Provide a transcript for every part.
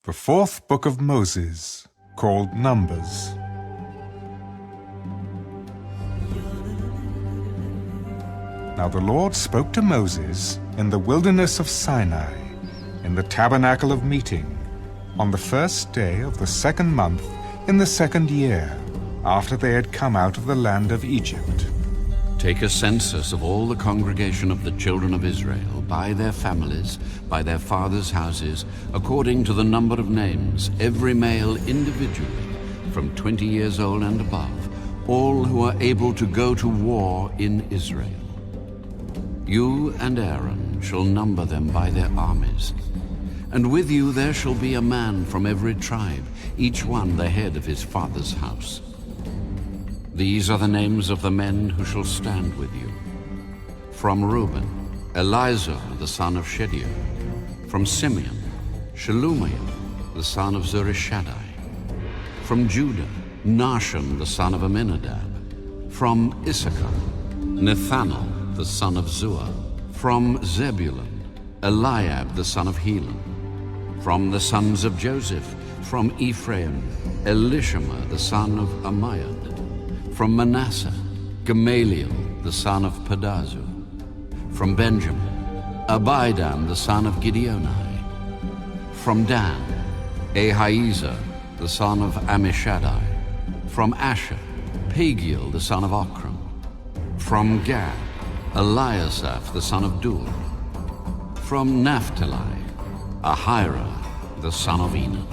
The fourth book of Moses, called Numbers. Now the Lord spoke to Moses in the wilderness of Sinai, in the tabernacle of meeting, on the first day of the second month in the second year, after they had come out of the land of Egypt. Take a census of all the congregation of the children of Israel, by their families, by their fathers' houses, according to the number of names, every male individually, from 20 years old and above, all who are able to go to war in Israel. You and Aaron shall number them by their armies. And with you there shall be a man from every tribe, each one the head of his father's house. These are the names of the men who shall stand with you. From Reuben, Elizur the son of Shedeur. From Simeon, Shelumiel the son of Zurishaddai. From Judah, Nahshon the son of Amminadab. From Issachar, Nethanel the son of Zuar. From Zebulun, Eliab the son of Helon. From the sons of Joseph, from Ephraim, Elishama the son of Ammiad. From Manasseh, Gamaliel the son of Pedazur. From Benjamin, Abidan the son of Gideoni. From Dan, Ahiezer the son of Ammishaddai. From Asher, Pagiel the son of Ochran. From Gad, Eliasaph the son of Dur. From Naphtali, Ahira the son of Enan.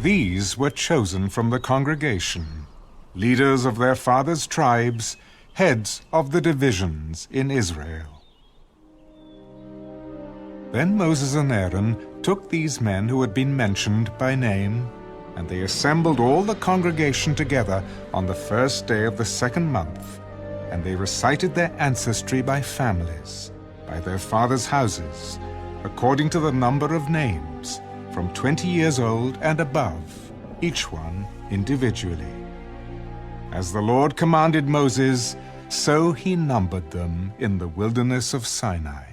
These were chosen from the congregation, leaders of their fathers' tribes, heads of the divisions in Israel. Then Moses and Aaron took these men who had been mentioned by name, and they assembled all the congregation together on the first day of the second month, and they recited their ancestry by families, by their fathers' houses, according to the number of names, from 20 years old and above, each one individually. As the Lord commanded Moses, so he numbered them in the wilderness of Sinai.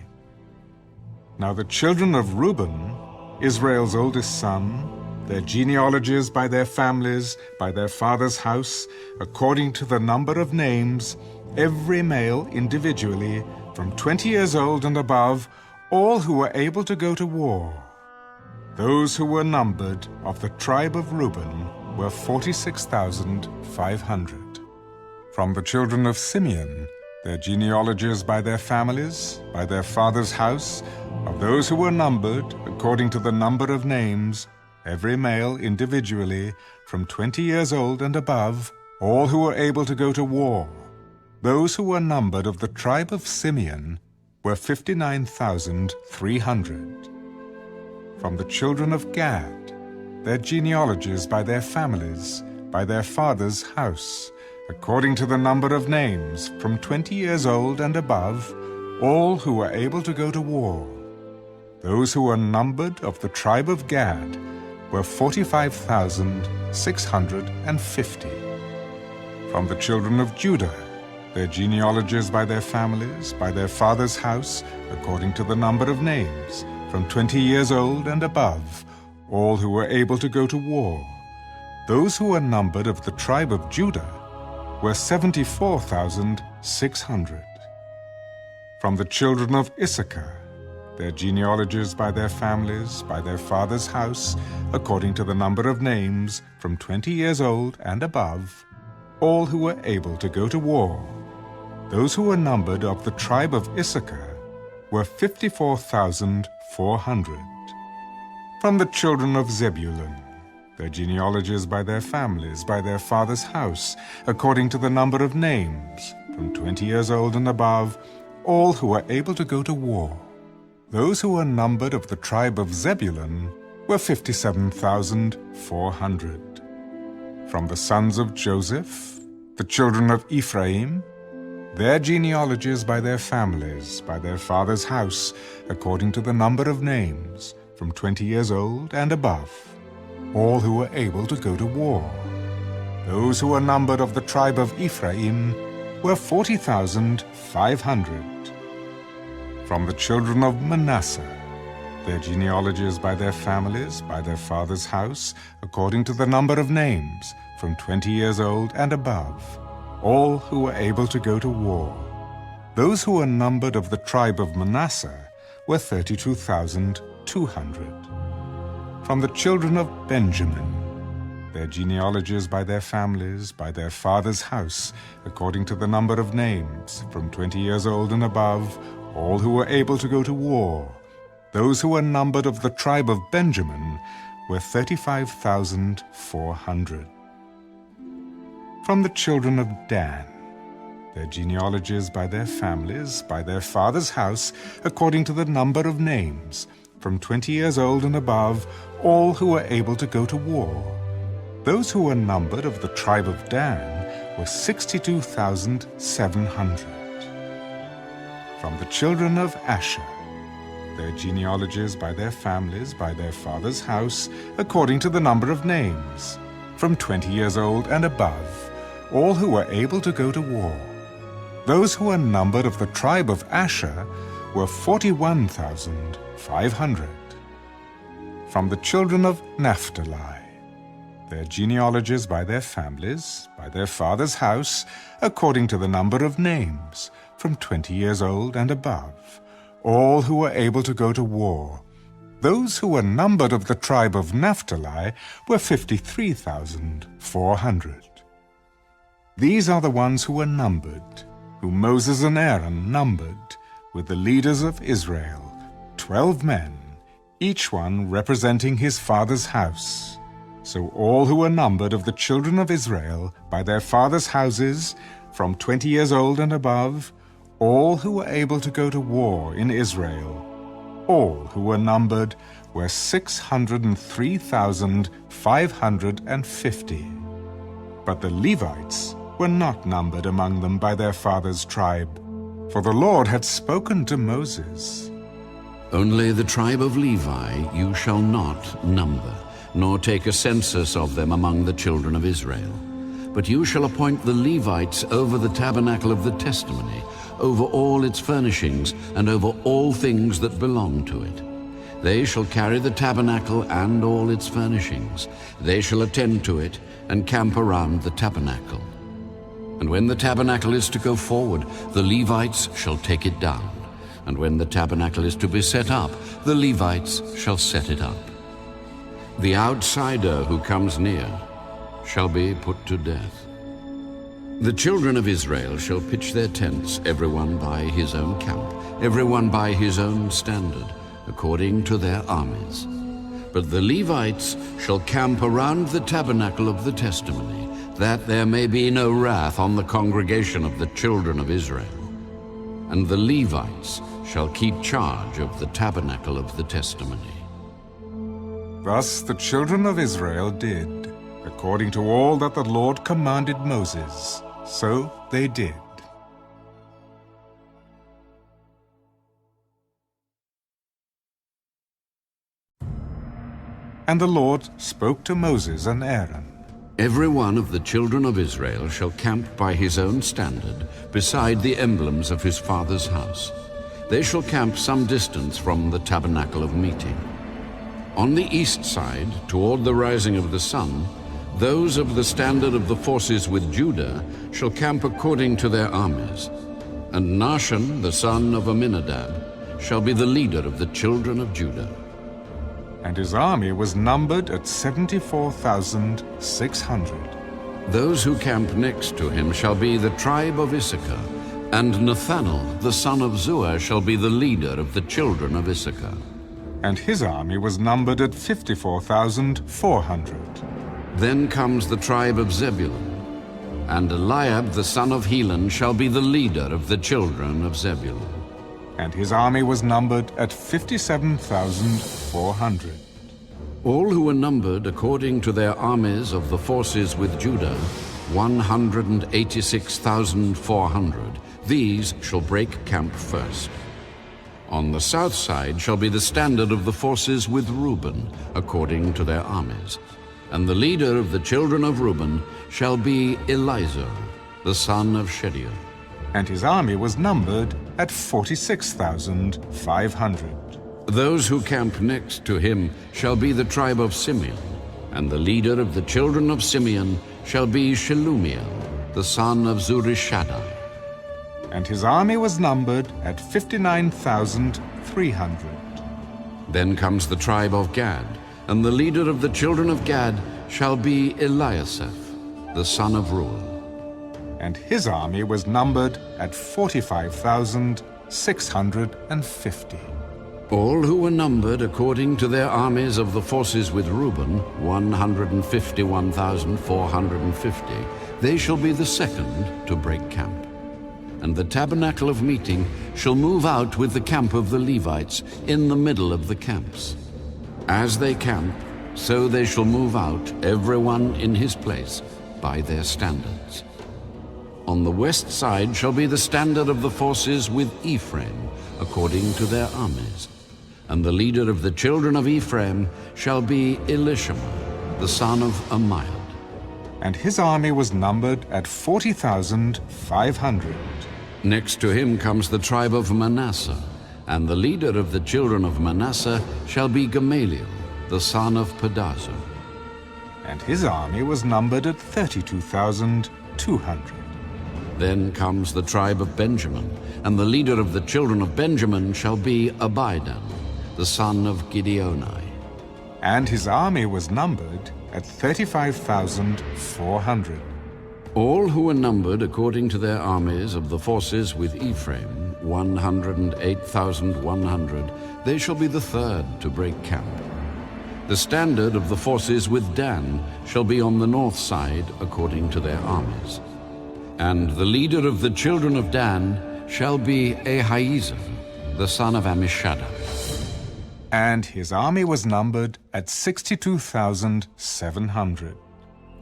Now the children of Reuben, Israel's oldest son, their genealogies by their families, by their father's house, according to the number of names, every male individually, from 20 years old and above, all who were able to go to war. Those who were numbered of the tribe of Reuben were 46,500. From the children of Simeon, their genealogies by their families, by their father's house, of those who were numbered, according to the number of names, every male individually, from 20 years old and above, all who were able to go to war. Those who were numbered of the tribe of Simeon were 59,300. From the children of Gad, their genealogies by their families, by their father's house, according to the number of names, from 20 years old and above, all who were able to go to war. Those who were numbered of the tribe of Gad were 45,650. From the children of Judah, their genealogies by their families, by their father's house, according to the number of names, from 20 years old and above, all who were able to go to war. Those who were numbered of the tribe of Judah were 74,600. From the children of Issachar, their genealogies by their families, by their father's house, according to the number of names, from 20 years old and above, all who were able to go to war. Those who were numbered of the tribe of Issachar were 54,400. From the children of Zebulun, their genealogies by their families, by their father's house, according to the number of names, from 20 years old and above, all who were able to go to war. Those who were numbered of the tribe of Zebulun were 57,400. From the sons of Joseph, the children of Ephraim, their genealogies by their families, by their father's house, according to the number of names, from 20 years old and above, all who were able to go to war. Those who were numbered of the tribe of Ephraim were 40,500. From the children of Manasseh, their genealogies by their families, by their father's house, according to the number of names, from 20 years old and above, all who were able to go to war. Those who were numbered of the tribe of Manasseh were 32,200. From the children of Benjamin, their genealogies by their families, by their father's house, according to the number of names, from 20 years old and above, all who were able to go to war. Those who were numbered of the tribe of Benjamin were 35,400. From the children of Dan, their genealogies by their families, by their father's house, according to the number of names, from 20 years old and above, all who were able to go to war. Those who were numbered of the tribe of Dan were 62,700. From the children of Asher, their genealogies by their families, by their father's house, according to the number of names, from 20 years old and above, all who were able to go to war. Those who were numbered of the tribe of Asher were 41,500. From the children of Naphtali, their genealogies by their families, by their father's house, according to the number of names, from 20 years old and above, all who were able to go to war. Those who were numbered of the tribe of Naphtali were 53,400. These are the ones who were numbered, whom Moses and Aaron numbered, with the leaders of Israel, 12 men, each one representing his father's house. So all who were numbered of the children of Israel by their father's houses, from 20 years old and above, all who were able to go to war in Israel, all who were numbered were 603,550. But the Levites were not numbered among them by their father's tribe, for the Lord had spoken to Moses. Only the tribe of Levi you shall not number, nor take a census of them among the children of Israel. But you shall appoint the Levites over the tabernacle of the testimony, over all its furnishings, and over all things that belong to it. They shall carry the tabernacle and all its furnishings. They shall attend to it and camp around the tabernacle. And when the tabernacle is to go forward, the Levites shall take it down. And when the tabernacle is to be set up, the Levites shall set it up. The outsider who comes near shall be put to death. The children of Israel shall pitch their tents, everyone by his own camp, everyone by his own standard, according to their armies. But the Levites shall camp around the tabernacle of the testimony, that there may be no wrath on the congregation of the children of Israel. And the Levites shall keep charge of the tabernacle of the testimony. Thus the children of Israel did, according to all that the Lord commanded Moses. So they did. And the Lord spoke to Moses and Aaron. Every one of the children of Israel shall camp by his own standard, beside the emblems of his father's house. They shall camp some distance from the tabernacle of meeting. On the east side, toward the rising of the sun, those of the standard of the forces with Judah shall camp according to their armies. And Nahshon, the son of Amminadab, shall be the leader of the children of Judah. And his army was numbered at 74,600. Those who camp next to him shall be the tribe of Issachar, and Nethanel, the son of Zuar, shall be the leader of the children of Issachar. And his army was numbered at 54,400. Then comes the tribe of Zebulun, and Eliab, the son of Helon, shall be the leader of the children of Zebulun. And his army was numbered at 57,400. All who were numbered according to their armies of the forces with Judah, 186,400. These shall break camp first. On the south side shall be the standard of the forces with Reuben, according to their armies. And the leader of the children of Reuben shall be Elizur, the son of Shedeur. And his army was numbered at 46,500. Those who camp next to him shall be the tribe of Simeon, and the leader of the children of Simeon shall be Shelumiel, the son of Zurishaddai. And his army was numbered at 59,300. Then comes the tribe of Gad, and the leader of the children of Gad shall be Eliasaph, the son of Reuel. And his army was numbered at 45,650. All who were numbered according to their armies of the forces with Reuben, 151,450, they shall be the second to break camp. And the tabernacle of meeting shall move out with the camp of the Levites in the middle of the camps. As they camp, so they shall move out, everyone in his place, by their standards. On the west side shall be the standard of the forces with Ephraim, according to their armies. And the leader of the children of Ephraim shall be Elishama, the son of Ammiad. And his army was numbered at 40,500. Next to him comes the tribe of Manasseh, and the leader of the children of Manasseh shall be Gamaliel, the son of Pedazur. And his army was numbered at 32,200. Then comes the tribe of Benjamin, and the leader of the children of Benjamin shall be Abidan, the son of Gideoni. And his army was numbered at 35,400. All who were numbered according to their armies of the forces with Ephraim, 108,100, they shall be the third to break camp. The standard of the forces with Dan shall be on the north side according to their armies. And the leader of the children of Dan shall be Ahiezer, the son of Ammishaddai. And his army was numbered at 62,700.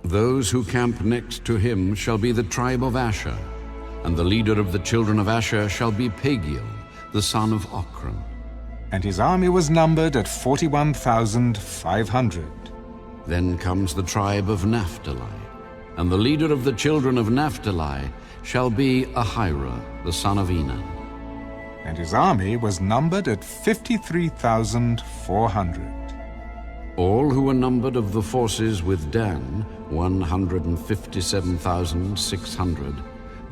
Those who camp next to him shall be the tribe of Asher, and the leader of the children of Asher shall be Pagiel, the son of Ochran. And his army was numbered at 41,500. Then comes the tribe of Naphtali, and the leader of the children of Naphtali shall be Ahira, the son of Enan. And his army was numbered at 53,400. All who were numbered of the forces with Dan, 157,600,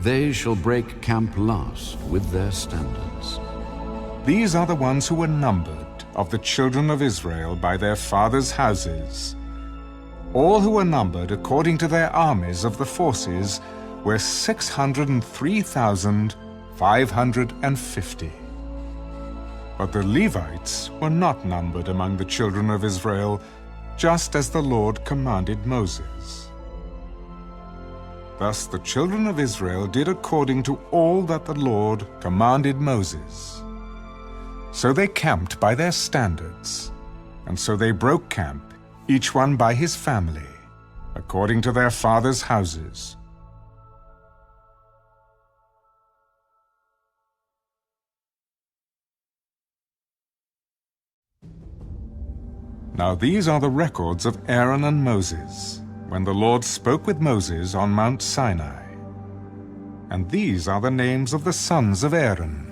they shall break camp last with their standards. These are the ones who were numbered of the children of Israel by their fathers' houses. All who were numbered according to their armies of the forces were 603,550. But the Levites were not numbered among the children of Israel, just as the Lord commanded Moses. Thus the children of Israel did according to all that the Lord commanded Moses. So they camped by their standards, and so they broke camp, each one by his family, according to their fathers' houses. Now these are the records of Aaron and Moses, when the Lord spoke with Moses on Mount Sinai. And these are the names of the sons of Aaron: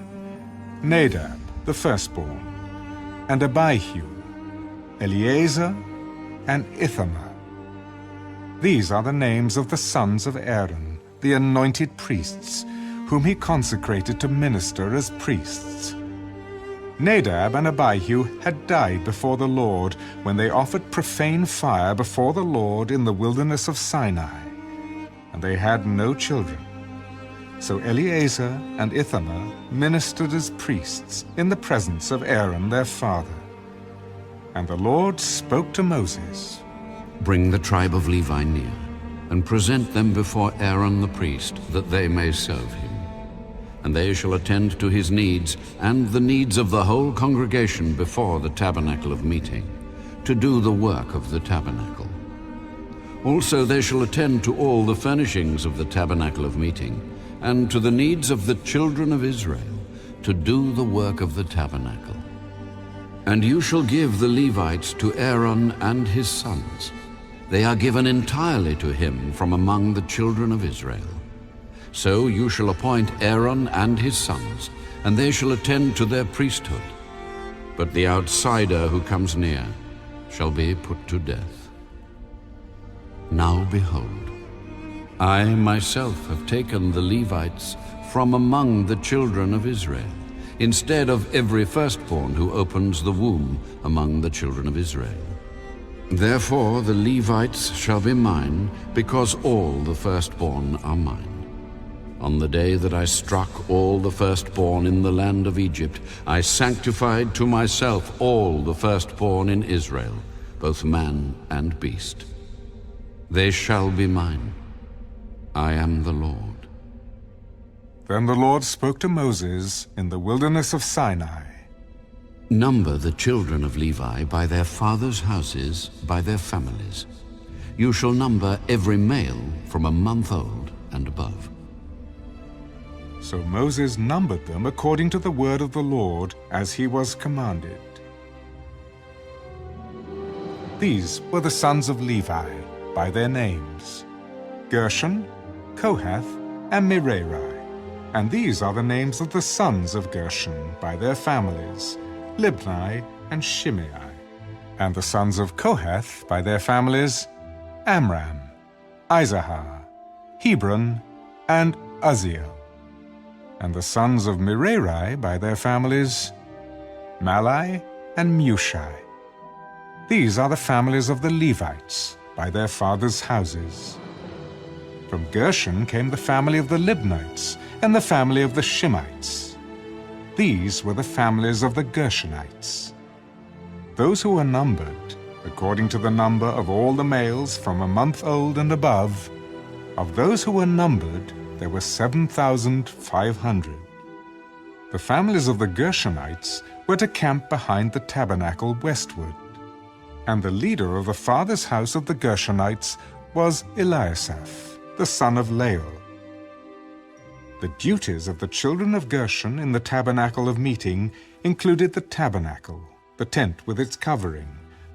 Nadab, the firstborn, and Abihu, Eleazar, and Ithamar. These are the names of the sons of Aaron, the anointed priests, whom he consecrated to minister as priests. Nadab and Abihu had died before the Lord when they offered profane fire before the Lord in the wilderness of Sinai, and they had no children. So Eleazar and Ithamar ministered as priests in the presence of Aaron their father. And the Lord spoke to Moses, "Bring the tribe of Levi near, and present them before Aaron the priest, that they may serve him. And they shall attend to his needs and the needs of the whole congregation before the tabernacle of meeting, to do the work of the tabernacle. Also they shall attend to all the furnishings of the tabernacle of meeting, and to the needs of the children of Israel, to do the work of the tabernacle. And you shall give the Levites to Aaron and his sons. They are given entirely to him from among the children of Israel. So you shall appoint Aaron and his sons, and they shall attend to their priesthood. but the outsider who comes near shall be put to death. Now behold, I myself have taken the Levites from among the children of Israel, instead of every firstborn who opens the womb among the children of Israel. Therefore the Levites shall be mine, because all the firstborn are mine. On the day that I struck all the firstborn in the land of Egypt, I sanctified to myself all the firstborn in Israel, both man and beast. They shall be mine. I am the Lord. Then the Lord spoke to Moses in the wilderness of Sinai. Number the children of Levi by their fathers' houses, by their families. You shall number every male from a month old and above. So Moses numbered them according to the word of the Lord, as he was commanded. These were the sons of Levi, by their names: Gershon, Kohath, and Merari. And these are the names of the sons of Gershon, by their families: Libni and Shimei. And the sons of Kohath, by their families: Amram, Izahar, Hebron, and Uzziel. And the sons of Merari, by their families: Malai and Mushai. These are the families of the Levites, by their fathers' houses. From Gershon came the family of the Libnites, and the family of the Shimeites. These were the families of the Gershonites. Those who were numbered, according to the number of all the males from a month old and above, of those who were numbered, there were 7,500. The families of the Gershonites were to camp behind the tabernacle westward. And the leader of the father's house of the Gershonites was Eliasaph, the son of Lael. The duties of the children of Gershon in the tabernacle of meeting included the tabernacle, the tent with its covering,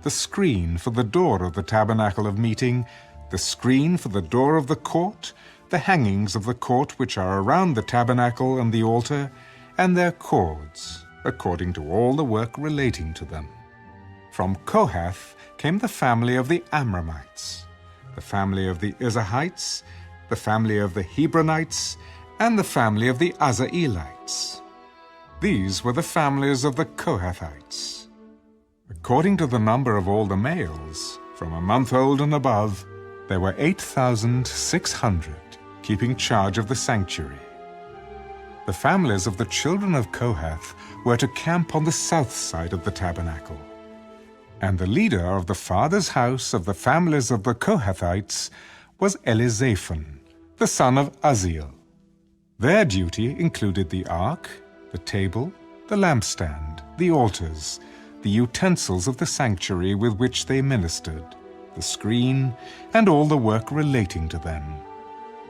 the screen for the door of the tabernacle of meeting, the screen for the door of the court, the hangings of the court which are around the tabernacle and the altar, and their cords, according to all the work relating to them. From Kohath came the family of the Amramites, the family of the Izrahites, the family of the Hebronites, and the family of the Azraelites. These were the families of the Kohathites. According to the number of all the males, from a month old and above, there were 8,600, keeping charge of the sanctuary. The families of the children of Kohath were to camp on the south side of the tabernacle. And the leader of the father's house of the families of the Kohathites was Elizaphan, the son of Uzziel. Their duty included the ark, the table, the lampstand, the altars, the utensils of the sanctuary with which they ministered, the screen, and all the work relating to them.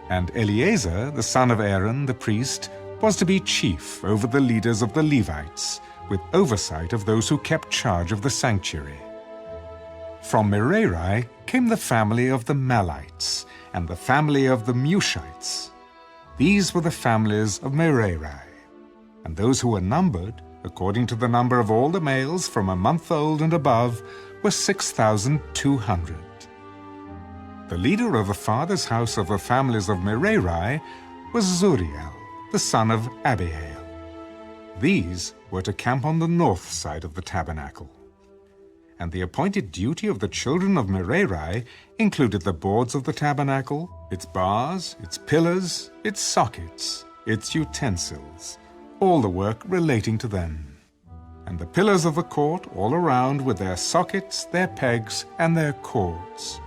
And Eleazar, the son of Aaron, the priest, was to be chief over the leaders of the Levites, with oversight of those who kept charge of the sanctuary. From Merari came the family of the Malites and the family of the Mushites. These were the families of Merari, and those who were numbered, according to the number of all the males from a month old and above, were 6,200. The leader of the father's house of the families of Merari was Zuriel, the son of Abihail. These were to camp on the north side of the tabernacle. And the appointed duty of the children of Merari included the boards of the tabernacle, its bars, its pillars, its sockets, its utensils, all the work relating to them, and the pillars of the court all around with their sockets, their pegs, and their cords.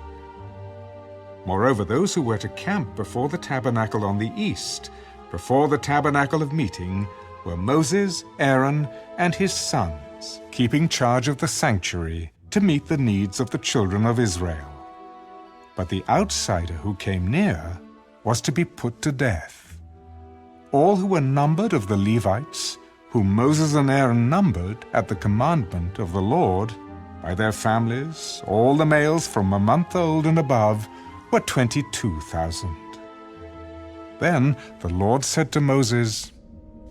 Moreover, those who were to camp before the tabernacle on the east, before the tabernacle of meeting, were Moses, Aaron, and his sons, keeping charge of the sanctuary to meet the needs of the children of Israel. But the outsider who came near was to be put to death. All who were numbered of the Levites, whom Moses and Aaron numbered at the commandment of the Lord, by their families, all the males from a month old and above, were 22,000. Then the Lord said to Moses,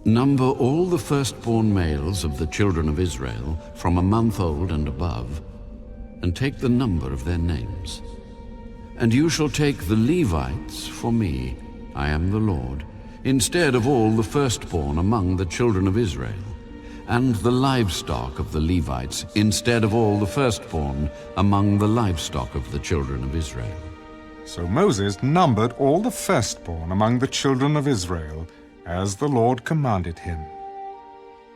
Number all the firstborn males of the children of Israel from a month old and above, and take the number of their names. And you shall take the Levites for me, I am the Lord, instead of all the firstborn among the children of Israel, and the livestock of the Levites instead of all the firstborn among the livestock of the children of Israel. So Moses numbered all the firstborn among the children of Israel, as the Lord commanded him.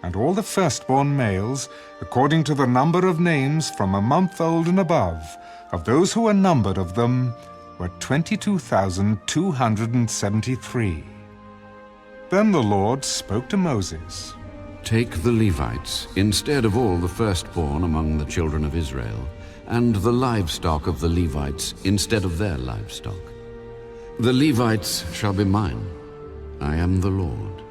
And all the firstborn males, according to the number of names from a month old and above, of those who were numbered of them, were 22,273. Then the Lord spoke to Moses. Take the Levites instead of all the firstborn among the children of Israel, and the livestock of the Levites instead of their livestock. The Levites shall be mine. I am the Lord.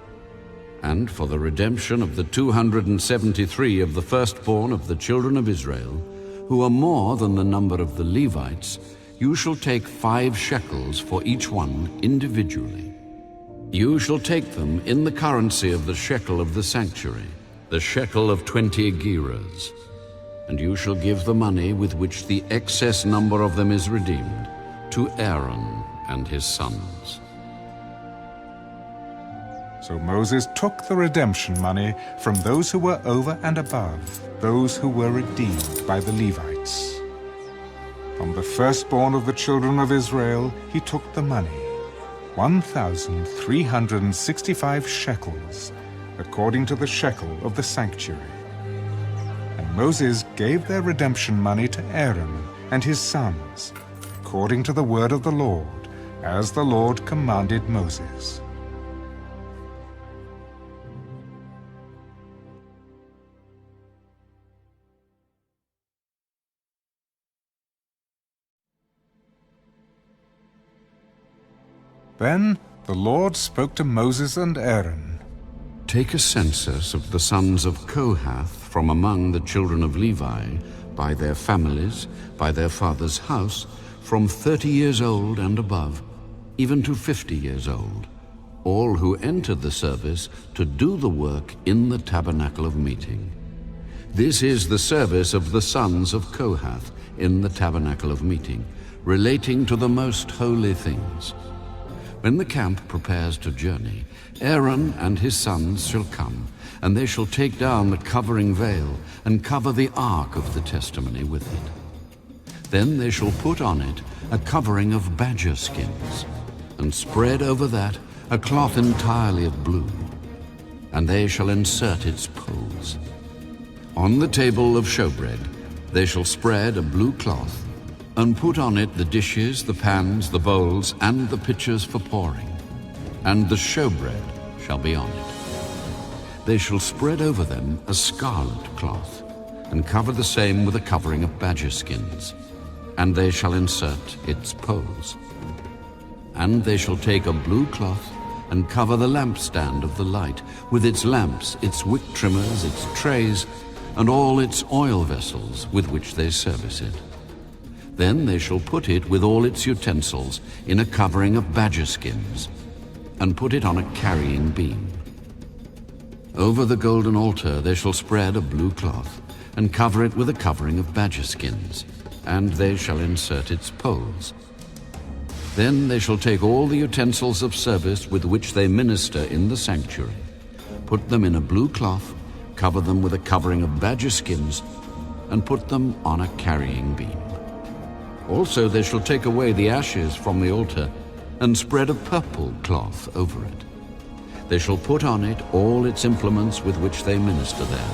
And for the redemption of the 273 of the firstborn of the children of Israel, who are more than the number of the Levites, you shall take 5 shekels for each one individually. You shall take them in the currency of the shekel of the sanctuary, the shekel of 20 gerahs. And you shall give the money with which the excess number of them is redeemed to Aaron and his sons. So Moses took the redemption money from those who were over and above, those who were redeemed by the Levites. From the firstborn of the children of Israel he took the money, 1,365 shekels, according to the shekel of the sanctuary. And Moses gave their redemption money to Aaron and his sons, according to the word of the Lord, as the Lord commanded Moses. Then the Lord spoke to Moses and Aaron. Take a census of the sons of Kohath from among the children of Levi, by their families, by their father's house, from 30 years old and above, even to 50 years old, all who entered the service to do the work in the tabernacle of meeting. This is the service of the sons of Kohath in the tabernacle of meeting, relating to the most holy things. When the camp prepares to journey, Aaron and his sons shall come, and they shall take down the covering veil and cover the ark of the testimony with it. Then they shall put on it a covering of badger skins, and spread over that a cloth entirely of blue, and they shall insert its poles. On the table of showbread they shall spread a blue cloth, and put on it the dishes, the pans, the bowls, and the pitchers for pouring, and the showbread shall be on it. They shall spread over them a scarlet cloth, and cover the same with a covering of badger skins, and they shall insert its poles. And they shall take a blue cloth, and cover the lampstand of the light, with its lamps, its wick trimmers, its trays, and all its oil vessels with which they service it. Then they shall put it with all its utensils in a covering of badger skins, and put it on a carrying beam. Over the golden altar they shall spread a blue cloth, and cover it with a covering of badger skins, and they shall insert its poles. Then they shall take all the utensils of service with which they minister in the sanctuary, put them in a blue cloth, cover them with a covering of badger skins, and put them on a carrying beam. Also they shall take away the ashes from the altar, and spread a purple cloth over it. They shall put on it all its implements with which they minister there,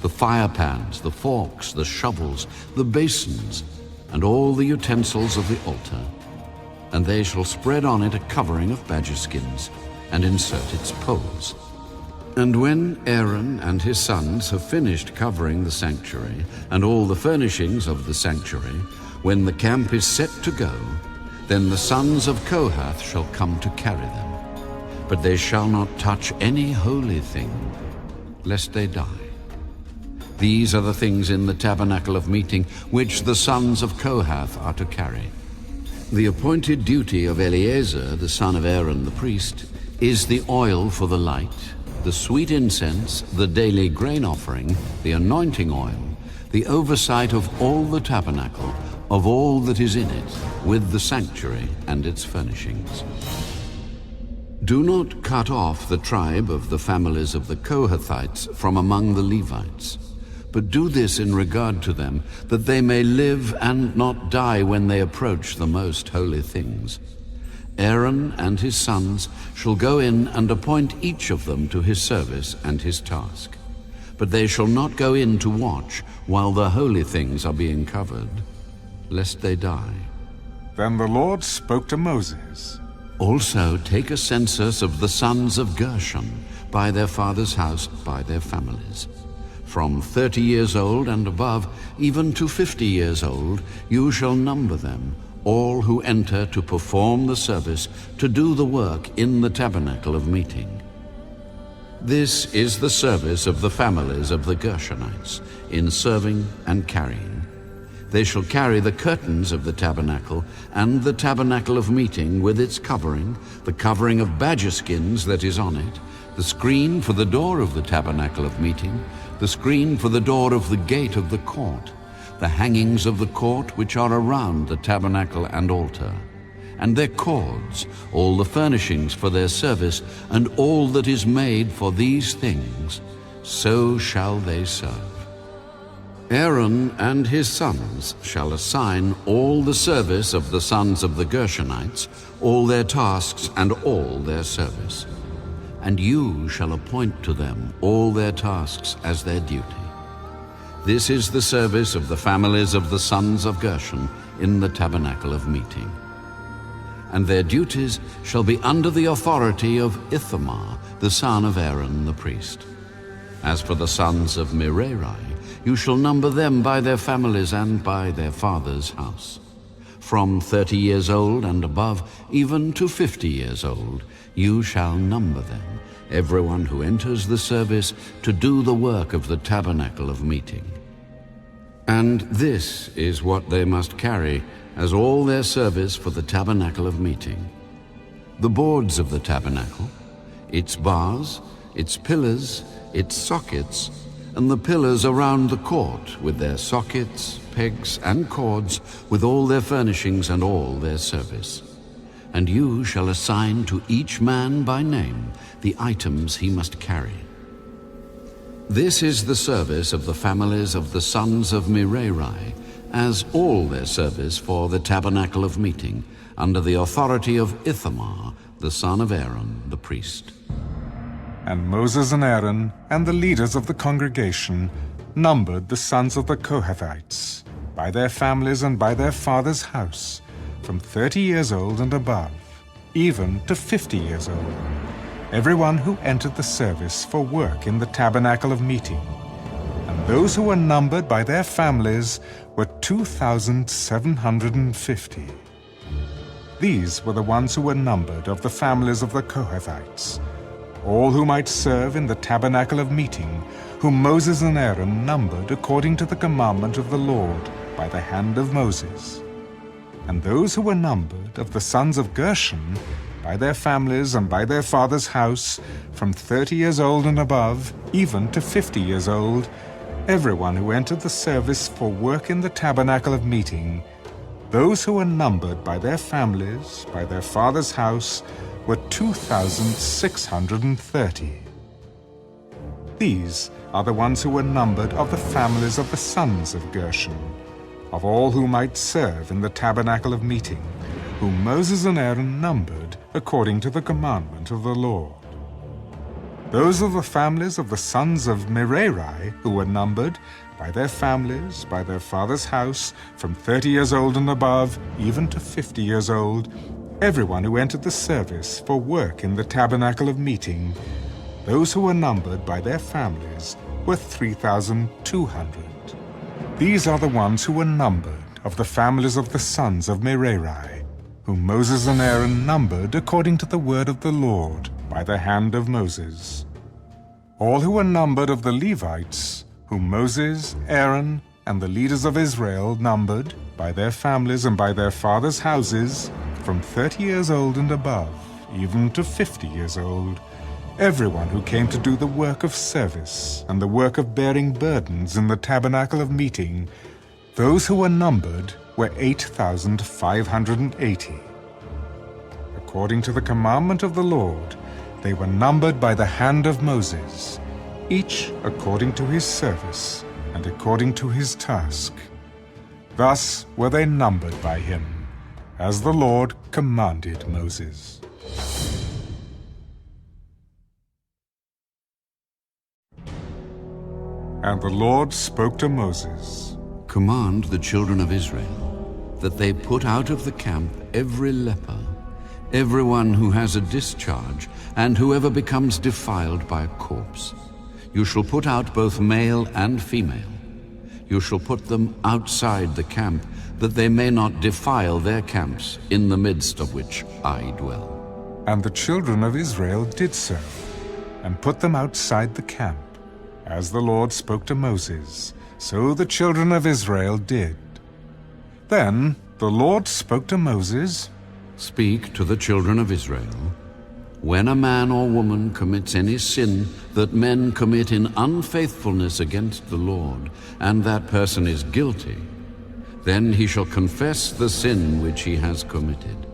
the fire pans, the forks, the shovels, the basins, and all the utensils of the altar. And they shall spread on it a covering of badger skins, and insert its poles. And when Aaron and his sons have finished covering the sanctuary, and all the furnishings of the sanctuary, when the camp is set to go, then the sons of Kohath shall come to carry them. But they shall not touch any holy thing, lest they die. These are the things in the tabernacle of meeting which the sons of Kohath are to carry. The appointed duty of Eleazar, the son of Aaron the priest, is the oil for the light, the sweet incense, the daily grain offering, the anointing oil, the oversight of all the tabernacle, of all that is in it, with the sanctuary and its furnishings. Do not cut off the tribe of the families of the Kohathites from among the Levites, but do this in regard to them, that they may live and not die when they approach the most holy things. Aaron and his sons shall go in and appoint each of them to his service and his task. But they shall not go in to watch while the holy things are being covered, lest they die. Then the Lord spoke to Moses. Also take a census of the sons of Gershon, by their father's house, by their families. From 30 years old and above, even to 50 years old, you shall number them, all who enter to perform the service, to do the work in the tabernacle of meeting. This is the service of the families of the Gershonites, in serving and carrying. They shall carry the curtains of the tabernacle, and the tabernacle of meeting with its covering, the covering of badger skins that is on it, the screen for the door of the tabernacle of meeting, the screen for the door of the gate of the court, the hangings of the court which are around the tabernacle and altar, and their cords, all the furnishings for their service, and all that is made for these things, so shall they serve. Aaron and his sons shall assign all the service of the sons of the Gershonites, all their tasks and all their service. And you shall appoint to them all their tasks as their duty. This is the service of the families of the sons of Gershon in the tabernacle of meeting. And their duties shall be under the authority of Ithamar, the son of Aaron the priest. As for the sons of Merari, you shall number them by their families and by their father's house. From 30 years old and above, even to 50 years old, you shall number them, everyone who enters the service to do the work of the tabernacle of meeting. And this is what they must carry as all their service for the tabernacle of meeting: the boards of the tabernacle, its bars, its pillars, its sockets, and the pillars around the court with their sockets, pegs, and cords, with all their furnishings and all their service. And you shall assign to each man by name the items he must carry. This is the service of the families of the sons of Merari, as all their service for the tabernacle of meeting, under the authority of Ithamar, the son of Aaron, the priest. And Moses and Aaron and the leaders of the congregation numbered the sons of the Kohathites, by their families and by their father's house, from 30 years old and above, even to 50 years old, everyone who entered the service for work in the tabernacle of meeting. And those who were numbered by their families were 2,750. These were the ones who were numbered of the families of the Kohathites, all who might serve in the tabernacle of meeting, whom Moses and Aaron numbered according to the commandment of the Lord by the hand of Moses. And those who were numbered of the sons of Gershon, by their families and by their father's house, from 30 years old and above, even to 50 years old, everyone who entered the service for work in the tabernacle of meeting, those who were numbered by their families, by their father's house, were 2,630. These are the ones who were numbered of the families of the sons of Gershon, of all who might serve in the tabernacle of meeting, whom Moses and Aaron numbered according to the commandment of the Lord. Those are the families of the sons of Merari, who were numbered by their families, by their father's house, from 30 years old and above, even to 50 years old, everyone who entered the service for work in the tabernacle of meeting. Those who were numbered by their families were 3,200. These are the ones who were numbered of the families of the sons of Merari, whom Moses and Aaron numbered according to the word of the Lord by the hand of Moses. All who were numbered of the Levites, whom Moses, Aaron, and the leaders of Israel numbered by their families and by their fathers' houses, from 30 years old and above, even to 50 years old, everyone who came to do the work of service and the work of bearing burdens in the tabernacle of meeting, those who were numbered were 8,580. According to the commandment of the Lord, they were numbered by the hand of Moses, each according to his service and according to his task. Thus were they numbered by him, as the Lord commanded Moses. And the Lord spoke to Moses, Command the children of Israel that they put out of the camp every leper, everyone who has a discharge, and whoever becomes defiled by a corpse. You shall put out both male and female. You shall put them outside the camp, that they may not defile their camps, in the midst of which I dwell. And the children of Israel did so, and put them outside the camp. As the Lord spoke to Moses, so the children of Israel did. Then the Lord spoke to Moses, Speak to the children of Israel. When a man or woman commits any sin that men commit in unfaithfulness against the Lord, and that person is guilty, then he shall confess the sin which he has committed.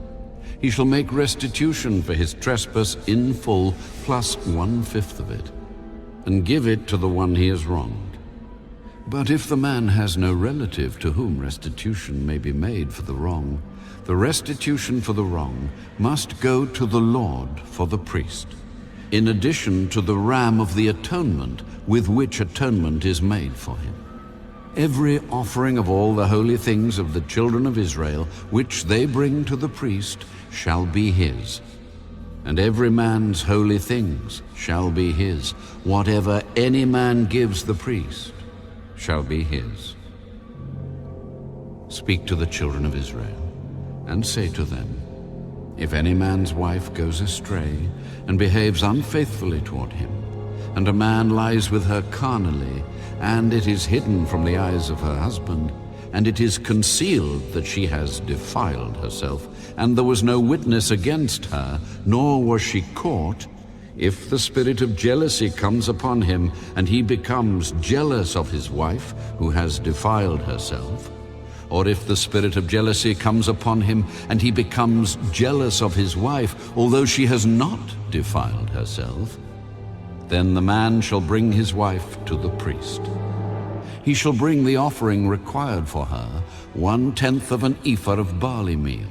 He shall make restitution for his trespass in full, plus 1/5 of it, and give it to the one he has wronged. But if the man has no relative to whom restitution may be made for the wrong, the restitution for the wrong must go to the Lord for the priest, in addition to the ram of the atonement with which atonement is made for him. Every offering of all the holy things of the children of Israel, which they bring to the priest, shall be his. And every man's holy things shall be his. Whatever any man gives the priest shall be his. Speak to the children of Israel, and say to them, If any man's wife goes astray and behaves unfaithfully toward him, and a man lies with her carnally, and it is hidden from the eyes of her husband, and it is concealed that she has defiled herself, and there was no witness against her, nor was she caught, if the spirit of jealousy comes upon him, and he becomes jealous of his wife who has defiled herself, or if the spirit of jealousy comes upon him, and he becomes jealous of his wife, although she has not defiled herself, then the man shall bring his wife to the priest. He shall bring the offering required for her, 1/10 of an ephah of barley meal.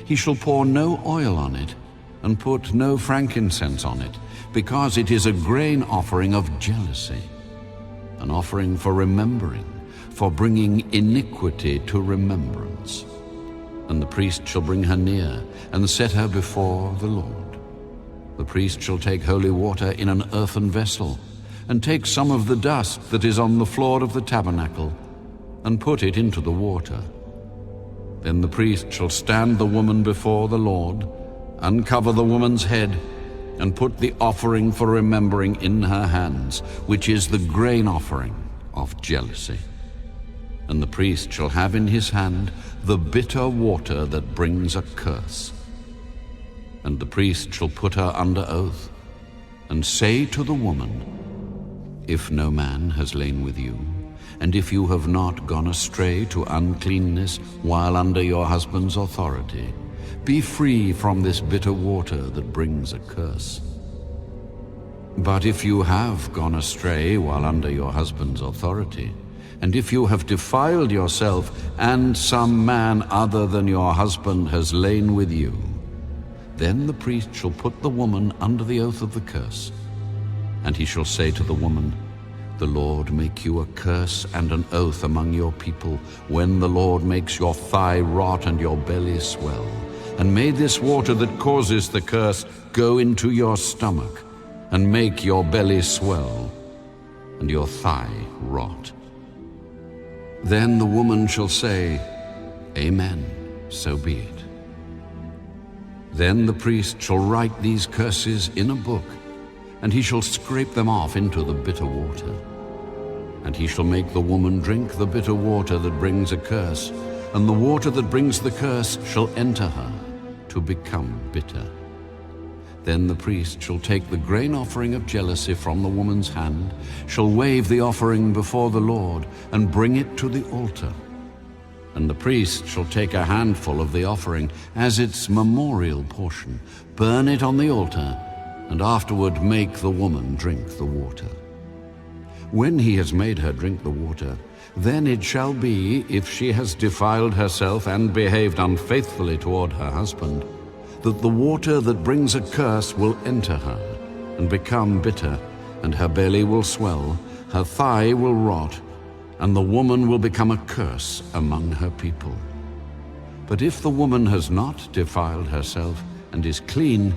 He shall pour no oil on it, and put no frankincense on it, because it is a grain offering of jealousy, an offering for remembering, for bringing iniquity to remembrance. And the priest shall bring her near, and set her before the Lord. The priest shall take holy water in an earthen vessel, and take some of the dust that is on the floor of the tabernacle, and put it into the water. Then the priest shall stand the woman before the Lord, uncover the woman's head, and put the offering for remembering in her hands, which is the grain offering of jealousy. And the priest shall have in his hand the bitter water that brings a curse. And the priest shall put her under oath, and say to the woman, If no man has lain with you, and if you have not gone astray to uncleanness while under your husband's authority, be free from this bitter water that brings a curse. But if you have gone astray while under your husband's authority, and if you have defiled yourself, and some man other than your husband has lain with you, then the priest shall put the woman under the oath of the curse. And he shall say to the woman, The Lord make you a curse and an oath among your people, when the Lord makes your thigh rot and your belly swell, and may this water that causes the curse go into your stomach, and make your belly swell, and your thigh rot. Then the woman shall say, Amen, so be it. Then the priest shall write these curses in a book, and he shall scrape them off into the bitter water. And he shall make the woman drink the bitter water that brings a curse, and the water that brings the curse shall enter her to become bitter. Then the priest shall take the grain offering of jealousy from the woman's hand, shall wave the offering before the Lord, and bring it to the altar. And the priest shall take a handful of the offering as its memorial portion, burn it on the altar, and afterward make the woman drink the water. When he has made her drink the water, then it shall be, if she has defiled herself and behaved unfaithfully toward her husband, that the water that brings a curse will enter her, and become bitter, and her belly will swell, her thigh will rot, and the woman will become a curse among her people. But if the woman has not defiled herself and is clean,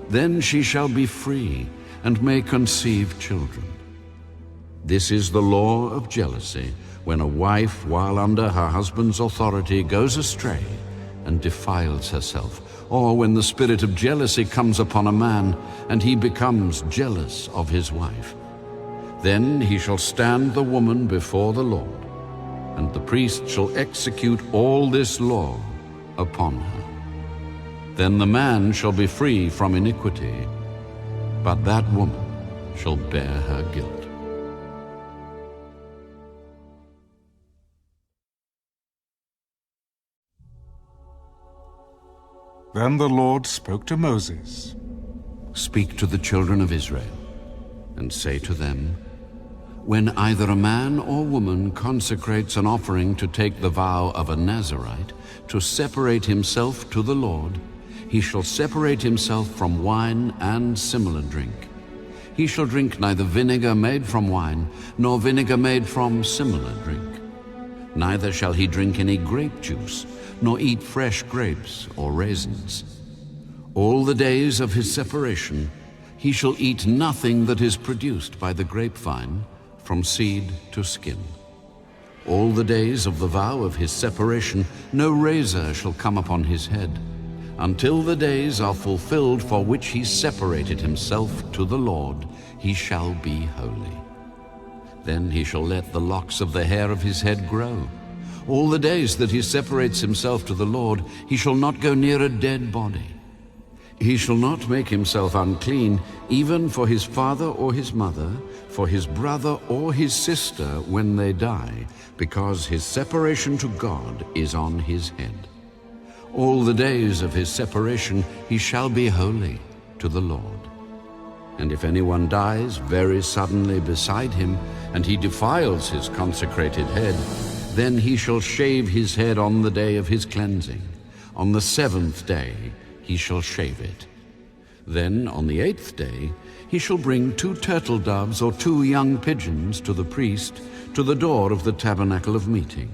then she shall be free, and may conceive children. This is the law of jealousy, when a wife, while under her husband's authority, goes astray and defiles herself, or when the spirit of jealousy comes upon a man, and he becomes jealous of his wife. Then he shall stand the woman before the Lord, and the priest shall execute all this law upon her. Then the man shall be free from iniquity, but that woman shall bear her guilt. Then the Lord spoke to Moses. Speak to the children of Israel, and say to them, when either a man or woman consecrates an offering to take the vow of a Nazirite, to separate himself to the Lord, he shall separate himself from wine and similar drink. He shall drink neither vinegar made from wine, nor vinegar made from similar drink. Neither shall he drink any grape juice, nor eat fresh grapes or raisins. All the days of his separation he shall eat nothing that is produced by the grapevine, from seed to skin. All the days of the vow of his separation no razor shall come upon his head, until the days are fulfilled for which he separated himself to the Lord. He shall be holy. Then he shall let the locks of the hair of his head grow. All the days that he separates himself to the Lord, he shall not go near a dead body. He shall not make himself unclean, even for his father or his mother, for his brother or his sister when they die, because his separation to God is on his head. All the days of his separation he shall be holy to the Lord. And if anyone dies very suddenly beside him, and he defiles his consecrated head, then he shall shave his head on the day of his cleansing. On the 7th day he shall shave it. Then on the 8th day he shall bring 2 turtle doves or 2 young pigeons to the priest, to the door of the tabernacle of meeting.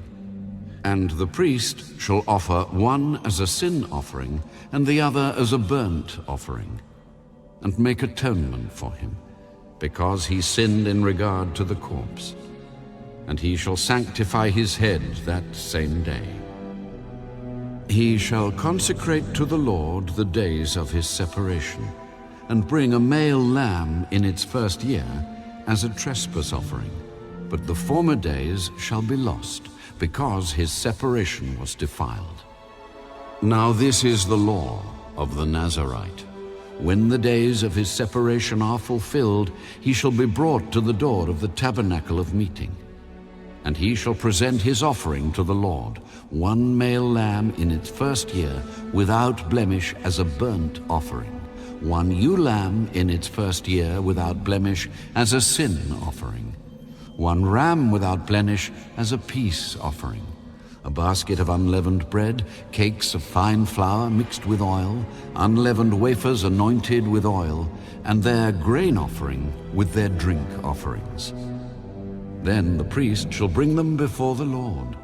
And the priest shall offer one as a sin offering, and the other as a burnt offering, and make atonement for him, because he sinned in regard to the corpse. And he shall sanctify his head that same day. He shall consecrate to the Lord the days of his separation, and bring a male lamb in its first year as a trespass offering. But the former days shall be lost, because his separation was defiled. Now this is the law of the Nazirite. When the days of his separation are fulfilled, he shall be brought to the door of the tabernacle of meeting. And he shall present his offering to the Lord, 1 male lamb in its first year, without blemish, as a burnt offering, 1 ewe lamb in its first year, without blemish, as a sin offering, 1 ram without blemish, as a peace offering, a basket of unleavened bread, cakes of fine flour mixed with oil, unleavened wafers anointed with oil, and their grain offering with their drink offerings. Then the priest shall bring them before the Lord,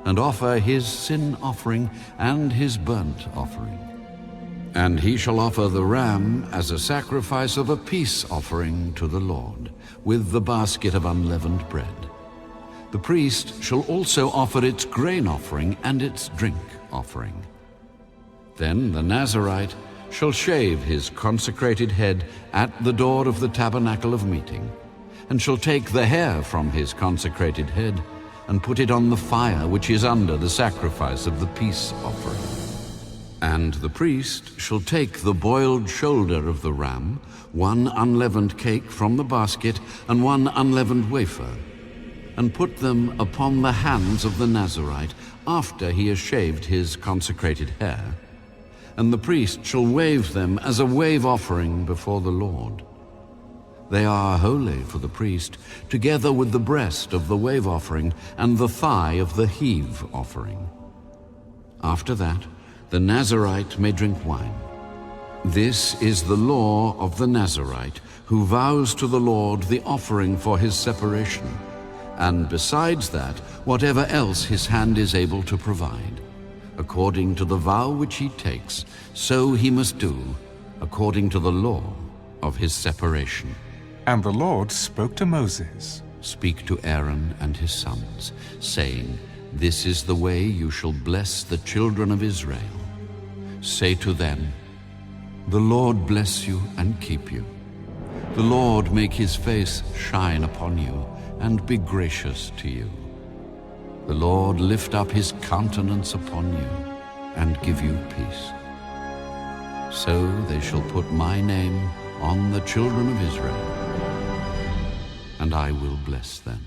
and offer his sin offering and his burnt offering. And he shall offer the ram as a sacrifice of a peace offering to the Lord, with the basket of unleavened bread. The priest shall also offer its grain offering and its drink offering. Then the Nazirite shall shave his consecrated head at the door of the tabernacle of meeting, and shall take the hair from his consecrated head, and put it on the fire which is under the sacrifice of the peace offering. And the priest shall take the boiled shoulder of the ram, 1 unleavened cake from the basket, and 1 unleavened wafer, and put them upon the hands of the Nazirite after he has shaved his consecrated hair. And the priest shall wave them as a wave offering before the Lord. They are holy for the priest, together with the breast of the wave offering and the thigh of the heave offering. After that, the Nazirite may drink wine. This is the law of the Nazirite, who vows to the Lord the offering for his separation, and besides that, whatever else his hand is able to provide. According to the vow which he takes, so he must do, according to the law of his separation. And the Lord spoke to Moses. Speak to Aaron and his sons, saying, This is the way you shall bless the children of Israel. Say to them, The Lord bless you and keep you. The Lord make his face shine upon you and be gracious to you. The Lord lift up his countenance upon you and give you peace. So they shall put my name on the children of Israel, and I will bless them.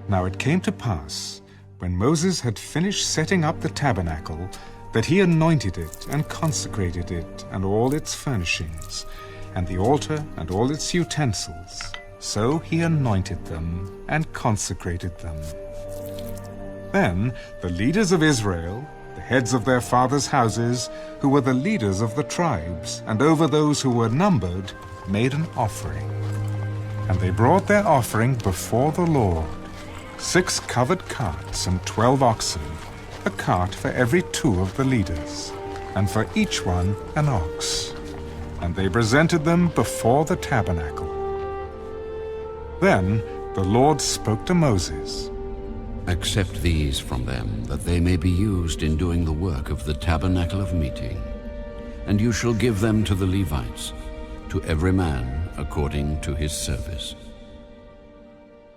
Now it came to pass, when Moses had finished setting up the tabernacle, that he anointed it and consecrated it and all its furnishings, and the altar and all its utensils. So he anointed them and consecrated them. Then the leaders of Israel, the heads of their fathers' houses, who were the leaders of the tribes, and over those who were numbered, made an offering. And they brought their offering before the Lord, 6 covered carts and 12 oxen, a cart for every 2 of the leaders, and for each one an ox. And they presented them before the tabernacle. Then the Lord spoke to Moses. Accept these from them, that they may be used in doing the work of the tabernacle of meeting. And you shall give them to the Levites, to every man according to his service.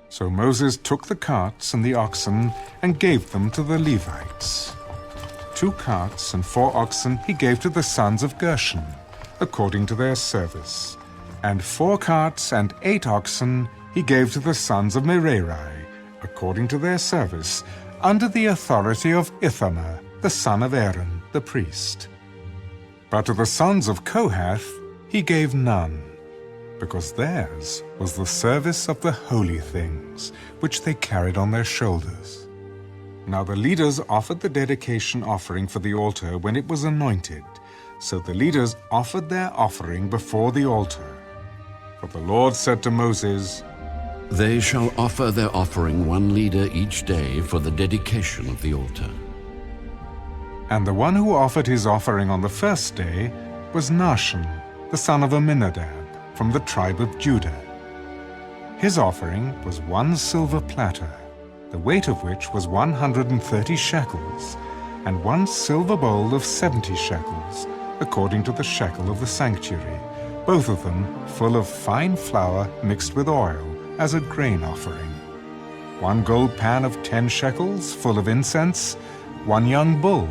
So Moses took the carts and the oxen and gave them to the Levites. 2 carts and 4 oxen he gave to the sons of Gershon, according to their service. And 4 carts and 8 oxen he gave to the sons of Merari, according to their service, under the authority of Ithamar, the son of Aaron, the priest. But to the sons of Kohath he gave none, because theirs was the service of the holy things, which they carried on their shoulders. Now the leaders offered the dedication offering for the altar when it was anointed. So the leaders offered their offering before the altar. But the Lord said to Moses, They shall offer their offering 1 leader each day for the dedication of the altar. And the one who offered his offering on the first day was Nahshon, the son of Amminadab, from the tribe of Judah. His offering was 1 silver platter, the weight of which was 130 shekels, and 1 silver bowl of 70 shekels, according to the shekel of the sanctuary, both of them full of fine flour mixed with oil, as a grain offering. 1 gold pan of 10 shekels, full of incense, 1 young bull,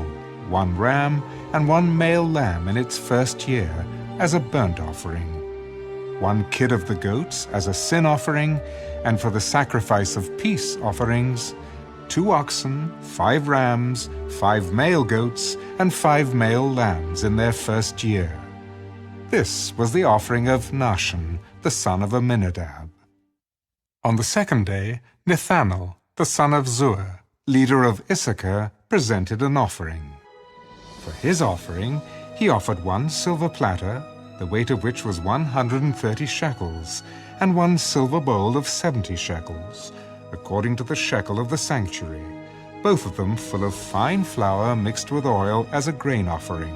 1 ram, and 1 male lamb in its first year, as a burnt offering. 1 kid of the goats as a sin offering, and for the sacrifice of peace offerings, 2 oxen, 5 rams, 5 male goats, and 5 male lambs in their first year. This was the offering of Nahshon, the son of Amminadab. On the second day, Nethanel, the son of Zuar, leader of Issachar, presented an offering. For his offering, he offered 1 silver platter, the weight of which was 130 shekels, and 1 silver bowl of 70 shekels, according to the shekel of the sanctuary, both of them full of fine flour mixed with oil as a grain offering.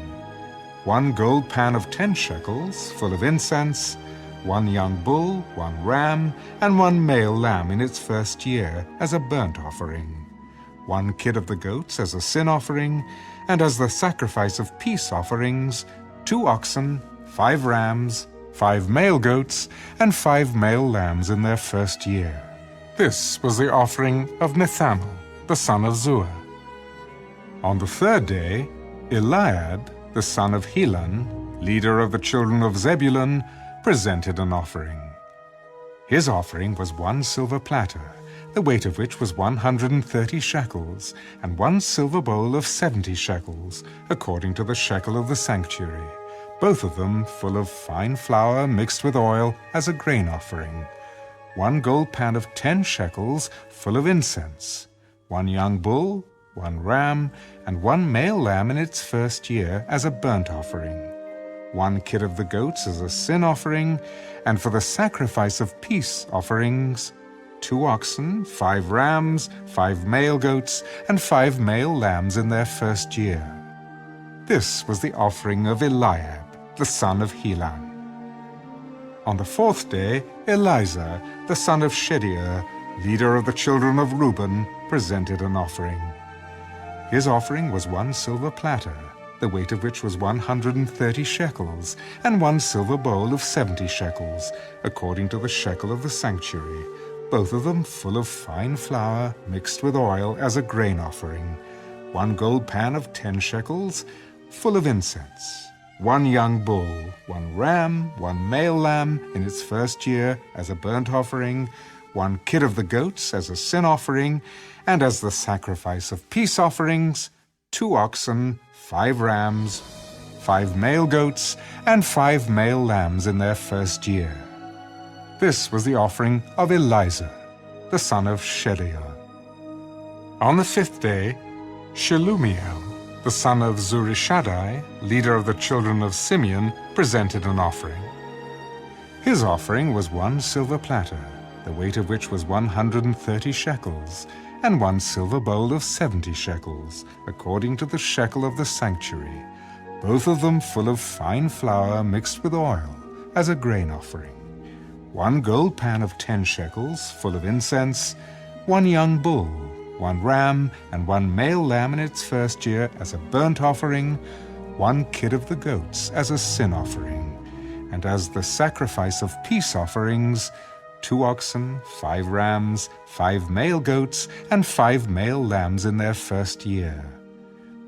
1 gold pan of 10 shekels, full of incense, 1 young bull, 1 ram, and 1 male lamb in its first year as a burnt offering. 1 kid of the goats as a sin offering, and as the sacrifice of peace offerings, 2 oxen, 5 rams, 5 male goats, and 5 male lambs in their first year. This was the offering of Nathanael, the son of Zuar. On the third day, Eliab, the son of Helon, leader of the children of Zebulun, presented an offering. His offering was 1 silver platter, the weight of which was 130 shekels, and 1 silver bowl of 70 shekels, according to the shekel of the sanctuary, both of them full of fine flour mixed with oil as a grain offering, 1 gold pan of 10 shekels full of incense, 1 young bull, 1 ram, and 1 male lamb in its first year as a burnt offering, 1 kid of the goats as a sin offering, and for the sacrifice of peace offerings, 2 oxen, 5 rams, 5 male goats, and 5 male lambs in their first year. This was the offering of Eliab, the son of Helon. On the fourth day, Eleazar, the son of Shedeur, leader of the children of Reuben, presented an offering. His offering was 1 silver platter, the weight of which was 130 shekels, and 1 silver bowl of 70 shekels, according to the shekel of the sanctuary, both of them full of fine flour mixed with oil as a grain offering, 1 gold pan of 10 shekels, full of incense, 1 young bull, 1 ram, 1 male lamb in its first year as a burnt offering, 1 kid of the goats as a sin offering, and as the sacrifice of peace offerings, 2 oxen, 5 rams, 5 male goats, and 5 male lambs in their first year. This was the offering of Eleazar, the son of Shedeur. On the fifth day, Shelumiel, the son of Zurishaddai, leader of the children of Simeon, presented an offering. His offering was 1 silver platter, the weight of which was 130 shekels, and 1 silver bowl of 70 shekels, according to the shekel of the sanctuary, both of them full of fine flour mixed with oil, as a grain offering, 1 gold pan of 10 shekels, full of incense, 1 young bull, 1 ram, and 1 male lamb in its first year as a burnt offering, 1 kid of the goats as a sin offering, and as the sacrifice of peace offerings, 2 oxen, 5 rams, 5 male goats, and 5 male lambs in their first year.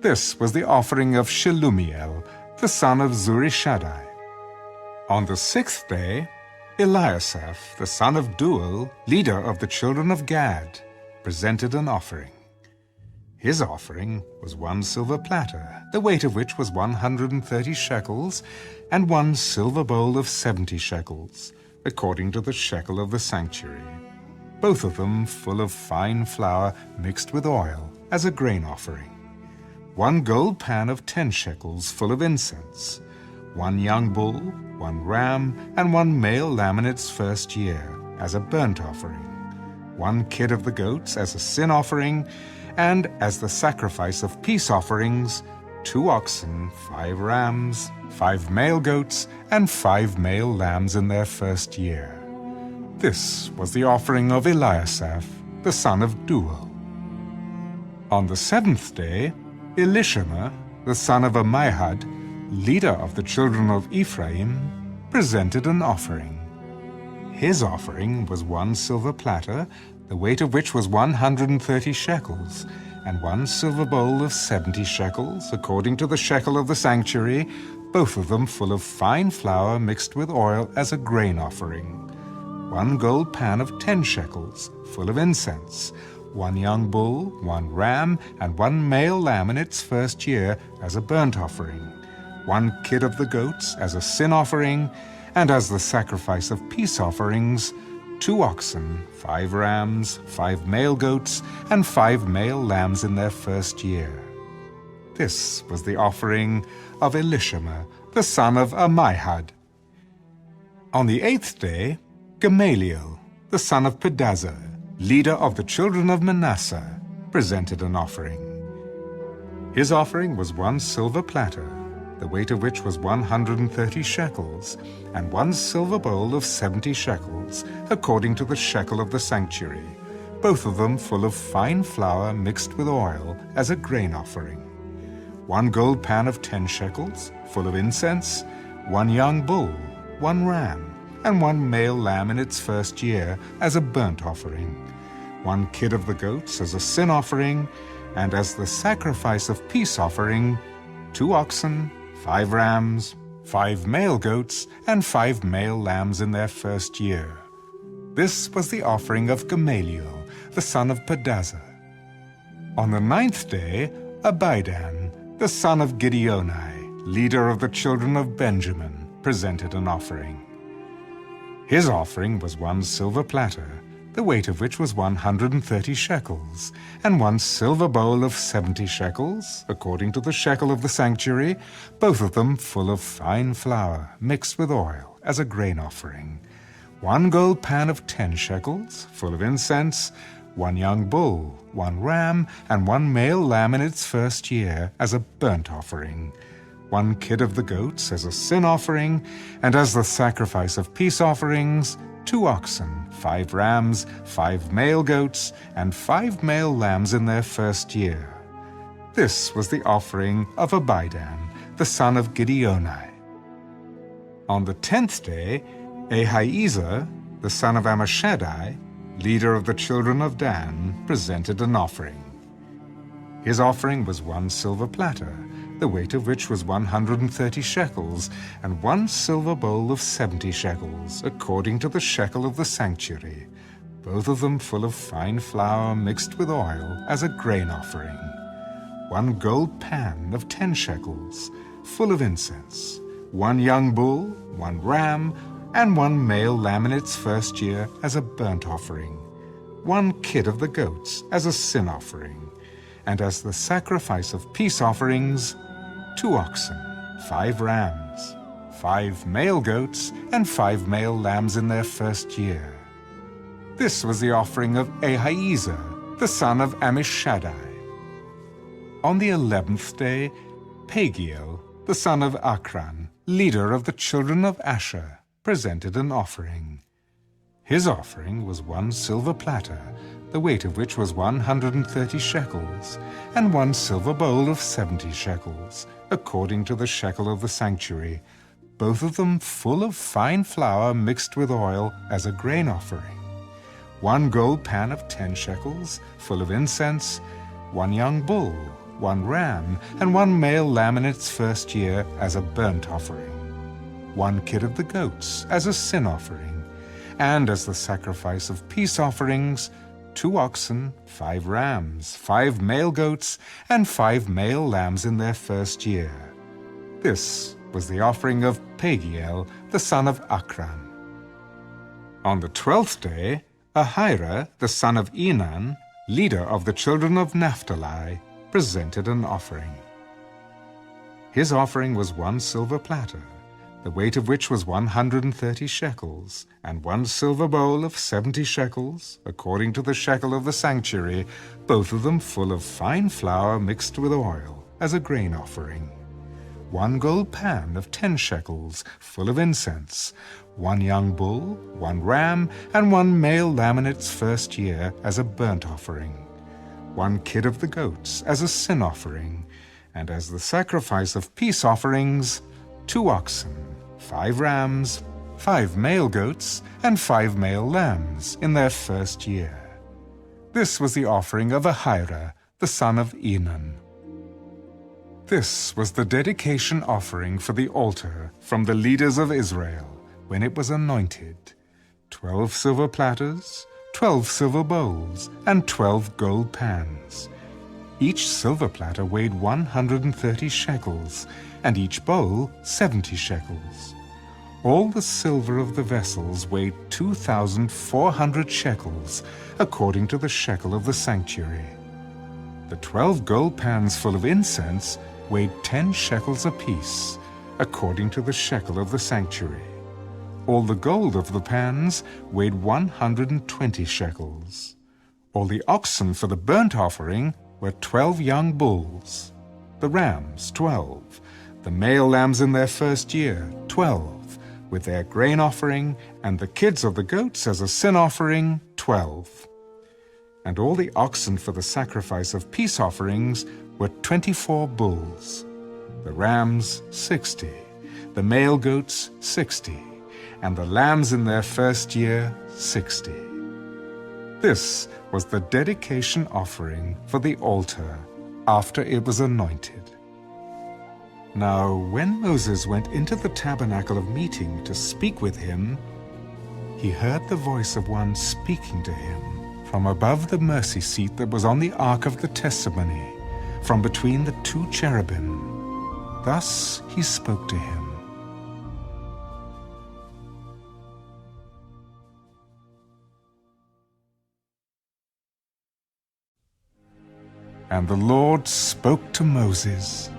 This was the offering of Shelumiel, the son of Zurishaddai. On the sixth day, Eliasaph, the son of Deuel, leader of the children of Gad, presented an offering. His offering was 1 silver platter, the weight of which was 130 shekels, and 1 silver bowl of 70 shekels, according to the shekel of the sanctuary, both of them full of fine flour mixed with oil, as a grain offering, 1 gold pan of 10 shekels full of incense, 1 young bull, 1 ram, and 1 male lamb in its first year, as a burnt offering, 1 kid of the goats as a sin offering, and as the sacrifice of peace offerings, 2 oxen, 5 rams, 5 male goats, and 5 male lambs in their first year. This was the offering of Eliasaph, the son of Deuel. On the seventh day, Elishama, the son of Ammihud, leader of the children of Ephraim, presented an offering. His offering was 1 silver platter, the weight of which was 130 shekels, and 1 silver bowl of 70 shekels, according to the shekel of the sanctuary, both of them full of fine flour mixed with oil as a grain offering, 1 gold pan of 10 shekels, full of incense, 1 young bull, 1 ram, and 1 male lamb in its first year as a burnt offering, 1 kid of the goats as a sin offering, and as the sacrifice of peace offerings, 2 oxen, 5 rams, 5 male goats, and 5 male lambs in their first year. This was the offering of Elishama, the son of Ammihud. On the eighth day, Gamaliel, the son of Pedazur, leader of the children of Manasseh, presented an offering. His offering was 1 silver platter, the weight of which was 130 shekels, and 1 silver bowl of 70 shekels, according to the shekel of the sanctuary, both of them full of fine flour mixed with oil, as a grain offering, 1 gold pan of 10 shekels, full of incense, 1 young bull, 1 ram, and 1 male lamb in its first year as a burnt offering, 1 kid of the goats as a sin offering, and as the sacrifice of peace offering, 2 oxen, 5 rams, 5 male goats, and 5 male lambs in their first year. This was the offering of Gamaliel, the son of Pedazur. On the 9th day, Abidan, the son of Gideoni, leader of the children of Benjamin, presented an offering. His offering was 1 silver platter, the weight of which was 130 shekels, and 1 silver bowl of 70 shekels, according to the shekel of the sanctuary, both of them full of fine flour mixed with oil, as a grain offering, 1 gold pan of 10 shekels, full of incense, 1 young bull, 1 ram, and 1 male lamb in its first year as a burnt offering, 1 kid of the goats as a sin offering, and as the sacrifice of peace offerings, 2 oxen, 5 rams, 5 male goats, and 5 male lambs in their first year. This was the offering of Abidan, the son of Gideoni. On the 10th day, Ahiezer, the son of Ammishaddai, leader of the children of Dan, presented an offering. His offering was 1 silver platter, the weight of which was 130 shekels, and 1 silver bowl of 70 shekels, according to the shekel of the sanctuary, both of them full of fine flour mixed with oil, as a grain offering, 1 gold pan of 10 shekels, full of incense, 1 young bull, 1 ram, and 1 male lamb in its first year as a burnt offering, 1 kid of the goats as a sin offering, and as the sacrifice of peace offerings, 2 oxen, 5 rams, 5 male goats, and 5 male lambs in their first year. This was the offering of Ahiezer, the son of Ammishaddai. On the 11th day, Pagiel, the son of Akran, leader of the children of Asher, presented an offering. His offering was 1 silver platter, the weight of which was 130 shekels, and 1 silver bowl of 70 shekels, according to the shekel of the sanctuary, both of them full of fine flour mixed with oil as a grain offering, 1 gold pan of 10 shekels, full of incense, 1 young bull, 1 ram, and 1 male lamb in its first year as a burnt offering, 1 kid of the goats as a sin offering, and as the sacrifice of peace offerings, 2 oxen, 5 rams, 5 male goats, and 5 male lambs in their first year. This was the offering of Pagiel, the son of Akran. On the 12th day, Ahira, the son of Enan, leader of the children of Naphtali, presented an offering. His offering was 1 silver platter, the weight of which was 130 shekels, and 1 silver bowl of 70 shekels, according to the shekel of the sanctuary, both of them full of fine flour mixed with oil, as a grain offering, 1 gold pan of 10 shekels, full of incense, 1 young bull, 1 ram, and 1 male lamb in its first year as a burnt offering, 1 kid of the goats as a sin offering, and as the sacrifice of peace offerings, 2 oxen, 5 rams, 5 male goats, and 5 male lambs in their first year. This was the offering of Ahira, the son of Enan. This was the dedication offering for the altar from the leaders of Israel when it was anointed: 12 silver platters, 12 silver bowls, and 12 gold pans. Each silver platter weighed 130 shekels, and each bowl 70 shekels. All the silver of the vessels weighed 2,400 shekels, according to the shekel of the sanctuary. The 12 gold pans full of incense weighed 10 shekels apiece, according to the shekel of the sanctuary. All the gold of the pans weighed 120 shekels. All the oxen for the burnt offering were 12 young bulls, the rams 12, the male lambs in their first year 12, with their grain offering, and the kids of the goats as a sin offering 12. And all the oxen for the sacrifice of peace offerings were 24 bulls, the rams 60, the male goats 60, and the lambs in their first year 60. This was the dedication offering for the altar after it was anointed. Now, when Moses went into the tabernacle of meeting to speak with him, he heard the voice of one speaking to him from above the mercy seat that was on the ark of the testimony, from between the two cherubim. Thus he spoke to him. And the Lord spoke to Moses.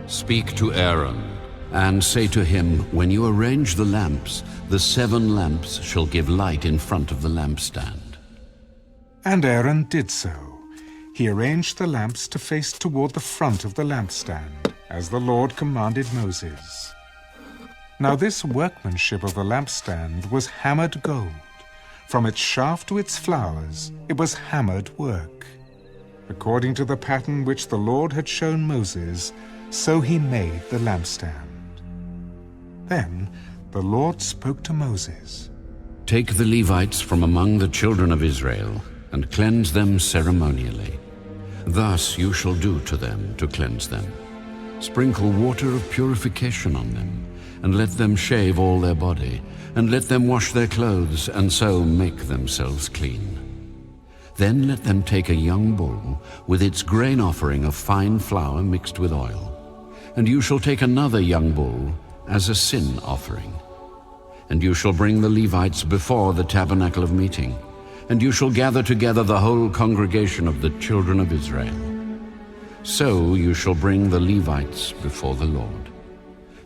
Speak to Aaron, and say to him, when you arrange the lamps, the 7 lamps shall give light in front of the lampstand. And Aaron did so. He arranged the lamps to face toward the front of the lampstand, as the Lord commanded Moses. Now this workmanship of the lampstand was hammered gold. From its shaft to its flowers, it was hammered work. According to the pattern which the Lord had shown Moses, so he made the lampstand. Then the Lord spoke to Moses. Take the Levites from among the children of Israel, and cleanse them ceremonially. Thus you shall do to them to cleanse them. Sprinkle water of purification on them, and let them shave all their body, and let them wash their clothes, and so make themselves clean. Then let them take a young bull with its grain offering of fine flour mixed with oil. And you shall take another young bull as a sin offering. And you shall bring the Levites before the tabernacle of meeting, and you shall gather together the whole congregation of the children of Israel. So you shall bring the Levites before the Lord.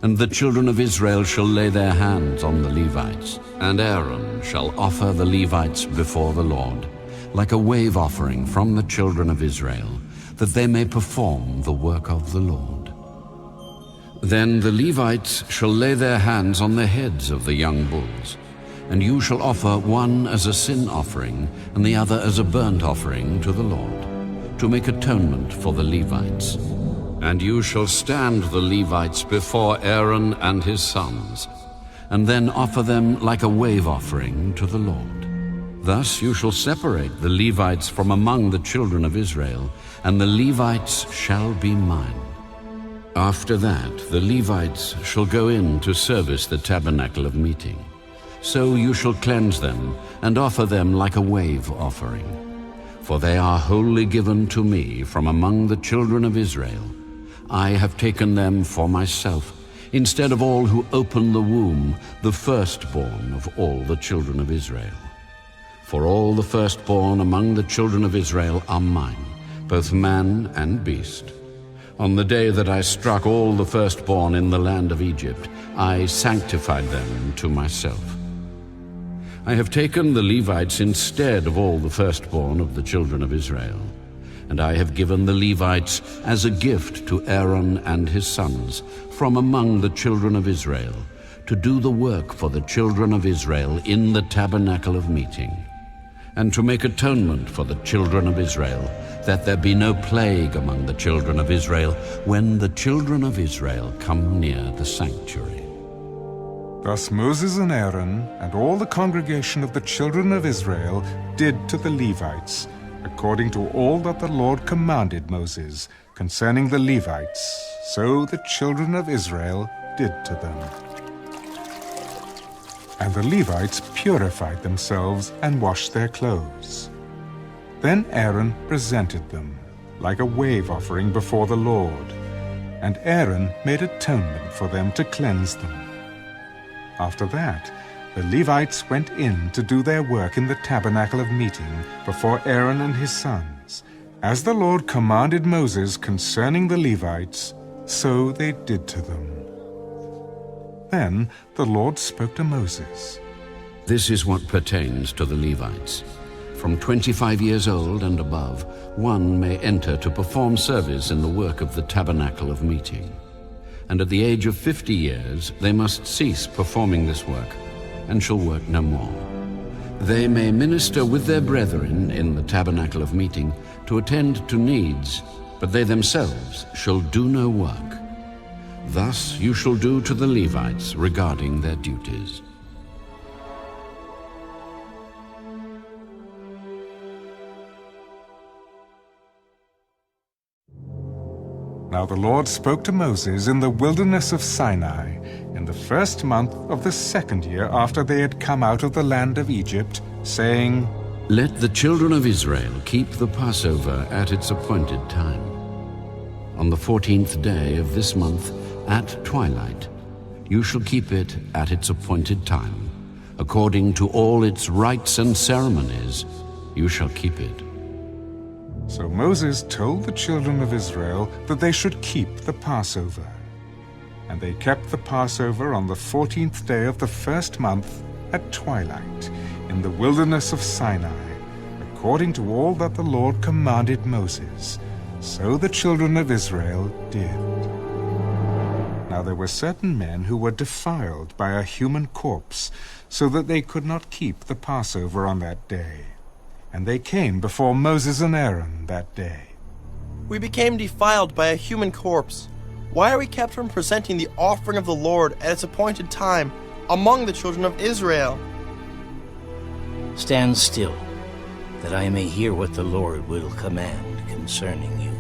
And the children of Israel shall lay their hands on the Levites, and Aaron shall offer the Levites before the Lord, like a wave offering from the children of Israel, that they may perform the work of the Lord. Then the Levites shall lay their hands on the heads of the young bulls, and you shall offer one as a sin offering and the other as a burnt offering to the Lord, to make atonement for the Levites. And you shall stand the Levites before Aaron and his sons, and then offer them like a wave offering to the Lord. Thus you shall separate the Levites from among the children of Israel, and the Levites shall be mine. After that the Levites shall go in to service the tabernacle of meeting. So you shall cleanse them, and offer them like a wave offering. For they are wholly given to me from among the children of Israel. I have taken them for myself, instead of all who open the womb, the firstborn of all the children of Israel. For all the firstborn among the children of Israel are mine, both man and beast. On the day that I struck all the firstborn in the land of Egypt, I sanctified them to myself. I have taken the Levites instead of all the firstborn of the children of Israel, and I have given the Levites as a gift to Aaron and his sons from among the children of Israel, to do the work for the children of Israel in the tabernacle of meeting, and to make atonement for the children of Israel, that there be no plague among the children of Israel when the children of Israel come near the sanctuary. Thus Moses and Aaron and all the congregation of the children of Israel did to the Levites, according to all that the Lord commanded Moses concerning the Levites, so the children of Israel did to them. And the Levites purified themselves and washed their clothes. Then Aaron presented them, like a wave offering before the Lord, and Aaron made atonement for them to cleanse them. After that, the Levites went in to do their work in the tabernacle of meeting before Aaron and his sons. As the Lord commanded Moses concerning the Levites, so they did to them. Then the Lord spoke to Moses. This is what pertains to the Levites. From 25 years old and above, one may enter to perform service in the work of the tabernacle of meeting. And at the age of 50 years they must cease performing this work, and shall work no more. They may minister with their brethren in the tabernacle of meeting to attend to needs, but they themselves shall do no work. Thus you shall do to the Levites regarding their duties. Now the Lord spoke to Moses in the wilderness of Sinai, in the first month of the second year after they had come out of the land of Egypt, saying, Let the children of Israel keep the Passover at its appointed time. On the 14th day of this month, at twilight, you shall keep it at its appointed time. According to all its rites and ceremonies, you shall keep it. So Moses told the children of Israel that they should keep the Passover. And they kept the Passover on the 14th day of the first month at twilight, in the wilderness of Sinai, according to all that the Lord commanded Moses. So the children of Israel did. Now there were certain men who were defiled by a human corpse, so that they could not keep the Passover on that day. And they came before Moses and Aaron that day. We became defiled by a human corpse. Why are we kept from presenting the offering of the Lord at its appointed time among the children of Israel? Stand still, that I may hear what the Lord will command concerning you.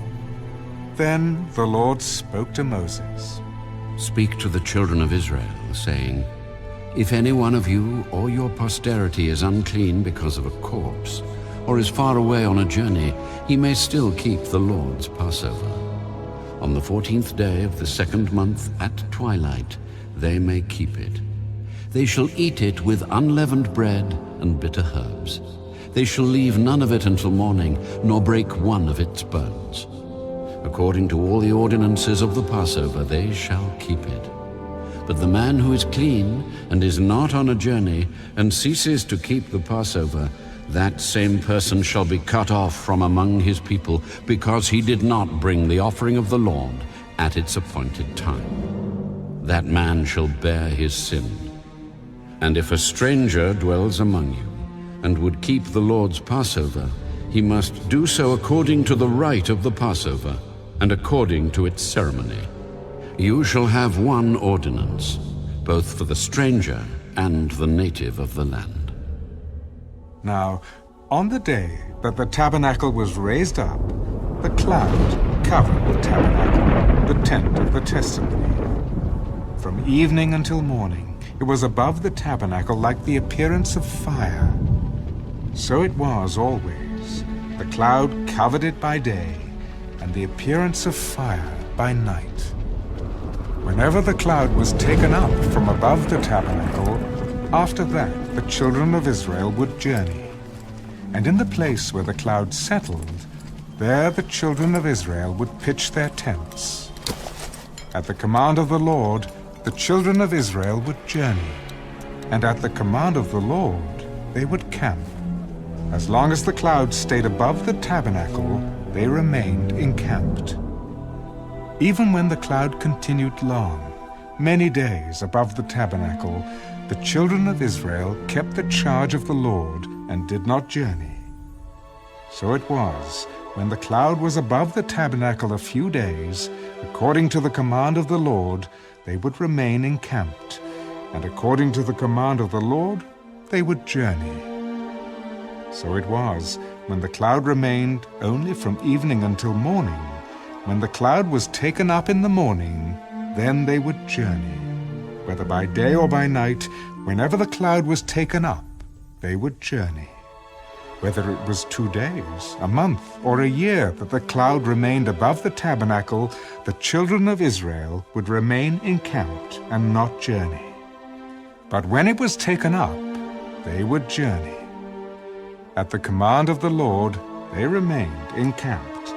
Then the Lord spoke to Moses. Speak to the children of Israel, saying, If any one of you or your posterity is unclean because of a corpse, or is far away on a journey, he may still keep the Lord's Passover. On the 14th day of the second month at twilight, they may keep it. They shall eat it with unleavened bread and bitter herbs. They shall leave none of it until morning, nor break one of its bones. According to all the ordinances of the Passover, they shall keep it. But the man who is clean and is not on a journey and ceases to keep the Passover, that same person shall be cut off from among his people, because he did not bring the offering of the Lord at its appointed time. That man shall bear his sin. And if a stranger dwells among you, and would keep the Lord's Passover, he must do so according to the rite of the Passover, and according to its ceremony. You shall have one ordinance, both for the stranger and the native of the land. Now, on the day that the tabernacle was raised up, the cloud covered the tabernacle, the tent of the testimony. From evening until morning, it was above the tabernacle like the appearance of fire. So it was always. The cloud covered it by day, and the appearance of fire by night. Whenever the cloud was taken up from above the tabernacle, after that the children of Israel would journey. And in the place where the cloud settled, there the children of Israel would pitch their tents. At the command of the Lord, the children of Israel would journey, and at the command of the Lord they would camp. As long as the cloud stayed above the tabernacle, they remained encamped. Even when the cloud continued long, many days above the tabernacle, the children of Israel kept the charge of the Lord and did not journey. So it was, when the cloud was above the tabernacle a few days, according to the command of the Lord, they would remain encamped, and according to the command of the Lord, they would journey. So it was, when the cloud remained only from evening until morning, when the cloud was taken up in the morning, then they would journey. Whether by day or by night, whenever the cloud was taken up, they would journey. Whether it was 2 days, a month, or a year that the cloud remained above the tabernacle, the children of Israel would remain encamped and not journey. But when it was taken up, they would journey. At the command of the Lord, they remained encamped,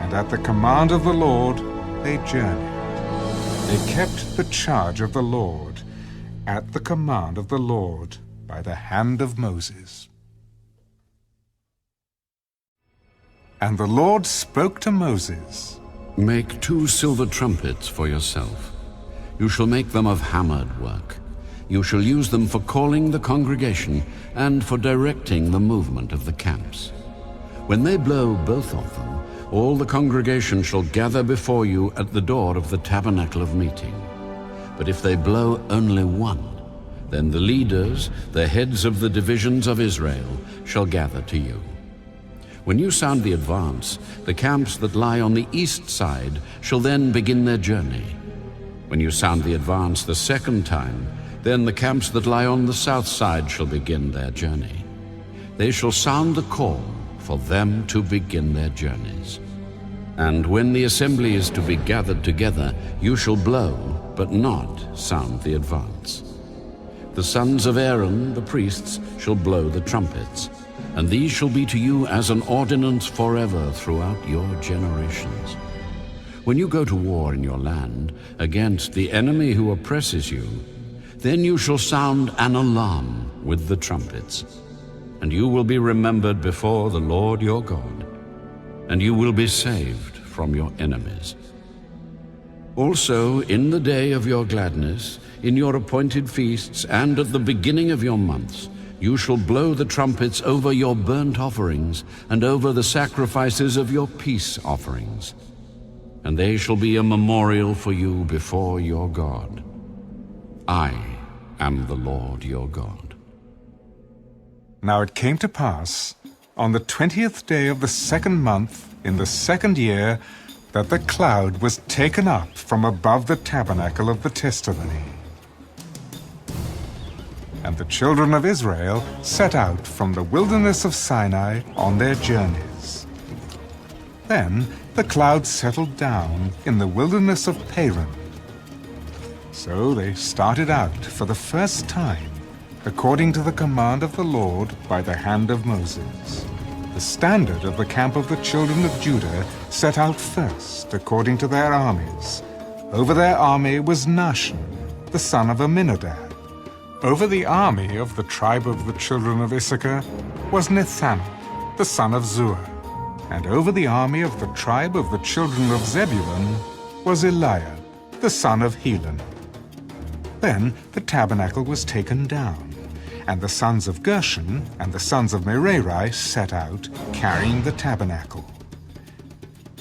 and at the command of the Lord, they journeyed. They kept the charge of the Lord, at the command of the Lord, by the hand of Moses. And the Lord spoke to Moses. Make 2 silver trumpets for yourself. You shall make them of hammered work. You shall use them for calling the congregation and for directing the movement of the camps. When they blow both of them, all the congregation shall gather before you at the door of the tabernacle of meeting. But if they blow only one, then the leaders, the heads of the divisions of Israel, shall gather to you. When you sound the advance, the camps that lie on the east side shall then begin their journey. When you sound the advance the second time, then the camps that lie on the south side shall begin their journey. They shall sound the call for them to begin their journeys. And when the assembly is to be gathered together, you shall blow, but not sound the advance. The sons of Aaron, the priests, shall blow the trumpets, and these shall be to you as an ordinance forever throughout your generations. When you go to war in your land against the enemy who oppresses you, then you shall sound an alarm with the trumpets, and you will be remembered before the Lord your God, and you will be saved from your enemies. Also, in the day of your gladness, in your appointed feasts, and at the beginning of your months, you shall blow the trumpets over your burnt offerings and over the sacrifices of your peace offerings. And they shall be a memorial for you before your God. I am the Lord your God. Now it came to pass, on the 20th day of the second month, in the second year, that the cloud was taken up from above the tabernacle of the testimony. And the children of Israel set out from the wilderness of Sinai on their journeys. Then the cloud settled down in the wilderness of Paran. So they started out for the first time, according to the command of the Lord by the hand of Moses. The standard of the camp of the children of Judah set out first, according to their armies. Over their army was Nahshon, the son of Amminadab. Over the army of the tribe of the children of Issachar was Nethanel, the son of Zuar. And over the army of the tribe of the children of Zebulun was Eliab, the son of Helon. Then the tabernacle was taken down, and the sons of Gershon and the sons of Merari set out, carrying the tabernacle.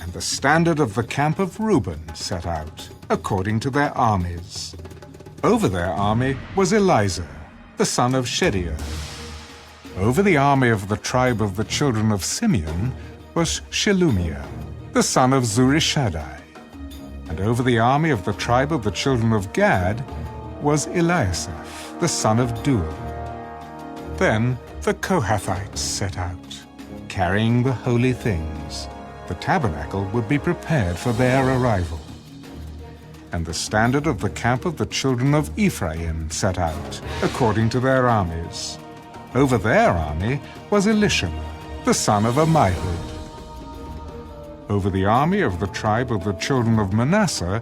And the standard of the camp of Reuben set out, according to their armies. Over their army was Elizur, the son of Shedeur. Over the army of the tribe of the children of Simeon was Shelumiel, the son of Zurishaddai. And over the army of the tribe of the children of Gad was Eliasaph, the son of Duel. Then the Kohathites set out, carrying the holy things. The tabernacle would be prepared for their arrival. And the standard of the camp of the children of Ephraim set out, according to their armies. Over their army was Elishama, the son of Ammihud. Over the army of the tribe of the children of Manasseh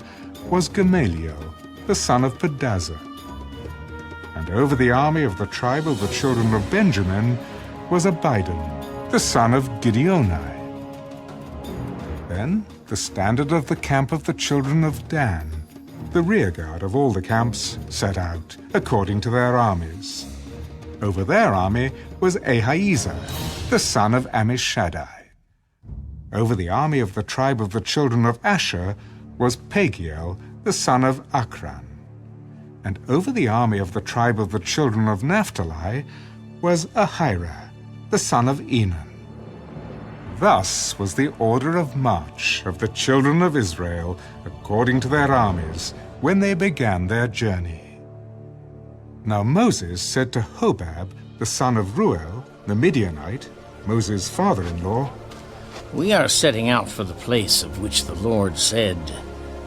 was Gamaliel, the son of Pedazur. And over the army of the tribe of the children of Benjamin was Abidan, the son of Gideoni. Then the standard of the camp of the children of Dan, the rearguard of all the camps, set out, according to their armies. Over their army was Ahiezer, the son of Ammishaddai. Over the army of the tribe of the children of Asher was Pagiel, the son of Akran. And over the army of the tribe of the children of Naphtali was Ahira, the son of Enan. Thus was the order of march of the children of Israel according to their armies when they began their journey. Now Moses said to Hobab, the son of Ruel, the Midianite, Moses' father-in-law, We are setting out for the place of which the Lord said,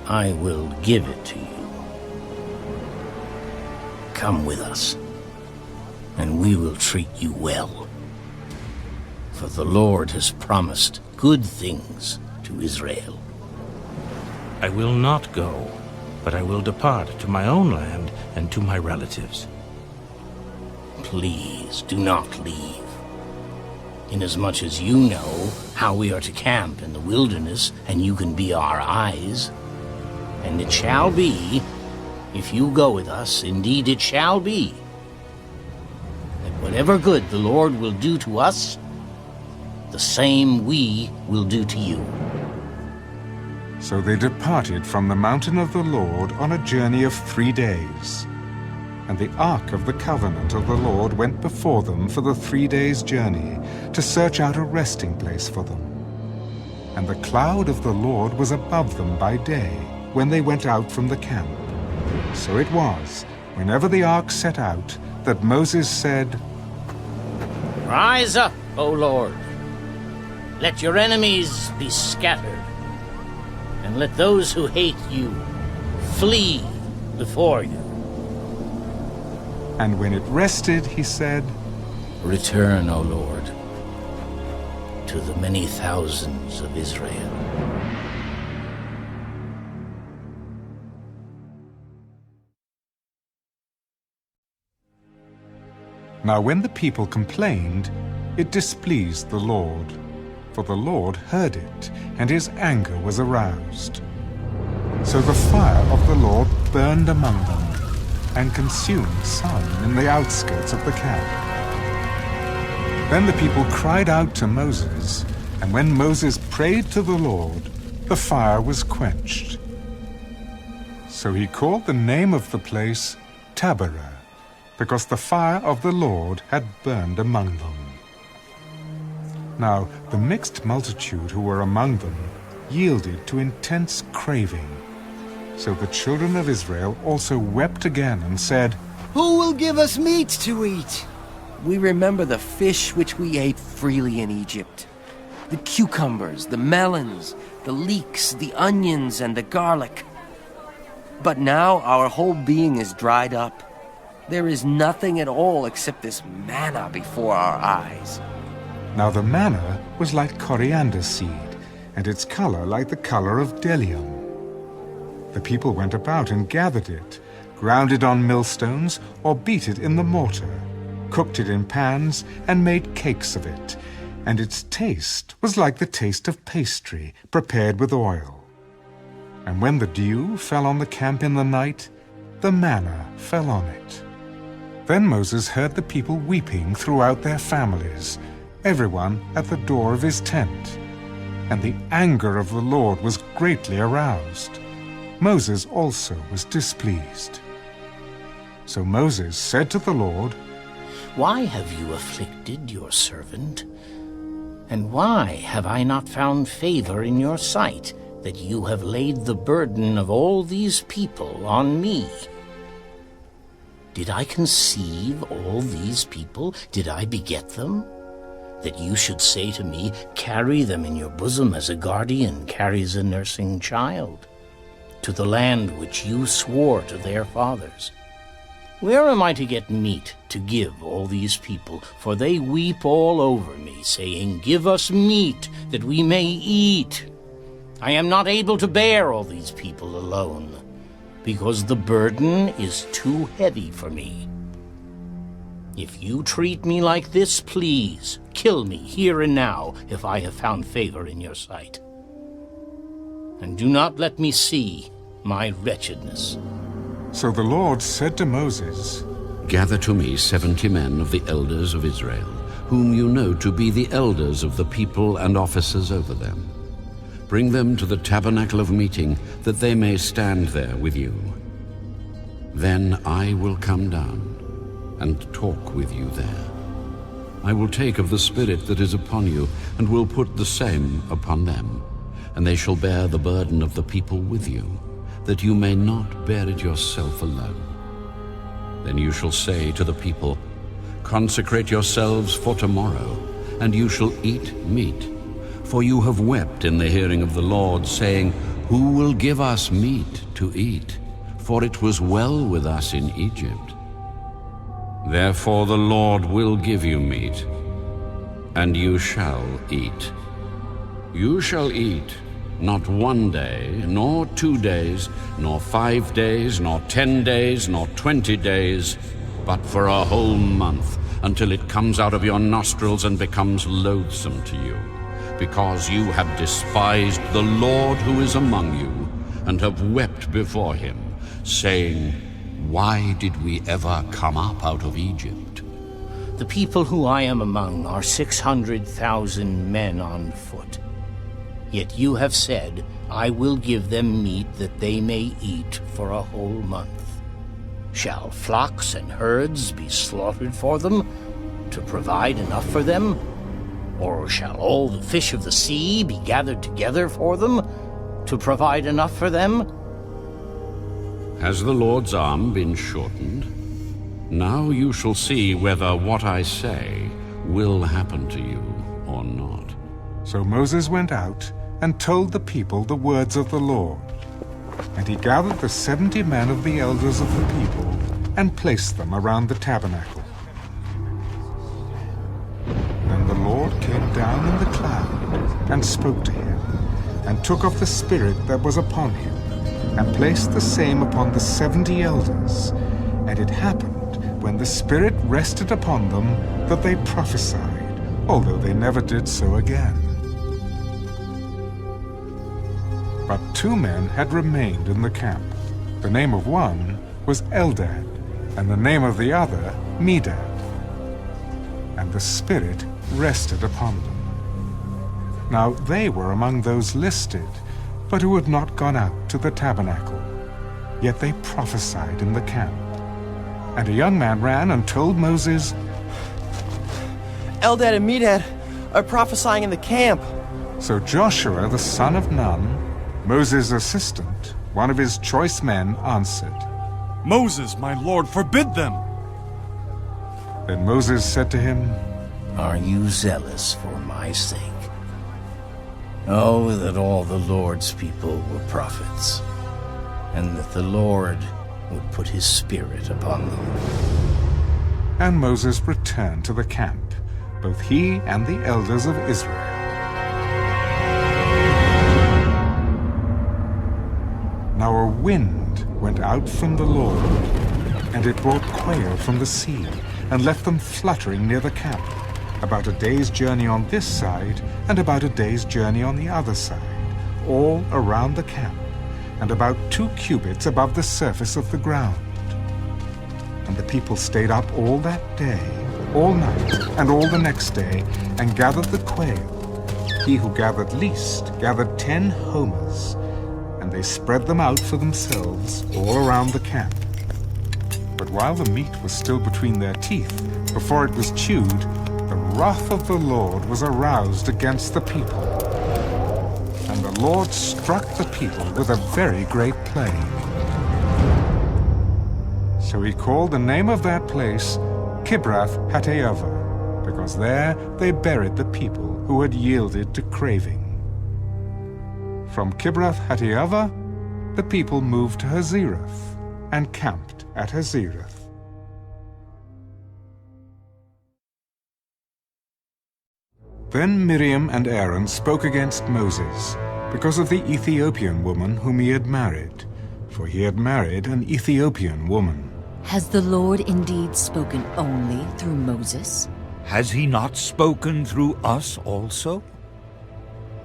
I will give it to you. Come with us, and we will treat you well. For the Lord has promised good things to Israel. I will not go, but I will depart to my own land and to my relatives. Please do not leave. Inasmuch as you know how we are to camp in the wilderness, and you can be our eyes. And it shall be, if you go with us, indeed it shall be, that whatever good the Lord will do to us, the same we will do to you. So they departed from the mountain of the Lord on a journey of 3 days. And the ark of the covenant of the Lord went before them for the 3 days' journey, to search out a resting place for them. And the cloud of the Lord was above them by day, when they went out from the camp. So it was, whenever the ark set out, that Moses said, Rise up, O Lord. Let your enemies be scattered, and let those who hate you flee before you. And when it rested, he said, Return, O Lord, to the many thousands of Israel. Now when the people complained, it displeased the Lord, for the Lord heard it, and his anger was aroused. So the fire of the Lord burned among them, and consumed some in the outskirts of the camp. Then the people cried out to Moses, and when Moses prayed to the Lord, the fire was quenched. So he called the name of the place Taberah, because the fire of the Lord had burned among them. Now the mixed multitude who were among them yielded to intense craving. So the children of Israel also wept again and said, Who will give us meat to eat? We remember the fish which we ate freely in Egypt, the cucumbers, the melons, the leeks, the onions, and the garlic. But now our whole being is dried up. There is nothing at all except this manna before our eyes. Now the manna was like coriander seed, and its color like the color of bdellium. The people went about and gathered it, ground it on millstones, or beat it in the mortar, cooked it in pans, and made cakes of it, and its taste was like the taste of pastry prepared with oil. And when the dew fell on the camp in the night, the manna fell on it. Then Moses heard the people weeping throughout their families, everyone at the door of his tent. And the anger of the Lord was greatly aroused. Moses also was displeased. So Moses said to the Lord, Why have you afflicted your servant? And why have I not found favor in your sight, that you have laid the burden of all these people on me? Did I conceive all these people? Did I beget them? That you should say to me, Carry them in your bosom as a guardian carries a nursing child, to the land which you swore to their fathers. Where am I to get meat to give all these people? For they weep all over me, saying, Give us meat, that we may eat. I am not able to bear all these people alone, because the burden is too heavy for me. If you treat me like this, please, kill me here and now, if I have found favor in your sight. And do not let me see my wretchedness. So the Lord said to Moses, Gather to me 70 men of the elders of Israel, whom you know to be the elders of the people and officers over them. Bring them to the tabernacle of meeting, that they may stand there with you. Then I will come down and talk with you there. I will take of the Spirit that is upon you, and will put the same upon them, and they shall bear the burden of the people with you, that you may not bear it yourself alone. Then you shall say to the people, Consecrate yourselves for tomorrow, and you shall eat meat. For you have wept in the hearing of the Lord, saying, Who will give us meat to eat? For it was well with us in Egypt. Therefore the Lord will give you meat, and you shall eat. You shall eat, not 1 day, nor 2 days, nor 5 days, nor 10 days, nor 20 days, but for a whole month, until it comes out of your nostrils and becomes loathsome to you, because you have despised the Lord who is among you, and have wept before him, saying, Why did we ever come up out of Egypt? The people who I am among are 600,000 men on foot. Yet you have said, I will give them meat that they may eat for a whole month. Shall flocks and herds be slaughtered for them, to provide enough for them? Or shall all the fish of the sea be gathered together for them, to provide enough for them? Has the Lord's arm been shortened? Now you shall see whether what I say will happen to you or not. So Moses went out and told the people the words of the Lord. And he gathered the 70 men of the elders of the people and placed them around the tabernacle. Then the Lord came down in the cloud and spoke to him, and took of the Spirit that was upon him, and placed the same upon the 70 elders. And it happened, when the Spirit rested upon them, that they prophesied, although they never did so again. But 2 men had remained in the camp. The name of one was Eldad, and the name of the other Medad. And the Spirit rested upon them. Now they were among those listed, but who had not gone out to the tabernacle. Yet they prophesied in the camp. And a young man ran and told Moses, Eldad and Medad are prophesying in the camp. So Joshua the son of Nun, Moses' assistant, one of his choice men, answered, Moses, my lord, forbid them. Then Moses said to him, Are you zealous for my sake? Oh, that all the Lord's people were prophets, and that the Lord would put his Spirit upon them. And Moses returned to the camp, both he and the elders of Israel. Now a wind went out from the Lord, and it brought quail from the sea, and left them fluttering near the camp, about a day's journey on this side, and about a day's journey on the other side, all around the camp, and about 2 cubits above the surface of the ground. And the people stayed up all that day, all night, and all the next day, and gathered the quail. He who gathered least gathered 10 homers, and they spread them out for themselves all around the camp. But while the meat was still between their teeth, before it was chewed, the wrath of the Lord was aroused against the people. And the Lord struck the people with a very great plague. So he called the name of that place Kibroth-Hattaavah, because there they buried the people who had yielded to craving. From Kibroth-Hattaavah, the people moved to Hazeroth and camped at Hazeroth. Then Miriam and Aaron spoke against Moses because of the Ethiopian woman whom he had married, for he had married an Ethiopian woman. Has the Lord indeed spoken only through Moses? Has he not spoken through us also?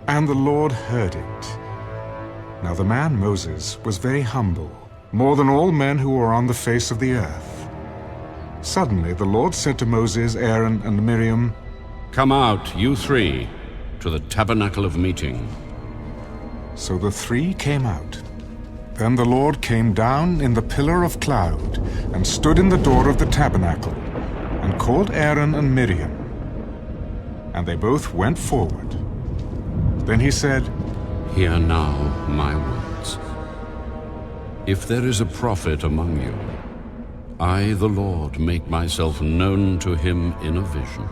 And the Lord heard it. Now the man Moses was very humble, more than all men who were on the face of the earth. Suddenly the Lord said to Moses, Aaron, and Miriam, Come out, you 3, to the tabernacle of meeting. So the 3 came out. Then the Lord came down in the pillar of cloud, and stood in the door of the tabernacle, and called Aaron and Miriam. And they both went forward. Then he said, Hear now my words. If there is a prophet among you, I, the Lord, make myself known to him in a vision.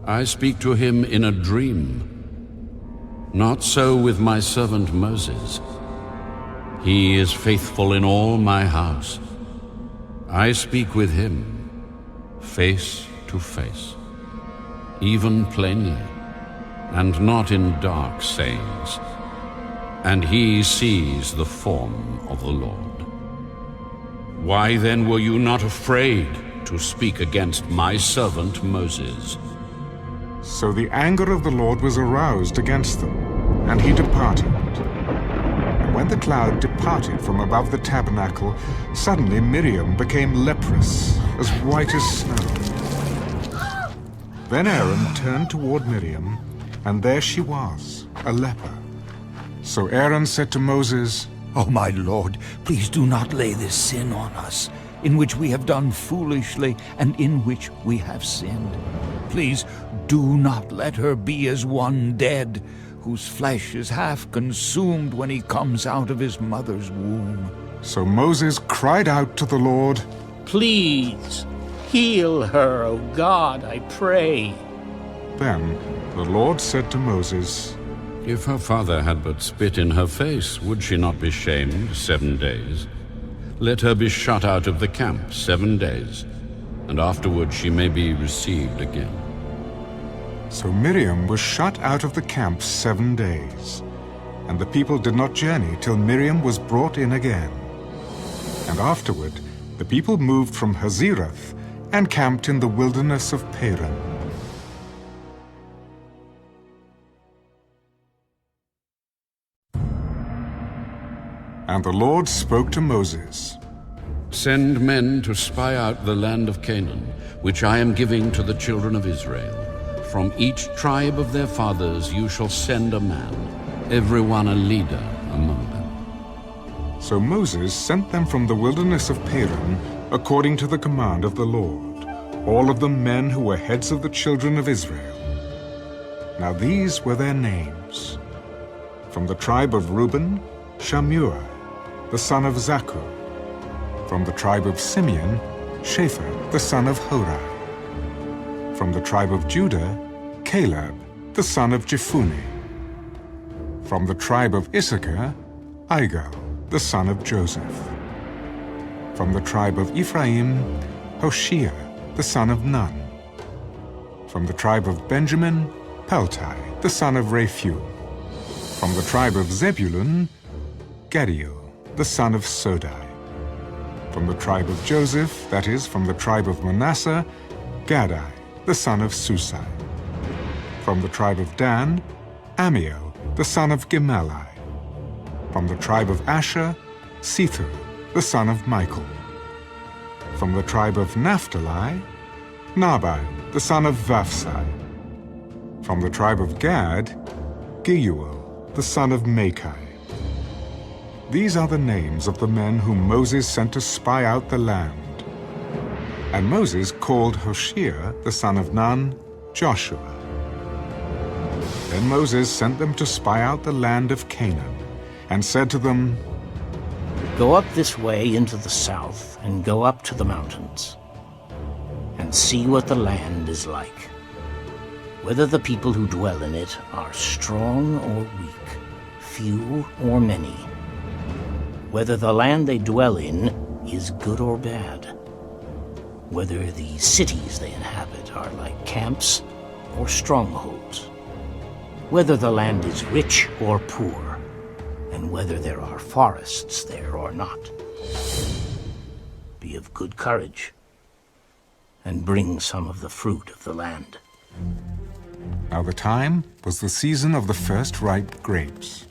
I speak to him in a dream. Not so with my servant Moses. He is faithful in all my house. I speak with him, face to face, even plainly, and not in dark sayings. And he sees the form of the Lord. Why then were you not afraid to speak against my servant Moses? So the anger of the Lord was aroused against them, and he departed. And when the cloud departed from above the tabernacle, suddenly Miriam became leprous, as white as snow. Then Aaron turned toward Miriam, and there she was, a leper. So Aaron said to Moses, Oh, my lord, please do not lay this sin on us. in which we have done foolishly and in which we have sinned. Please do not let her be as one dead, whose flesh is half consumed when he comes out of his mother's womb." So Moses cried out to the Lord, Please, heal her, O God, I pray. Then the Lord said to Moses, If her father had but spit in her face, would she not be shamed 7 days? Let her be shut out of the camp 7 days, and afterward she may be received again. So Miriam was shut out of the camp 7 days, and the people did not journey till Miriam was brought in again. And afterward the people moved from Hazerath and camped in the wilderness of Paran. And the Lord spoke to Moses, Send men to spy out the land of Canaan, which I am giving to the children of Israel. From each tribe of their fathers you shall send a man, every one a leader among them. So Moses sent them from the wilderness of Paran according to the command of the Lord, all of them men who were heads of the children of Israel. Now these were their names. From the tribe of Reuben, Shammua, the son of Zakur. From the tribe of Simeon, Shaphat, the son of Hori. From the tribe of Judah, Caleb, the son of Jephunneh. From the tribe of Issachar, Igal, the son of Joseph. From the tribe of Ephraim, Hoshea, the son of Nun. From the tribe of Benjamin, Peltai, the son of Raphu. From the tribe of Zebulun, Gadiel, the son of Sodai. From the tribe of Joseph, that is, from the tribe of Manasseh, Gadai, the son of Susai. From the tribe of Dan, Amiel, the son of Gemalli. From the tribe of Asher, Sethur, the son of Michael. From the tribe of Naphtali, Nabai, the son of Vapsai. From the tribe of Gad, Geuel, the son of Machai. These are the names of the men whom Moses sent to spy out the land. And Moses called Hoshea, the son of Nun, Joshua. Then Moses sent them to spy out the land of Canaan, and said to them, Go up this way into the south, and go up to the mountains, and see what the land is like, whether the people who dwell in it are strong or weak, few or many, whether the land they dwell in is good or bad, whether the cities they inhabit are like camps or strongholds, whether the land is rich or poor, and whether there are forests there or not. Be of good courage, and bring some of the fruit of the land. Now the time was the season of the first ripe grapes.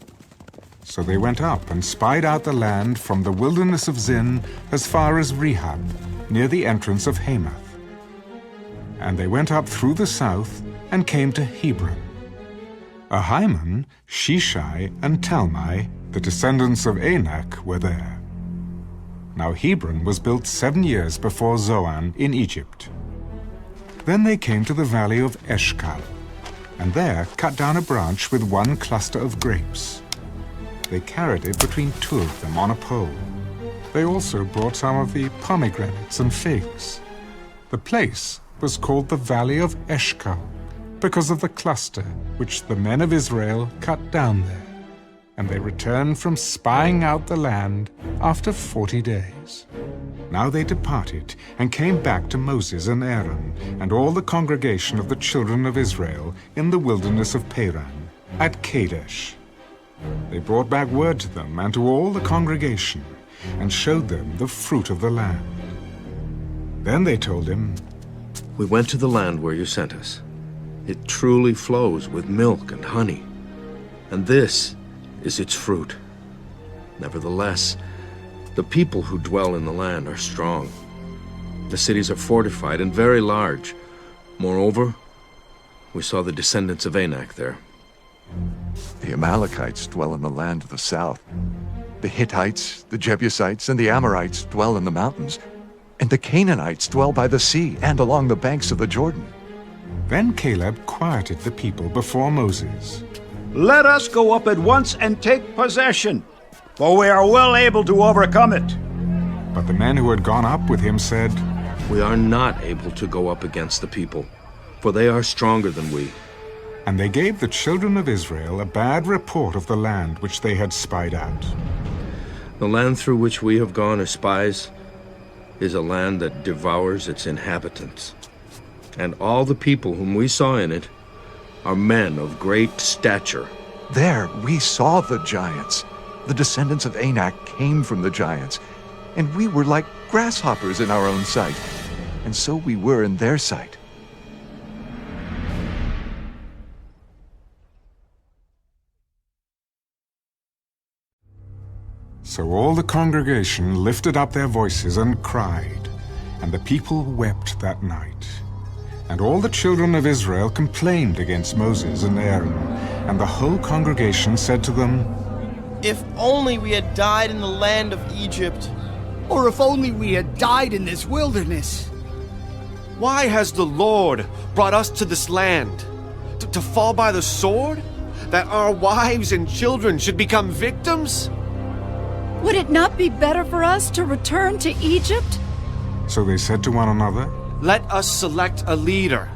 So they went up and spied out the land from the wilderness of Zin as far as Rehob, near the entrance of Hamath. And they went up through the south and came to Hebron. Ahiman, Shishai, and Talmai, the descendants of Anak, were there. Now Hebron was built 7 years before Zoan in Egypt. Then they came to the valley of Eshcol, and there cut down a branch with one cluster of grapes. They carried it between 2 of them on a pole. They also brought some of the pomegranates and figs. The place was called the Valley of Eshcol, because of the cluster which the men of Israel cut down there. And they returned from spying out the land after 40 days. Now they departed and came back to Moses and Aaron and all the congregation of the children of Israel in the wilderness of Paran, at Kadesh. They brought back word to them and to all the congregation, and showed them the fruit of the land. Then they told him, We went to the land where you sent us. It truly flows with milk and honey, and this is its fruit. Nevertheless, the people who dwell in the land are strong. The cities are fortified and very large. Moreover, we saw the descendants of Anak there. The Amalekites dwell in the land of the south. The Hittites, the Jebusites, and the Amorites dwell in the mountains. And the Canaanites dwell by the sea and along the banks of the Jordan. Then Caleb quieted the people before Moses. Let us go up at once and take possession, for we are well able to overcome it. But the men who had gone up with him said, We are not able to go up against the people, for they are stronger than we. and they gave the children of Israel a bad report of the land which they had spied out. The land through which we have gone as spies is a land that devours its inhabitants. And all the people whom we saw in it are men of great stature. There we saw the giants. The descendants of Anak came from the giants, and we were like grasshoppers in our own sight, and so we were in their sight. So all the congregation lifted up their voices and cried, and the people wept that night. And all the children of Israel complained against Moses and Aaron, and the whole congregation said to them, If only we had died in the land of Egypt. Or if only we had died in this wilderness. Why has the Lord brought us to this land? To fall by the sword? That our wives and children should become victims? Would it not be better for us to return to Egypt? So they said to one another, Let us select a leader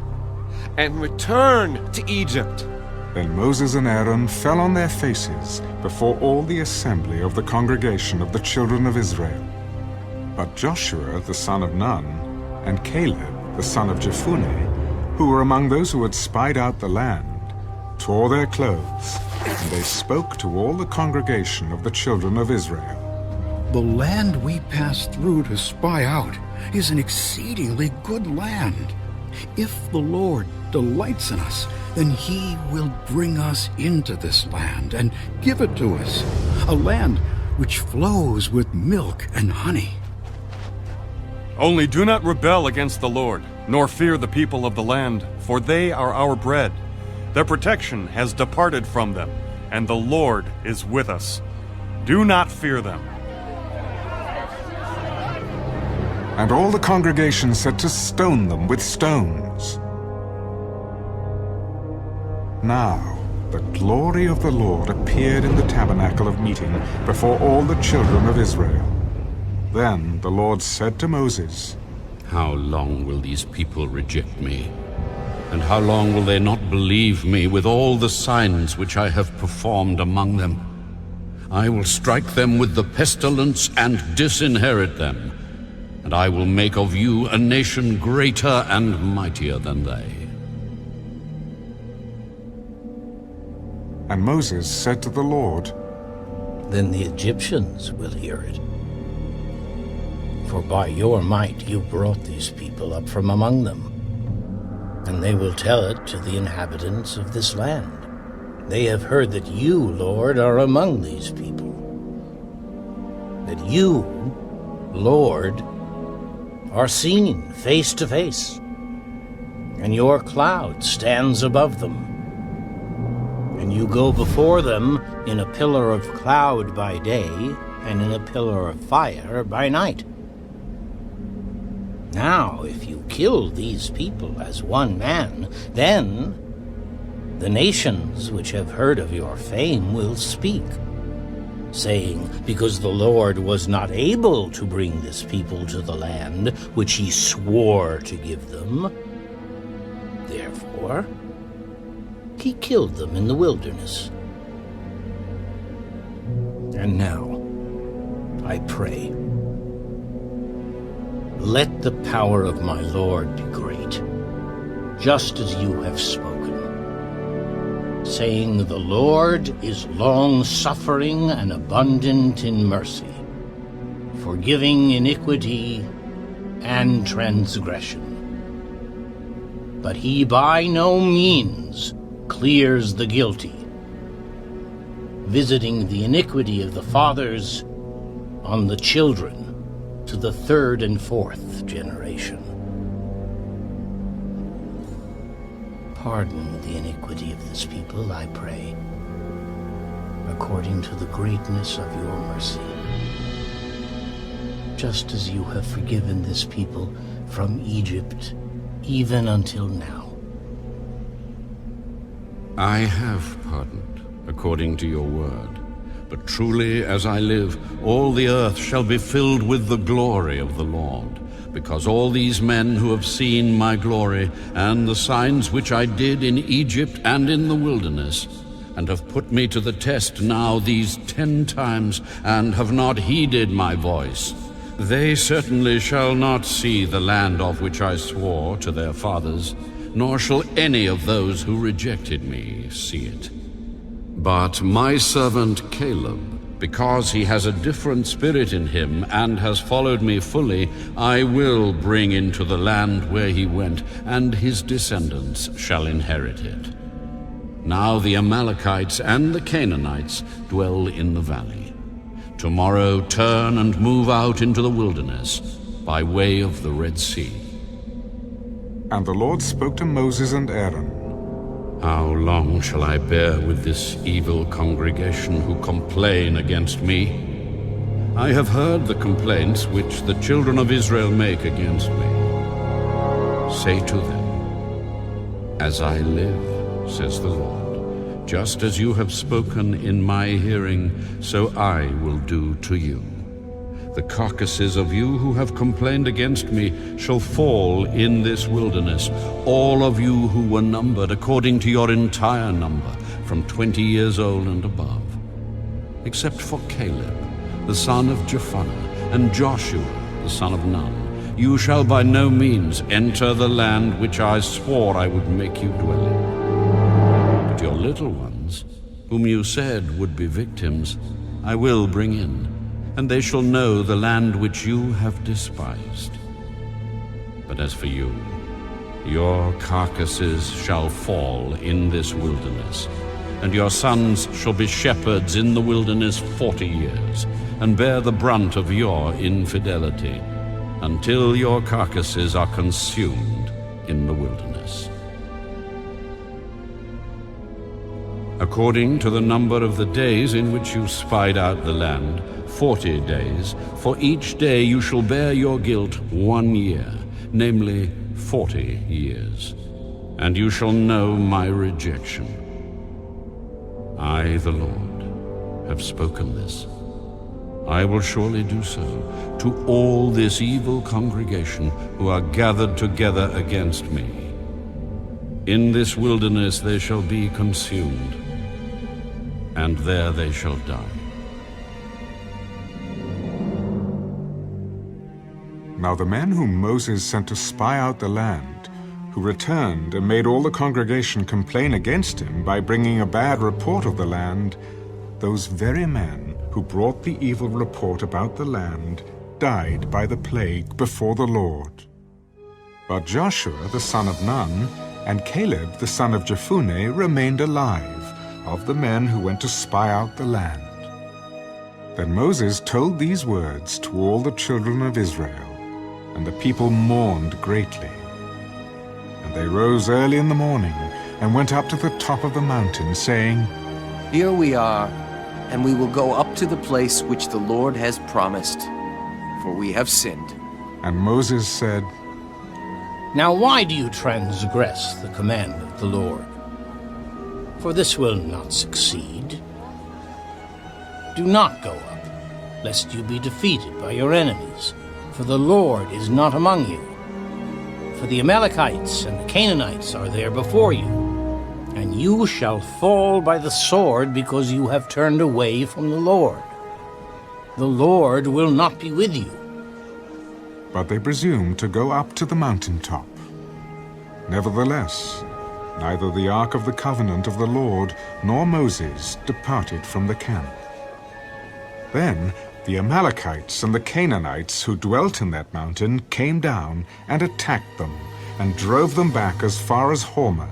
and return to Egypt. Then Moses and Aaron fell on their faces before all the assembly of the congregation of the children of Israel. But Joshua the son of Nun, and Caleb the son of Jephunneh, who were among those who had spied out the land, tore their clothes, and they spoke to all the congregation of the children of Israel. The land we passed through to spy out is an exceedingly good land. If the Lord delights in us, then he will bring us into this land and give it to us, a land which flows with milk and honey. Only do not rebel against the Lord, nor fear the people of the land, for they are our bread. Their protection has departed from them, and the Lord is with us. Do not fear them. And all the congregation said to stone them with stones. Now the glory of the Lord appeared in the tabernacle of meeting before all the children of Israel. Then the Lord said to Moses, How long will these people reject me? And how long will they not believe me with all the signs which I have performed among them? I will strike them with the pestilence and disinherit them, and I will make of you a nation greater and mightier than they. And Moses said to the Lord, Then the Egyptians will hear it. For by your might you brought these people up from among them, and they will tell it to the inhabitants of this land. They have heard that you, Lord, are among these people. That you, Lord, are seen face to face, and your cloud stands above them. And you go before them in a pillar of cloud by day, and in a pillar of fire by night. Now, if you kill these people as one man, then the nations which have heard of your fame will speak, saying, Because the Lord was not able to bring this people to the land which he swore to give them, therefore he killed them in the wilderness. And now, I pray, let the power of my Lord be great, just as you have spoken, saying, The Lord is long-suffering and abundant in mercy, forgiving iniquity and transgression. But he by no means clears the guilty, visiting the iniquity of the fathers on the children to the third and fourth generation. Pardon the iniquity of this people, I pray, according to the greatness of your mercy. just as you have forgiven this people from Egypt, even until now. I have pardoned, according to your word. But truly, as I live, all the earth shall be filled with the glory of the Lord, because all these men who have seen my glory, and the signs which I did in Egypt and in the wilderness, and have put me to the test now these 10 times, and have not heeded my voice, they certainly shall not see the land of which I swore to their fathers, nor shall any of those who rejected me see it. But my servant Caleb, because he has a different spirit in him and has followed me fully, I will bring into the land where he went, and his descendants shall inherit it. Now the Amalekites and the Canaanites dwell in the valley. Tomorrow turn and move out into the wilderness by way of the Red Sea. And the Lord spoke to Moses and Aaron. How long shall I bear with this evil congregation who complain against me? I have heard the complaints which the children of Israel make against me. Say to them, as I live, says the Lord, just as you have spoken in my hearing, so I will do to you. The carcasses of you who have complained against me shall fall in this wilderness, all of you who were numbered according to your entire number, from 20 years old and above, except for Caleb, the son of Jephunneh, and Joshua, the son of Nun. You shall by no means enter the land which I swore I would make you dwell in. But your little ones, whom you said would be victims, I will bring in, and they shall know the land which you have despised. But as for you, your carcasses shall fall in this wilderness, and your sons shall be shepherds in the wilderness 40 years, and bear the brunt of your infidelity, until your carcasses are consumed in the wilderness. According to the number of the days in which you spied out the land, 40 days, for each day you shall bear your guilt 1 year, namely 40 years, and you shall know my rejection. I, the Lord, have spoken this. I will surely do so to all this evil congregation who are gathered together against me. In this wilderness they shall be consumed, and there they shall die. Now the men whom Moses sent to spy out the land, who returned and made all the congregation complain against him by bringing a bad report of the land, those very men who brought the evil report about the land died by the plague before the Lord. But Joshua the son of Nun and Caleb the son of Jephunneh remained alive, of the men who went to spy out the land. Then Moses told these words to all the children of Israel, and the people mourned greatly. And they rose early in the morning and went up to the top of the mountain, saying, Here we are, and we will go up to the place which the Lord has promised, for we have sinned. And Moses said, Now why do you transgress the command of the Lord? For this will not succeed. Do not go up, lest you be defeated by your enemies, for the Lord is not among you. For the Amalekites and the Canaanites are there before you, and you shall fall by the sword because you have turned away from the Lord. The Lord will not be with you. But they presumed to go up to the mountaintop. Nevertheless, neither the ark of the covenant of the Lord nor Moses departed from the camp. Then the Amalekites and the Canaanites who dwelt in that mountain came down and attacked them and drove them back as far as Hormah.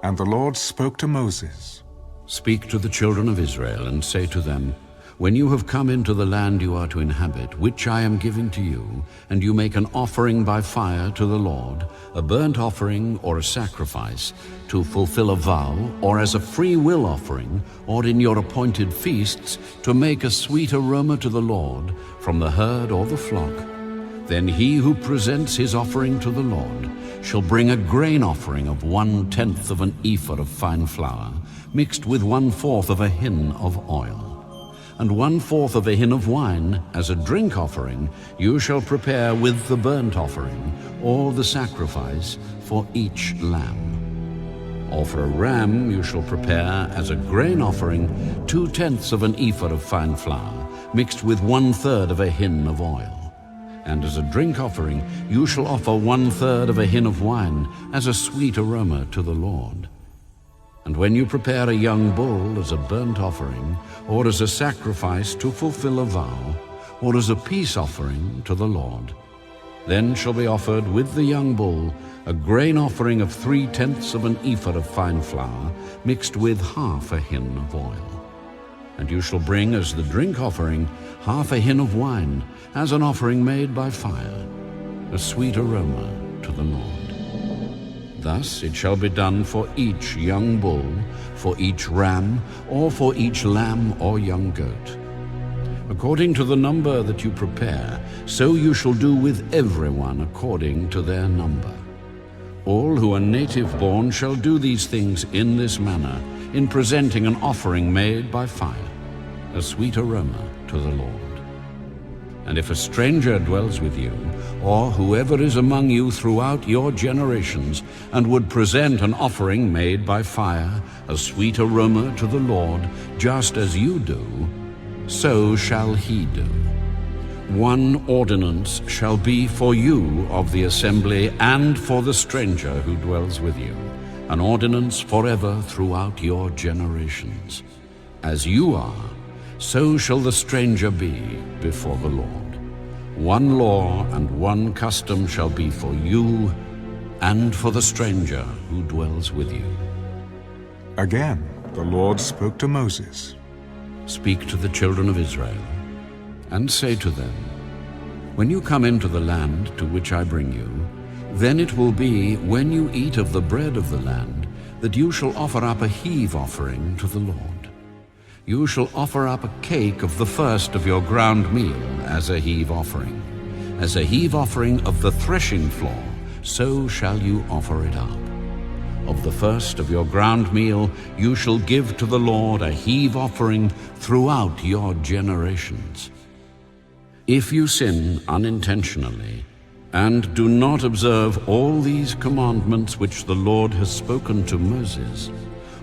And the Lord spoke to Moses. Speak to the children of Israel and say to them, When you have come into the land you are to inhabit, which I am giving to you, and you make an offering by fire to the Lord, a burnt offering or a sacrifice, to fulfill a vow, or as a free will offering, or in your appointed feasts, to make a sweet aroma to the Lord from the herd or the flock, then he who presents his offering to the Lord shall bring a grain offering of 1/10 of an ephah of fine flour, mixed with 1/4 of a hin of oil. And 1/4 of a hin of wine as a drink offering you shall prepare with the burnt offering, or the sacrifice for each lamb. Or for a ram you shall prepare as a grain offering 2/10 of an ephah of fine flour, mixed with 1/3 of a hin of oil. And as a drink offering you shall offer 1/3 of a hin of wine as a sweet aroma to the Lord. And when you prepare a young bull as a burnt offering, or as a sacrifice to fulfill a vow, or as a peace offering to the Lord, then shall be offered with the young bull a grain offering of 3/10 of an ephah of fine flour, mixed with 1/2 a hin of oil. And you shall bring as the drink offering 1/2 a hin of wine, as an offering made by fire, a sweet aroma to the Lord. Thus it shall be done for each young bull, for each ram, or for each lamb or young goat. According to the number that you prepare, so you shall do with everyone according to their number. All who are native-born shall do these things in this manner, in presenting an offering made by fire, a sweet aroma to the Lord. And if a stranger dwells with you, or whoever is among you throughout your generations, and would present an offering made by fire, a sweet aroma to the Lord, just as you do, so shall he do. One ordinance shall be for you of the assembly and for the stranger who dwells with you, an ordinance forever throughout your generations. As you are, so shall the stranger be before the Lord. One law and one custom shall be for you and for the stranger who dwells with you. Again, the Lord spoke to Moses. Speak to the children of Israel, and say to them, when you come into the land to which I bring you, then it will be, when you eat of the bread of the land, that you shall offer up a heave offering to the Lord. You shall offer up a cake of the first of your ground meal as a heave offering. As a heave offering of the threshing floor, so shall you offer it up. Of the first of your ground meal you shall give to the Lord a heave offering throughout your generations. If you sin unintentionally, and do not observe all these commandments which the Lord has spoken to Moses,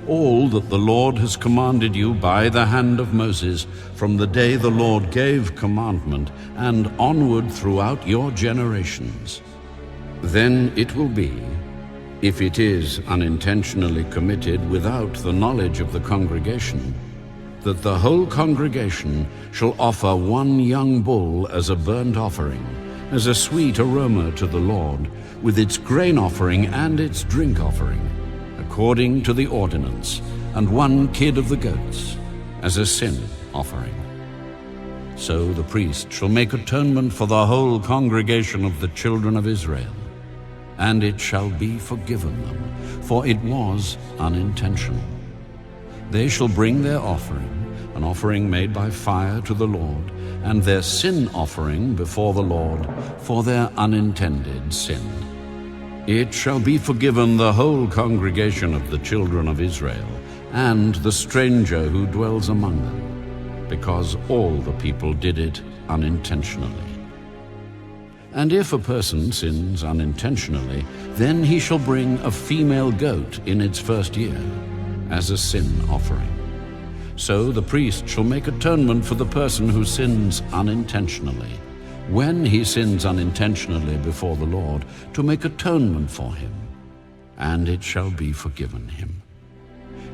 all that the Lord has commanded you by the hand of Moses from the day the Lord gave commandment and onward throughout your generations, then it will be, if it is unintentionally committed without the knowledge of the congregation, that the whole congregation shall offer one young bull as a burnt offering, as a sweet aroma to the Lord, with its grain offering and its drink offering, according to the ordinance, and one kid of the goats, as a sin offering. So the priest shall make atonement for the whole congregation of the children of Israel, and it shall be forgiven them, for it was unintentional. They shall bring their offering, an offering made by fire to the Lord, and their sin offering before the Lord for their unintended sin. It shall be forgiven the whole congregation of the children of Israel, and the stranger who dwells among them, because all the people did it unintentionally. And if a person sins unintentionally, then he shall bring a female goat in its first year, as a sin offering. So the priest shall make atonement for the person who sins unintentionally, when he sins unintentionally before the Lord, to make atonement for him, and it shall be forgiven him.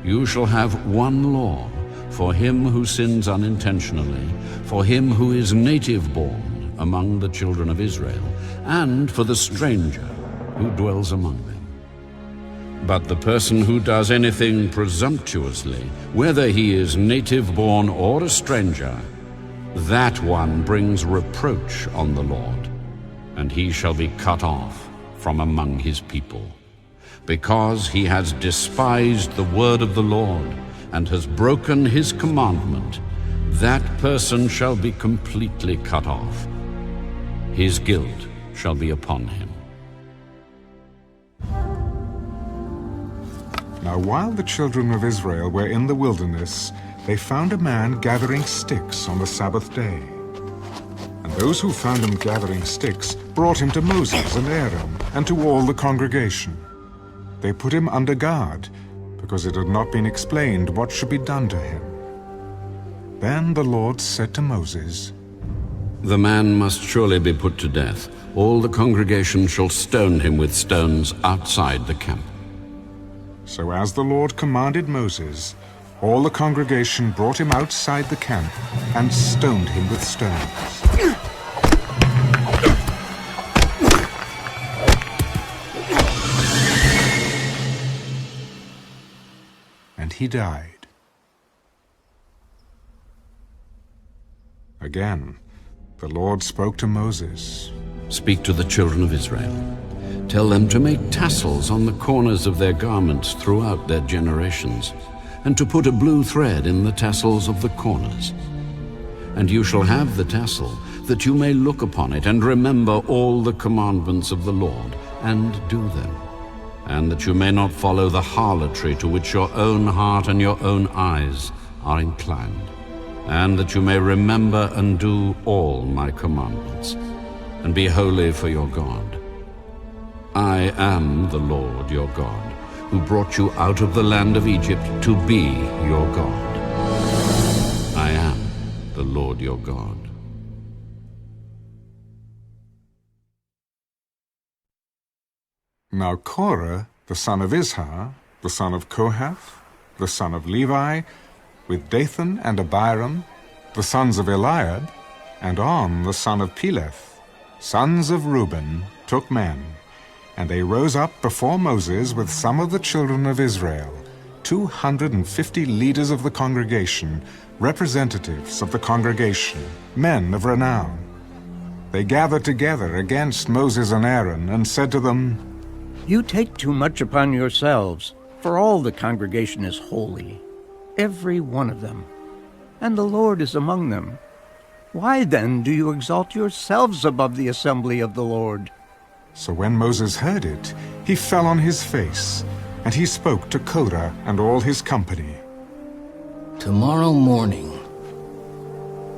You shall have one law for him who sins unintentionally, for him who is native-born among the children of Israel, and for the stranger who dwells among them. But the person who does anything presumptuously, whether he is native-born or a stranger, that one brings reproach on the Lord, and he shall be cut off from among his people. Because he has despised the word of the Lord, and has broken his commandment, that person shall be completely cut off. His guilt shall be upon him. Now while the children of Israel were in the wilderness, they found a man gathering sticks on the Sabbath day. And those who found him gathering sticks brought him to Moses and Aaron and to all the congregation. They put him under guard, because it had not been explained what should be done to him. Then the Lord said to Moses, The man must surely be put to death. All the congregation shall stone him with stones outside the camp. So as the Lord commanded Moses, all the congregation brought him outside the camp and stoned him with stones. And he died. Again, the Lord spoke to Moses. Speak to the children of Israel. Tell them to make tassels on the corners of their garments throughout their generations, and to put a blue thread in the tassels of the corners. And you shall have the tassel, that you may look upon it and remember all the commandments of the Lord, and do them, and that you may not follow the harlotry to which your own heart and your own eyes are inclined, and that you may remember and do all my commandments, and be holy for your God. I am the Lord your God, who brought you out of the land of Egypt to be your God. I am the Lord your God. Now Korah, the son of Izhar, the son of Kohath, the son of Levi, with Dathan and Abiram, the sons of Eliab, and On, the son of Peleth, sons of Reuben, took men, and they rose up before Moses with some of the children of Israel, 250 leaders of the congregation, representatives of the congregation, men of renown. They gathered together against Moses and Aaron and said to them, You take too much upon yourselves, for all the congregation is holy, every one of them, and the Lord is among them. Why then do you exalt yourselves above the assembly of the Lord? So when Moses heard it, he fell on his face, and he spoke to Korah and all his company. Tomorrow morning,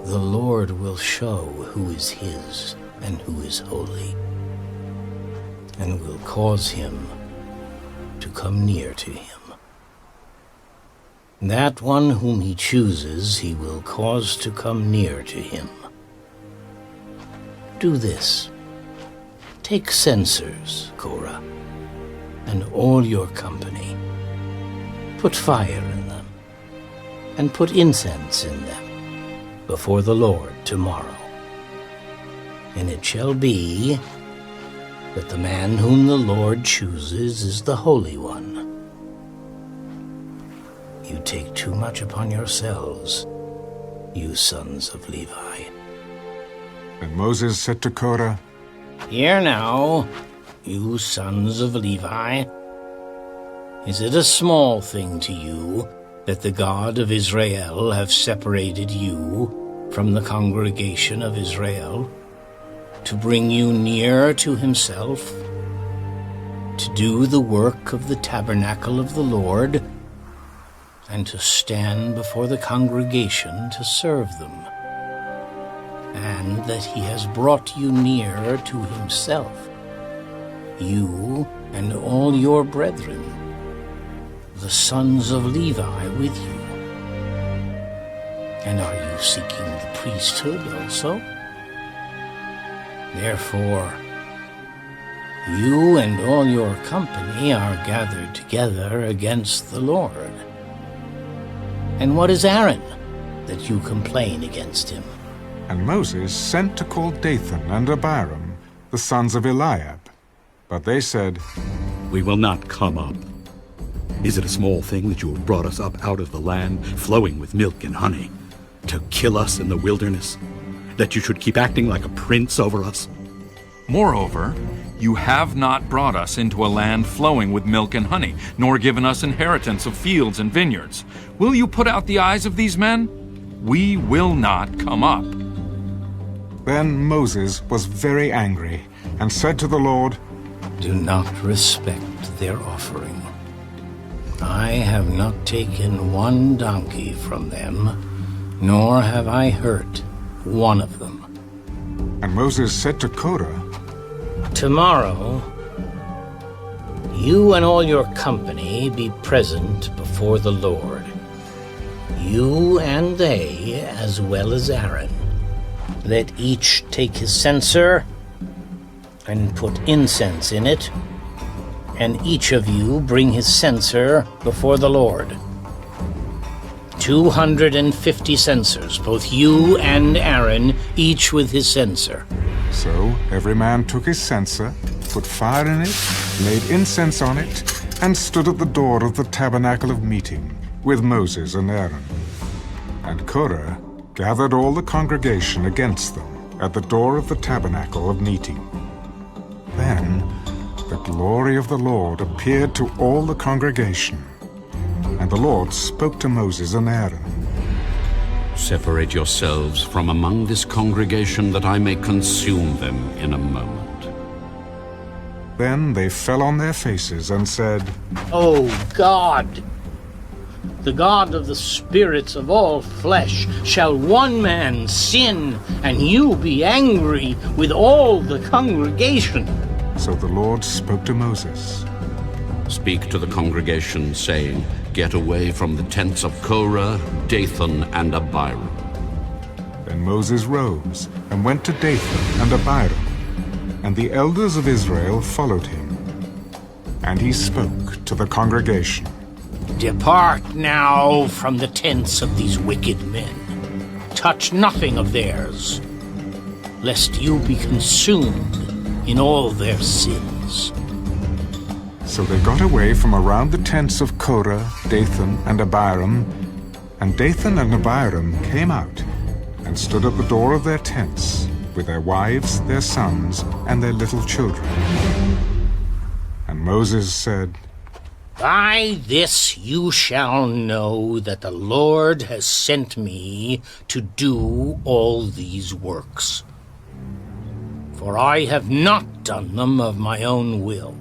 the Lord will show who is his and who is holy, and will cause him to come near to him. That one whom he chooses, he will cause to come near to him. Do this. Take censers, Korah, and all your company. Put fire in them, and put incense in them before the Lord tomorrow. And it shall be that the man whom the Lord chooses is the Holy One. You take too much upon yourselves, you sons of Levi. And Moses said to Korah, Hear now, you sons of Levi. Is it a small thing to you that the God of Israel have separated you from the congregation of Israel, to bring you near to himself, to do the work of the tabernacle of the Lord, and to stand before the congregation to serve them, and that he has brought you near to himself, you and all your brethren, the sons of Levi with you? And are you seeking the priesthood also? Therefore, you and all your company are gathered together against the Lord. And what is Aaron, that you complain against him? And Moses sent to call Dathan and Abiram, the sons of Eliab. But they said, We will not come up. Is it a small thing that you have brought us up out of the land flowing with milk and honey, To kill us in the wilderness? That you should keep acting like a prince over us? Moreover, you have not brought us into a land flowing with milk and honey, nor given us inheritance of fields and vineyards. Will you put out the eyes of these men? We will not come up. Then Moses was very angry and said to the Lord, Do not respect their offering. I have not taken one donkey from them, nor have I hurt one of them. And Moses said to Korah, Tomorrow, you and all your company be present before the Lord. You and they, as well as Aaron. Let each take his censer and put incense in it, and each of you bring his censer before the Lord. 250 censers, both you and Aaron, each with his censer. So every man took his censer, put fire in it, laid incense on it, and stood at the door of the tabernacle of meeting with Moses and Aaron. And Korah gathered all the congregation against them at the door of the tabernacle of meeting. Then the glory of the Lord appeared to all the congregation, and the Lord spoke to Moses and Aaron. Separate yourselves from among this congregation, that I may consume them in a moment. Then they fell on their faces and said, O God, the God of the spirits of all flesh, shall one man sin, and you be angry with all the congregation? So the Lord spoke to Moses. Speak to the congregation, saying, Get away from the tents of Korah, Dathan, and Abiram. Then Moses rose and went to Dathan and Abiram, and the elders of Israel followed him. And he spoke to the congregation. Depart now from the tents of these wicked men. Touch nothing of theirs, lest you be consumed in all their sins. So they got away from around the tents of Korah, Dathan, and Abiram, and Dathan and Abiram came out and stood at the door of their tents with their wives, their sons, and their little children. And Moses said, By this you shall know that the Lord has sent me to do all these works. For I have not done them of my own will.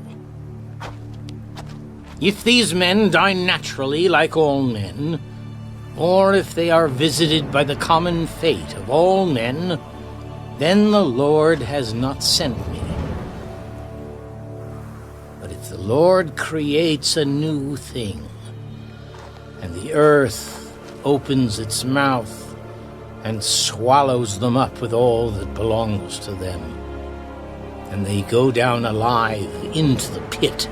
If these men die naturally like all men, or if they are visited by the common fate of all men, then the Lord has not sent me. But if the Lord creates a new thing, and the earth opens its mouth and swallows them up with all that belongs to them, and they go down alive into the pit,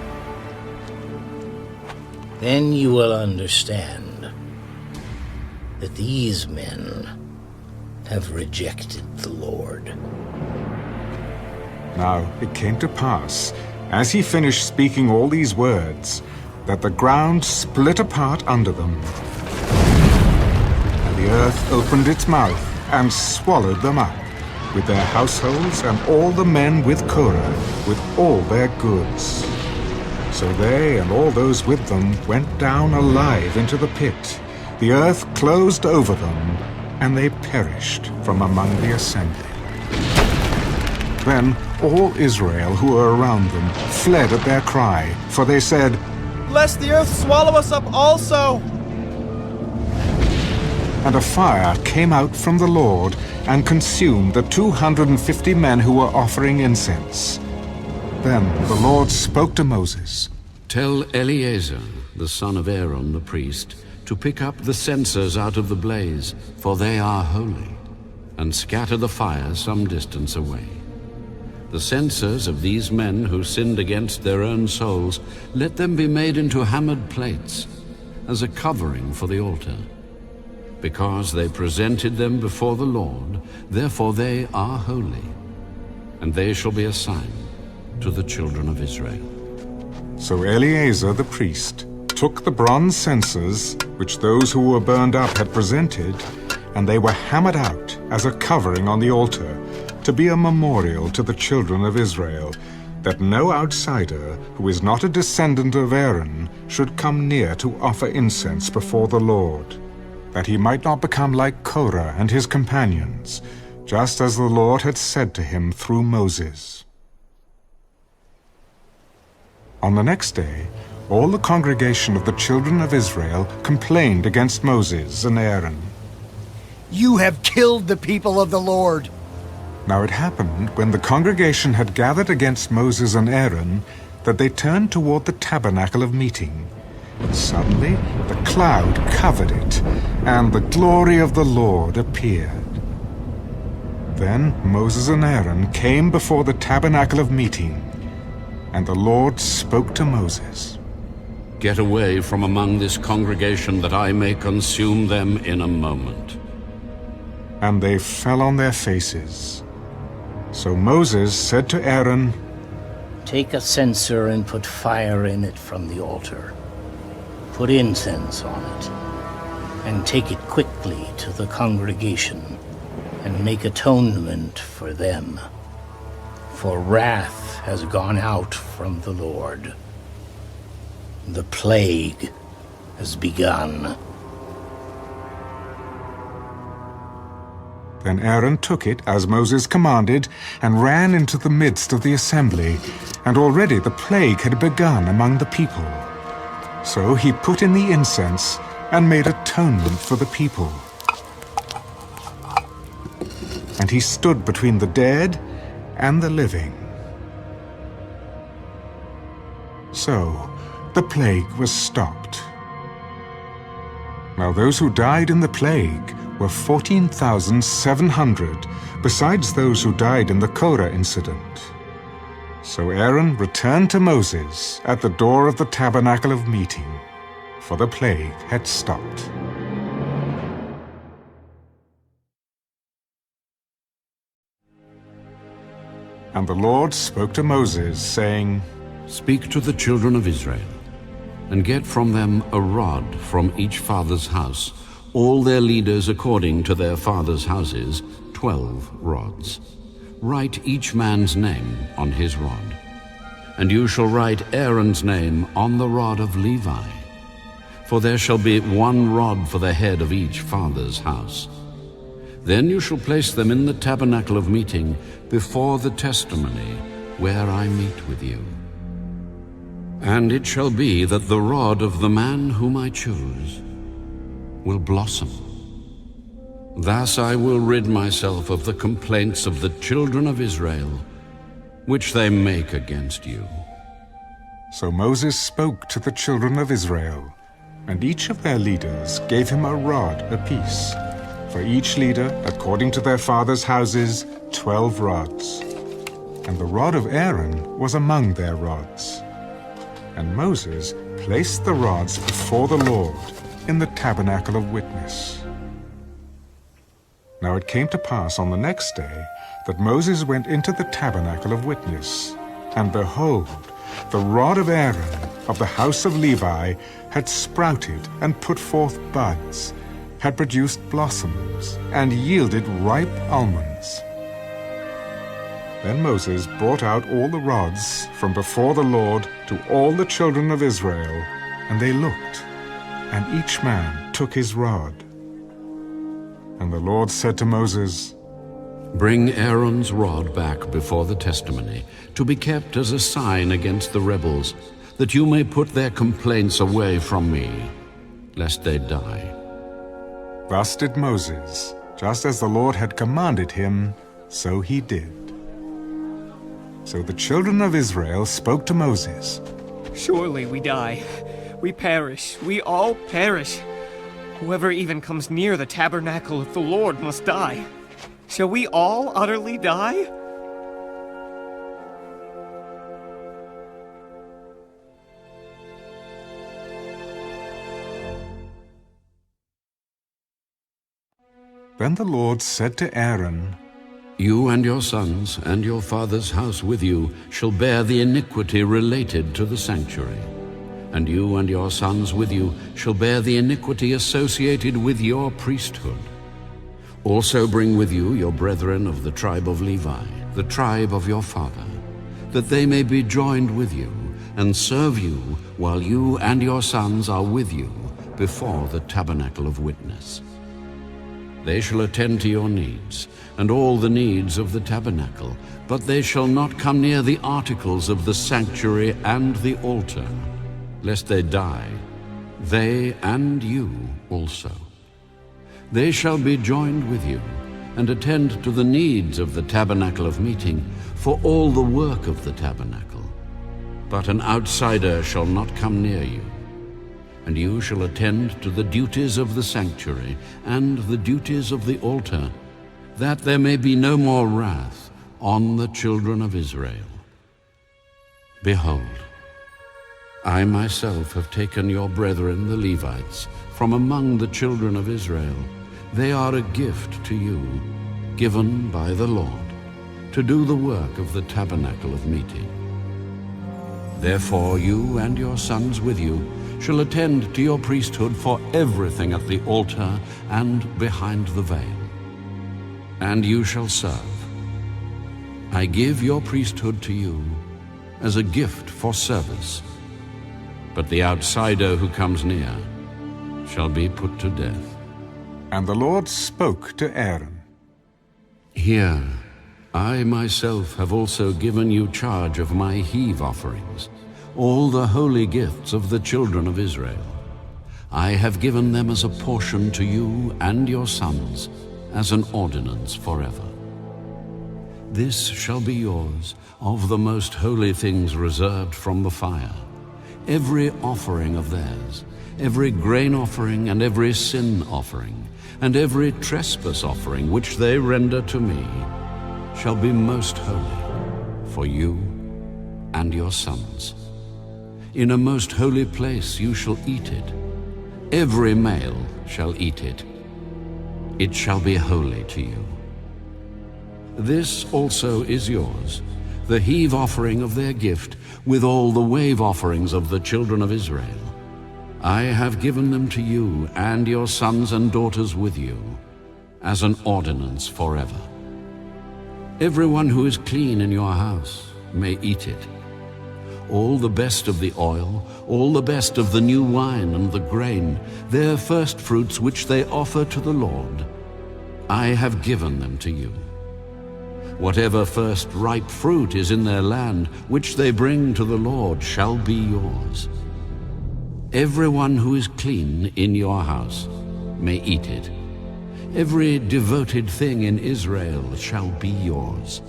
then you will understand that these men have rejected the Lord. Now it came to pass, as he finished speaking all these words, that the ground split apart under them, and the earth opened its mouth and swallowed them up, with their households and all the men with Korah, with all their goods. So they and all those with them went down alive into the pit. The earth closed over them, and they perished from among the assembly. Then all Israel who were around them fled at their cry, for they said, Lest the earth swallow us up also! And a fire came out from the Lord and consumed the 250 men who were offering incense. Then the Lord spoke to Moses. Tell Eleazar, the son of Aaron the priest, to pick up the censers out of the blaze, for they are holy, and scatter the fire some distance away. The censers of these men who sinned against their own souls, let them be made into hammered plates, as a covering for the altar. Because they presented them before the Lord, therefore they are holy, and they shall be a sign to the children of Israel. So Eleazar the priest took the bronze censers, which those who were burned up had presented, and they were hammered out as a covering on the altar, to be a memorial to the children of Israel, that no outsider who is not a descendant of Aaron should come near to offer incense before the Lord, that he might not become like Korah and his companions, just as the Lord had said to him through Moses. On the next day, all the congregation of the children of Israel complained against Moses and Aaron. You have killed the people of the Lord. Now it happened, when the congregation had gathered against Moses and Aaron, that they turned toward the tabernacle of meeting. And suddenly the cloud covered it, and the glory of the Lord appeared. Then Moses and Aaron came before the tabernacle of meeting, and the Lord spoke to Moses. Get away from among this congregation, that I may consume them in a moment. And they fell on their faces. So Moses said to Aaron, Take a censer and put fire in it from the altar. Put incense on it, and take it quickly to the congregation, and make atonement for them. For wrath has gone out from the Lord. The plague has begun. Then Aaron took it, as Moses commanded, and ran into the midst of the assembly, and already the plague had begun among the people. So he put in the incense and made atonement for the people. And he stood between the dead and the living. So the plague was stopped. Now those who died in the plague were 14,700, besides those who died in the Korah incident. So Aaron returned to Moses at the door of the tabernacle of meeting, for the plague had stopped. And the Lord spoke to Moses, saying, Speak to the children of Israel, and get from them a rod from each father's house, all their leaders according to their fathers' houses, 12 rods. Write each man's name on his rod. And you shall write Aaron's name on the rod of Levi. For there shall be one rod for the head of each father's house. Then you shall place them in the tabernacle of meeting before the testimony, where I meet with you. And it shall be that the rod of the man whom I choose will blossom. Thus I will rid myself of the complaints of the children of Israel, which they make against you. So Moses spoke to the children of Israel, and each of their leaders gave him a rod apiece. For each leader, according to their fathers' houses, 12 rods. And the rod of Aaron was among their rods. And Moses placed the rods before the Lord in the tabernacle of witness. Now it came to pass on the next day that Moses went into the tabernacle of witness, and behold, the rod of Aaron of the house of Levi had sprouted and put forth buds, had produced blossoms, and yielded ripe almonds. Then Moses brought out all the rods from before the Lord to all the children of Israel, and they looked, and each man took his rod. And the Lord said to Moses, Bring Aaron's rod back before the testimony, to be kept as a sign against the rebels, that you may put their complaints away from me, lest they die. Thus did Moses, just as the Lord had commanded him, so he did. So the children of Israel spoke to Moses. Surely we die. We perish. We all perish. Whoever even comes near the tabernacle of the Lord must die. Shall we all utterly die? Then the Lord said to Aaron, You and your sons and your father's house with you shall bear the iniquity related to the sanctuary. And you and your sons with you shall bear the iniquity associated with your priesthood. Also bring with you your brethren of the tribe of Levi, the tribe of your father, that they may be joined with you and serve you while you and your sons are with you before the tabernacle of witness. They shall attend to your needs and all the needs of the tabernacle, but they shall not come near the articles of the sanctuary and the altar, lest they die, they and you also. They shall be joined with you and attend to the needs of the tabernacle of meeting for all the work of the tabernacle. But an outsider shall not come near you. And you shall attend to the duties of the sanctuary and the duties of the altar, that there may be no more wrath on the children of Israel. Behold, I myself have taken your brethren the Levites from among the children of Israel. They are a gift to you, given by the Lord, to do the work of the tabernacle of meeting. Therefore you and your sons with you shall attend to your priesthood for everything at the altar and behind the veil. And you shall serve. I give your priesthood to you as a gift for service. But the outsider who comes near shall be put to death. And the Lord spoke to Aaron. Here, I myself have also given you charge of my heave offerings, all the holy gifts of the children of Israel. I have given them as a portion to you and your sons, as an ordinance forever. This shall be yours of the most holy things reserved from the fire, every offering of theirs, every grain offering and every sin offering, and every trespass offering which they render to me, shall be most holy for you and your sons. In a most holy place you shall eat it. Every male shall eat it. It shall be holy to you. This also is yours, the heave offering of their gift, with all the wave offerings of the children of Israel. I have given them to you and your sons and daughters with you, as an ordinance forever. Everyone who is clean in your house may eat it. All the best of the oil, all the best of the new wine and the grain, their first fruits which they offer to the Lord, I have given them to you. Whatever first ripe fruit is in their land, which they bring to the Lord, shall be yours. Everyone who is clean in your house may eat it. Every devoted thing in Israel shall be yours.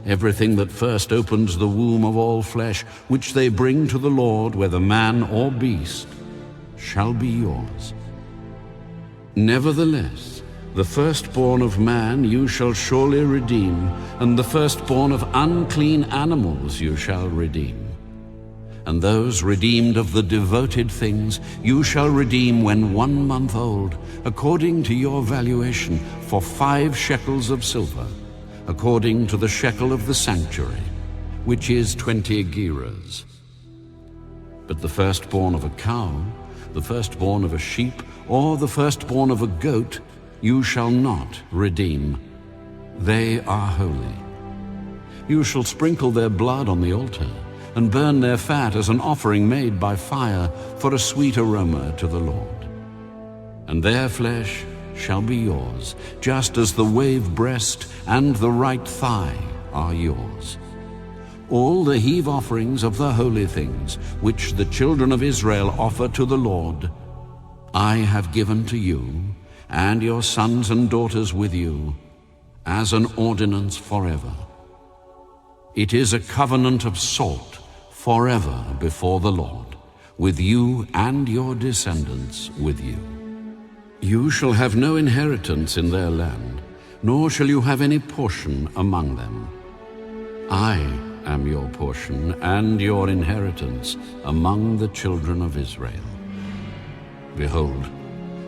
Everything that first opens the womb of all flesh, which they bring to the Lord, whether man or beast, shall be yours. Nevertheless, the firstborn of man you shall surely redeem, and the firstborn of unclean animals you shall redeem. And those redeemed of the devoted things you shall redeem when 1 month old, according to your valuation, for 5 shekels of silver, according to the shekel of the sanctuary, which is 20 gerahs. But the firstborn of a cow, the firstborn of a sheep, or the firstborn of a goat, you shall not redeem. They are holy. You shall sprinkle their blood on the altar, and burn their fat as an offering made by fire for a sweet aroma to the Lord. And their flesh shall be yours, just as the wave breast and the right thigh are yours. All the heave offerings of the holy things, which the children of Israel offer to the Lord, I have given to you, and your sons and daughters with you, as an ordinance forever. It is a covenant of salt forever before the Lord, with you and your descendants with you. You shall have no inheritance in their land, nor shall you have any portion among them. I am your portion and your inheritance among the children of Israel. Behold,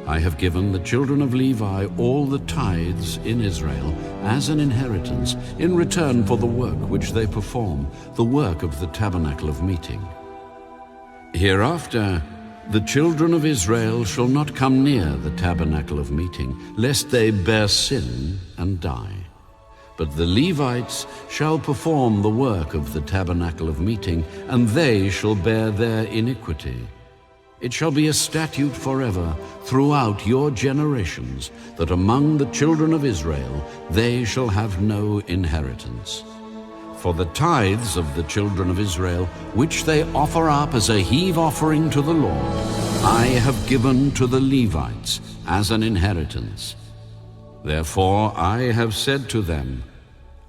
I have given the children of Levi all the tithes in Israel as an inheritance in return for the work which they perform, the work of the tabernacle of meeting. Hereafter, The children of Israel shall not come near the tabernacle of meeting, lest they bear sin and die. But the Levites shall perform the work of the tabernacle of meeting, and they shall bear their iniquity. It shall be a statute forever throughout your generations, that among the children of Israel they shall have no inheritance. For the tithes of the children of Israel, which they offer up as a heave offering to the Lord, I have given to the Levites as an inheritance. Therefore I have said to them,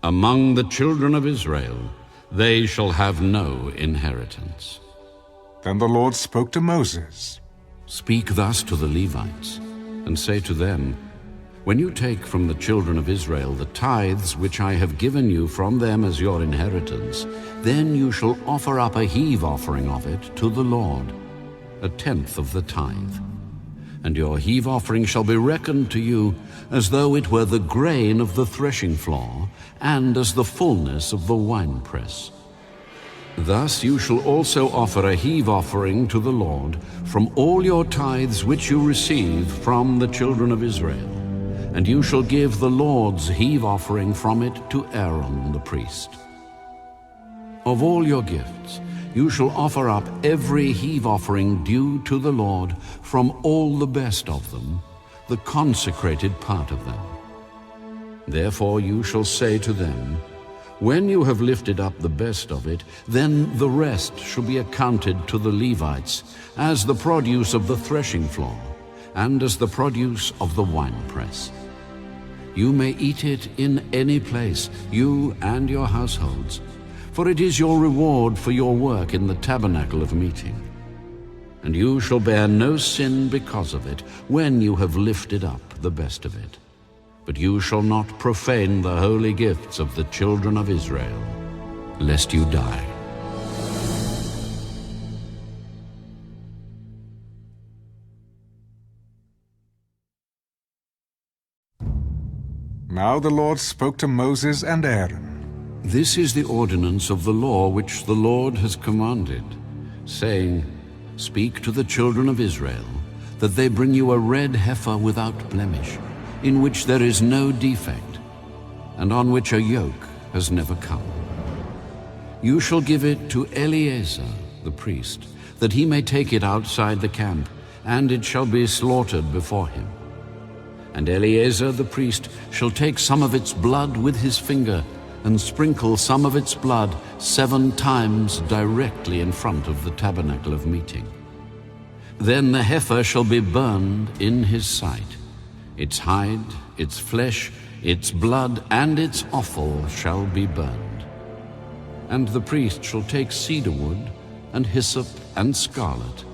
among the children of Israel they shall have no inheritance. Then the Lord spoke to Moses. Speak thus to the Levites, and say to them, when you take from the children of Israel the tithes which I have given you from them as your inheritance, then you shall offer up a heave offering of it to the Lord, 1/10 of the tithe. And your heave offering shall be reckoned to you as though it were the grain of the threshing floor, and as the fullness of the winepress. Thus you shall also offer a heave offering to the Lord from all your tithes which you receive from the children of Israel. And you shall give the Lord's heave offering from it to Aaron the priest. Of all your gifts, you shall offer up every heave offering due to the Lord from all the best of them, the consecrated part of them. Therefore you shall say to them, when you have lifted up the best of it, then the rest shall be accounted to the Levites as the produce of the threshing floor, and as the produce of the winepress. You may eat it in any place, you and your households, for it is your reward for your work in the tabernacle of meeting. And you shall bear no sin because of it, when you have lifted up the best of it. But you shall not profane the holy gifts of the children of Israel, lest you die. Now the Lord spoke to Moses and Aaron. This is the ordinance of the law which the Lord has commanded, saying, speak to the children of Israel, that they bring you a red heifer without blemish, in which there is no defect, and on which a yoke has never come. You shall give it to Eleazar the priest, that he may take it outside the camp, and it shall be slaughtered before him. And Eleazar the priest shall take some of its blood with his finger, and sprinkle some of its blood 7 times directly in front of the tabernacle of meeting. Then the heifer shall be burned in his sight. Its hide, its flesh, its blood, and its offal shall be burned. And the priest shall take cedar wood, and hyssop, and scarlet,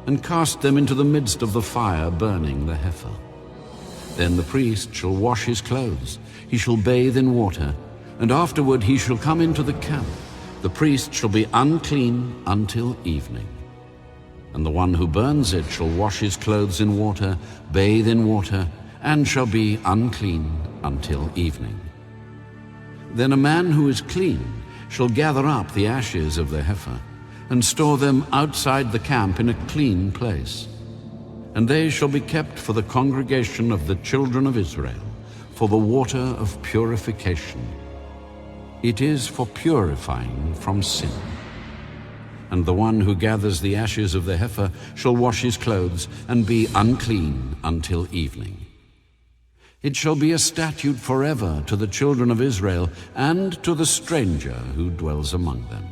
and cast them into the midst of the fire burning the heifer. Then the priest shall wash his clothes, he shall bathe in water, and afterward he shall come into the camp. The priest shall be unclean until evening. And the one who burns it shall wash his clothes in water, bathe in water, and shall be unclean until evening. Then a man who is clean shall gather up the ashes of the heifer, and store them outside the camp in a clean place. And they shall be kept for the congregation of the children of Israel, for the water of purification. It is for purifying from sin. And the one who gathers the ashes of the heifer shall wash his clothes, and be unclean until evening. It shall be a statute forever to the children of Israel, and to the stranger who dwells among them.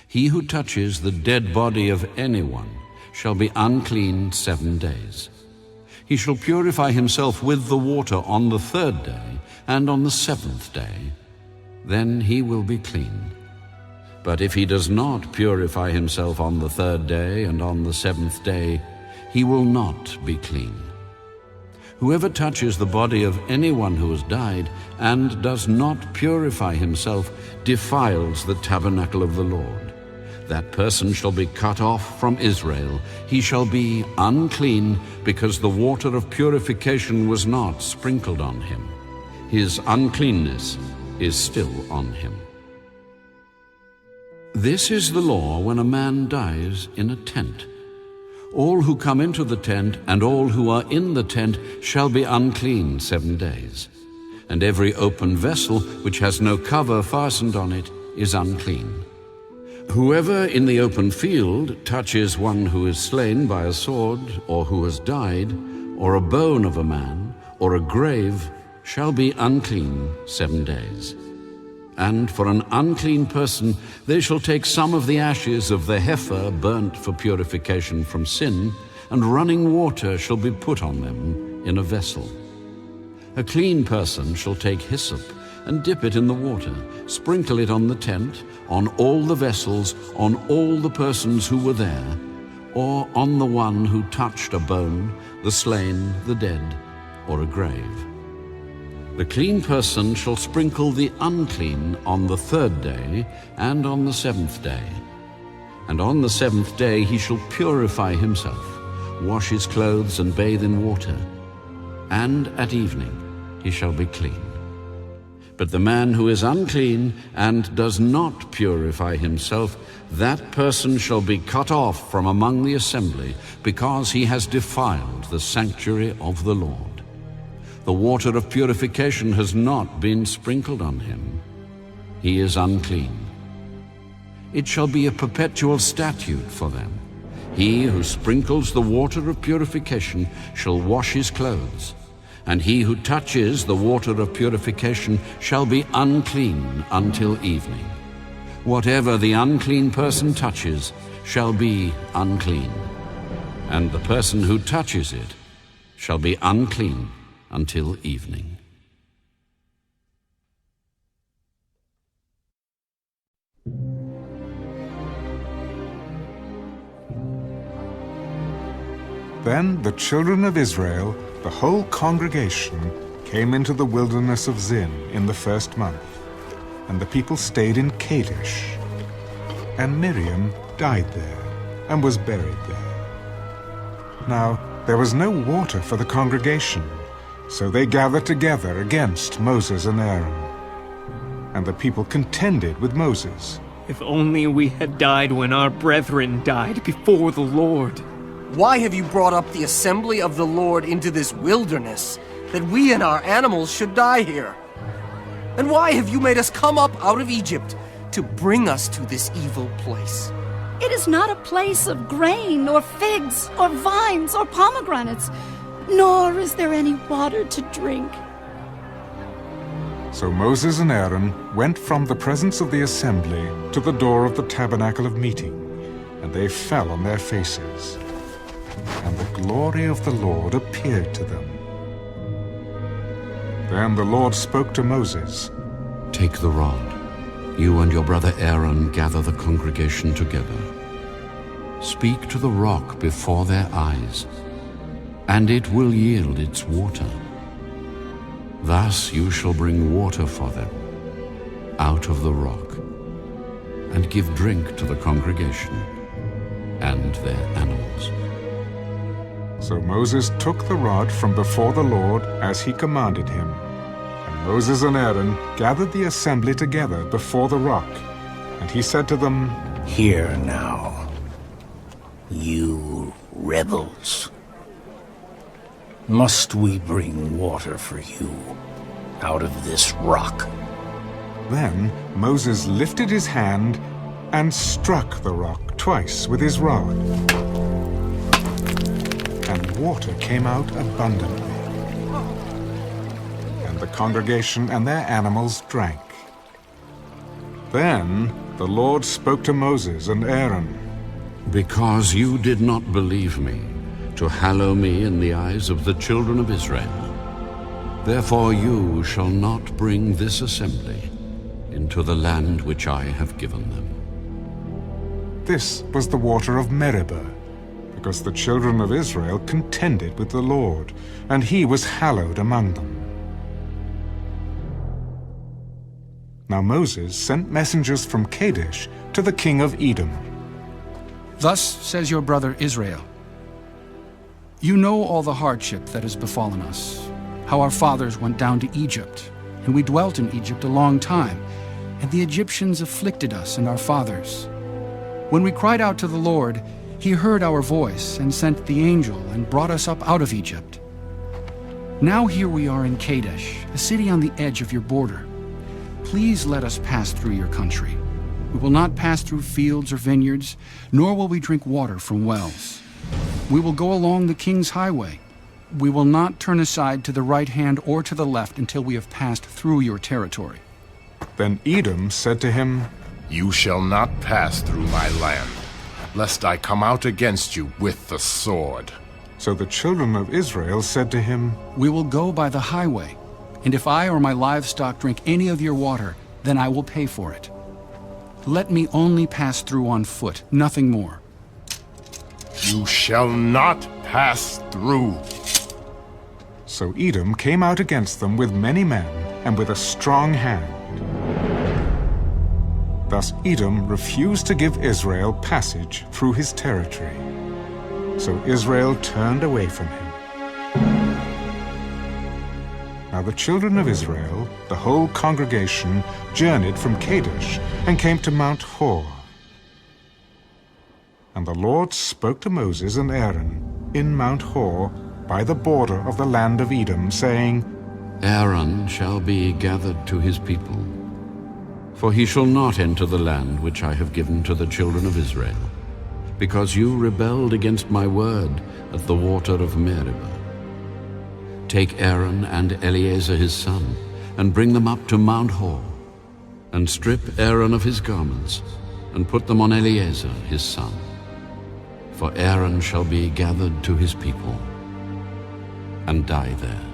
He who touches the dead body of anyone shall be unclean 7 days. He shall purify himself with the water on the 3rd day, and on the 7th day. Then he will be clean. But if he does not purify himself on the 3rd day and on the 7th day, he will not be clean. Whoever touches the body of anyone who has died and does not purify himself defiles the tabernacle of the Lord. That person shall be cut off from Israel. He shall be unclean, because the water of purification was not sprinkled on him. His uncleanness is still on him. This is the law when a man dies in a tent. All who come into the tent and all who are in the tent shall be unclean 7 days. And every open vessel which has no cover fastened on it is unclean. Whoever in the open field touches one who is slain by a sword, or who has died, or a bone of a man, or a grave, shall be unclean 7 days. And for an unclean person they shall take some of the ashes of the heifer burnt for purification from sin, and running water shall be put on them in a vessel. A clean person shall take hyssop and dip it in the water, sprinkle it on the tent, on all the vessels, on all the persons who were there, or on the one who touched a bone, the slain, the dead, or a grave. The clean person shall sprinkle the unclean on the 3rd day and on the 7th day. And on the 7th day he shall purify himself, wash his clothes and bathe in water, and at evening he shall be clean. But the man who is unclean and does not purify himself, that person shall be cut off from among the assembly, because he has defiled the sanctuary of the Lord. The water of purification has not been sprinkled on him. He is unclean. It shall be a perpetual statute for them. He who sprinkles the water of purification shall wash his clothes, and he who touches the water of purification shall be unclean until evening. Whatever the unclean person touches shall be unclean, and the person who touches it shall be unclean until evening. Then the children of Israel, the whole congregation, came into the wilderness of Zin in the 1st month, and the people stayed in Kadesh. And Miriam died there, and was buried there. Now there was no water for the congregation, so they gathered together against Moses and Aaron. And the people contended with Moses. If only we had died when our brethren died before the Lord. Why have you brought up the assembly of the Lord into this wilderness, that we and our animals should die here? And why have you made us come up out of Egypt to bring us to this evil place? It is not a place of grain, or figs, or vines, or pomegranates, nor is there any water to drink. So Moses and Aaron went from the presence of the assembly to the door of the tabernacle of meeting, and they fell on their faces. And the glory of the Lord appeared to them. Then the Lord spoke to Moses. Take the rod. You and your brother Aaron gather the congregation together. Speak to the rock before their eyes, and it will yield its water. Thus you shall bring water for them out of the rock, and give drink to the congregation and their animals. So Moses took the rod from before the Lord as he commanded him. And Moses and Aaron gathered the assembly together before the rock. And he said to them, Hear now, you rebels. Must we bring water for you out of this rock? Then Moses lifted his hand and struck the rock twice with his rod. And water came out abundantly. And the congregation and their animals drank. Then the Lord spoke to Moses and Aaron. Because you did not believe me, to hallow me in the eyes of the children of Israel, therefore you shall not bring this assembly into the land which I have given them. This was the water of Meribah, because the children of Israel contended with the Lord, and he was hallowed among them. Now Moses sent messengers from Kadesh to the king of Edom. Thus says your brother Israel, You know all the hardship that has befallen us, how our fathers went down to Egypt, and we dwelt in Egypt a long time, and the Egyptians afflicted us and our fathers. When we cried out to the Lord, He heard our voice and sent the angel and brought us up out of Egypt. Now here we are in Kadesh, a city on the edge of your border. Please let us pass through your country. We will not pass through fields or vineyards, nor will we drink water from wells. We will go along the king's highway. We will not turn aside to the right hand or to the left until we have passed through your territory." Then Edom said to him, "You shall not pass through my land, lest I come out against you with the sword." So the children of Israel said to him, "We will go by the highway, and if I or my livestock drink any of your water, then I will pay for it. Let me only pass through on foot, nothing more." "You shall not pass through." So Edom came out against them with many men and with a strong hand. Thus Edom refused to give Israel passage through his territory. So Israel turned away from him. Now the children of Israel, the whole congregation, journeyed from Kadesh and came to Mount Hor. And the Lord spoke to Moses and Aaron in Mount Hor by the border of the land of Edom, saying, "Aaron shall be gathered to his people, for he shall not enter the land which I have given to the children of Israel, because you rebelled against my word at the water of Meribah. Take Aaron and Eleazar his son, and bring them up to Mount Hor, and strip Aaron of his garments, and put them on Eleazar his son. For Aaron shall be gathered to his people, and die there."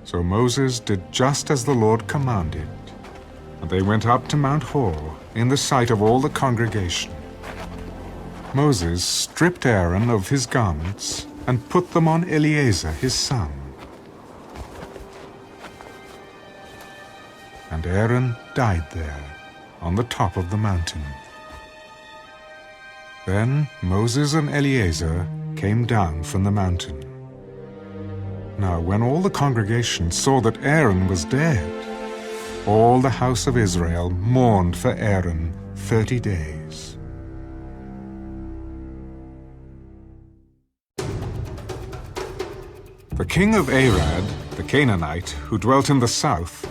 So Moses did just as the Lord commanded, and they went up to Mount Hor in the sight of all the congregation. Moses stripped Aaron of his garments and put them on Eleazar his son. And Aaron died there on the top of the mountain. Then Moses and Eleazar came down from the mountain. Now when all the congregation saw that Aaron was dead, all the house of Israel mourned for Aaron 30 days. The king of Arad, the Canaanite, who dwelt in the south,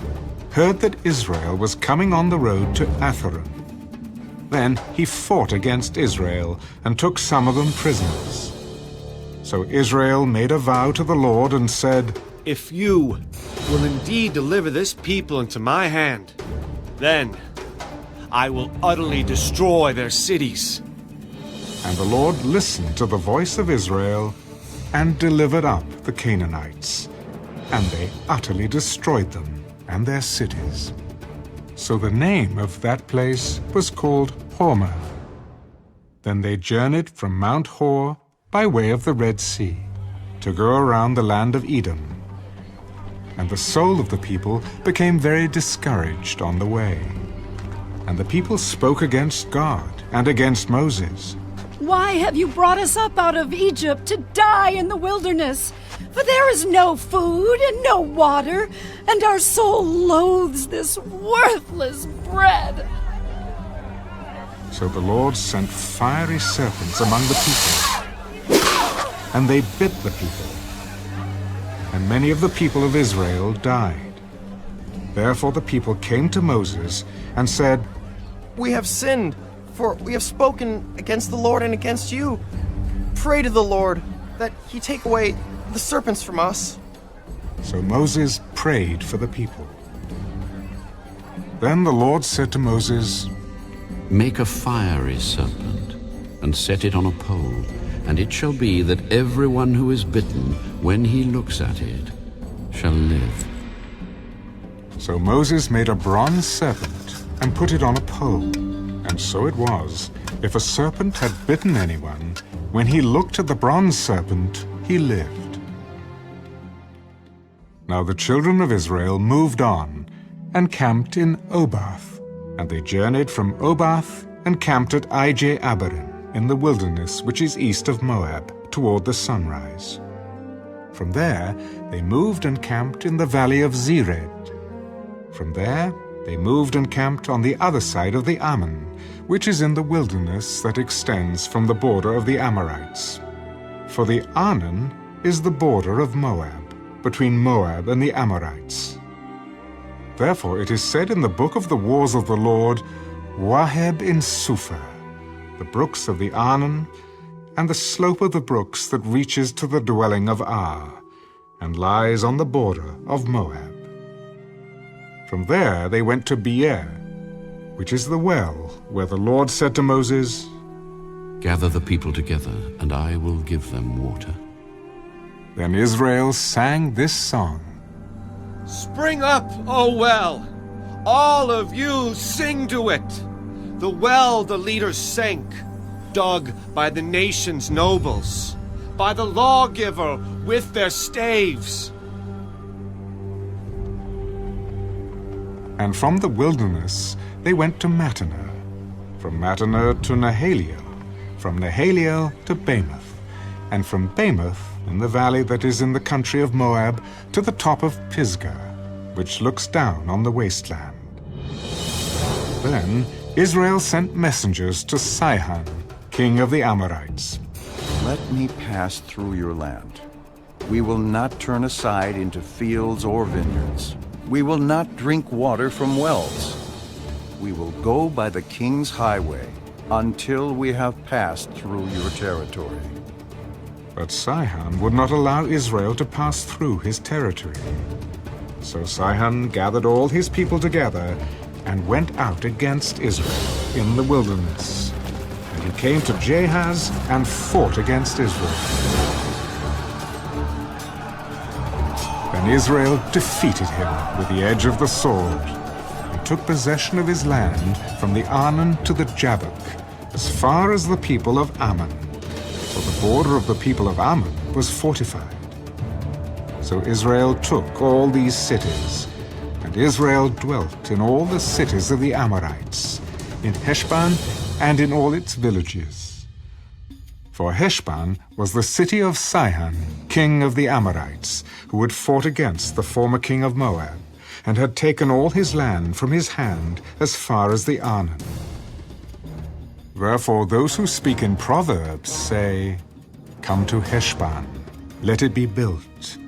heard that Israel was coming on the road to Atharim. Then he fought against Israel and took some of them prisoners. So Israel made a vow to the Lord and said, "If you will indeed deliver this people into my hand, then I will utterly destroy their cities." And the Lord listened to the voice of Israel and delivered up the Canaanites, and they utterly destroyed them and their cities. So the name of that place was called Hormah. Then they journeyed from Mount Hor by way of the Red Sea to go around the land of Edom. And the soul of the people became very discouraged on the way. And the people spoke against God and against Moses. "Why have you brought us up out of Egypt to die in the wilderness? For there is no food and no water, and our soul loathes this worthless bread." So the Lord sent fiery serpents among the people, and they bit the people. And many of the people of Israel died. Therefore the people came to Moses and said, "We have sinned, for we have spoken against the Lord and against you. Pray to the Lord that he take away the serpents from us." So Moses prayed for the people. Then the Lord said to Moses, "Make a fiery serpent, and set it on a pole, and it shall be that everyone who is bitten, when he looks at it, shall live." So Moses made a bronze serpent and put it on a pole. And so it was, if a serpent had bitten anyone, when he looked at the bronze serpent, he lived. Now the children of Israel moved on and camped in Obath. And they journeyed from Obath and camped at Ije-Abarim in the wilderness which is east of Moab, toward the sunrise. From there they moved and camped in the valley of Zered. From there they moved and camped on the other side of the Ammon, which is in the wilderness that extends from the border of the Amorites. For the Arnon is the border of Moab, between Moab and the Amorites. Therefore it is said in the book of the wars of the Lord, Waheb in Suphah, the brooks of the Arnon, and the slope of the brooks that reaches to the dwelling of Ar, and lies on the border of Moab. From there they went to Beer, which is the well where the Lord said to Moses, Gather the people together, and I will give them water. Then Israel sang this song. Spring up, O well! All of you sing to it! The well the leaders sank, dug by the nation's nobles, by the lawgiver with their staves. And from the wilderness they went to Mattanah, from Mattanah to Nahaliel, from Nahaliel to Bamoth, and from Bamoth, in the valley that is in the country of Moab, to the top of Pisgah, which looks down on the wasteland. Then Israel sent messengers to Sihon, king of the Amorites. Let me pass through your land. We will not turn aside into fields or vineyards. We will not drink water from wells. We will go by the king's highway until we have passed through your territory. But Sihon would not allow Israel to pass through his territory. So Sihon gathered all his people together and went out against Israel in the wilderness. And he came to Jahaz and fought against Israel. Then Israel defeated him with the edge of the sword, and took possession of his land from the Arnon to the Jabbok, as far as the people of Ammon. For the border of the people of Ammon was fortified. So Israel took all these cities, and Israel dwelt in all the cities of the Amorites, in Heshbon and in all its villages. For Heshbon was the city of Sihon, king of the Amorites, who had fought against the former king of Moab, and had taken all his land from his hand as far as the Arnon. Therefore those who speak in Proverbs say, Come to Heshbon, let it be built,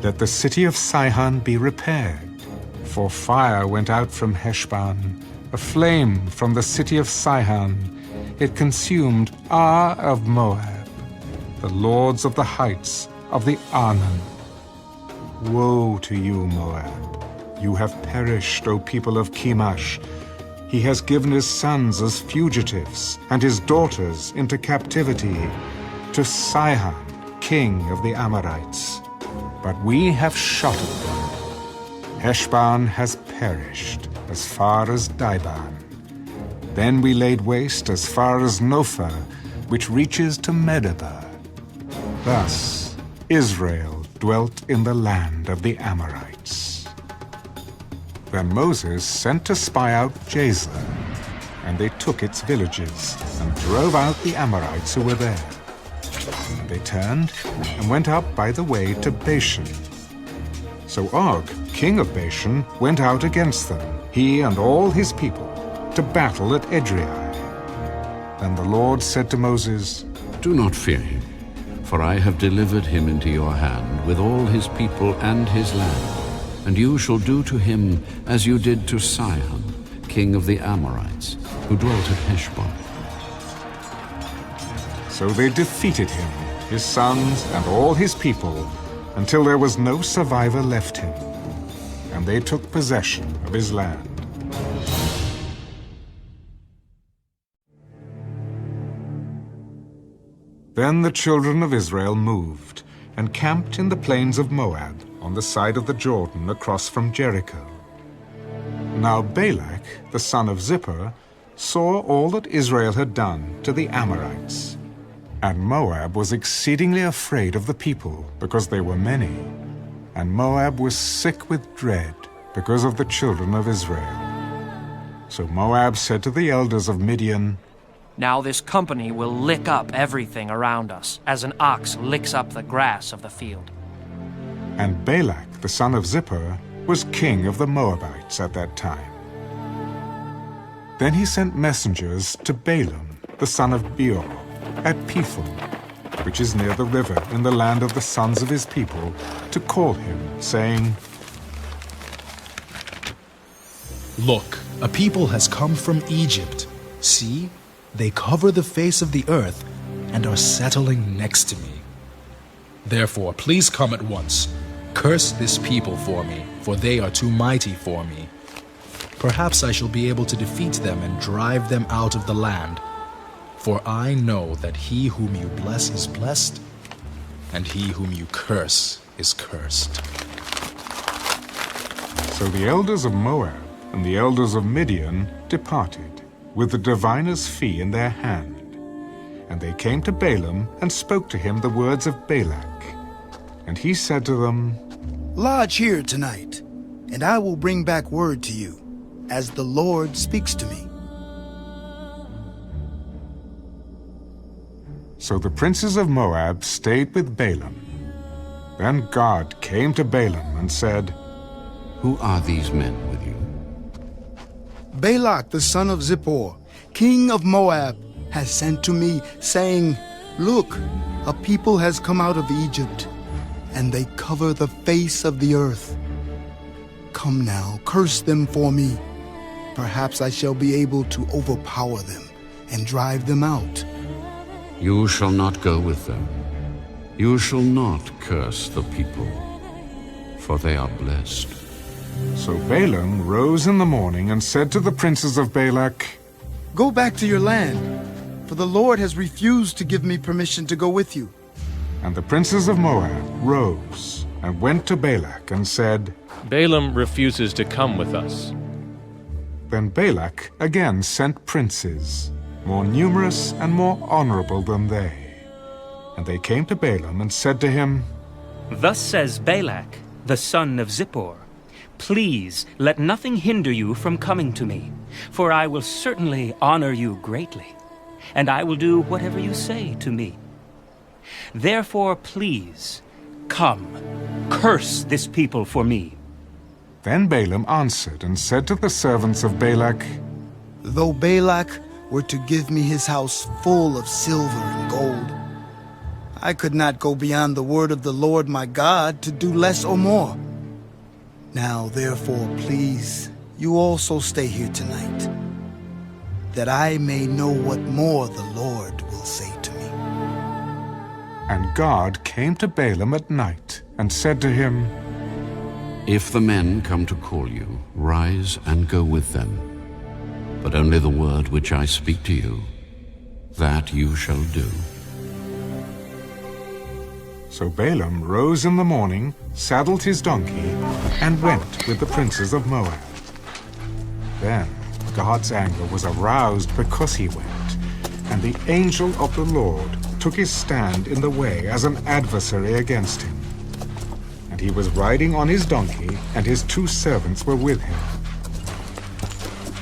let the city of Sihon be repaired. For fire went out from Heshbon, a flame from the city of Sihon. It consumed Ar of Moab, the lords of the heights of the Arnon. Woe to you, Moab! You have perished, O people of Chemosh. He has given his sons as fugitives, and his daughters into captivity, to Sihon, king of the Amorites. But we have shattered them. Heshbon has perished as far as Dibon. Then we laid waste as far as Nophah, which reaches to Medeba. Thus Israel dwelt in the land of the Amorites. Then Moses sent to spy out Jazer, and they took its villages, and drove out the Amorites who were there. And they turned and went up by the way to Bashan. So Og, king of Bashan, went out against them, he and all his people, to battle at Edrei. Then the Lord said to Moses, Do not fear him, for I have delivered him into your hand with all his people and his land. And you shall do to him as you did to Sihon, king of the Amorites, who dwelt at Heshbon. So they defeated him, his sons and all his people, until there was no survivor left him. And they took possession of his land. Then the children of Israel moved and camped in the plains of Moab, on the side of the Jordan across from Jericho. Now Balak, the son of Zippor, saw all that Israel had done to the Amorites. And Moab was exceedingly afraid of the people, because they were many. And Moab was sick with dread because of the children of Israel. So Moab said to the elders of Midian, Now this company will lick up everything around us, as an ox licks up the grass of the field. And Balak, the son of Zippor, was king of the Moabites at that time. Then he sent messengers to Balaam, the son of Beor, at Pethor, which is near the river in the land of the sons of his people, to call him, saying, Look, a people has come from Egypt. See, they cover the face of the earth and are settling next to me. Therefore, please come at once. Curse this people for me, for they are too mighty for me. Perhaps I shall be able to defeat them and drive them out of the land. For I know that he whom you bless is blessed, and he whom you curse is cursed. So the elders of Moab and the elders of Midian departed, with the diviner's fee in their hand. And they came to Balaam and spoke to him the words of Balak. And he said to them, Lodge here tonight, and I will bring back word to you, as the Lord speaks to me. So the princes of Moab stayed with Balaam. Then God came to Balaam and said, Who are these men with you? Balak the son of Zippor, king of Moab, has sent to me, saying, Look, a people has come out of Egypt, and they cover the face of the earth. Come now, curse them for me. Perhaps I shall be able to overpower them and drive them out. You shall not go with them. You shall not curse the people, for they are blessed. So Balaam rose in the morning and said to the princes of Balak, Go back to your land, for the Lord has refused to give me permission to go with you. And the princes of Moab rose and went to Balak and said, Balaam refuses to come with us. Then Balak again sent princes, more numerous and more honorable than they. And they came to Balaam and said to him, Thus says Balak, the son of Zippor, Please let nothing hinder you from coming to me, for I will certainly honor you greatly, and I will do whatever you say to me. Therefore, please, come, curse this people for me. Then Balaam answered and said to the servants of Balak, Though Balak were to give me his house full of silver and gold, I could not go beyond the word of the Lord my God to do less or more. Now, therefore, please, you also stay here tonight, that I may know what more the Lord will say to me. And God came to Balaam at night and said to him, If the men come to call you, rise and go with them. But only the word which I speak to you, that you shall do. So Balaam rose in the morning, saddled his donkey, and went with the princes of Moab. Then God's anger was aroused because he went, and the angel of the Lord took his stand in the way as an adversary against him. And he was riding on his donkey, and his 2 servants were with him.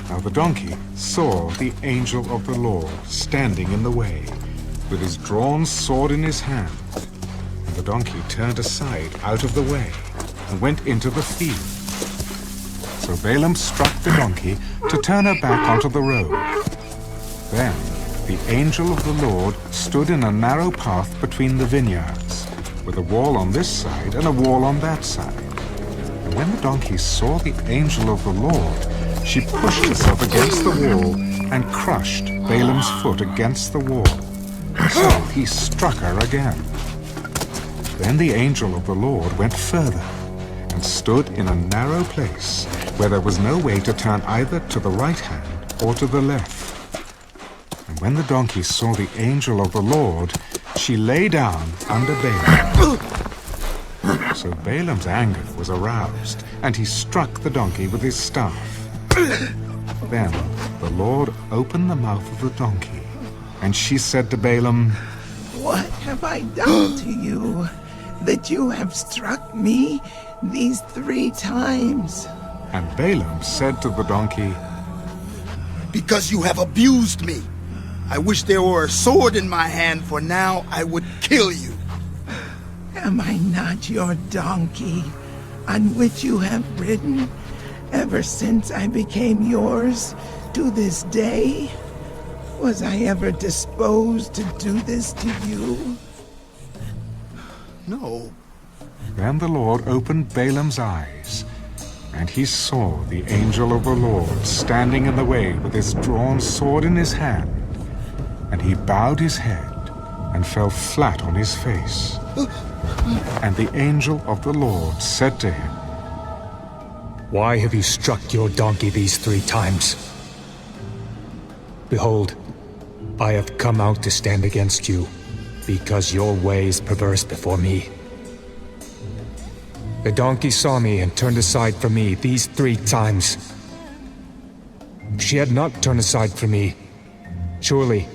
Now the donkey saw the angel of the Lord standing in the way, with his drawn sword in his hand. And the donkey turned aside out of the way, and went into the field. So Balaam struck the donkey to turn her back onto the road. Then the angel of the Lord stood in a narrow path between the vineyards, with a wall on this side and a wall on that side. And when the donkey saw the angel of the Lord, she pushed herself against the wall and crushed Balaam's foot against the wall. So he struck her again. Then the angel of the Lord went further and stood in a narrow place where there was no way to turn either to the right hand or to the left. And when the donkey saw the angel of the Lord, she lay down under Balaam. So Balaam's anger was aroused, and he struck the donkey with his staff. Then the Lord opened the mouth of the donkey, and she said to Balaam, What have I done to you, that you have struck me these 3 times? And Balaam said to the donkey, Because you have abused me. I wish there were a sword in my hand, for now I would kill you. Am I not your donkey, on which you have ridden ever since I became yours to this day, was I ever disposed to do this to you? No. Then the Lord opened Balaam's eyes, and he saw the angel of the Lord standing in the way with his drawn sword in his hand. And he bowed his head and fell flat on his face. And the angel of the Lord said to him, Why have you struck your donkey these 3 times? Behold, I have come out to stand against you, because your way is perverse before me. The donkey saw me and turned aside from me these 3 times. If she had not turned aside from me, surely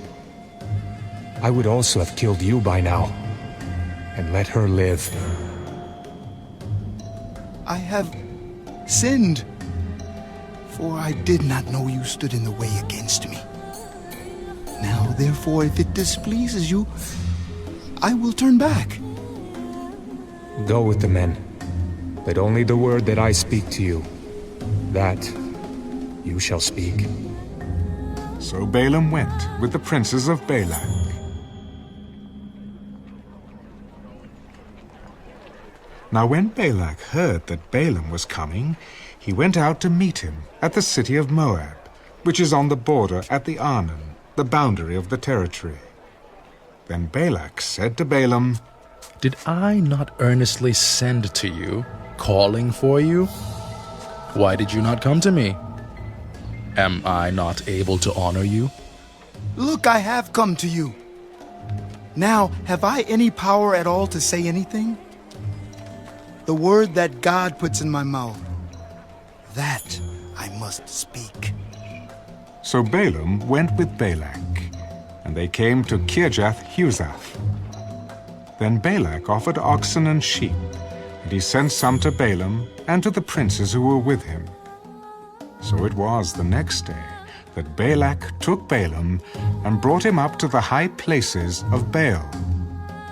I would also have killed you by now, and let her live. I have sinned, for I did not know you stood in the way against me. Now, therefore, if it displeases you, I will turn back. Go with the men, but only the word that I speak to you, that you shall speak. So Balaam went with the princes of Balak. Now when Balak heard that Balaam was coming, he went out to meet him at the city of Moab, which is on the border at the Arnon, the boundary of the territory. Then Balak said to Balaam, Did I not earnestly send to you, calling for you? Why did you not come to me? Am I not able to honor you? Look, I have come to you. Now, have I any power at all to say anything? The word that God puts in my mouth, that I must speak. So Balaam went with Balak, and they came to Kirjath-Huzath. Then Balak offered oxen and sheep, and he sent some to Balaam and to the princes who were with him. So it was the next day that Balak took Balaam and brought him up to the high places of Baal,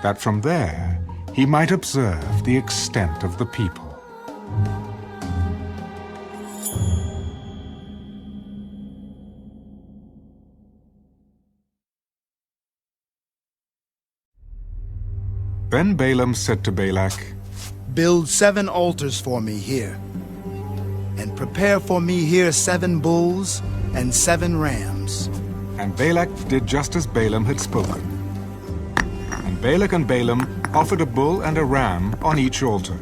that from there he might observe the extent of the people. Then Balaam said to Balak, Build 7 altars for me here, and prepare for me here 7 bulls and 7 rams. And Balak did just as Balaam had spoken. And Balak and Balaam offered a bull and a ram on each altar.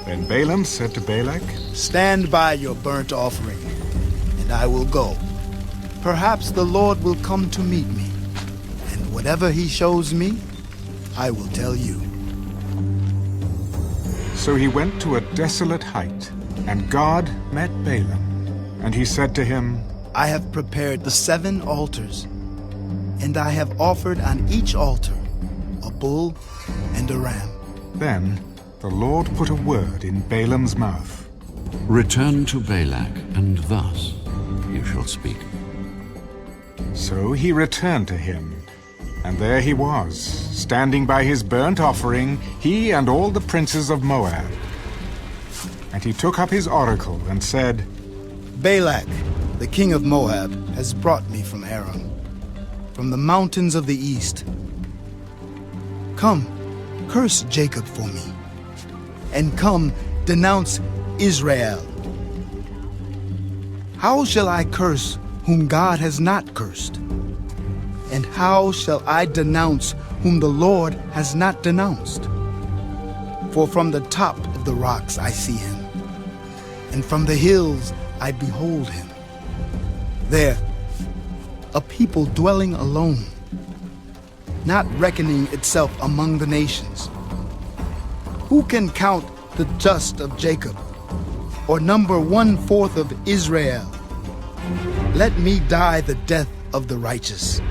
Then Balaam said to Balak, Stand by your burnt offering, and I will go. Perhaps the Lord will come to meet me, and whatever he shows me, I will tell you. So he went to a desolate height, and God met Balaam. And he said to him, I have prepared the 7 altars, and I have offered on each altar a bull and a ram. Then the Lord put a word in Balaam's mouth. Return to Balak, and thus you shall speak. So he returned to him, and there he was, standing by his burnt offering, he and all the princes of Moab. And he took up his oracle and said, Balak, the king of Moab, has brought me from Aram, from the mountains of the east. Come, curse Jacob for me, and come, denounce Israel. How shall I curse whom God has not cursed? And how shall I denounce whom the Lord has not denounced? For from the top of the rocks I see him, and from the hills I behold him. There, a people dwelling alone, not reckoning itself among the nations. Who can count the dust of Jacob, or number 1/4 of Israel? Let me die the death of the righteous,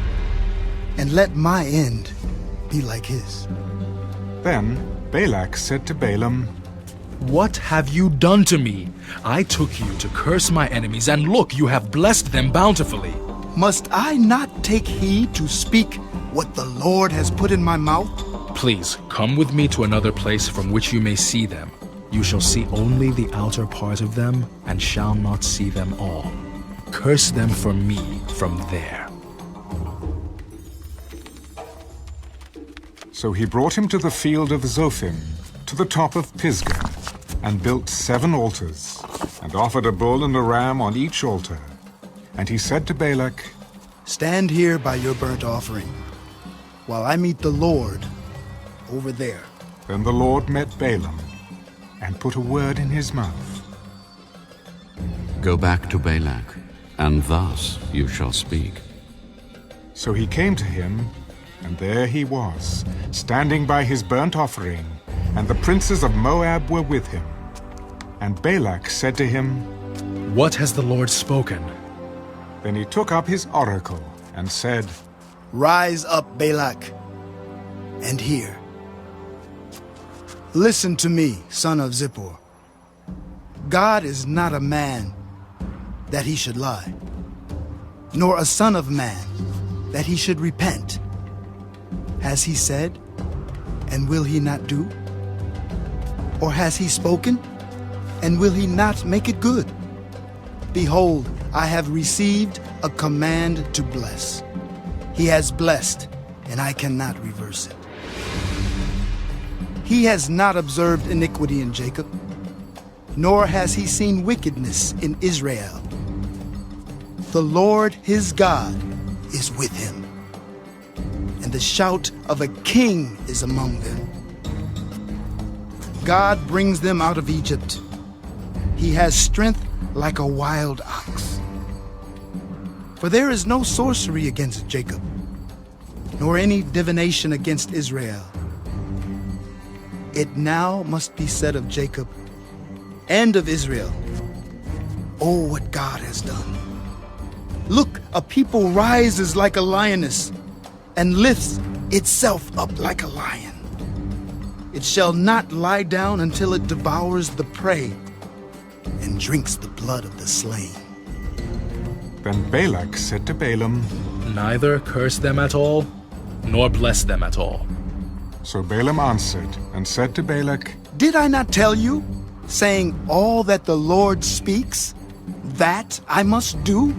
and let my end be like his. Then Balak said to Balaam, What have you done to me? I took you to curse my enemies, and look, you have blessed them bountifully. Must I not take heed to speak what the Lord has put in my mouth? Please, come with me to another place from which you may see them. You shall see only the outer part of them, and shall not see them all. Curse them for me from there. So he brought him to the field of Zophim, to the top of Pisgah, and built 7 altars, and offered a bull and a ram on each altar. And he said to Balak, Stand here by your burnt offering, while I meet the Lord over there. Then the Lord met Balaam, and put a word in his mouth. Go back to Balak, and thus you shall speak. So he came to him, and there he was, standing by his burnt offering, and the princes of Moab were with him. And Balak said to him, What has the Lord spoken? Then he took up his oracle, and said, Rise up, Balak, and hear. Listen to me, son of Zippor. God is not a man that he should lie, nor a son of man that he should repent. Has he said, and will he not do? Or has he spoken, and will he not make it good? Behold, I have received a command to bless. He has blessed, and I cannot reverse it. He has not observed iniquity in Jacob, nor has he seen wickedness in Israel. The Lord his God is with him, and the shout of a king is among them. God brings them out of Egypt. He has strength like a wild ox. For there is no sorcery against Jacob, nor any divination against Israel. It now must be said of Jacob and of Israel, oh, what God has done. Look, a people rises like a lioness and lifts itself up like a lion. It shall not lie down until it devours the prey and drinks the blood of the slain. Then Balak said to Balaam, Neither curse them at all, nor bless them at all. So Balaam answered and said to Balak, Did I not tell you, saying all that the Lord speaks, that I must do?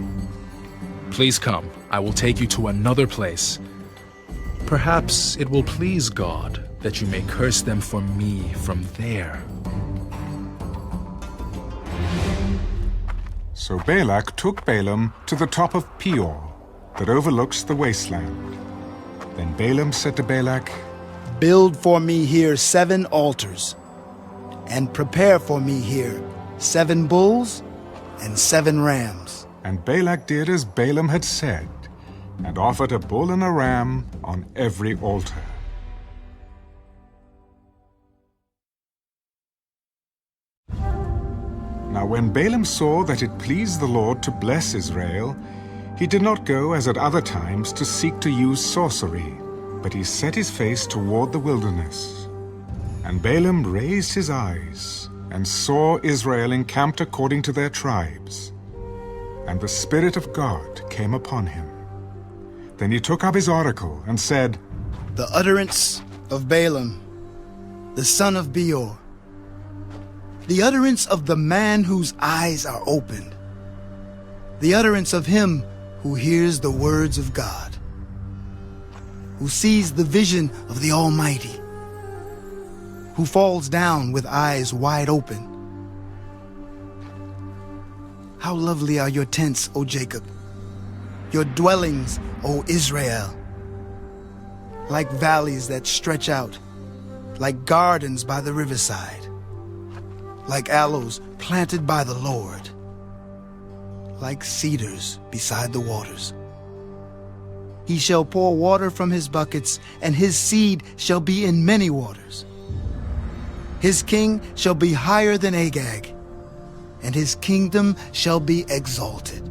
Please come, I will take you to another place. Perhaps it will please God that you may curse them for me from there. So Balak took Balaam to the top of Peor, that overlooks the wasteland. Then Balaam said to Balak, Build for me here 7 altars, and prepare for me here 7 bulls and 7 rams. And Balak did as Balaam had said, and offered a bull and a ram on every altar. Now when Balaam saw that it pleased the Lord to bless Israel, he did not go as at other times to seek to use sorcery, but he set his face toward the wilderness. And Balaam raised his eyes, and saw Israel encamped according to their tribes. And the Spirit of God came upon him. Then he took up his oracle, and said, The utterance of Balaam, the son of Beor, the utterance of the man whose eyes are opened, the utterance of him who hears the words of God, who sees the vision of the Almighty, who falls down with eyes wide open. How lovely are your tents, O Jacob, your dwellings, O Israel, like valleys that stretch out, like gardens by the riverside, like aloes planted by the Lord, like cedars beside the waters. He shall pour water from his buckets, and his seed shall be in many waters. His king shall be higher than Agag, and his kingdom shall be exalted.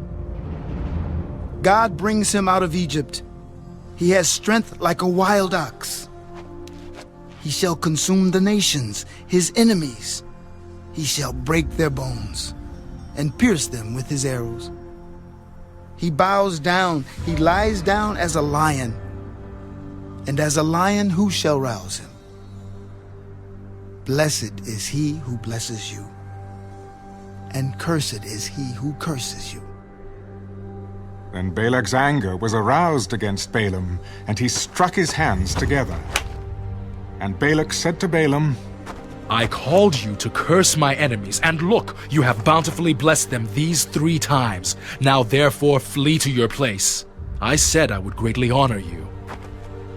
God brings him out of Egypt. He has strength like a wild ox. He shall consume the nations, his enemies. He shall break their bones and pierce them with his arrows. He bows down, he lies down as a lion, and as a lion who shall rouse him? Blessed is he who blesses you, and cursed is he who curses you. Then Balak's anger was aroused against Balaam, and he struck his hands together. And Balak said to Balaam, I called you to curse my enemies, and look, you have bountifully blessed them these 3 times. Now therefore flee to your place. I said I would greatly honor you.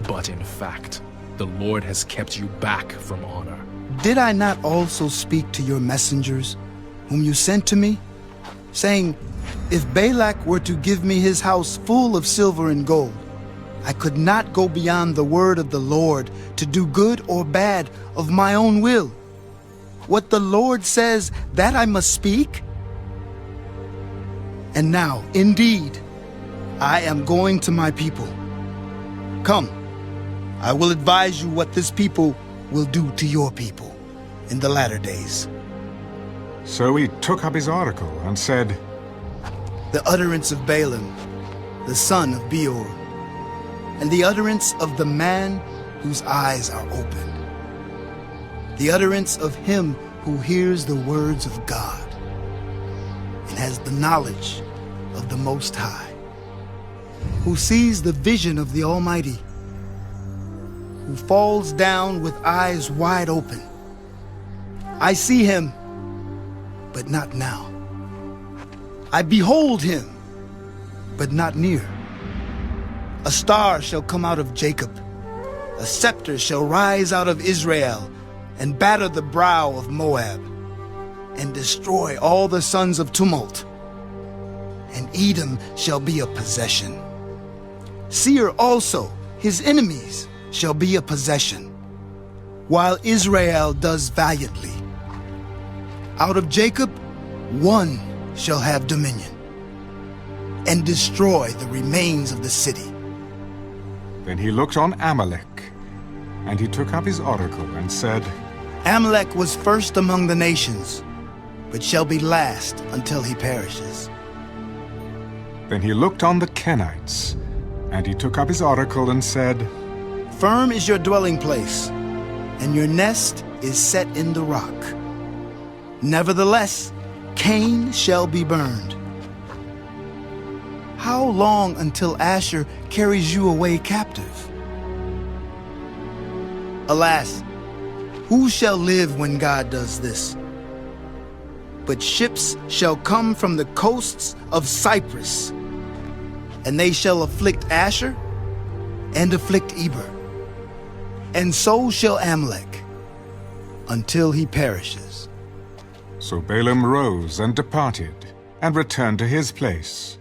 But in fact, the Lord has kept you back from honor. Did I not also speak to your messengers, whom you sent to me, saying, if Balak were to give me his house full of silver and gold, I could not go beyond the word of the Lord to do good or bad of my own will. What the Lord says, that I must speak? And now, indeed, I am going to my people. Come, I will advise you what this people will do to your people in the latter days. So he took up his oracle and said, the utterance of Balaam, the son of Beor, and the utterance of the man whose eyes are opened, the utterance of him who hears the words of God and has the knowledge of the Most High, who sees the vision of the Almighty, who falls down with eyes wide open. I see him, but not now. I behold him, but not near. A star shall come out of Jacob. A scepter shall rise out of Israel, and batter the brow of Moab, and destroy all the sons of tumult. And Edom shall be a possession. Seir also, his enemies, shall be a possession, while Israel does valiantly. Out of Jacob, one shall have dominion, and destroy the remains of the city. Then he looked on Amalek, and he took up his oracle and said, Amalek was first among the nations, but shall be last until he perishes. Then he looked on the Kenites, and he took up his oracle and said, Firm is your dwelling place, and your nest is set in the rock. Nevertheless, Cain shall be burned. How long until Asher carries you away captive? Alas, who shall live when God does this? But ships shall come from the coasts of Cyprus, and they shall afflict Asher and afflict Eber, and so shall Amalek, until he perishes. So Balaam rose and departed, and returned to his place.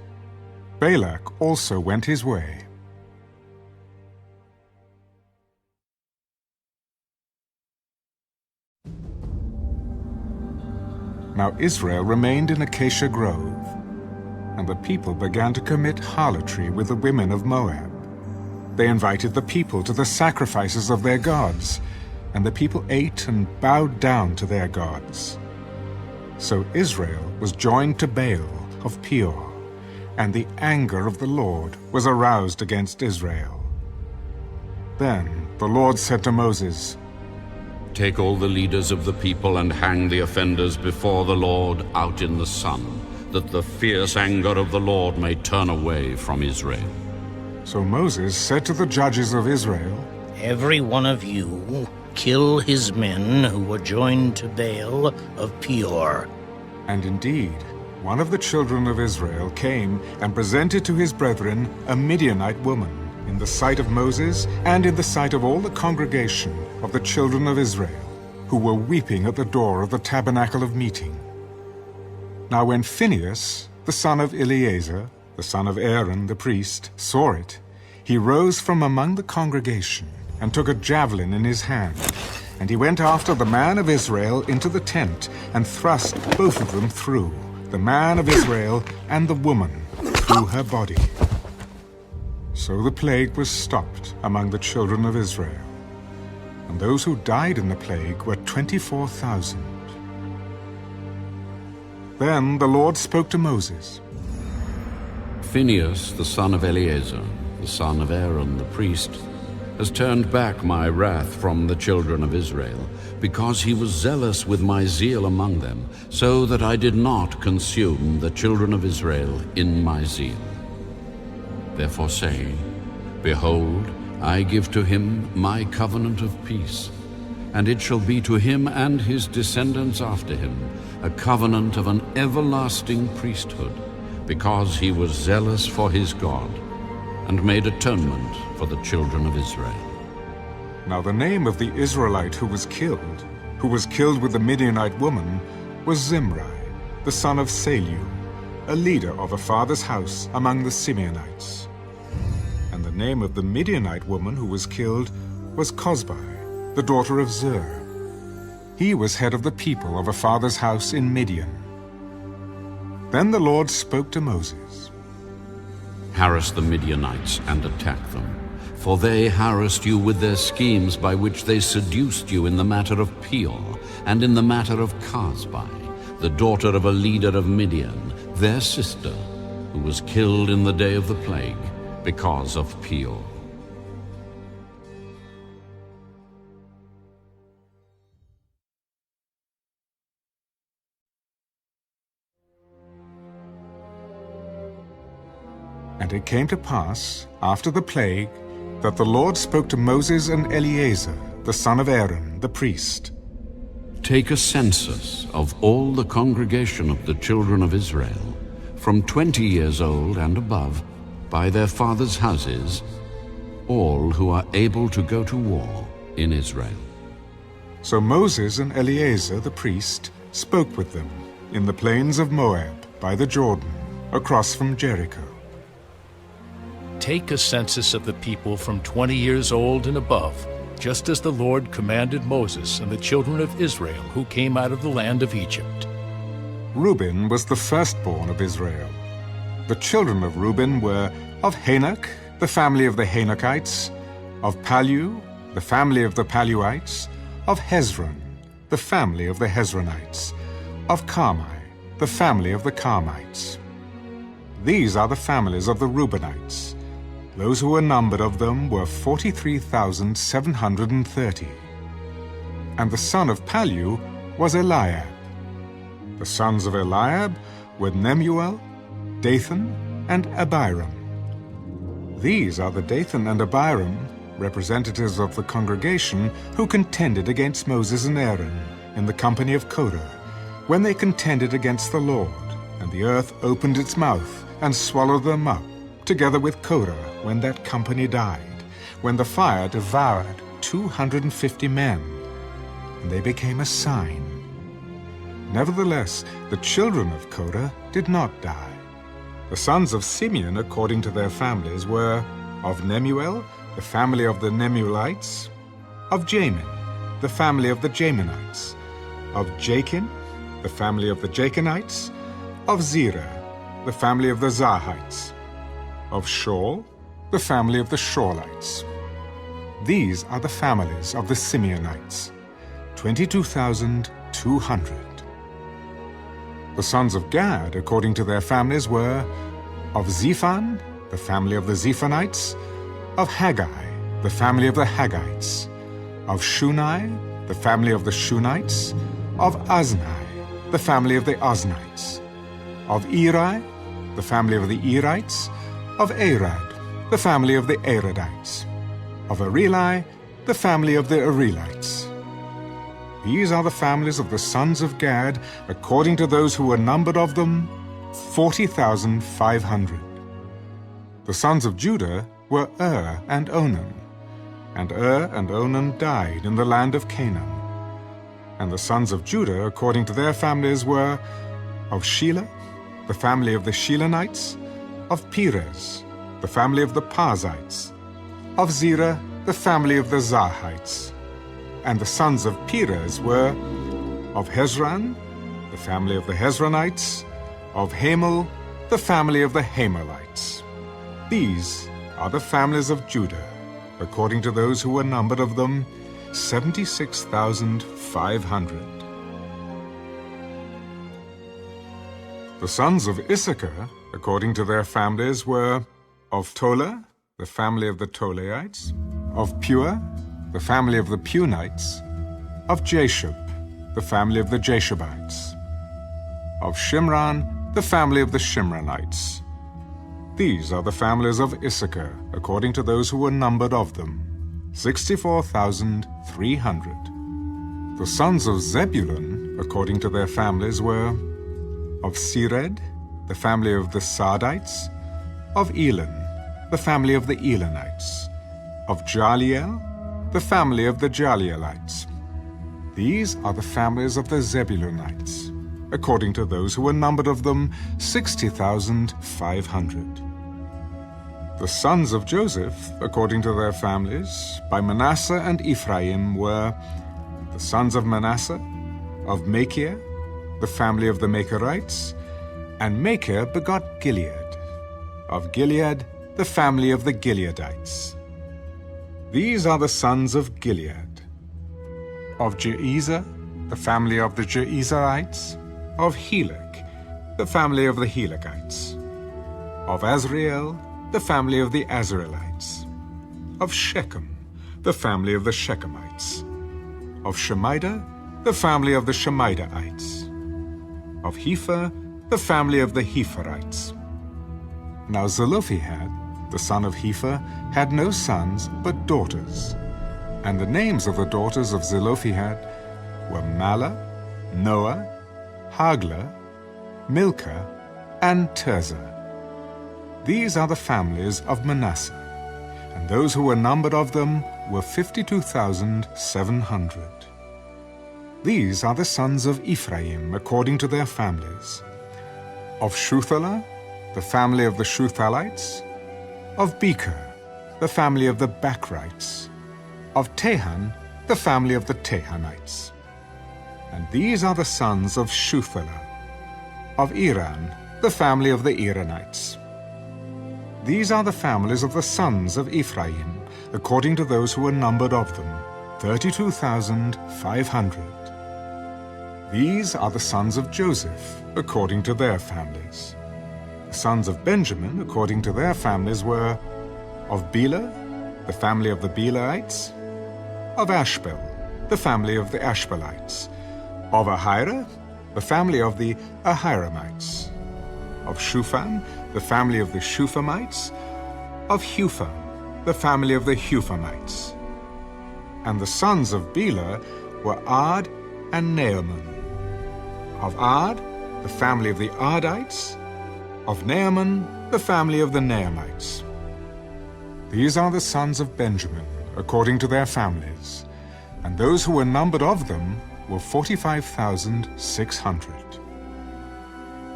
Balak also went his way. Now Israel remained in Acacia Grove, and the people began to commit harlotry with the women of Moab. They invited the people to the sacrifices of their gods, and the people ate and bowed down to their gods. So Israel was joined to Baal of Peor, and the anger of the Lord was aroused against Israel. Then the Lord said to Moses, Take all the leaders of the people and hang the offenders before the Lord out in the sun, that the fierce anger of the Lord may turn away from Israel. So Moses said to the judges of Israel, Every one of you kill his men who were joined to Baal of Peor. And indeed, one of the children of Israel came and presented to his brethren a Midianite woman, in the sight of Moses and in the sight of all the congregation of the children of Israel, who were weeping at the door of the tabernacle of meeting. Now when Phinehas, the son of Eleazar, the son of Aaron the priest, saw it, he rose from among the congregation and took a javelin in his hand, and he went after the man of Israel into the tent and thrust both of them through, the man of Israel and the woman, through her body. So the plague was stopped among the children of Israel, and those who died in the plague were 24,000. Then the Lord spoke to Moses. Phinehas, the son of Eleazar, the son of Aaron the priest, has turned back my wrath from the children of Israel, because he was zealous with my zeal among them, so that I did not consume the children of Israel in my zeal. Therefore say, Behold, I give to him my covenant of peace, and it shall be to him and his descendants after him a covenant of an everlasting priesthood, because he was zealous for his God, and made atonement for the children of Israel. Now the name of the Israelite who was killed with the Midianite woman, was Zimri, the son of Saleu, a leader of a father's house among the Simeonites. And the name of the Midianite woman who was killed was Cosbi, the daughter of Zur. He was head of the people of a father's house in Midian. Then the Lord spoke to Moses. Harass the Midianites and attack them, for they harassed you with their schemes by which they seduced you in the matter of Peor, and in the matter of Cosbi, the daughter of a leader of Midian, their sister, who was killed in the day of the plague because of Peor. And it came to pass, after the plague, that the Lord spoke to Moses and Eleazar, the son of Aaron, the priest. Take a census of all the congregation of the children of Israel, from 20 years old and above, by their fathers' houses, all who are able to go to war in Israel. So Moses and Eleazar the priest spoke with them in the plains of Moab, by the Jordan, across from Jericho. Take a census of the people from 20 years old and above, just as the Lord commanded Moses and the children of Israel who came out of the land of Egypt. Reuben was the firstborn of Israel. The children of Reuben were of Hanok, the family of the Hanokites, of Pallu, the family of the Palluites, of Hezron, the family of the Hezronites, of Carmi, the family of the Carmites. These are the families of the Reubenites. Those who were numbered of them were 43,730. And the son of Pallu was Eliab. The sons of Eliab were Nemuel, Dathan, and Abiram. These are the Dathan and Abiram, representatives of the congregation, who contended against Moses and Aaron in the company of Korah, when they contended against the Lord, and the earth opened its mouth and swallowed them up, together with Korah, when that company died, when the fire devoured 250 men, and they became a sign. Nevertheless, the children of Korah did not die. The sons of Simeon, according to their families, were of Nemuel, the family of the Nemuelites, of Jamin, the family of the Jaminites, of Jachin, the family of the Jachinites, of Zerah, the family of the Zarhites, of Shaul, the family of the Shaulites. These are the families of the Simeonites, 22,200. The sons of Gad, according to their families, were of Zephan, the family of the Zephanites, of Haggai, the family of the Haggites, of Shunai, the family of the Shunites, of Ozni, the family of the Oznites, of Eri, the family of the Erites, of Arad, the family of the Aradites, of Areli, the family of the Arelites. These are the families of the sons of Gad, according to those who were numbered of them, 40,500. The sons of Judah were and Onan, and and Onan died in the land of Canaan. And the sons of Judah, according to their families, were of Shelah, the family of the Shelonites, of Perez, the family of the Parzites, of Zerah, the family of the Zarhites. And the sons of Perez were of Hezron, the family of the Hezronites, of Hamel, the family of the Hamelites. These are the families of Judah, according to those who were numbered of them, 76,500. The sons of Issachar, according to their families, were of Tola, the family of the Tolaites, Of Pua, the family of the Punites. Of Jashub, the family of the Jashubites. Of Shimron, the family of the Shimronites. These are the families of Issachar, according to those who were numbered of them, 64,300. The sons of Zebulun, according to their families, were of Sered, the family of the Sardites. Of Elon, the family of the Elonites. Of Jaliel, the family of the Jalielites. These are the families of the Zebulunites, according to those who were numbered of them, 60,500. The sons of Joseph, according to their families, by Manasseh and Ephraim were the sons of Manasseh, of Machir, the family of the Machirites, and Machir begot Gilead. Of Gilead, the family of the Gileadites. These are the sons of Gilead. Of Jeezer, the family of the Jeezerites. Of Helek, the family of the Helekites. Of Azriel, the family of the Azraelites. Of Shechem, the family of the Shechemites. Of Shemida, the family of the Shemidaites. Of Hepher, the family of the Hepherites. Now Zelophehad, the son of Hepher, had no sons but daughters. And the names of the daughters of Zelophehad were Mahlah, Noah, Hagla, Milcah, and Tirzah. These are the families of Manasseh, and those who were numbered of them were 52,700. These are the sons of Ephraim according to their families. Of Shuthelah, the family of the Shuthalites. Of Becher, the family of the Bachrites. Of Tehan, the family of the Tehanites. And these are the sons of Shuthelah. Of Iran, the family of the Iranites. These are the families of the sons of Ephraim, according to those who were numbered of them, 32,500. These are the sons of Joseph, according to their families. The sons of Benjamin, according to their families, were of Bela, the family of the Belaites. Of Ashbel, the family of the Ashbelites. Of Ahira, the family of the Ahiramites. Of Shufam, the family of the Shufamites. Of Hufam, the family of the Hufamites. And the sons of Bela were Ard and Naaman. Of Ard, the family of the Ardites. Of Naaman, the family of the Naamites. These are the sons of Benjamin, according to their families, and those who were numbered of them were 45,600.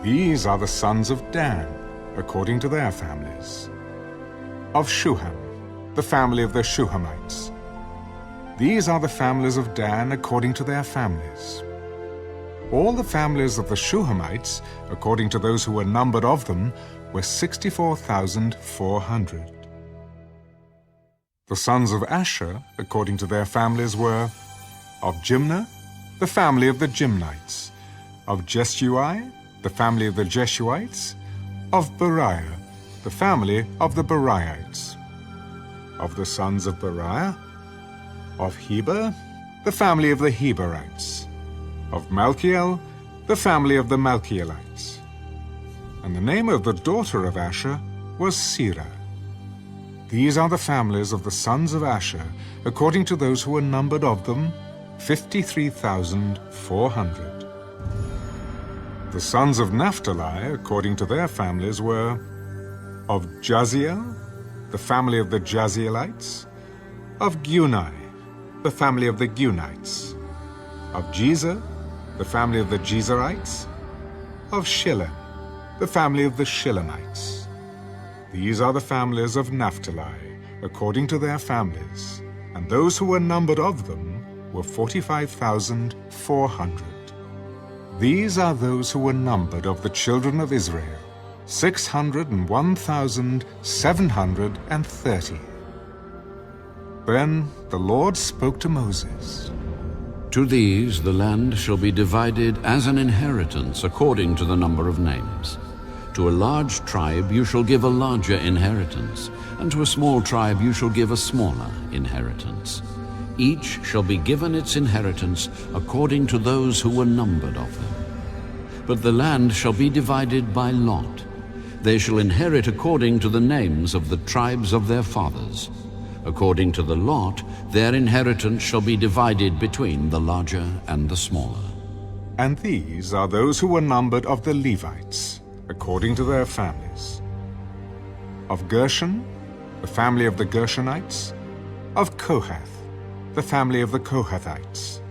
These are the sons of Dan, according to their families. Of Shuham, the family of the Shuhamites. These are the families of Dan, according to their families. All the families of the Shuhamites, according to those who were numbered of them, were 64,400. The sons of Asher, according to their families, were of Jimnah, the family of the Jimnites. Of Jesui, the family of the Jeshuites. Of Beriah, the family of the Beriites. Of the sons of Beriah. Of Heber, the family of the Heberites. Of Malchiel, the family of the Malchielites. And the name of the daughter of Asher was Serah. These are the families of the sons of Asher, according to those who were numbered of them, 53,400. The sons of Naphtali, according to their families, were of Jaziel, the family of the Jazielites. Of Gunai, the family of the Gunites. Of Jezer, the family of the Jezerites. Of Shillem, the family of the Shillemites. These are the families of Naphtali, according to their families, and those who were numbered of them were 45,400. These are those who were numbered of the children of Israel, 601,730. Then the Lord spoke to Moses. To these the land shall be divided as an inheritance according to the number of names. To a large tribe you shall give a larger inheritance, and to a small tribe you shall give a smaller inheritance. Each shall be given its inheritance according to those who were numbered of them. But the land shall be divided by lot. They shall inherit according to the names of the tribes of their fathers. According to the lot, their inheritance shall be divided between the larger and the smaller. And these are those who were numbered of the Levites, according to their families. Of Gershon, the family of the Gershonites. Of Kohath, the family of the Kohathites.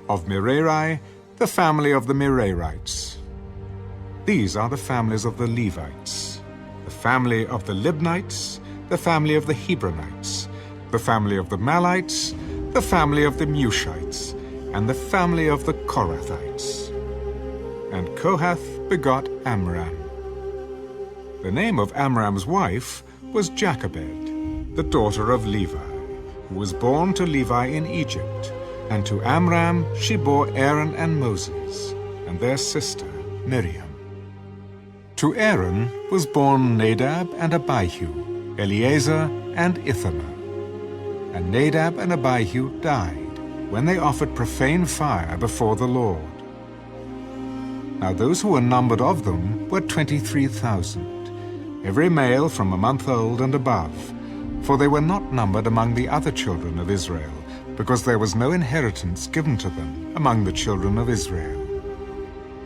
Of Merari, the family of the Merarites. These are the families of the Levites. The family of the Libnites, the family of the Hebronites, the family of the Malites, the family of the Mushites, and the family of the Korathites. And Kohath begot Amram. The name of Amram's wife was Jochebed, the daughter of Levi, who was born to Levi in Egypt. And to Amram she bore Aaron and Moses, and their sister Miriam. To Aaron was born Nadab and Abihu, Eleazar and Ithamar. And Nadab and Abihu died when they offered profane fire before the Lord. Now those who were numbered of them were 23,000, every male from a month old and above, for they were not numbered among the other children of Israel, because there was no inheritance given to them among the children of Israel.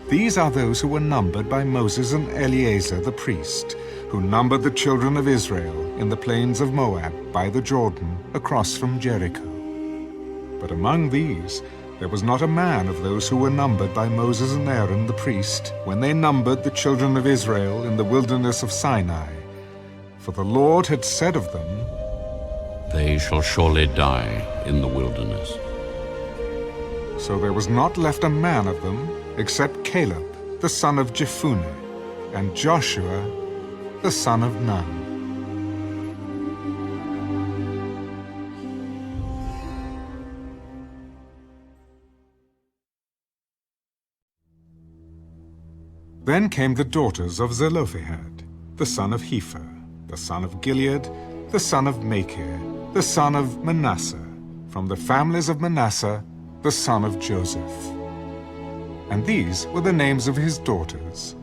These are those who were numbered by Moses and Eleazar the priest, who numbered the children of Israel in the plains of Moab by the Jordan across from Jericho. But among these there was not a man of those who were numbered by Moses and Aaron the priest when they numbered the children of Israel in the wilderness of Sinai. For the Lord had said of them, They shall surely die in the wilderness. So there was not left a man of them except Caleb, the son of Jephunneh, and Joshua, the son of Nun. Then came the daughters of Zelophehad, the son of Hepher, the son of Gilead, the son of Machir, the son of Manasseh, from the families of Manasseh, the son of Joseph. And these were the names of his daughters,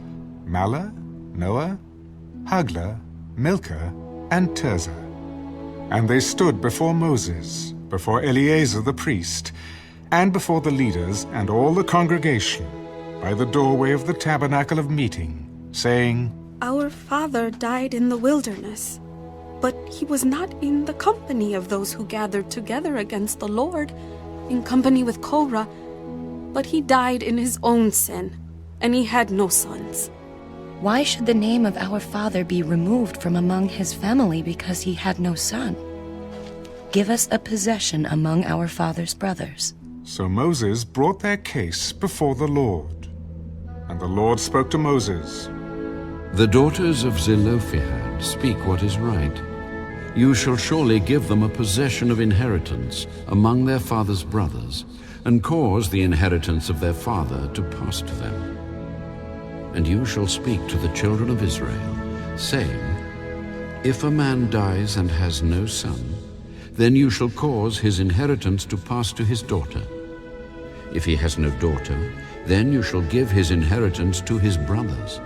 Mahlah, Noah, Haglah, Milcah, and Tirzah. And they stood before Moses, before Eleazar the priest, and before the leaders and all the congregation, by the doorway of the tabernacle of meeting, saying, Our father died in the wilderness, but he was not in the company of those who gathered together against the Lord, in company with Korah, but he died in his own sin, and he had no sons. Why should the name of our father be removed from among his family because he had no son? Give us a possession among our father's brothers. So Moses brought their case before the Lord. And the Lord spoke to Moses, The daughters of Zelophehad speak what is right. You shall surely give them a possession of inheritance among their father's brothers, and cause the inheritance of their father to pass to them. And you shall speak to the children of Israel, saying, If a man dies and has no son, then you shall cause his inheritance to pass to his daughter. If he has no daughter, then you shall give his inheritance to his brothers.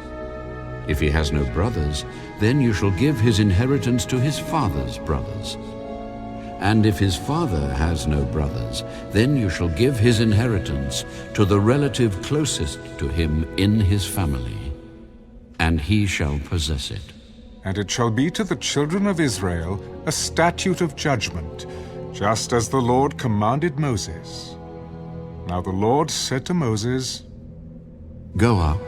If he has no brothers, then you shall give his inheritance to his father's brothers. And if his father has no brothers, then you shall give his inheritance to the relative closest to him in his family, and he shall possess it. And it shall be to the children of Israel a statute of judgment, just as the Lord commanded Moses. Now the Lord said to Moses, Go up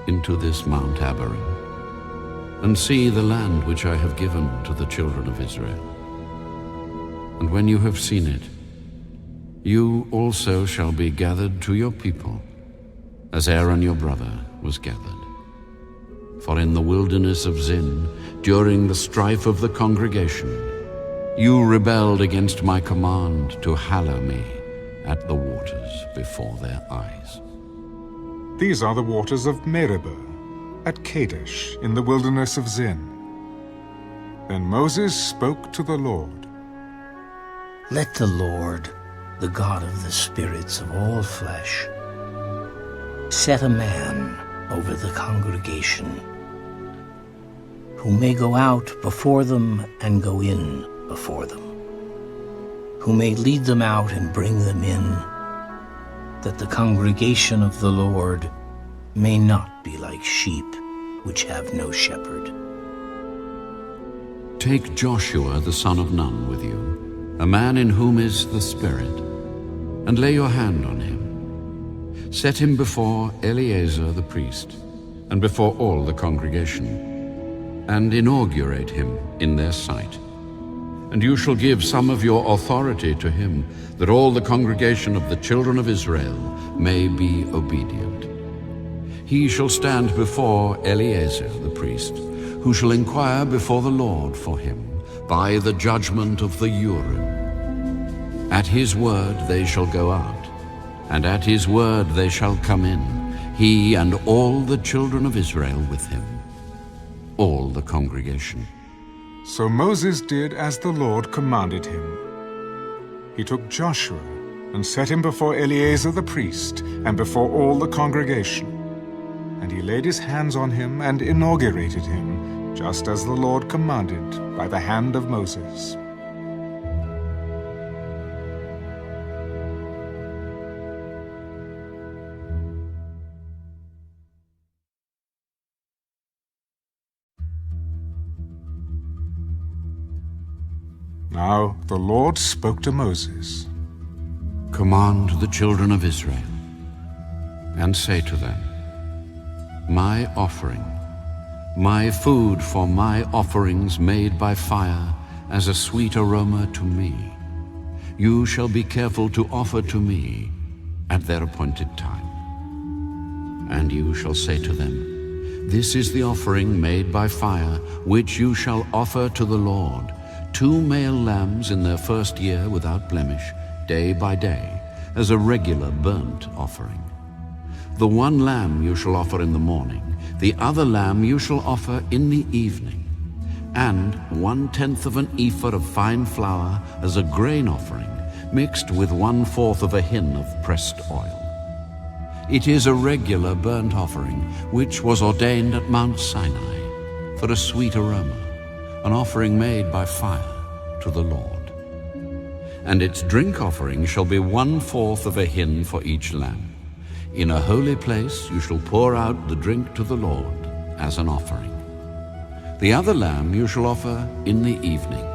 into this Mount Abarim, and see the land which I have given to the children of Israel. And when you have seen it, you also shall be gathered to your people, as Aaron your brother was gathered. For in the wilderness of Zin, during the strife of the congregation, you rebelled against my command to hallow me at the waters before their eyes. These are the waters of Meribah, at Kadesh in the wilderness of Zin. Then Moses spoke to the Lord. Let the Lord, the God of the spirits of all flesh, set a man over the congregation, who may go out before them and go in before them, who may lead them out and bring them in, that the congregation of the Lord may not be like sheep which have no shepherd. Take Joshua the son of Nun with you, a man in whom is the Spirit, and lay your hand on him. Set him before Eleazar the priest, and before all the congregation, and inaugurate him in their sight. And you shall give some of your authority to him, that all the congregation of the children of Israel may be obedient. He shall stand before Eleazar the priest, who shall inquire before the Lord for him by the judgment of the Urim. At his word they shall go out, and at his word they shall come in, he and all the children of Israel with him, all the congregation. So Moses did as the Lord commanded him. He took Joshua and set him before Eleazar the priest and before all the congregation. And he laid his hands on him and inaugurated him, just as the Lord commanded by the hand of Moses. Now the Lord spoke to Moses. Command the children of Israel, and say to them, My offering, my food for my offerings made by fire as a sweet aroma to me, you shall be careful to offer to me at their appointed time. And you shall say to them, This is the offering made by fire, which you shall offer to the Lord, 2 male lambs in their first year without blemish, day by day, as a regular burnt offering. The one lamb you shall offer in the morning, the other lamb you shall offer in the evening, and 1/10 of an ephah of fine flour as a grain offering, mixed with 1/4 of a hin of pressed oil. It is a regular burnt offering, which was ordained at Mount Sinai, for a sweet aroma, an offering made by fire to the Lord. And its drink offering shall be 1/4 of a hin for each lamb. In a holy place you shall pour out the drink to the Lord as an offering. The other lamb you shall offer in the evening.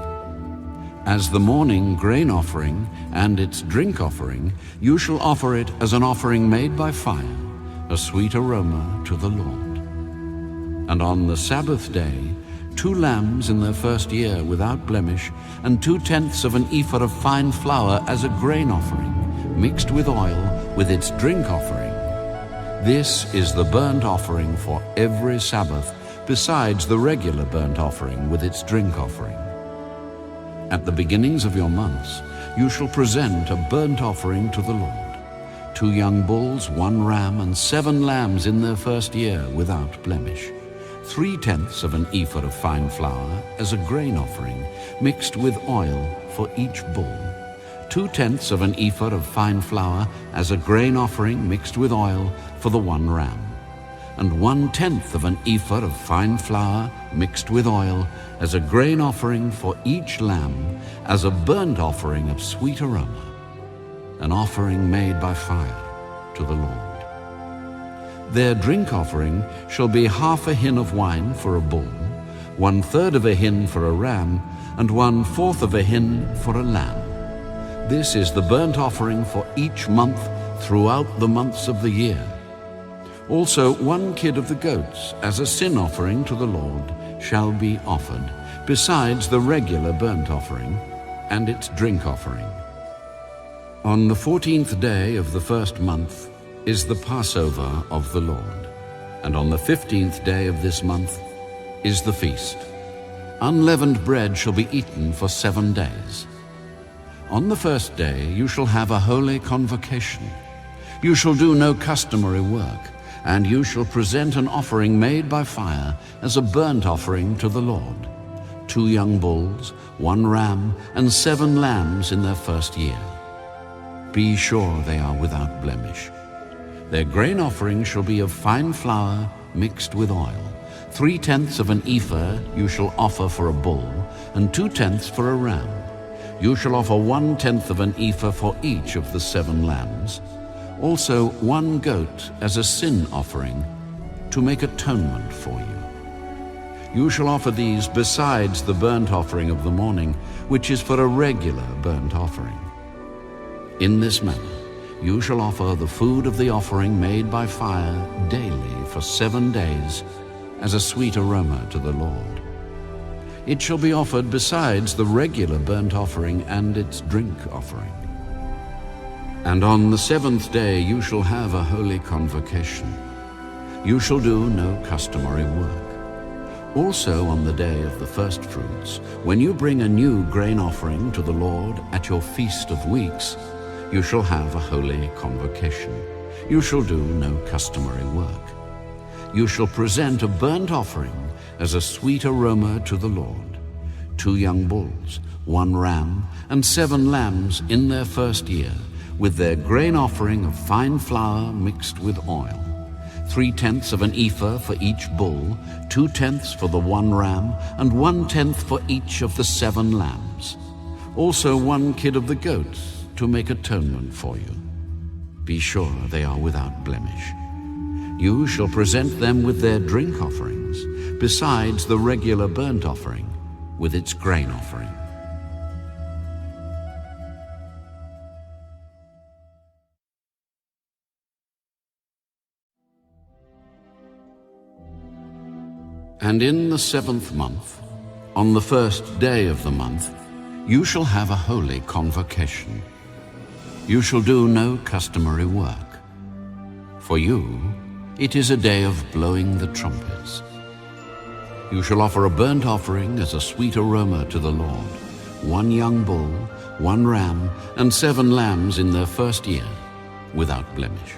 As the morning grain offering and its drink offering, you shall offer it as an offering made by fire, a sweet aroma to the Lord. And on the Sabbath day, 2 lambs in their first year without blemish, and 2/10 of an ephah of fine flour as a grain offering, mixed with oil, with its drink offering. This is the burnt offering for every Sabbath, besides the regular burnt offering with its drink offering. At the beginnings of your months, you shall present a burnt offering to the Lord, 2 young bulls, 1 ram, and 7 lambs in their first year without blemish, 3/10 of an ephah of fine flour as a grain offering, mixed with oil for each bull, 2/10 of an ephah of fine flour as a grain offering mixed with oil for the 1 ram, and 1/10 of an ephah of fine flour mixed with oil as a grain offering for each lamb as a burnt offering of sweet aroma, an offering made by fire to the Lord. Their drink offering shall be 1/2 a hin of wine for a bull, 1/3 of a hin for a ram, and 1/4 of a hin for a lamb. This is the burnt offering for each month throughout the months of the year. Also 1 kid of the goats as a sin offering to the Lord shall be offered, besides the regular burnt offering and its drink offering. On the 14th day of the first month is the Passover of the Lord, and on the 15th day of this month is the feast. Unleavened bread shall be eaten for 7 days. On the first day you shall have a holy convocation. You shall do no customary work, And you shall present an offering made by fire as a burnt offering to the Lord: 2 young bulls, 1 ram, and 7 lambs in their first year. Be sure they are without blemish. Their grain offering shall be of fine flour mixed with oil. 3/10 of an ephah you shall offer for a bull, and 2/10 for a ram. You shall offer 1/10 of an ephah for each of the 7 lambs. Also 1 goat as a sin offering to make atonement for you. You shall offer these besides the burnt offering of the morning, which is for a regular burnt offering. In this manner you shall offer the food of the offering made by fire daily for 7 days as a sweet aroma to the Lord. It shall be offered besides the regular burnt offering and its drink offering. And on the 7th day you shall have a holy convocation. You shall do no customary work. Also on the day of the first fruits, when you bring a new grain offering to the Lord at your Feast of Weeks, you shall have a holy convocation. You shall do no customary work. You shall present a burnt offering as a sweet aroma to the Lord: 2 young bulls, 1 ram, and 7 lambs in their first year, with their grain offering of fine flour mixed with oil. 3/10 of an ephah for each bull, 2/10 for the 1 ram, and 1/10 for each of the 7 lambs. Also 1 kid of the goats to make atonement for you. Be sure they are without blemish. You shall present them with their drink offerings, besides the regular burnt offering with its grain offering. And in the 7th month, on the first day of the month, you shall have a holy convocation. You shall do no customary work. For you, it is a day of blowing the trumpets. You shall offer a burnt offering as a sweet aroma to the Lord: 1 young bull, 1 ram, and 7 lambs in their first year, without blemish.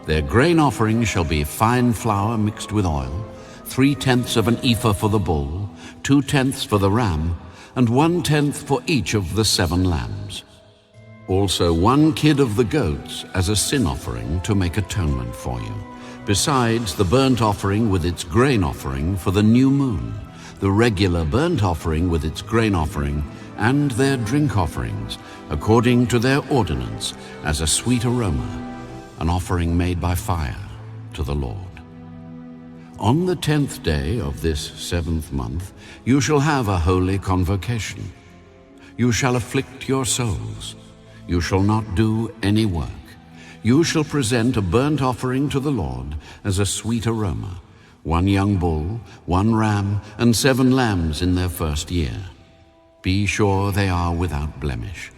Their grain offering shall be fine flour mixed with oil: 3/10 of an ephah for the bull, 2/10 for the ram, and 1/10 for each of the 7 lambs. Also 1 kid of the goats as a sin offering to make atonement for you, besides the burnt offering with its grain offering for the new moon, the regular burnt offering with its grain offering, and their drink offerings, according to their ordinance, as a sweet aroma, an offering made by fire to the Lord. On the 10th day of this 7th month, you shall have a holy convocation. You shall afflict your souls. You shall not do any work. You shall present a burnt offering to the Lord as a sweet aroma: 1 young bull, 1 ram, and 7 lambs in their first year. Be sure they are without blemish.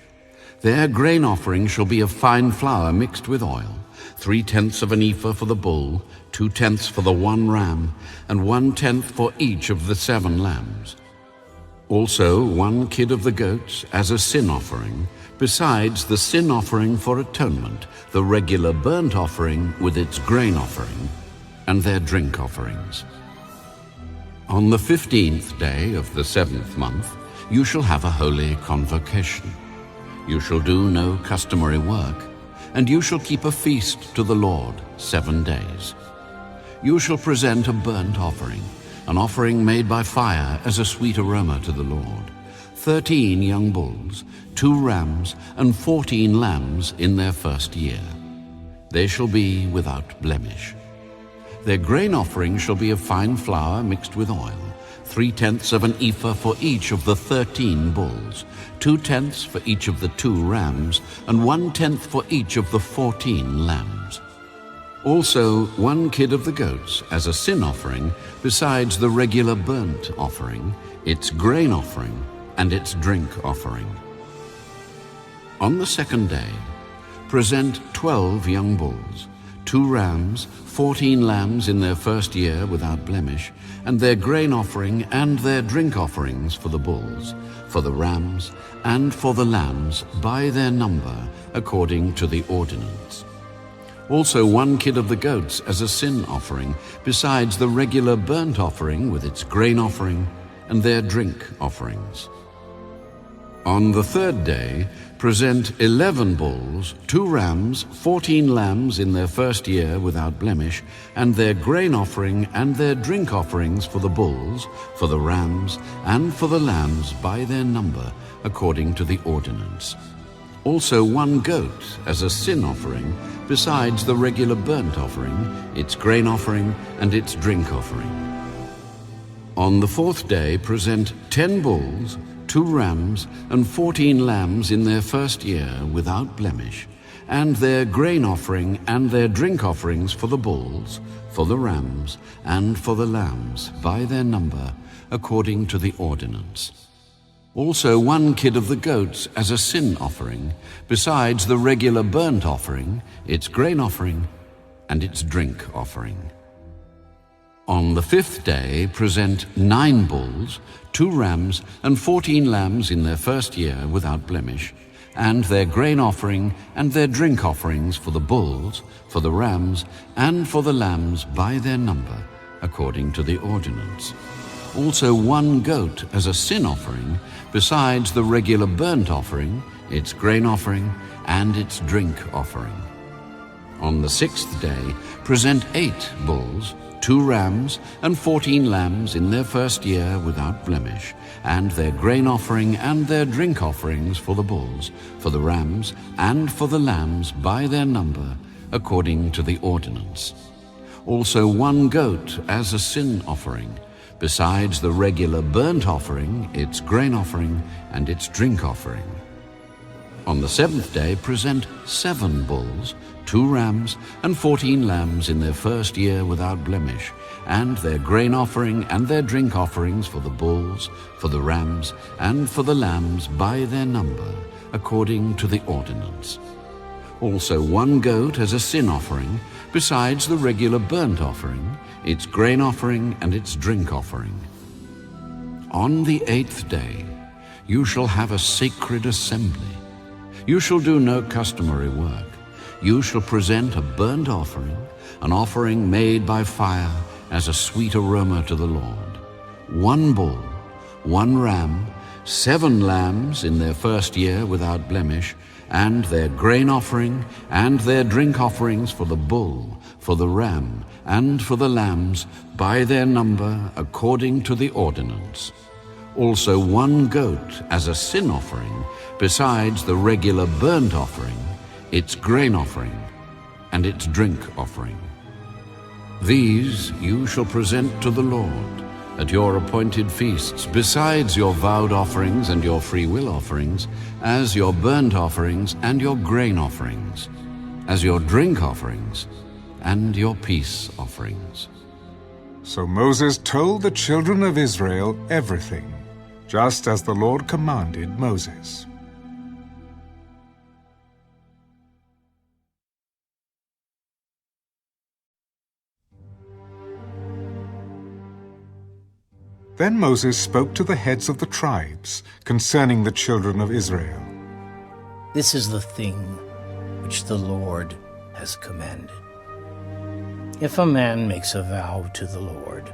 Their grain offering shall be of fine flour mixed with oil: 3/10 of an ephah for the bull, 2/10 for the 1 ram, and 1/10 for each of the 7 lambs. Also 1 kid of the goats as a sin offering, besides the sin offering for atonement, the regular burnt offering with its grain offering, and their drink offerings. On the 15th day of the 7th month, you shall have a holy convocation. You shall do no customary work, and you shall keep a feast to the Lord 7 days. You shall present a burnt offering, an offering made by fire as a sweet aroma to the Lord: 13 young bulls, 2 rams, and 14 lambs in their first year. They shall be without blemish. Their grain offering shall be of fine flour mixed with oil: 3/10 of an ephah for each of the 13 bulls, 2/10 for each of the 2 rams, and 1/10 for each of the 14 lambs. Also 1 kid of the goats as a sin offering, besides the regular burnt offering, its grain offering, and its drink offering. On the 2nd day, present 12 young bulls, 2 rams, 14 lambs in their first year without blemish, and their grain offering and their drink offerings for the bulls, for the rams, and for the lambs by their number, according to the ordinance. Also 1 kid of the goats as a sin offering, besides the regular burnt offering with its grain offering and their drink offerings. On the 3rd day, present 11 bulls, 2 rams, 14 lambs in their first year without blemish, and their grain offering and their drink offerings for the bulls, for the rams, and for the lambs by their number, according to the ordinance. Also 1 goat as a sin offering, besides the regular burnt offering, its grain offering, and its drink offering. On the 4th day present 10 bulls, 2 rams, and 14 lambs in their first year without blemish, and their grain offering and their drink offerings for the bulls, for the rams, and for the lambs by their number, according to the ordinance. Also 1 kid of the goats as a sin offering, besides the regular burnt offering, its grain offering, and its drink offering. On the 5th day present 9 bulls, 2 rams, and 14 lambs in their first year without blemish, and their grain offering and their drink offerings for the bulls, for the rams, and for the lambs by their number, according to the ordinance. Also 1 goat as a sin offering, besides the regular burnt offering, its grain offering, and its drink offering. On the 6th day present 8 bulls, 2 rams, and 14 lambs in their first year without blemish, and their grain offering and their drink offerings for the bulls, for the rams, and for the lambs by their number, according to the ordinance. Also 1 goat as a sin offering, besides the regular burnt offering, its grain offering, and its drink offering. On the 7th day present 7 bulls, 2 rams, and 14 lambs in their first year without blemish, and their grain offering and their drink offerings for the bulls, for the rams, and for the lambs by their number, according to the ordinance. Also 1 goat as a sin offering, besides the regular burnt offering, its grain offering, and its drink offering. On the 8th day you shall have a sacred assembly. You shall do no customary work. You shall present a burnt offering, an offering made by fire as a sweet aroma to the Lord. 1 bull, 1 ram, 7 lambs in their first year without blemish, and their grain offering and their drink offerings for the bull, for the ram, and for the lambs by their number, according to the ordinance. Also 1 goat as a sin offering, besides the regular burnt offering, its grain offering, and its drink offering. These you shall present to the Lord at your appointed feasts, besides your vowed offerings and your freewill offerings, as your burnt offerings and your grain offerings, as your drink offerings and your peace offerings. So Moses told the children of Israel everything, just as the Lord commanded Moses. Then Moses spoke to the heads of the tribes concerning the children of Israel. This is the thing which the Lord has commanded. If a man makes a vow to the Lord,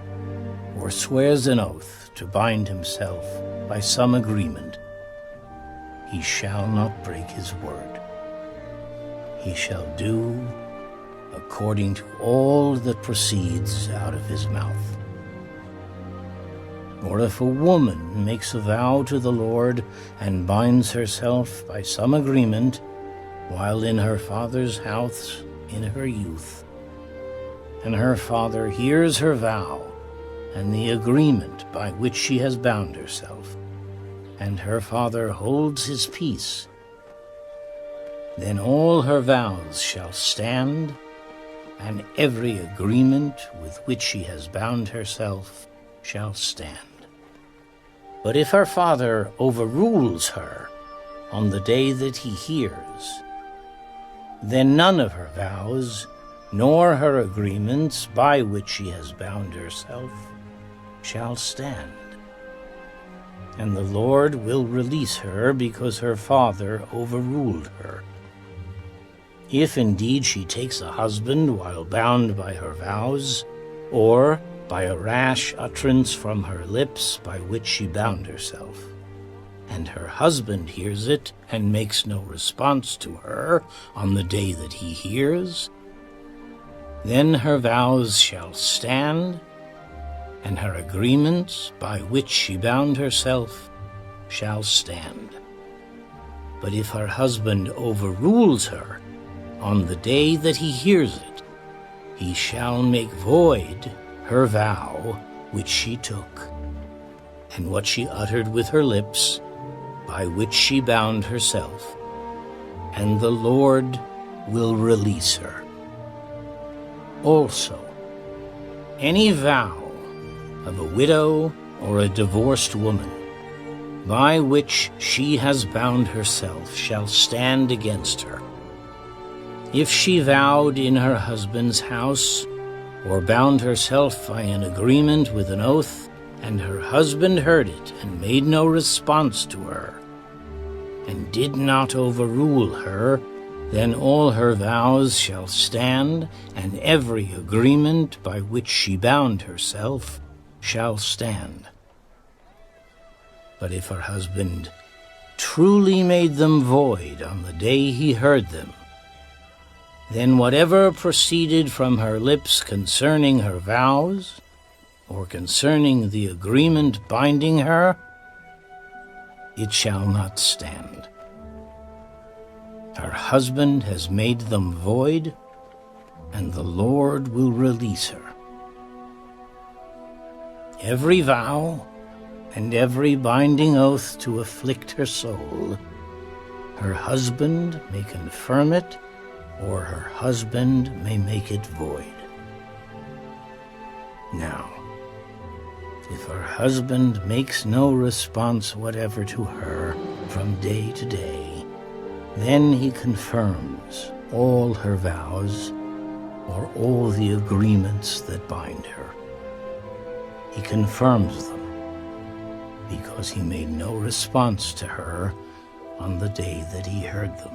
or swears an oath to bind himself by some agreement, he shall not break his word. He shall do according to all that proceeds out of his mouth. Or if a woman makes a vow to the Lord and binds herself by some agreement while in her father's house in her youth, and her father hears her vow and the agreement by which she has bound herself, and her father holds his peace, then all her vows shall stand, and every agreement with which she has bound herself shall stand. But if her father overrules her on the day that he hears, then none of her vows, nor her agreements by which she has bound herself, shall stand. And the Lord will release her because her father overruled her. If indeed she takes a husband while bound by her vows, or by a rash utterance from her lips by which she bound herself, and her husband hears it and makes no response to her on the day that he hears, then her vows shall stand, and her agreements by which she bound herself shall stand. But if her husband overrules her on the day that he hears it, he shall make void her vow which she took, and what she uttered with her lips, by which she bound herself, and the Lord will release her. Also, any vow of a widow or a divorced woman, by which she has bound herself, shall stand against her. If she vowed in her husband's house, or bound herself by an agreement with an oath, and her husband heard it and made no response to her, and did not overrule her, then all her vows shall stand, and every agreement by which she bound herself shall stand. But if her husband truly made them void on the day he heard them, then whatever proceeded from her lips concerning her vows, or concerning the agreement binding her, it shall not stand. Her husband has made them void, and the Lord will release her. Every vow and every binding oath to afflict her soul, her husband may confirm it, or her husband may make it void. Now, if her husband makes no response whatever to her from day to day, then he confirms all her vows, or all the agreements that bind her. He confirms them, because he made no response to her on the day that he heard them.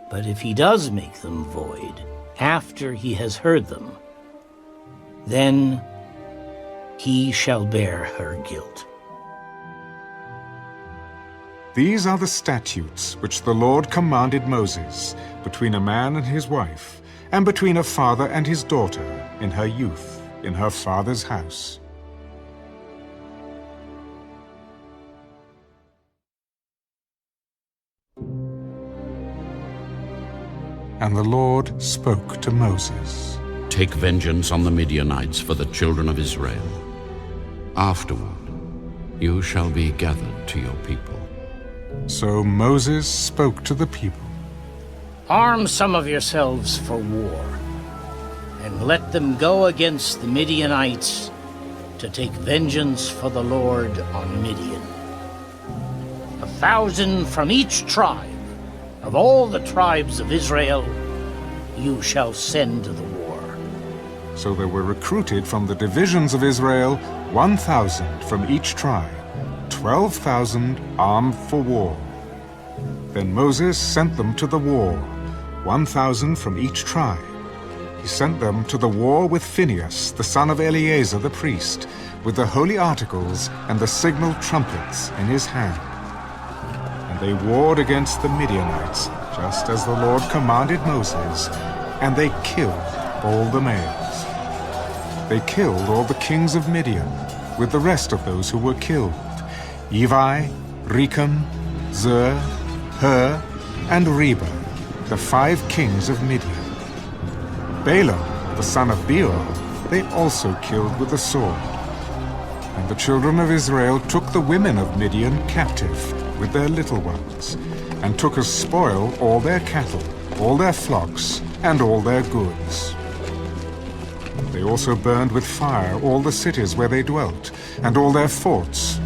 But if he does make them void after he has heard them, then he shall bear her guilt. These are the statutes which the Lord commanded Moses between a man and his wife, and between a father and his daughter in her youth, in her father's house. And the Lord spoke to Moses. Take vengeance on the Midianites for the children of Israel. Afterward, you shall be gathered to your people. So Moses spoke to the people. Arm some of yourselves for war, and let them go against the Midianites to take vengeance for the Lord on Midian. 1,000 from each tribe of all the tribes of Israel you shall send to the war. So there were recruited from the divisions of Israel 1,000 from each tribe, 12,000 armed for war. Then Moses sent them to the war, 1,000 from each tribe. He sent them to the war with Phinehas, the son of Eleazar the priest, with the holy articles and the signal trumpets in his hand. And they warred against the Midianites, just as the Lord commanded Moses, and they killed all the males. They killed all the kings of Midian, with the rest of those who were killed, Evi, Rechem, Zur, Hur, and Reba, the 5 kings of Midian. Balaam, the son of Beor, they also killed with the sword. And the children of Israel took the women of Midian captive with their little ones, and took as spoil all their cattle, all their flocks, and all their goods. They also burned with fire all the cities where they dwelt, and all their forts,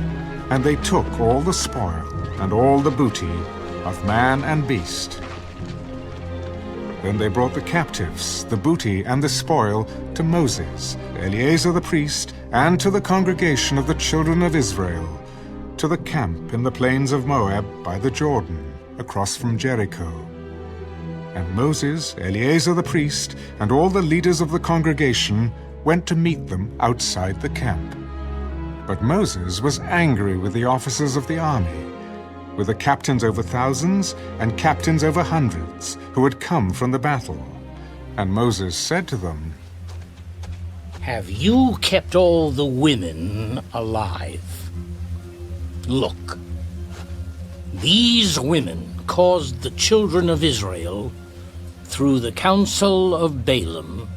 and they took all the spoil, and all the booty of man and beast. Then they brought the captives, the booty and the spoil, to Moses, Eleazar the priest, and to the congregation of the children of Israel, to the camp in the plains of Moab by the Jordan, across from Jericho. And Moses, Eleazar the priest, and all the leaders of the congregation went to meet them outside the camp. But Moses was angry with the officers of the army, with the captains over thousands and captains over hundreds, who had come from the battle. And Moses said to them, "Have you kept all the women alive? Look, these women caused the children of Israel, through the counsel of Balaam,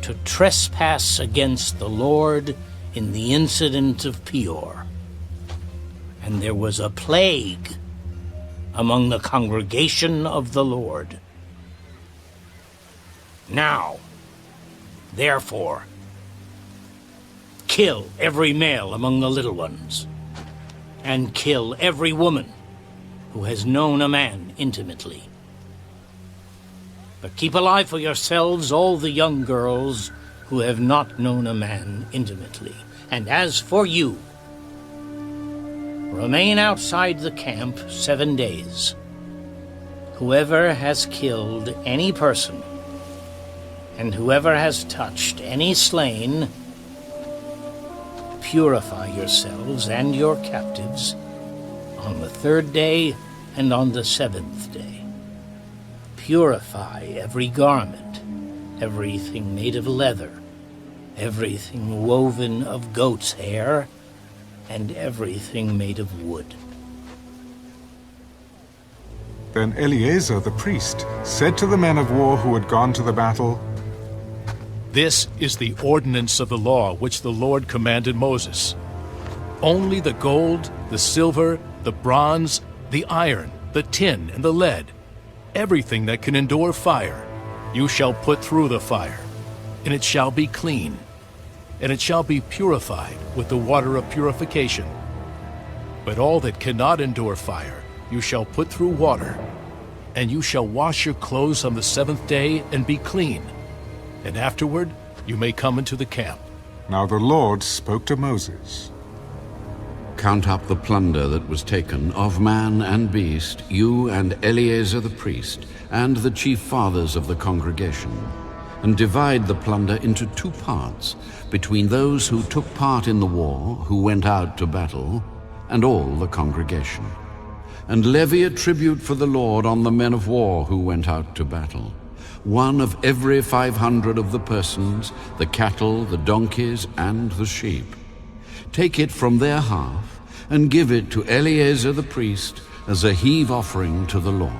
to trespass against the Lord in the incident of Peor. And there was a plague among the congregation of the Lord. Now, therefore, kill every male among the little ones, and kill every woman who has known a man intimately. But keep alive for yourselves all the young girls who have not known a man intimately. And as for you, remain outside the camp 7 days. Whoever has killed any person, and whoever has touched any slain, purify yourselves and your captives on the 3rd day and on the 7th day. Purify every garment, everything made of leather, everything woven of goat's hair, and everything made of wood." Then Eleazar the priest said to the men of war who had gone to the battle, This is the ordinance of the law which the Lord commanded Moses. Only the gold, the silver, the bronze, the iron, the tin, and the lead, everything that can endure fire, you shall put through the fire, and it shall be clean, and it shall be purified with the water of purification. But all that cannot endure fire, you shall put through water, and you shall wash your clothes on the 7th day and be clean, and afterward you may come into the camp. Now the Lord spoke to Moses. Count up the plunder that was taken of man and beast, you and Eleazar the priest, and the chief fathers of the congregation, and divide the plunder into 2 parts, between those who took part in the war, who went out to battle, and all the congregation. And levy a tribute for the Lord on the men of war who went out to battle, 1 of every 500 of the persons, the cattle, the donkeys, and the sheep. Take it from their half, and give it to Eleazar the priest as a heave offering to the Lord.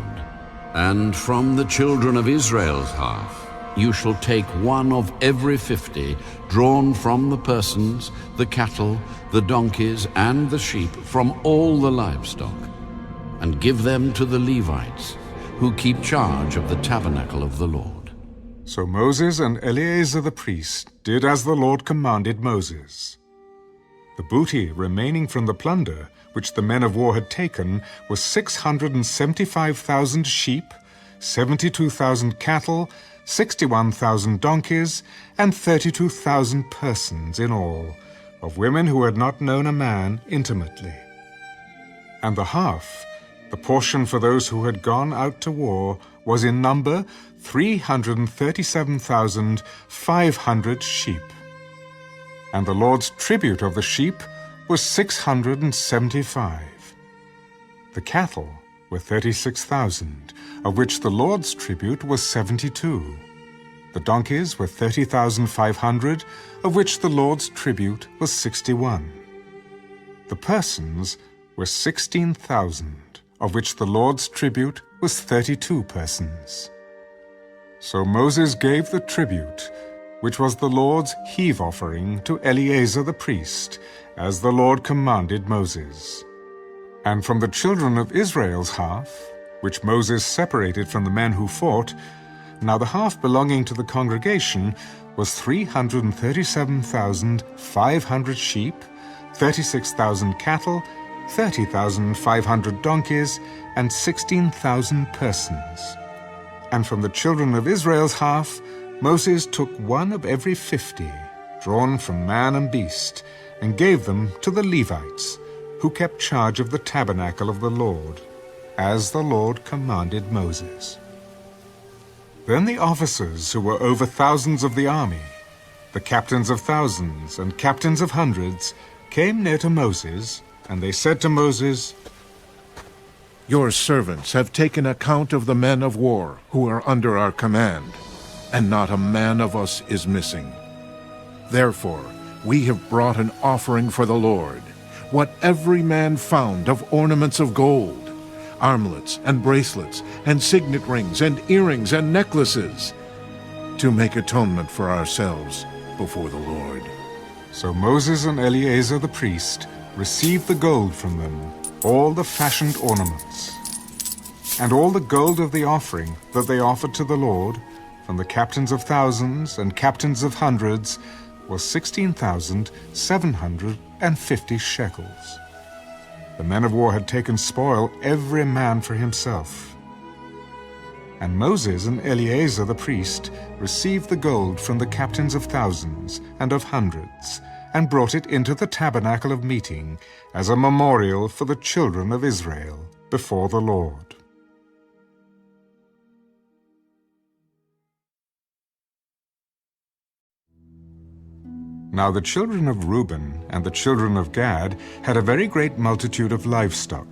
And from the children of Israel's half, you shall take 1 of every 50, drawn from the persons, the cattle, the donkeys, and the sheep, from all the livestock, and give them to the Levites, who keep charge of the tabernacle of the Lord. So Moses and Eleazar the priest did as the Lord commanded Moses. The booty remaining from the plunder, which the men of war had taken, was 675,000 sheep, 72,000 cattle, 61,000 donkeys, and 32,000 persons in all, of women who had not known a man intimately. And the half, the portion for those who had gone out to war, was in number 337,500 sheep. And the Lord's tribute of the sheep was 675. The cattle were 36,000, of which the Lord's tribute was 72. The donkeys were 30,500, of which the Lord's tribute was 61. The persons were 16,000, of which the Lord's tribute was 32 persons. So Moses gave the tribute, which was the Lord's heave offering, to Eleazar the priest, as the Lord commanded Moses. And from the children of Israel's half, which Moses separated from the men who fought, now the half belonging to the congregation was 337,500 sheep, 36,000 cattle, 30,500 donkeys, and 16,000 persons. And from the children of Israel's half, Moses took 1 of every 50, drawn from man and beast, and gave them to the Levites, who kept charge of the tabernacle of the Lord, as the Lord commanded Moses. Then the officers who were over thousands of the army, the captains of thousands and captains of hundreds, came near to Moses, and they said to Moses, Your servants have taken account of the men of war who are under our command, and not a man of us is missing. Therefore, we have brought an offering for the Lord, what every man found of ornaments of gold, armlets and bracelets, and signet rings and earrings and necklaces, to make atonement for ourselves before the Lord. So Moses and Eleazar the priest received the gold from them, all the fashioned ornaments, and all the gold of the offering that they offered to the Lord, from the captains of thousands and captains of hundreds, was 16,750 shekels. The men of war had taken spoil, every man for himself. And Moses and Eleazar the priest received the gold from the captains of thousands and of hundreds, and brought it into the tabernacle of meeting as a memorial for the children of Israel before the Lord. Now the children of Reuben and the children of Gad had a very great multitude of livestock.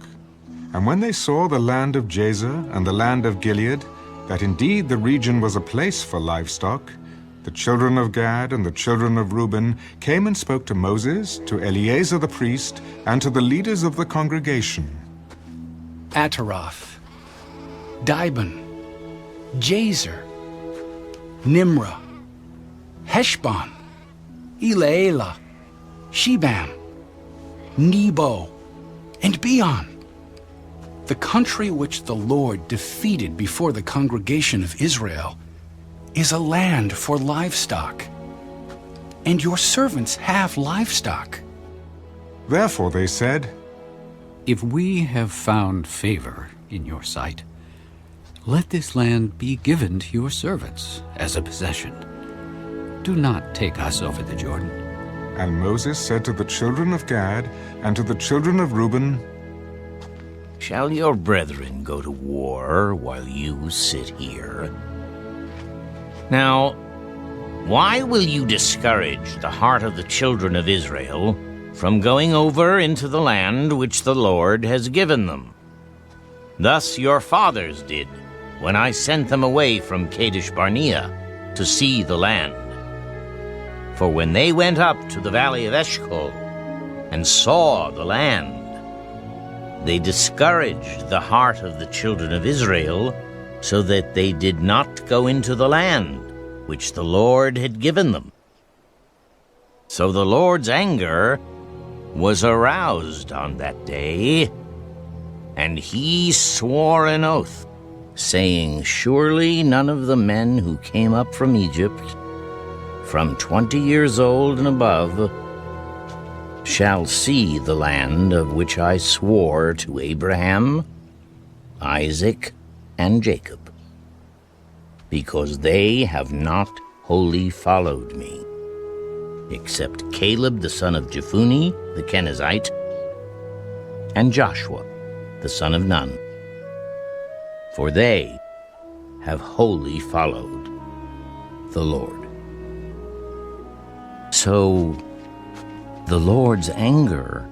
And when they saw the land of Jazer and the land of Gilead, that indeed the region was a place for livestock, the children of Gad and the children of Reuben came and spoke to Moses, to Eleazar the priest, and to the leaders of the congregation. Ataroth, Dibon, Jazer, Nimrah, Heshbon, Elealeh, Shebam, Nebo, and Beon, the country which the Lord defeated before the congregation of Israel, is a land for livestock, and your servants have livestock. Therefore they said, If we have found favor in your sight, let this land be given to your servants as a possession. Do not take us over the Jordan. And Moses said to the children of Gad and to the children of Reuben, Shall your brethren go to war while you sit here? Now, why will you discourage the heart of the children of Israel from going over into the land which the Lord has given them? Thus your fathers did when I sent them away from Kadesh Barnea to see the land. For when they went up to the valley of Eshcol and saw the land, they discouraged the heart of the children of Israel, so that they did not go into the land which the Lord had given them. So the Lord's anger was aroused on that day, and he swore an oath, saying, Surely none of the men who came up from Egypt, from 20 years old and above, shall see the land of which I swore to Abraham, Isaac, and Jacob, because they have not wholly followed me, except Caleb the son of Jephunneh the Kenizzite, and Joshua the son of Nun, for they have wholly followed the Lord. So the Lord's anger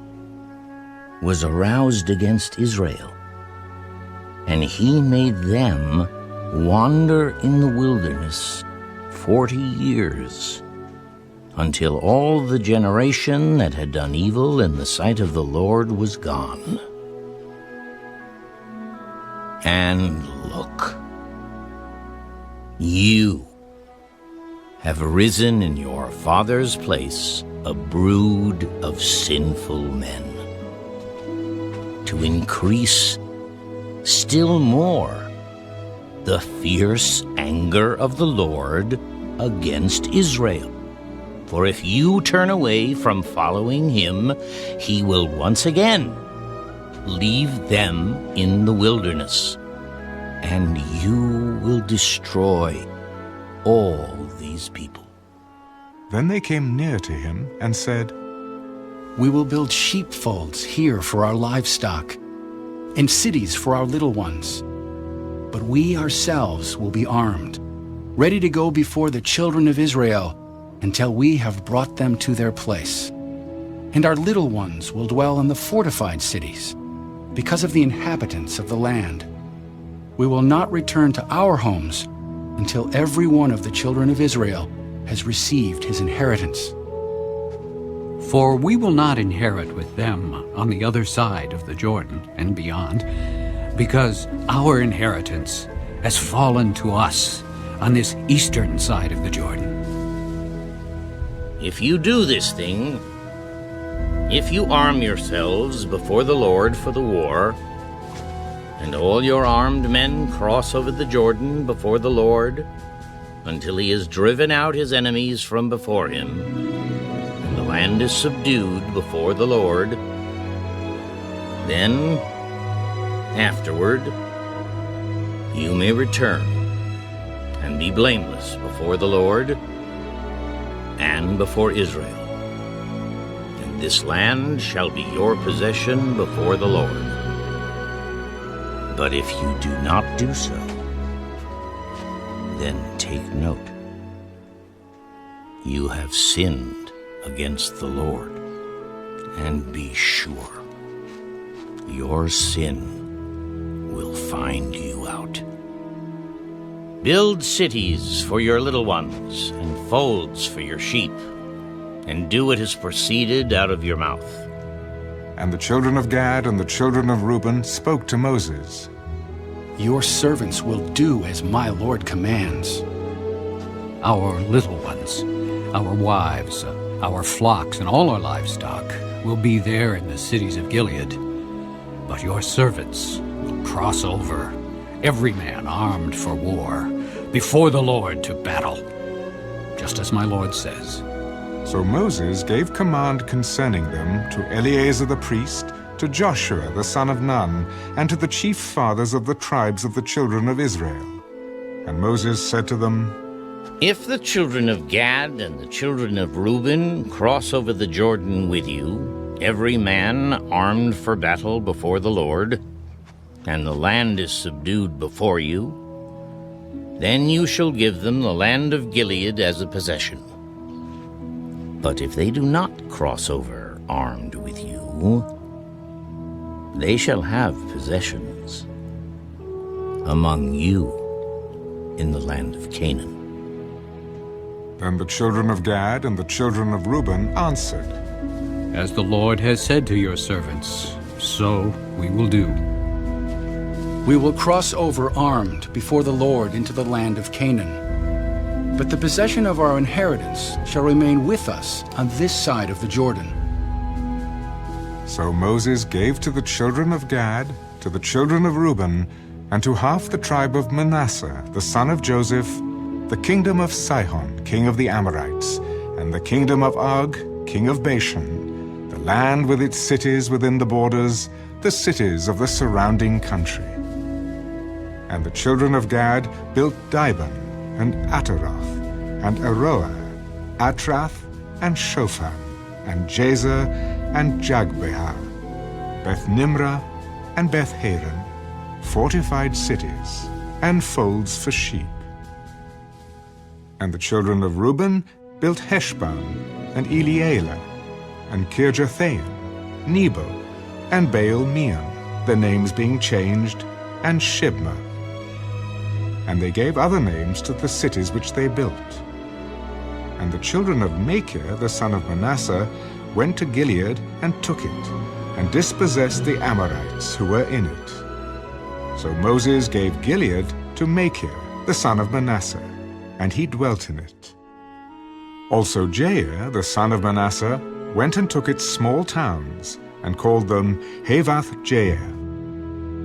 was aroused against Israel, and he made them wander in the wilderness 40 years, until all the generation that had done evil in the sight of the Lord was gone. And look, you have risen in your father's place a brood of sinful men, to increase still more the fierce anger of the Lord against Israel. For if you turn away from following him, he will once again leave them in the wilderness, and you will destroy all these people. Then they came near to him and said, We will build sheepfolds here for our livestock, and cities for our little ones. But we ourselves will be armed, ready to go before the children of Israel until we have brought them to their place. And our little ones will dwell in the fortified cities, because of the inhabitants of the land. We will not return to our homes until every one of the children of Israel has received his inheritance. For we will not inherit with them on the other side of the Jordan and beyond, because our inheritance has fallen to us on this eastern side of the Jordan. If you do this thing, if you arm yourselves before the Lord for the war, and all your armed men cross over the Jordan before the Lord until he has driven out his enemies from before him, and the land is subdued before the Lord, then, afterward, you may return and be blameless before the Lord and before Israel. And this land shall be your possession before the Lord. But if you do not do so, then take note. You have sinned against the Lord, and be sure your sin will find you out. Build cities for your little ones and folds for your sheep, and do what has proceeded out of your mouth. And the children of Gad and the children of Reuben spoke to Moses. Your servants will do as my Lord commands. Our little ones, our wives, our flocks, and all our livestock will be there in the cities of Gilead. But your servants will cross over, every man armed for war, before the Lord to battle, just as my Lord says. So Moses gave command concerning them to Eleazar the priest, to Joshua the son of Nun, and to the chief fathers of the tribes of the children of Israel. And Moses said to them, If the children of Gad and the children of Reuben cross over the Jordan with you, every man armed for battle before the Lord, and the land is subdued before you, then you shall give them the land of Gilead as a possession. But if they do not cross over armed with you, they shall have possessions among you in the land of Canaan. Then the children of Gad and the children of Reuben answered, As the Lord has said to your servants, so we will do. We will cross over armed before the Lord into the land of Canaan. But the possession of our inheritance shall remain with us on this side of the Jordan. So Moses gave to the children of Gad, to the children of Reuben, and to half the tribe of Manasseh, the son of Joseph, the kingdom of Sihon, king of the Amorites, and the kingdom of Og, king of Bashan, the land with its cities within the borders, the cities of the surrounding country. And the children of Gad built Dibon, and Ataroth, and Aroah, Atrath, and Shopham, and Jazer, and Jagbehah, Beth Nimrah, and Beth Haran, fortified cities, and folds for sheep. And the children of Reuben built Heshbon, and Elealeh, and Kirjathaim, Nebo, and Baal-meon, their names being changed, and Shibmah. And they gave other names to the cities which they built. And the children of Machir, the son of Manasseh, went to Gilead and took it, and dispossessed the Amorites who were in it. So Moses gave Gilead to Machir, the son of Manasseh, and he dwelt in it. Also Jair, the son of Manasseh, went and took its small towns, and called them Havath-Jair.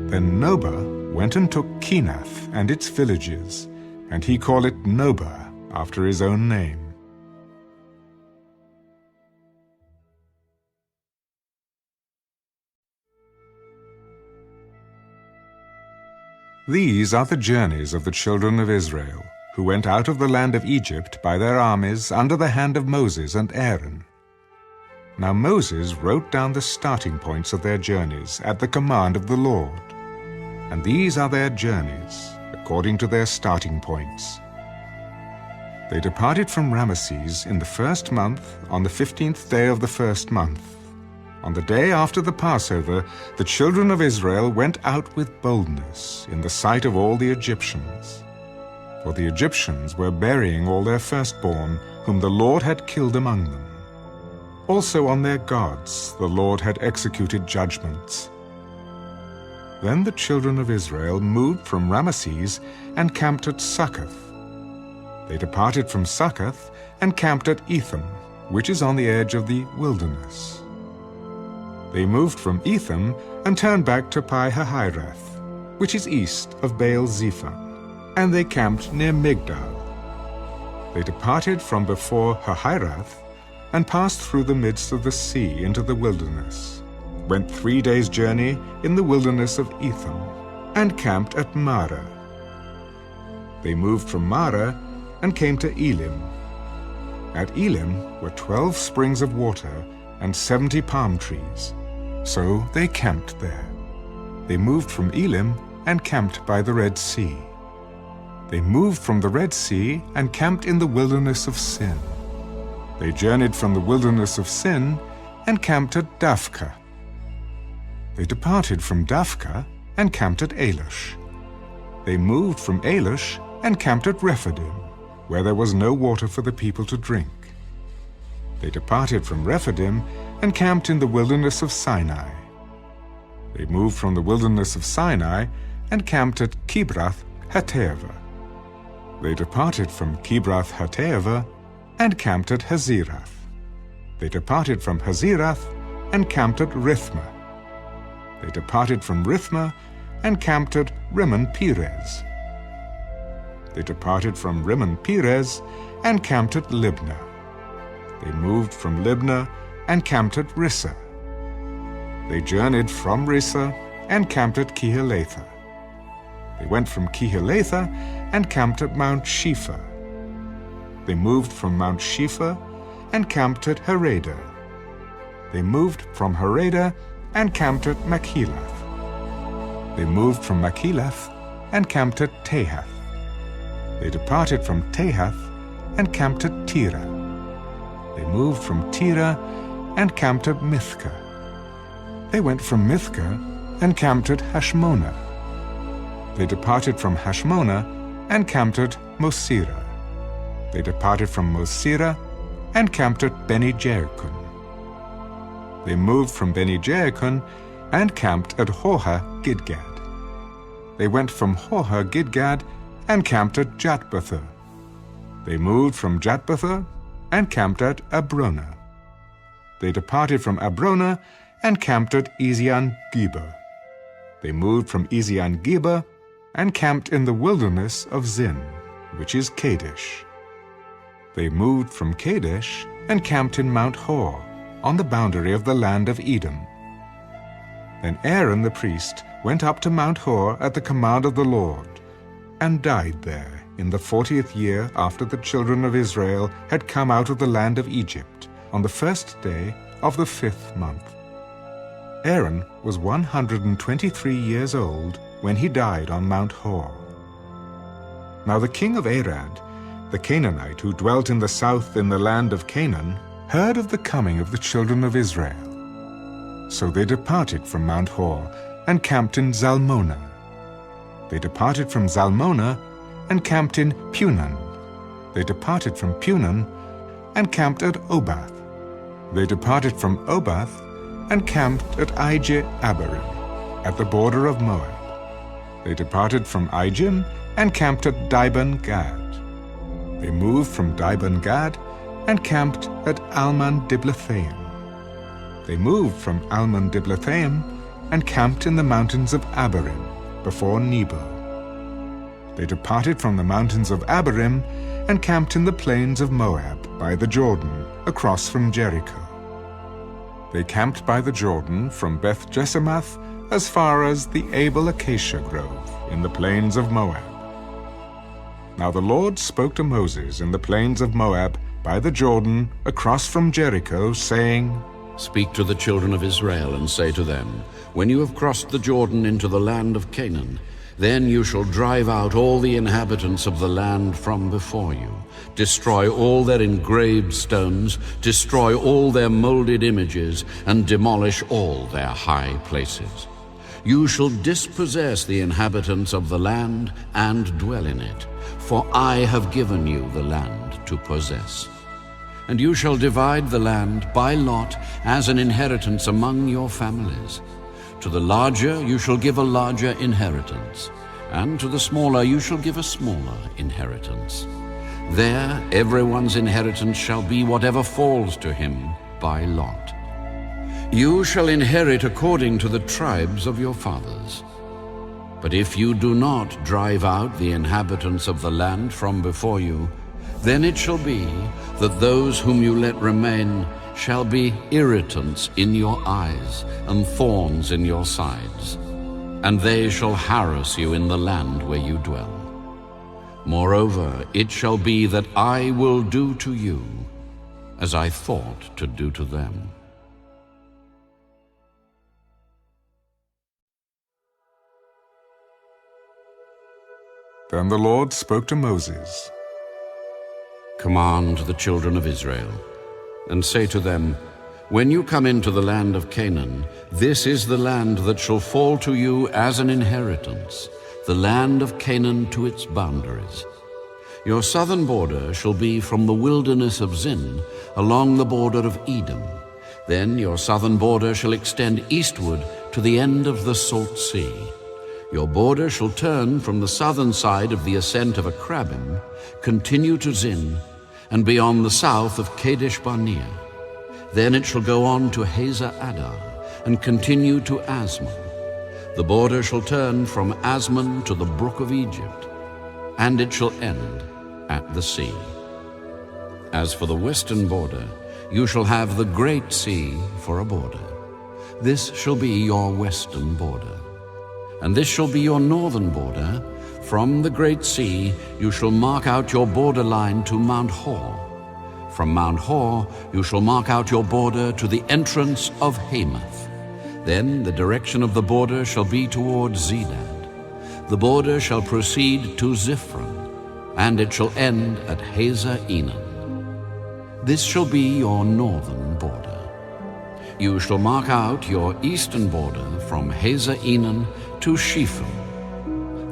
Then Nobah went and took Kenath and its villages, and he called it Nobah, after his own name. These are the journeys of the children of Israel, who went out of the land of Egypt by their armies under the hand of Moses and Aaron. Now Moses wrote down the starting points of their journeys at the command of the Lord. And these are their journeys, according to their starting points. They departed from Ramesses in the first month, on the 15th day of the first month. On the day after the Passover, the children of Israel went out with boldness in the sight of all the Egyptians. For the Egyptians were burying all their firstborn, whom the Lord had killed among them. Also on their gods the Lord had executed judgments. Then the children of Israel moved from Ramesses and camped at Succoth. They departed from Succoth and camped at Etham, which is on the edge of the wilderness. They moved from Etham and turned back to Pi-hahiroth, which is east of Baal-zephon, and they camped near Migdal. They departed from before Hahiroth and passed through the midst of the sea into the wilderness, went 3 days' journey in the wilderness of Etham, and camped at Marah. They moved from Marah and came to Elim. At Elim were 12 springs of water and 70 palm trees, so they camped there. They moved from Elim and camped by the Red Sea. They moved from the Red Sea and camped in the wilderness of Sin. They journeyed from the wilderness of Sin and camped at Daphka. They departed from Daphka and camped at Alush. They moved from Alush and camped at Rephidim, where there was no water for the people to drink. They departed from Rephidim and camped in the wilderness of Sinai. They moved from the wilderness of Sinai and camped at Kibroth Hattaavah. They departed from Kibroth Hattaavah and camped at Hazirath. They departed from Hazirath and camped at Rithmah. They departed from Rithmah and camped at Rimmon-Perez. They departed from Rimmon-Perez and camped at Libnah. They moved from Libnah and camped at Rissah. They journeyed from Rissah and camped at Kehelatha. They went from Kehelatha and camped at Mount Shepha. They moved from Mount Shepha and camped at Harada. They moved from Harada and camped at Machelath. They moved from Machelath and camped at Tahath. They departed from Tahath and camped at Tira. They moved from Tira and camped at Mithka. They went from Mithka and camped at Hashmonah. They departed from Hashmonah and camped at Mosira. They departed from Mosira and camped at Beni-Jaakon. They moved from Beni-Jaakon and camped at Horah-Gidgad. They went from Horah-Gidgad and camped at Jatbatha. They moved from Jatbatha and camped at Abrona. They departed from Abrona and camped at Ezion-Geber. They moved from Ezion-Geber and camped in the wilderness of Zin, which is Kadesh. They moved from Kadesh and camped in Mount Hor, on the boundary of the land of Edom. Then Aaron the priest went up to Mount Hor at the command of the Lord, and died there in the 40th year after the children of Israel had come out of the land of Egypt, on the first day of the 5th month. Aaron was 123 years old when he died on Mount Hor. Now the king of Arad, the Canaanite who dwelt in the south in the land of Canaan, heard of the coming of the children of Israel. So they departed from Mount Hor and camped in Zalmonah. They departed from Zalmonah and camped in Punon. They departed from Punon and camped at Obath. They departed from Obath and camped at Ije-Abarim, at the border of Moab. They departed from Ijim and camped at Dibon-Gad. They moved from Dibon-Gad and camped at Almon-Diblathaim. They moved from Almon-Diblathaim and camped in the mountains of Abarim, before Nebo. They departed from the mountains of Abarim and camped in the plains of Moab, by the Jordan, across from Jericho. They camped by the Jordan from Beth-Jesimoth as far as the Abel Acacia Grove, in the plains of Moab. Now the Lord spoke to Moses in the plains of Moab, by the Jordan, across from Jericho, saying, Speak to the children of Israel and say to them, When you have crossed the Jordan into the land of Canaan, Then you shall drive out all the inhabitants of the land from before you, destroy all their engraved stones, destroy all their molded images, and demolish all their high places. You shall dispossess the inhabitants of the land and dwell in it, for I have given you the land to possess. And you shall divide the land by lot as an inheritance among your families. To the larger you shall give a larger inheritance, and to the smaller you shall give a smaller inheritance. There everyone's inheritance shall be whatever falls to him by lot. You shall inherit according to the tribes of your fathers. But if you do not drive out the inhabitants of the land from before you, then it shall be that those whom you let remain shall be irritants in your eyes and thorns in your sides, and they shall harass you in the land where you dwell. Moreover, it shall be that I will do to you as I thought to do to them. Then the Lord spoke to Moses. Command the children of Israel, and say to them, when you come into the land of Canaan, this is the land that shall fall to you as an inheritance, the land of Canaan to its boundaries. Your southern border shall be from the wilderness of Zin along the border of Edom. Then your southern border shall extend eastward to the end of the Salt Sea. Your border shall turn from the southern side of the ascent of Akrabim, continue to Zin, and be on the south of Kadesh Barnea. Then it shall go on to Hazar Adar, and continue to Asmon. The border shall turn from Asmon to the brook of Egypt, and it shall end at the sea. As for the western border, you shall have the great sea for a border. This shall be your western border. And this shall be your northern border. From the great sea you shall mark out your border line to Mount Hor. From Mount Hor you shall mark out your border to the entrance of Hamath. Then the direction of the border shall be toward Zedad. The border shall proceed to Ziphron, and it shall end at Hazar Enan. This shall be your northern border. You shall mark out your eastern border from Hazar Enan to Shepham.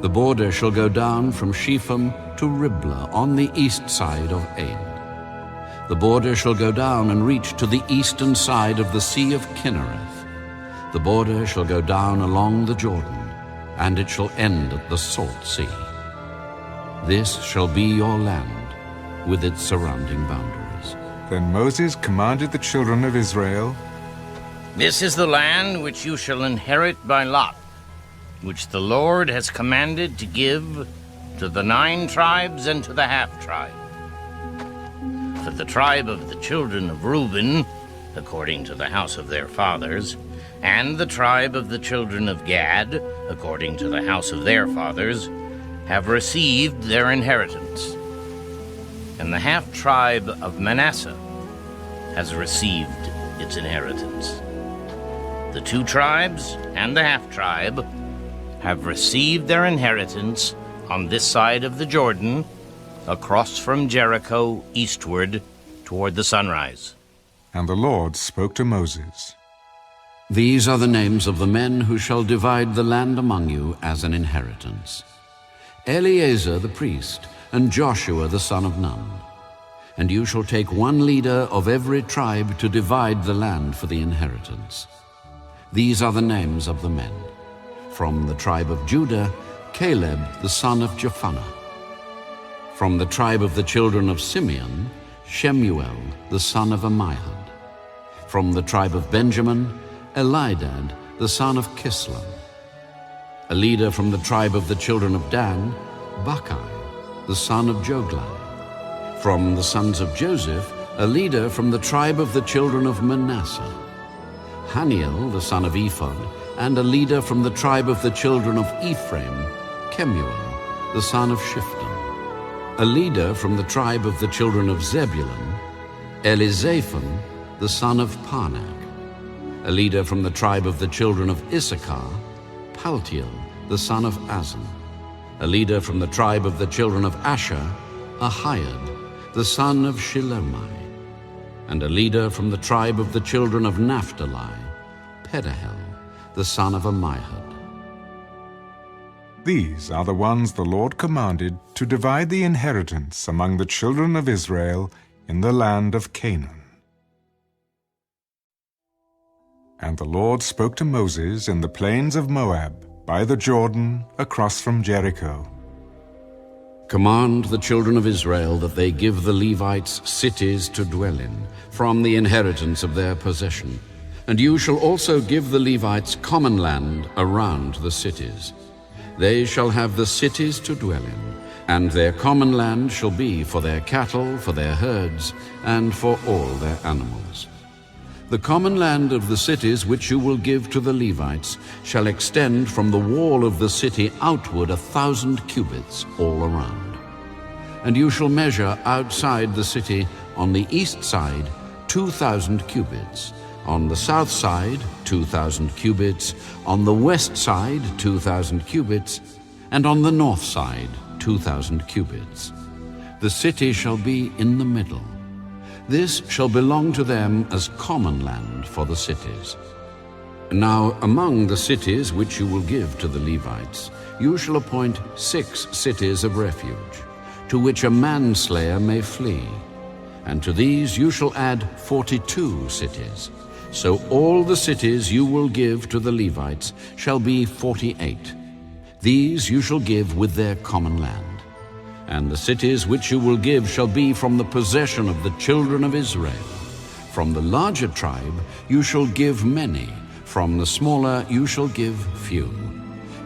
The border shall go down from Shepham to Riblah on the east side of Ain. The border shall go down and reach to the eastern side of the Sea of Kinnereth. The border shall go down along the Jordan, and it shall end at the Salt Sea. This shall be your land, with its surrounding boundaries. Then Moses commanded the children of Israel, This is the land which you shall inherit by lot, which the Lord has commanded to give to the 9 tribes and to the half-tribe. For the tribe of the children of Reuben, according to the house of their fathers, and the tribe of the children of Gad, according to the house of their fathers, have received their inheritance. And the half-tribe of Manasseh has received its inheritance. The 2 tribes and the half-tribe have received their inheritance on this side of the Jordan, across from Jericho eastward toward the sunrise. And the Lord spoke to Moses. These are the names of the men who shall divide the land among you as an inheritance: Eleazar the priest, and Joshua the son of Nun. And you shall take 1 leader of every tribe to divide the land for the inheritance. These are the names of the men. From the tribe of Judah, Caleb the son of Jephunneh. From the tribe of the children of Simeon, Shemuel the son of Ammihud. From the tribe of Benjamin, Elidad the son of Kislon. A leader from the tribe of the children of Dan, Bacchai the son of Joglai. From the sons of Joseph, a leader from the tribe of the children of Manasseh, Haniel the son of Ephod, and a leader from the tribe of the children of Ephraim, Kemuel the son of Shifton. A leader from the tribe of the children of Zebulun, Elizaphan the son of Parnak. A leader from the tribe of the children of Issachar, Paltiel the son of Azan. A leader from the tribe of the children of Asher, Ahiad, the son of Shilomai. And a leader from the tribe of the children of Naphtali, Pedahel, the son of Ammihud. These are the ones the Lord commanded to divide the inheritance among the children of Israel in the land of Canaan. And the Lord spoke to Moses in the plains of Moab, by the Jordan, across from Jericho. Command the children of Israel that they give the Levites cities to dwell in, from the inheritance of their possession. And you shall also give the Levites common land around the cities. They shall have the cities to dwell in, and their common land shall be for their cattle, for their herds, and for all their animals. The common land of the cities which you will give to the Levites shall extend from the wall of the city outward 1,000 cubits all around. And you shall measure outside the city on the east side 2,000 cubits, on the south side 2,000 cubits, on the west side 2,000 cubits, and on the north side 2,000 cubits. The city shall be in the middle. This shall belong to them as common land for the cities. Now among the cities which you will give to the Levites, you shall appoint 6 cities of refuge, to which a manslayer may flee. And to these you shall add 42 cities. So all the cities you will give to the Levites shall be 48. These you shall give with their common land. And the cities which you will give shall be from the possession of the children of Israel. From the larger tribe you shall give many, from the smaller you shall give few.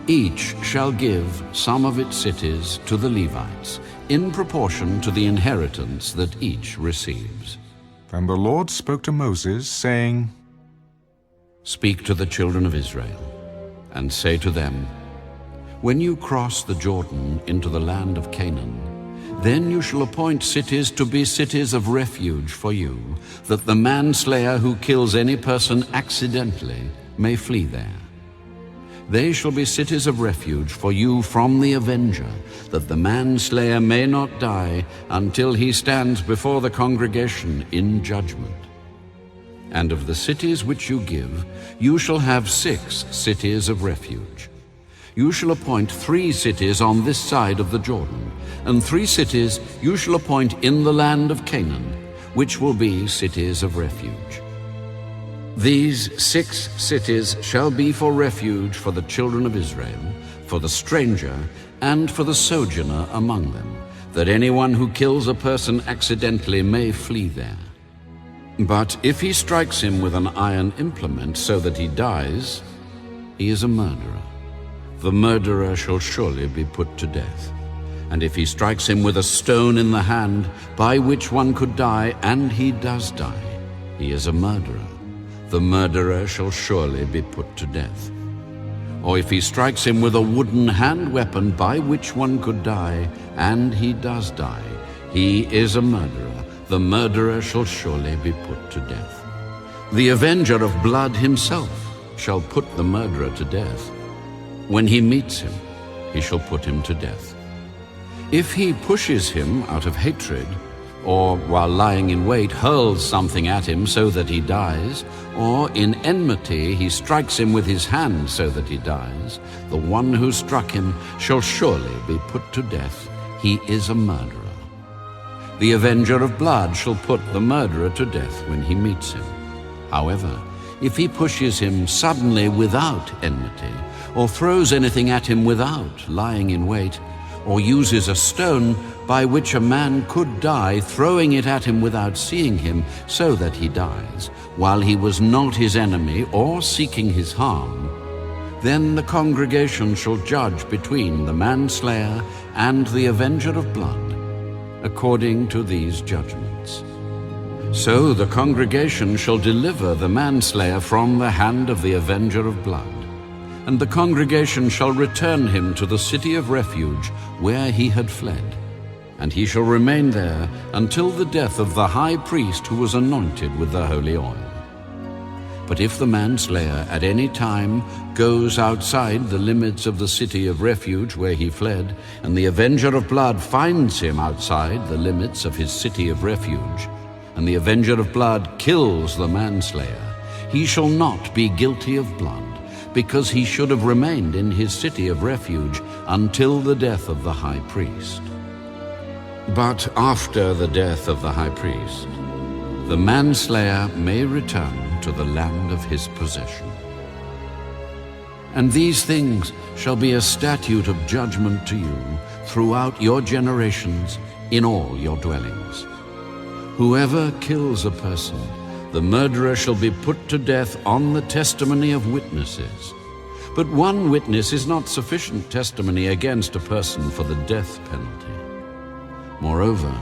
Each shall give some of its cities to the Levites, in proportion to the inheritance that each receives. Then the Lord spoke to Moses, saying, Speak to the children of Israel, and say to them, When you cross the Jordan into the land of Canaan, then you shall appoint cities to be cities of refuge for you, that the manslayer who kills any person accidentally may flee there. They shall be cities of refuge for you from the avenger, that the manslayer may not die until he stands before the congregation in judgment. And of the cities which you give, you shall have 6 cities of refuge. You shall appoint 3 cities on this side of the Jordan, and 3 cities you shall appoint in the land of Canaan, which will be cities of refuge. These 6 cities shall be for refuge for the children of Israel, for the stranger, and for the sojourner among them, that anyone who kills a person accidentally may flee there. But if he strikes him with an iron implement so that he dies, he is a murderer. The murderer shall surely be put to death. And if he strikes him with a stone in the hand, by which one could die, and he does die, he is a murderer. The murderer shall surely be put to death. Or if he strikes him with a wooden hand weapon by which one could die, and he does die, he is a murderer. The murderer shall surely be put to death. The avenger of blood himself shall put the murderer to death. When he meets him, he shall put him to death. If he pushes him out of hatred, or while lying in wait hurls something at him so that he dies, or in enmity he strikes him with his hand so that he dies, the one who struck him shall surely be put to death. He is a murderer. The avenger of blood shall put the murderer to death when he meets him. However, if he pushes him suddenly without enmity, or throws anything at him without lying in wait, or uses a stone by which a man could die, throwing it at him without seeing him, so that he dies, while he was not his enemy or seeking his harm, then the congregation shall judge between the manslayer and the avenger of blood, according to these judgments. So the congregation shall deliver the manslayer from the hand of the avenger of blood, and the congregation shall return him to the city of refuge where he had fled, and he shall remain there until the death of the high priest who was anointed with the holy oil. But if the manslayer at any time goes outside the limits of the city of refuge where he fled, and the avenger of blood finds him outside the limits of his city of refuge, and the avenger of blood kills the manslayer, he shall not be guilty of blood, because he should have remained in his city of refuge until the death of the high priest. But after the death of the high priest, the manslayer may return to the land of his possession. And these things shall be a statute of judgment to you throughout your generations in all your dwellings. Whoever kills a person, the murderer shall be put to death on the testimony of witnesses. But one witness is not sufficient testimony against a person for the death penalty. Moreover,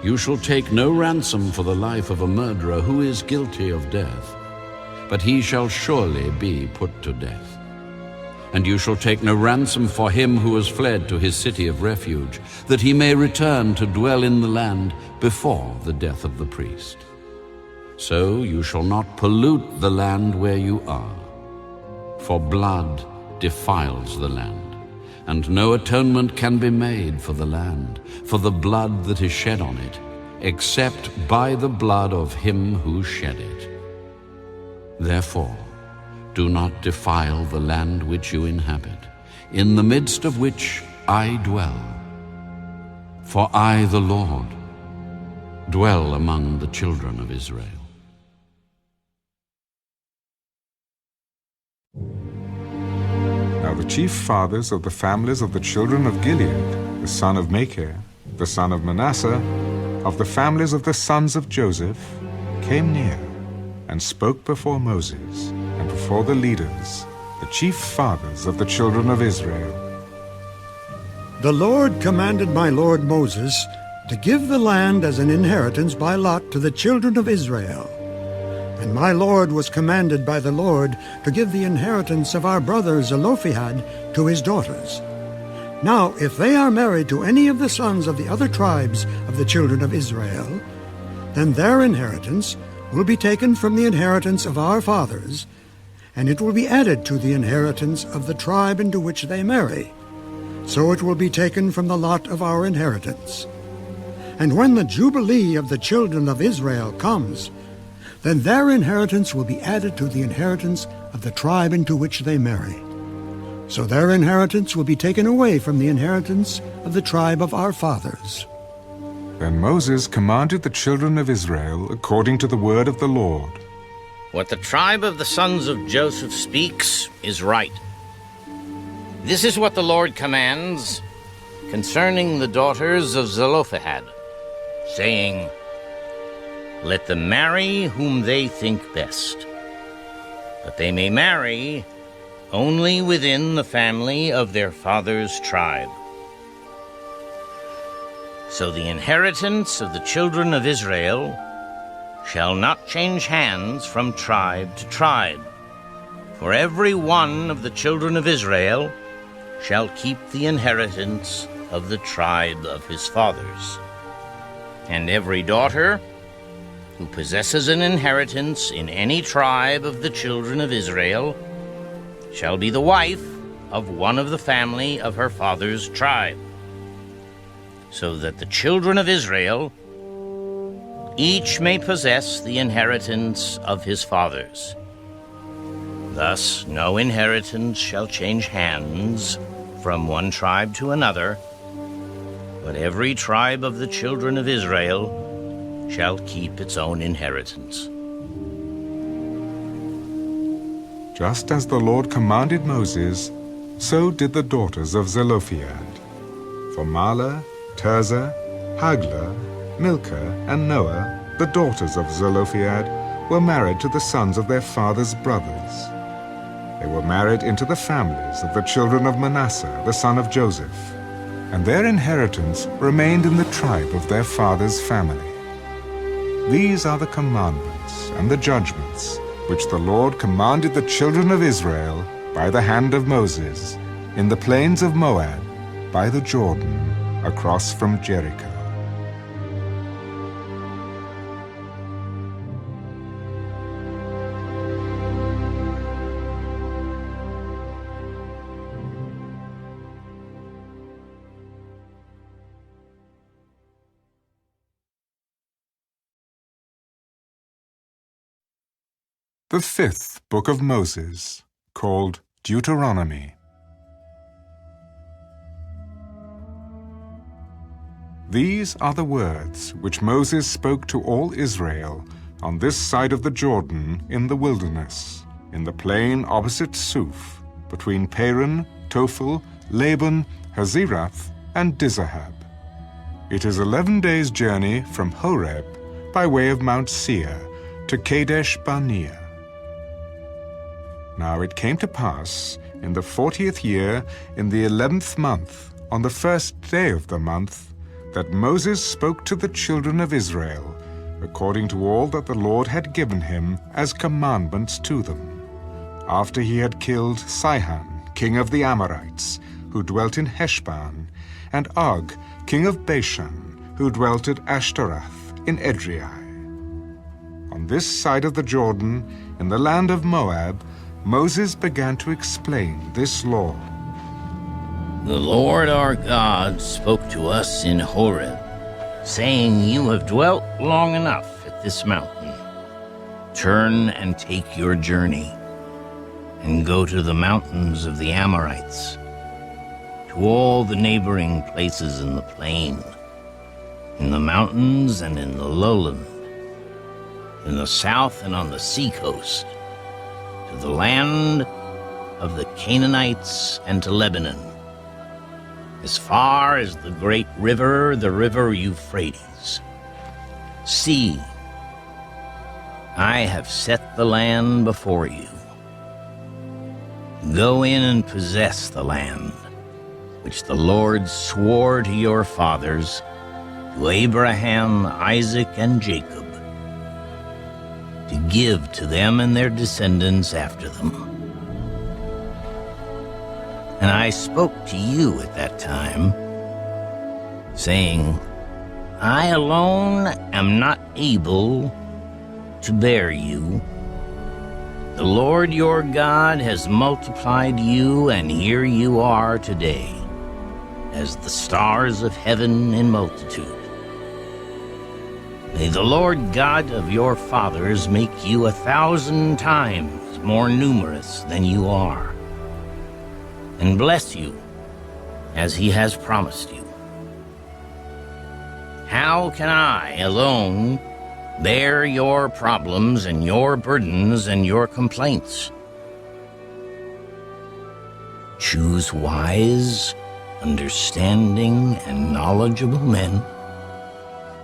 you shall take no ransom for the life of a murderer who is guilty of death, but he shall surely be put to death. And you shall take no ransom for him who has fled to his city of refuge, that he may return to dwell in the land before the death of the priest. So you shall not pollute the land where you are, for blood defiles the land, and no atonement can be made for the land, for the blood that is shed on it, except by the blood of him who shed it. Therefore, do not defile the land which you inhabit, in the midst of which I dwell. For I, the Lord, dwell among the children of Israel. Now the chief fathers of the families of the children of Gilead, the son of Machir, the son of Manasseh, of the families of the sons of Joseph, came near and spoke before Moses and before the leaders, the chief fathers of the children of Israel. The Lord commanded my lord Moses to give the land as an inheritance by lot to the children of Israel. And my lord was commanded by the Lord to give the inheritance of our brother Zelophehad to his daughters. Now, if they are married to any of the sons of the other tribes of the children of Israel, then their inheritance will be taken from the inheritance of our fathers, and it will be added to the inheritance of the tribe into which they marry. So it will be taken from the lot of our inheritance. And when the Jubilee of the children of Israel comes, then their inheritance will be added to the inheritance of the tribe into which they marry. So their inheritance will be taken away from the inheritance of the tribe of our fathers. Then Moses commanded the children of Israel according to the word of the Lord. What the tribe of the sons of Joseph speaks is right. This is what the Lord commands concerning the daughters of Zelophehad, saying, let them marry whom they think best, but they may marry only within the family of their father's tribe. So the inheritance of the children of Israel shall not change hands from tribe to tribe, for every one of the children of Israel shall keep the inheritance of the tribe of his fathers. And every daughter who possesses an inheritance in any tribe of the children of Israel shall be the wife of one of the family of her father's tribe, so that the children of Israel each may possess the inheritance of his fathers. Thus no inheritance shall change hands from one tribe to another, but every tribe of the children of Israel shall keep its own inheritance. Just as the Lord commanded Moses, so did the daughters of Zelophehad. For Mahlah, Tirzah, Haglah, Milcah, and Noah, the daughters of Zelophehad, were married to the sons of their father's brothers. They were married into the families of the children of Manasseh, the son of Joseph, and their inheritance remained in the tribe of their father's family. These are the commandments and the judgments which the Lord commanded the children of Israel by the hand of Moses in the plains of Moab, by the Jordan, across from Jericho. The fifth book of Moses, called Deuteronomy. These are the words which Moses spoke to all Israel on this side of the Jordan in the wilderness, in the plain opposite Suf, between Paran, Tophel, Laban, Hazirath, and Dizahab. It is 11 days' journey from Horeb by way of Mount Seir to Kadesh Barnea. Now it came to pass in the 40th year, in the 11th month, on the first day of the month, that Moses spoke to the children of Israel, according to all that the Lord had given him as commandments to them, after he had killed Sihon, king of the Amorites, who dwelt in Heshbon, and Og, king of Bashan, who dwelt at Ashtaroth in Edrei. On this side of the Jordan, in the land of Moab, Moses began to explain this law. The Lord our God spoke to us in Horeb, saying, "You have dwelt long enough at this mountain. Turn and take your journey, and go to the mountains of the Amorites, to all the neighboring places in the plain, in the mountains and in the lowland, in the south and on the seacoast, to the land of the Canaanites and to Lebanon, as far as the great river, the river Euphrates. See, I have set the land before you. Go in and possess the land, which the Lord swore to your fathers, to Abraham, Isaac, and Jacob, to give to them and their descendants after them. And I spoke to you at that time, saying, I alone am not able to bear you. The Lord your God has multiplied you, and here you are today, as the stars of heaven in multitude. May the Lord God of your fathers make you 1,000 times more numerous than you are, and bless you as he has promised you. How can I alone bear your problems and your burdens and your complaints? Choose wise, understanding, and knowledgeable men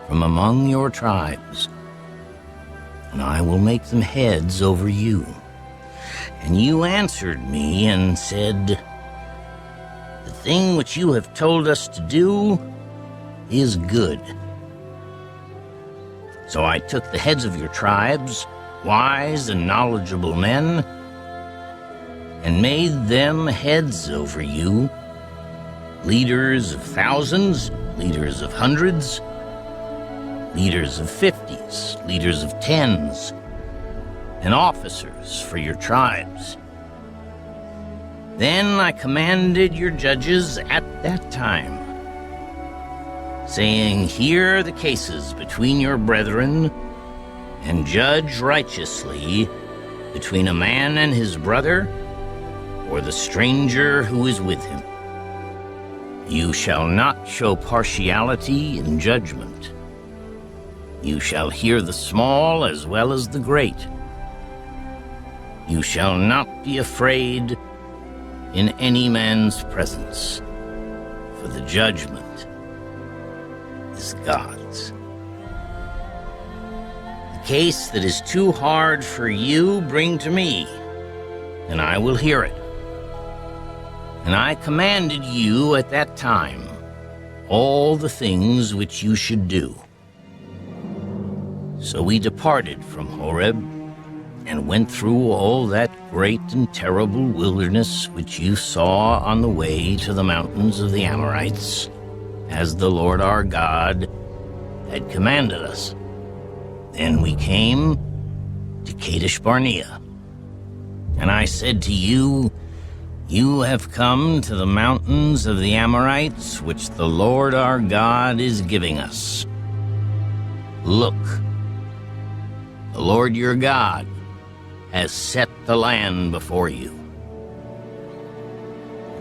from among your tribes, and I will make them heads over you. And you answered me and said, the thing which you have told us to do is good. So I took the heads of your tribes, wise and knowledgeable men, and made them heads over you, leaders of thousands, leaders of hundreds, leaders of 50s, leaders of 10s, and officers for your tribes. Then I commanded your judges at that time, saying, hear the cases between your brethren, and judge righteously between a man and his brother, or the stranger who is with him. You shall not show partiality in judgment. You shall hear the small as well as the great. You shall not be afraid in any man's presence, for the judgment is God's. The case that is too hard for you, bring to me, and I will hear it. And I commanded you at that time all the things which you should do. So we departed from Horeb and went through all that great and terrible wilderness which you saw on the way to the mountains of the Amorites, as the Lord our God had commanded us. Then we came to Kadesh Barnea, and I said to you, you have come to the mountains of the Amorites, which the Lord our God is giving us. Look, the Lord your God has set the land before you.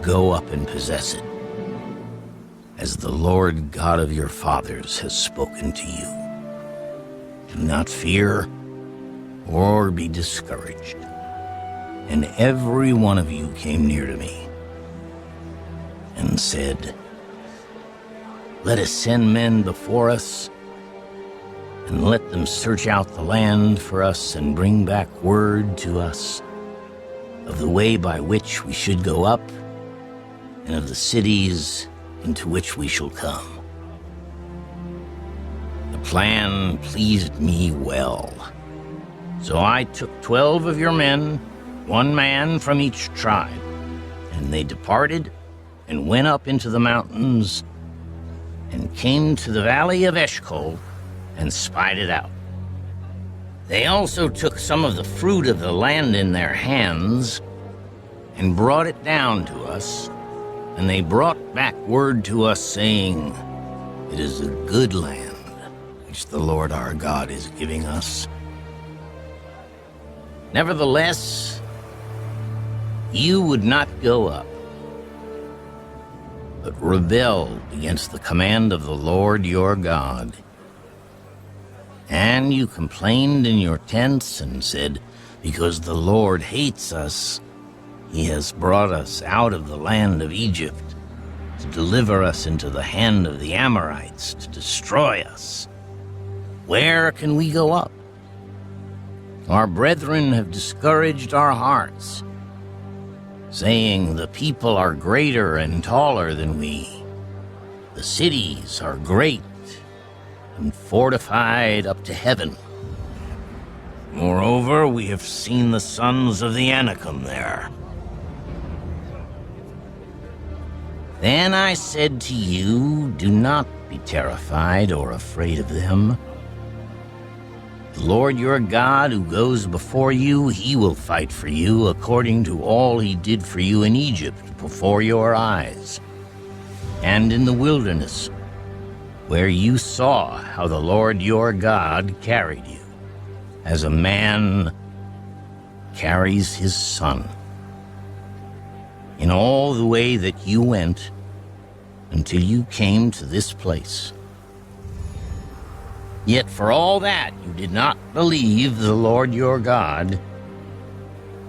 Go up and possess it, as the Lord God of your fathers has spoken to you. Do not fear or be discouraged. And every one of you came near to me and said, let us send men before us, and let them search out the land for us and bring back word to us of the way by which we should go up and of the cities into which we shall come. The plan pleased me well. So I took 12 of your men, 1 man from each tribe, and they departed and went up into the mountains and came to the valley of Eshcol and spied it out. They also took some of the fruit of the land in their hands and brought it down to us, and they brought back word to us, saying, it is a good land which the Lord our God is giving us. Nevertheless, you would not go up, but rebelled against the command of the Lord your God. And you complained in your tents and said, because the Lord hates us, he has brought us out of the land of Egypt to deliver us into the hand of the Amorites to destroy us. Where can we go up? Our brethren have discouraged our hearts, saying, the people are greater and taller than we. The cities are great and fortified up to heaven. Moreover, we have seen the sons of the Anakim there. Then I said to you, do not be terrified or afraid of them. The Lord your God, who goes before you, he will fight for you according to all he did for you in Egypt before your eyes, and in the wilderness, where you saw how the Lord your God carried you, as a man carries his son, in all the way that you went until you came to this place. Yet for all that you did not believe the Lord your God,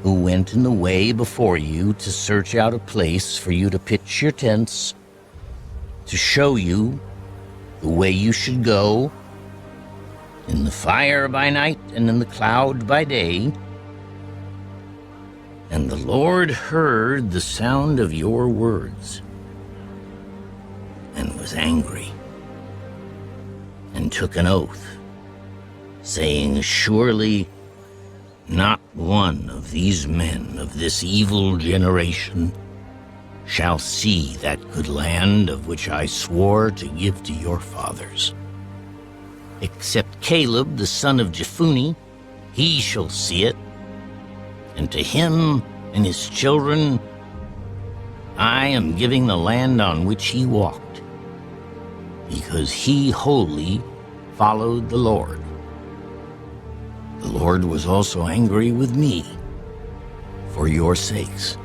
who went in the way before you to search out a place for you to pitch your tents, to show you the way you should go, in the fire by night and in the cloud by day. And the Lord heard the sound of your words and was angry, and took an oath, saying, surely not one of these men of this evil generation shall see that good land of which I swore to give to your fathers. Except Caleb, the son of Jephunneh, he shall see it, and to him and his children I am giving the land on which he walked, because he wholly followed the Lord. The Lord was also angry with me for your sakes,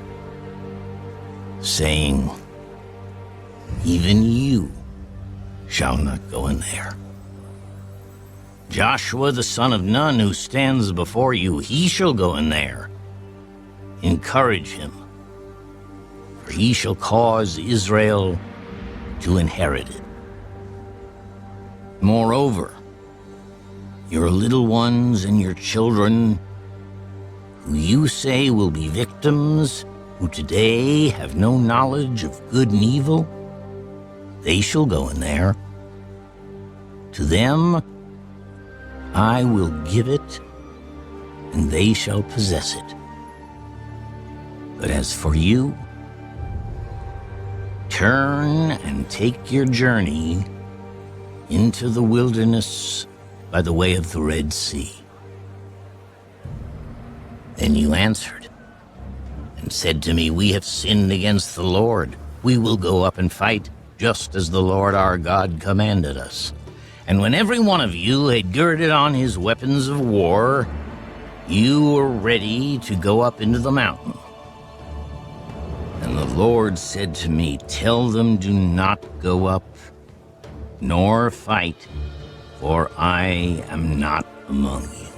saying, even you shall not go in there. Joshua the son of Nun, who stands before you, he shall go in there. Encourage him, for he shall cause Israel to inherit it. Moreover, your little ones and your children, who you say will be victims, who today have no knowledge of good and evil, they shall go in there. To them I will give it, and they shall possess it. But as for you, turn and take your journey into the wilderness by the way of the Red Sea. Then you answered and said to me, we have sinned against the Lord. We will go up and fight, just as the Lord our God commanded us. And when every one of you had girded on his weapons of war, you were ready to go up into the mountain. And the Lord said to me, tell them, do not go up, nor fight, for I am not among you,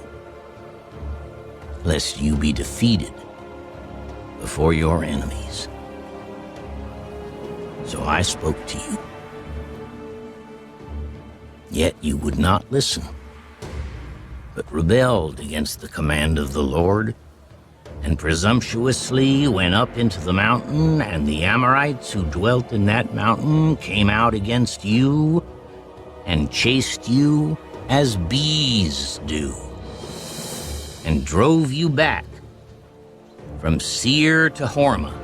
lest you be defeated before your enemies. So I spoke to you, yet you would not listen, but rebelled against the command of the Lord, and presumptuously went up into the mountain, and the Amorites who dwelt in that mountain came out against you and chased you as bees do, and drove you back from Seir to Hormah.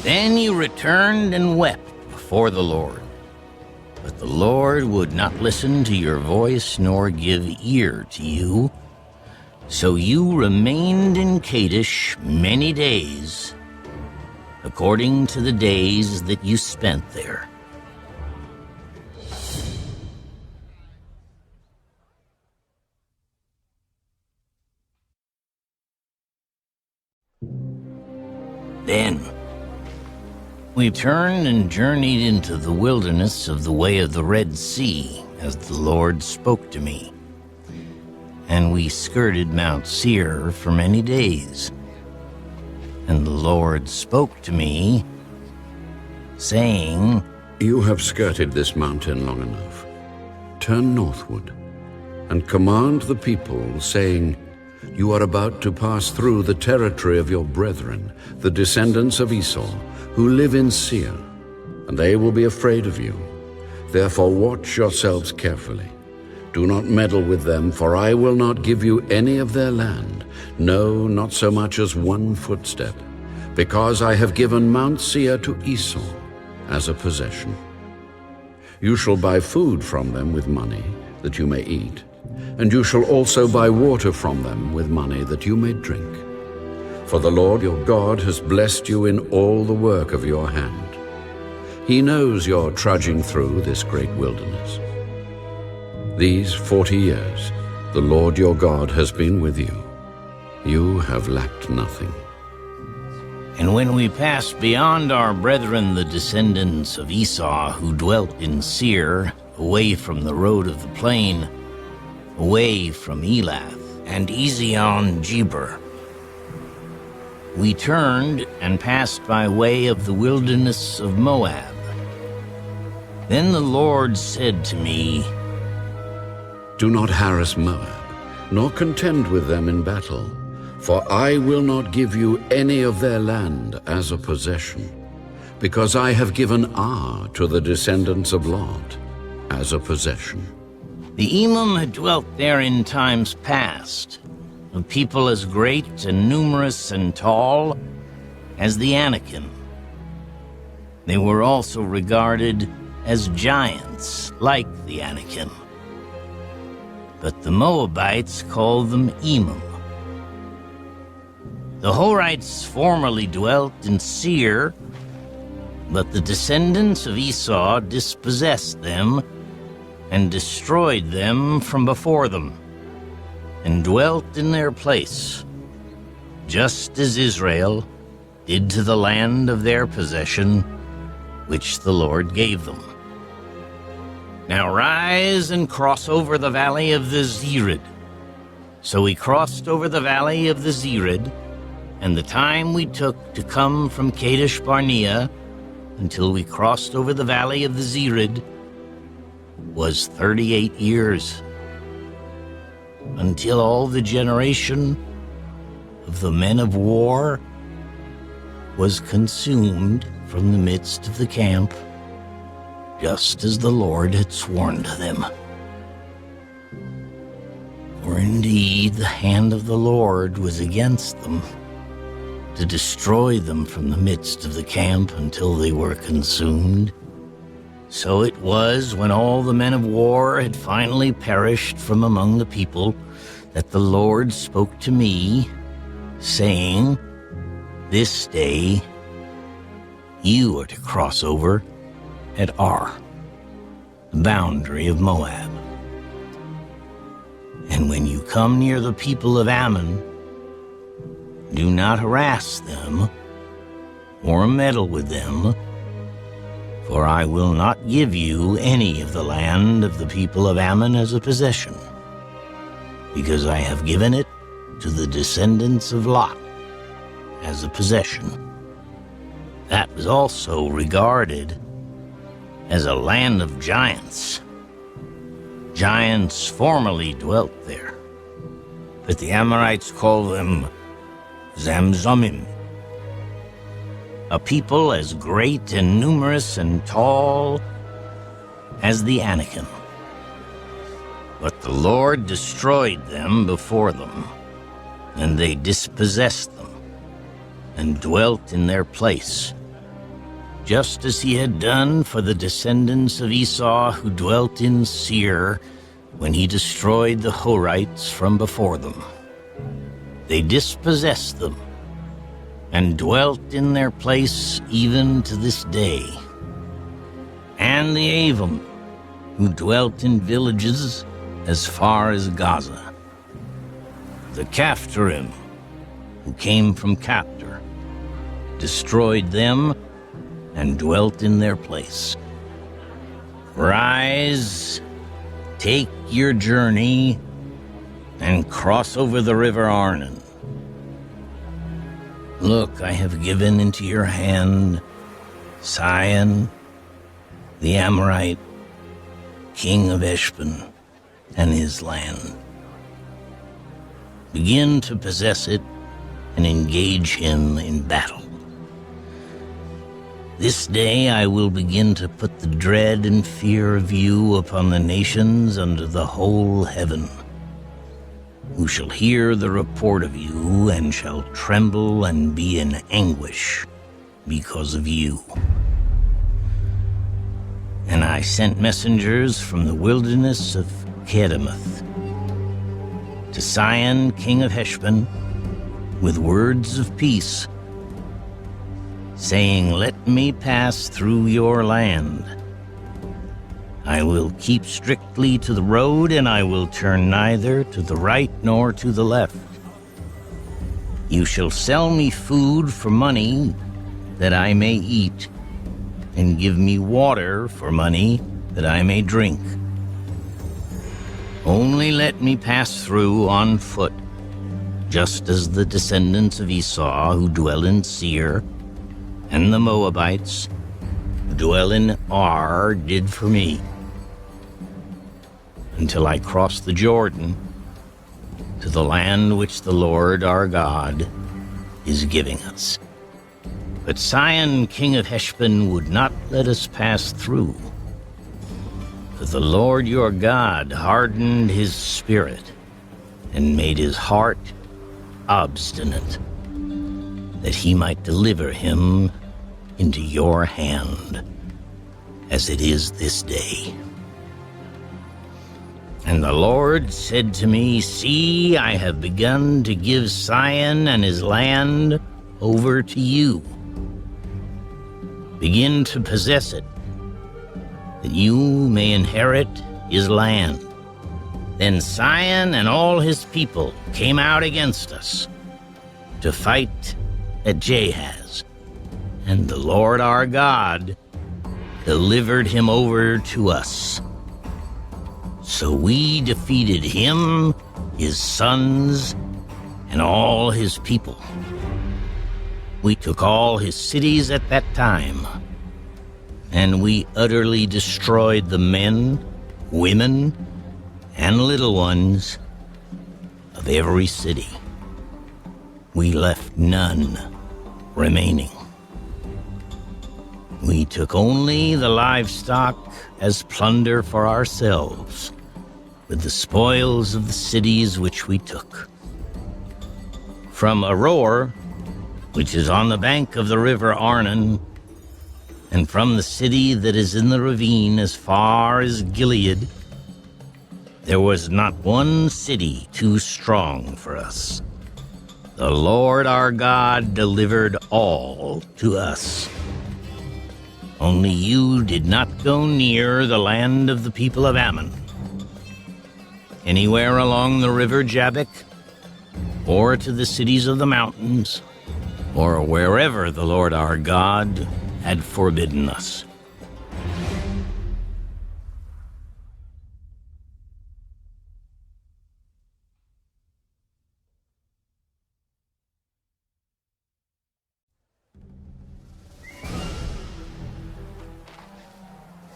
Then you returned and wept before the Lord. But the Lord would not listen to your voice nor give ear to you. So you remained in Kadesh many days, according to the days that you spent there. Then we turned and journeyed into the wilderness of the way of the Red Sea, as the Lord spoke to me. And we skirted Mount Seir for many days. And the Lord spoke to me, saying, You have skirted this mountain long enough. Turn northward, and command the people, saying, You are about to pass through the territory of your brethren, the descendants of Esau, who live in Seir, and they will be afraid of you. Therefore watch yourselves carefully. Do not meddle with them, for I will not give you any of their land, no, not so much as one footstep, because I have given Mount Seir to Esau as a possession. You shall buy food from them with money, that you may eat, and you shall also buy water from them with money, that you may drink. For the Lord your God has blessed you in all the work of your hand. He knows you're trudging through this great wilderness. These 40 years, the Lord your God has been with you. You have lacked nothing. And when we passed beyond our brethren, the descendants of Esau, who dwelt in Seir, away from the road of the plain, away from Elath and Ezion-Geber, we turned and passed by way of the wilderness of Moab. Then the Lord said to me, Do not harass Moab, nor contend with them in battle, for I will not give you any of their land as a possession, because I have given Ar to the descendants of Lot as a possession. The Emim had dwelt there in times past, a people as great and numerous and tall as the Anakim. They were also regarded as giants like the Anakim. But the Moabites called them Emim. The Horites formerly dwelt in Seir, but the descendants of Esau dispossessed them and destroyed them from before them, and dwelt in their place, just as Israel did to the land of their possession, which the Lord gave them. Now rise and cross over the valley of the Zered. So we crossed over the valley of the Zered, and the time we took to come from Kadesh Barnea until we crossed over the valley of the Zered was 38 years, until all the generation of the men of war was consumed from the midst of the camp, just as the Lord had sworn to them. For indeed the hand of the Lord was against them, to destroy them from the midst of the camp until they were consumed. So it was, when all the men of war had finally perished from among the people, that the Lord spoke to me, saying, This day you are to cross over at Ar, the boundary of Moab. And when you come near the people of Ammon, do not harass them or meddle with them, for I will not give you any of the land of the people of Ammon as a possession, because I have given it to the descendants of Lot as a possession. That was also regarded as a land of giants. Giants formerly dwelt there, but the Amorites call them Zamzumim, a people as great and numerous and tall as the Anakim. But the Lord destroyed them before them, and they dispossessed them and dwelt in their place, just as he had done for the descendants of Esau who dwelt in Seir when he destroyed the Horites from before them. They dispossessed them and dwelt in their place even to this day. And the Avim, who dwelt in villages as far as Gaza. The Caphtorim, who came from Captor, destroyed them and dwelt in their place. Rise, take your journey, and cross over the river Arnon. Look, I have given into your hand Sihon, the Amorite, king of Heshbon, and his land. Begin to possess it and engage him in battle. This day I will begin to put the dread and fear of you upon the nations under the whole heaven, who shall hear the report of you and shall tremble and be in anguish because of you. And I sent messengers from the wilderness of Kedemoth to Sihon, king of Heshbon, with words of peace, saying, "Let me pass through your land. I will keep strictly to the road, and I will turn neither to the right nor to the left. You shall sell me food for money that I may eat, and give me water for money that I may drink. Only let me pass through on foot, just as the descendants of Esau who dwell in Seir, and the Moabites who dwell in Ar did for me, until I cross the Jordan to the land which the Lord our God is giving us." But Sihon, king of Heshbon, would not let us pass through, for the Lord your God hardened his spirit and made his heart obstinate, that he might deliver him into your hand, as it is this day. And the Lord said to me, "See, I have begun to give Sihon and his land over to you. Begin to possess it, that you may inherit his land." Then Sihon and all his people came out against us to fight at Jahaz, and the Lord our God delivered him over to us. So we defeated him, his sons, and all his people. We took all his cities at that time, and we utterly destroyed the men, women, and little ones of every city. We left none remaining. We took only the livestock as plunder for ourselves, with the spoils of the cities which we took. From Aroer, which is on the bank of the river Arnon, and from the city that is in the ravine as far as Gilead, there was not one city too strong for us. The Lord our God delivered all to us. Only you did not go near the land of the people of Ammon. anywhere along the river Jabbok, or to the cities of the mountains, or wherever the Lord our God had forbidden us.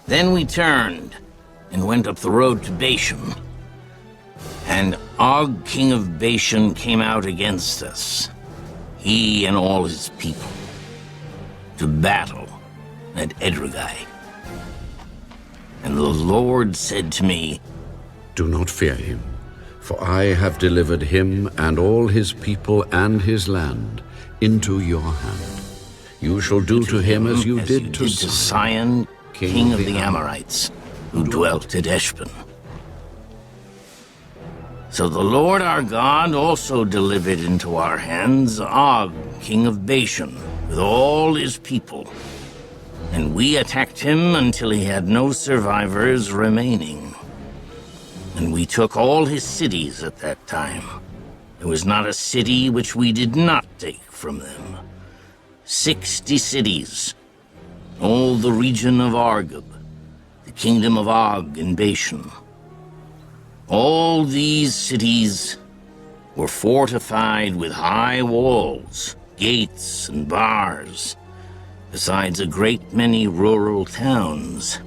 Then we turned and went up the road to Bashan. And Og, king of Bashan, came out against us, he and all his people, to battle at Edrei. And the Lord said to me, "Do not fear him, for I have delivered him and all his people and his land into your hand. You shall do to him as you did to Sihon, king of the Amorites, who dwelt at Heshbon." So the Lord our God also delivered into our hands Og, king of Bashan, with all his people. And we attacked him until he had no survivors remaining. And we took all his cities at that time. There was not a city which we did not take from them. 60 cities, all the region of Argob, the kingdom of Og in Bashan. All these cities were fortified with high walls, gates, and bars, besides a great many rural towns,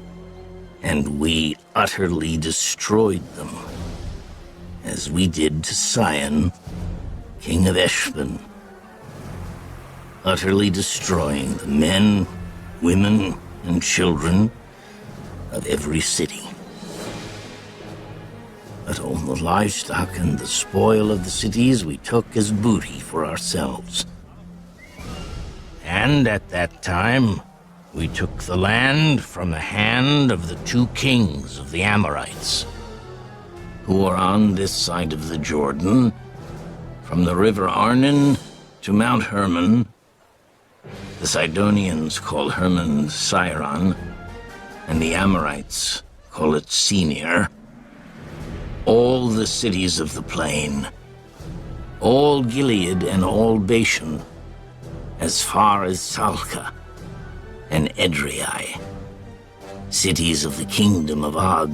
and we utterly destroyed them, as we did to Sihon, king of Heshbon, utterly destroying the men, women, and children of every city. But all the livestock and the spoil of the cities we took as booty for ourselves. And at that time, we took the land from the hand of the 2 kings of the Amorites, who are on this side of the Jordan, from the river Arnon to Mount Hermon. The Sidonians call Hermon Siron, and the Amorites call it Senir. All the cities of the plain, all Gilead and all Bashan, as far as Salcah and Edrei, cities of the kingdom of Og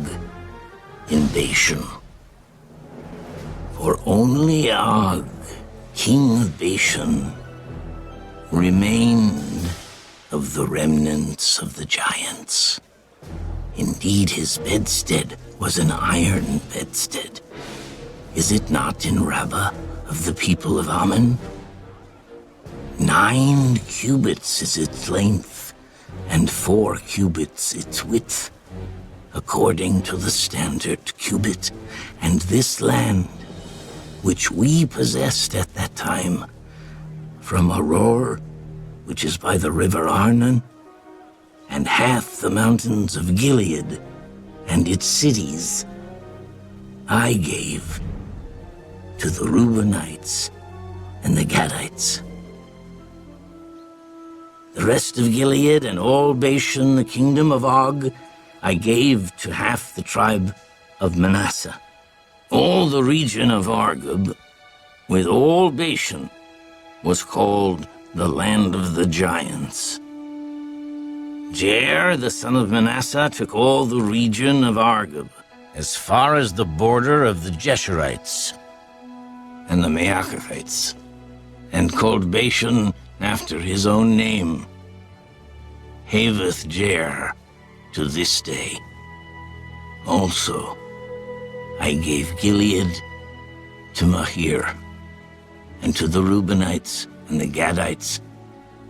in Bashan. For only Og, king of Bashan, remained of the remnants of the giants. Indeed, his bedstead was an iron bedstead. Is it not in Rabbah of the people of Ammon? 9 cubits is its length, and 4 cubits its width, according to the standard cubit. And this land, which we possessed at that time, from Aroer, which is by the river Arnon, and half the mountains of Gilead, and its cities, I gave to the Reubenites and the Gadites. The rest of Gilead and all Bashan, the kingdom of Og, I gave to half the tribe of Manasseh. All the region of Argob, with all Bashan, was called the land of the giants. Jair, the son of Manasseh, took all the region of Argob, as far as the border of the Jeshurites and the Maacathites, and called Bashan after his own name, Haveth Jair, to this day. Also, I gave Gilead to Mahir, and to the Reubenites and the Gadites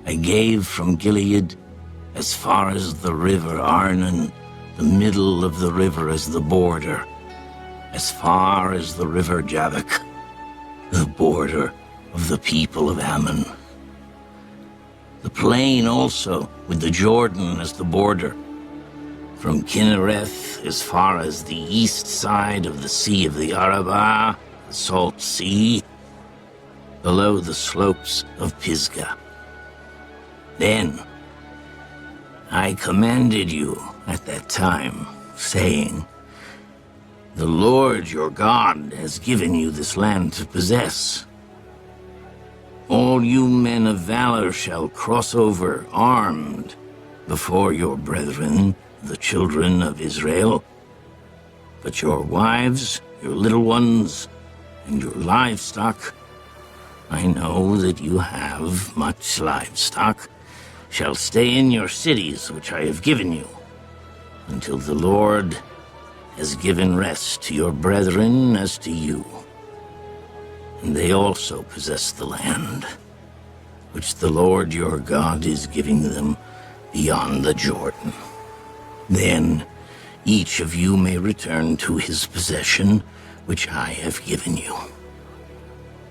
I gave from Gilead as far as the river Arnon, the middle of the river as the border, as far as the river Jabbok, the border of the people of Ammon. The plain also, with the Jordan as the border, from Kinnereth as far as the east side of the Sea of the Arabah, the Salt Sea, below the slopes of Pisgah. Then I commanded you at that time, saying, The Lord your God has given you this land to possess. All you men of valor shall cross over armed before your brethren, the children of Israel. But your wives, your little ones, and your livestock, I know that you have much livestock, shall stay in your cities which I have given you, until the Lord has given rest to your brethren as to you. And they also possess the land, which the Lord your God is giving them beyond the Jordan. Then each of you may return to his possession, which I have given you.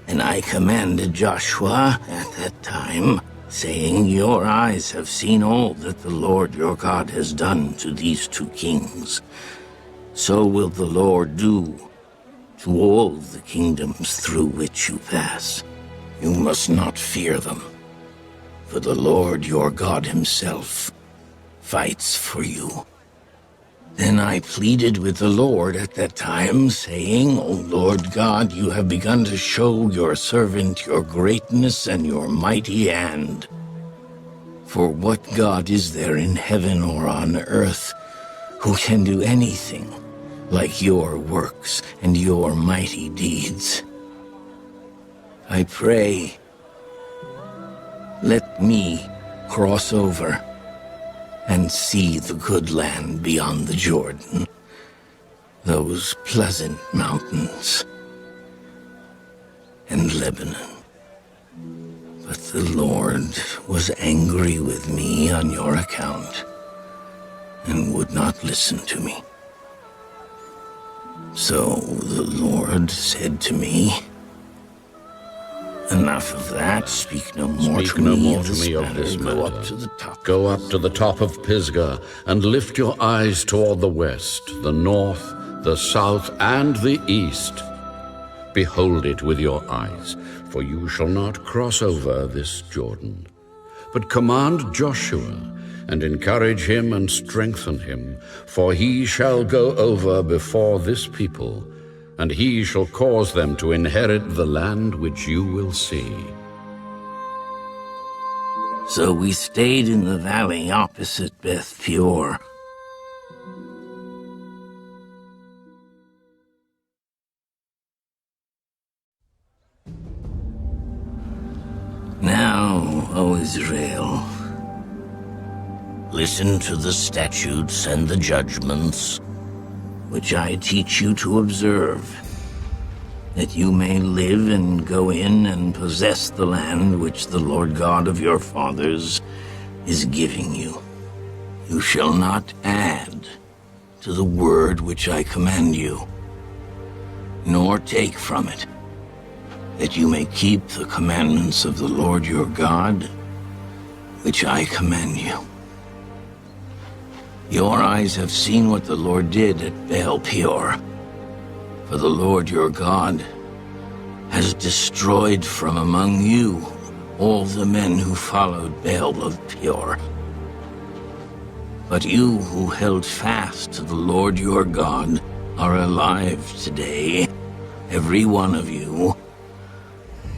And I commanded Joshua at that time, saying, your eyes have seen all that the Lord your God has done to these two kings. So will the Lord do to all the kingdoms through which you pass. You must not fear them, for the Lord your God himself fights for you. Then I pleaded with the Lord at that time, saying, O Lord God, you have begun to show your servant your greatness and your mighty hand. For what God is there in heaven or on earth who can do anything like your works and your mighty deeds? I pray, let me cross over and see the good land beyond the Jordan, those pleasant mountains, and Lebanon. But the Lord was angry with me on your account, and would not listen to me. So the Lord said to me, enough of that. Speak no more to me of this matter. Go up to the top of Pisgah, and lift your eyes toward the west, the north, the south, and the east. Behold it with your eyes, for you shall not cross over this Jordan. But command Joshua, and encourage him and strengthen him, for he shall go over before this people, and he shall cause them to inherit the land which you will see. So we stayed in the valley opposite Beth Peor. Now, O Israel, listen to the statutes and the judgments which I teach you to observe, that you may live and go in and possess the land which the Lord God of your fathers is giving you. You shall not add to the word which I command you, nor take from it, that you may keep the commandments of the Lord your God, which I command you. Your eyes have seen what the Lord did at Baal Peor, for the Lord your God has destroyed from among you all the men who followed Baal of Peor. But you who held fast to the Lord your God are alive today, every one of you.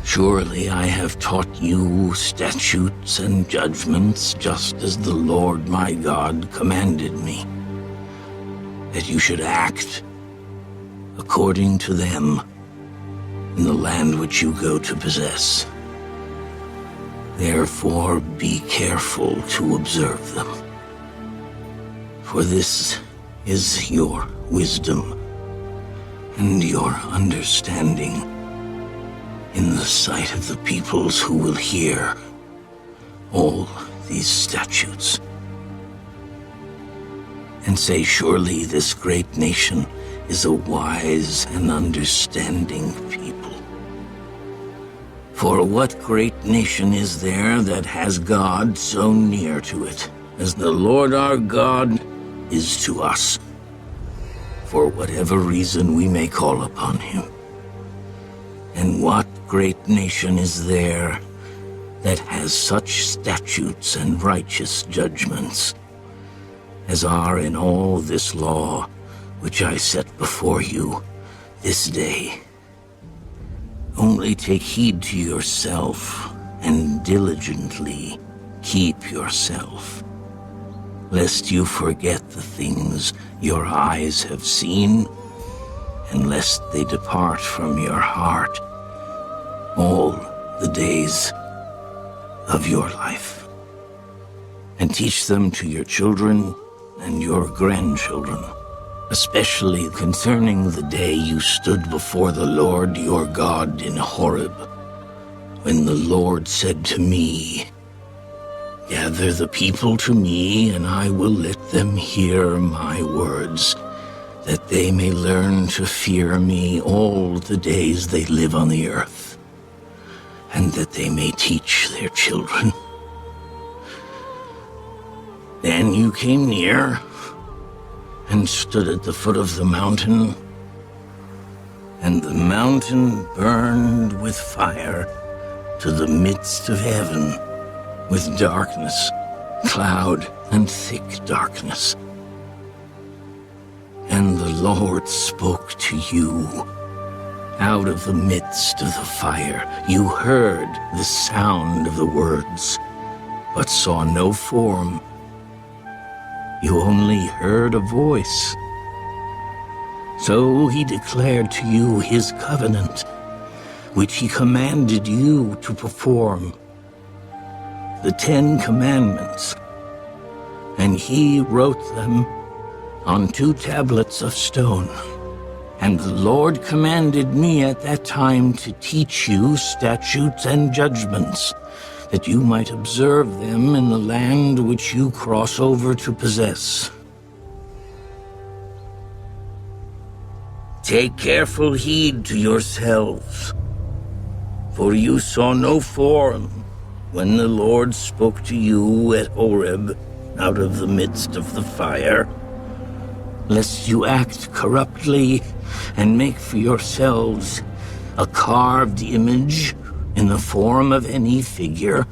Surely I have taught you statutes and judgments, just as the Lord my God commanded me, that you should act according to them in the land which you go to possess. Therefore be careful to observe them, for this is your wisdom and your understanding in the sight of the peoples who will hear all these statutes, and say, surely this great nation is a wise and understanding people. For what great nation is there that has God so near to it as the Lord our God is to us, for whatever reason we may call upon him? And what great nation is there that has such statutes and righteous judgments as are in all this law which I set before you this day. Only take heed to yourself, and diligently keep yourself, lest you forget the things your eyes have seen, and lest they depart from your heart all the days of your life. And teach them to your children and your grandchildren, especially concerning the day you stood before the Lord your God in Horeb, when the Lord said to me, "Gather the people to me, and I will let them hear my words, that they may learn to fear me all the days they live on the earth, and that they may teach their children." Then you came near and stood at the foot of the mountain, and the mountain burned with fire to the midst of heaven, with darkness, cloud, and thick darkness. And the Lord spoke to you out of the midst of the fire. You heard the sound of the words, but saw no form. You only heard a voice. So he declared to you his covenant, which he commanded you to perform, the 10 Commandments, and he wrote them on 2 tablets of stone. And the Lord commanded me at that time to teach you statutes and judgments, that you might observe them in the land which you cross over to possess. Take careful heed to yourselves, for you saw no form when the Lord spoke to you at Horeb out of the midst of the fire, lest you act corruptly and make for yourselves a carved image in the form of any figure,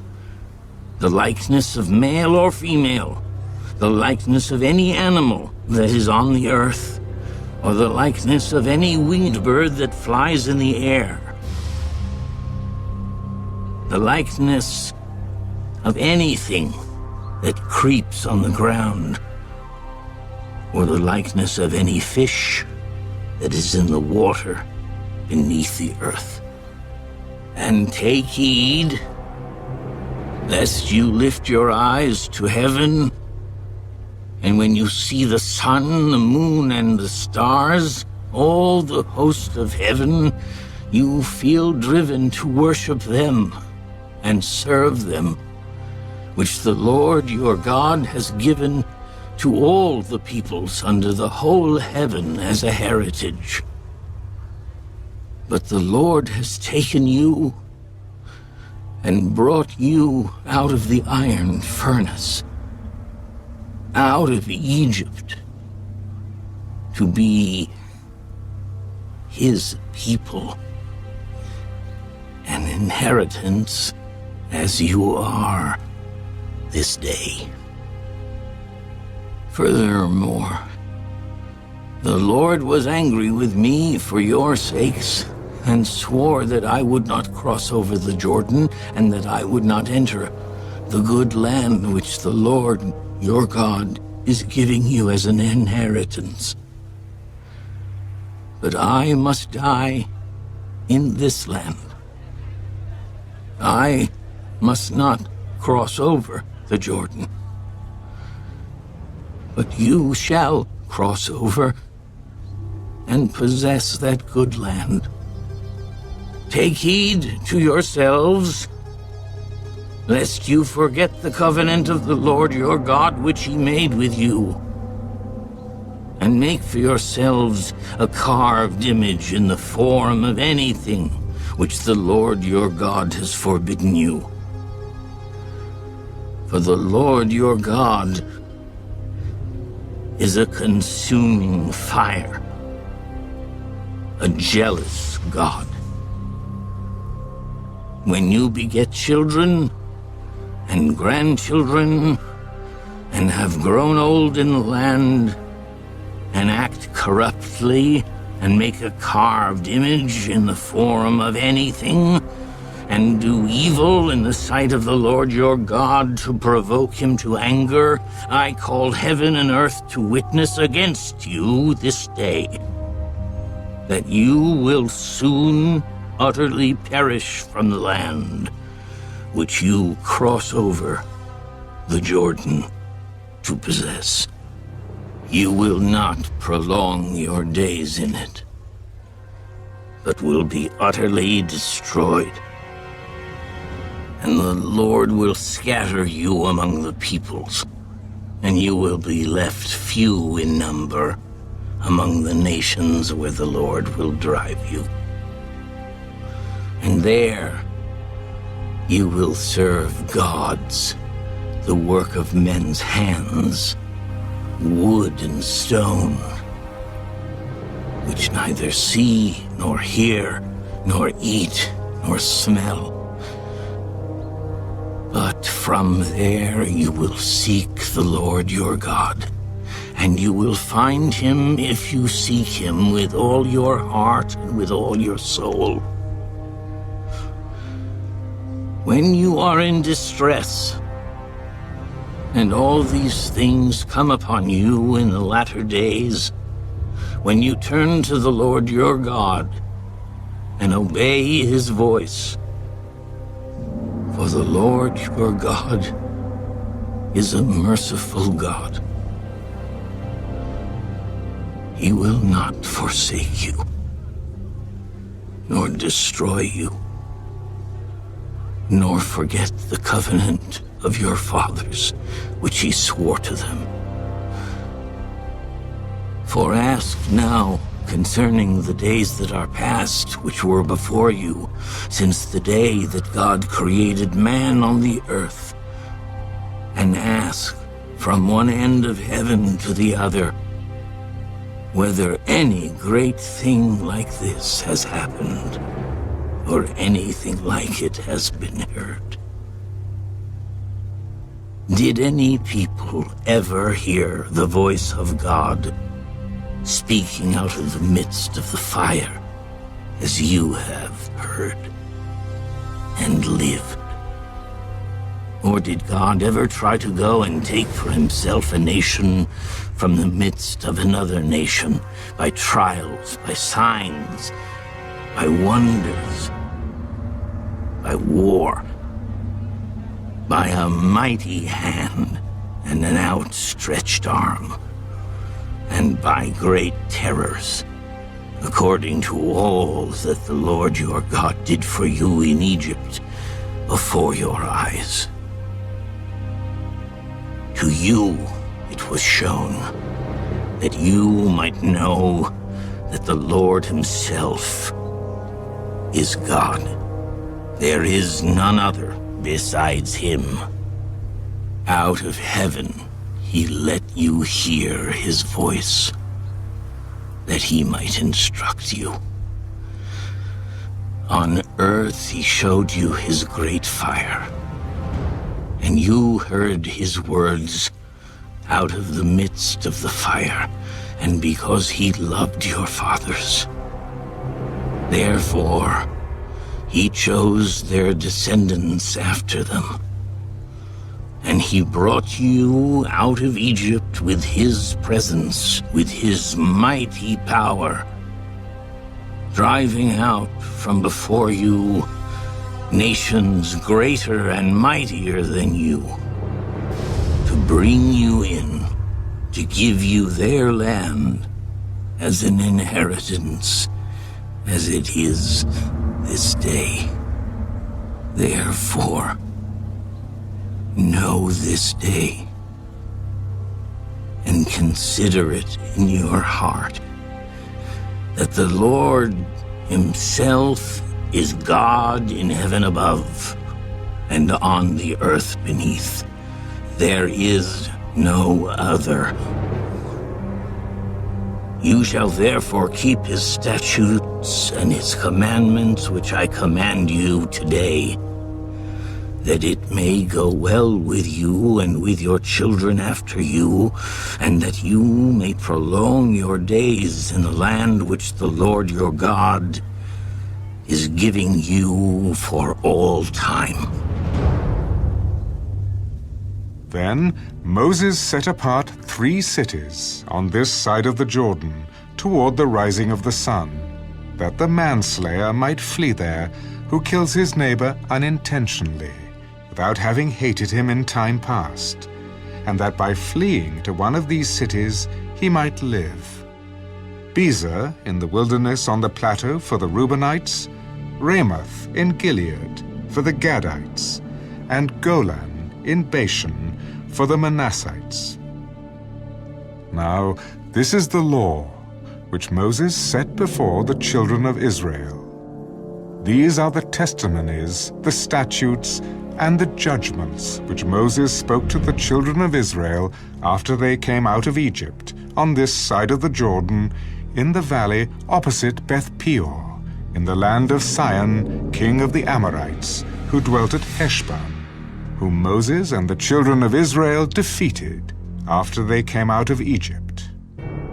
the likeness of male or female, the likeness of any animal that is on the earth, or the likeness of any winged bird that flies in the air, the likeness of anything that creeps on the ground, or the likeness of any fish that is in the water beneath the earth. And take heed, lest you lift your eyes to heaven, and when you see the sun, the moon, and the stars, all the host of heaven, you feel driven to worship them and serve them, which the Lord your God has given to all the peoples under the whole heaven as a heritage. But the Lord has taken you and brought you out of the iron furnace, out of Egypt, to be his people, an inheritance as you are this day. Furthermore, the Lord was angry with me for your sakes, and swore that I would not cross over the Jordan, and that I would not enter the good land which the Lord your God is giving you as an inheritance. But I must die in this land. I must not cross over the Jordan. But you shall cross over and possess that good land. Take heed to yourselves, lest you forget the covenant of the Lord your God which he made with you, and make for yourselves a carved image in the form of anything which the Lord your God has forbidden you. For the Lord your God is a consuming fire, a jealous God. When you beget children and grandchildren, and have grown old in the land, and act corruptly, and make a carved image in the form of anything, and do evil in the sight of the Lord your God to provoke him to anger, I call heaven and earth to witness against you this day, that you will soon utterly perish from the land which you cross over the Jordan to possess. You will not prolong your days in it, but will be utterly destroyed. And the Lord will scatter you among the peoples, and you will be left few in number among the nations where the Lord will drive you. And there you will serve gods, the work of men's hands, wood and stone, which neither see, nor hear, nor eat, nor smell. But from there you will seek the Lord your God, and you will find him if you seek him with all your heart and with all your soul. When you are in distress, and all these things come upon you in the latter days, when you turn to the Lord your God and obey his voice, for the Lord your God is a merciful God. He will not forsake you, nor destroy you, nor forget the covenant of your fathers, which he swore to them. For ask now concerning the days that are past, which were before you, since the day that God created man on the earth, and ask from one end of heaven to the other, whether any great thing like this has happened, or anything like it has been heard. Did any people ever hear the voice of God speaking out of the midst of the fire, as you have heard and lived? Or did God ever try to go and take for himself a nation from the midst of another nation, by trials, by signs, by wonders, by war, by a mighty hand and an outstretched arm, and by great terrors, according to all that the Lord your God did for you in Egypt before your eyes? To you it was shown, that you might know that the Lord himself is God. There is none other besides him. Out of heaven he let you hear his voice, that he might instruct you. On earth he showed you his great fire, and you heard his words out of the midst of the fire, and because he loved your fathers, therefore he chose their descendants after them. And he brought you out of Egypt with his presence, with his mighty power, driving out from before you nations greater and mightier than you, to bring you in, to give you their land as an inheritance, as it is this day. Therefore, know this day, and consider it in your heart, that the Lord himself is God in heaven above, and on the earth beneath. There is no other. You shall therefore keep his statutes and his commandments, which I command you today, that it may go well with you and with your children after you, and that you may prolong your days in the land which the Lord your God is giving you for all time. Then Moses set apart 3 cities on this side of the Jordan toward the rising of the sun, that the manslayer might flee there who kills his neighbor unintentionally, without having hated him in time past, and that by fleeing to one of these cities he might live. Bezer in the wilderness on the plateau for the Reubenites, Ramoth in Gilead for the Gadites, and Golan in Bashan for the Manassites. Now this is the law which Moses set before the children of Israel. These are the testimonies, the statutes, and the judgments which Moses spoke to the children of Israel after they came out of Egypt, on this side of the Jordan, in the valley opposite Beth Peor, in the land of Sihon, king of the Amorites, who dwelt at Heshbon, whom Moses and the children of Israel defeated after they came out of Egypt.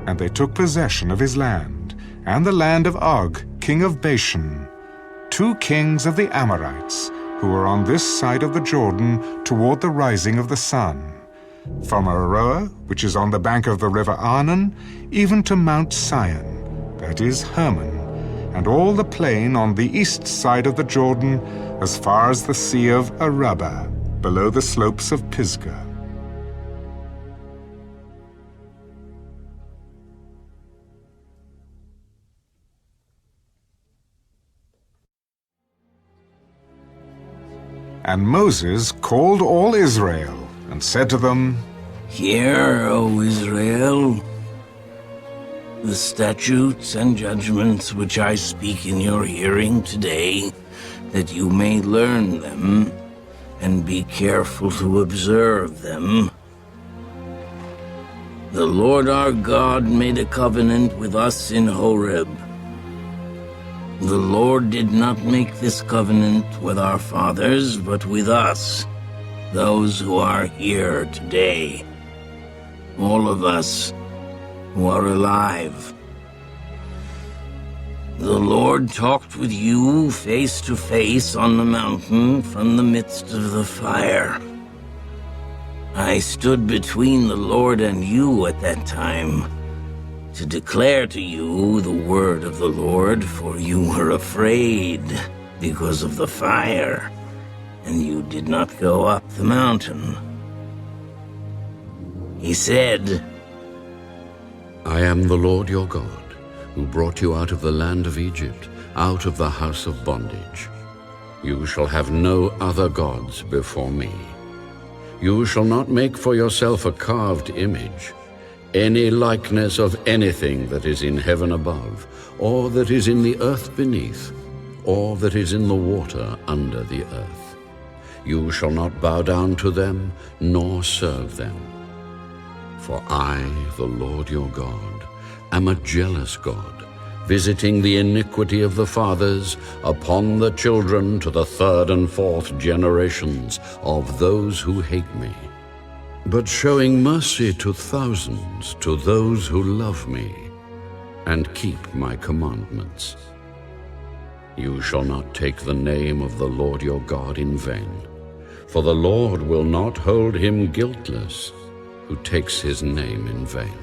And they took possession of his land, and the land of Og, king of Bashan, 2 kings of the Amorites, who were on this side of the Jordan toward the rising of the sun, from Aroer, which is on the bank of the river Arnon, even to Mount Sion, that is Hermon, and all the plain on the east side of the Jordan, as far as the sea of Arabah, below the slopes of Pisgah. And Moses called all Israel, and said to them, Hear, O Israel, the statutes and judgments which I speak in your hearing today, that you may learn them, and be careful to observe them. The Lord our God made a covenant with us in Horeb. The Lord did not make this covenant with our fathers, but with us, those who are here today, all of us who are alive. The Lord talked with you face to face on the mountain from the midst of the fire. I stood between the Lord and you at that time, to declare to you the word of the Lord, for you were afraid because of the fire, and you did not go up the mountain. He said, I am the Lord your God, who brought you out of the land of Egypt, out of the house of bondage. You shall have no other gods before me. You shall not make for yourself a carved image, any likeness of anything that is in heaven above, or that is in the earth beneath, or that is in the water under the earth. You shall not bow down to them, nor serve them. For I, the Lord your God, am a jealous God, visiting the iniquity of the fathers upon the children to the 3rd and 4th generations of those who hate me, but showing mercy to thousands, to those who love me and keep my commandments. You shall not take the name of the Lord your God in vain, for the Lord will not hold him guiltless who takes his name in vain.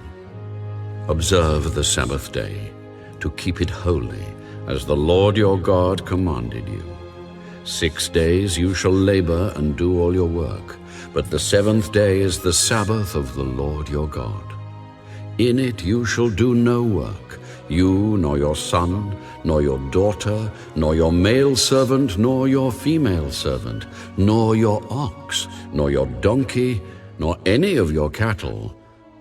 Observe the Sabbath day, to keep it holy, as the Lord your God commanded you. 6 days you shall labor and do all your work, but the 7th day is the Sabbath of the Lord your God. In it you shall do no work, you, nor your son, nor your daughter, nor your male servant, nor your female servant, nor your ox, nor your donkey, nor any of your cattle,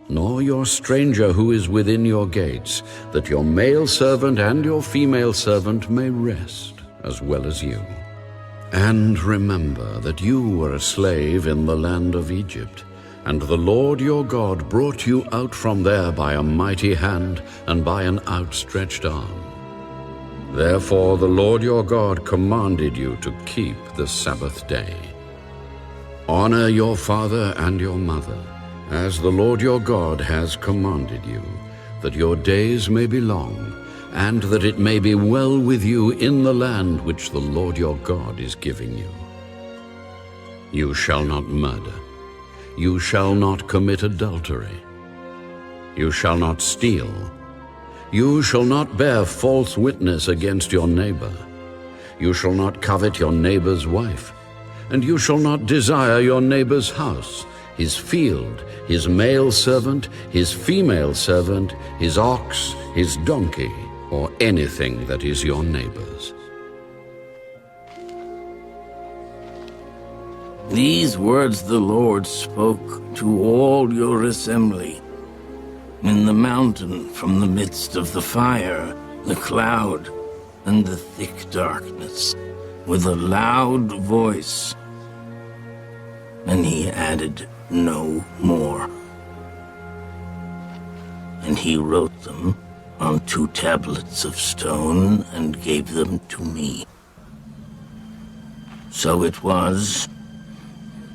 nor your stranger who is within your gates, that your male servant and your female servant may rest, as well as you. And remember that you were a slave in the land of Egypt, and the Lord your God brought you out from there by a mighty hand and by an outstretched arm. Therefore the Lord your God commanded you to keep the Sabbath day. Honor your father and your mother, as the Lord your God has commanded you, that your days may be long, and that it may be well with you in the land which the Lord your God is giving you. You shall not murder. You shall not commit adultery. You shall not steal. You shall not bear false witness against your neighbor. You shall not covet your neighbor's wife. And you shall not desire your neighbor's house, his field, his male servant, his female servant, his ox, his donkey, or anything that is your neighbor's. These words the Lord spoke to all your assembly in the mountain from the midst of the fire, the cloud, and the thick darkness, with a loud voice. And he added no more. And he wrote them on 2 tablets of stone and gave them to me. So it was,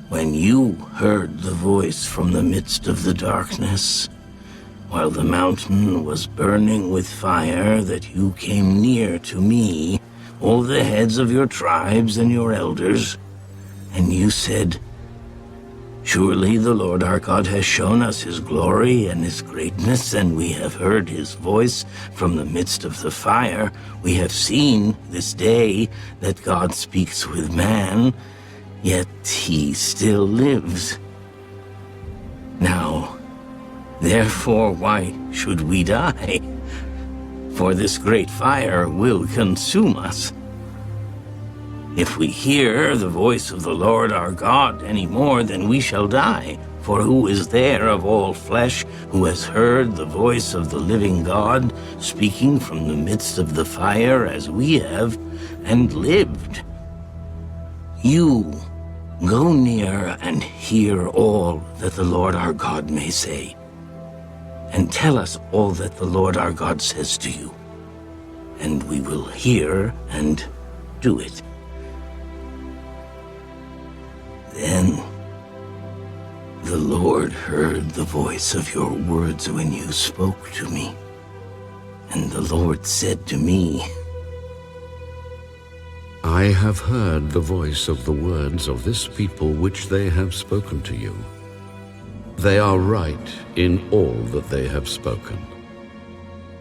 when you heard the voice from the midst of the darkness, while the mountain was burning with fire, that you came near to me, all the heads of your tribes and your elders, and you said, "Surely the Lord our God has shown us his glory and his greatness, and we have heard his voice from the midst of the fire. We have seen this day that God speaks with man, yet he still lives. Now, therefore, why should we die? For this great fire will consume us. If we hear the voice of the Lord our God any more, then we shall die. For who is there of all flesh who has heard the voice of the living God speaking from the midst of the fire as we have, and lived? You go near and hear all that the Lord our God may say, and tell us all that the Lord our God says to you, and we will hear and do it." Then the Lord heard the voice of your words when you spoke to me. And the Lord said to me, I have heard the voice of the words of this people which they have spoken to you. They are right in all that they have spoken.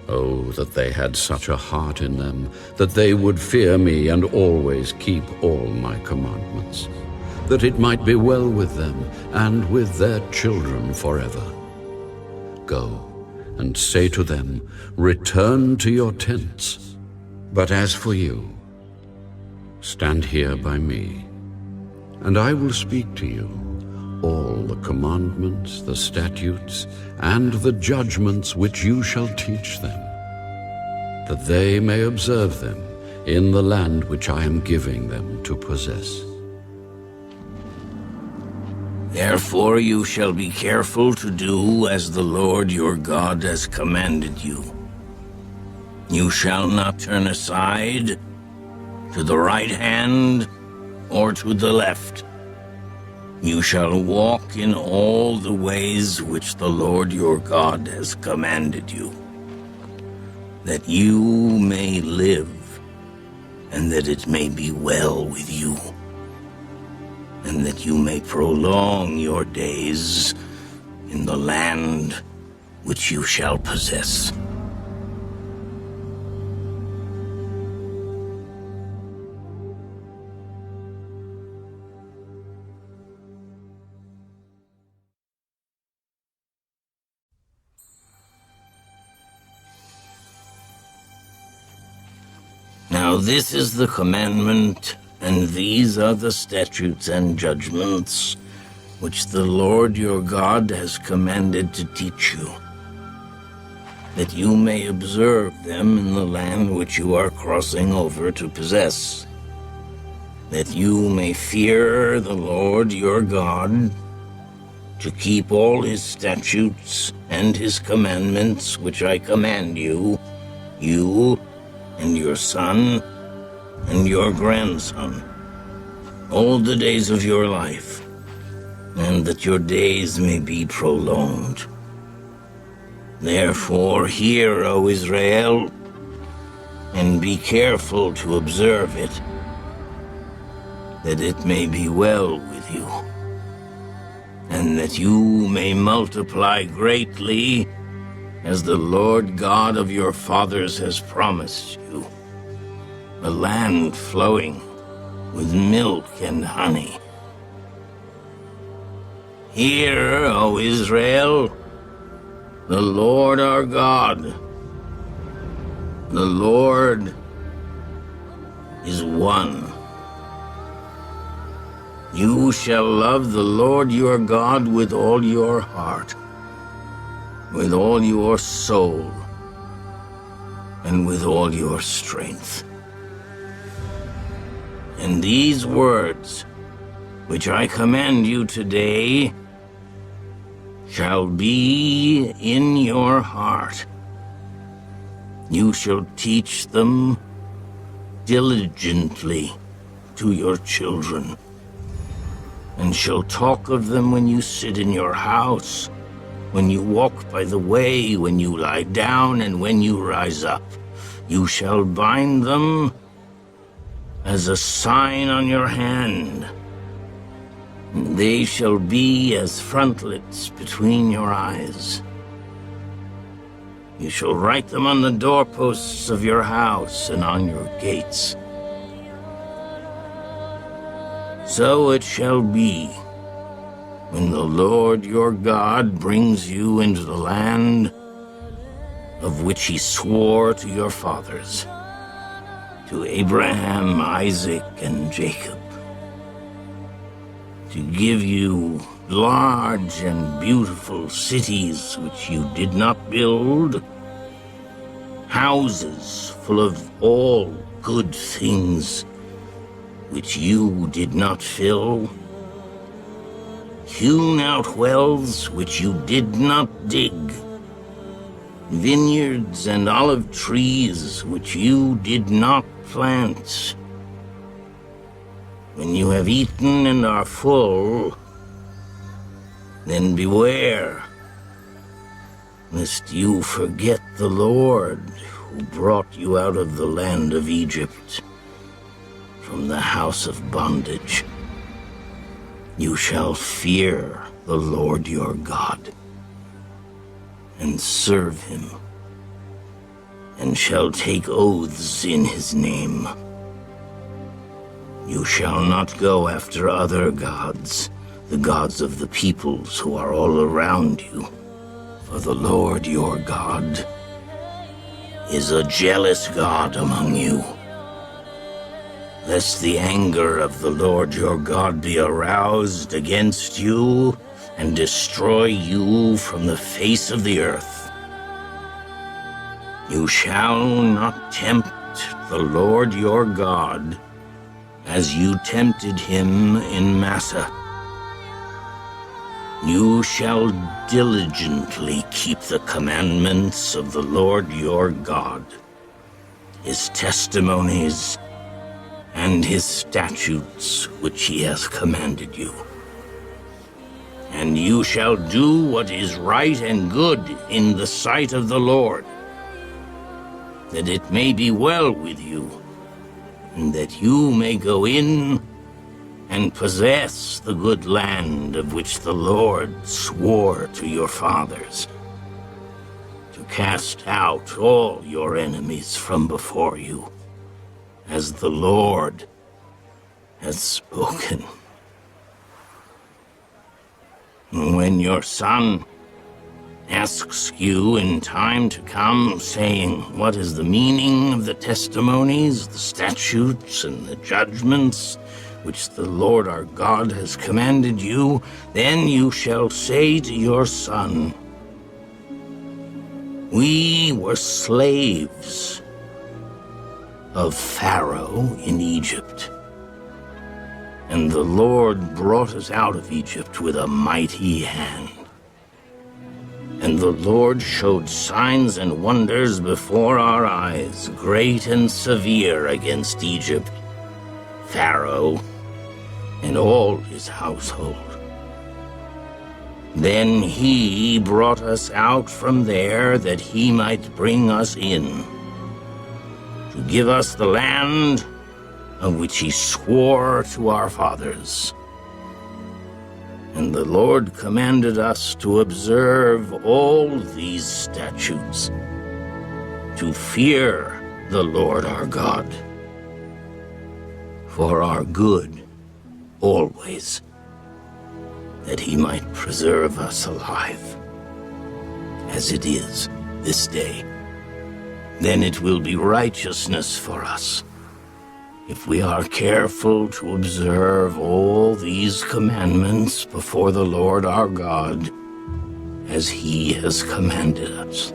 Oh, that they had such a heart in them, that they would fear me and always keep all my commandments, that it might be well with them and with their children forever. Go and say to them, return to your tents. But as for you, stand here by me, and I will speak to you all the commandments, the statutes, and the judgments which you shall teach them, that they may observe them in the land which I am giving them to possess. Therefore you shall be careful to do as the Lord your God has commanded you. You shall not turn aside to the right hand or to the left. You shall walk in all the ways which the Lord your God has commanded you, that you may live, and that it may be well with you, and that you may prolong your days in the land which you shall possess. Now this is the commandment, and these are the statutes and judgments which the Lord your God has commanded to teach you, that you may observe them in the land which you are crossing over to possess, that you may fear the Lord your God, to keep all his statutes and his commandments which I command you, you and your son and your grandson, all the days of your life, and that your days may be prolonged. Therefore, hear, O Israel, and be careful to observe it, that it may be well with you, and that you may multiply greatly, as the Lord God of your fathers has promised you, a land flowing with milk and honey. Hear, O Israel, the Lord our God, the Lord is one. You shall love the Lord your God with all your heart, with all your soul, and with all your strength. And these words, which I command you today, shall be in your heart. You shall teach them diligently to your children, and shall talk of them when you sit in your house, when you walk by the way, when you lie down, and when you rise up. You shall bind them as a sign on your hand. They shall be as frontlets between your eyes. You shall write them on the doorposts of your house and on your gates. So it shall be, when the Lord your God brings you into the land of which he swore to your fathers, to Abraham, Isaac, and Jacob, to give you large and beautiful cities which you did not build, houses full of all good things which you did not fill, hewn out wells which you did not dig, vineyards and olive trees which you did not plant. When you have eaten and are full, then beware, lest you forget the Lord who brought you out of the land of Egypt, from the house of bondage. You shall fear the Lord your God, and serve him, and shall take oaths in his name. You shall not go after other gods, the gods of the peoples who are all around you, for the Lord your God is a jealous God among you. Lest the anger of the Lord your God be aroused against you and destroy you from the face of the earth. You shall not tempt the Lord your God as you tempted him in Massa. You shall diligently keep the commandments of the Lord your God, his testimonies, and his statutes which he has commanded you. And you shall do what is right and good in the sight of the Lord, that it may be well with you, and that you may go in and possess the good land of which the Lord swore to your fathers, to cast out all your enemies from before you, as the Lord has spoken. When your son asks you in time to come, saying, "What is the meaning of the testimonies, the statutes, and the judgments which the Lord our God has commanded you?" then you shall say to your son, "We were slaves of Pharaoh in Egypt, and the Lord brought us out of Egypt with a mighty hand. And the Lord showed signs and wonders before our eyes, great and severe, against Egypt, Pharaoh, and all his household, Then he brought us out from there that he might bring us in, to give us the land of which he swore to our fathers. And the Lord commanded us to observe all these statutes, to fear the Lord our God, for our good always, that he might preserve us alive, as it is this day. Then it will be righteousness for us, if we are careful to observe all these commandments before the Lord our God, as he has commanded us.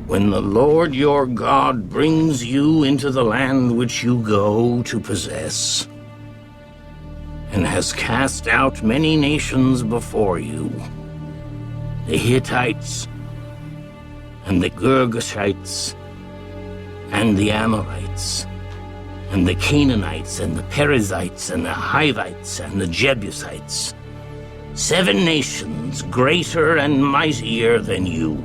When the Lord your God brings you into the land which you go to possess, and has cast out many nations before you, the Hittites, and the Girgashites, and the Amorites, and the Canaanites, and the Perizzites, and the Hivites, and the Jebusites, 7 nations greater and mightier than you.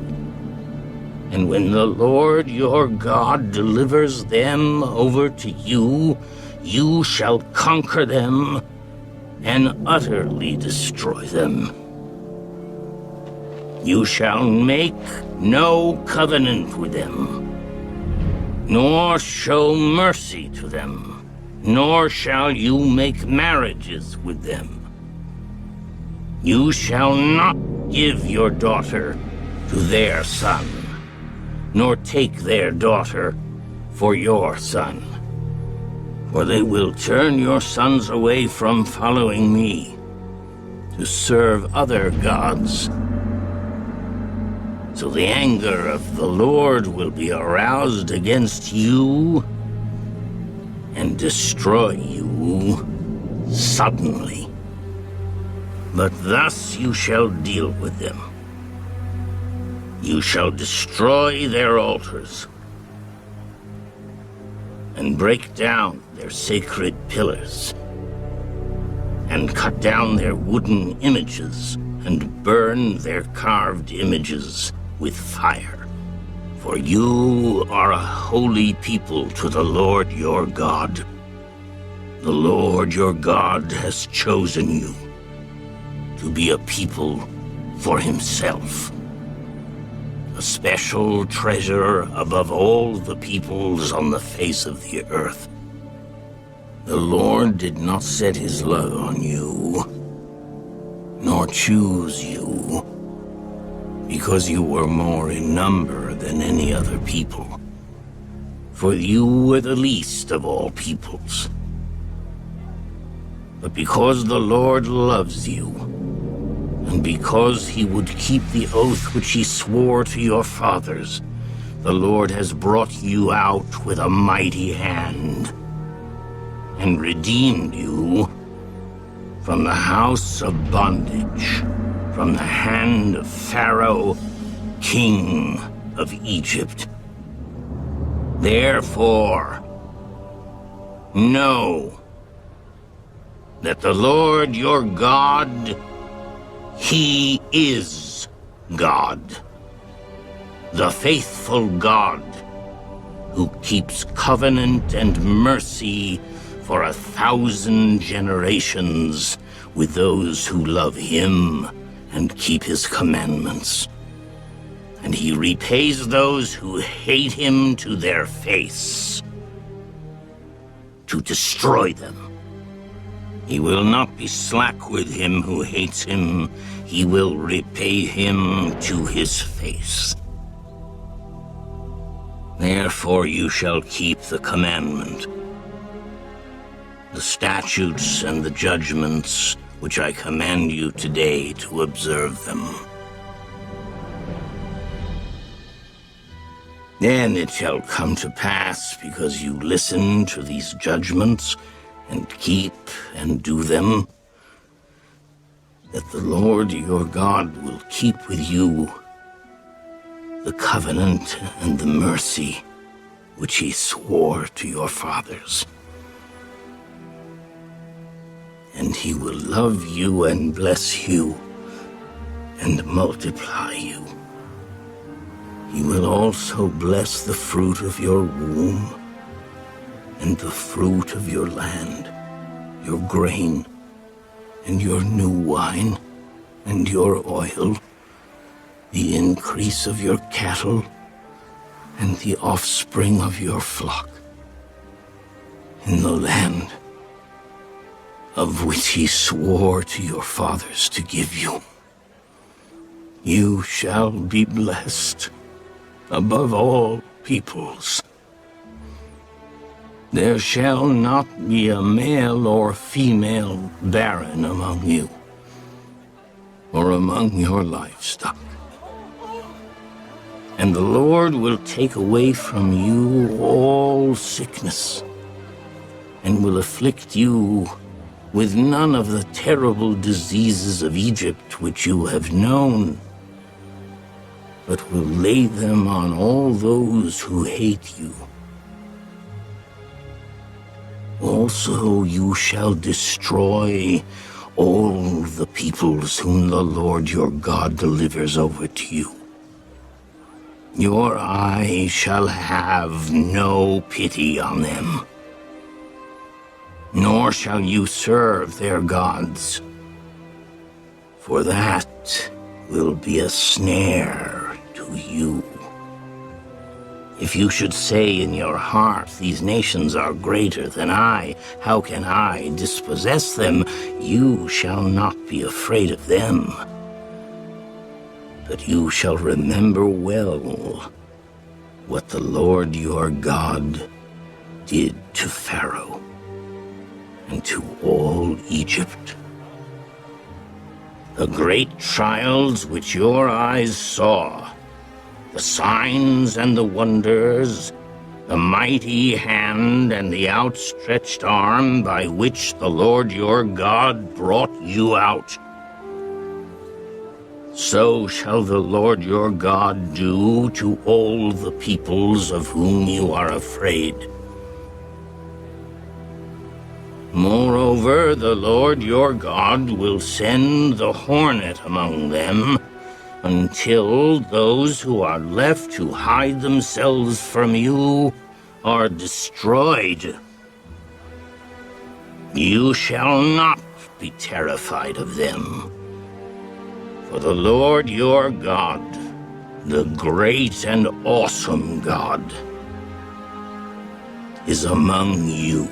And when the Lord your God delivers them over to you, you shall conquer them and utterly destroy them. You shall make no covenant with them, nor show mercy to them, nor shall you make marriages with them. You shall not give your daughter to their son, nor take their daughter for your son. For they will turn your sons away from following me, to serve other gods. So the anger of the Lord will be aroused against you, and destroy you suddenly. But thus you shall deal with them. You shall destroy their altars, and break down their sacred pillars, and cut down their wooden images, and burn their carved images with fire. For you are a holy people to the Lord your God. The Lord your God has chosen you to be a people for himself, a special treasure above all the peoples on the face of the earth. The Lord did not set his love on you, nor choose you, because you were more in number than any other people, for you were the least of all peoples. But because the Lord loves you, and because he would keep the oath which he swore to your fathers, the Lord has brought you out with a mighty hand, and redeemed you from the house of bondage, from the hand of Pharaoh, king of Egypt. Therefore, know that the Lord your God, he is God, the faithful God, who keeps covenant and mercy for 1,000 generations with those who love him and keep his commandments. And he repays those who hate him to their face, to destroy them. He will not be slack with him who hates him. He will repay him to his face. Therefore you shall keep the commandment, the statutes and the judgments which I command you today to observe them. Then it shall come to pass, because you listen to these judgments and keep and do them, The Lord your God will keep with you the covenant and the mercy which he swore to your fathers. And he will love you and bless you and multiply you. He will also bless the fruit of your womb and the fruit of your land, your grain and your new wine and your oil, the increase of your cattle and the offspring of your flock, in the land of which he swore to your fathers to give you. You shall be blessed above all peoples. There shall not be a male or female barren among you, or among your livestock. And the Lord will take away from you all sickness, and will afflict you with none of the terrible diseases of Egypt which you have known, but will lay them on all those who hate you. Also you shall destroy all the peoples whom the Lord your God delivers over to you. Your eye shall have no pity on them, nor shall you serve their gods, for that will be a snare to you. If you should say in your heart, these nations are greater than I, how can I dispossess them? You shall not be afraid of them. But you shall remember well what the Lord your God did to Pharaoh and to all Egypt. The great trials which your eyes saw, the signs and the wonders, the mighty hand and the outstretched arm by which the Lord your God brought you out. So shall the Lord your God do to all the peoples of whom you are afraid. Moreover, the Lord your God will send the hornet among them, until those who are left to hide themselves from you are destroyed. You shall not be terrified of them, for the Lord your God, the great and awesome God, is among you.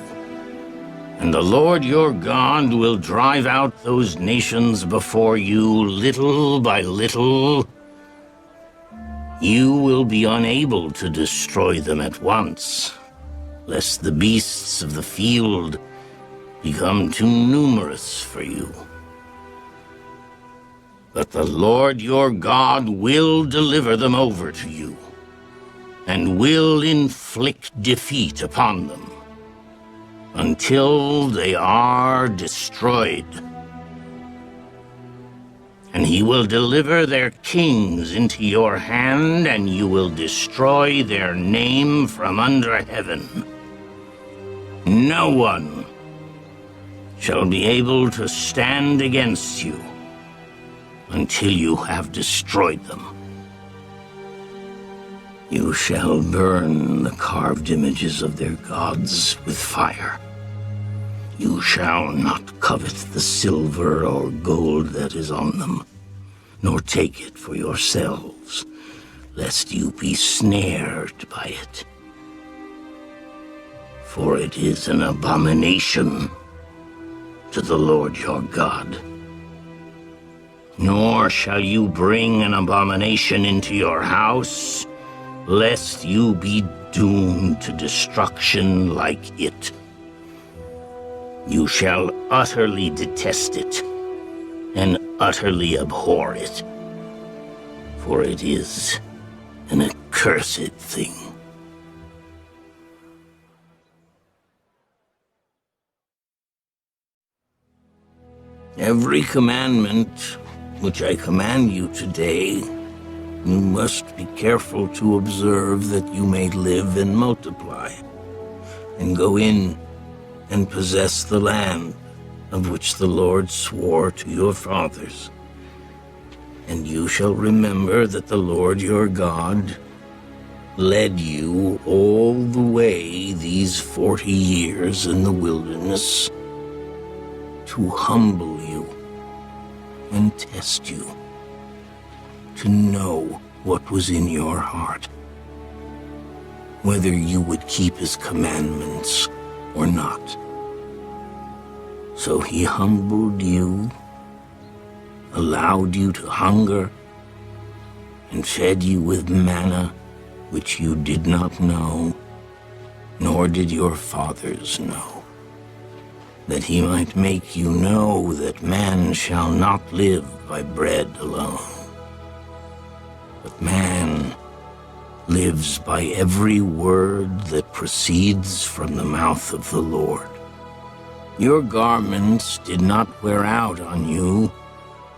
And the Lord your God will drive out those nations before you little by little. You will be unable to destroy them at once, lest the beasts of the field become too numerous for you. But the Lord your God will deliver them over to you, and will inflict defeat upon them, until they are destroyed. And he will deliver their kings into your hand, and you will destroy their name from under heaven. No one shall be able to stand against you until you have destroyed them. You shall burn the carved images of their gods with fire. You shall not covet the silver or gold that is on them, nor take it for yourselves, lest you be snared by it. For it is an abomination to the Lord your God. Nor shall you bring an abomination into your house, lest you be doomed to destruction like it. You shall utterly detest it, and utterly abhor it, for it is an accursed thing. Every commandment which I command you today, you must be careful to observe, that you may live and multiply, and go in and possess the land of which the Lord swore to your fathers. And you shall remember that the Lord your God led you all the way these 40 years in the wilderness to humble you and test you, to know what was in your heart, whether you would keep his commandments or not. So he humbled you, allowed you to hunger, and fed you with manna which you did not know, nor did your fathers know, that he might make you know that man shall not live by bread alone, but man lives by every word that proceeds from the mouth of the Lord. Your garments did not wear out on you,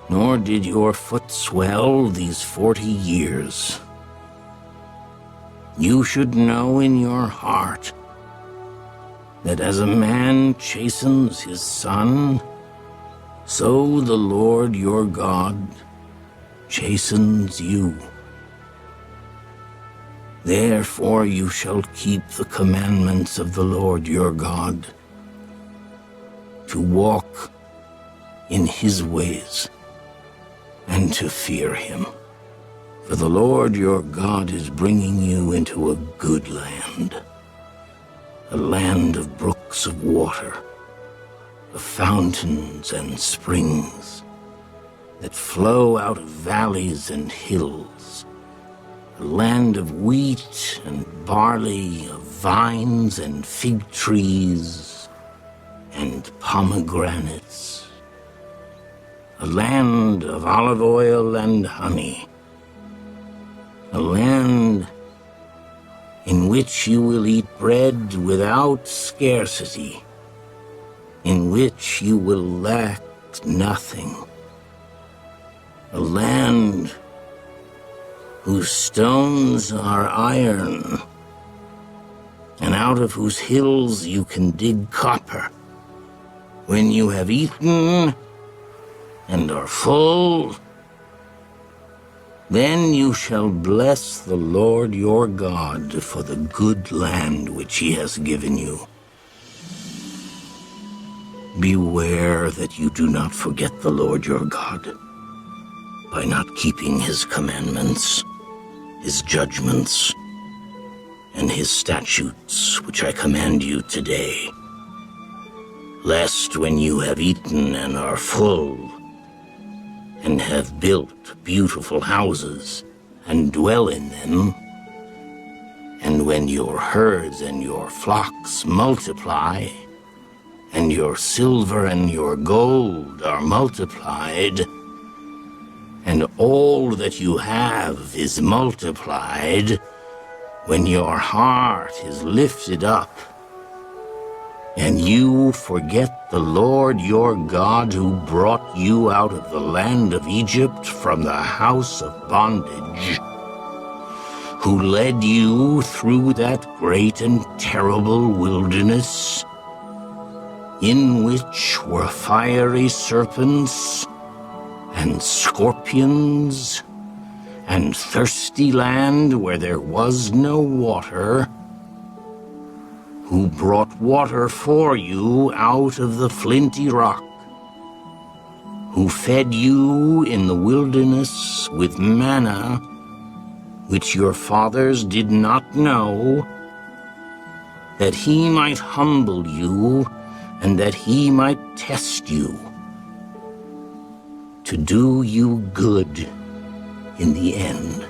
nor did your foot swell these 40 years. You should know in your heart that as a man chastens his son, so the Lord your God chastens you. Therefore you shall keep the commandments of the Lord your God, to walk in his ways and to fear him. For the Lord your God is bringing you into a good land, a land of brooks of water, of fountains and springs that flow out of valleys and hills, a land of wheat and barley, of vines and fig trees and pomegranates, a land of olive oil and honey, a land in which you will eat bread without scarcity, in which you will lack nothing, a land whose stones are iron, and out of whose hills you can dig copper. When you have eaten and are full, then you shall bless the Lord your God for the good land which he has given you. Beware that you do not forget the Lord your God by not keeping his commandments, his judgments, and his statutes which I command you today, lest when you have eaten and are full, and have built beautiful houses, and dwell in them, and when your herds and your flocks multiply, and your silver and your gold are multiplied, and all that you have is multiplied, when your heart is lifted up, and you forget the Lord your God, who brought you out of the land of Egypt from the house of bondage, who led you through that great and terrible wilderness, in which were fiery serpents and scorpions, and thirsty land where there was no water, who brought water for you out of the flinty rock, who fed you in the wilderness with manna, which your fathers did not know, that he might humble you, and that he might test you, to do you good in the end.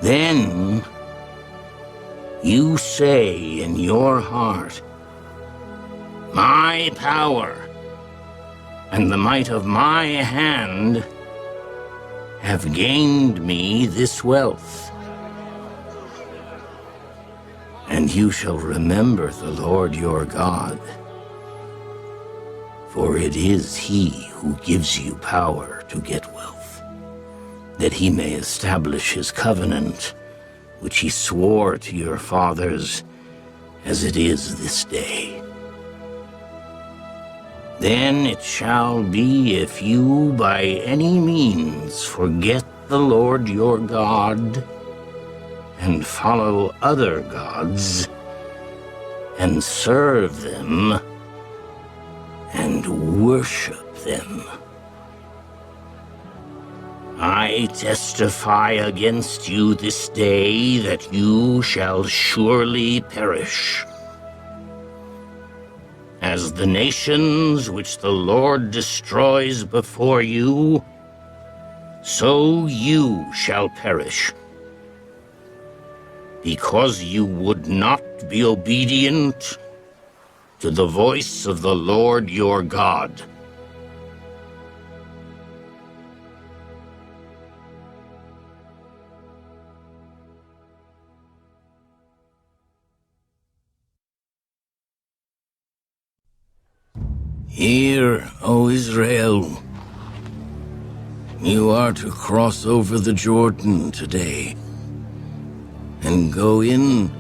Then you say in your heart, my power and the might of my hand have gained me this wealth. And you shall remember the Lord your God, For it is he who gives you power to get wealth, that he may establish his covenant, which he swore to your fathers, as it is this day. Then it shall be, if you by any means forget the Lord your God, and follow other gods, and serve them, and worship them, I testify against you this day that you shall surely perish. As the nations which the Lord destroys before you, so you shall perish. Because you would not be obedient to the voice of the Lord your God. Hear, O Israel, you are to cross over the Jordan today and go in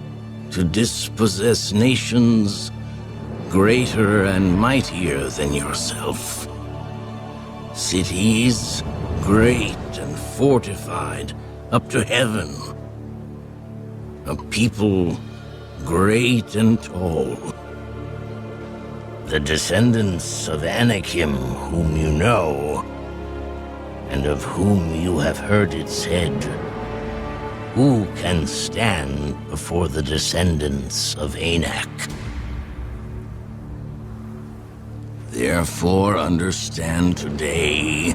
to dispossess nations greater and mightier than yourself. Cities great and fortified up to heaven. A people great and tall. The descendants of Anakim, whom you know, and of whom you have heard it said, who can stand before the descendants of Anak? Therefore understand today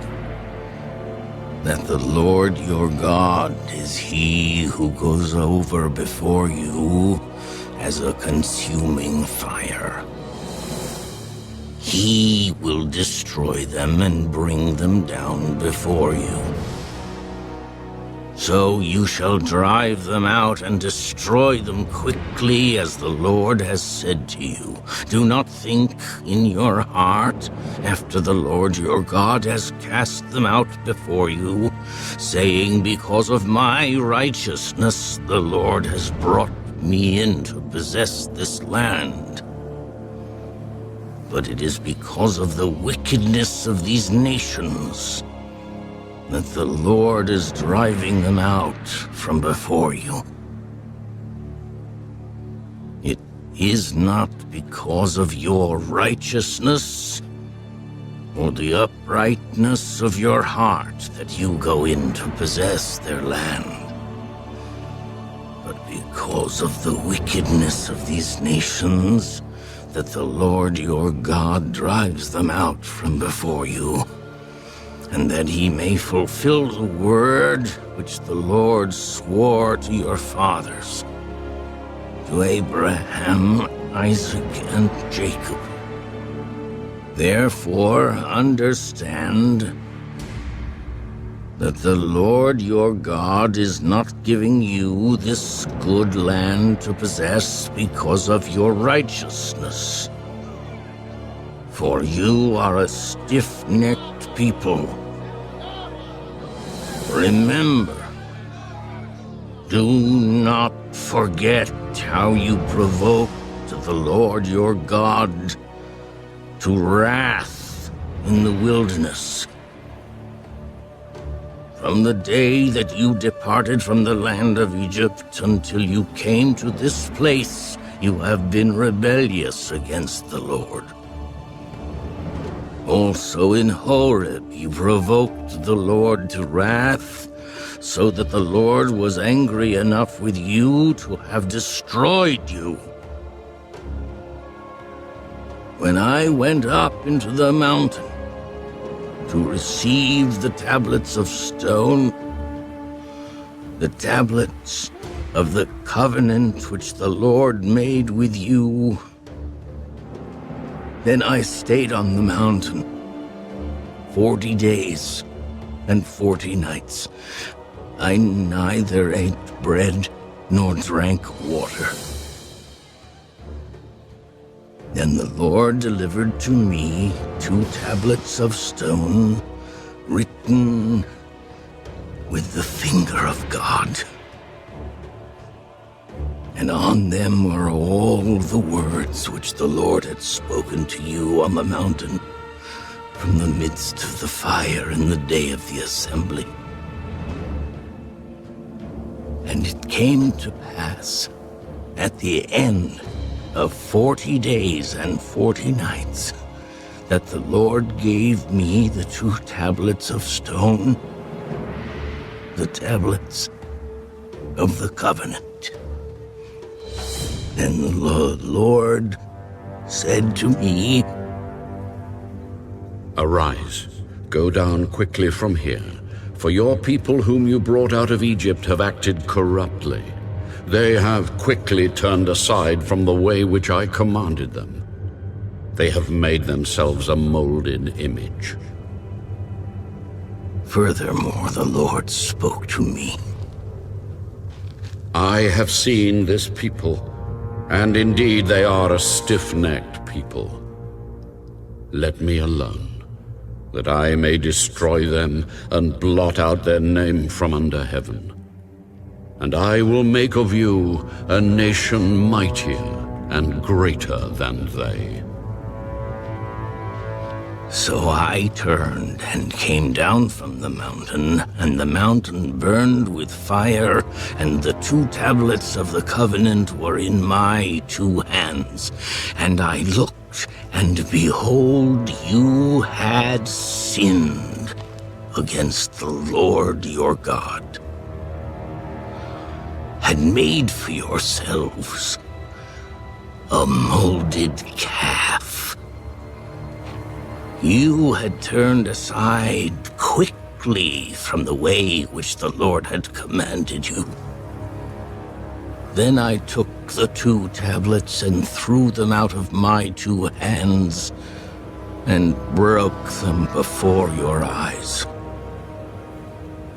that the Lord your God is he who goes over before you as a consuming fire. He will destroy them and bring them down before you. So you shall drive them out and destroy them quickly, as the Lord has said to you. Do not think in your heart, after the Lord your God has cast them out before you, saying, because of my righteousness the Lord has brought me in to possess this land. But it is because of the wickedness of these nations that the Lord is driving them out from before you. It is not because of your righteousness or the uprightness of your heart that you go in to possess their land, but because of the wickedness of these nations that the Lord your God drives them out from before you, and that he may fulfill the word which the Lord swore to your fathers, to Abraham, Isaac, and Jacob. Therefore understand that the Lord your God is not giving you this good land to possess because of your righteousness. For you are a stiff-necked people. Remember, do not forget how you provoked the Lord your God to wrath in the wilderness. From the day that you departed from the land of Egypt until you came to this place, you have been rebellious against the Lord. Also in Horeb you provoked the Lord to wrath, so that the Lord was angry enough with you to have destroyed you. When I went up into the mountain to receive the tablets of stone, the tablets of the covenant which the Lord made with you, then I stayed on the mountain 40 days and 40 nights. I neither ate bread nor drank water. Then the Lord delivered to me 2 tablets of stone, written with the finger of God. And on them were all the words which the Lord had spoken to you on the mountain from the midst of the fire in the day of the assembly. And it came to pass at the end of 40 days and 40 nights that the Lord gave me the 2 tablets of stone, the tablets of the covenant. Then the Lord said to me, Arise, go down quickly from here, for your people whom you brought out of Egypt have acted corruptly. They have quickly turned aside from the way which I commanded them. They have made themselves a molded image. Furthermore, the Lord spoke to me. I have seen this people, and indeed they are a stiff-necked people. Let me alone, that I may destroy them and blot out their name from under heaven. And I will make of you a nation mightier and greater than they. So I turned and came down from the mountain, and the mountain burned with fire, and the 2 tablets of the covenant were in my 2 hands. And I looked, and behold, you had sinned against the Lord your God, had made for yourselves a molded calf. You had turned aside quickly from the way which the Lord had commanded you. Then I took the 2 tablets and threw them out of my 2 hands and broke them before your eyes.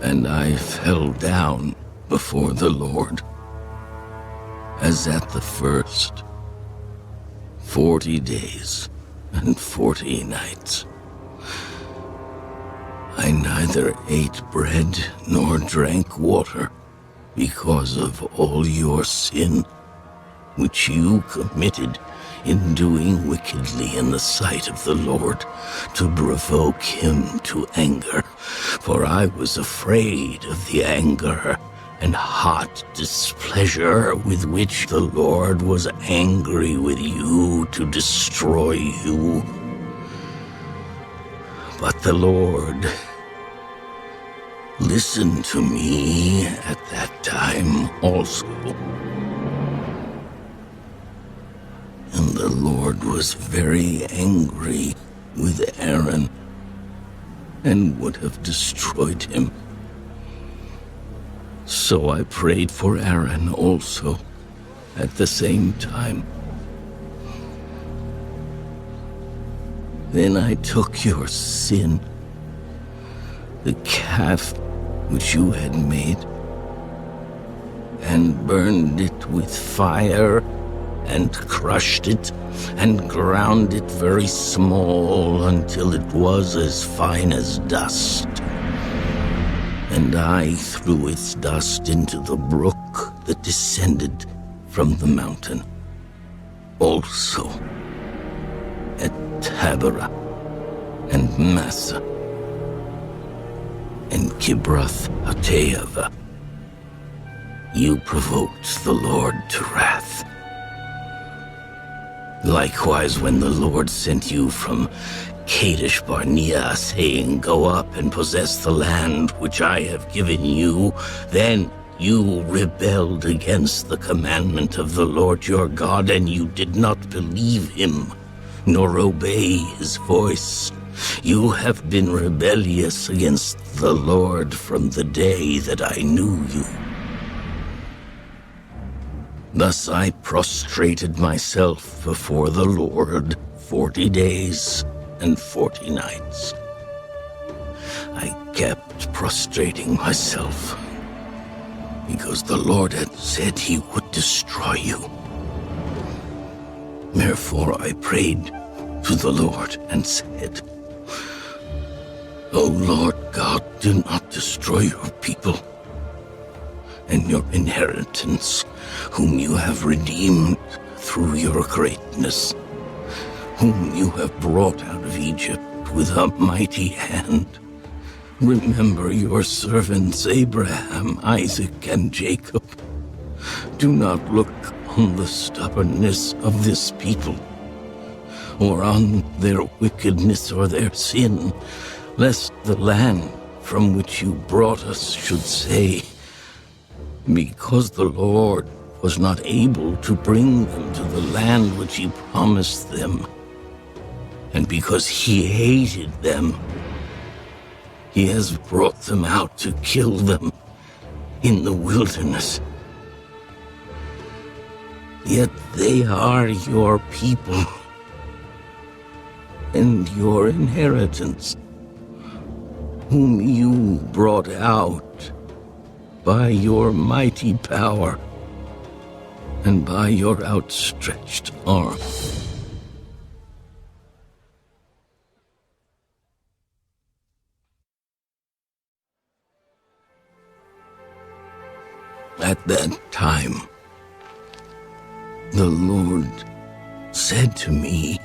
And I fell down before the Lord, as at the first 40 days and 40 nights. I neither ate bread nor drank water because of all your sin, which you committed in doing wickedly in the sight of the Lord, to provoke him to anger. For I was afraid of the anger and hot displeasure with which the Lord was angry with you to destroy you. But the Lord listened to me at that time also. And the Lord was very angry with Aaron and would have destroyed him. So I prayed for Aaron also at the same time. Then I took your sin, the calf which you had made, and burned it with fire, and crushed it, and ground it very small until it was as fine as dust. And I threw its dust into the brook that descended from the mountain. Also at Taberah and Massa and Kibroth Hattaavah. You provoked the Lord to wrath. Likewise, when the Lord sent you from Kadesh Barnea, saying, Go up and possess the land which I have given you, then you rebelled against the commandment of the Lord your God, and you did not believe him, nor obey his voice. You have been rebellious against the Lord from the day that I knew you. Thus I prostrated myself before the Lord 40 days and 40 nights. I kept prostrating myself because the Lord had said he would destroy you. Therefore I prayed to the Lord and said, O Lord God, do not destroy your people and your inheritance, whom you have redeemed through your greatness, whom you have brought out of Egypt with a mighty hand. Remember your servants Abraham, Isaac, and Jacob. Do not look on the stubbornness of this people, or on their wickedness or their sin, lest the land from which you brought us should say, because the Lord was not able to bring them to the land which he promised them, and because he hated them, he has brought them out to kill them in the wilderness. Yet they are your people and your inheritance, whom you brought out by your mighty power and by your outstretched arm. At that time, the Lord said to me,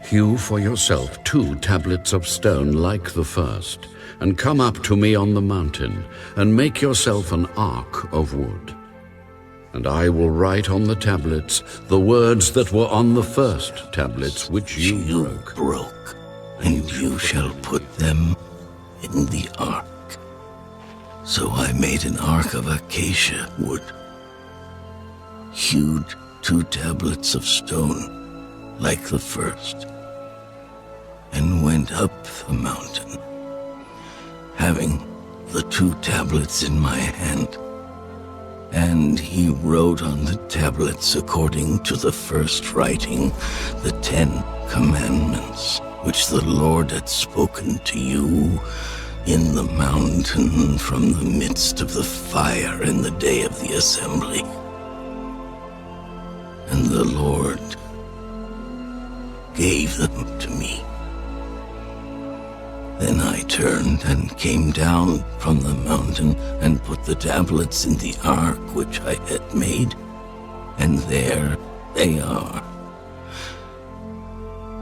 Hew for yourself 2 tablets of stone like the first, and come up to me on the mountain, and make yourself an ark of wood. And I will write on the tablets the words that were on the first tablets which you broke, and you shall put them in the ark. So I made an ark of acacia wood, hewed 2 tablets of stone like the first, and went up the mountain, having the 2 tablets in my hand. And he wrote on the tablets according to the first writing the 10 commandments, which the Lord had spoken to you in the mountain from the midst of the fire in the day of the assembly. And the Lord gave them to me. Then I turned and came down from the mountain and put the tablets in the ark which I had made, and there they are,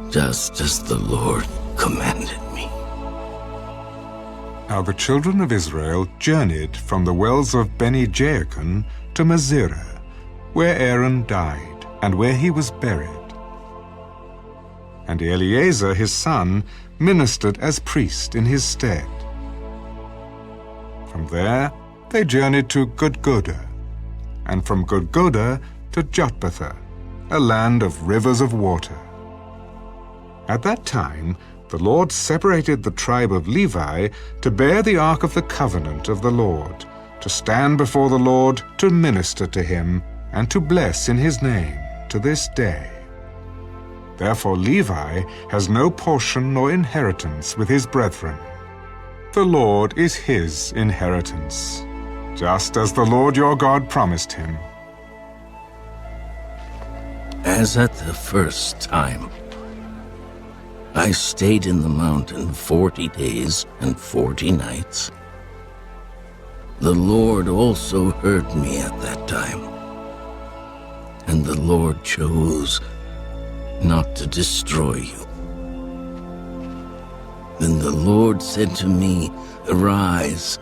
just as the Lord commanded me. Now the children of Israel journeyed from the wells of Beni-Jaakon to Masirah, where Aaron died, and where he was buried. And Eleazar his son ministered as priest in his stead. From there they journeyed to Gudgodah, and from Gudgodah to Jotbatha, a land of rivers of water. At that time the Lord separated the tribe of Levi to bear the ark of the covenant of the Lord, to stand before the Lord to minister to him, and to bless in his name to this day. Therefore Levi has no portion nor inheritance with his brethren. The Lord is his inheritance, just as the Lord your God promised him. As at the first time, I stayed in the mountain 40 days and 40 nights. The Lord also heard me at that time, and the Lord chose not to destroy you. Then the Lord said to me, Arise,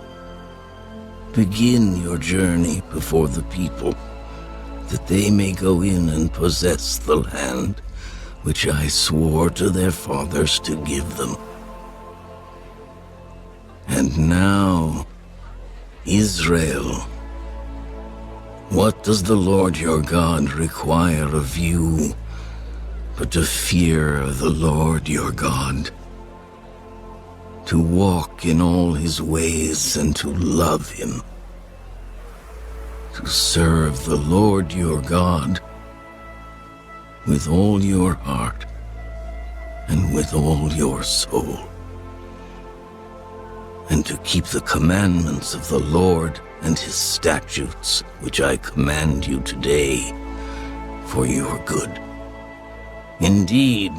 begin your journey before the people, that they may go in and possess the land which I swore to their fathers to give them. And now, Israel, what does the Lord your God require of you but to fear the Lord your God, to walk in all his ways and to love him, to serve the Lord your God with all your heart and with all your soul, and to keep the commandments of the Lord and his statutes, which I command you today, for your good. Indeed,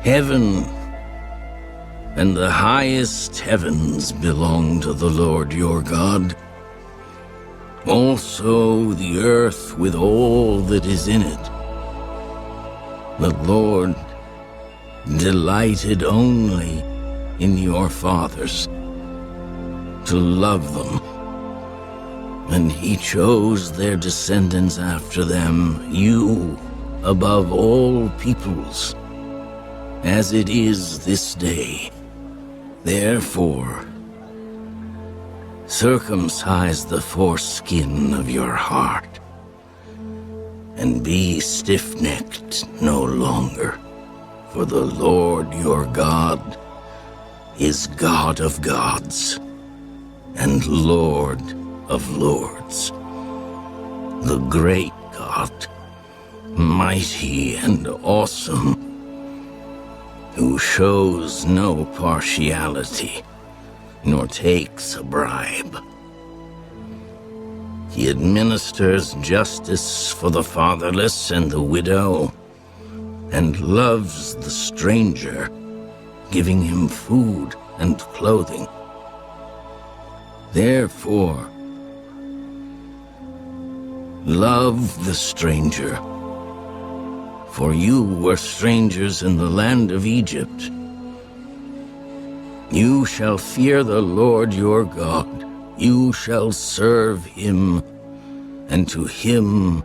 heaven and the highest heavens belong to the Lord your God. Also the earth with all that is in it. The Lord delighted only in your fathers, to love them, and he chose their descendants after them, you above all peoples, as it is this day. Therefore, circumcise the foreskin of your heart, and be stiff-necked no longer, for the Lord your God is God of gods and Lord of lords, the great God, mighty and awesome, who shows no partiality, nor takes a bribe. He administers justice for the fatherless and the widow, and loves the stranger, giving him food and clothing. Therefore, love the stranger, for you were strangers in the land of Egypt. You shall fear the Lord your God. You shall serve him, and to him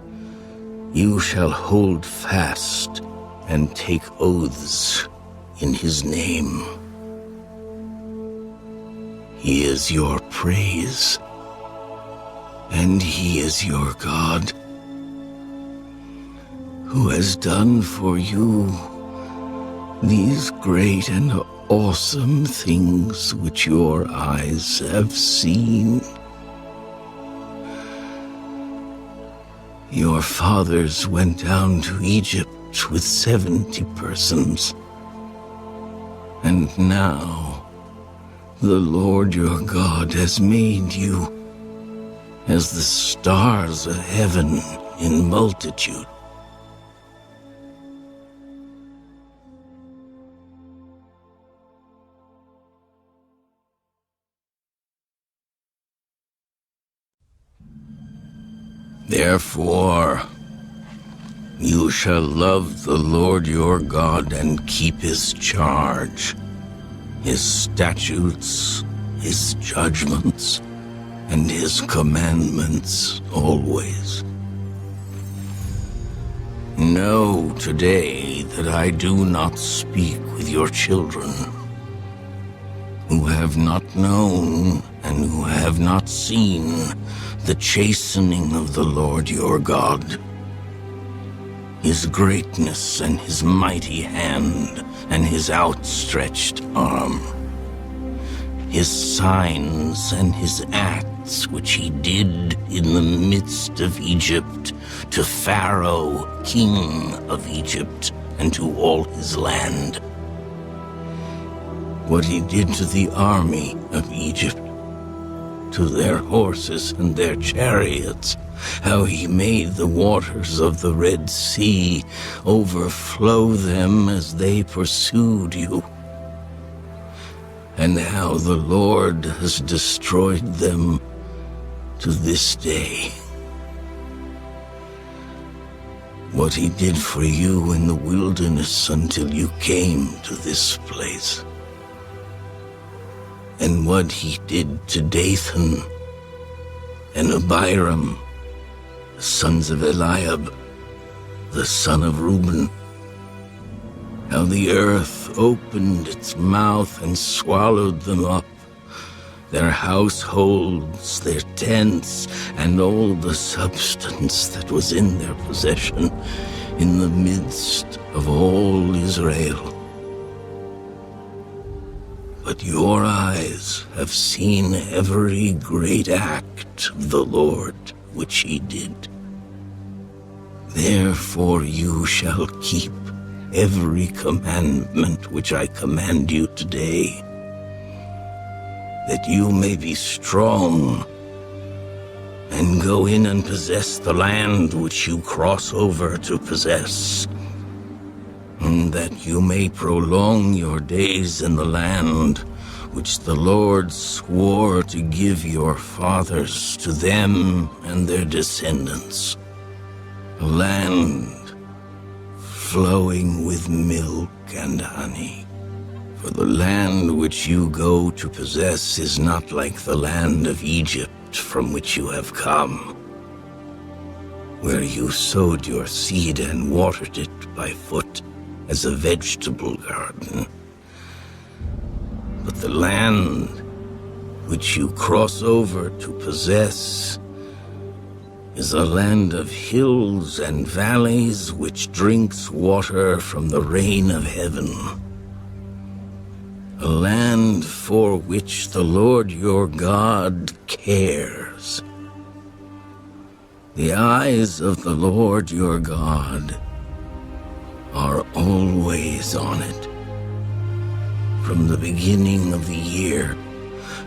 you shall hold fast and take oaths in his name. He is your praise, and he is your God, who has done for you these great and awesome things which your eyes have seen. Your fathers went down to Egypt with 70 persons, and now the Lord your God has made you as the stars of heaven in multitude. Therefore, you shall love the Lord your God and keep his charge, his statutes, his judgments, and his commandments always. Know today that I do not speak with your children, who have not known and who have not seen the chastening of the Lord your God, his greatness and his mighty hand and his outstretched arm, his signs and his acts which he did in the midst of Egypt to Pharaoh, king of Egypt, and to all his land. What he did to the army of Egypt, to their horses and their chariots, how he made the waters of the Red Sea overflow them as they pursued you, and how the Lord has destroyed them to this day. What he did for you in the wilderness until you came to this place, and what he did to Dathan and Abiram, the sons of Eliab, the son of Reuben, how the earth opened its mouth and swallowed them up, their households, their tents, and all the substance that was in their possession, in the midst of all Israel. But your eyes have seen every great act of the Lord which he did. Therefore you shall keep every commandment which I command you today, that you may be strong and go in and possess the land which you cross over to possess, and that you may prolong your days in the land which the Lord swore to give your fathers to them and their descendants, a land flowing with milk and honey. For the land which you go to possess is not like the land of Egypt from which you have come, where you sowed your seed and watered it by foot as a vegetable garden. But the land which you cross over to possess is a land of hills and valleys which drinks water from the rain of heaven. A land for which the Lord your God cares. The eyes of the Lord your God are always on it, from the beginning of the year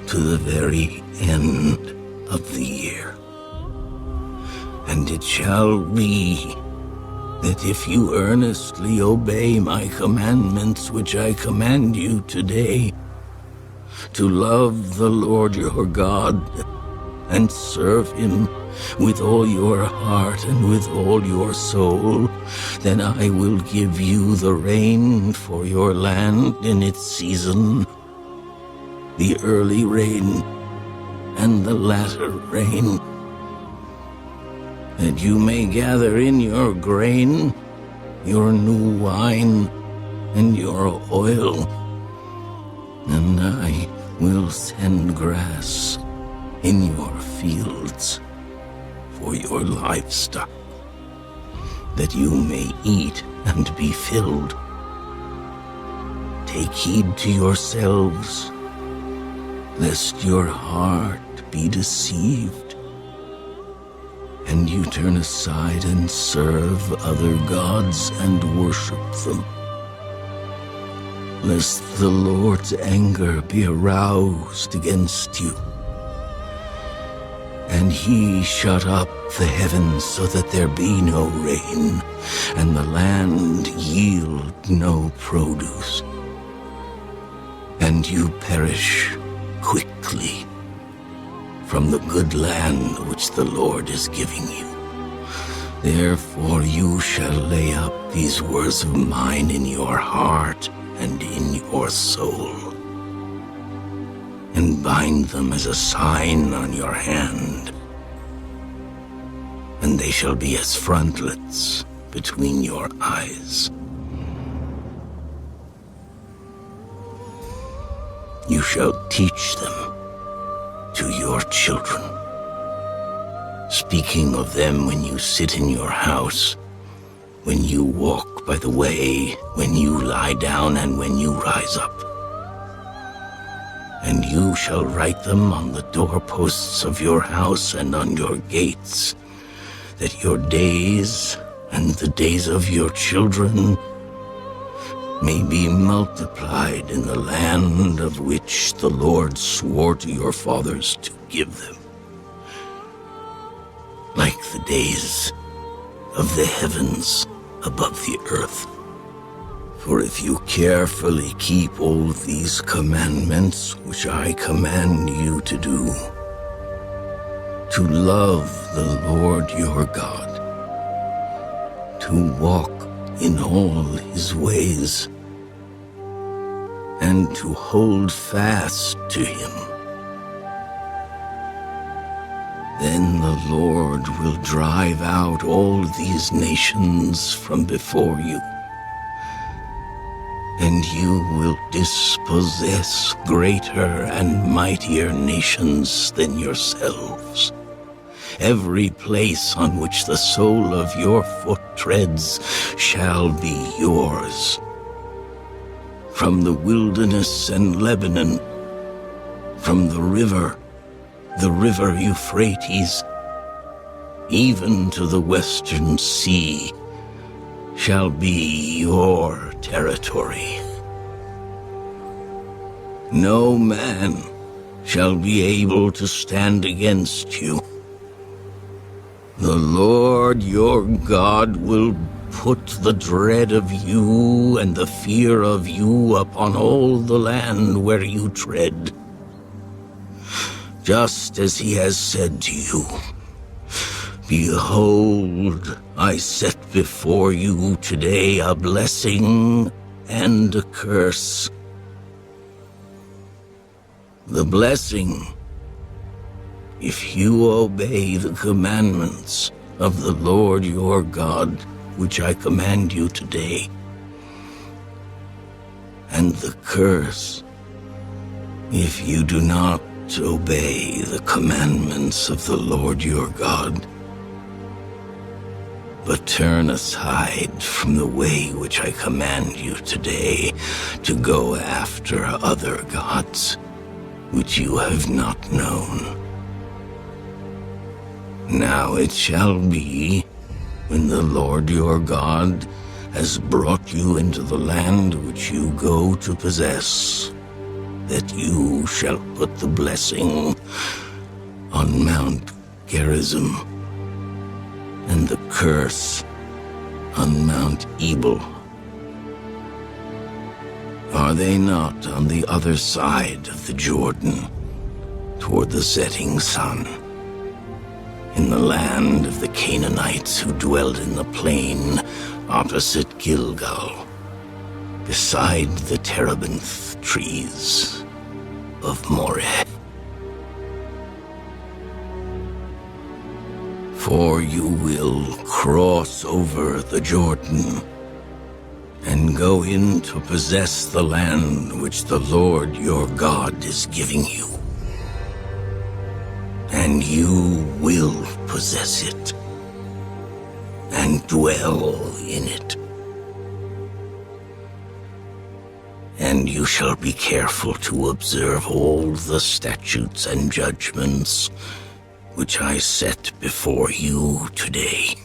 to the very end of the year. And it shall be that if you earnestly obey my commandments which I command you today, to love the Lord your God and serve him with all your heart and with all your soul, then I will give you the rain for your land in its season, the early rain and the latter rain, that you may gather in your grain, your new wine, and your oil. And I will send grass in your fields for your livestock, that you may eat and be filled. Take heed to yourselves, lest your heart be deceived, and you turn aside and serve other gods and worship them, lest the Lord's anger be aroused against you, and he shut up the heavens so that there be no rain, and the land yield no produce, and you perish quickly from the good land which the Lord is giving you. Therefore you shall lay up these words of mine in your heart and in your soul, and bind them as a sign on your hand, and they shall be as frontlets between your eyes. You shall teach them to your children, speaking of them when you sit in your house, when you walk by the way, when you lie down, and when you rise up. And you shall write them on the doorposts of your house and on your gates, that your days and the days of your children may be multiplied in the land of which the Lord swore to your fathers to give them, like the days of the heavens above the earth. For if you carefully keep all these commandments which I command you to do, to love the Lord your God, to walk in all his ways, and to hold fast to him, then the Lord will drive out all these nations from before you, and you will dispossess greater and mightier nations than yourselves. Every place on which the sole of your foot treads shall be yours. From the wilderness and Lebanon, from the river Euphrates, even to the western sea, shall be your territory. No man shall be able to stand against you, The Lord your God will put the dread of you and the fear of you upon all the land where you tread, just as he has said to you. Behold, I set before you today a blessing and a curse. The blessing, if you obey the commandments of the Lord your God, which I command you today. And the curse, if you do not obey the commandments of the Lord your God, but turn aside from the way which I command you today to go after other gods, which you have not known. Now it shall be, when the Lord your God has brought you into the land which you go to possess, that you shall put the blessing on Mount Gerizim, and the curse on Mount Ebal. Are they not on the other side of the Jordan, toward the setting sun, in the land of the Canaanites who dwelled in the plain opposite Gilgal, beside the terebinth trees of Moreh? For you will cross over the Jordan and go in to possess the land which the Lord your God is giving you. And you will possess it and dwell in it. And you shall be careful to observe all the statutes and judgments which I set before you today.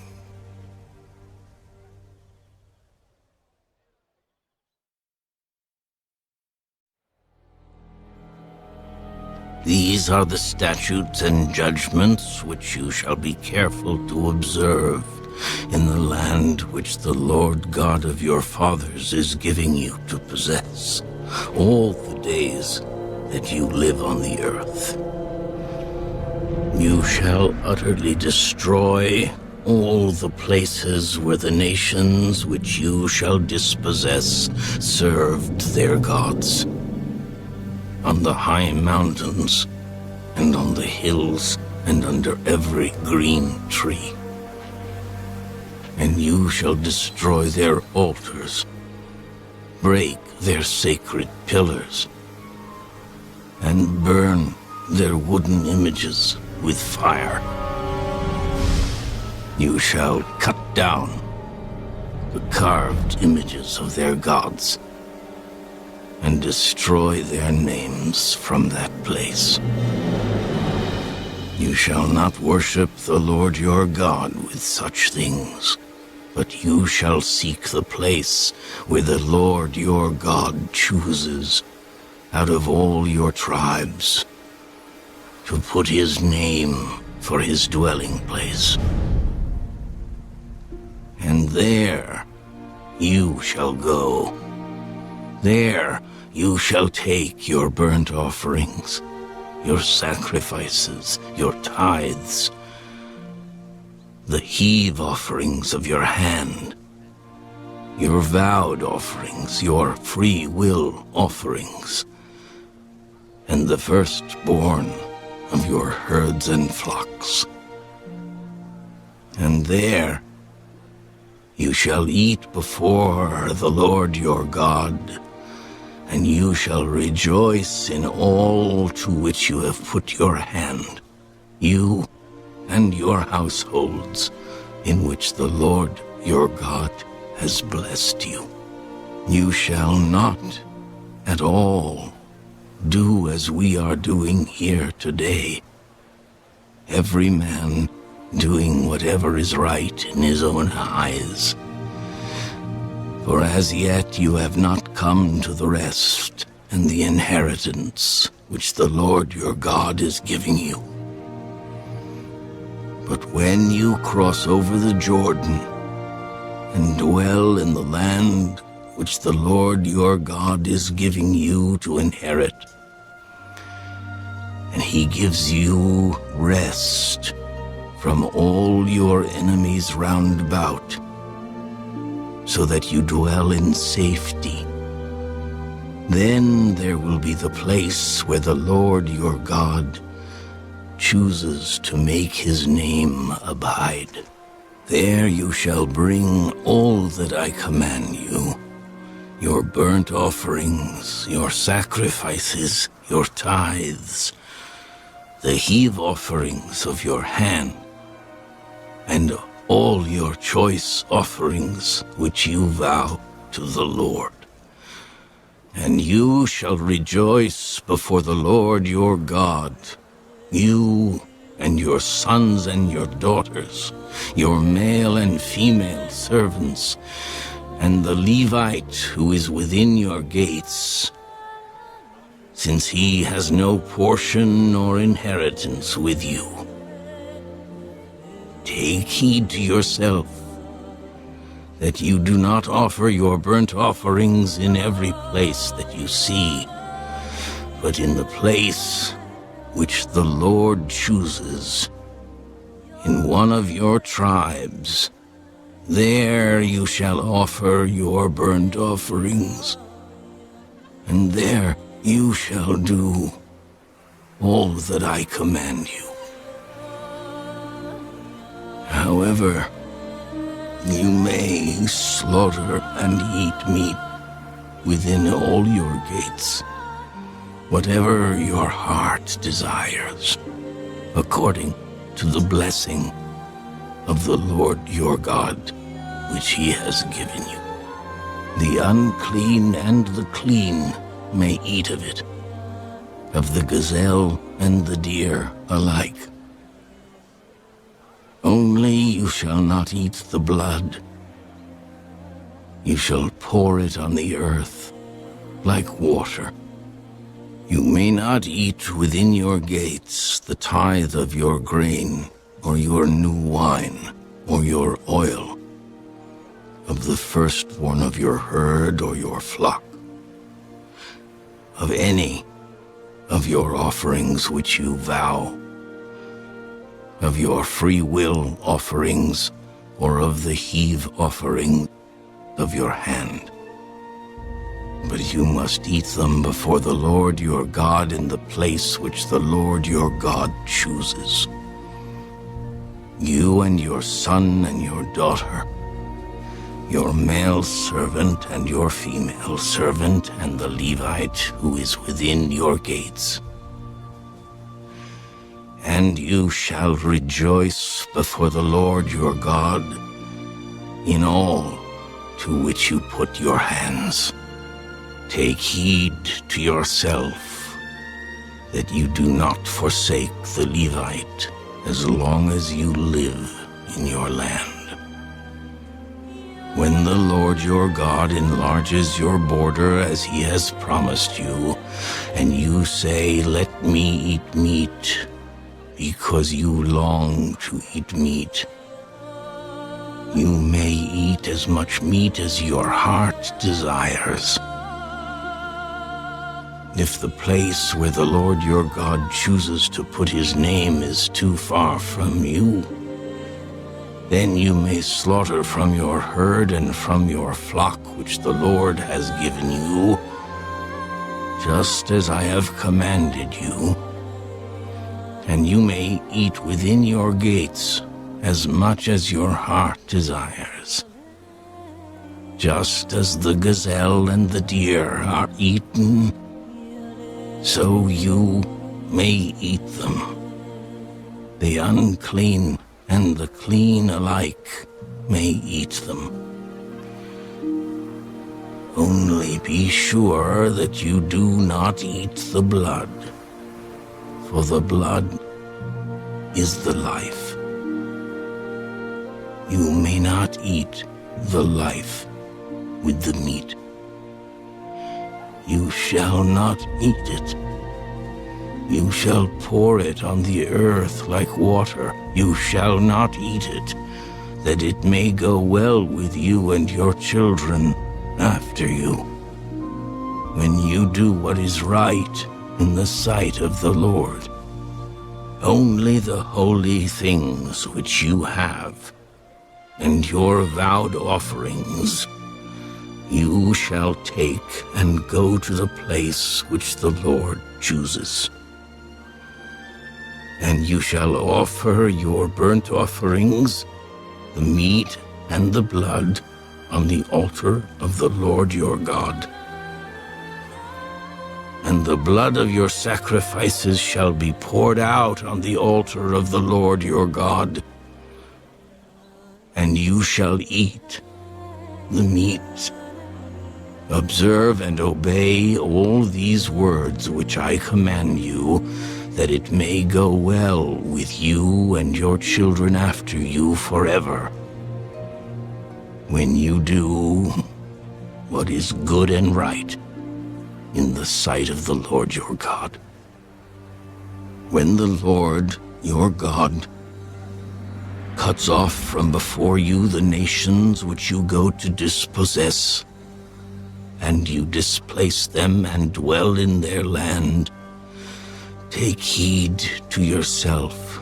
These are the statutes and judgments which you shall be careful to observe in the land which the Lord God of your fathers is giving you to possess all the days that you live on the earth. You shall utterly destroy all the places where the nations which you shall dispossess served their gods, on the high mountains, and on the hills, and under every green tree. And you shall destroy their altars, break their sacred pillars, and burn their wooden images with fire. You shall cut down the carved images of their gods, and destroy their names from that place. You shall not worship the Lord your God with such things, but you shall seek the place where the Lord your God chooses out of all your tribes to put his name for his dwelling place. And there you shall go. There you shall take your burnt offerings, your sacrifices, your tithes, the heave offerings of your hand, your vowed offerings, your free will offerings, and the firstborn of your herds and flocks. And there you shall eat before the Lord your God, and you shall rejoice in all to which you have put your hand, you and your households, in which the Lord your God has blessed you. You shall not at all do as we are doing here today, every man doing whatever is right in his own eyes. For as yet you have not come to the rest and the inheritance which the Lord your God is giving you. But when you cross over the Jordan and dwell in the land which the Lord your God is giving you to inherit, and he gives you rest from all your enemies round about, so that you dwell in safety, then there will be the place where the Lord your God chooses to make his name abide. There you shall bring all that I command you, your burnt offerings, your sacrifices, your tithes, the heave offerings of your hand, and all your choice offerings which you vow to the Lord. And you shall rejoice before the Lord your God, you and your sons and your daughters, your male and female servants, and the Levite who is within your gates, since he has no portion nor inheritance with you. Take heed to yourself that you do not offer your burnt offerings in every place that you see, but in the place which the Lord chooses, in one of your tribes. There you shall offer your burnt offerings, and there you shall do all that I command you. However, you may slaughter and eat meat within all your gates, whatever your heart desires, according to the blessing of the Lord your God, which he has given you. The unclean and the clean may eat of it, of the gazelle and the deer alike. Only you shall not eat the blood. You shall pour it on the earth like water. You may not eat within your gates the tithe of your grain, or your new wine, or your oil, of the firstborn of your herd or your flock, of any of your offerings which you vow, of your free will offerings, or of the heave offering of your hand. But you must eat them before the Lord your God in the place which the Lord your God chooses. You and your son and your daughter, your male servant and your female servant, and the Levite who is within your gates. And you shall rejoice before the Lord your God in all to which you put your hands. Take heed to yourself that you do not forsake the Levite as long as you live in your land. When the Lord your God enlarges your border as he has promised you, and you say, "Let me eat meat," because you long to eat meat, you may eat as much meat as your heart desires. If the place where the Lord your God chooses to put his name is too far from you, then you may slaughter from your herd and from your flock which the Lord has given you, just as I have commanded you. And you may eat within your gates as much as your heart desires. Just as the gazelle and the deer are eaten, so you may eat them. The unclean and the clean alike may eat them. Only be sure that you do not eat the blood, for the blood is the life. You may not eat the life with the meat. You shall not eat it, You shall pour it on the earth like water. You shall not eat it, that it may go well with you and your children after you. When you do what is right in the sight of the Lord, only the holy things which you have, and your vowed offerings, you shall take and go to the place which the Lord chooses. And you shall offer your burnt offerings, the meat and the blood, on the altar of the Lord your God. And the blood of your sacrifices shall be poured out on the altar of the Lord your God. And you shall eat the meat. Observe and obey all these words which I command you, that it may go well with you and your children after you forever. When you do what is good and right in the sight of the Lord your God. When the Lord your God cuts off from before you the nations which you go to dispossess, and you displace them and dwell in their land, take heed to yourself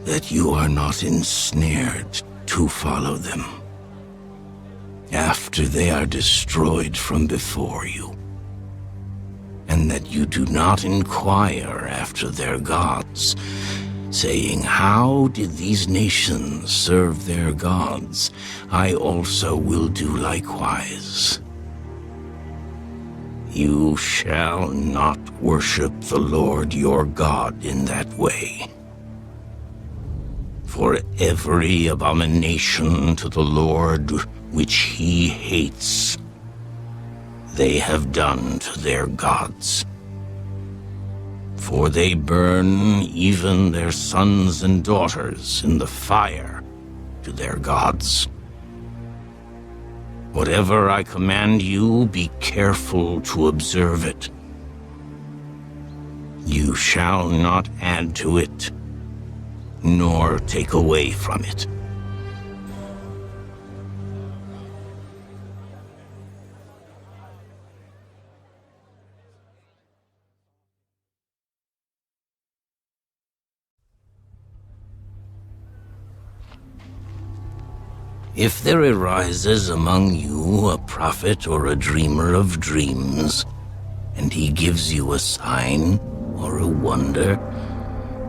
that you are not ensnared to follow them after they are destroyed from before you, and that you do not inquire after their gods, saying, how did these nations serve their gods? I also will do likewise. You shall not worship the Lord your God in that way. For every abomination to the Lord which he hates, they have done to their gods. For they burn even their sons and daughters in the fire to their gods. Whatever I command you, be careful to observe it. You shall not add to it, nor take away from it. If there arises among you a prophet or a dreamer of dreams, and he gives you a sign or a wonder,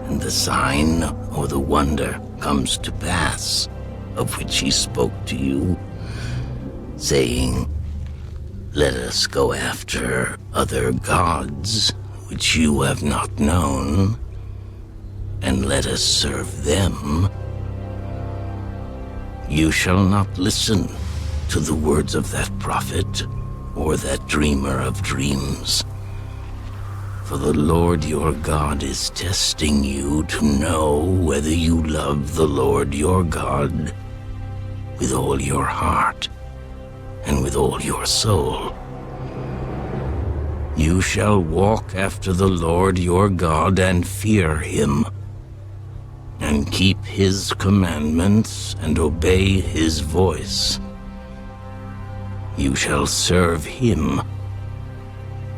and the sign or the wonder comes to pass, of which he spoke to you, saying, let us go after other gods which you have not known, and let us serve them, you shall not listen to the words of that prophet or that dreamer of dreams. For the Lord your God is testing you to know whether you love the Lord your God with all your heart and with all your soul. You shall walk after the Lord your God and fear him, and keep his commandments and obey his voice. You shall serve him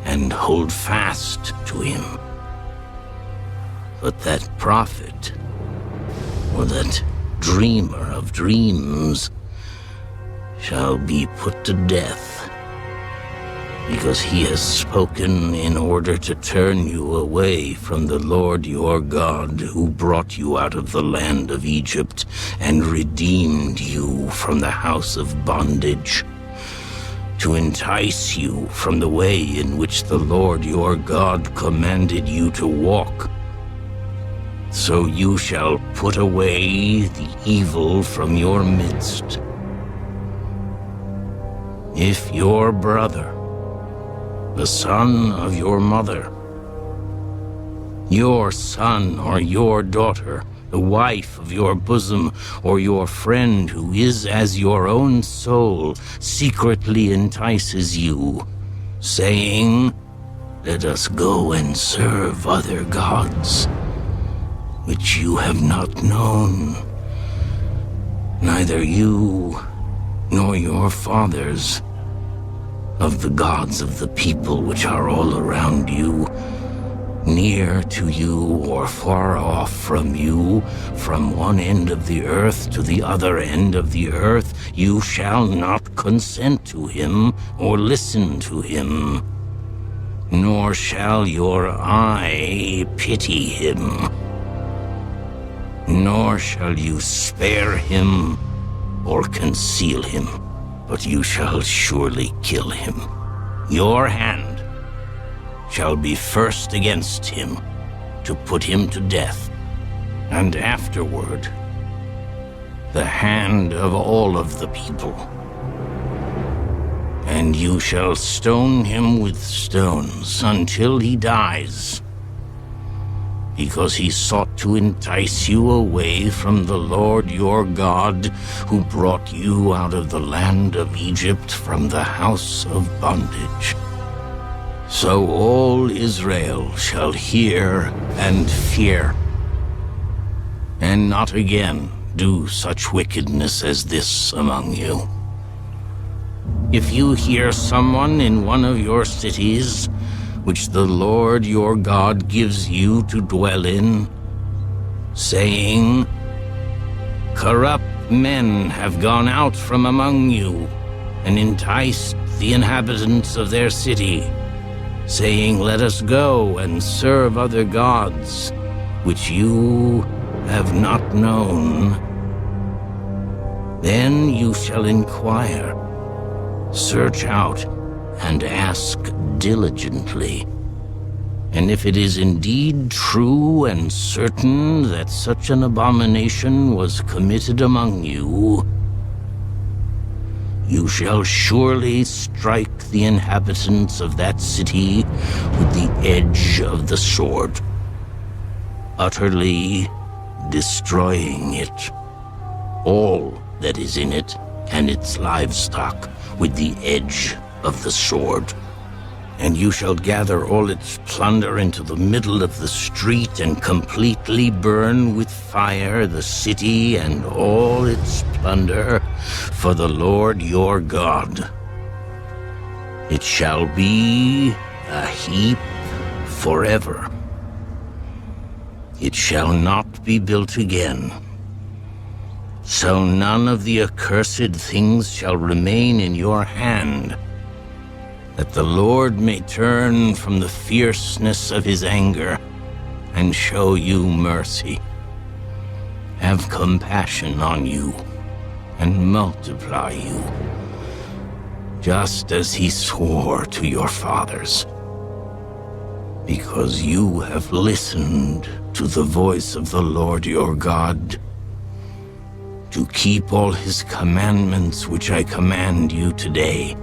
and hold fast to him. But that prophet or that dreamer of dreams shall be put to death, because he has spoken in order to turn you away from the Lord your God, who brought you out of the land of Egypt and redeemed you from the house of bondage, to entice you from the way in which the Lord your God commanded you to walk. So you shall put away the evil from your midst. If your brother, the son of your mother, your son or your daughter, the wife of your bosom, or your friend who is as your own soul, secretly entices you, saying, Let us go and serve other gods, which you have not known. Neither you nor your fathers, of the gods of the people which are all around you, near to you or far off from you, from one end of the earth to the other end of the earth, you shall not consent to him or listen to him, nor shall your eye pity him, nor shall you spare him or conceal him, but you shall surely kill him. Your hand shall be first against him, to put him to death, and afterward the hand of all of the people. And you shall stone him with stones until he dies, because he sought to entice you away from the Lord your God, who brought you out of the land of Egypt from the house of bondage. So all Israel shall hear and fear, and not again do such wickedness as this among you. If you hear someone in one of your cities, which the Lord your God gives you to dwell in, saying, corrupt men have gone out from among you and enticed the inhabitants of their city, saying, let us go and serve other gods, which you have not known, then you shall inquire, search out, and ask diligently. And if it is indeed true and certain that such an abomination was committed among you, you shall surely strike the inhabitants of that city with the edge of the sword, utterly destroying it, all that is in it and its livestock with the edge of the sword. And you shall gather all its plunder into the middle of the street and completely burn with fire the city and all its plunder for the Lord your God. It shall be a heap forever. It shall not be built again. So none of the accursed things shall remain in your hand, that the Lord may turn from the fierceness of his anger and show you mercy, have compassion on you, and multiply you, just as he swore to your fathers. Because you have listened to the voice of the Lord your God, to keep all his commandments which I command you today,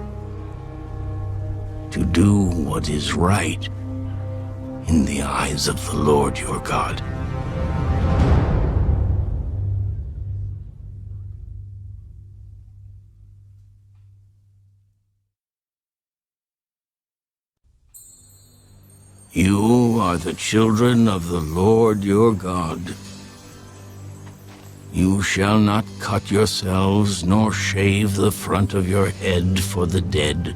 to do what is right in the eyes of the Lord your God. You are the children of the Lord your God. You shall not cut yourselves, nor shave the front of your head for the dead.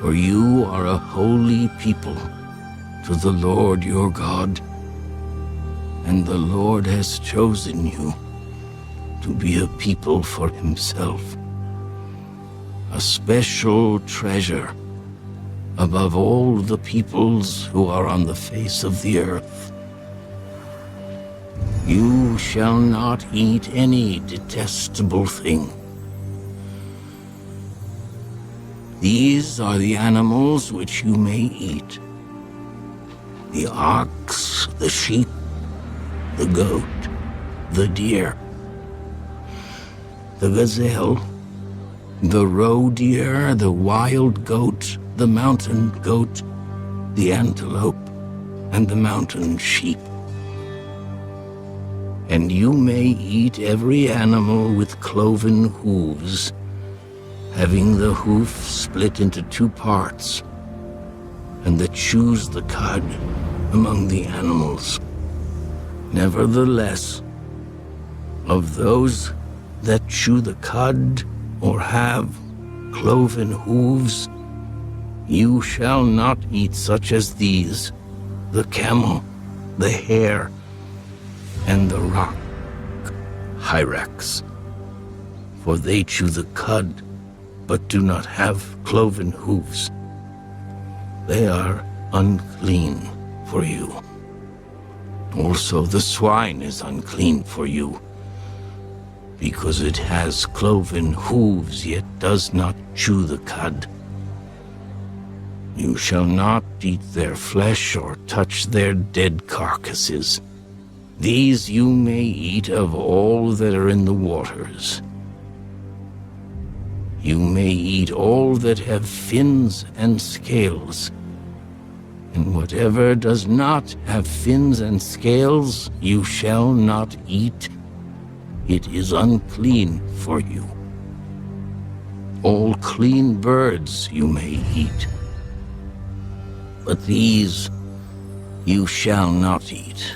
For you are a holy people to the Lord your God, and the Lord has chosen you to be a people for himself, a special treasure above all the peoples who are on the face of the earth. You shall not eat any detestable thing. These are the animals which you may eat: the ox, the sheep, the goat, the deer, the gazelle, the roe deer, the wild goat, the mountain goat, the antelope, and the mountain sheep. And you may eat every animal with cloven hooves, having the hoof split into 2 parts, and that chews the cud among the animals. Nevertheless, of those that chew the cud or have cloven hooves, you shall not eat such as these: the camel, the hare, and the rock hyrax. For they chew the cud, but do not have cloven hooves. They are unclean for you. Also the swine is unclean for you, because it has cloven hooves, yet does not chew the cud. You shall not eat their flesh or touch their dead carcasses. These you may eat of all that are in the waters. You may eat all that have fins and scales, and whatever does not have fins and scales you shall not eat. It is unclean for you. All clean birds you may eat, but these you shall not eat: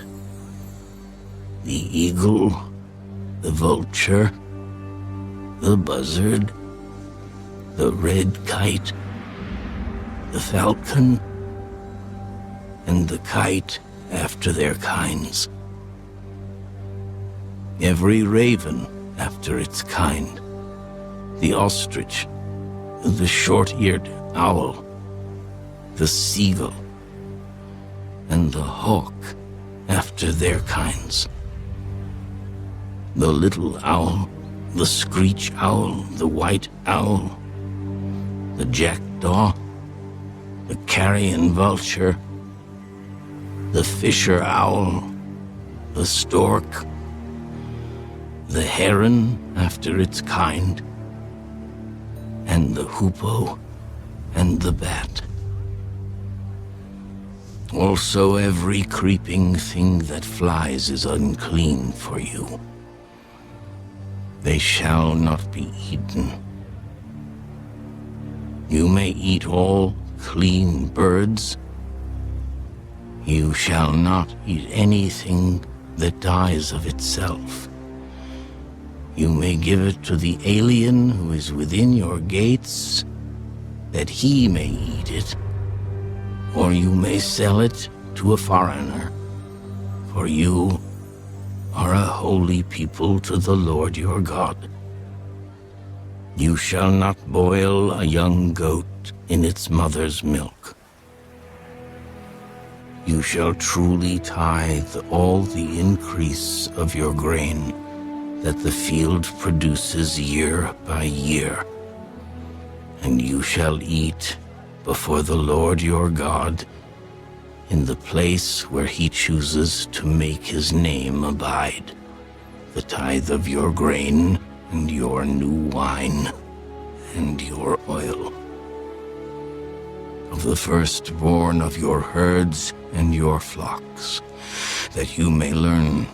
the eagle, the vulture, the buzzard, the red kite, the falcon, and the kite after their kinds. Every raven after its kind, the ostrich, the short-eared owl, the seagull, and the hawk after their kinds. The little owl, the screech owl, the white owl, the jackdaw, the carrion vulture, the fisher owl, the stork, the heron after its kind, and the hoopoe and the bat. Also every creeping thing that flies is unclean for you. They shall not be eaten. You may eat all clean birds. You shall not eat anything that dies of itself. You may give it to the alien who is within your gates, that he may eat it, or you may sell it to a foreigner, for you are a holy people to the Lord your God. You shall not boil a young goat in its mother's milk. You shall truly tithe all the increase of your grain that the field produces year by year, and you shall eat before the Lord your God in the place where he chooses to make his name abide, the tithe of your grain and your new wine and your oil, of the firstborn of your herds and your flocks, that you may learn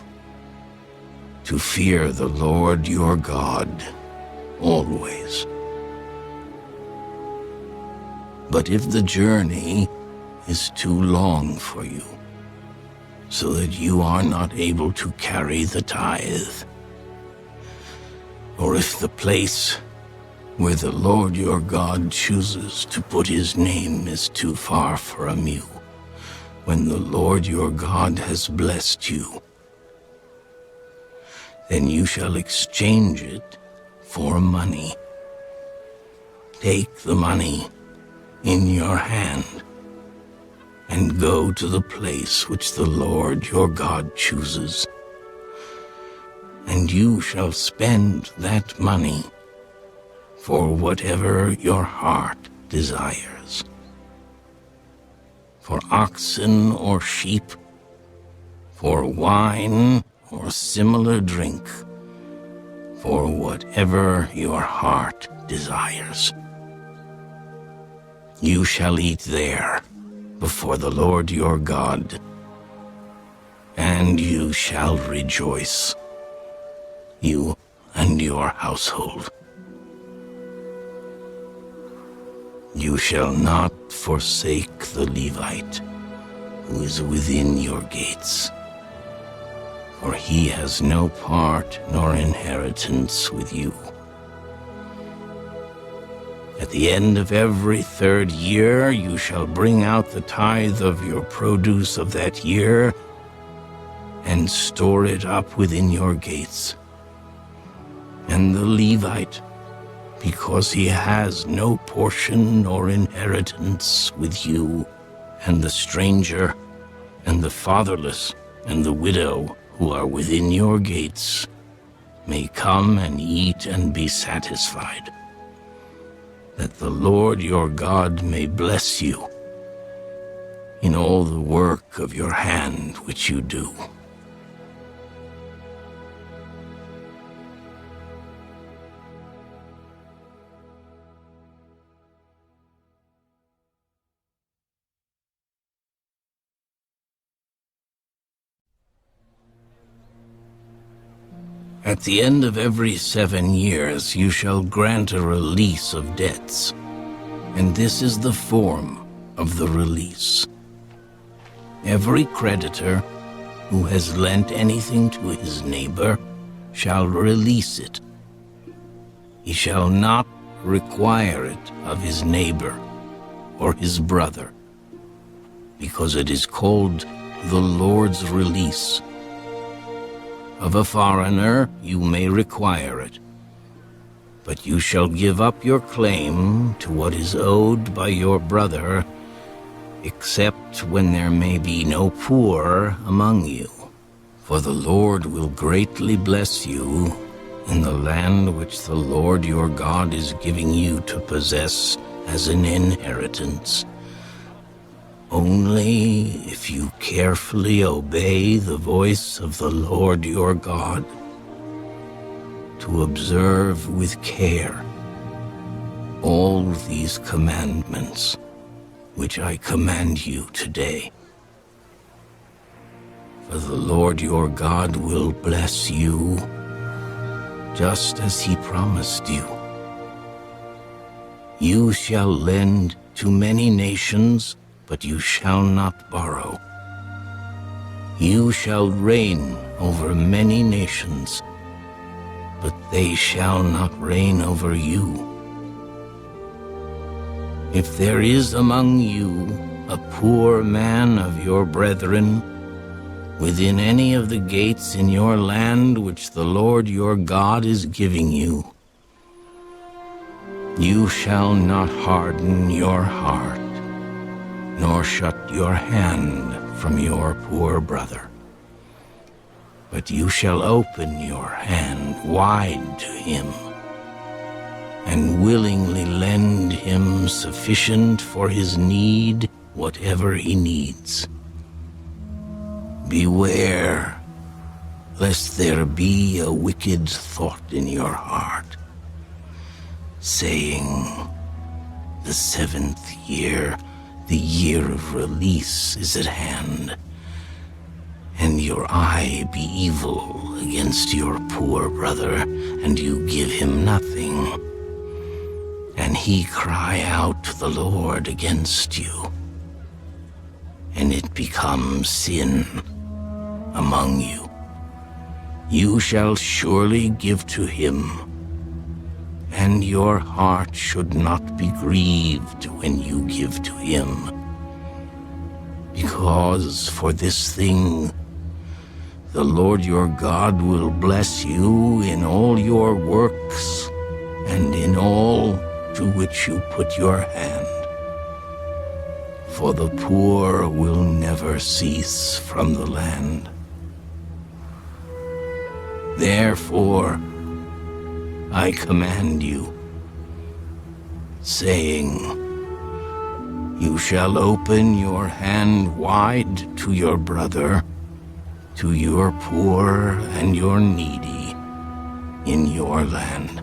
to fear the Lord your God always. But if the journey is too long for you, so that you are not able to carry the tithe, or if the place where the Lord your God chooses to put his name is too far from you, when the Lord your God has blessed you, then you shall exchange it for money. Take the money in your hand and go to the place which the Lord your God chooses, and you shall spend that money for whatever your heart desires, for oxen or sheep, for wine or similar drink, for whatever your heart desires. You shall eat there before the Lord your God, and you shall rejoice, you and your household. You shall not forsake the Levite who is within your gates, for he has no part nor inheritance with you. At the end of every 3rd year you shall bring out the tithe of your produce of that year and store it up within your gates. And the Levite, because he has no portion nor inheritance with you, and the stranger, and the fatherless, and the widow who are within your gates, may come and eat and be satisfied, that the Lord your God may bless you in all the work of your hand which you do. At the end of every 7 years you shall grant a release of debts, and this is the form of the release. Every creditor who has lent anything to his neighbor shall release it. He shall not require it of his neighbor or his brother, because it is called the Lord's release. Of a foreigner you may require it, but you shall give up your claim to what is owed by your brother, except when there may be no poor among you. For the Lord will greatly bless you in the land which the Lord your God is giving you to possess as an inheritance. Only if you carefully obey the voice of the Lord your God, to observe with care all these commandments which I command you today. For the Lord your God will bless you, just as he promised you. You shall lend to many nations, but you shall not borrow. You shall reign over many nations, but they shall not reign over you. If there is among you a poor man of your brethren within any of the gates in your land which the Lord your God is giving you, you shall not harden your heart, nor shut your hand from your poor brother. But you shall open your hand wide to him, and willingly lend him sufficient for his need, whatever he needs. Beware, lest there be a wicked thought in your heart, saying, the 7th year, the year of release, is at hand, and your eye be evil against your poor brother, and you give him nothing, and he cry out to the Lord against you, and it becomes sin among you. You shall surely give to him, and your heart should not be grieved when you give to him, because for this thing the Lord your God will bless you in all your works and in all to which you put your hand. For the poor will never cease from the land. Therefore, I command you, saying, you shall open your hand wide to your brother, to your poor and your needy in your land.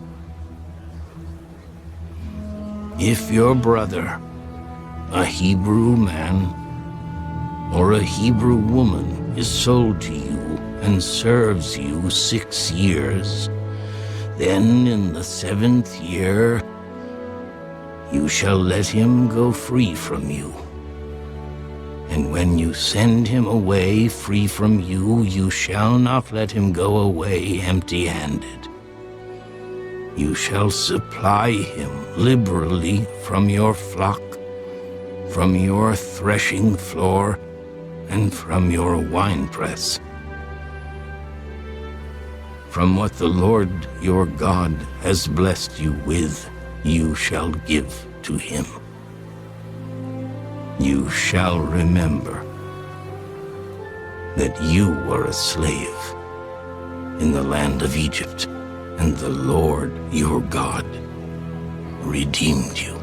If your brother, a Hebrew man or a Hebrew woman, is sold to you and serves you 6 years, then in the 7th year you shall let him go free from you. And when you send him away free from you, you shall not let him go away empty-handed. You shall supply him liberally from your flock, from your threshing floor, and from your winepress. From what the Lord your God has blessed you with, you shall give to him. You shall remember that you were a slave in the land of Egypt, and the Lord your God redeemed you.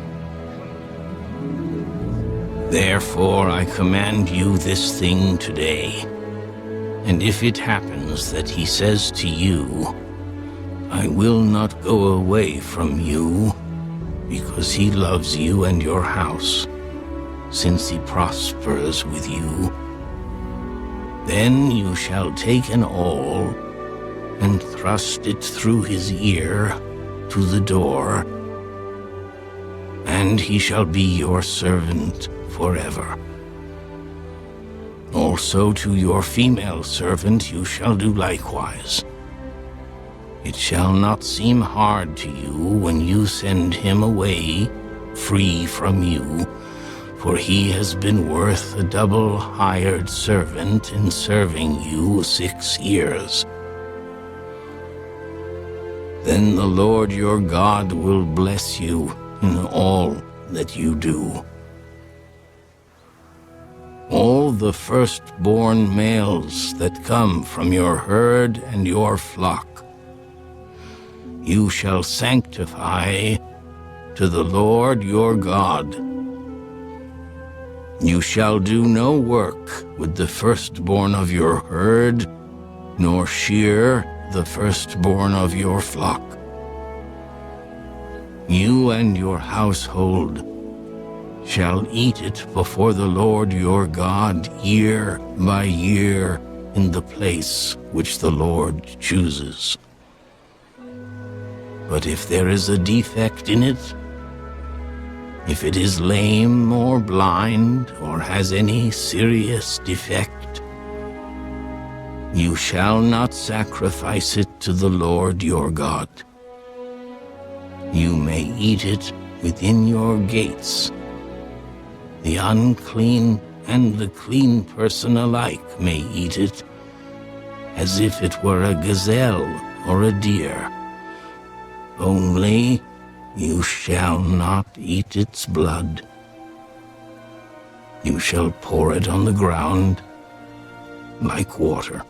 Therefore I command you this thing today, and if it happens that he says to you, I will not go away from you, because he loves you and your house, since he prospers with you, then you shall take an awl and thrust it through his ear to the door, and he shall be your servant forever. Also to your female servant you shall do likewise. It shall not seem hard to you when you send him away free from you, for he has been worth a double hired servant in serving you 6 years. Then the Lord your God will bless you in all that you do. All the firstborn males that come from your herd and your flock, you shall sanctify to the Lord your God. You shall do no work with the firstborn of your herd, nor shear the firstborn of your flock. You and your household shall eat it before the Lord your God year by year in the place which the Lord chooses. But if there is a defect in it, if it is lame or blind or has any serious defect, you shall not sacrifice it to the Lord your God. You may eat it within your gates. The unclean and the clean person alike may eat it, as if it were a gazelle or a deer. Only you shall not eat its blood. You shall pour it on the ground like water.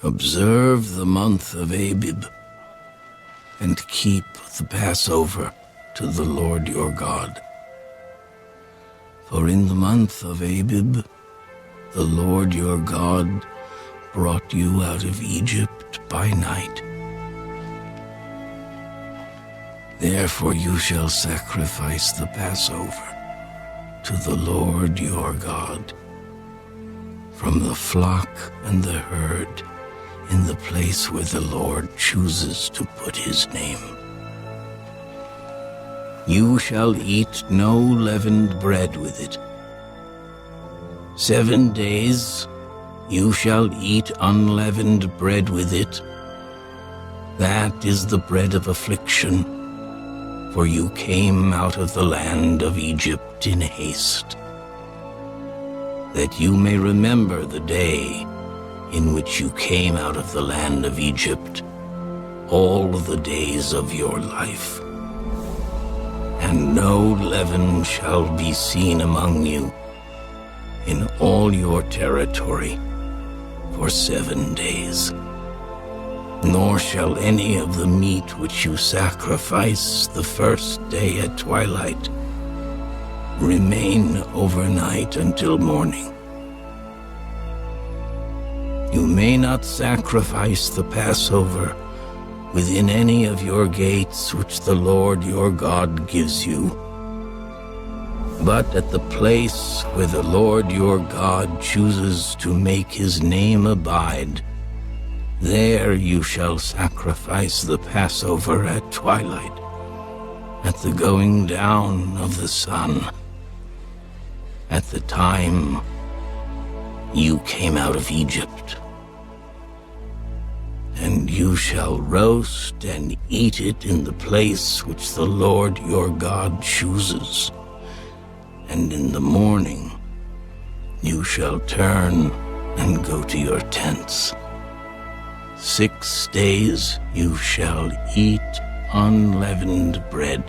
Observe the month of Abib, and keep the Passover to the Lord your God. For in the month of Abib, the Lord your God brought you out of Egypt by night. Therefore you shall sacrifice the Passover to the Lord your God from the flock and the herd in the place where the Lord chooses to put his name. You shall eat no leavened bread with it. 7 days you shall eat unleavened bread with it. That is the bread of affliction, for you came out of the land of Egypt in haste, that you may remember the day in which you came out of the land of Egypt, all the days of your life. And no leaven shall be seen among you in all your territory for 7 days. Nor shall any of the meat which you sacrifice the first day at twilight remain overnight until morning. You may not sacrifice the Passover within any of your gates which the Lord your God gives you, but at the place where the Lord your God chooses to make his name abide, There you shall sacrifice the Passover at twilight, at the going down of the sun, at the time you came out of Egypt. And you shall roast and eat it in the place which the Lord your God chooses. And in the morning you shall turn and go to your tents. 6 days you shall eat unleavened bread.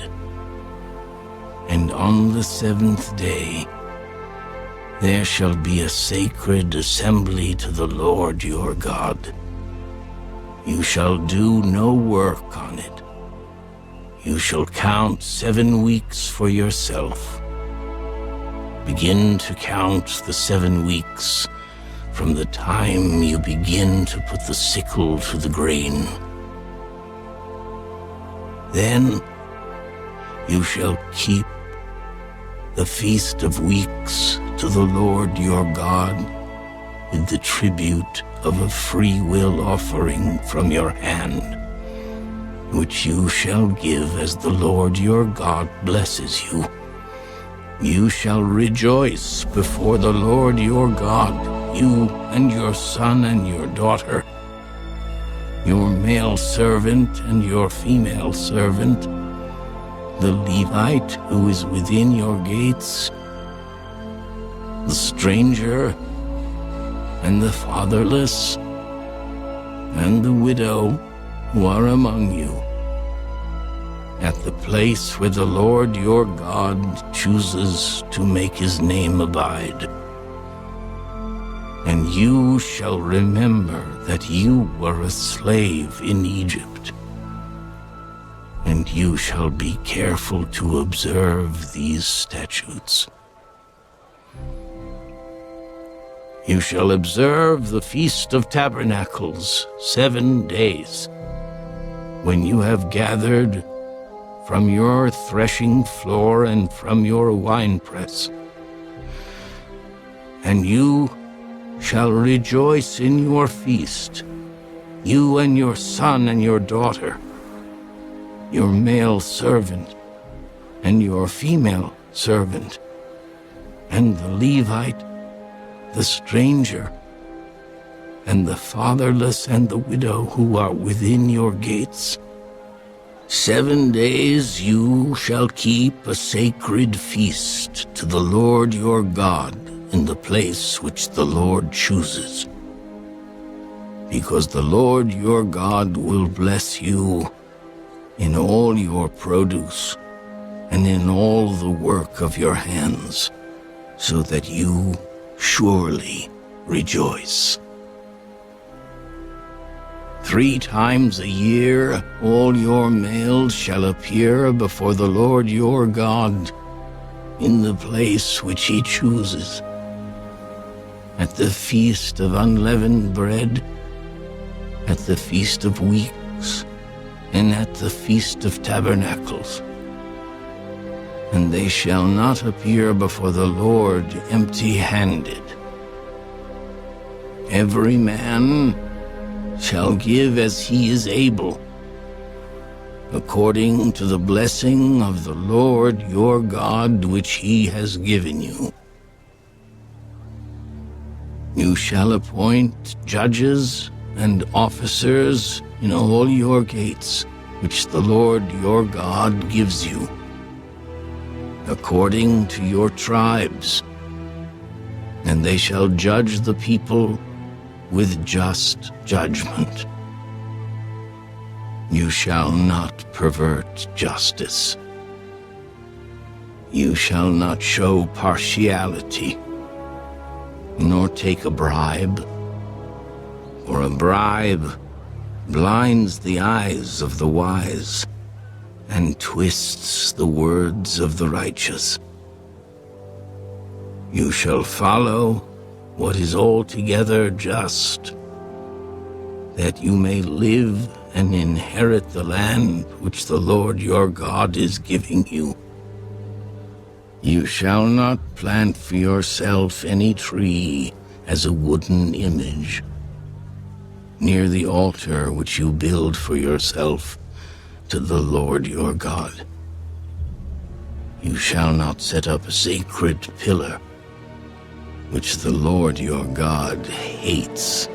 And on the 7th day there shall be a sacred assembly to the Lord your God. You shall do no work on it. You shall count 7 weeks for yourself. Begin to count the 7 weeks from the time you begin to put the sickle to the grain. Then you shall keep the Feast of Weeks to the Lord your God with the tribute of a free will offering from your hand, which you shall give as the Lord your God blesses you. You shall rejoice before the Lord your God, you and your son and your daughter, your male servant and your female servant, the Levite who is within your gates, the stranger and the fatherless, and the widow who are among you, at the place where the Lord your God chooses to make his name abide. And you shall remember that you were a slave in Egypt, and you shall be careful to observe these statutes. You shall observe the Feast of Tabernacles 7 days, when you have gathered from your threshing floor and from your winepress. And you shall rejoice in your feast, you and your son and your daughter, your male servant and your female servant, and the Levite, the stranger, and the fatherless and the widow who are within your gates. 7 days you shall keep a sacred feast to the Lord your God in the place which the Lord chooses, because the Lord your God will bless you in all your produce and in all the work of your hands, so that you surely rejoice. 3 times a year all your males shall appear before the Lord your God in the place which he chooses, at the Feast of Unleavened Bread, at the Feast of Weeks, and at the Feast of Tabernacles. And they shall not appear before the Lord empty-handed. Every man shall give as he is able, according to the blessing of the Lord your God which he has given you. You shall appoint judges and officers in all your gates, which the Lord your God gives you, according to your tribes, and they shall judge the people with just judgment. You shall not pervert justice. You shall not show partiality, nor take a bribe, for a bribe blinds the eyes of the wise and twists the words of the righteous. You shall follow what is altogether just, that you may live and inherit the land which the Lord your God is giving you. You shall not plant for yourself any tree as a wooden image, near the altar which you build for yourself to the Lord your God. You shall not set up a sacred pillar, which the Lord your God hates.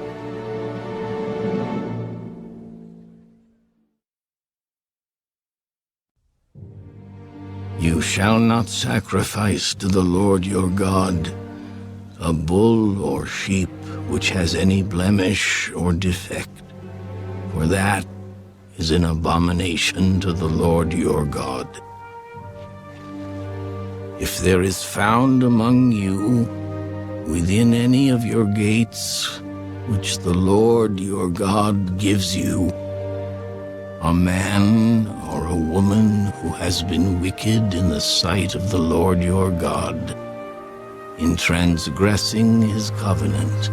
You shall not sacrifice to the Lord your God a bull or sheep which has any blemish or defect, for that is an abomination to the Lord your God. If there is found among you, within any of your gates, which the Lord your God gives you, a man or a woman who has been wicked in the sight of the Lord your God, in transgressing his covenant,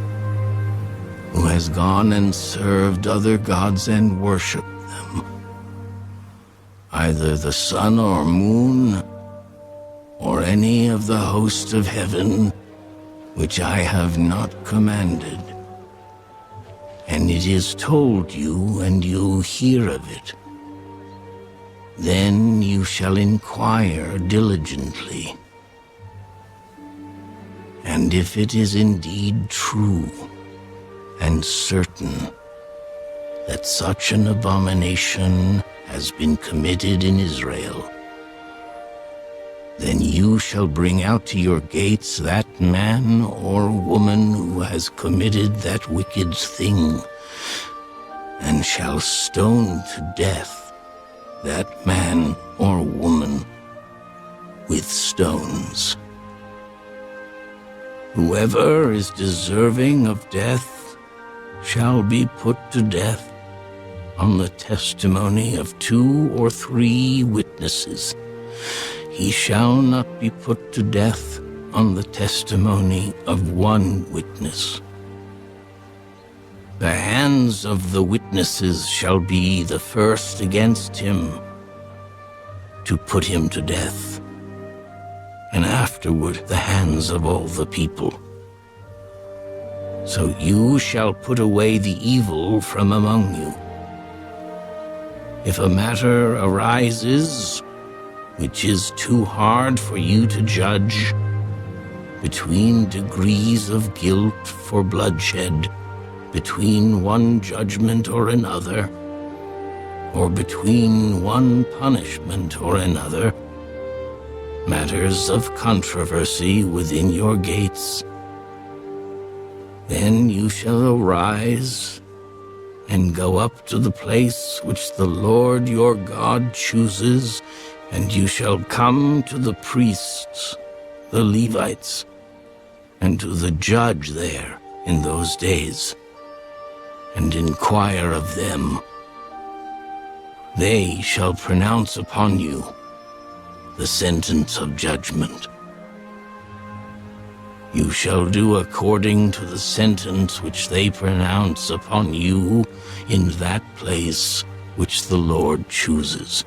who has gone and served other gods and worshipped them, either the sun or moon, or any of the host of heaven, which I have not commanded, and it is told you, and you hear of it, then you shall inquire diligently. And if it is indeed true and certain that such an abomination has been committed in Israel, then you shall bring out to your gates that man or woman who has committed that wicked thing, and shall stone to death that man or woman with stones. Whoever is deserving of death shall be put to death on the testimony of 2 or 3 witnesses. He shall not be put to death on the testimony of 1 witness. The hands of the witnesses shall be the first against him to put him to death, and afterward the hands of all the people. So you shall put away the evil from among you. If a matter arises which is too hard for you to judge, between degrees of guilt for bloodshed, between one judgment or another, or between one punishment or another, matters of controversy within your gates, then you shall arise and go up to the place which the Lord your God chooses, and you shall come to the priests, the Levites, and to the judge there in those days, and inquire of them. They shall pronounce upon you the sentence of judgment. You shall do according to the sentence which they pronounce upon you in that place which the Lord chooses.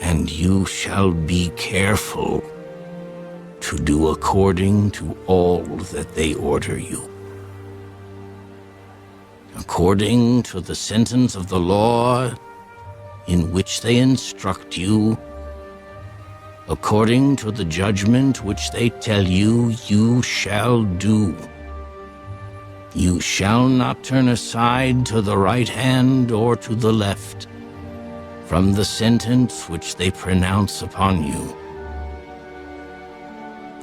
And you shall be careful to do according to all that they order you. According to the sentence of the law in which they instruct you, according to the judgment which they tell you, you shall do. You shall not turn aside to the right hand or to the left from the sentence which they pronounce upon you.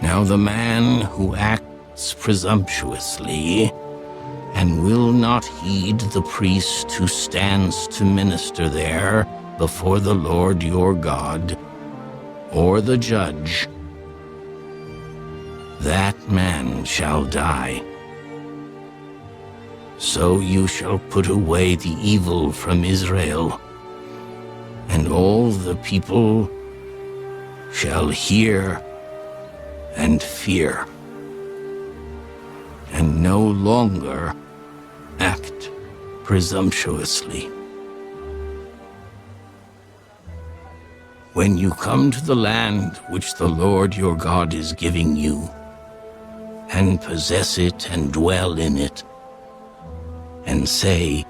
Now the man who acts presumptuously and will not heed the priest who stands to minister there before the Lord your God, or the judge, that man shall die. So you shall put away the evil from Israel, and all the people shall hear and fear, and no longer act presumptuously. When you come to the land which the Lord your God is giving you, and possess it and dwell in it, and say,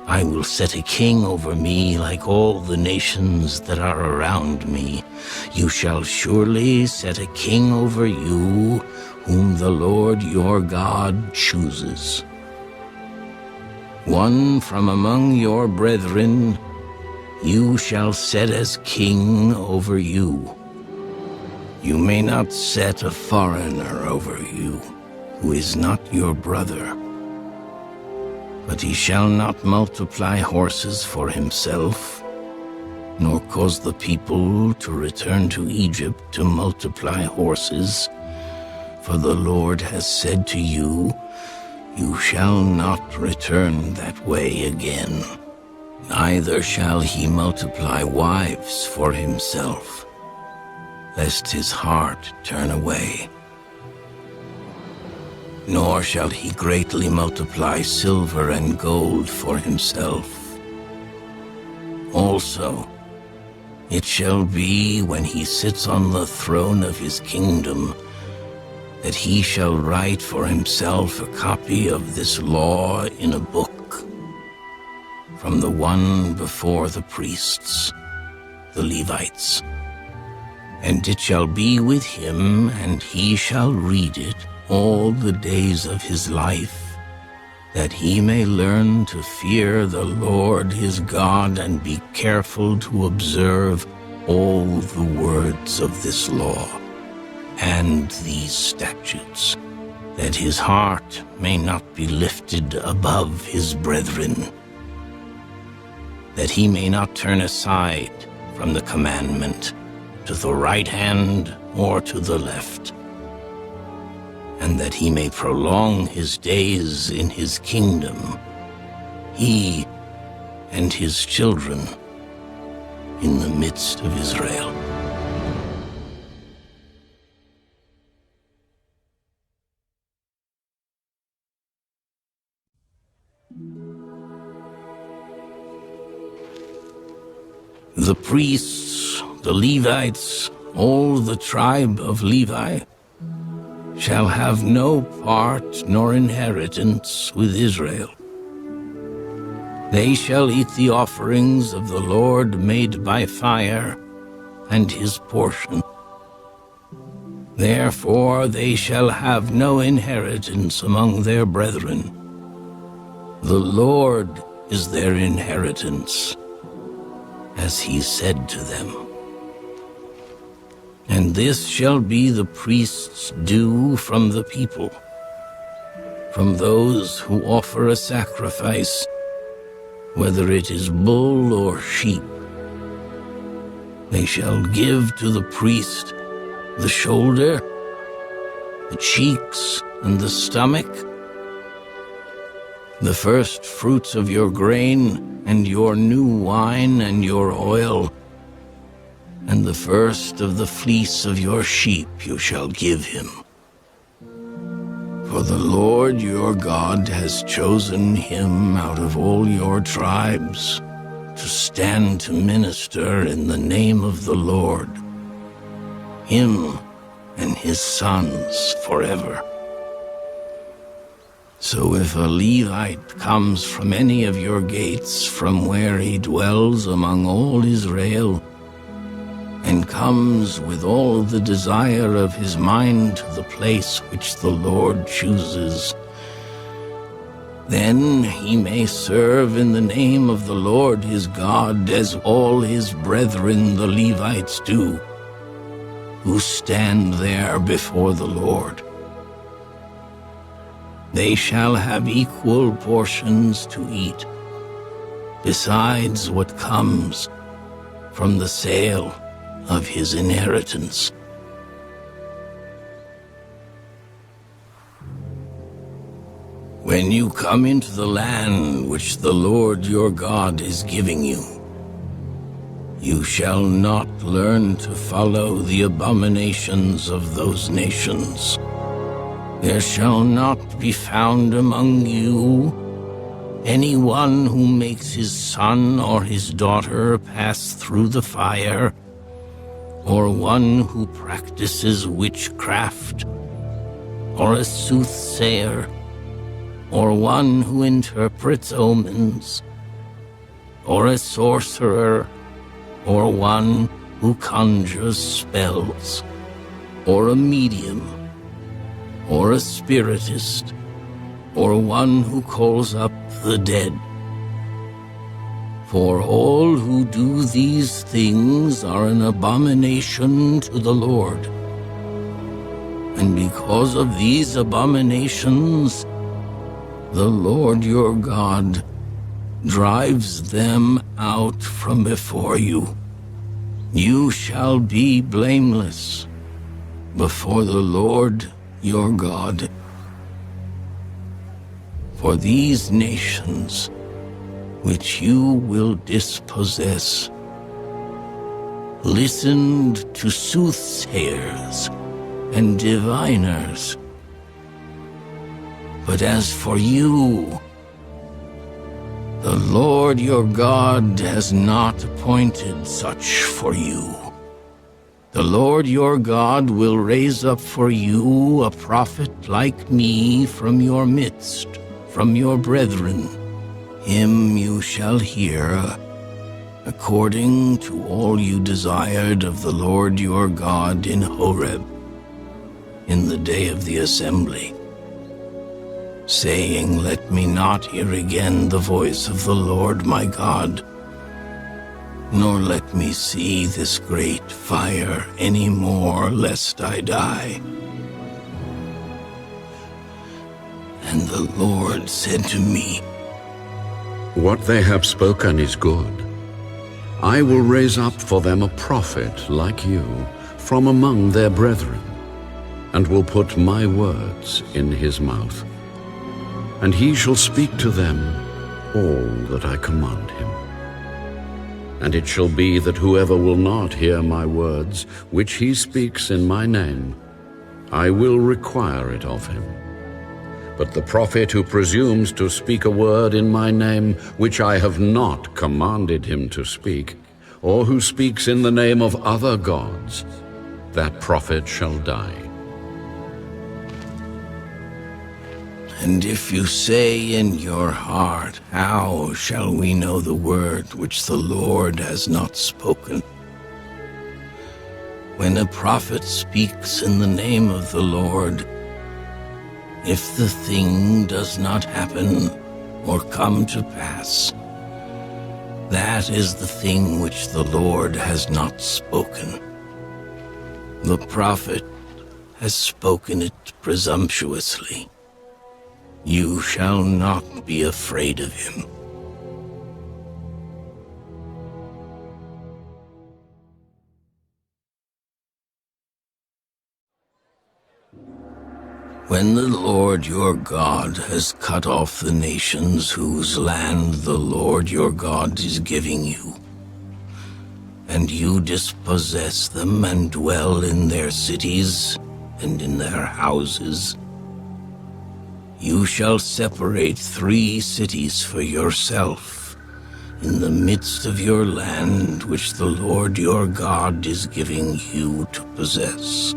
I will set a king over me like all the nations that are around me. You shall surely set a king over you, whom the Lord your God chooses. One from among your brethren you shall set as king over you. You may not set a foreigner over you, who is not your brother. But he shall not multiply horses for himself, nor cause the people to return to Egypt to multiply horses. For the Lord has said to you, you shall not return that way again. Neither shall he multiply wives for himself, lest his heart turn away. Nor shall he greatly multiply silver and gold for himself. Also, it shall be when he sits on the throne of his kingdom, that he shall write for himself a copy of this law in a book, from the one before the priests, the Levites. And it shall be with him, and he shall read it all the days of his life, that he may learn to fear the Lord his God and be careful to observe all the words of this law and these statutes, that his heart may not be lifted above his brethren, that he may not turn aside from the commandment to the right hand or to the left, and that he may prolong his days in his kingdom, he and his children in the midst of Israel. The priests, the Levites, all the tribe of Levi, shall have no part nor inheritance with Israel. They shall eat the offerings of the Lord made by fire, and his portion. Therefore they shall have no inheritance among their brethren. The Lord is their inheritance, as he said to them. And this shall be the priest's due from the people, from those who offer a sacrifice, whether it is bull or sheep. They shall give to the priest the shoulder, the cheeks, and the stomach, the first fruits of your grain, and your new wine, and your oil, and the first of the fleece of your sheep you shall give him. For the Lord your God has chosen him out of all your tribes to stand to minister in the name of the Lord, him and his sons forever. So if a Levite comes from any of your gates, from where he dwells among all Israel, and comes with all the desire of his mind to the place which the Lord chooses, then he may serve in the name of the Lord his God, as all his brethren the Levites do, who stand there before the Lord. They shall have equal portions to eat, besides what comes from the sale of his inheritance. When you come into the land which the Lord your God is giving you, you shall not learn to follow the abominations of those nations. There shall not be found among you anyone who makes his son or his daughter pass through the fire, or one who practices witchcraft, or a soothsayer, or one who interprets omens, or a sorcerer, or one who conjures spells, or a medium, or a spiritist, or one who calls up the dead. For all who do these things are an abomination to the Lord. And because of these abominations, the Lord your God drives them out from before you. You shall be blameless before the Lord your God. For these nations which you will dispossess listened to soothsayers and diviners. But as for you, the Lord your God has not appointed such for you. The Lord your God will raise up for you a prophet like me from your midst, from your brethren. Him you shall hear, according to all you desired of the Lord your God in Horeb, in the day of the assembly, saying, Let me not hear again the voice of the Lord my God, nor let me see this great fire any more, lest I die. And the Lord said to me, What they have spoken is good. I will raise up for them a prophet like you from among their brethren, and will put my words in his mouth. And he shall speak to them all that I command him. And it shall be that whoever will not hear my words, which he speaks in my name, I will require it of him. But the prophet who presumes to speak a word in my name, which I have not commanded him to speak, or who speaks in the name of other gods, that prophet shall die. And if you say in your heart, How shall we know the word which the Lord has not spoken? When a prophet speaks in the name of the Lord, if the thing does not happen or come to pass, that is the thing which the Lord has not spoken. The prophet has spoken it presumptuously. You shall not be afraid of him. When the Lord your God has cut off the nations whose land the Lord your God is giving you, and you dispossess them and dwell in their cities and in their houses, you shall separate 3 cities for yourself in the midst of your land which the Lord your God is giving you to possess.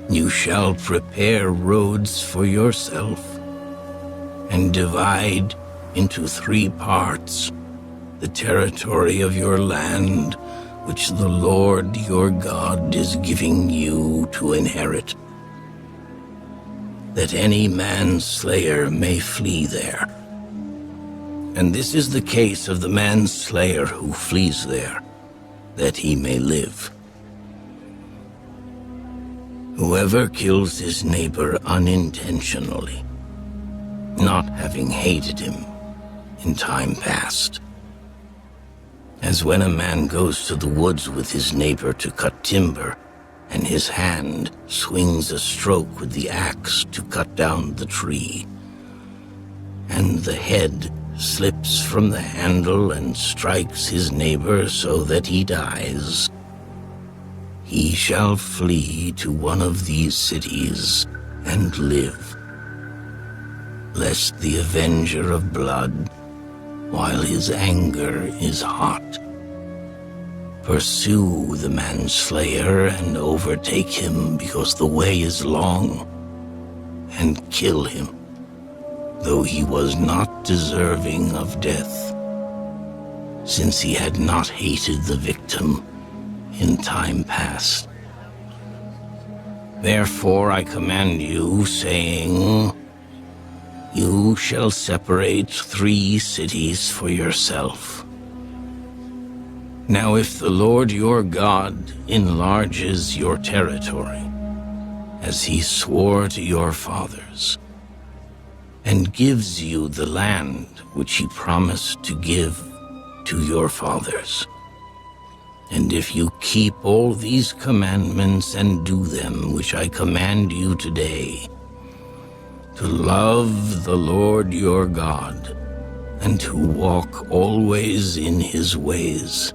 You shall prepare roads for yourself and divide into 3 parts the territory of your land which the Lord your God is giving you to inherit, that any manslayer may flee there. And this is the case of the manslayer who flees there, that he may live. Whoever kills his neighbor unintentionally, not having hated him in time past, as when a man goes to the woods with his neighbor to cut timber, and his hand swings a stroke with the axe to cut down the tree, and the head slips from the handle and strikes his neighbor so that he dies, he shall flee to one of these cities and live, lest the avenger of blood, while his anger is hot, pursue the manslayer and overtake him because the way is long, and kill him, though he was not deserving of death, since he had not hated the victim in time past. Therefore I command you, saying, you shall separate 3 cities for yourself. Now if the Lord your God enlarges your territory, as he swore to your fathers, and gives you the land which he promised to give to your fathers, and if you keep all these commandments and do them which I command you today, to love the Lord your God, and to walk always in his ways,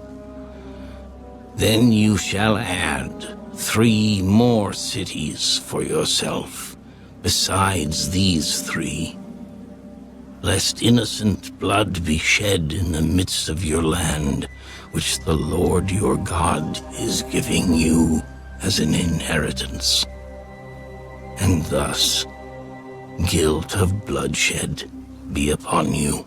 then you shall add 3 more cities for yourself, besides these 3, lest innocent blood be shed in the midst of your land, which the Lord your God is giving you as an inheritance. And thus, guilt of bloodshed be upon you.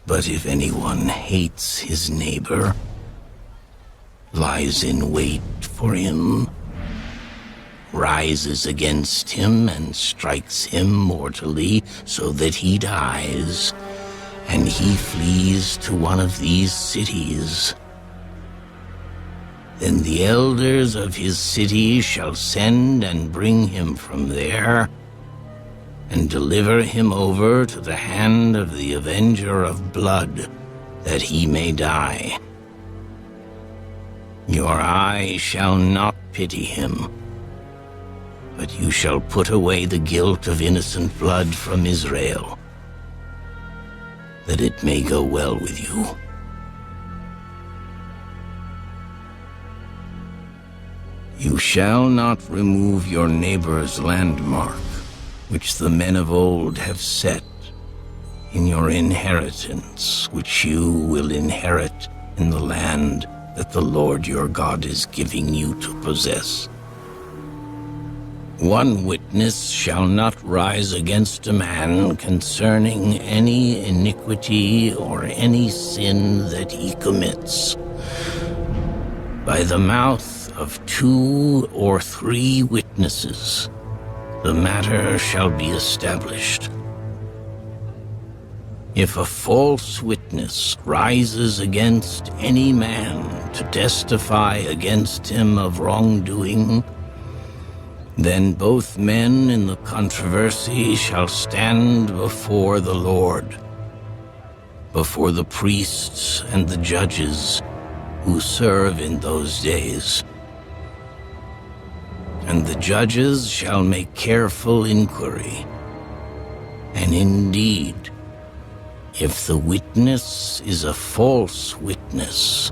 But if anyone hates his neighbor, lies in wait for him, rises against him and strikes him mortally so that he dies, and he flees to one of these cities, then the elders of his city shall send and bring him from there, and deliver him over to the hand of the avenger of blood, that he may die. Your eye shall not pity him, but you shall put away the guilt of innocent blood from Israel, that it may go well with you. You shall not remove your neighbor's landmark, which the men of old have set in your inheritance, which you will inherit in the land that the Lord your God is giving you to possess. 1 witness shall not rise against a man concerning any iniquity or any sin that he commits. By the mouth of 2 or 3 witnesses, the matter shall be established. If a false witness rises against any man to testify against him of wrongdoing, then both men in the controversy shall stand before the Lord, before the priests and the judges who serve in those days. And the judges shall make careful inquiry. And indeed, if the witness is a false witness,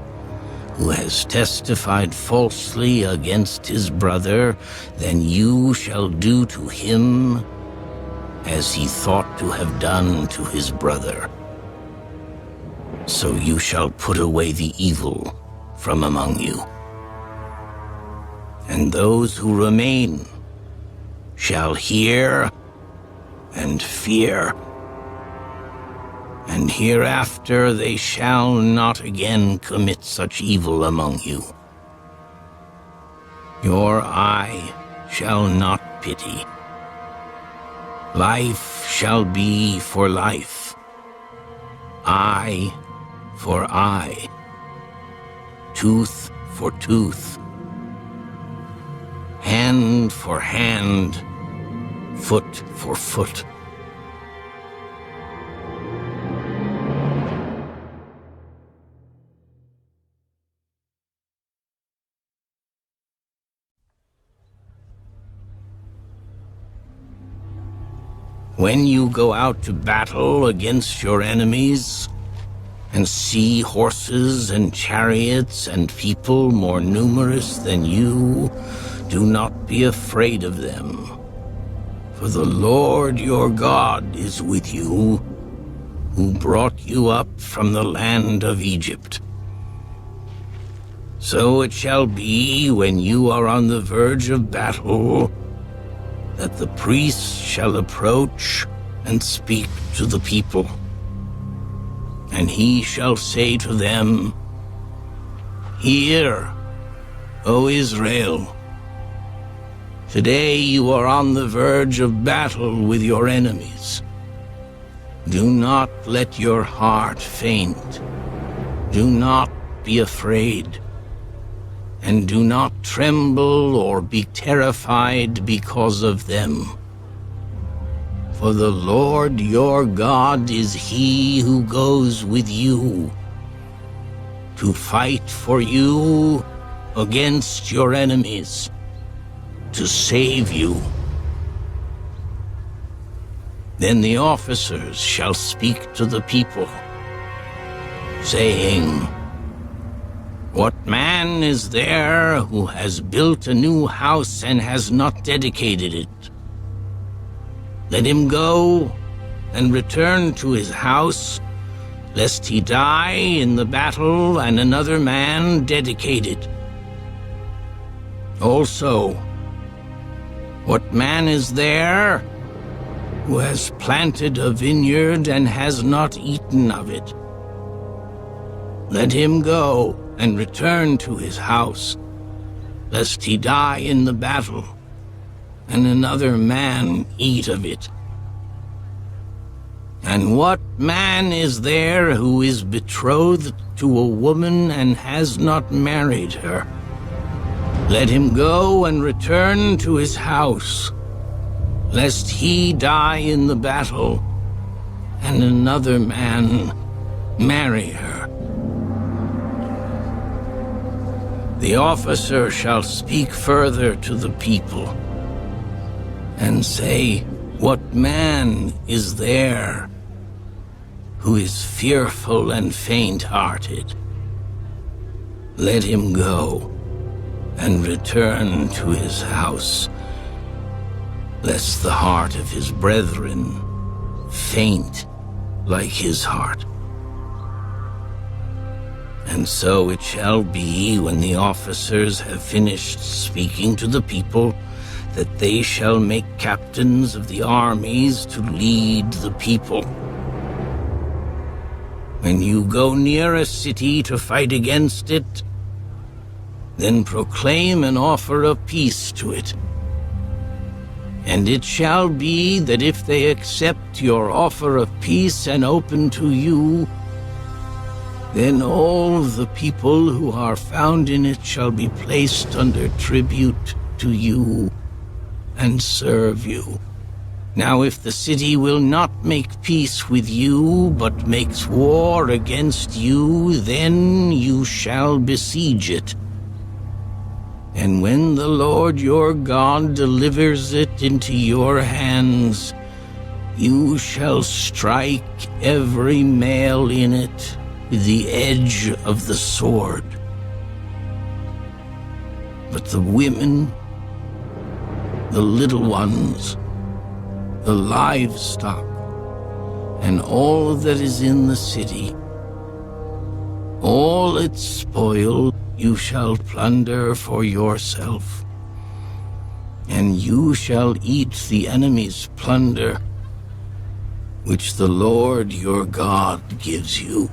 who has testified falsely against his brother, then you shall do to him as he thought to have done to his brother. So you shall put away the evil from among you. And those who remain shall hear and fear, and hereafter they shall not again commit such evil among you. Your eye shall not pity. Life shall be for life, eye for eye, tooth for tooth, hand for hand, foot for foot. When you go out to battle against your enemies, and see horses and chariots and people more numerous than you, do not be afraid of them. For the Lord your God is with you, who brought you up from the land of Egypt. So it shall be when you are on the verge of battle, that the priests shall approach and speak to the people. And he shall say to them, Hear, O Israel, today you are on the verge of battle with your enemies. Do not let your heart faint. Do not be afraid. And do not tremble or be terrified because of them. For the Lord your God is he who goes with you to fight for you against your enemies, to save you. Then the officers shall speak to the people, saying, What man is there who has built a new house and has not dedicated it? Let him go and return to his house, lest he die in the battle and another man dedicate it. Also, what man is there who has planted a vineyard and has not eaten of it? Let him go and return to his house, lest he die in the battle and another man eat of it. And what man is there who is betrothed to a woman and has not married her? Let him go and return to his house, lest he die in the battle and another man marry her. The officer shall speak further to the people and say, What man is there who is fearful and faint-hearted? Let him go and return to his house, lest the heart of his brethren faint like his heart. And so it shall be, when the officers have finished speaking to the people, that they shall make captains of the armies to lead the people. When you go near a city to fight against it, then proclaim an offer of peace to it. And it shall be that if they accept your offer of peace and open to you, then all the people who are found in it shall be placed under tribute to you and serve you. Now if the city will not make peace with you, but makes war against you, then you shall besiege it. And when the Lord your God delivers it into your hands, you shall strike every male in it with the edge of the sword. But the women, the little ones, the livestock, and all that is in the city, all its spoil you shall plunder for yourself, and you shall eat the enemy's plunder, which the Lord your God gives you.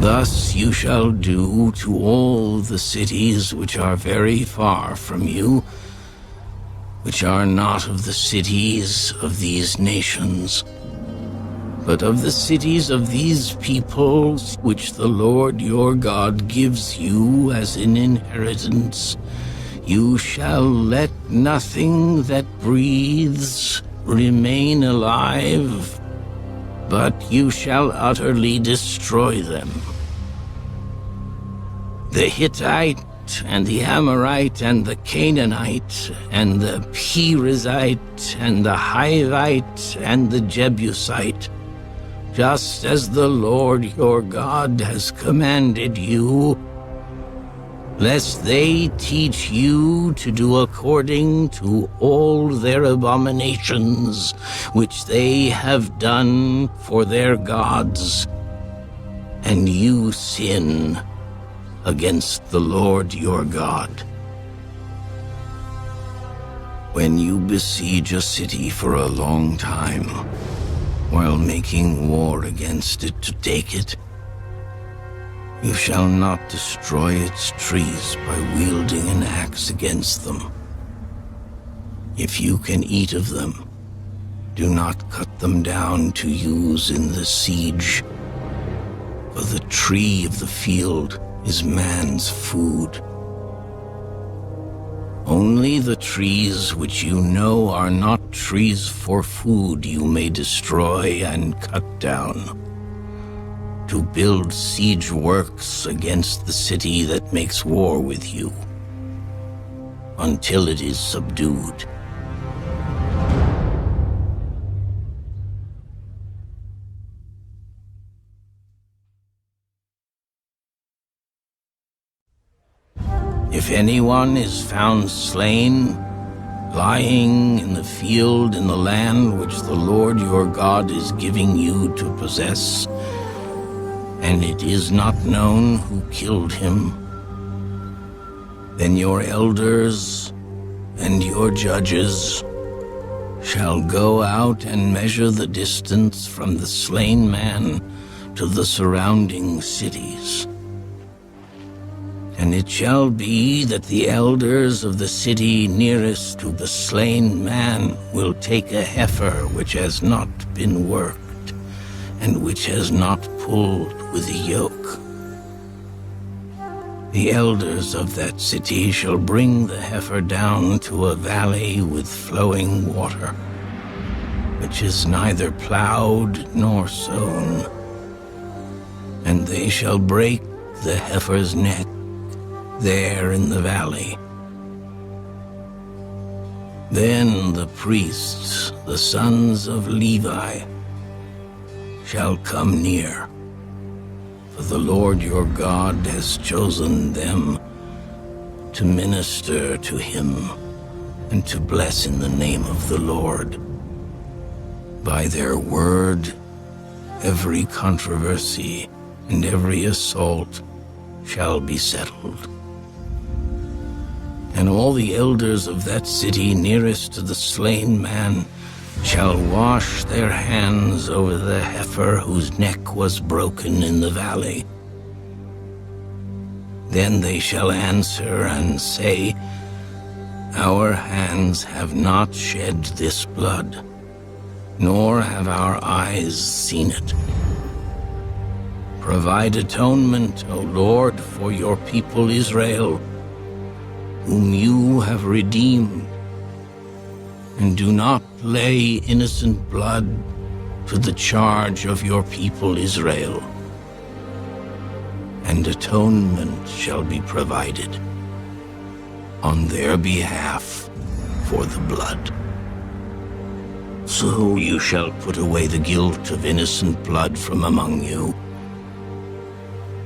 Thus you shall do to all the cities which are very far from you, which are not of the cities of these nations, but of the cities of these peoples which the Lord your God gives you as an inheritance. You shall let nothing that breathes remain alive, but you shall utterly destroy them. The Hittite, and the Amorite, and the Canaanite, and the Perizzite, and the Hivite, and the Jebusite, just as the Lord your God has commanded you, lest they teach you to do according to all their abominations which they have done for their gods, and you sin against the Lord your God. When you besiege a city for a long time, while making war against it to take it, you shall not destroy its trees by wielding an axe against them. If you can eat of them, do not cut them down to use in the siege, for the tree of the field is man's food. Only the trees which you know are not trees for food you may destroy and cut down, to build siege works against the city that makes war with you, until it is subdued. If anyone is found slain, lying in the field in the land which the Lord your God is giving you to possess, and it is not known who killed him, then your elders and your judges shall go out and measure the distance from the slain man to the surrounding cities. And it shall be that the elders of the city nearest to the slain man will take a heifer which has not been worked, and which has not pulled with a yoke. The elders of that city shall bring the heifer down to a valley with flowing water, which is neither plowed nor sown, and they shall break the heifer's neck there in the valley. Then the priests, the sons of Levi, shall come near, for the Lord your God has chosen them to minister to him and to bless in the name of the Lord. By their word, every controversy and every assault shall be settled. And all the elders of that city nearest to the slain man shall wash their hands over the heifer whose neck was broken in the valley. Then they shall answer and say, Our hands have not shed this blood, nor have our eyes seen it. Provide atonement, O Lord, for your people Israel, whom you have redeemed, and do not lay innocent blood to the charge of your people Israel. And atonement shall be provided on their behalf for the blood. So you shall put away the guilt of innocent blood from among you,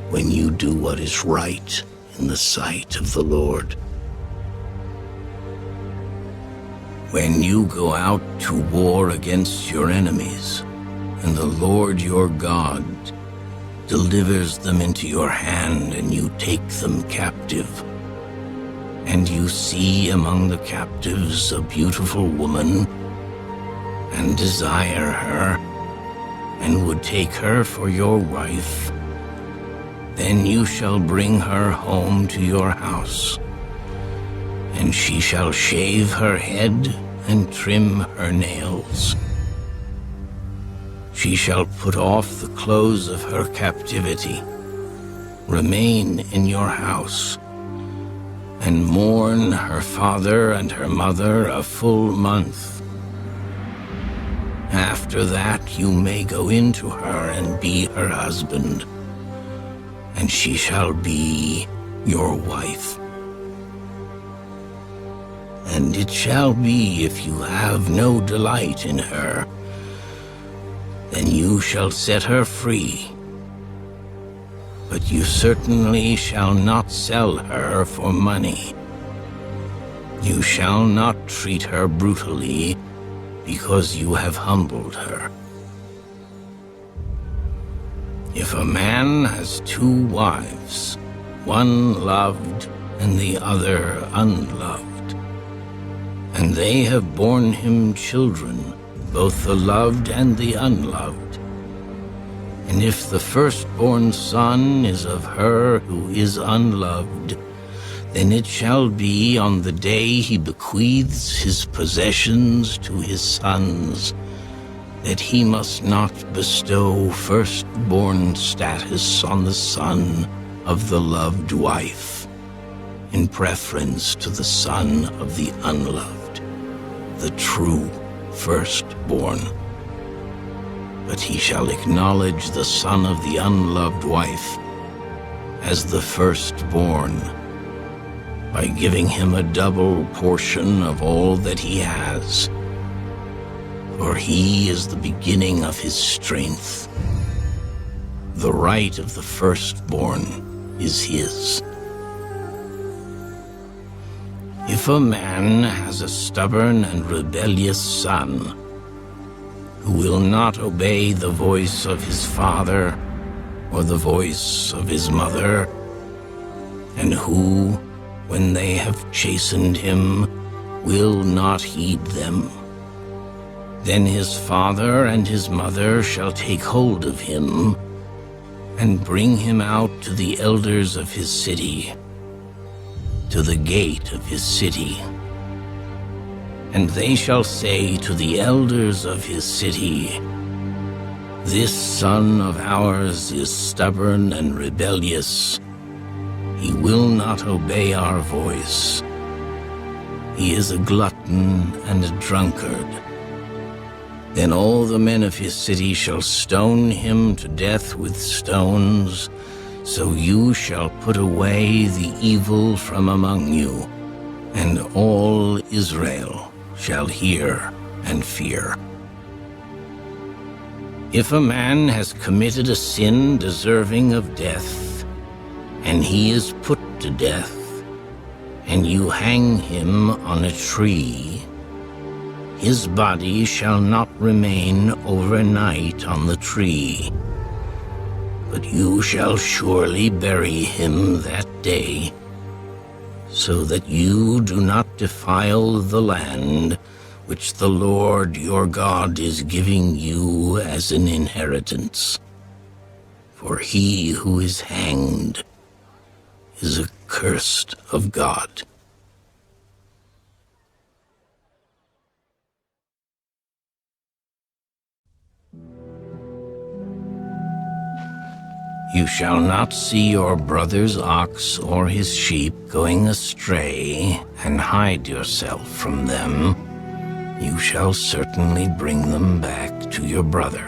when you do what is right in the sight of the Lord. When you go out to war against your enemies, and the Lord your God delivers them into your hand, and you take them captive, and you see among the captives a beautiful woman, and desire her, and would take her for your wife, then you shall bring her home to your house, and she shall shave her head and trim her nails. She shall put off the clothes of her captivity, remain in your house, and mourn her father and her mother a full month. After that you may go into her and be her husband, and she shall be your wife. And it shall be, if you have no delight in her, then you shall set her free. But you certainly shall not sell her for money. You shall not treat her brutally, because you have humbled her. If a man has 2 wives, one loved and the other unloved, And they have borne him children, both the loved and the unloved. And if the firstborn son is of her who is unloved, then it shall be on the day he bequeaths his possessions to his sons, that he must not bestow firstborn status on the son of the loved wife, in preference to the son of the unloved, the true firstborn. But he shall acknowledge the son of the unloved wife as the firstborn, by giving him a double portion of all that he has. For he is the beginning of his strength. The right of the firstborn is his. If a man has a stubborn and rebellious son, who will not obey the voice of his father or the voice of his mother, and who, when they have chastened him, will not heed them, then his father and his mother shall take hold of him and bring him out to the elders of his city, to the gate of his city. And they shall say to the elders of his city, "This son of ours is stubborn and rebellious. He will not obey our voice. He is a glutton and a drunkard." Then all the men of his city shall stone him to death with stones, so you shall put away the evil from among you, and all Israel shall hear and fear. If a man has committed a sin deserving of death, and he is put to death, and you hang him on a tree, his body shall not remain overnight on the tree, but you shall surely bury him that day, so that you do not defile the land which the Lord your God is giving you as an inheritance. For he who is hanged is accursed of God. You shall not see your brother's ox or his sheep going astray and hide yourself from them. You shall certainly bring them back to your brother.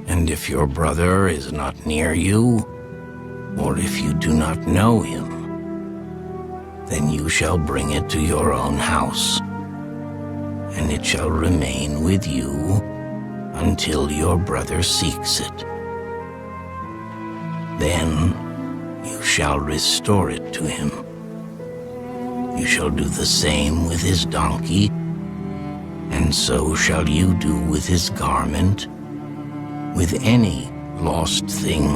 And if your brother is not near you, or if you do not know him, then you shall bring it to your own house, and it shall remain with you until your brother seeks it. Then you shall restore it to him. You shall do the same with his donkey, and so shall you do with his garment, with any lost thing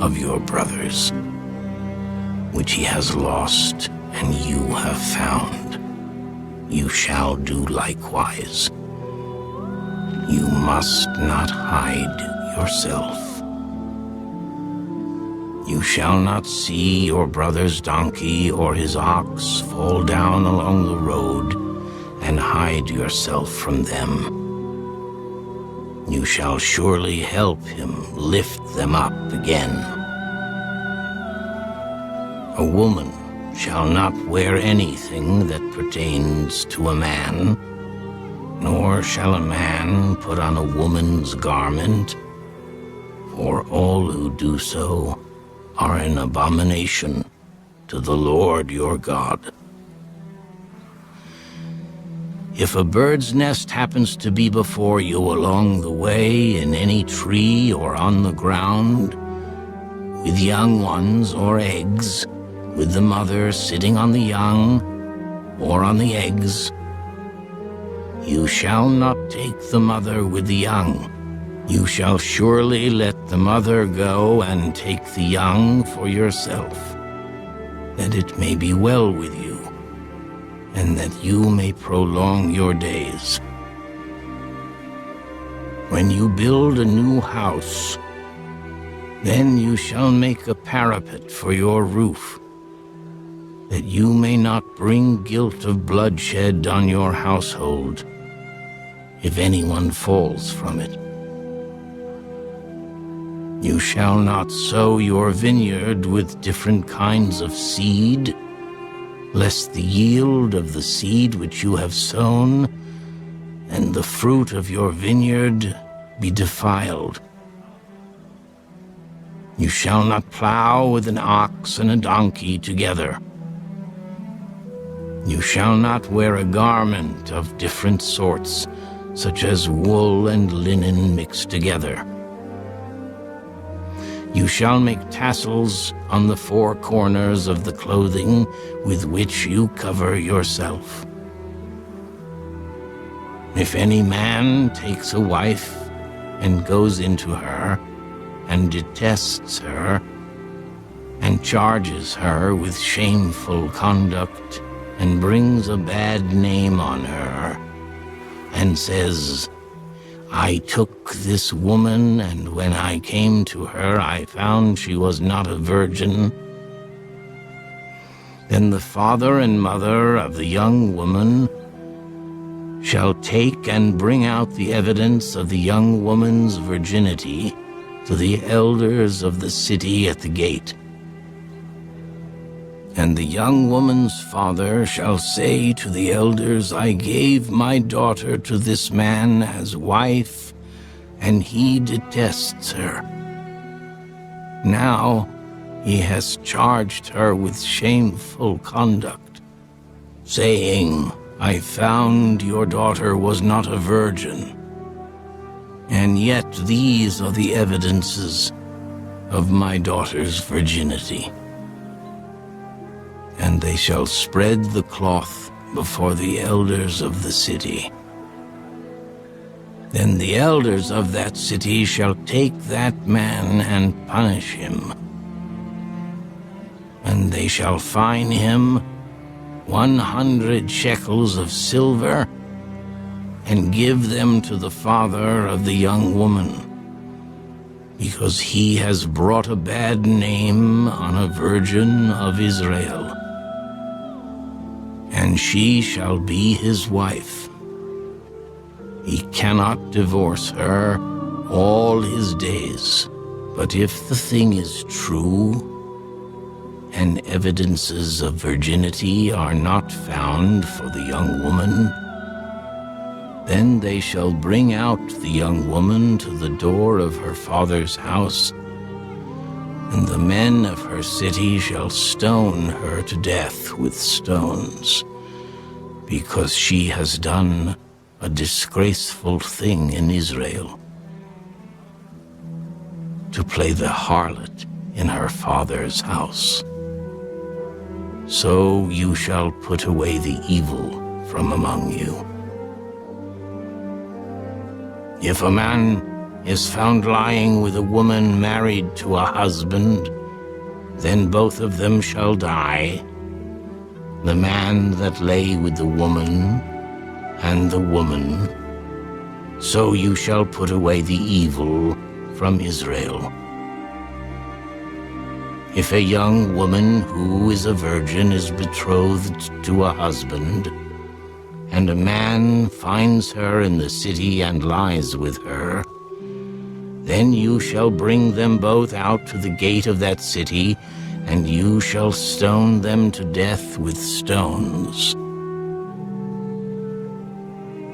of your brother's, which he has lost and you have found. You shall do likewise. You must not hide yourself. You shall not see your brother's donkey or his ox fall down along the road and hide yourself from them. You shall surely help him lift them up again. A woman shall not wear anything that pertains to a man, nor shall a man put on a woman's garment, for all who do so are an abomination to the Lord your God. If a bird's nest happens to be before you along the way in any tree or on the ground, with young ones or eggs, with the mother sitting on the young or on the eggs, you shall not take the mother with the young. You shall surely let the mother go and take the young for yourself, that it may be well with you, and that you may prolong your days. When you build a new house, then you shall make a parapet for your roof, that you may not bring guilt of bloodshed on your household, if anyone falls from it. You shall not sow your vineyard with different kinds of seed, lest the yield of the seed which you have sown and the fruit of your vineyard be defiled. You shall not plow with an ox and a donkey together. You shall not wear a garment of different sorts, such as wool and linen mixed together. You shall make tassels on the four corners of the clothing with which you cover yourself. If any man takes a wife and goes into her, and detests her, and charges her with shameful conduct, and brings a bad name on her, and says, I took this woman, and when I came to her, I found she was not a virgin, then the father and mother of the young woman shall take and bring out the evidence of the young woman's virginity to the elders of the city at the gate. And the young woman's father shall say to the elders, I gave my daughter to this man as wife, and he detests her. Now he has charged her with shameful conduct, saying, I found your daughter was not a virgin. And yet these are the evidences of my daughter's virginity. And they shall spread the cloth before the elders of the city. Then the elders of that city shall take that man and punish him. And they shall fine him 100 shekels of silver, and give them to the father of the young woman, because he has brought a bad name on a virgin of Israel. And she shall be his wife. He cannot divorce her all his days. But if the thing is true, and evidences of virginity are not found for the young woman, then they shall bring out the young woman to the door of her father's house, and the men of her city shall stone her to death with stones, because she has done a disgraceful thing in Israel, to play the harlot in her father's house. So you shall put away the evil from among you. If a man is found lying with a woman married to a husband, then both of them shall die, the man that lay with the woman and the woman. So you shall put away the evil from Israel. If a young woman who is a virgin is betrothed to a husband, and a man finds her in the city and lies with her, then you shall bring them both out to the gate of that city, and you shall stone them to death with stones.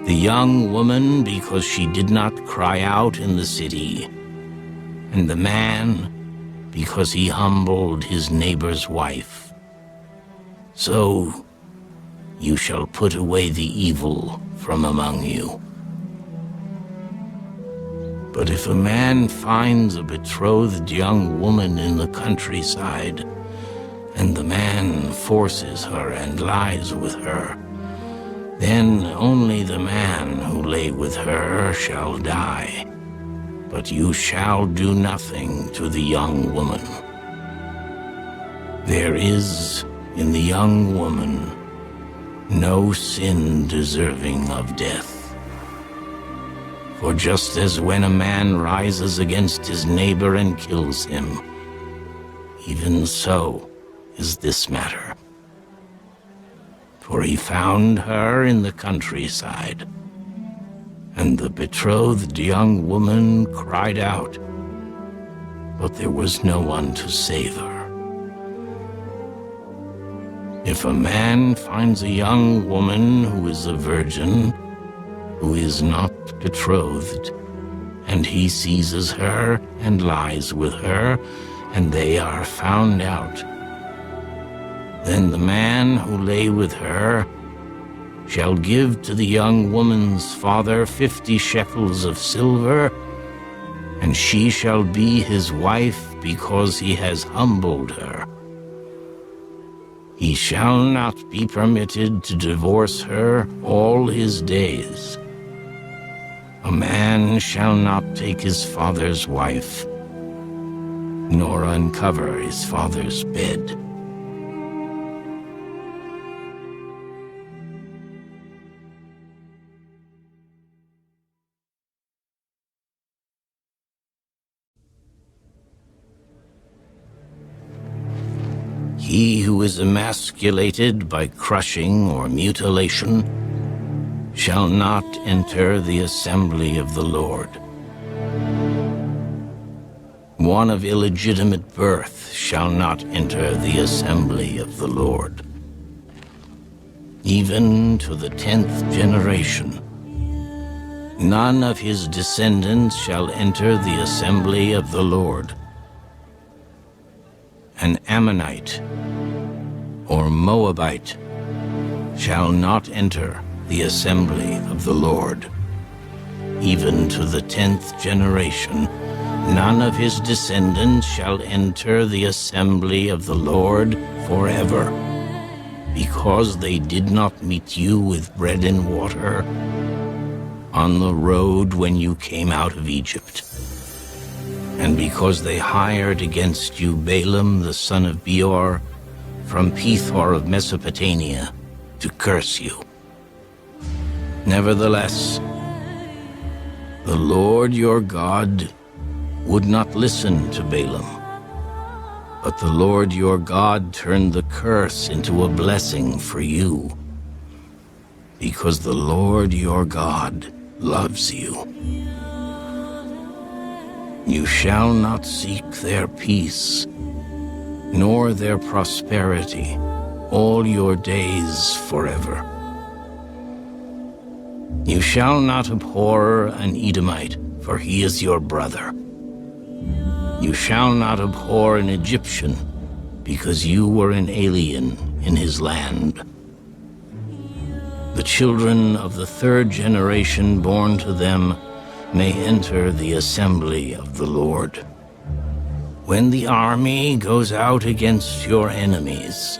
The young woman, because she did not cry out in the city, and the man, because he humbled his neighbor's wife. So you shall put away the evil from among you. But if a man finds a betrothed young woman in the countryside, and the man forces her and lies with her, then only the man who lay with her shall die. But you shall do nothing to the young woman. There is in the young woman no sin deserving of death. For just as when a man rises against his neighbor and kills him, even so is this matter. For he found her in the countryside, and the betrothed young woman cried out, but there was no one to save her. If a man finds a young woman who is a virgin, who is not betrothed, and he seizes her and lies with her, and they are found out, then the man who lay with her shall give to the young woman's father 50 shekels of silver, and she shall be his wife because he has humbled her. He shall not be permitted to divorce her all his days. A man shall not take his father's wife, nor uncover his father's bed. He who is emasculated by crushing or mutilation shall not enter the assembly of the Lord. One of illegitimate birth shall not enter the assembly of the Lord. Even to the 10th generation, none of his descendants shall enter the assembly of the Lord. An Ammonite or Moabite shall not enter the assembly of the Lord. Even to the 10th generation, none of his descendants shall enter the assembly of the Lord forever, because they did not meet you with bread and water on the road when you came out of Egypt, and because they hired against you Balaam the son of Beor from Pethor of Mesopotamia to curse you. Nevertheless, the Lord your God would not listen to Balaam, but the Lord your God turned the curse into a blessing for you, because the Lord your God loves you. You shall not seek their peace, nor their prosperity, all your days forever. You shall not abhor an Edomite, for he is your brother. You shall not abhor an Egyptian, because you were an alien in his land. The children of the 3rd generation born to them may enter the assembly of the Lord. When the army goes out against your enemies,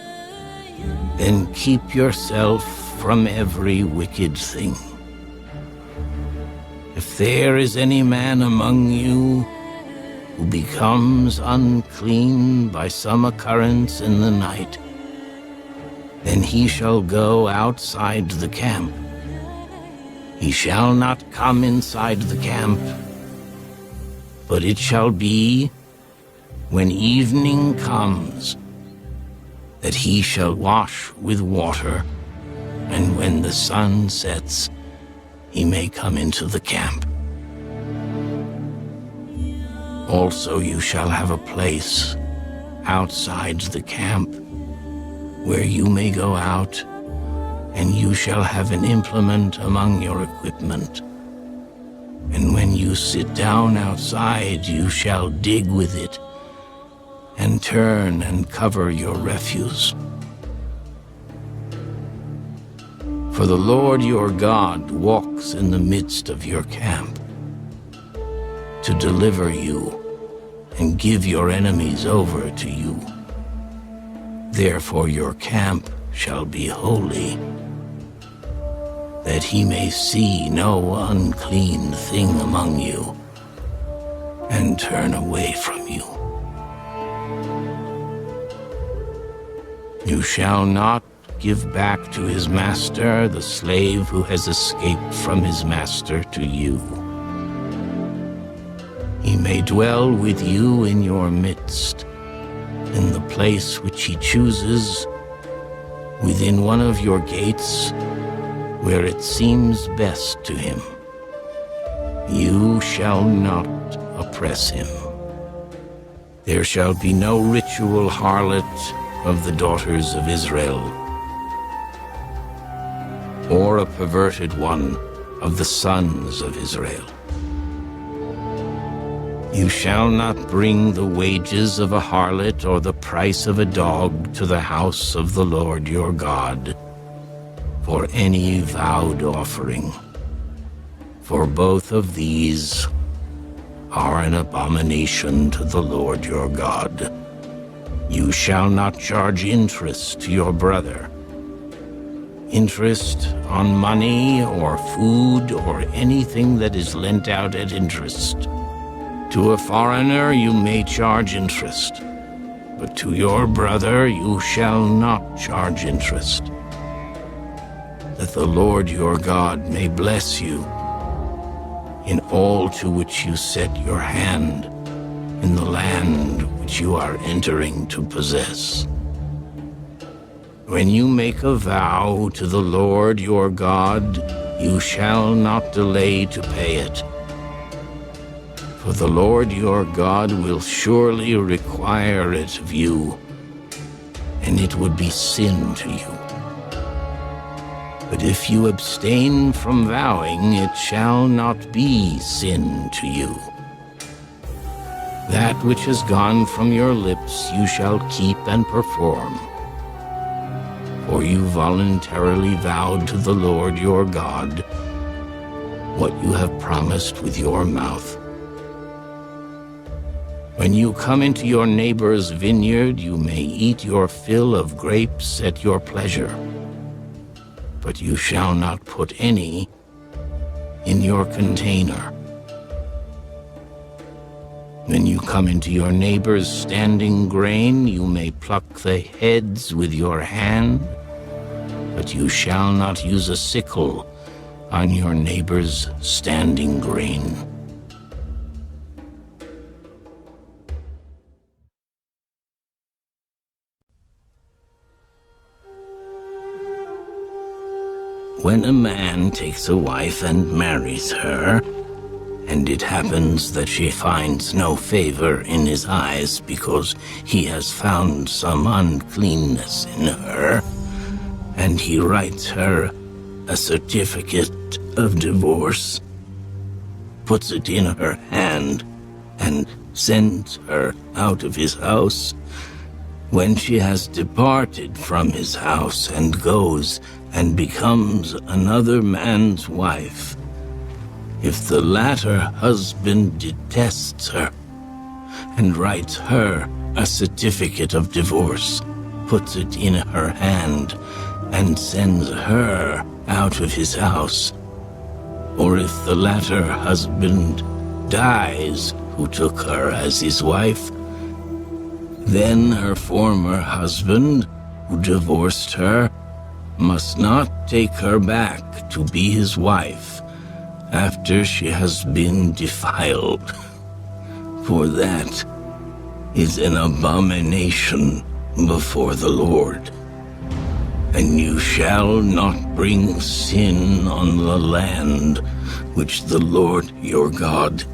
then keep yourself from every wicked thing. If there is any man among you who becomes unclean by some occurrence in the night, then he shall go outside the camp. He shall not come inside the camp, but it shall be, when evening comes, that he shall wash with water, and when the sun sets, he may come into the camp. Also you shall have a place outside the camp where you may go out, and you shall have an implement among your equipment. And when you sit down outside, you shall dig with it, and turn and cover your refuse. For the Lord your God walks in the midst of your camp, to deliver you and give your enemies over to you. Therefore your camp shall be holy, that he may see no unclean thing among you, and turn away from you. You shall not give back to his master the slave who has escaped from his master to you. He may dwell with you in your midst, in the place which he chooses, within one of your gates, where it seems best to him. You shall not oppress him. There shall be no ritual harlot of the daughters of Israel, or a perverted one of the sons of Israel. You shall not bring the wages of a harlot or the price of a dog to the house of the Lord your God for any vowed offering, for both of these are an abomination to the Lord your God. You shall not charge interest to your brother, interest on money or food or anything that is lent out at interest. To a foreigner you may charge interest, but to your brother you shall not charge interest, that the Lord your God may bless you in all to which you set your hand in the land which you are entering to possess. When you make a vow to the Lord your God, you shall not delay to pay it. For the Lord your God will surely require it of you, and it would be sin to you. But if you abstain from vowing, it shall not be sin to you. That which has gone from your lips you shall keep and perform. For you voluntarily vowed to the Lord your God what you have promised with your mouth. When you come into your neighbor's vineyard, you may eat your fill of grapes at your pleasure, but you shall not put any in your container. When you come into your neighbor's standing grain, you may pluck the heads with your hand, but you shall not use a sickle on your neighbor's standing grain. When a man takes a wife and marries her, and it happens that she finds no favor in his eyes because he has found some uncleanness in her, and he writes her a certificate of divorce, puts it in her hand, and sends her out of his house, when she has departed from his house and goes and becomes another man's wife, if the latter husband detests her and writes her a certificate of divorce, puts it in her hand, and sends her out of his house, or if the latter husband dies who took her as his wife, then her former husband, who divorced her, must not take her back to be his wife after she has been defiled, for that is an abomination before the Lord. And you shall not bring sin on the land which the Lord your God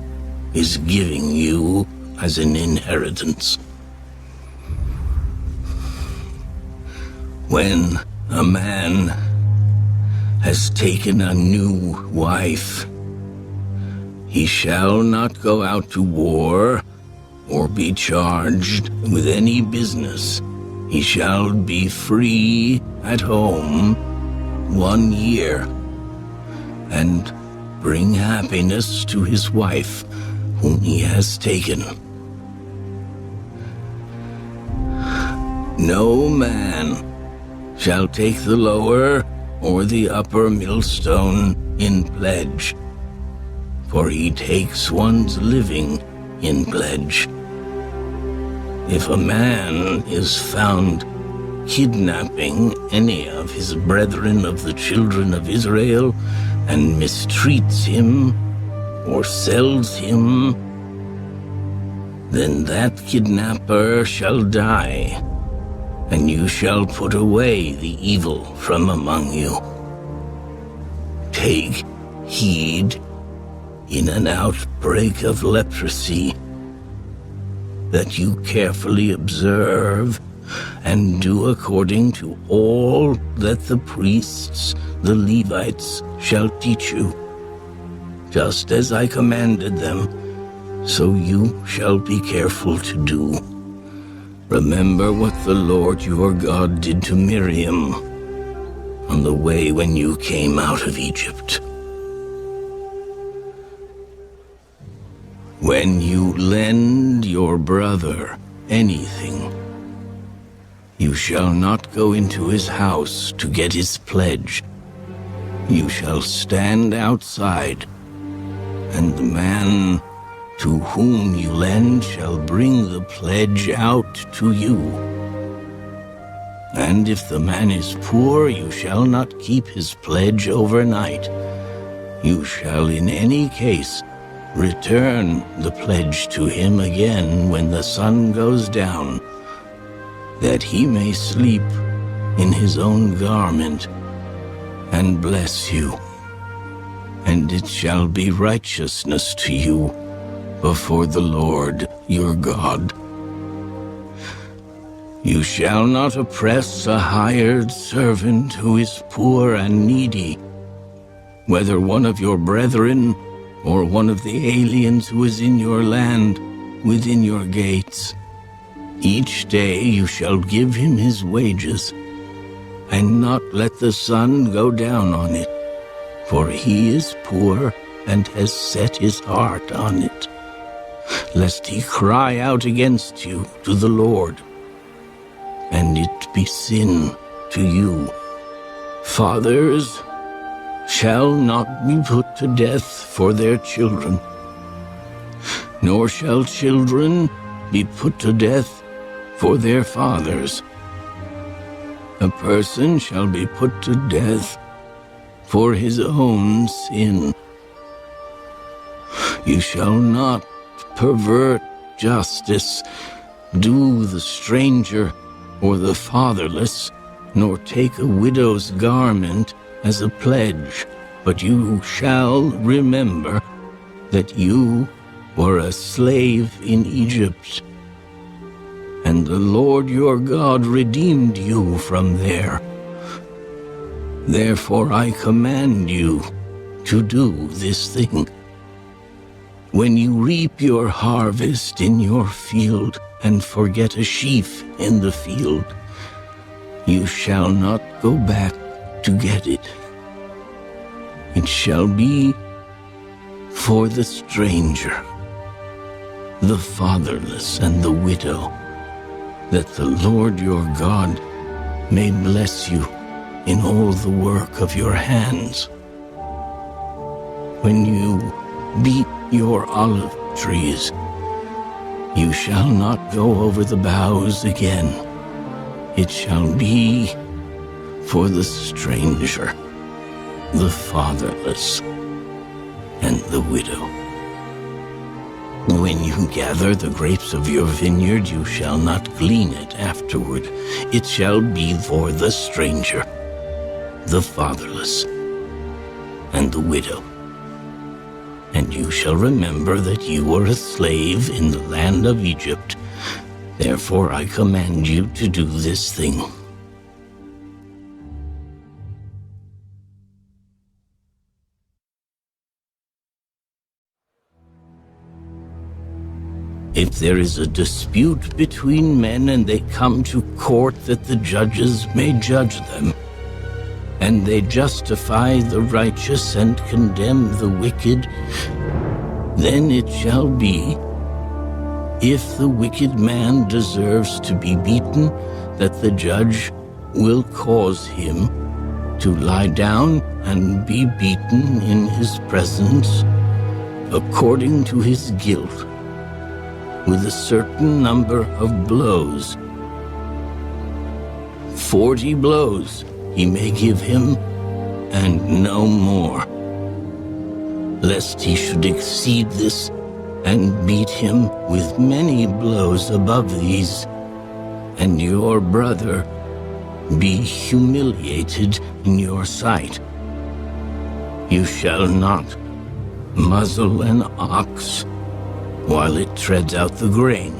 is giving you as an inheritance. When a man has taken a new wife, he shall not go out to war or be charged with any business. He shall be free at home 1 year and bring happiness to his wife whom he has taken. No man shall take the lower or the upper millstone in pledge, for he takes one's living in pledge. If a man is found kidnapping any of his brethren of the children of Israel and mistreats him or sells him, then that kidnapper shall die, and you shall put away the evil from among you. Take heed in an outbreak of leprosy that you carefully observe and do according to all that the priests, the Levites, shall teach you. Just as I commanded them, so you shall be careful to do. Remember what the Lord your God did to Miriam on the way when you came out of Egypt. When you lend your brother anything, you shall not go into his house to get his pledge. You shall stand outside, and the man to whom you lend shall bring the pledge out to you. And if the man is poor, you shall not keep his pledge overnight. You shall in any case return the pledge to him again when the sun goes down, that he may sleep in his own garment and bless you. And it shall be righteousness to you before the Lord your God. You shall not oppress a hired servant who is poor and needy, whether one of your brethren or one of the aliens who is in your land within your gates. Each day you shall give him his wages, and not let the sun go down on it, for he is poor and has set his heart on it, lest he cry out against you to the Lord, and it be sin to you. Fathers shall not be put to death for their children, nor shall children be put to death for their fathers. A person shall be put to death for his own sin. You shall not pervert justice, do the stranger or the fatherless, nor take a widow's garment as a pledge, but you shall remember that you were a slave in Egypt, and the Lord your God redeemed you from there. Therefore I command you to do this thing. When you reap your harvest in your field and forget a sheaf in the field, you shall not go back to get it. It shall be for the stranger, the fatherless, and the widow, that the Lord your God may bless you in all the work of your hands. When you beat your olive trees, you shall not go over the boughs again. It shall be for the stranger, the fatherless, and the widow. When you gather the grapes of your vineyard, you shall not glean it afterward. It shall be for the stranger, the fatherless, and the widow. And you shall remember that you were a slave in the land of Egypt. Therefore I command you to do this thing. If there is a dispute between men and they come to court that the judges may judge them, and they justify the righteous and condemn the wicked, then it shall be, if the wicked man deserves to be beaten, that the judge will cause him to lie down and be beaten in his presence, according to his guilt, with a certain number of blows. 40 blows he may give him, and no more, lest he should exceed this and beat him with many blows above these, and your brother be humiliated in your sight. You shall not muzzle an ox while it treads out the grain.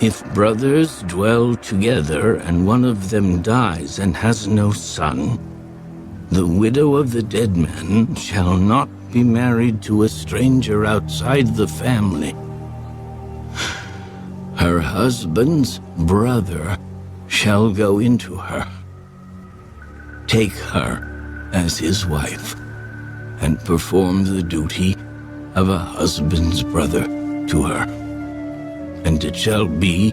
If brothers dwell together and one of them dies and has no son, the widow of the dead man shall not be married to a stranger outside the family. Her husband's brother shall go into her, take her as his wife, and perform the duty of a husband's brother to her. And it shall be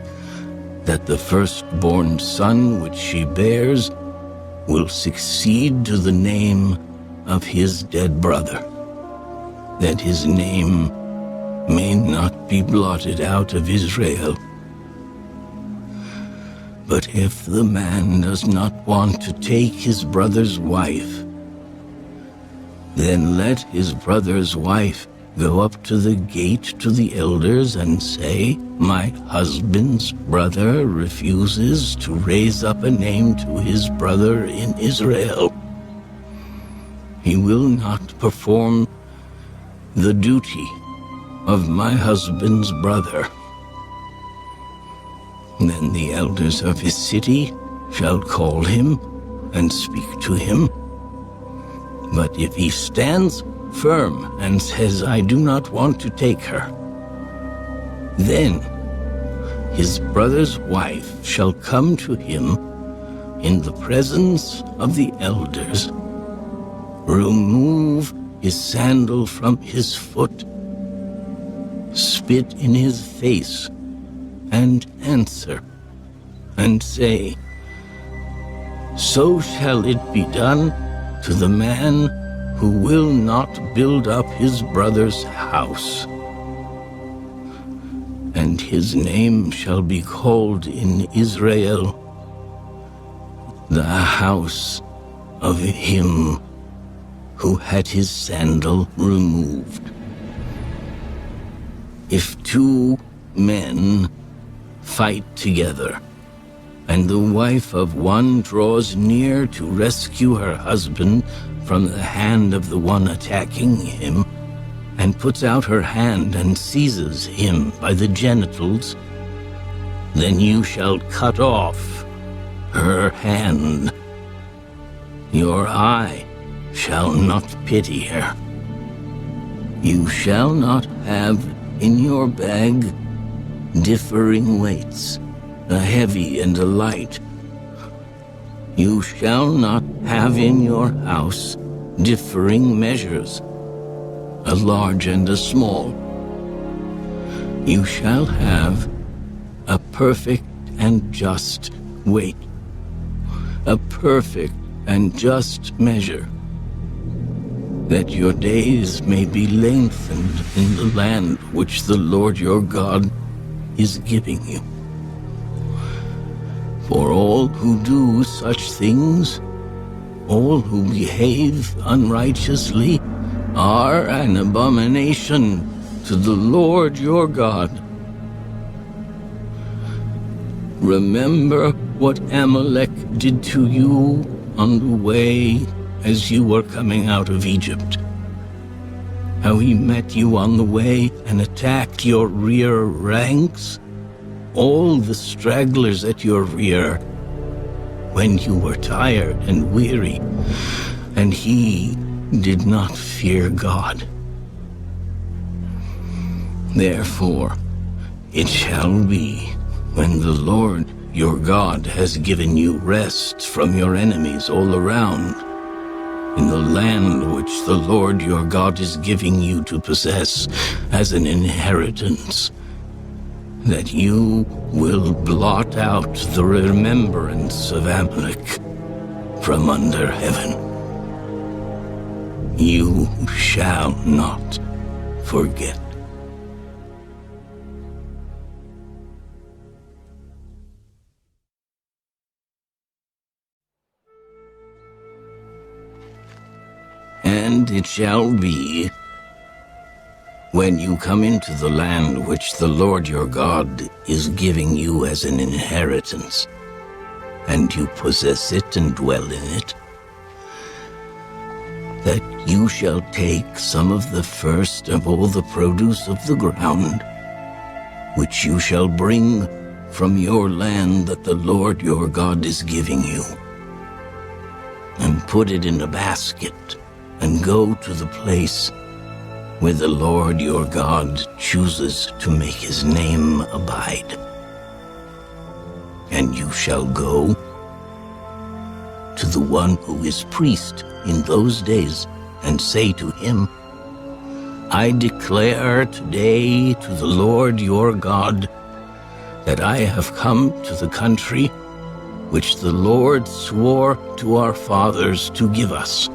that the firstborn son which she bears will succeed to the name of his dead brother, that his name may not be blotted out of Israel. But if the man does not want to take his brother's wife, then let his brother's wife go up to the gate to the elders and say, "My husband's brother refuses to raise up a name to his brother in Israel. He will not perform the duty of my husband's brother." Then the elders of his city shall call him and speak to him. But if he stands firm and says, "I do not want to take her," then his brother's wife shall come to him in the presence of the elders, remove his sandal from his foot, spit in his face, and answer, and say, "So shall it be done to the man who will not build up his brother's house. And his name shall be called in Israel, the house of him who had his sandal removed." If two men fight together, and the wife of one draws near to rescue her husband from the hand of the one attacking him, and puts out her hand and seizes him by the genitals, then you shall cut off her hand. Your eye shall not pity her. You shall not have in your bag differing weights, a heavy and a light. You shall not have in your house differing measures, a large and a small. You shall have a perfect and just weight, a perfect and just measure, that your days may be lengthened in the land which the Lord your God is giving you. For all who do such things, all who behave unrighteously, are an abomination to the Lord your God. Remember what Amalek did to you on the way as you were coming out of Egypt. How he met you on the way and attacked your rear ranks, all the stragglers at your rear, when you were tired and weary, and he did not fear God. Therefore, it shall be, when the Lord your God has given you rest from your enemies all around, in the land which the Lord your God is giving you to possess as an inheritance, that you will blot out the remembrance of Amalek from under heaven. You shall not forget. And it shall be, when you come into the land which the Lord your God is giving you as an inheritance, and you possess it and dwell in it, that you shall take some of the first of all the produce of the ground, which you shall bring from your land that the Lord your God is giving you, and put it in a basket, and go to the place where the Lord your God chooses to make his name abide. And you shall go to the one who is priest in those days, and say to him, I declare today to the Lord your God that I have come to the country which the Lord swore to our fathers to give us.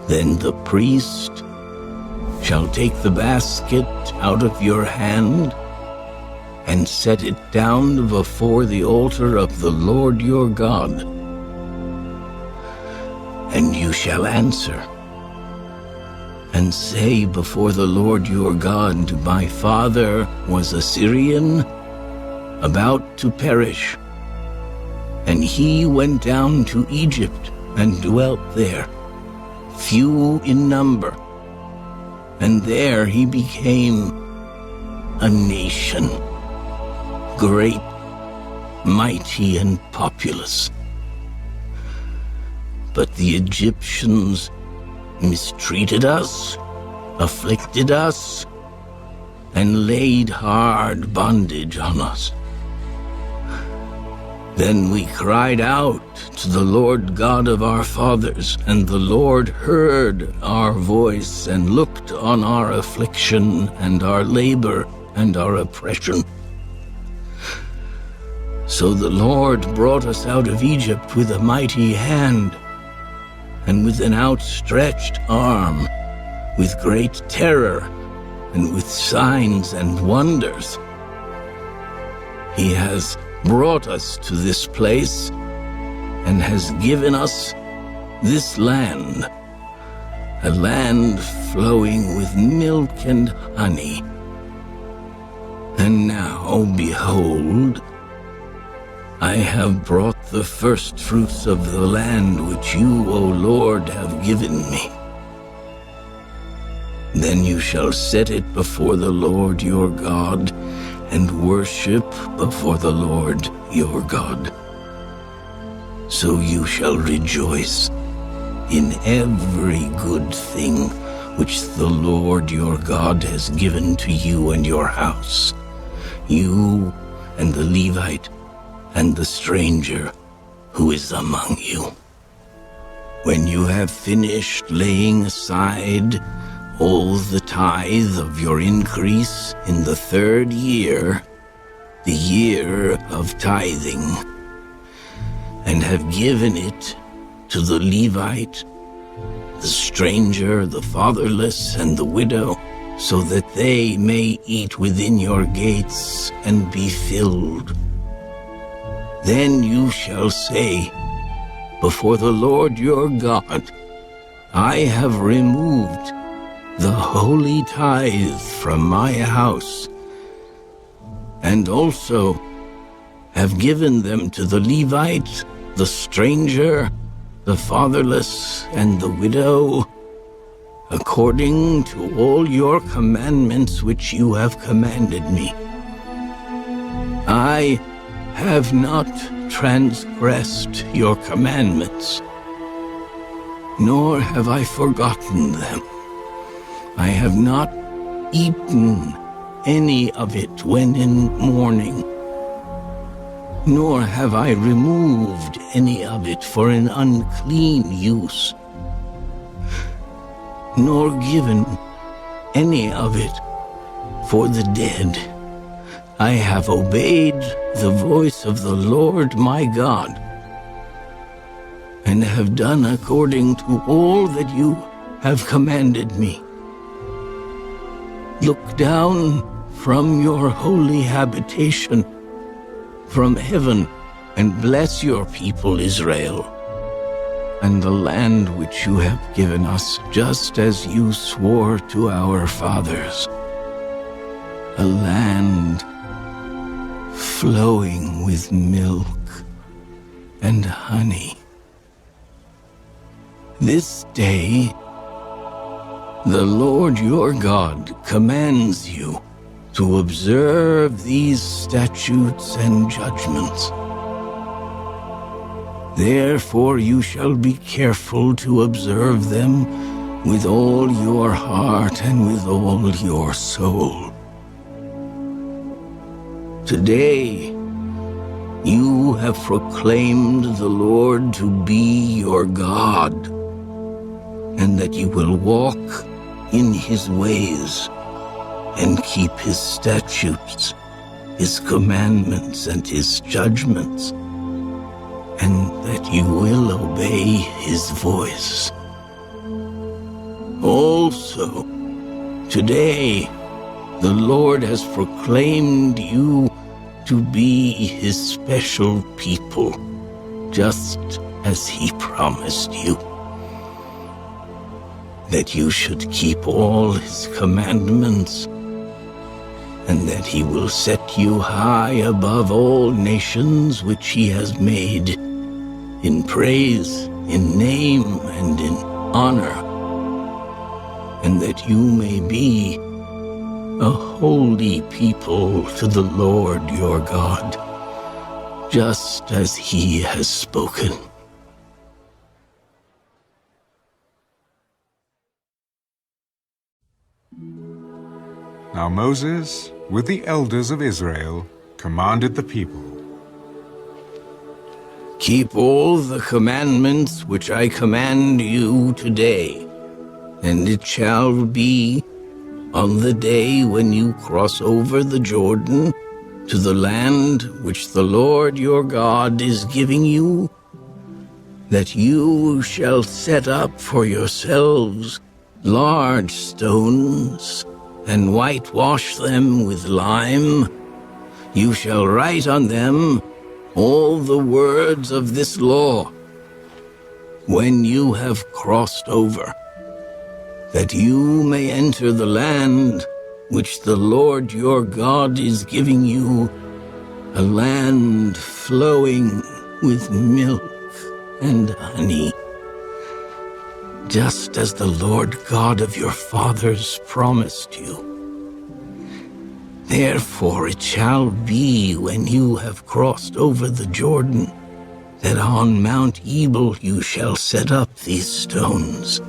Then the priest shall take the basket out of your hand and set it down before the altar of the Lord your God. And you shall answer and say before the Lord your God, my father was a Syrian, about to perish, and he went down to Egypt and dwelt there, few in number, and there he became a nation, great, mighty, and populous. But the Egyptians mistreated us, afflicted us, and laid hard bondage on us. Then we cried out to the Lord God of our fathers, and the Lord heard our voice and looked on our affliction and our labor and our oppression. So the Lord brought us out of Egypt with a mighty hand and with an outstretched arm, with great terror and with signs and wonders. He has brought us to this place and has given us this land, a land flowing with milk and honey. And now, behold, I have brought the first fruits of the land which you, O Lord, have given me. Then you shall set it before the Lord your God, and worship before the Lord your God. So you shall rejoice in every good thing which the Lord your God has given to you and your house, you and the Levite and the stranger who is among you. When you have finished laying aside all the tithe of your increase in the 3rd year, the year of tithing, and have given it to the Levite, the stranger, the fatherless, and the widow, so that they may eat within your gates and be filled. Then you shall say before the Lord your God, I have removed the holy tithe from my house, and also have given them to the Levite, the stranger, the fatherless, and the widow, according to all your commandments which you have commanded me. I have not transgressed your commandments, nor have I forgotten them. I have not eaten any of it when in mourning, nor have I removed any of it for an unclean use, nor given any of it for the dead. I have obeyed the voice of the Lord my God, and have done according to all that you have commanded me. Look down from your holy habitation, from heaven, and bless your people Israel, and the land which you have given us, just as you swore to our fathers, a land flowing with milk and honey. This day, the Lord your God commands you to observe these statutes and judgments. Therefore you shall be careful to observe them with all your heart and with all your soul. Today, you have proclaimed the Lord to be your God, and that you will walk in his ways and keep his statutes, his commandments, and his judgments, and that you will obey his voice. Also, today, the Lord has proclaimed you to be his special people, just as he promised you, that you should keep all his commandments, and that he will set you high above all nations which he has made, in praise, in name, and in honor, and that you may be a holy people to the Lord your God, just as he has spoken. Now Moses, with the elders of Israel, commanded the people, Keep all the commandments which I command you today, and it shall be on the day when you cross over the Jordan to the land which the Lord your God is giving you, that you shall set up for yourselves large stones and whitewash them with lime. You shall write on them all the words of this law when you have crossed over, that you may enter the land which the Lord your God is giving you, a land flowing with milk and honey, just as the Lord God of your fathers promised you. Therefore it shall be when you have crossed over the Jordan, that on Mount Ebal you shall set up these stones,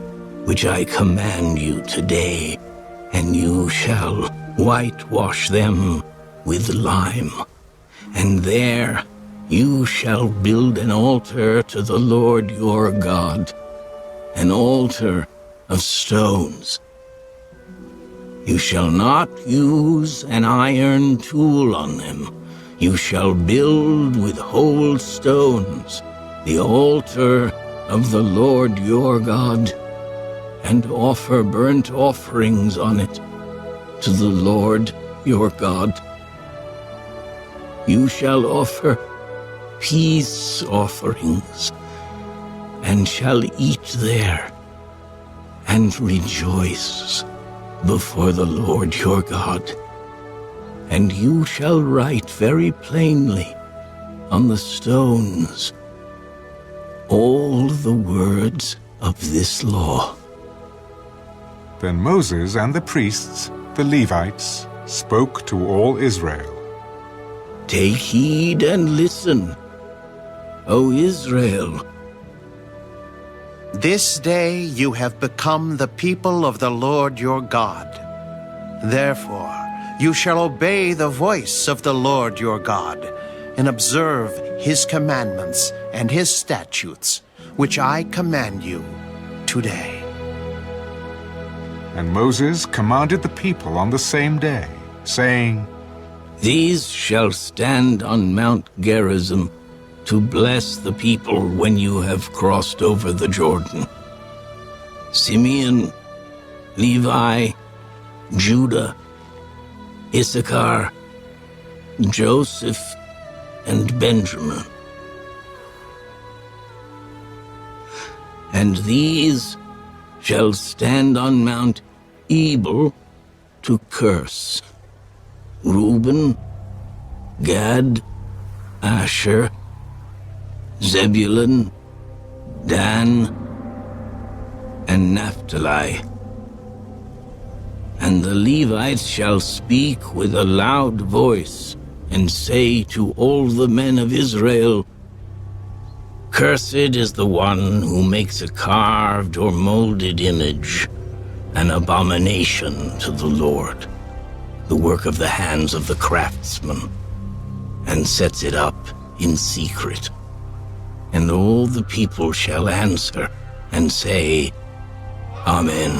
which I command you today, and you shall whitewash them with lime. And there you shall build an altar to the Lord your God, an altar of stones. You shall not use an iron tool on them. You shall build with whole stones the altar of the Lord your God, and offer burnt offerings on it to the Lord your God. You shall offer peace offerings, and shall eat there, and rejoice before the Lord your God. And you shall write very plainly on the stones all the words of this law. Then Moses and the priests, the Levites, spoke to all Israel. Take heed and listen, O Israel. This day you have become the people of the Lord your God. Therefore, you shall obey the voice of the Lord your God, and observe his commandments and his statutes, which I command you today. And Moses commanded the people on the same day, saying, These shall stand on Mount Gerizim to bless the people when you have crossed over the Jordan. Simeon, Levi, Judah, Issachar, Joseph, and Benjamin. And these shall stand on Mount Ebal to curse: Reuben, Gad, Asher, Zebulun, Dan, and Naphtali. And the Levites shall speak with a loud voice, and say to all the men of Israel, Cursed is the one who makes a carved or molded image, an abomination to the Lord, the work of the hands of the craftsman, and sets it up in secret. And all the people shall answer and say, Amen.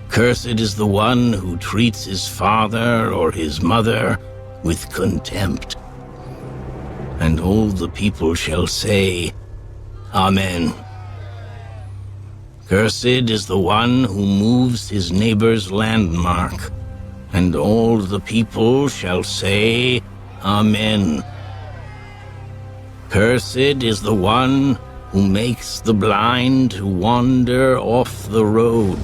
Cursed is the one who treats his father or his mother with contempt. And all the people shall say, Amen. Cursed is the one who moves his neighbor's landmark. And all the people shall say, Amen. Cursed is the one who makes the blind to wander off the road.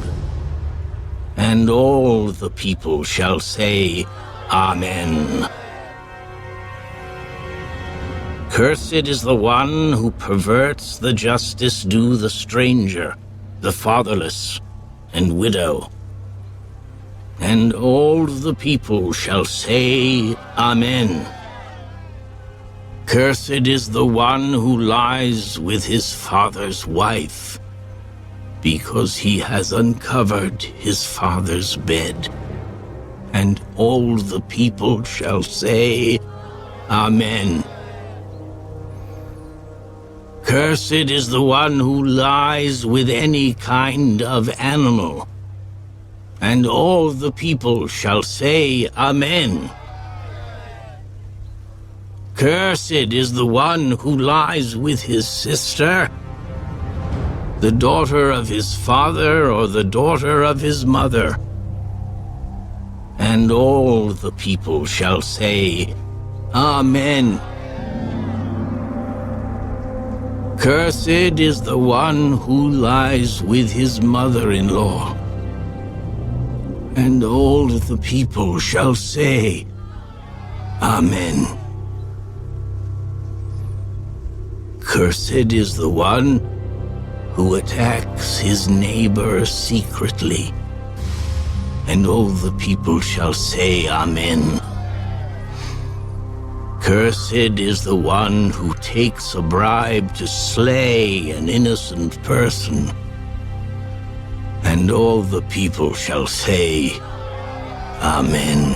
And all the people shall say, Amen. Cursed is the one who perverts the justice due the stranger, the fatherless, and widow. And all the people shall say, Amen. Cursed is the one who lies with his father's wife, because he has uncovered his father's bed. And all the people shall say, Amen. Cursed is the one who lies with any kind of animal. And all the people shall say, Amen. Cursed is the one who lies with his sister, the daughter of his father or the daughter of his mother. And all the people shall say, Amen. Cursed is the one who lies with his mother-in-law. And all the people shall say, Amen. Cursed is the one who attacks his neighbor secretly. And all the people shall say, Amen. Cursed is the one who takes a bribe to slay an innocent person. And all the people shall say, Amen.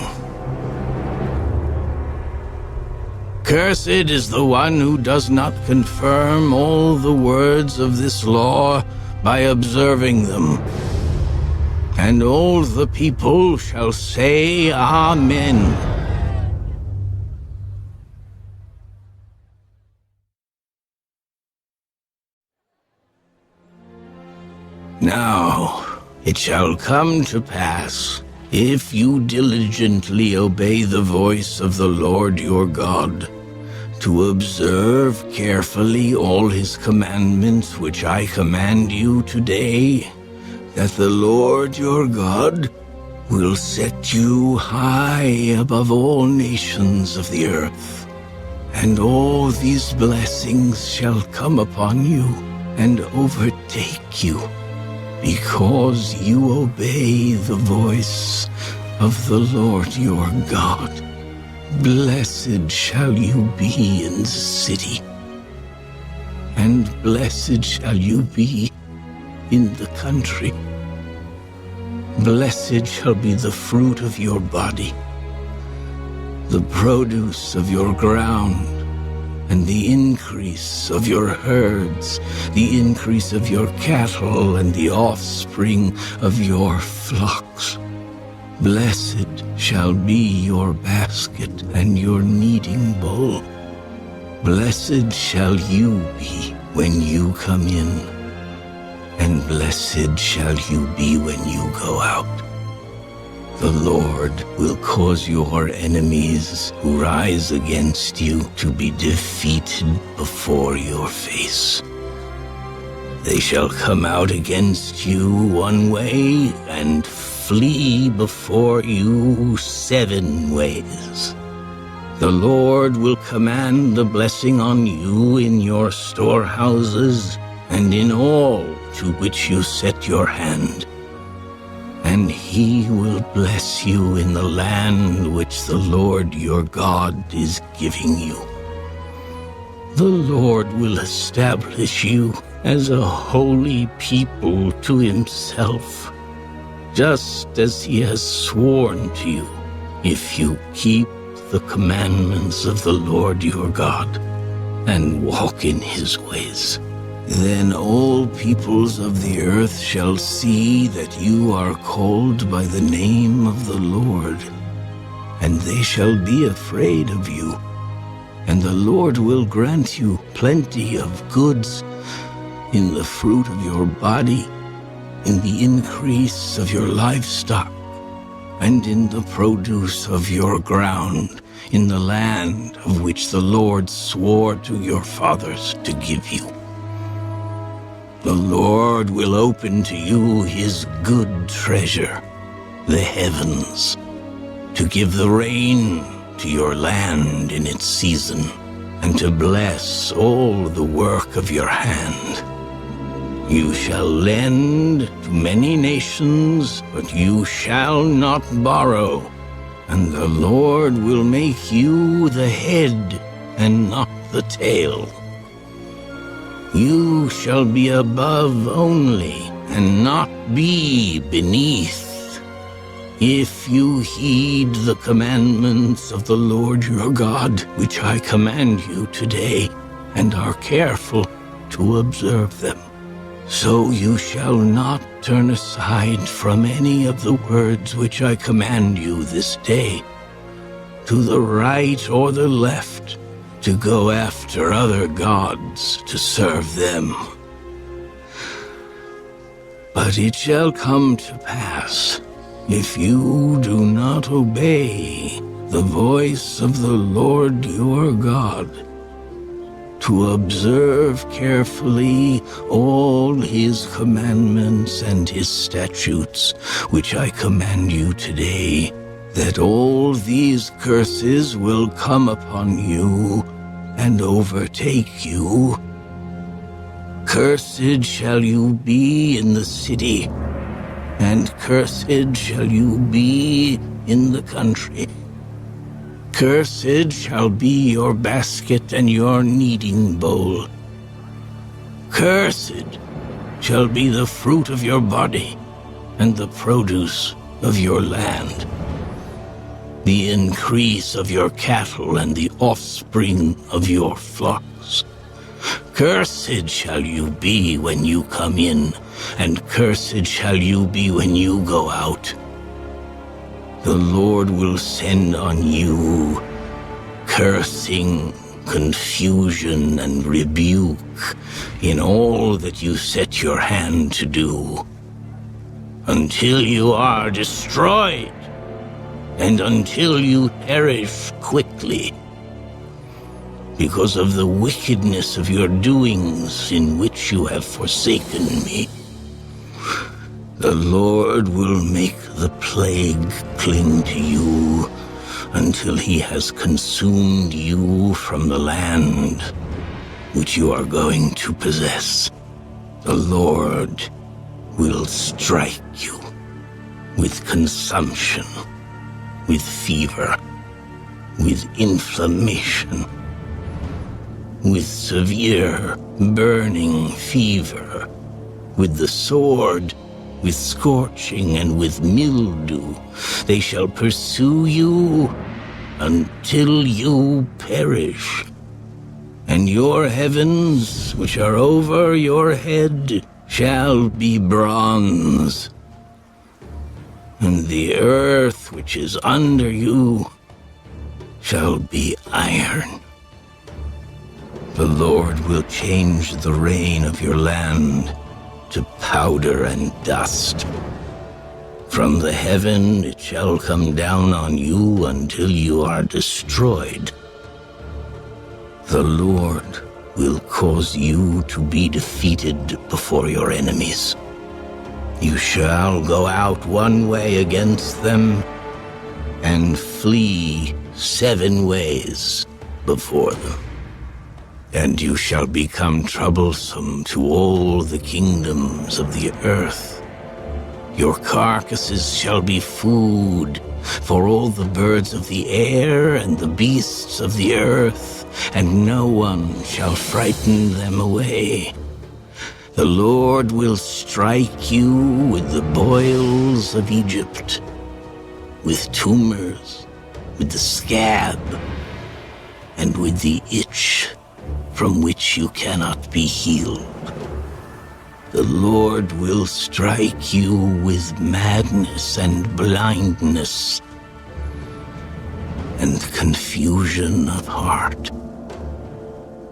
Cursed is the one who does not confirm all the words of this law by observing them. And all the people shall say, Amen. Now it shall come to pass, if you diligently obey the voice of the Lord your God, to observe carefully all his commandments which I command you today, that the Lord your God will set you high above all nations of the earth. And all these blessings shall come upon you and overtake you, because you obey the voice of the Lord your God. Blessed shall you be in the city, and blessed shall you be in the country. Blessed shall be the fruit of your body, the produce of your ground, and the increase of your herds, the increase of your cattle, and the offspring of your flocks. Blessed shall be your basket and your kneading bowl. Blessed shall you be when you come in, and blessed shall you be when you go out. The Lord will cause your enemies who rise against you to be defeated before your face. They shall come out against you one way and flee before you 7 ways. The Lord will command the blessing on you in your storehouses and in all to which you set your hand. And he will bless you in the land which the Lord your God is giving you. The Lord will establish you as a holy people to himself, just as he has sworn to you, if you keep the commandments of the Lord your God and walk in his ways. Then all peoples of the earth shall see that you are called by the name of the Lord, and they shall be afraid of you. And the Lord will grant you plenty of goods in the fruit of your body, in the increase of your livestock, and in the produce of your ground, in the land of which the Lord swore to your fathers to give you. The Lord will open to you his good treasure, the heavens, to give the rain to your land in its season, and to bless all the work of your hand. You shall lend to many nations, but you shall not borrow, and the Lord will make you the head and not the tail. You shall be above only, and not be beneath, if you heed the commandments of the Lord your God, which I command you today, and are careful to observe them. So you shall not turn aside from any of the words which I command you this day, to the right or the left, to go after other gods to serve them. But it shall come to pass, if you do not obey the voice of the Lord your God, to observe carefully all his commandments and his statutes, which I command you today, that all these curses will come upon you and overtake you. Cursed shall you be in the city, and cursed shall you be in the country. Cursed shall be your basket and your kneading bowl. Cursed shall be the fruit of your body and the produce of your land, the increase of your cattle and the offspring of your flocks. Cursed shall you be when you come in, and cursed shall you be when you go out. The Lord will send on you cursing, confusion, and rebuke in all that you set your hand to do, until you are destroyed, and until you perish quickly, because of the wickedness of your doings in which you have forsaken me. The Lord will make the plague cling to you until he has consumed you from the land which you are going to possess. The Lord will strike you with consumption, with fever, with inflammation, with severe burning fever, with the sword, with scorching, and with mildew. They shall pursue you until you perish. And your heavens, which are over your head, shall be bronze, and the earth which is under you shall be iron. The Lord will change the rain of your land to powder and dust. From the heaven it shall come down on you until you are destroyed. The Lord will cause you to be defeated before your enemies. You shall go out one way against them, and flee 7 ways before them. And you shall become troublesome to all the kingdoms of the earth. Your carcasses shall be food for all the birds of the air and the beasts of the earth, and no one shall frighten them away. The Lord will strike you with the boils of Egypt, with tumors, with the scab, and with the itch from which you cannot be healed. The Lord will strike you with madness and blindness and confusion of heart.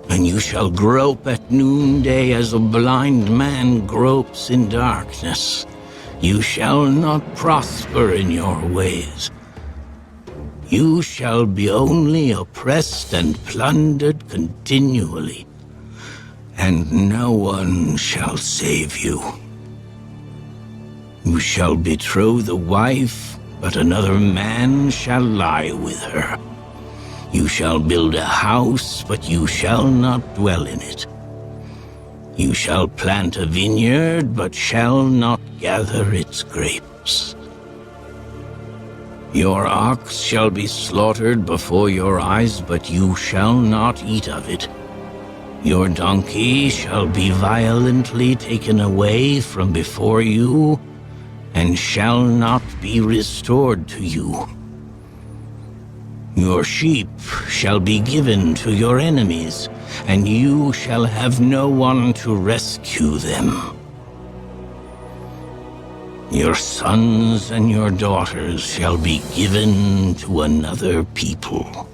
And you shall grope at noonday as a blind man gropes in darkness. You shall not prosper in your ways. You shall be only oppressed and plundered continually, and no one shall save you. You shall betroth a wife, but another man shall lie with her. You shall build a house, but you shall not dwell in it. You shall plant a vineyard, but shall not gather its grapes. Your ox shall be slaughtered before your eyes, but you shall not eat of it. Your donkey shall be violently taken away from before you, and shall not be restored to you. Your sheep shall be given to your enemies, and you shall have no one to rescue them. Your sons and your daughters shall be given to another people,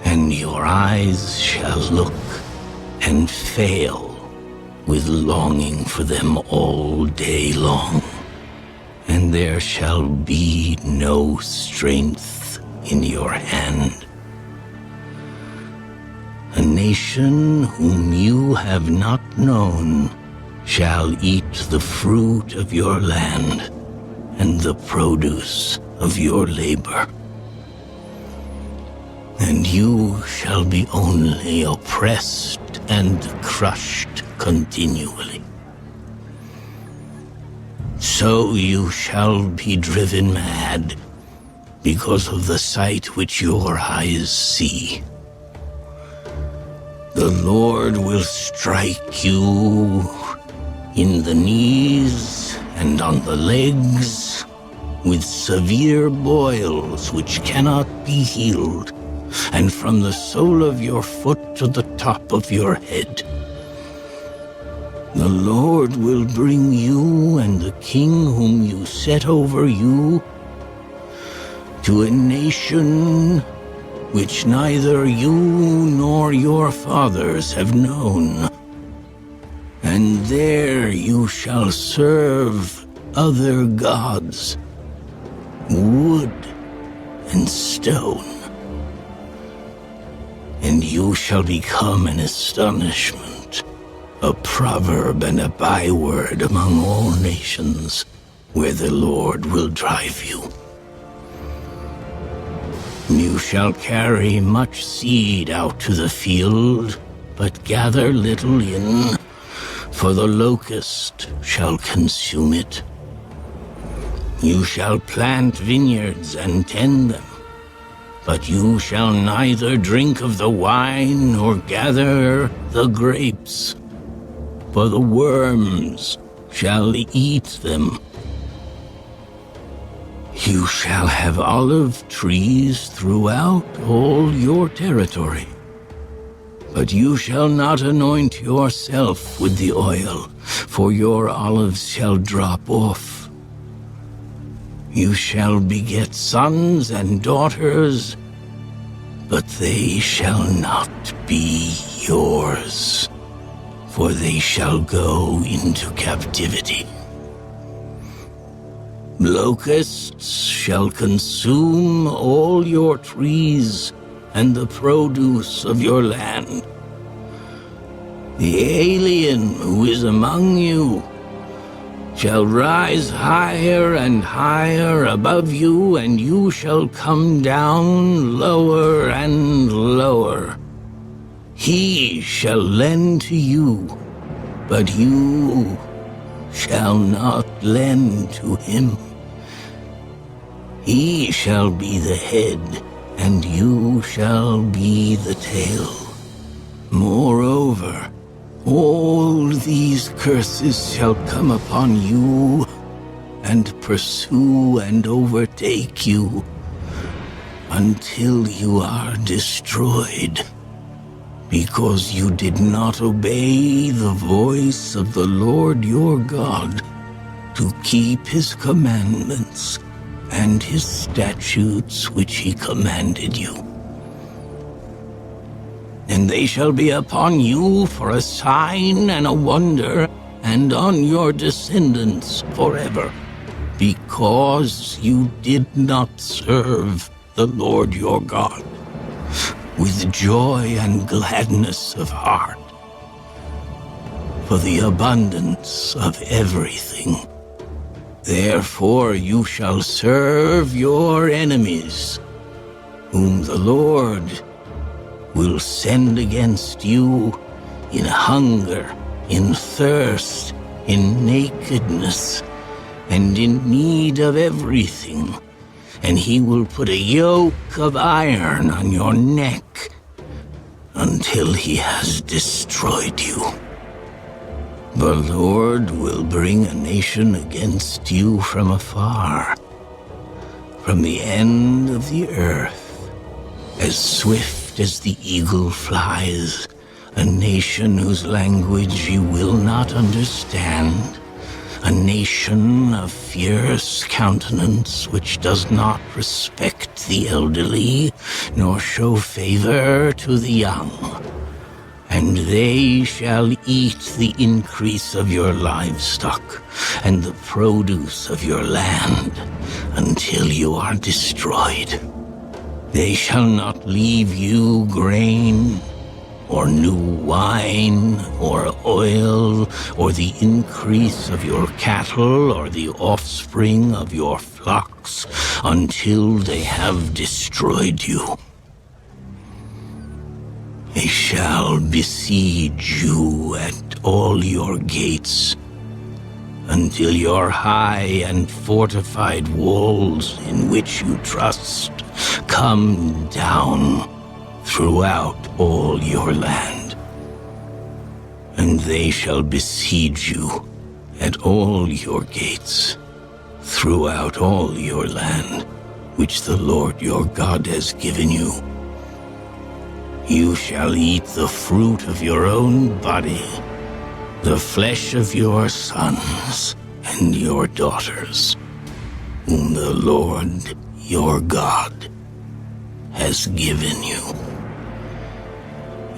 and your eyes shall look and fail with longing for them all day long, and there shall be no strength in your hand. A nation whom you have not known shall eat the fruit of your land and the produce of your labor. And you shall be only oppressed and crushed continually. So you shall be driven mad because of the sight which your eyes see. The Lord will strike you in the knees and on the legs with severe boils which cannot be healed, and from the sole of your foot to the top of your head. The Lord will bring you and the king whom you set over you to a nation which neither you nor your fathers have known. And there you shall serve other gods, wood and stone. And you shall become an astonishment, a proverb and a byword among all nations, where the Lord will drive you. You shall carry much seed out to the field, but gather little in, for the locust shall consume it. You shall plant vineyards and tend them, but you shall neither drink of the wine nor gather the grapes, for the worms shall eat them. You shall have olive trees throughout all your territory, but you shall not anoint yourself with the oil, for your olives shall drop off. You shall beget sons and daughters, but they shall not be yours, for they shall go into captivity. Locusts shall consume all your trees and the produce of your land. The alien who is among you shall rise higher and higher above you, and you shall come down lower and lower. He shall lend to you, but you shall not lend to him. He shall be the head, and you shall be the tail. Moreover, all these curses shall come upon you, and pursue and overtake you, until you are destroyed, because you did not obey the voice of the Lord your God, to keep his commandments and his statutes which he commanded you. And they shall be upon you for a sign and a wonder, and on your descendants forever, because you did not serve the Lord your God with joy and gladness of heart, for the abundance of everything. Therefore you shall serve your enemies, whom the Lord will send against you in hunger, in thirst, in nakedness, and in need of everything. And he will put a yoke of iron on your neck until he has destroyed you. The Lord will bring a nation against you from afar, from the end of the earth, as swift as the eagle flies, a nation whose language you will not understand, a nation of fierce countenance which does not respect the elderly, nor show favor to the young. And they shall eat the increase of your livestock and the produce of your land until you are destroyed. They shall not leave you grain, or new wine, or oil, or the increase of your cattle, or the offspring of your flocks, until they have destroyed you. They shall besiege you at all your gates, until your high and fortified walls in which you trust come down throughout all your land. And they shall besiege you at all your gates throughout all your land, which the Lord your God has given you. You shall eat the fruit of your own body, the flesh of your sons and your daughters, whom the Lord your God has given you.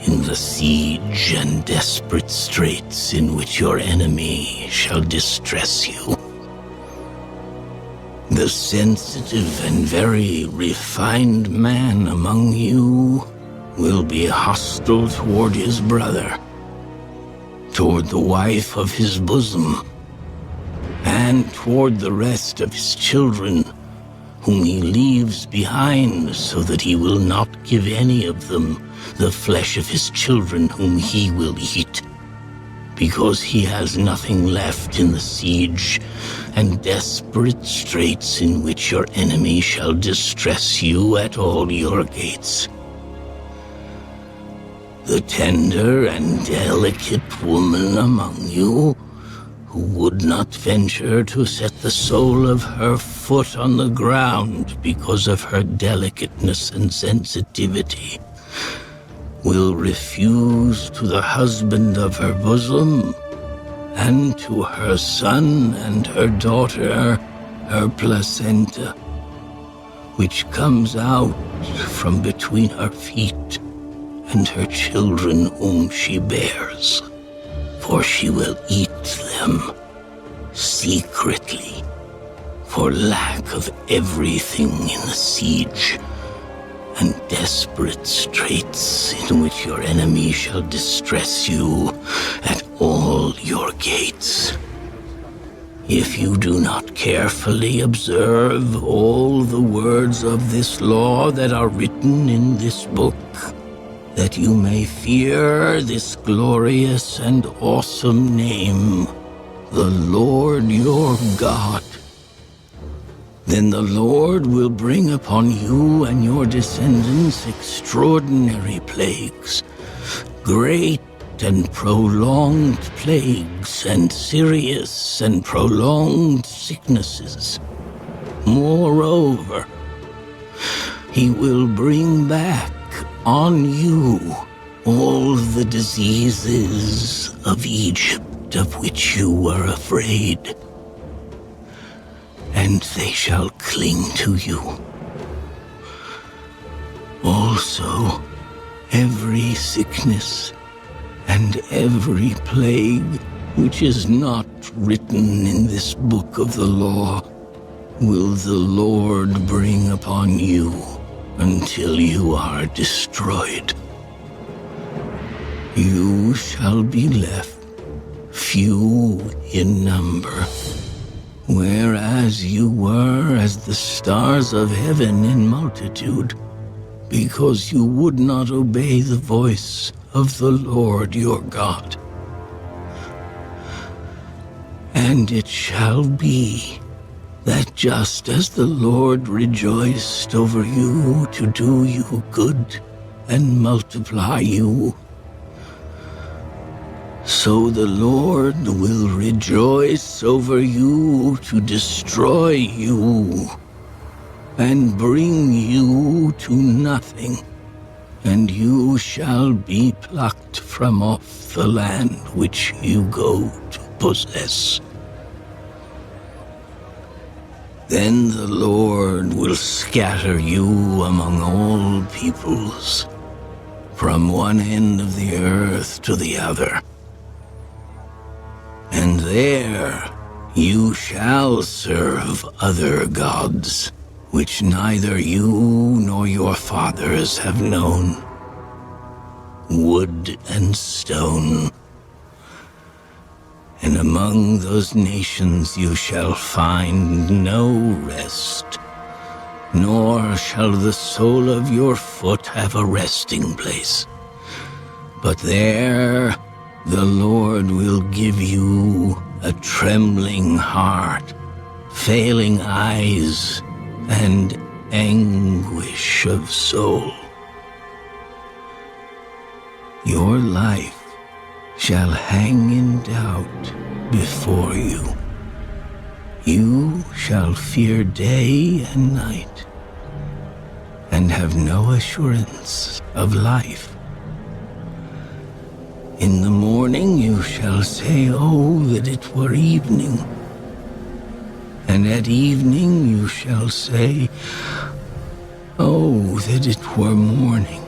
In the siege and desperate straits in which your enemy shall distress you, the sensitive and very refined man among you will be hostile toward his brother, toward the wife of his bosom, and toward the rest of his children, whom he leaves behind, so that he will not give any of them the flesh of his children whom he will eat, because he has nothing left in the siege and desperate straits in which your enemy shall distress you at all your gates. The tender and delicate woman among you, who would not venture to set the sole of her foot on the ground because of her delicateness and sensitivity, will refuse to the husband of her bosom, and to her son and her daughter her placenta, which comes out from between her feet, and her children whom she bears, for she will eat them secretly, for lack of everything in the siege, and desperate straits in which your enemy shall distress you at all your gates. If you do not carefully observe all the words of this law that are written in this book, that you may fear this glorious and awesome name, the Lord your God, then the Lord will bring upon you and your descendants extraordinary plagues, great and prolonged plagues, and serious and prolonged sicknesses. Moreover, he will bring back on you all the diseases of Egypt of which you were afraid, and they shall cling to you. Also, every sickness and every plague which is not written in this book of the law will the Lord bring upon you until you are destroyed. You shall be left few in number, whereas you were as the stars of heaven in multitude, because you would not obey the voice of the Lord your God. And it shall be that just as the Lord rejoiced over you to do you good and multiply you, so the Lord will rejoice over you to destroy you and bring you to nothing, and you shall be plucked from off the land which you go to possess. Then the Lord will scatter you among all peoples, from one end of the earth to the other. And there you shall serve other gods, which neither you nor your fathers have known, wood and stone. And among those nations you shall find no rest, nor shall the sole of your foot have a resting place. But there the Lord will give you a trembling heart, failing eyes, and anguish of soul. Your life shall hang in doubt before you. You shall fear day and night, and have no assurance of life. In the morning you shall say, "Oh, that it were evening." And at evening you shall say, "Oh, that it were morning,"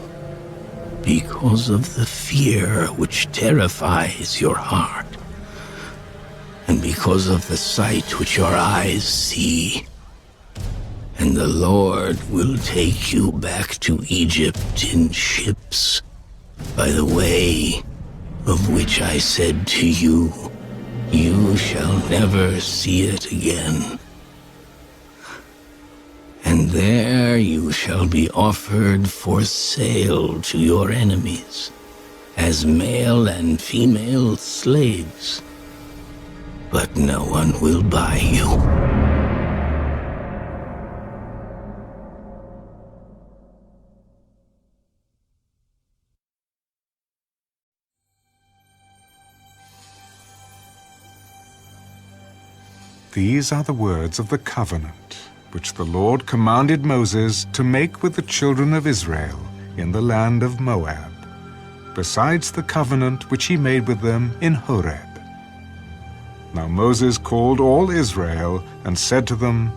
because of the fear which terrifies your heart, and because of the sight which your eyes see. And the Lord will take you back to Egypt in ships by the way of which I said to you, "You shall never see it again." And there you shall be offered for sale to your enemies, as male and female slaves. But no one will buy you. These are the words of the covenant, which the Lord commanded Moses to make with the children of Israel in the land of Moab, besides the covenant which he made with them in Horeb. Now Moses called all Israel and said to them,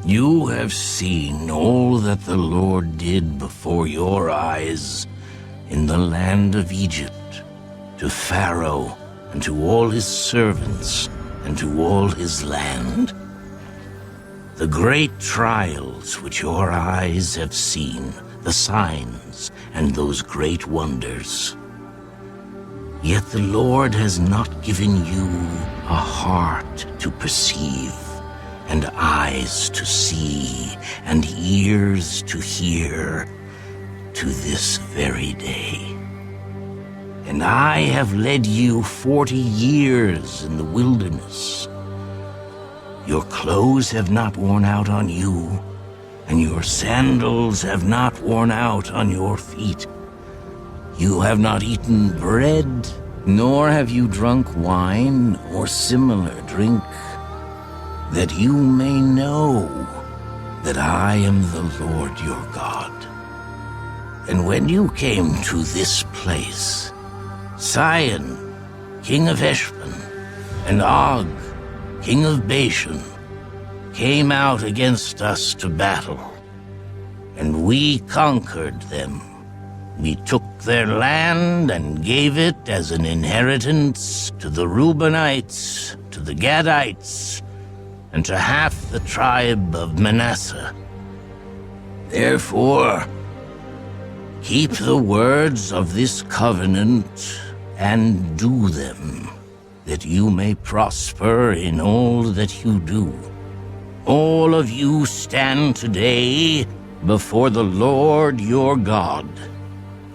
You have seen all that the Lord did before your eyes in the land of Egypt, to Pharaoh and to all his servants and to all his land. the great trials which your eyes have seen, the signs and those great wonders. Yet the Lord has not given you a heart to perceive, and eyes to see, and ears to hear, to this very day. And I have led you 40 years in the wilderness. Your clothes have not worn out on you, and your sandals have not worn out on your feet. You have not eaten bread, nor have you drunk wine or similar drink, that you may know that I am the Lord your God. And when you came to this place, Sihon, king of Heshbon, and Og, king of Bashan, came out against us to battle, and we conquered them. We took their land and gave it as an inheritance to the Reubenites, to the Gadites, and to half the tribe of Manasseh. Therefore, keep the words of this covenant and do them, that you may prosper in all that you do. All of you stand today before the Lord your God,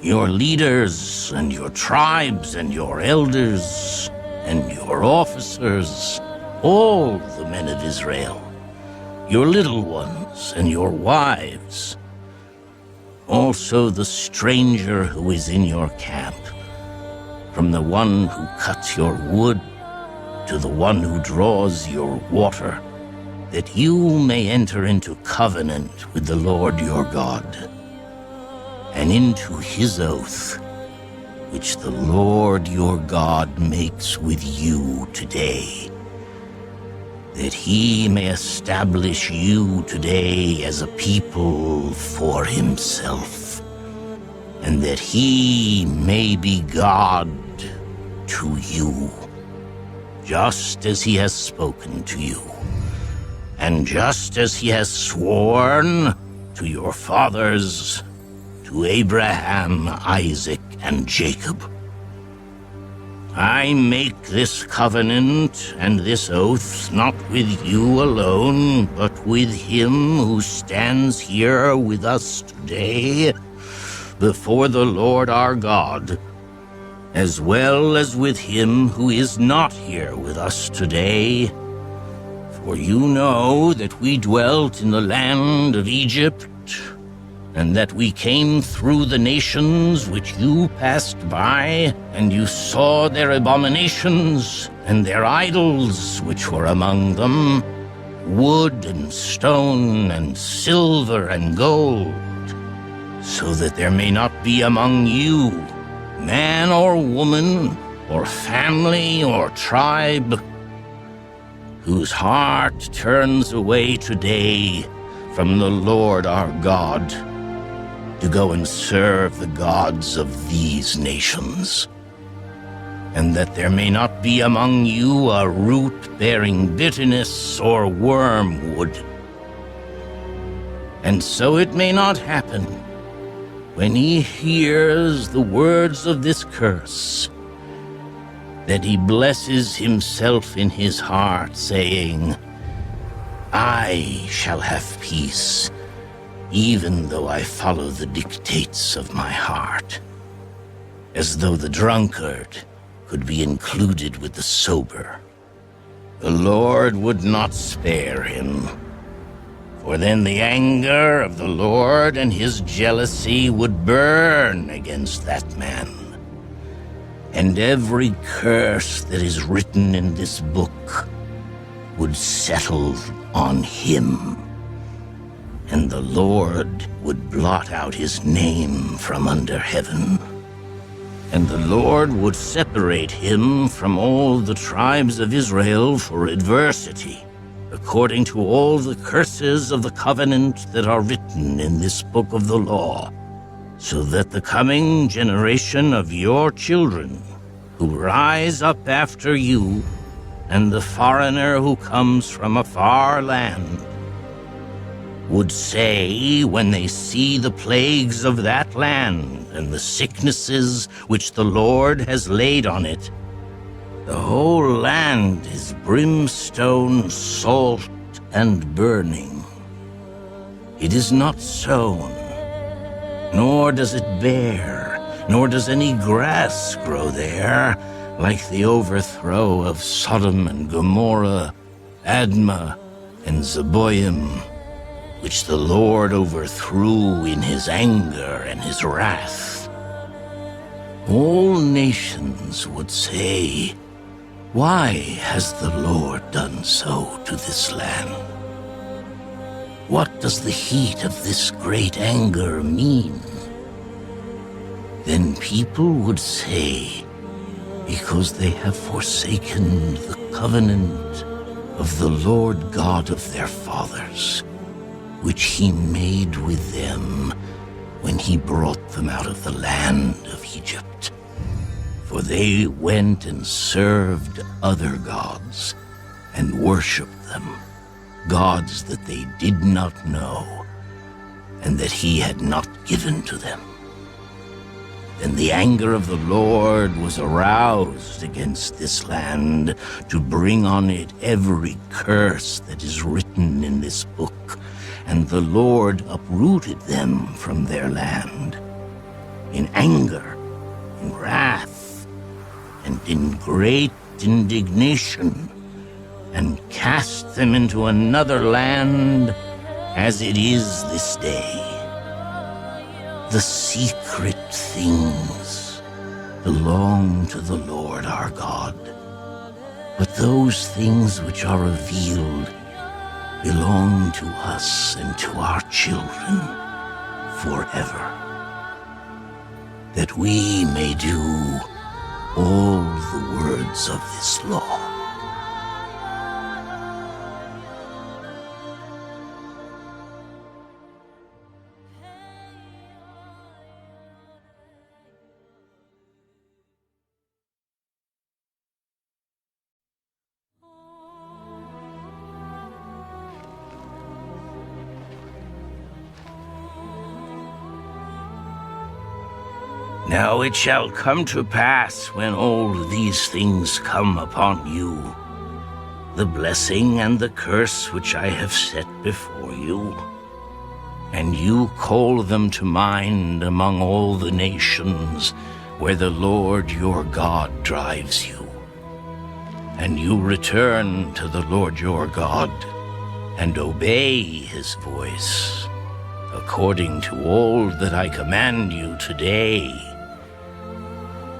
your leaders and your tribes and your elders and your officers, all the men of Israel, your little ones and your wives, also the stranger who is in your camp, from the one who cuts your wood to the one who draws your water, that you may enter into covenant with the Lord your God, and into his oath, which the Lord your God makes with you today, that he may establish you today as a people for himself, and that he may be God to you, just as he has spoken to you, and just as he has sworn to your fathers, to Abraham, Isaac, and Jacob. I make this covenant and this oath not with you alone, but with him who stands here with us today before the Lord our God, as well as with him who is not here with us today. For you know that we dwelt in the land of Egypt, and that we came through the nations which you passed by, and you saw their abominations and their idols which were among them, wood and stone and silver and gold, so that there may not be among you man or woman or family or tribe whose heart turns away today from the Lord our God to go and serve the gods of these nations, and that there may not be among you a root bearing bitterness or wormwood. And so it may not happen, when he hears the words of this curse, that he blesses himself in his heart, saying, I shall have peace, even though I follow the dictates of my heart, as though the drunkard could be included with the sober. The Lord would not spare him, for then the anger of the Lord and his jealousy would burn against that man. And every curse that is written in this book would settle on him, and the Lord would blot out his name from under heaven. And the Lord would separate him from all the tribes of Israel for adversity, according to all the curses of the covenant that are written in this book of the law, so that the coming generation of your children, who rise up after you, and the foreigner who comes from a far land, would say when they see the plagues of that land and the sicknesses which the Lord has laid on it, the whole land is brimstone, salt, and burning. It is not sown, nor does it bear, nor does any grass grow there, like the overthrow of Sodom and Gomorrah, Admah and Zeboim, which the Lord overthrew in his anger and his wrath. All nations would say, "Why has the Lord done so to this land? What does the heat of this great anger mean?" Then people would say, "Because they have forsaken the covenant of the Lord God of their fathers, which he made with them when he brought them out of the land of Egypt. For they went and served other gods and worshipped them, gods that they did not know and that he had not given to them. Then the anger of the Lord was aroused against this land to bring on it every curse that is written in this book, and the Lord uprooted them from their land in anger, in wrath, and in great indignation, and cast them into another land as it is this day. The secret things belong to the Lord our God, but those things which are revealed belong to us and to our children forever, that we may do all the words of this law." Now it shall come to pass when all these things come upon you, the blessing and the curse which I have set before you, and you call them to mind among all the nations where the Lord your God drives you, and you return to the Lord your God and obey his voice, according to all that I command you today,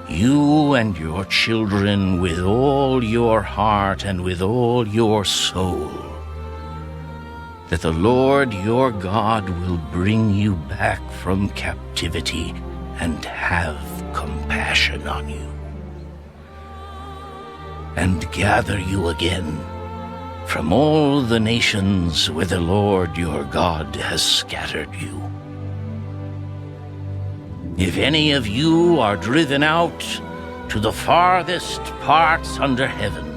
you and your children with all your heart and with all your soul, that the Lord your God will bring you back from captivity and have compassion on you, and gather you again from all the nations where the Lord your God has scattered you. If any of you are driven out to the farthest parts under heaven,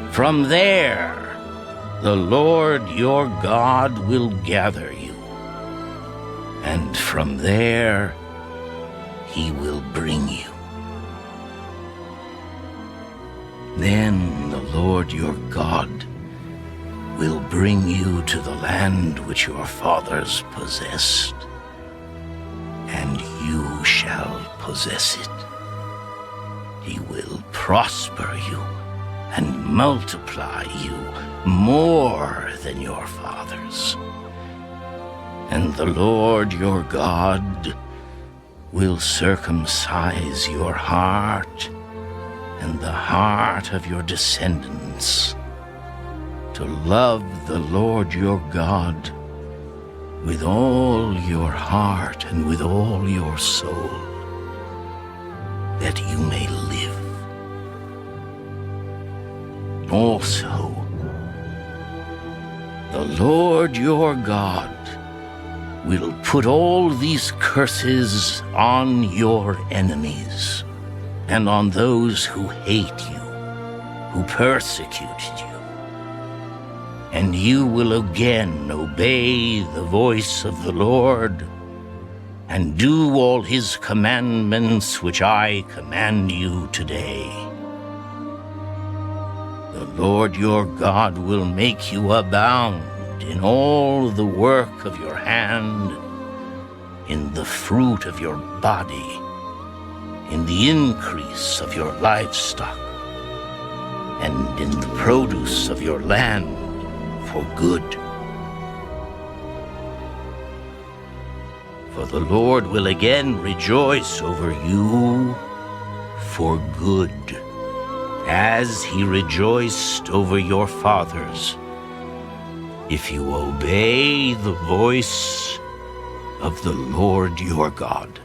from there the Lord your God will gather you, and from there he will bring you. Then the Lord your God will bring you to the land which your fathers possessed, and you shall possess it. He will prosper you and multiply you more than your fathers. And the Lord your God will circumcise your heart and the heart of your descendants, to love the Lord your God with all your heart and with all your soul, that you may live. Also, the Lord your God will put all these curses on your enemies and on those who hate you, who persecuted you. and you will again obey the voice of the Lord, and do all his commandments which I command you today. The Lord your God will make you abound in all the work of your hand, in the fruit of your body, in the increase of your livestock, and in the produce of your land for good. For the Lord will again rejoice over you for good, as he rejoiced over your fathers, if you obey the voice of the Lord your God,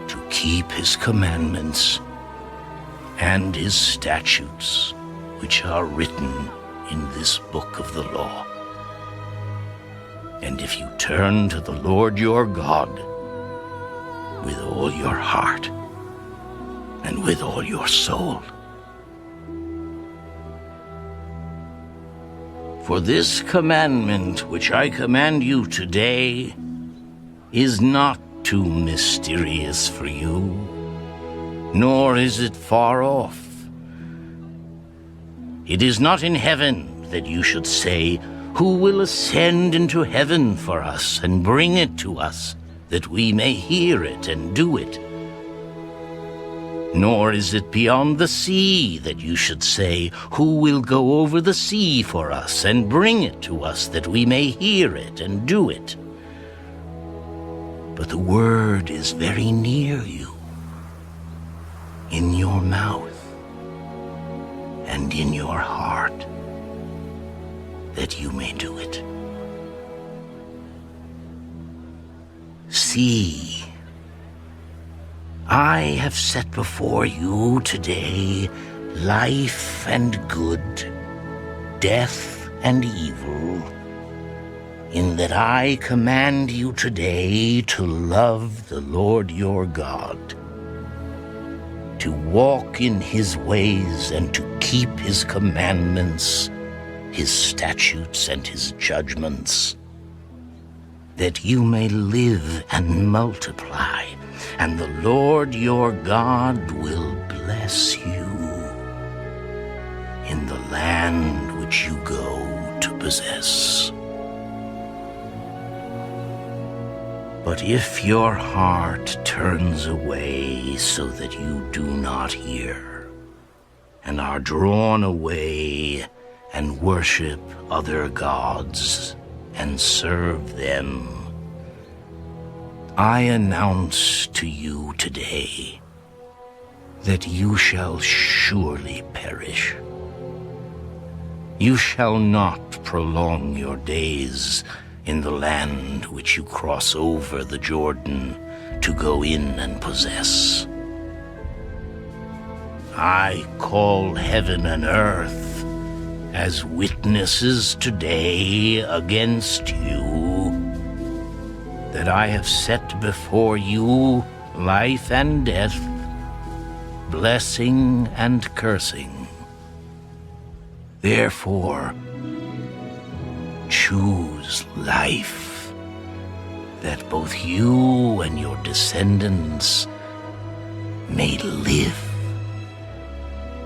to keep his commandments and his statutes, which are written in this book of the law. And if you turn to the Lord your God with all your heart and with all your soul. For this commandment which I command you today is not too mysterious for you, nor is it far off. It is not in heaven that you should say, "Who will ascend into heaven for us and bring it to us, that we may hear it and do it?" Nor is it beyond the sea that you should say, "Who will go over the sea for us and bring it to us, that we may hear it and do it?" But the word is very near you, in your mouth and in your heart, that you may do it. See, I have set before you today life and good, death and evil, in that I command you today to love the Lord your God, to walk in his ways and to keep his commandments, his statutes and his judgments, that you may live and multiply, and the Lord your God will bless you in the land which you go to possess. But if your heart turns away so that you do not hear, and are drawn away and worship other gods and serve them, I announce to you today that you shall surely perish. You shall not prolong your days in the land which you cross over the Jordan to go in and possess. I call heaven and earth as witnesses today against you, that I have set before you life and death, blessing and cursing. Therefore, choose life, that both you and your descendants may live,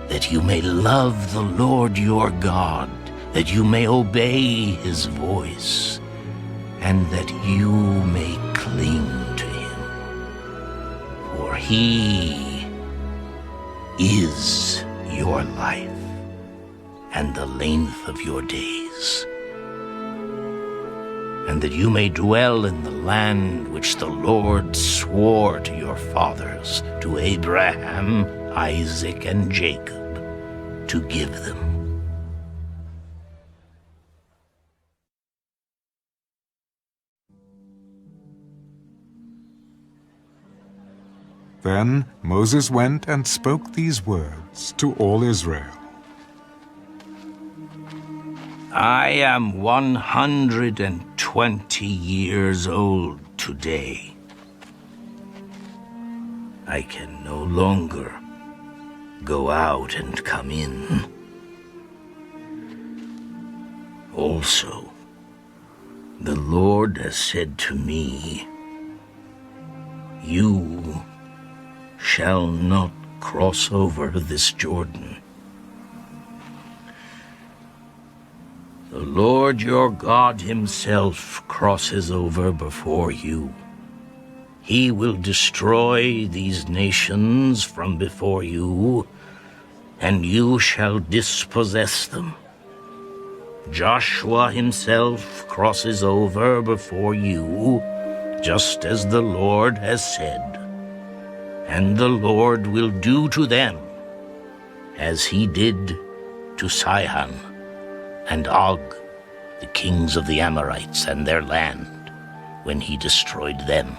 that you may love the Lord your God, that you may obey his voice, and that you may cling to him. For he is your life and the length of your days, and that you may dwell in the land which the Lord swore to your fathers, to Abraham, Isaac, and Jacob, to give them. Then Moses went and spoke these words to all Israel. I am 120 years old today. I can no longer go out and come in. Also, the Lord has said to me, you shall not cross over this Jordan. The Lord your God himself crosses over before you. He will destroy these nations from before you, and you shall dispossess them. Joshua himself crosses over before you, just as the Lord has said. And the Lord will do to them as he did to Sihon and Og, the kings of the Amorites and their land, when he destroyed them.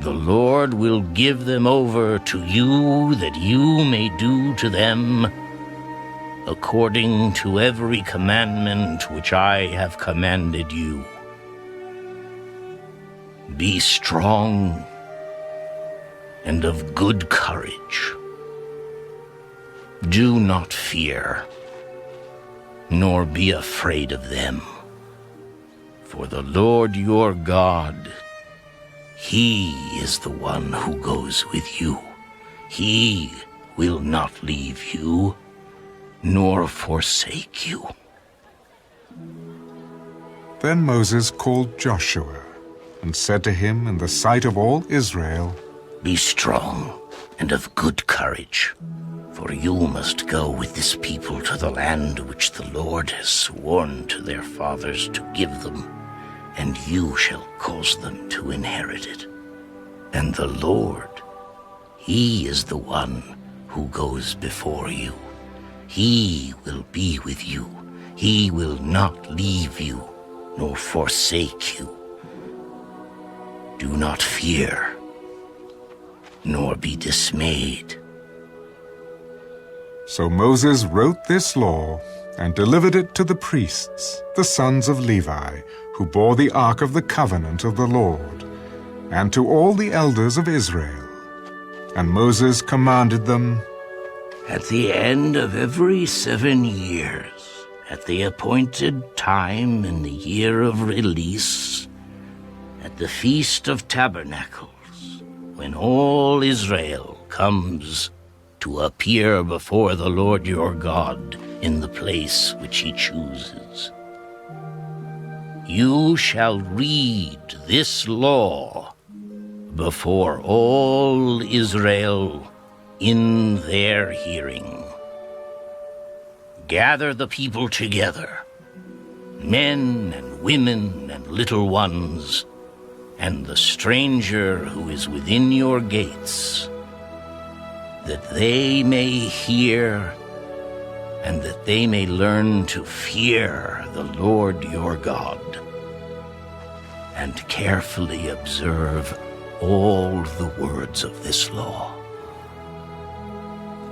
The Lord will give them over to you, that you may do to them according to every commandment which I have commanded you. Be strong and of good courage. Do not fear, nor be afraid of them. For the Lord your God, he is the one who goes with you. He will not leave you, nor forsake you. Then Moses called Joshua and said to him in the sight of all Israel, Be strong and of good courage, for you must go with this people to the land which the Lord has sworn to their fathers to give them, and you shall cause them to inherit it. And the Lord, he is the one who goes before you. He will be with you. He will not leave you, nor forsake you. Do not fear, nor be dismayed. So Moses wrote this law and delivered it to the priests, the sons of Levi, who bore the ark of the covenant of the Lord, and to all the elders of Israel. And Moses commanded them, At the end of every 7 years, at the appointed time in the year of release, at the Feast of Tabernacles, when all Israel comes to appear before the Lord your God in the place which he chooses, you shall read this law before all Israel in their hearing. Gather the people together, men and women and little ones, and the stranger who is within your gates, that they may hear and that they may learn to fear the Lord your God, and carefully observe all the words of this law,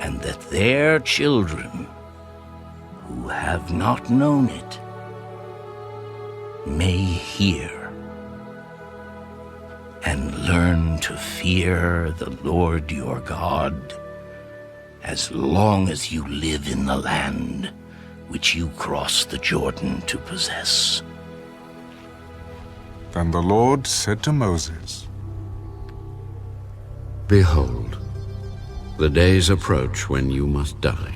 and that their children who have not known it may hear and learn to fear the Lord your God as long as you live in the land which you cross the Jordan to possess. Then the Lord said to Moses, Behold, the days approach when you must die.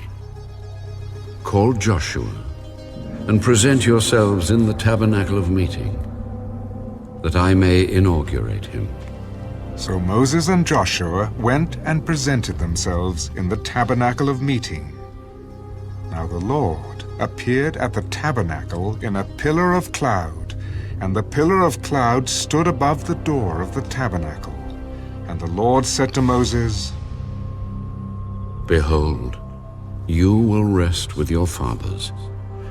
Call Joshua, and present yourselves in the tabernacle of meeting, that I may inaugurate him. So Moses and Joshua went and presented themselves in the tabernacle of meeting. Now the Lord appeared at the tabernacle in a pillar of cloud, and the pillar of cloud stood above the door of the tabernacle. And the Lord said to Moses, Behold, you will rest with your fathers,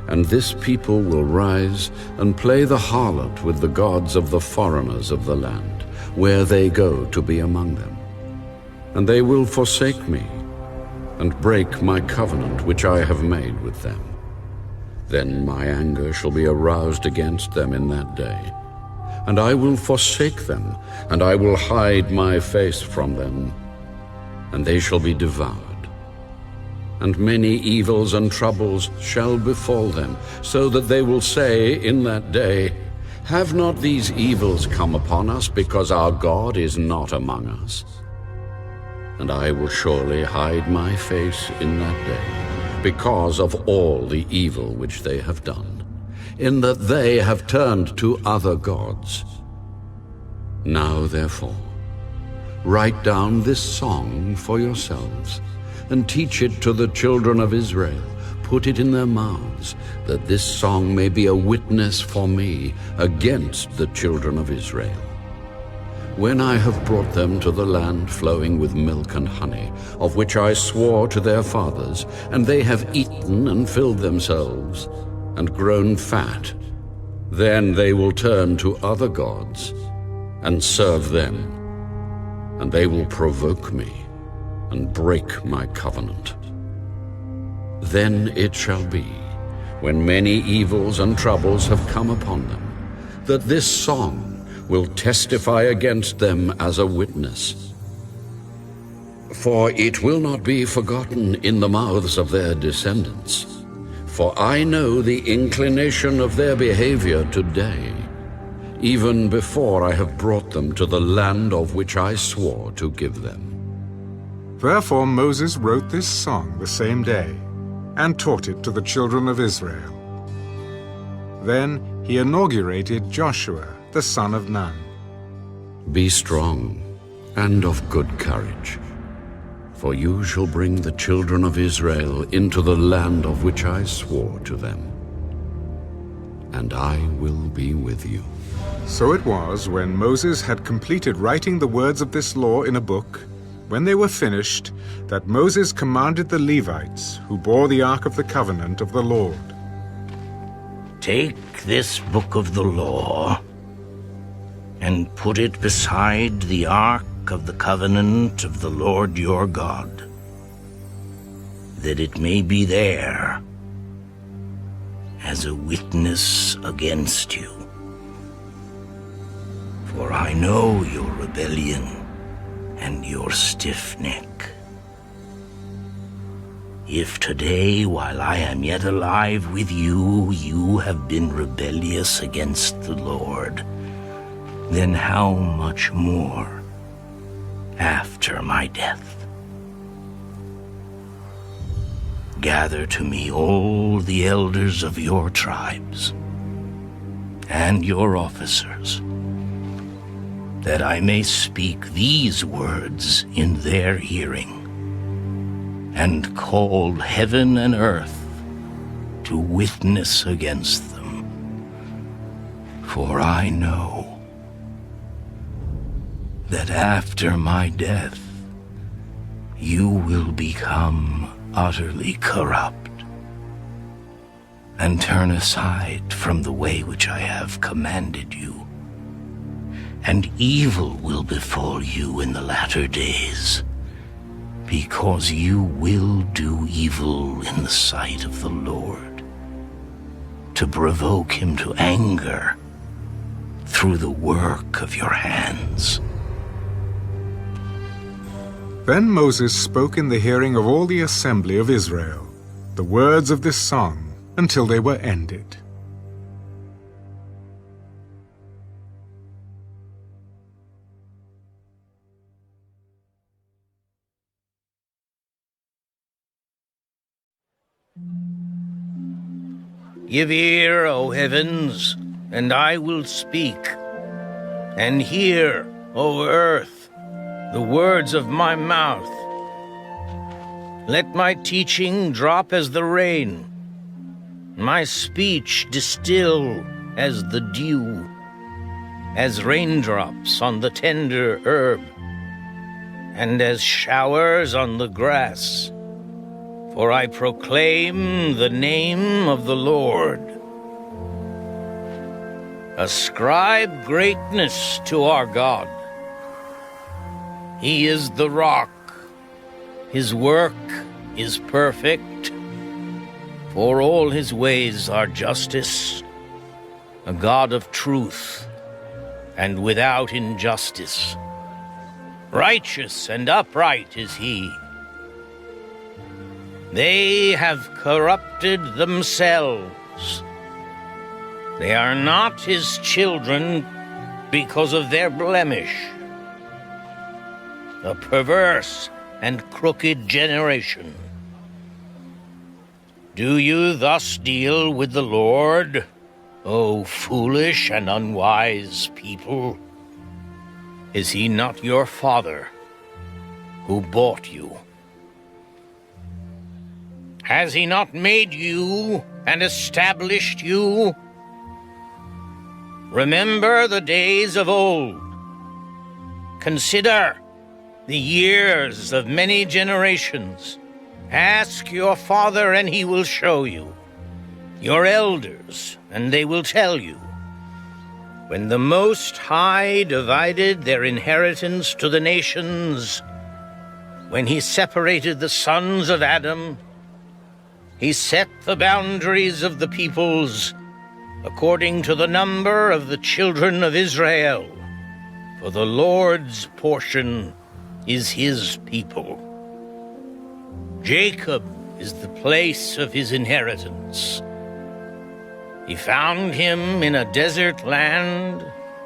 and this people will rise and play the harlot with the gods of the foreigners of the land, where they go to be among them. And they will forsake me, and break my covenant which I have made with them. Then my anger shall be aroused against them in that day, and I will forsake them, and I will hide my face from them, and they shall be devoured. and many evils and troubles shall befall them, so that they will say in that day, have not these evils come upon us because our God is not among us? And I will surely hide my face in that day, because of all the evil which they have done, in that they have turned to other gods. Now therefore, write down this song for yourselves, and teach it to the children of Israel. Put it in their mouths, that this song may be a witness for me against the children of Israel. When I have brought them to the land flowing with milk and honey, of which I swore to their fathers, and they have eaten and filled themselves, and grown fat, then they will turn to other gods and serve them, and they will provoke me and break my covenant. Then it shall be, when many evils and troubles have come upon them, that this song will testify against them as a witness. For it will not be forgotten in the mouths of their descendants. For I know the inclination of their behavior today, even before I have brought them to the land of which I swore to give them. Therefore Moses wrote this song the same day, and taught it to the children of Israel. Then he inaugurated Joshua, the son of Nun. Be strong and of good courage, for you shall bring the children of Israel into the land of which I swore to them, and I will be with you. So it was, when Moses had completed writing the words of this law in a book, when they were finished, that Moses commanded the Levites, who bore the Ark of the Covenant of the Lord. Take this book of the law and put it beside the Ark of the Covenant of the Lord your God, that it may be there as a witness against you. For I know your rebellion and your stiff neck. If today, while I am yet alive with you, you have been rebellious against the Lord, then how much more after my death? Gather to me all the elders of your tribes and your officers, that I may speak these words in their hearing, and call heaven and earth to witness against them. For I know that after my death you will become utterly corrupt, and turn aside from the way which I have commanded you. And evil will befall you in the latter days, because you will do evil in the sight of the Lord, to provoke him to anger through the work of your hands. Then Moses spoke in the hearing of all the assembly of Israel the words of this song until they were ended. Give ear, O heavens, and I will speak, and hear, O earth, the words of my mouth. Let my teaching drop as the rain, my speech distill as the dew, as raindrops on the tender herb, and as showers on the grass. For I proclaim the name of the Lord. Ascribe greatness to our God. He is the rock. His work is perfect. For all his ways are justice, a God of truth, and without injustice. Righteous and upright is he. They have corrupted themselves. They are not his children because of their blemish. A perverse and crooked generation. Do you thus deal with the Lord, O foolish and unwise people? Is he not your father who bought you? Has he not made you and established you? Remember the days of old. Consider the years of many generations. Ask your father, and he will show you. Your elders, and they will tell you. When the Most High divided their inheritance to the nations, when he separated the sons of Adam, he set the boundaries of the peoples according to the number of the children of Israel, for the Lord's portion is his people. Jacob is the place of his inheritance. He found him in a desert land,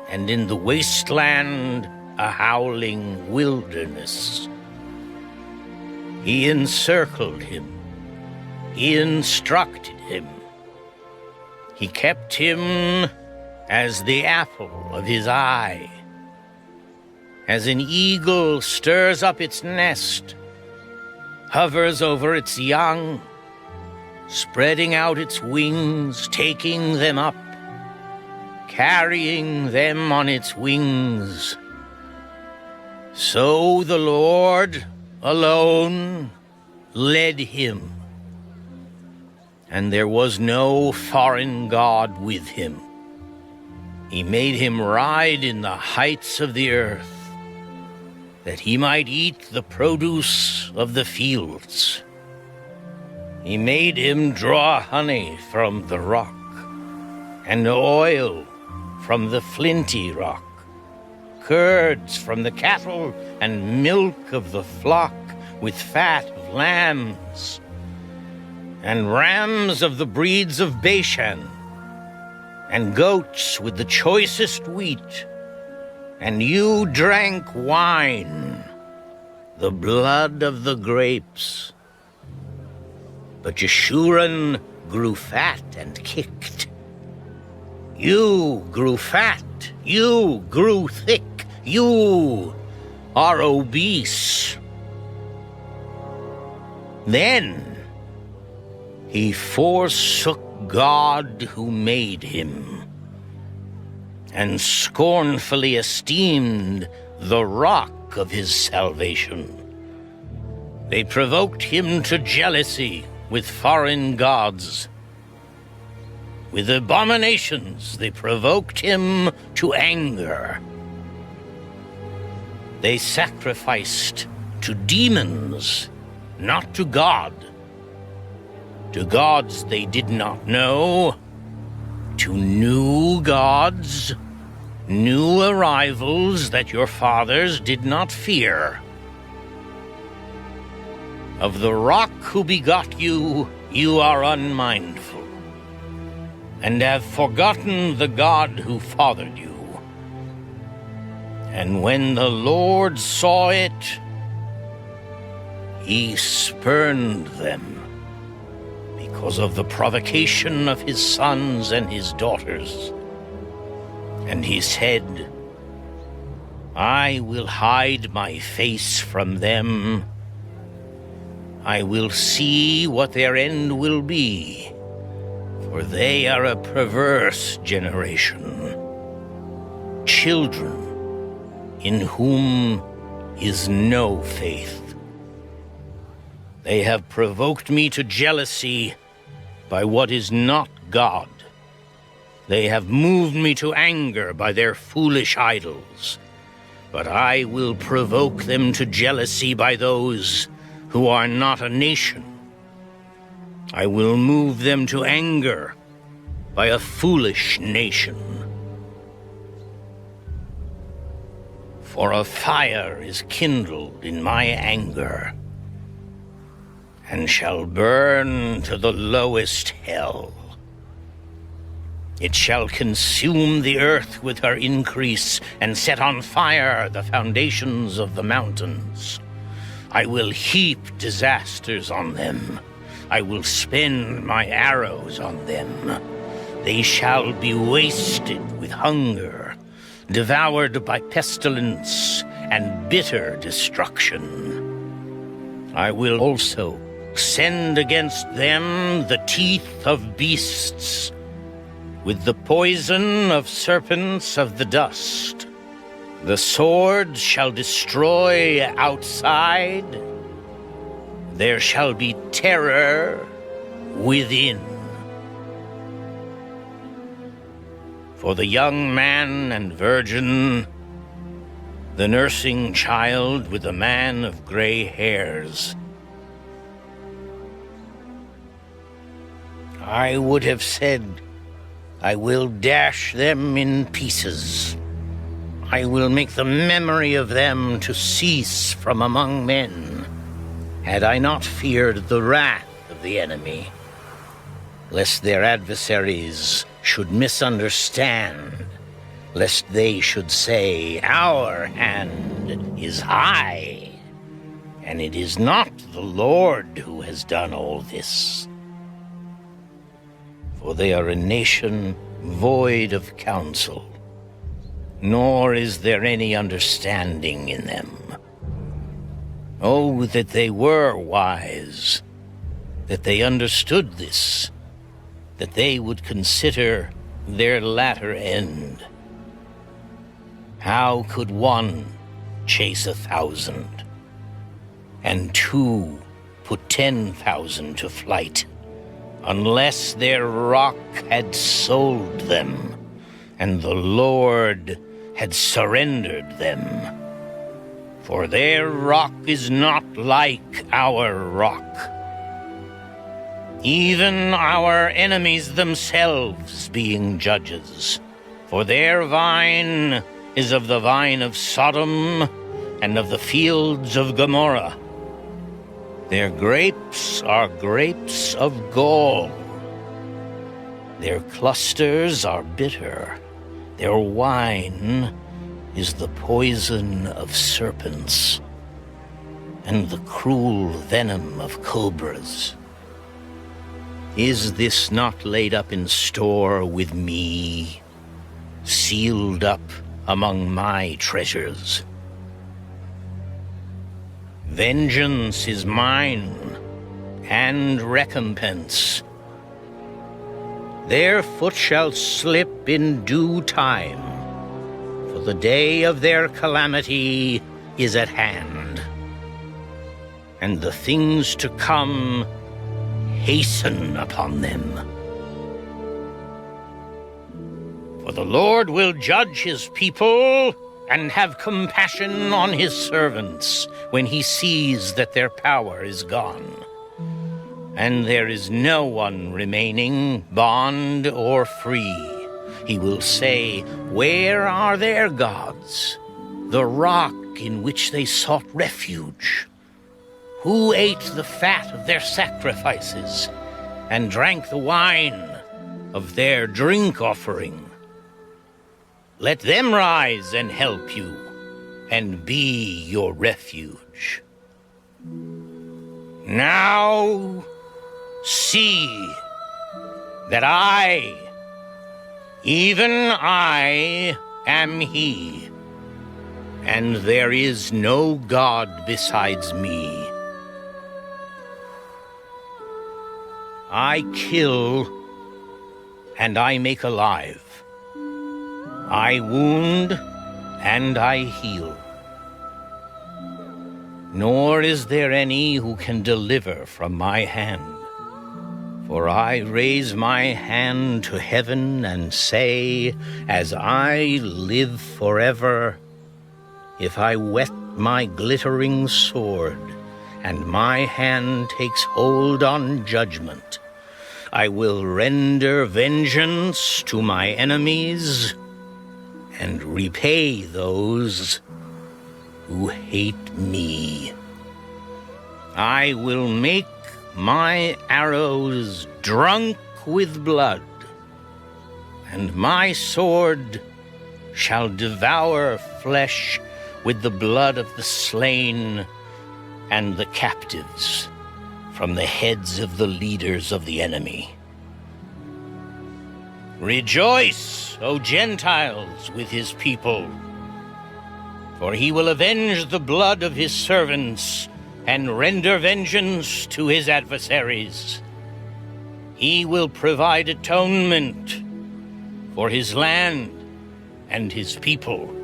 and in the wasteland a howling wilderness. He encircled him. He instructed him. He kept him as the apple of his eye. As an eagle stirs up its nest, hovers over its young, spreading out its wings, taking them up, carrying them on its wings. So the Lord alone led him, and there was no foreign god with him. He made him ride in the heights of the earth, that he might eat the produce of the fields. He made him draw honey from the rock, and oil from the flinty rock, curds from the cattle, and milk of the flock, with fat of lambs, and rams of the breeds of Bashan, and goats with the choicest wheat. And you drank wine, the blood of the grapes. But Jeshurun grew fat and kicked. You grew fat, you grew thick, you are obese. Then he forsook God who made him, and scornfully esteemed the rock of his salvation. They provoked him to jealousy with foreign gods. With abominations they provoked him to anger. They sacrificed to demons, not to God. To gods they did not know, to new gods, new arrivals that your fathers did not fear. Of the rock who begot you, you are unmindful, and have forgotten the God who fathered you. And when the Lord saw it, he spurned them, because of the provocation of his sons and his daughters. And he said, I will hide my face from them. I will see what their end will be, for they are a perverse generation, children in whom is no faith. They have provoked me to jealousy by what is not God. They have moved me to anger by their foolish idols. But I will provoke them to jealousy by those who are not a nation. I will move them to anger by a foolish nation. For a fire is kindled in my anger, and shall burn to the lowest hell. It shall consume the earth with her increase, and set on fire the foundations of the mountains. I will heap disasters on them. I will spend my arrows on them. They shall be wasted with hunger, devoured by pestilence and bitter destruction. I will also send against them the teeth of beasts, with the poison of serpents of the dust. The sword shall destroy outside. There shall be terror within. For the young man and virgin, the nursing child with the man of gray hairs, I would have said, I will dash them in pieces. I will make the memory of them to cease from among men, had I not feared the wrath of the enemy, lest their adversaries should misunderstand, lest they should say, our hand is high, and it is not the Lord who has done all this. For they are a nation void of counsel, nor is there any understanding in them. Oh, that they were wise, that they understood this, that they would consider their latter end. How could one chase 1,000, and 2 put 10,000 to flight, unless their rock had sold them, and the Lord had surrendered them? For their rock is not like our rock. Even our enemies themselves being judges. For their vine is of the vine of Sodom, and of the fields of Gomorrah. Their grapes are grapes of gall. Their clusters are bitter. Their wine is the poison of serpents, and the cruel venom of cobras. Is this not laid up in store with me, sealed up among my treasures? Vengeance is mine, and recompense. Their foot shall slip in due time, for the day of their calamity is at hand, and the things to come hasten upon them. For the Lord will judge his people and have compassion on his servants when he sees that their power is gone, and there is no one remaining, bond or free. He will say, where are their gods, the rock in which they sought refuge? Who ate the fat of their sacrifices and drank the wine of their drink offering? Let them rise and help you, and be your refuge. Now see that I, even I, am he, and there is no God besides me. I kill, and I make alive. I wound, and I heal. Nor is there any who can deliver from my hand. For I raise my hand to heaven and say, as I live forever, if I whet my glittering sword, and my hand takes hold on judgment, I will render vengeance to my enemies, and repay those who hate me. I will make my arrows drunk with blood, and my sword shall devour flesh with the blood of the slain and the captives from the heads of the leaders of the enemy. Rejoice, O Gentiles, with his people, for he will avenge the blood of his servants and render vengeance to his adversaries. He will provide atonement for his land and his people.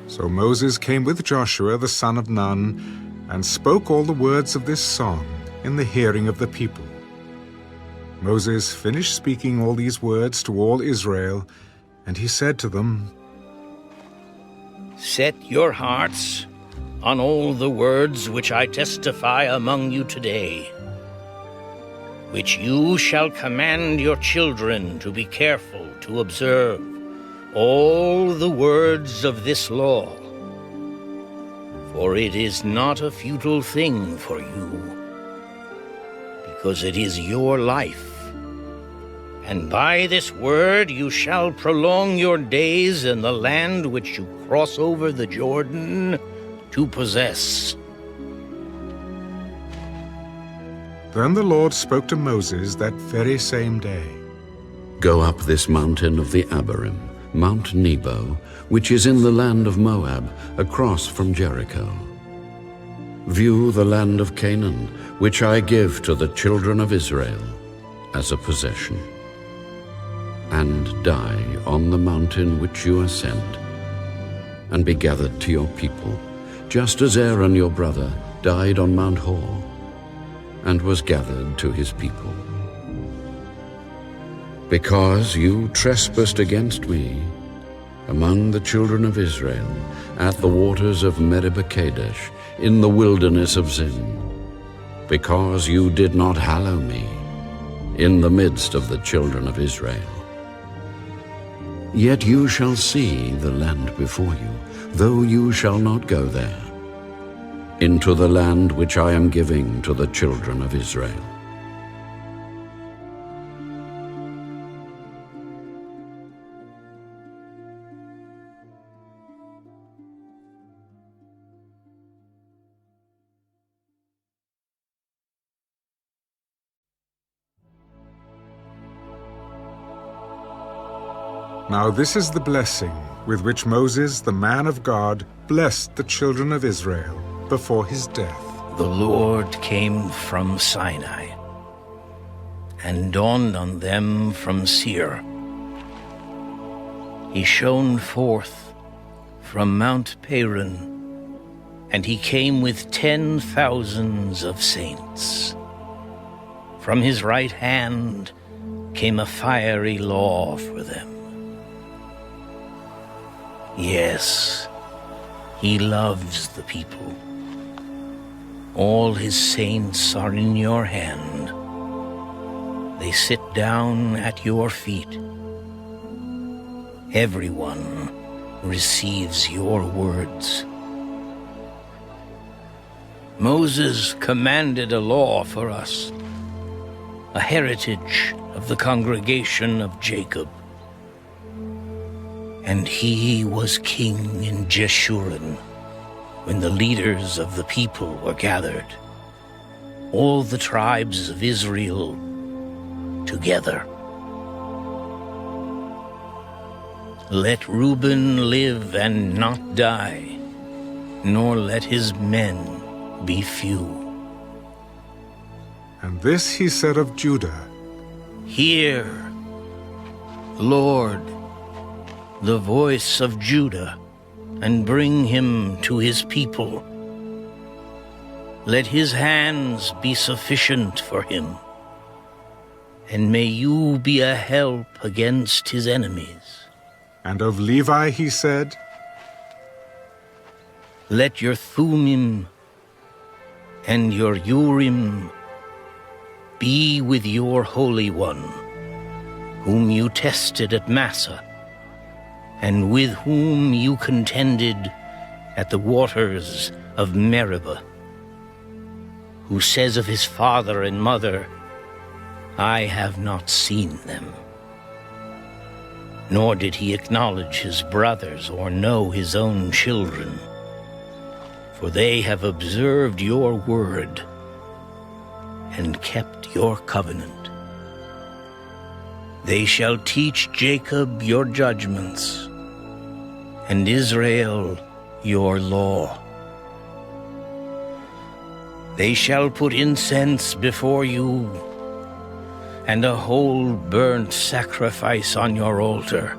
So Moses came with Joshua the son of Nun, and spoke all the words of this song in the hearing of the people. Moses finished speaking all these words to all Israel, and he said to them, Set your hearts on all the words which I testify among you today, which you shall command your children to be careful to observe all the words of this law. For it is not a futile thing for you, because it is your life. And by this word you shall prolong your days in the land which you cross over the Jordan to possess. Then the Lord spoke to Moses that very same day. Go up this mountain of the Abarim, Mount Nebo, which is in the land of Moab, across from Jericho. View the land of Canaan, which I give to the children of Israel as a possession. And die on the mountain which you ascend, and be gathered to your people, just as Aaron your brother died on Mount Hor, and was gathered to his people. Because you trespassed against me among the children of Israel at the waters of Meribah Kadesh in the wilderness of Zin, because you did not hallow me in the midst of the children of Israel. Yet you shall see the land before you, though you shall not go there, into the land which I am giving to the children of Israel. Now this is the blessing with which Moses, the man of God, blessed the children of Israel before his death. The Lord came from Sinai and dawned on them from Seir. He shone forth from Mount Paran, and he came with 10,000s of saints. From his right hand came a fiery law for them. Yes, he loves the people. All his saints are in your hand. They sit down at your feet. Everyone receives your words. Moses commanded a law for us, a heritage of the congregation of Jacob. And he was king in Jeshurun when the leaders of the people were gathered, all the tribes of Israel together. Let Reuben live and not die, nor let his men be few. And this he said of Judah. Hear, Lord, the voice of Judah, and bring him to his people. Let his hands be sufficient for him, and may you be a help against his enemies. And of Levi he said, Let your Thummim and your Urim be with your Holy One, whom you tested at Massah, and with whom you contended at the waters of Meribah. who says of his father and mother, I have not seen them. Nor did he acknowledge his brothers or know his own children. For they have observed your word and kept your covenant. They shall teach Jacob your judgments, and Israel your law. They shall put incense before you, and a whole burnt sacrifice on your altar.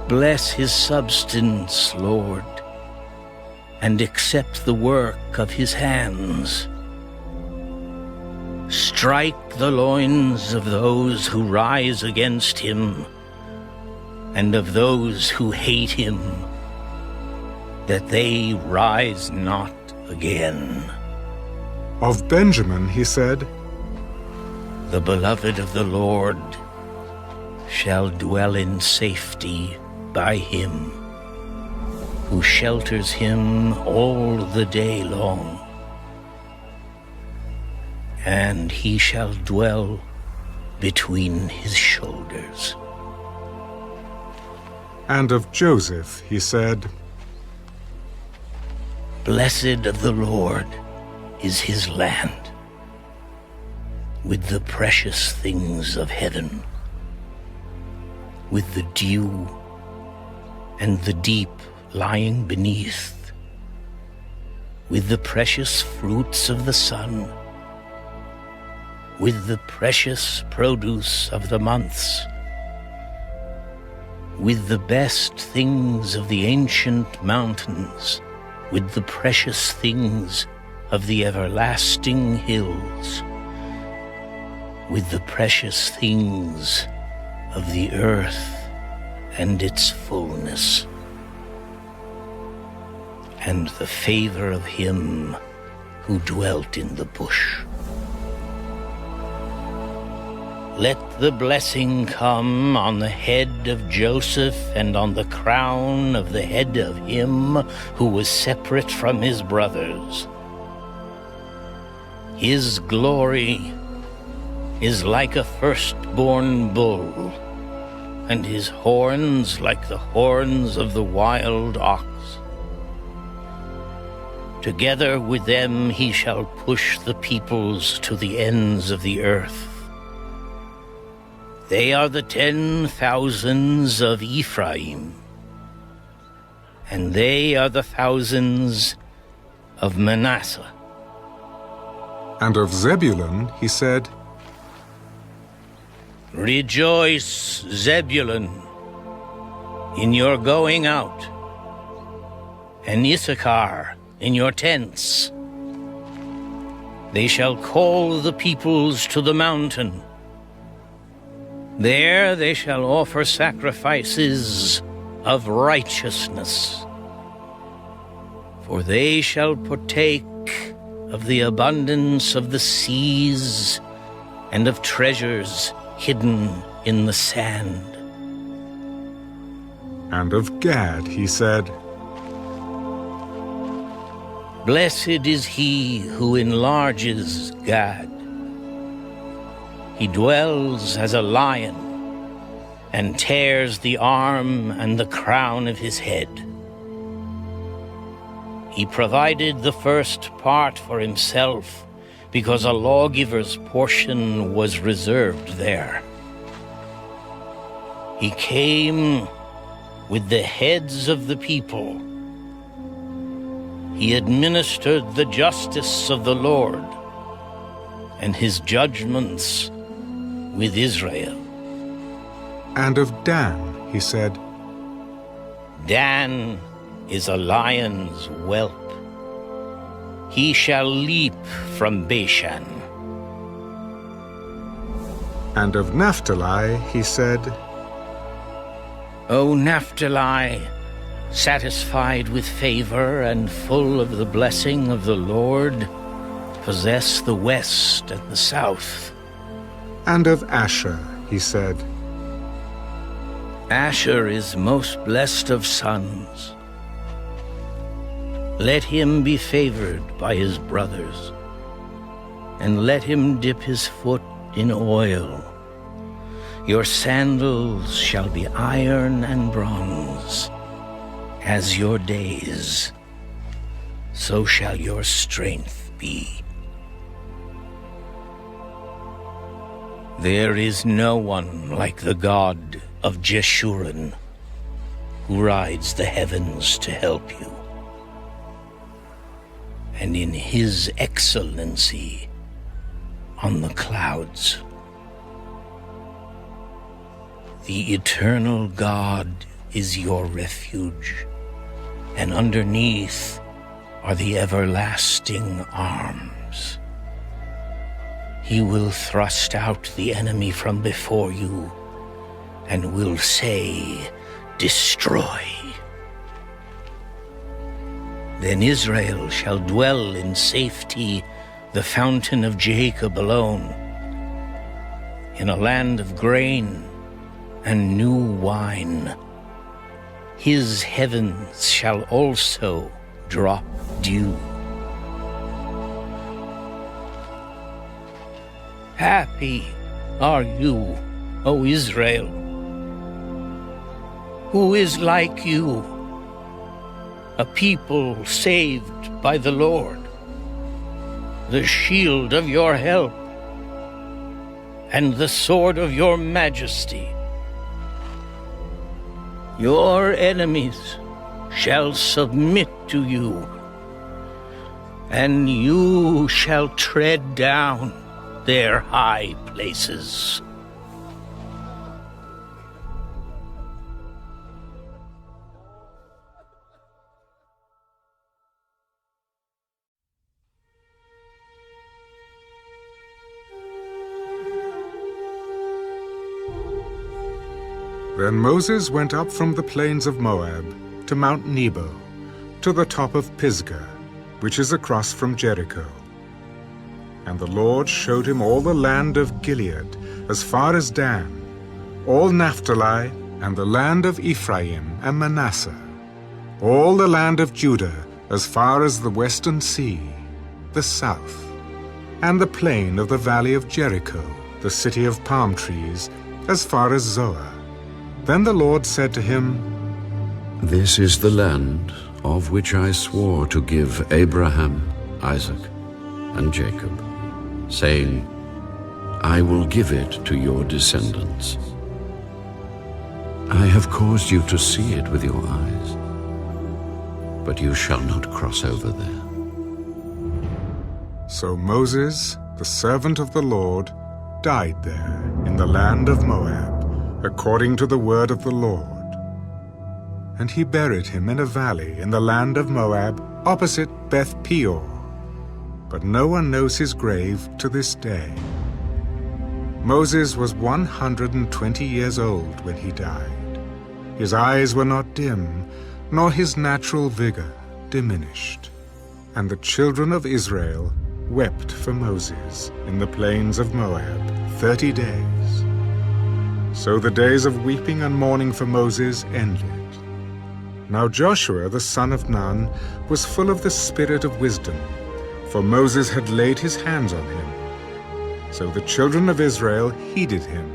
Bless his substance, Lord, and accept the work of his hands. Strike the loins of those who rise against him, and of those who hate him, that they rise not again. Of Benjamin he said, The beloved of the Lord shall dwell in safety by him, who shelters him all the day long. And he shall dwell between his shoulders. And of Joseph he said, Blessed of the Lord is his land, with the precious things of heaven, with the dew and the deep lying beneath, with the precious fruits of the sun, with the precious produce of the months, with the best things of the ancient mountains, with the precious things of the everlasting hills, with the precious things of the earth and its fullness, and the favor of him who dwelt in the bush. Let the blessing come on the head of Joseph and on the crown of the head of him who was separate from his brothers. His glory is like a firstborn bull, and his horns like the horns of the wild ox. Together with them he shall push the peoples to the ends of the earth. They are the 10,000s of Ephraim, and they are the thousands of Manasseh. And of Zebulun he said, Rejoice, Zebulun, in your going out, and Issachar in your tents. They shall call the peoples to the mountain. There they shall offer sacrifices of righteousness, for they shall partake of the abundance of the seas and of treasures hidden in the sand. And of Gad he said, Blessed is he who enlarges Gad. He dwells as a lion and tears the arm and the crown of his head. He provided the first part for himself because a lawgiver's portion was reserved there. He came with the heads of the people. He administered the justice of the Lord and his judgments with Israel. And of Dan he said, Dan is a lion's whelp. He shall leap from Bashan. And of Naphtali he said, O Naphtali, satisfied with favor and full of the blessing of the Lord, possess the west and the south. And of Asher he said, Asher is most blessed of sons. Let him be favored by his brothers, and let him dip his foot in oil. Your sandals shall be iron and bronze. As your days, so shall your strength be. There is no one like the God of Jeshurun, who rides the heavens to help you. And in his excellency on the clouds, the eternal God is your refuge, and underneath are the everlasting arms. He will thrust out the enemy from before you, and will say, "Destroy." Then Israel shall dwell in safety, the fountain of Jacob alone, in a land of grain and new wine. His heavens shall also drop dew. Happy are you, O Israel. Who is like you, a people saved by the Lord, the shield of your help, and the sword of your majesty. Your enemies shall submit to you, and you shall tread down their high places. Then Moses went up from the plains of Moab to Mount Nebo, to the top of Pisgah, which is across from Jericho. And the Lord showed him all the land of Gilead, as far as Dan, all Naphtali, and the land of Ephraim and Manasseh, all the land of Judah, as far as the western sea, the south, and the plain of the valley of Jericho, the city of palm trees, as far as Zoar. Then the Lord said to him, This is the land of which I swore to give Abraham, Isaac, and Jacob, saying, I will give it to your descendants. I have caused you to see it with your eyes, but you shall not cross over there. So Moses, the servant of the Lord, died there in the land of Moab, according to the word of the Lord. And he buried him in a valley in the land of Moab, opposite Beth Peor. But no one knows his grave to this day. Moses was 120 years old when he died. His eyes were not dim, nor his natural vigor diminished. And the children of Israel wept for Moses in the plains of Moab 30 days. So the days of weeping and mourning for Moses ended. Now Joshua the son of Nun was full of the spirit of wisdom, for Moses had laid his hands on him. So the children of Israel heeded him,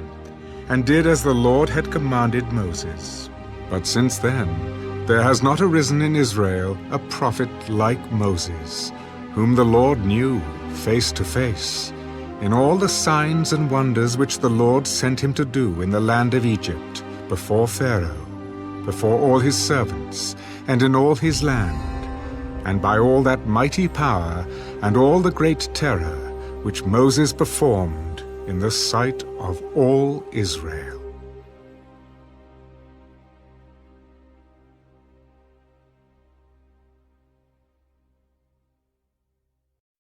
and did as the Lord had commanded Moses. But since then there has not arisen in Israel a prophet like Moses, whom the Lord knew face to face, in all the signs and wonders which the Lord sent him to do in the land of Egypt, before Pharaoh, before all his servants, and in all his land, and by all that mighty power and all the great terror which Moses performed in the sight of all Israel.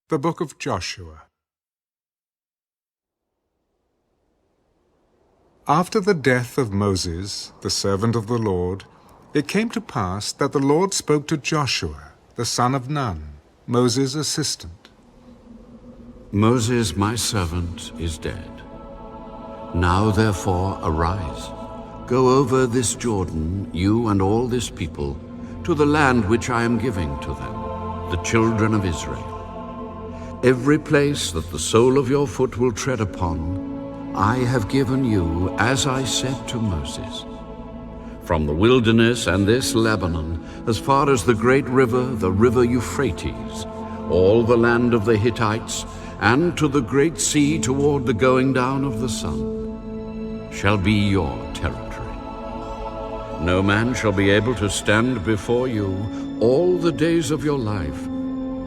The Book of Joshua. After the death of Moses, the servant of the Lord, it came to pass that the Lord spoke to Joshua, the son of Nun, Moses' assistant. Moses, my servant, is dead. Now therefore arise, go over this Jordan, you and all this people, to the land which I am giving to them. the children of Israel. Every place that the sole of your foot will tread upon, I have given you, as I said to Moses. From the wilderness and this Lebanon, as far as the great river, the river Euphrates, all the land of the Hittites, and to the great sea toward the going down of the sun, shall be your territory. No man shall be able to stand before you all the days of your life.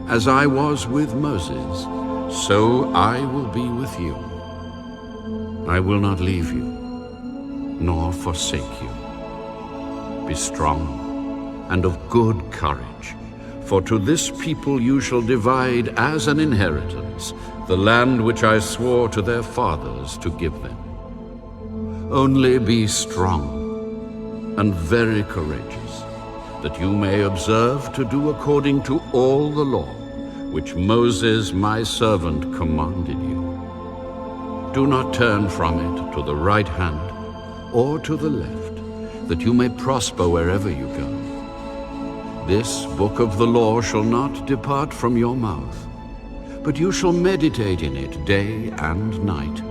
As I was with Moses, so I will be with you. I will not leave you, nor forsake you. Be strong and of good courage, for to this people you shall divide as an inheritance the land which I swore to their fathers to give them. Only be strong and very courageous, that you may observe to do according to all the law which Moses my servant commanded you. Do not turn from it to the right hand or to the left, that you may prosper wherever you go. This book of the law shall not depart from your mouth, but you shall meditate in it day and night,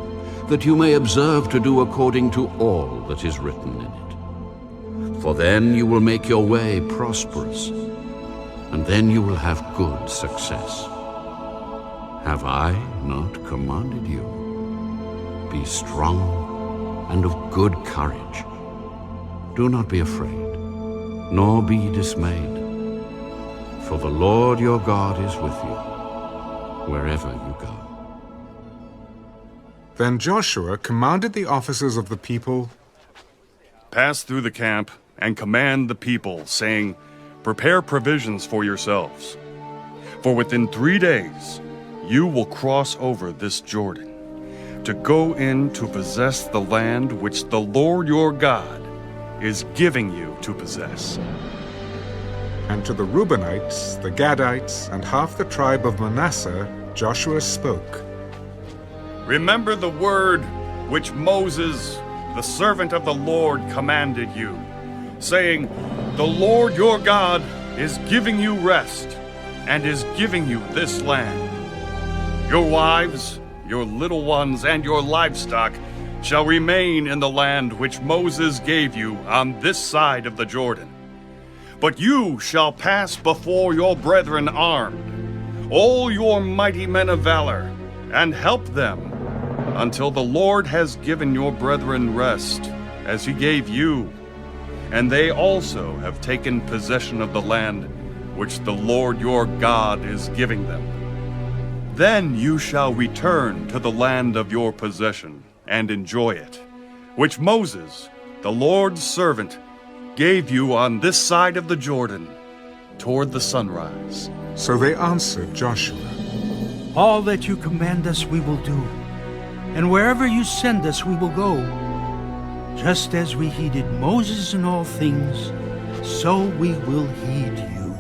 that you may observe to do according to all that is written in it. For then you will make your way prosperous, and then you will have good success. Have I not commanded you? Be strong and of good courage. Do not be afraid, nor be dismayed, for the Lord your God is with you, wherever you go. Then Joshua commanded the officers of the people, Pass through the camp and command the people, saying, Prepare provisions for yourselves. For within 3 days you will cross over this Jordan, to go in to possess the land which the Lord your God is giving you to possess. And to the Reubenites, the Gadites, and half the tribe of Manasseh, Joshua spoke. Remember the word which Moses, the servant of the Lord, commanded you, saying, The Lord your God is giving you rest, and is giving you this land. Your wives, your little ones, and your livestock shall remain in the land which Moses gave you on this side of the Jordan. But you shall pass before your brethren armed, all your mighty men of valor, and help them, until the Lord has given your brethren rest, as he gave you, and they also have taken possession of the land which the Lord your God is giving them. Then you shall return to the land of your possession, and enjoy it, which Moses, the Lord's servant, gave you on this side of the Jordan, toward the sunrise. So they answered Joshua, All that you command us we will do, and wherever you send us we will go. Just as we heeded Moses in all things, so we will heed you.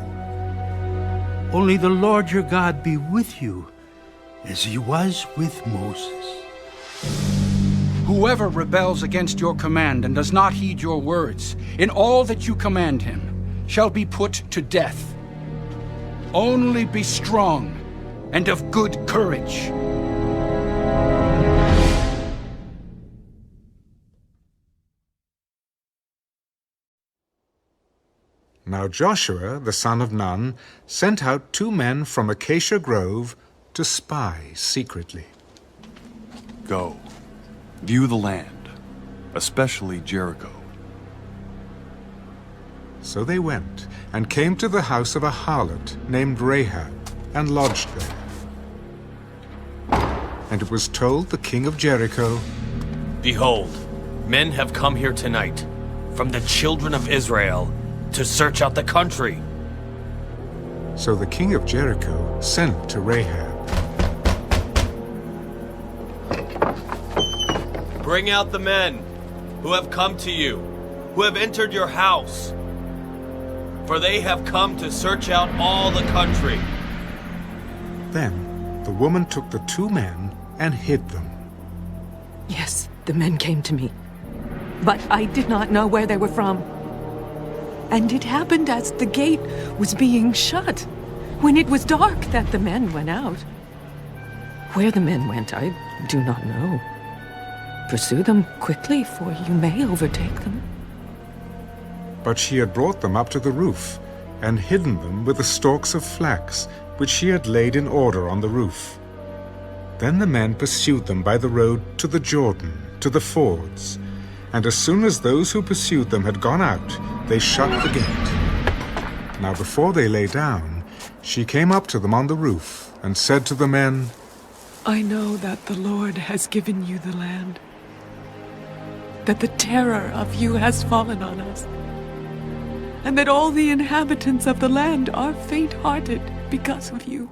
Only the Lord your God be with you, as he was with Moses. Whoever rebels against your command and does not heed your words, in all that you command him, shall be put to death. Only be strong and of good courage. Now Joshua, the son of Nun, sent out 2 men from Acacia Grove to spy secretly. Go, view the land, especially Jericho. So they went, and came to the house of a harlot named Rahab, and lodged there. And it was told the king of Jericho, Behold, men have come here tonight, from the children of Israel, to search out the country. So the king of Jericho sent to Rahab. Bring out the men who have come to you, who have entered your house, for they have come to search out all the country. Then the woman took the 2 men and hid them. Yes, the men came to me, but I did not know where they were from. And it happened as the gate was being shut, when it was dark that the men went out. Where the men went, I do not know. Pursue them quickly, for you may overtake them. But she had brought them up to the roof, and hidden them with the stalks of flax, which she had laid in order on the roof. Then the men pursued them by the road to the Jordan, to the fords. And as soon as those who pursued them had gone out, they shut the gate. Now before they lay down, she came up to them on the roof, and said to the men, I know that the Lord has given you the land, that the terror of you has fallen on us, and that all the inhabitants of the land are faint-hearted because of you.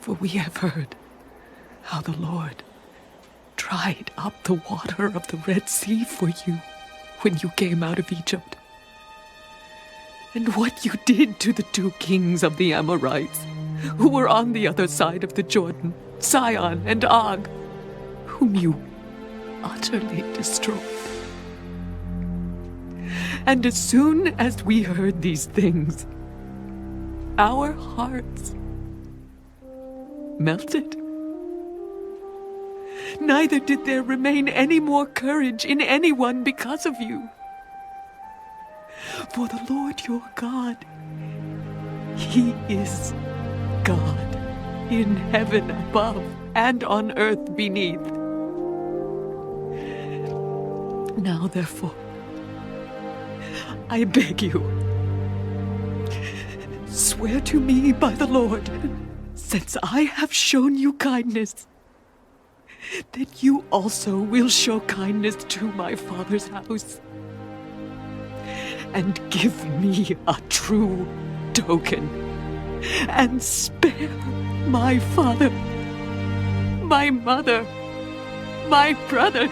For we have heard how the Lord dried up the water of the Red Sea for you when you came out of Egypt, and what you did to the 2 kings of the Amorites, who were on the other side of the Jordan, Sihon and Og, whom you utterly destroyed. And as soon as we heard these things, our hearts melted. Neither did there remain any more courage in anyone because of you. For the Lord your God, He is God in heaven above and on earth beneath. Now, therefore, I beg you, swear to me by the Lord, since I have shown you kindness, that you also will show kindness to my father's house, and give me a true token, and spare my father, my mother, my brothers,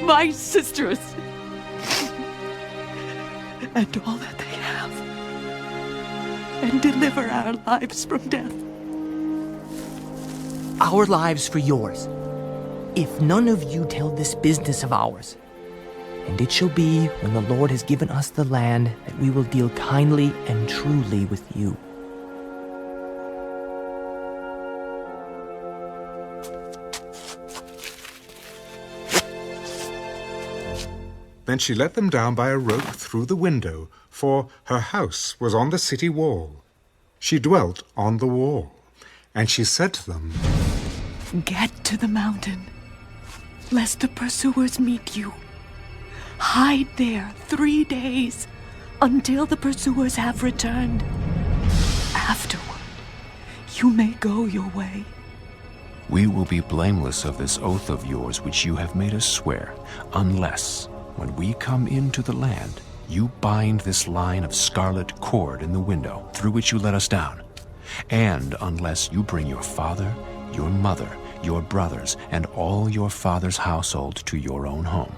my sisters, and all that they have, and deliver our lives from death. Our lives for yours, if none of you tell this business of ours. And it shall be, when the Lord has given us the land, that we will deal kindly and truly with you. Then she let them down by a rope through the window, for her house was on the city wall. She dwelt on the wall. And she said to them, Get to the mountain, lest the pursuers meet you. Hide there 3 days, until the pursuers have returned. Afterward, you may go your way. We will be blameless of this oath of yours which you have made us swear, unless, when we come into the land, you bind this line of scarlet cord in the window through which you let us down, and unless you bring your father, your mother, your brothers, and all your father's household to your own home.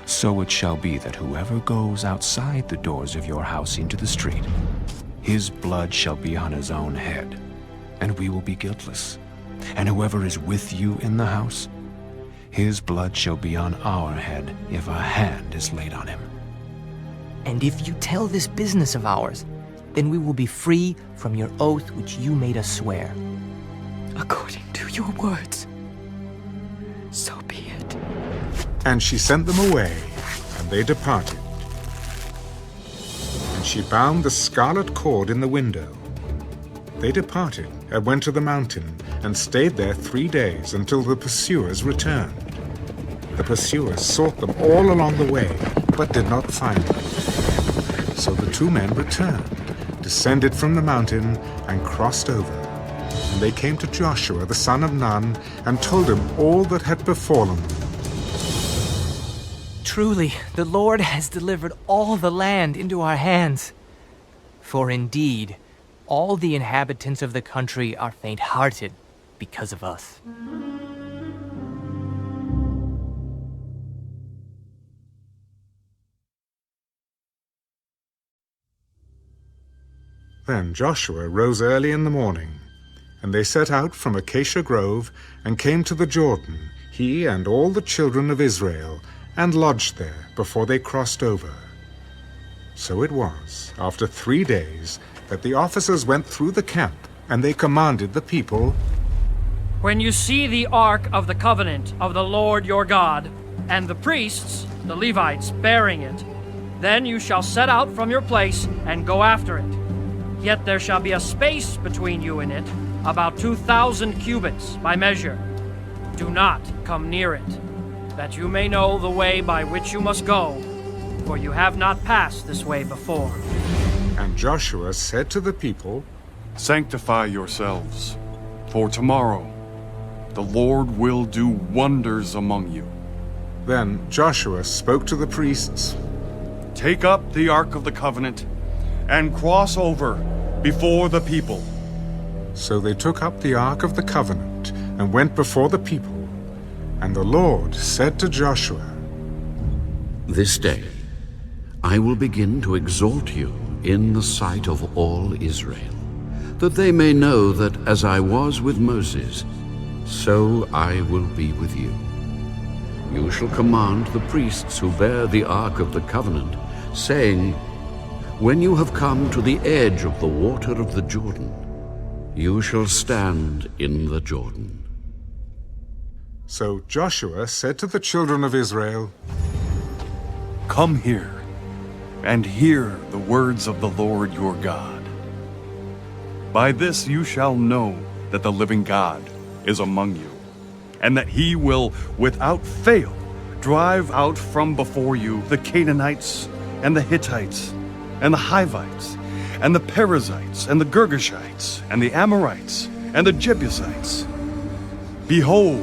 So it shall be that whoever goes outside the doors of your house into the street, his blood shall be on his own head, and we will be guiltless. And whoever is with you in the house, his blood shall be on our head if a hand is laid on him. And if you tell this business of ours, then we will be free from your oath which you made us swear. According to your words, so be it. And she sent them away, and they departed. And she bound the scarlet cord in the window. They departed and went to the mountain, and stayed there 3 days until the pursuers returned. The pursuers sought them all along the way, but did not find them. So the 2 men returned, descended from the mountain, and crossed over. And they came to Joshua the son of Nun, and told him all that had befallen them. Truly, the Lord has delivered all the land into our hands. For indeed, all the inhabitants of the country are faint-hearted because of us. Then Joshua rose early in the morning, and they set out from Acacia Grove, and came to the Jordan, he and all the children of Israel, and lodged there before they crossed over. So it was, after 3 days, that the officers went through the camp, and they commanded the people, "When you see the ark of the covenant of the Lord your God, and the priests, the Levites, bearing it, then you shall set out from your place and go after it. Yet there shall be a space between you and it, about 2,000 cubits by measure. Do not come near it, that you may know the way by which you must go, for you have not passed this way before." And Joshua said to the people, "Sanctify yourselves, for tomorrow the Lord will do wonders among you." Then Joshua spoke to the priests, "Take up the Ark of the Covenant and cross over before the people." So they took up the Ark of the Covenant and went before the people. And the Lord said to Joshua, "This day I will begin to exalt you in the sight of all Israel, that they may know that as I was with Moses, so I will be with you. You shall command the priests who bear the Ark of the Covenant, saying, when you have come to the edge of the water of the Jordan, you shall stand in the Jordan." So Joshua said to the children of Israel, "Come here and hear the words of the Lord your God. By this you shall know that the living God is among you, and that he will without fail drive out from before you the Canaanites and the Hittites and the Hivites and the Perizzites and the Girgashites and the Amorites and the Jebusites. Behold,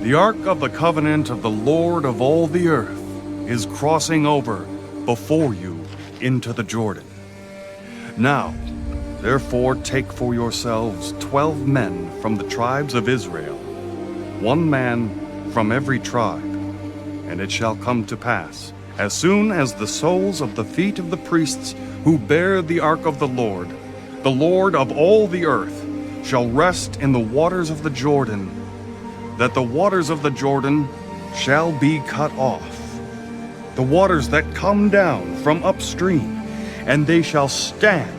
the ark of the covenant of the Lord of all the earth is crossing over before you into the Jordan. Now, therefore, take for yourselves 12 men from the tribes of Israel, 1 man from every tribe. And it shall come to pass, as soon as the soles of the feet of the priests who bear the ark of the Lord of all the earth, shall rest in the waters of the Jordan, that the waters of the Jordan shall be cut off, the waters that come down from upstream, and they shall stand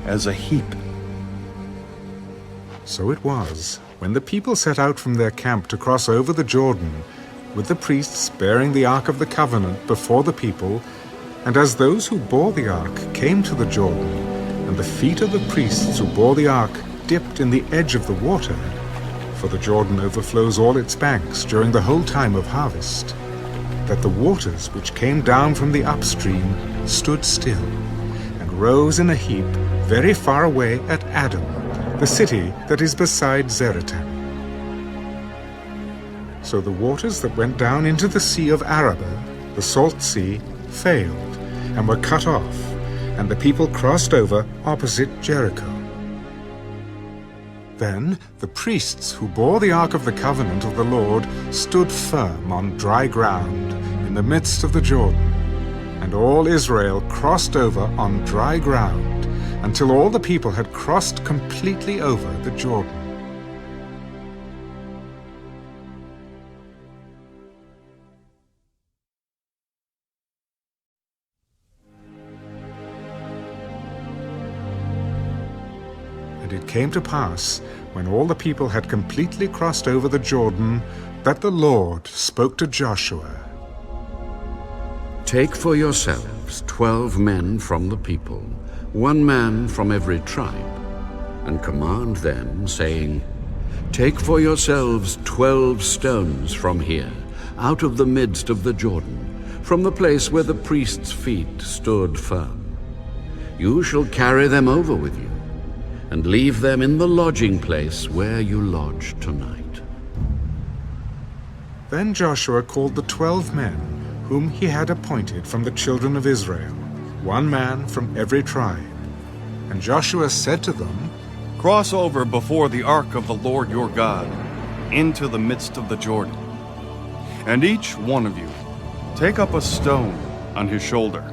as a heap." So it was, when the people set out from their camp to cross over the Jordan, with the priests bearing the Ark of the Covenant before the people, and as those who bore the Ark came to the Jordan, and the feet of the priests who bore the Ark dipped in the edge of the water, for the Jordan overflows all its banks during the whole time of harvest, that the waters which came down from the upstream stood still, and rose in a heap very far away at Adam, the city that is beside Zeratan. So the waters that went down into the Sea of Arabah, the Salt Sea, failed, and were cut off, and the people crossed over opposite Jericho. Then the priests who bore the Ark of the Covenant of the Lord stood firm on dry ground in the midst of the Jordan, and all Israel crossed over on dry ground until all the people had crossed completely over the Jordan. And it came to pass, when all the people had completely crossed over the Jordan, that the Lord spoke to Joshua. "Take for yourselves 12 men from the people, 1 man from every tribe, and command them, saying, Take for yourselves 12 stones from here, out of the midst of the Jordan, from the place where the priests' feet stood firm. You shall carry them over with you, and leave them in the lodging place where you lodge tonight." Then Joshua called the 12 men whom he had appointed from the children of Israel, 1 man from every tribe. And Joshua said to them, "Cross over before the ark of the Lord your God into the midst of the Jordan. And each one of you take up a stone on his shoulder,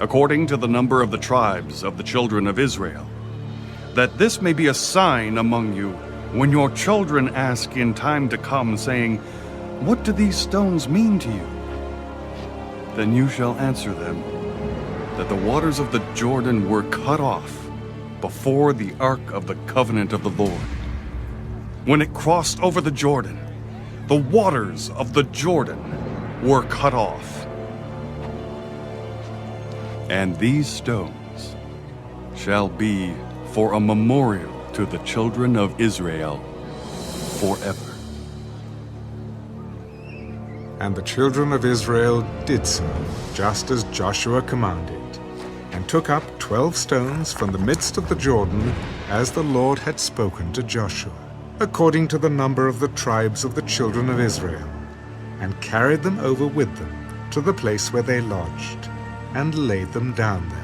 according to the number of the tribes of the children of Israel, that this may be a sign among you when your children ask in time to come, saying, What do these stones mean to you? Then you shall answer them, that the waters of the Jordan were cut off before the ark of the covenant of the Lord. When it crossed over the Jordan, the waters of the Jordan were cut off. And these stones shall be for a memorial to the children of Israel forever. And the children of Israel did so, just as Joshua commanded, and took up 12 stones from the midst of the Jordan, as the Lord had spoken to Joshua, according to the number of the tribes of the children of Israel, and carried them over with them to the place where they lodged, and laid them down there.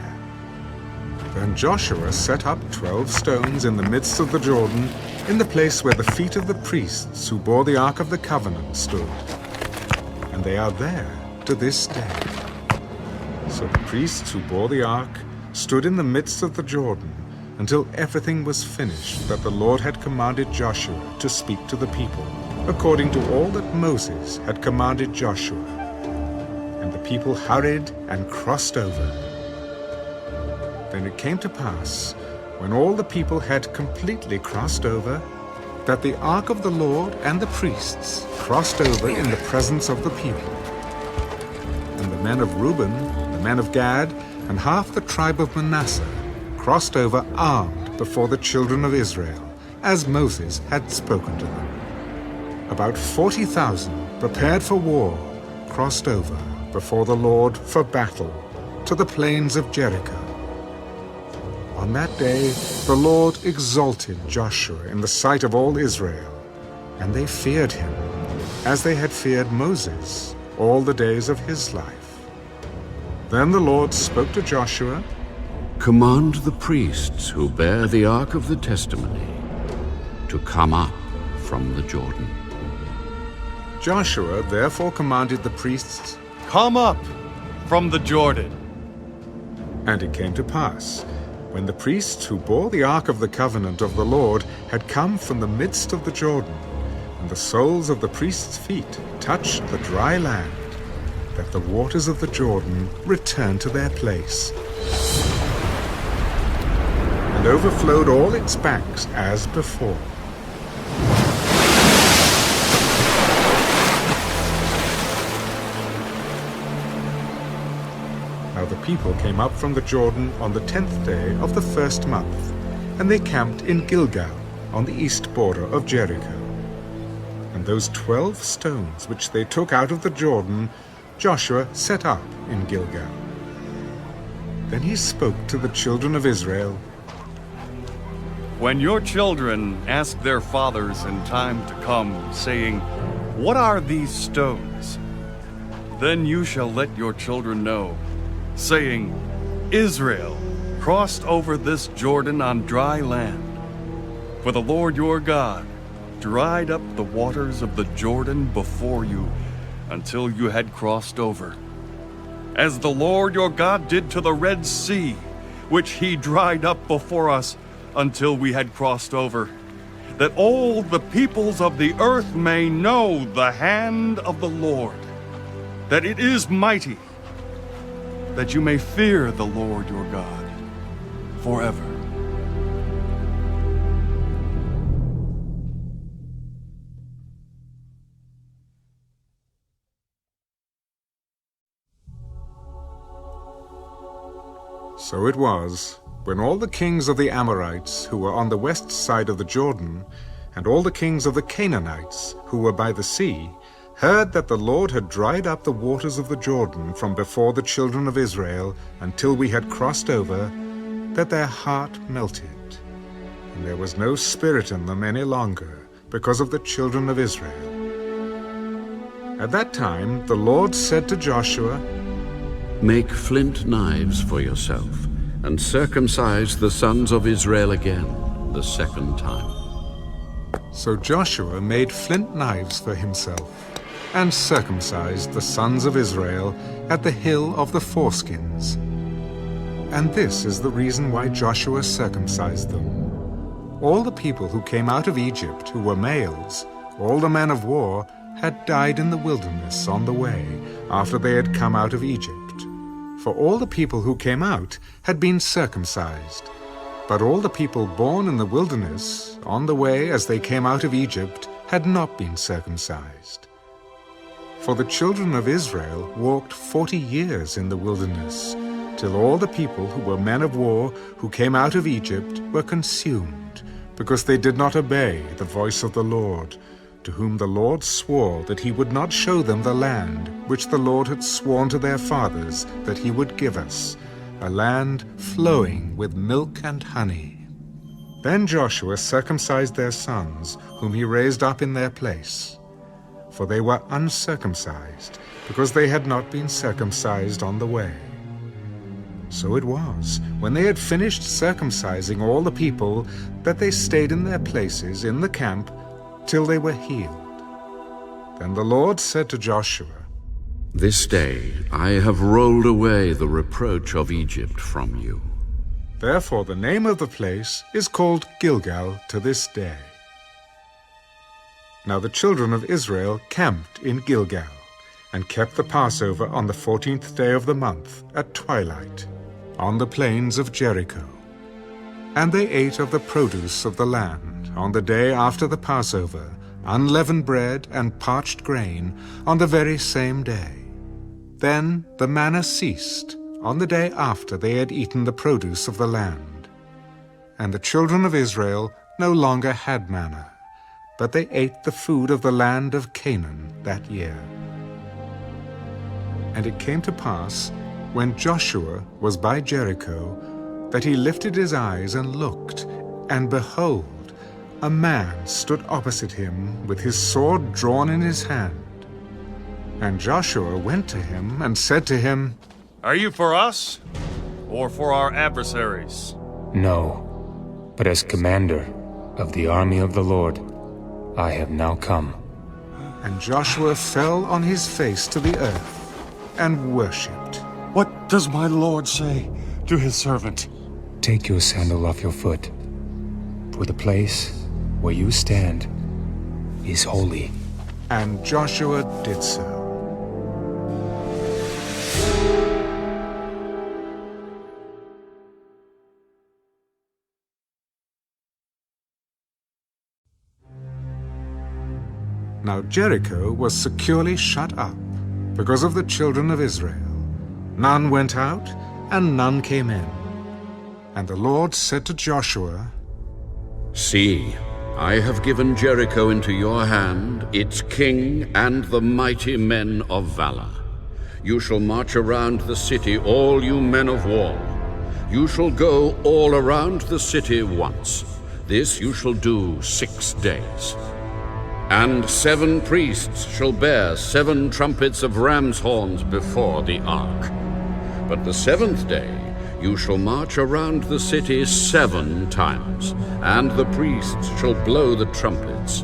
Then Joshua set up 12 stones in the midst of the Jordan, in the place where the feet of the priests who bore the ark of the covenant stood. And they are there to this day. So the priests who bore the ark stood in the midst of the Jordan until everything was finished that the Lord had commanded Joshua to speak to the people, according to all that Moses had commanded Joshua. And the people hurried and crossed over. Then it came to pass, when all the people had completely crossed over, that the ark of the Lord and the priests crossed over in the presence of the people. And the men of Reuben, the men of Gad, and half the tribe of Manasseh crossed over armed before the children of Israel, as Moses had spoken to them. About 40,000, prepared for war, crossed over before the Lord for battle to the plains of Jericho. On that day the Lord exalted Joshua in the sight of all Israel, and they feared him, as they had feared Moses all the days of his life. Then the Lord spoke to Joshua, "Command the priests who bear the ark of the testimony to come up from the Jordan." Joshua therefore commanded the priests, "Come up from the Jordan." And it came to pass, when the priests who bore the ark of the covenant of the Lord had come from the midst of the Jordan, and the soles of the priests' feet touched the dry land, that the waters of the Jordan returned to their place, and overflowed all its banks as before. Now the people came up from the Jordan on the 10th day of the first month, and they camped in Gilgal on the east border of Jericho. And those 12 stones which they took out of the Jordan, Joshua set up in Gilgal. Then he spoke to the children of Israel, "When your children ask their fathers in time to come, saying, 'What are these stones?' then you shall let your children know, saying, 'Israel crossed over this Jordan on dry land. For the Lord your God dried up the waters of the Jordan before you until you had crossed over, as the Lord your God did to the Red Sea, which he dried up before us until we had crossed over, that all the peoples of the earth may know the hand of the Lord, that it is mighty, that you may fear the Lord your God forever.'" So it was, when all the kings of the Amorites who were on the west side of the Jordan, and all the kings of the Canaanites who were by the sea, heard that the Lord had dried up the waters of the Jordan from before the children of Israel until we had crossed over, that their heart melted, and there was no spirit in them any longer because of the children of Israel. At that time the Lord said to Joshua, "Make flint knives for yourself, and circumcise the sons of Israel again the second time." So Joshua made flint knives for himself, and circumcised the sons of Israel at the hill of the foreskins. And this is the reason why Joshua circumcised them. All the people who came out of Egypt who were males, all the men of war, had died in the wilderness on the way after they had come out of Egypt, for all the people who came out had been circumcised. But all the people born in the wilderness, on the way as they came out of Egypt, had not been circumcised. For the children of Israel walked 40 years in the wilderness, till all the people who were men of war who came out of Egypt were consumed, because they did not obey the voice of the Lord, to whom the Lord swore that he would not show them the land which the Lord had sworn to their fathers that he would give us, a land flowing with milk and honey. Then Joshua circumcised their sons, whom he raised up in their place. For they were uncircumcised, because they had not been circumcised on the way. So it was, when they had finished circumcising all the people, that they stayed in their places in the camp till they were healed. Then the Lord said to Joshua, This day I have rolled away the reproach of Egypt from you. Therefore the name of the place is called Gilgal to this day. Now the children of Israel camped in Gilgal, and kept the Passover on the 14th day of the month at twilight, on the plains of Jericho. And they ate of the produce of the land on the day after the Passover, unleavened bread and parched grain on the very same day. Then the manna ceased on the day after they had eaten the produce of the land. And the children of Israel no longer had manna, but they ate the food of the land of Canaan that year. And it came to pass, when Joshua was by Jericho, that he lifted his eyes and looked, and behold, a man stood opposite him with his sword drawn in his hand. And Joshua went to him and said to him, Are you for us, or for our adversaries? No, but as commander of the army of the Lord, I have now come. And Joshua fell on his face to the earth and worshipped. What does my Lord say to his servant? Take your sandal off your foot, for the place where you stand is holy. And Joshua did so. Now Jericho was securely shut up because of the children of Israel. None went out, and none came in. And the Lord said to Joshua, See, I have given Jericho into your hand, its king and the mighty men of valor. You shall march around the city, all you men of war. You shall go all around the city once. This you shall do 6 days. And 7 priests shall bear 7 trumpets of ram's horns before the ark. But the 7th day you shall march around the city 7 times, and the priests shall blow the trumpets.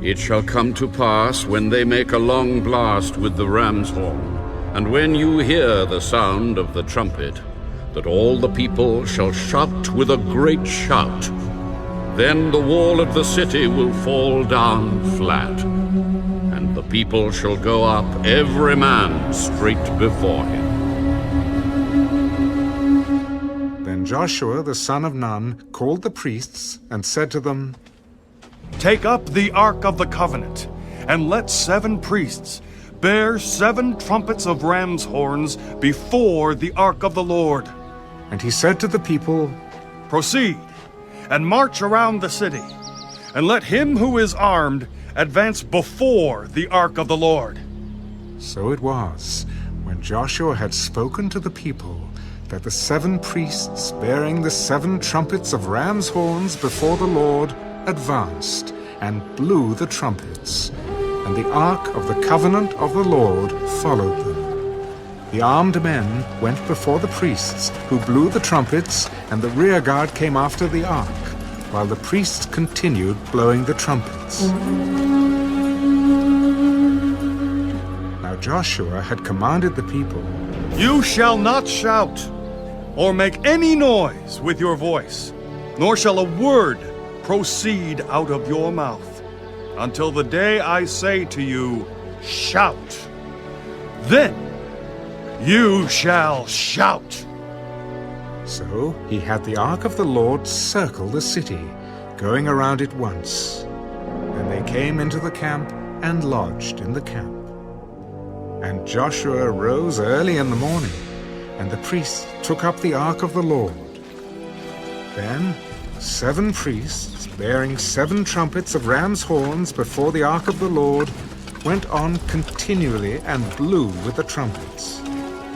It shall come to pass, when they make a long blast with the ram's horn, and when you hear the sound of the trumpet, that all the people shall shout with a great shout. Then the wall of the city will fall down flat, and the people shall go up, every man straight before him. Then Joshua the son of Nun called the priests and said to them, Take up the ark of the covenant, and let 7 priests bear 7 trumpets of ram's horns before the ark of the Lord. And he said to the people, Proceed, and march around the city, and let him who is armed advance before the ark of the Lord. So it was, when Joshua had spoken to the people, that the 7 priests bearing the 7 trumpets of ram's horns before the Lord advanced and blew the trumpets, and the ark of the covenant of the Lord followed them. The armed men went before the priests, who blew the trumpets, and the rear guard came after the ark, while the priests continued blowing the trumpets. Now Joshua had commanded the people, You shall not shout, or make any noise with your voice, nor shall a word proceed out of your mouth, until the day I say to you, Shout. Then you shall shout. So he had the ark of the Lord circle the city, going around it once. Then they came into the camp and lodged in the camp. And Joshua rose early in the morning, and the priests took up the ark of the Lord. Then 7 priests, bearing 7 trumpets of ram's horns before the ark of the Lord, went on continually and blew with the trumpets.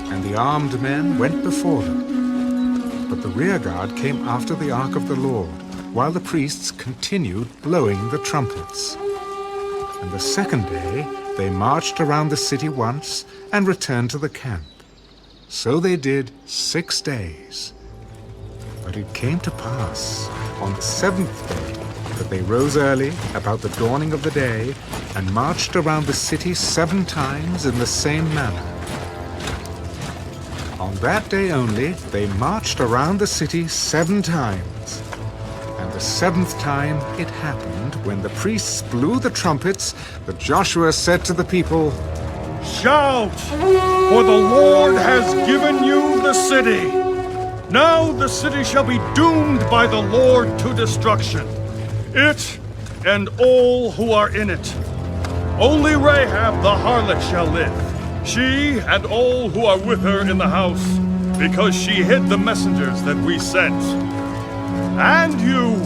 And the armed men went before them. But the rear guard came after the ark of the Lord, while the priests continued blowing the trumpets. And the second day they marched around the city once and returned to the camp. So they did 6 days. But it came to pass on the 7th day that they rose early about the dawning of the day and marched around the city 7 times in the same manner. On that day only they marched around the city 7 times. And the 7th time it happened, when the priests blew the trumpets, that Joshua said to the people, Shout, for the Lord has given you the city. Now the city shall be doomed by the Lord to destruction, it and all who are in it. Only Rahab the harlot shall live, she and all who are with her in the house, because she hid the messengers that we sent. And you,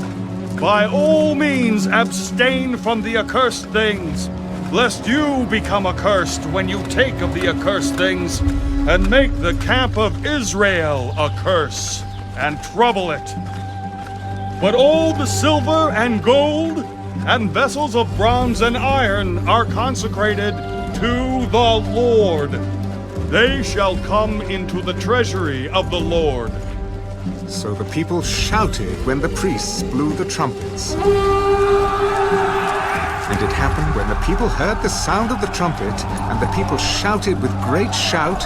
by all means, abstain from the accursed things, lest you become accursed when you take of the accursed things, and make the camp of Israel a curse, and trouble it. But all the silver and gold, and vessels of bronze and iron are consecrated to the Lord. They shall come into the treasury of the Lord. So the people shouted when the priests blew the trumpets. And it happened when the people heard the sound of the trumpet, and the people shouted with great shout,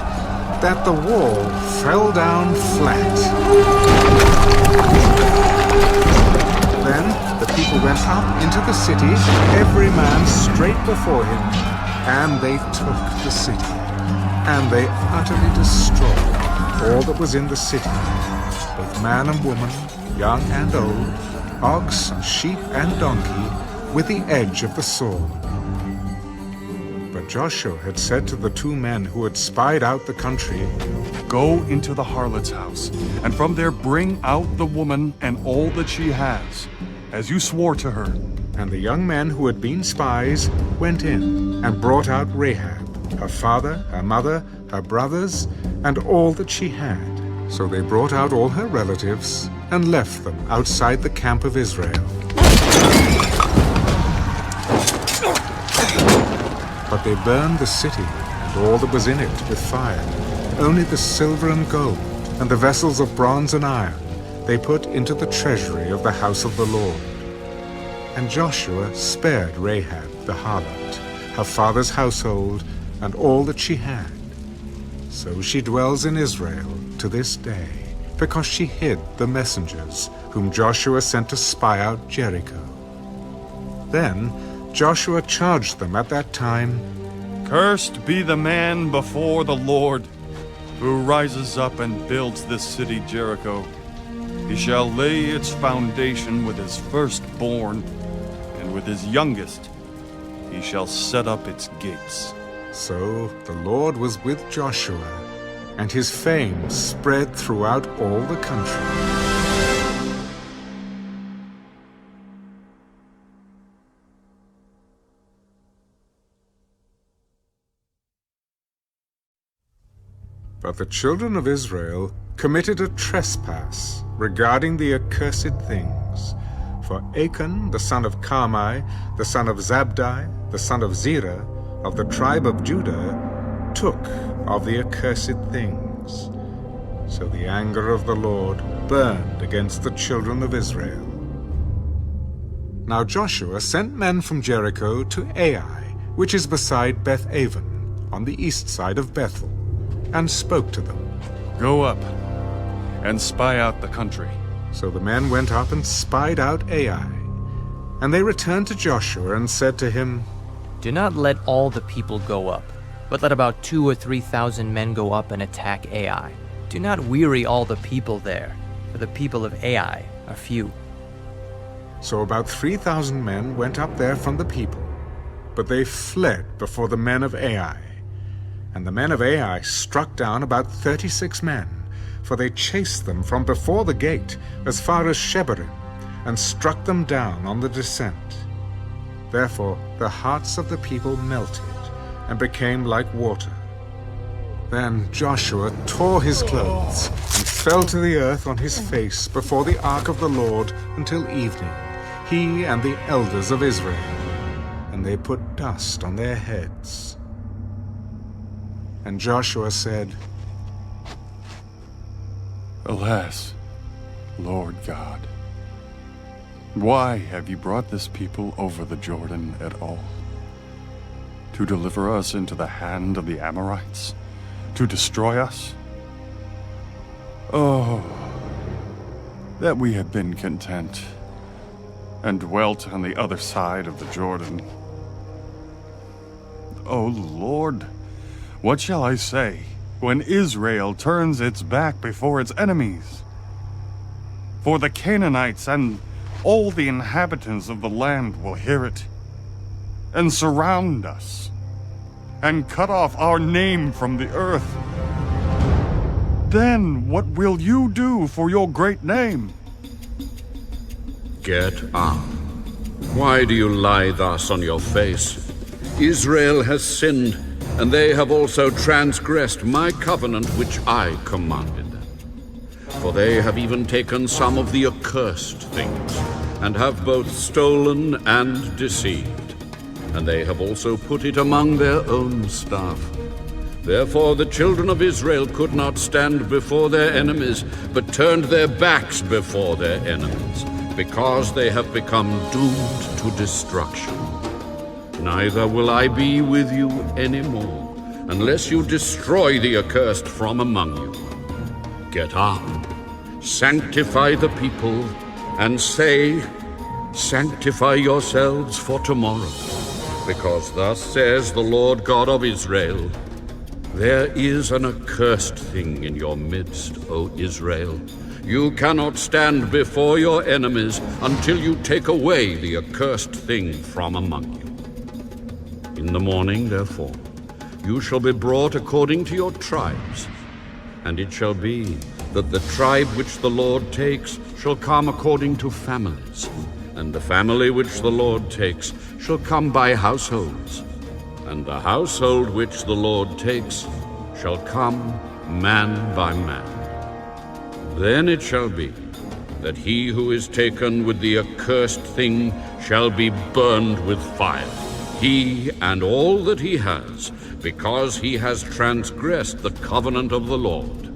that the wall fell down flat. Then the people went up into the city, every man straight before him, and they took the city. And they utterly destroyed all that was in the city, both man and woman, young and old, ox and sheep and donkey, with the edge of the sword. But Joshua had said to the 2 men who had spied out the country, Go into the harlot's house, and from there bring out the woman and all that she has, as you swore to her. And the young men who had been spies went in and brought out Rahab, her father, her mother, her brothers, and all that she had. So they brought out all her relatives and left them outside the camp of Israel. But they burned the city and all that was in it with fire. Only the silver and gold and the vessels of bronze and iron they put into the treasury of the house of the Lord. And Joshua spared Rahab the harlot, her father's household, and all that she had. So she dwells in Israel to this day, because she hid the messengers whom Joshua sent to spy out Jericho. Then Joshua charged them at that time, Cursed be the man before the Lord, who rises up and builds this city Jericho. He shall lay its foundation with his firstborn, and with his youngest he shall set up its gates. So the Lord was with Joshua, and his fame spread throughout all the country. But the children of Israel committed a trespass regarding the accursed things. For Achan, the son of Carmi, the son of Zabdi, the son of Zerah, of the tribe of Judah, took of the accursed things. So the anger of the Lord burned against the children of Israel. Now Joshua sent men from Jericho to Ai, which is beside Beth-aven, on the east side of Bethel, and spoke to them. Go up and spy out the country. So the men went up and spied out Ai. And they returned to Joshua and said to him, Do not let all the people go up. But let about 2,000 or 3,000 men go up and attack Ai. Do not weary all the people there, for the people of Ai are few. So about 3,000 men went up there from the people, but they fled before the men of Ai. And the men of Ai struck down about 36 men, for they chased them from before the gate as far as Shebarim, and struck them down on the descent. Therefore the hearts of the people melted, and became like water. Then Joshua tore his clothes, and fell to the earth on his face before the ark of the Lord until evening, he and the elders of Israel, and they put dust on their heads. And Joshua said, Alas, Lord God, why have you brought this people over the Jordan at all? To deliver us into the hand of the Amorites? To destroy us? Oh, that we had been content and dwelt on the other side of the Jordan. Oh Lord, what shall I say when Israel turns its back before its enemies? For the Canaanites and all the inhabitants of the land will hear it, and surround us, and cut off our name from the earth. Then what will you do for your great name? Get up. Why do you lie thus on your face? Israel has sinned, and they have also transgressed my covenant which I commanded them. For they have even taken some of the accursed things, and have both stolen and deceived. And they have also put it among their own stuff. Therefore the children of Israel could not stand before their enemies, but turned their backs before their enemies, because they have become doomed to destruction. Neither will I be with you any more, unless you destroy the accursed from among you. Get up, sanctify the people, and say, Sanctify yourselves for tomorrow, because thus says the Lord God of Israel, There is an accursed thing in your midst, O Israel. You cannot stand before your enemies until you take away the accursed thing from among you. In the morning, therefore, you shall be brought according to your tribes, and it shall be that the tribe which the Lord takes shall come according to families, and the family which the Lord takes shall come by households, and the household which the Lord takes shall come man by man. Then it shall be that he who is taken with the accursed thing shall be burned with fire, he and all that he has, because he has transgressed the covenant of the Lord,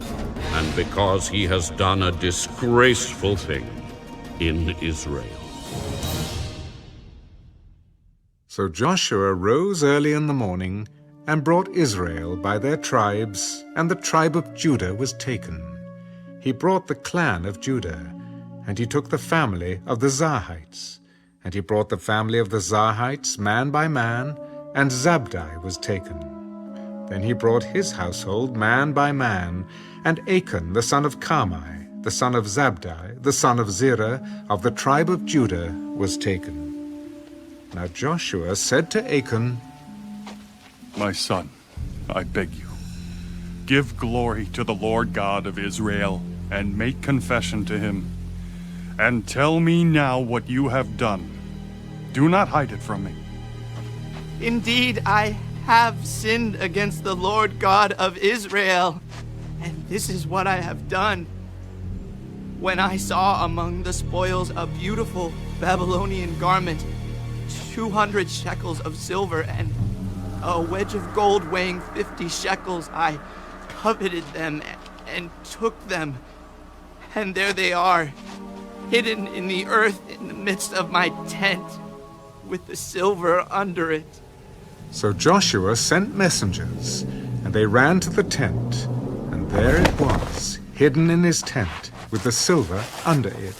and because he has done a disgraceful thing in Israel. So Joshua rose early in the morning, and brought Israel by their tribes, and the tribe of Judah was taken. He brought the clan of Judah, and he took the family of the Zarhites. And he brought the family of the Zarhites man by man, and Zabdi was taken. Then he brought his household man by man, and Achan the son of Carmi, the son of Zabdi, the son of Zerah, of the tribe of Judah, was taken. Now Joshua said to Achan, My son, I beg you, give glory to the Lord God of Israel, and make confession to him. And tell me now what you have done. Do not hide it from me. Indeed, I have sinned against the Lord God of Israel, and this is what I have done. When I saw among the spoils a beautiful Babylonian garment, 200 shekels of silver, and a wedge of gold weighing 50 shekels, I coveted them and took them. And there they are, hidden in the earth in the midst of my tent, with the silver under it. So Joshua sent messengers, and they ran to the tent, and there it was, hidden in his tent, with the silver under it.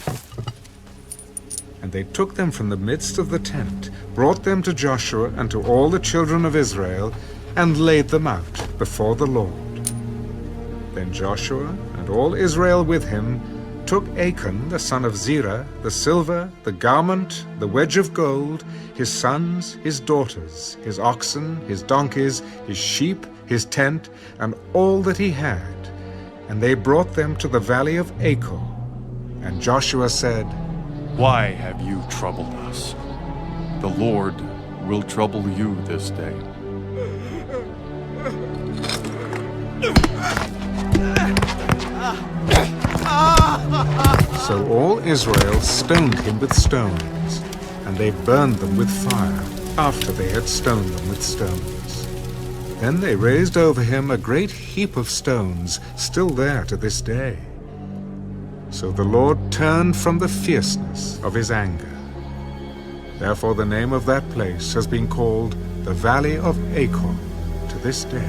And they took them from the midst of the tent, brought them to Joshua and to all the children of Israel, and laid them out before the Lord. Then Joshua and all Israel with him took Achan the son of Zerah, the silver, the garment, the wedge of gold, his sons, his daughters, his oxen, his donkeys, his sheep, his tent, and all that he had, and they brought them to the valley of Achor. And Joshua said, Why have you troubled us? The Lord will trouble you this day. So all Israel stoned him with stones, and they burned them with fire, after they had stoned them with stones. Then they raised over him a great heap of stones, still there to this day. So the Lord turned from the fierceness of his anger. Therefore the name of that place has been called the Valley of Achor to this day.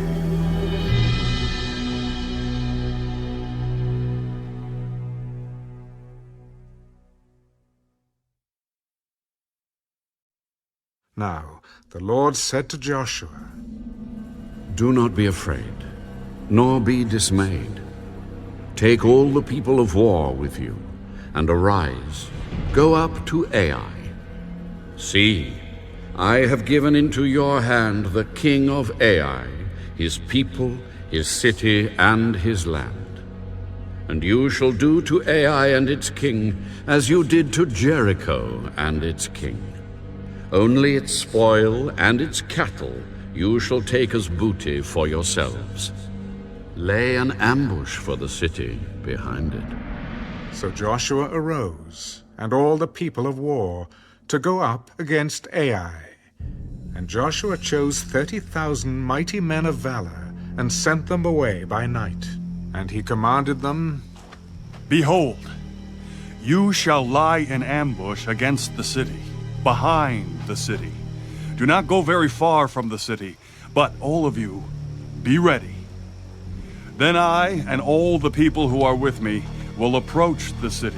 Now the Lord said to Joshua, Do not be afraid, nor be dismayed. Take all the people of war with you, and arise, go up to Ai. See, I have given into your hand the king of Ai, his people, his city, and his land. And you shall do to Ai and its king as you did to Jericho and its king. Only its spoil and its cattle you shall take as booty for yourselves. Lay an ambush for the city behind it. So Joshua arose, and all the people of war, to go up against Ai. And Joshua chose 30,000 mighty men of valor, and sent them away by night. And he commanded them, Behold, you shall lie in ambush against the city, behind the city. Do not go very far from the city, but all of you, be ready. Then I and all the people who are with me will approach the city,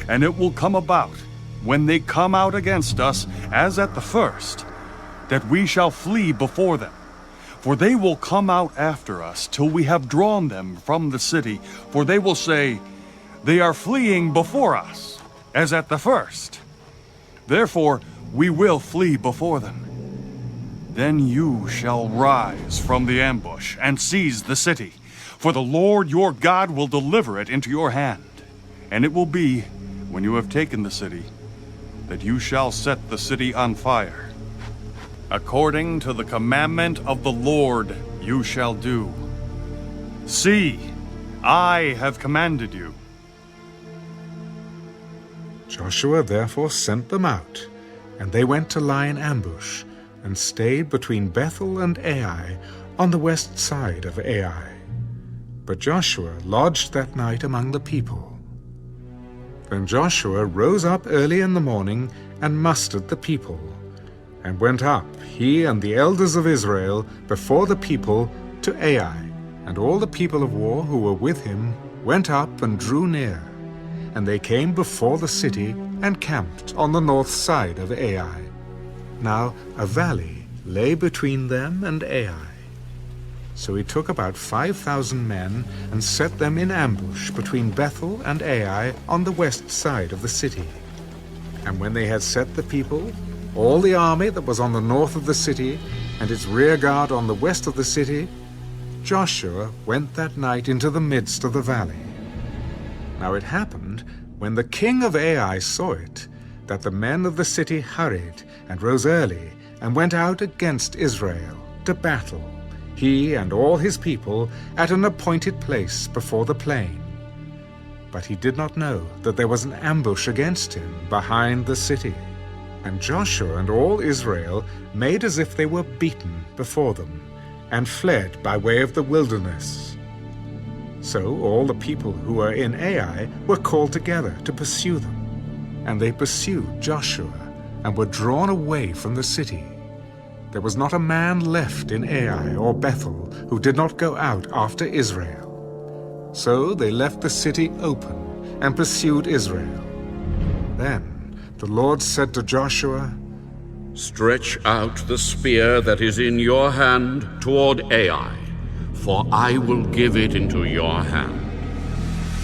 and it will come about, when they come out against us, as at the first, that we shall flee before them. For they will come out after us till we have drawn them from the city, for they will say, They are fleeing before us, as at the first. Therefore we will flee before them. Then you shall rise from the ambush and seize the city, for the Lord your God will deliver it into your hand. And it will be, when you have taken the city, that you shall set the city on fire. According to the commandment of the Lord you shall do. See, I have commanded you. Joshua therefore sent them out, and they went to lie in ambush, and stayed between Bethel and Ai, on the west side of Ai. But Joshua lodged that night among the people. Then Joshua rose up early in the morning, and mustered the people, and went up, he and the elders of Israel, before the people to Ai. And all the people of war who were with him went up and drew near. And they came before the city, and camped on the north side of Ai. Now a valley lay between them and Ai. So he took about 5,000 men, and set them in ambush between Bethel and Ai on the west side of the city. And when they had set the people, all the army that was on the north of the city, and its rear guard on the west of the city, Joshua went that night into the midst of the valley. Now it happened, when the king of Ai saw it, that the men of the city hurried, and rose early, and went out against Israel to battle, he and all his people, at an appointed place before the plain. But he did not know that there was an ambush against him behind the city. And Joshua and all Israel made as if they were beaten before them, and fled by way of the wilderness. So all the people who were in Ai were called together to pursue them. And they pursued Joshua, and were drawn away from the city. There was not a man left in Ai or Bethel who did not go out after Israel. So they left the city open, and pursued Israel. Then the Lord said to Joshua, Stretch out the spear that is in your hand toward Ai, for I will give it into your hand.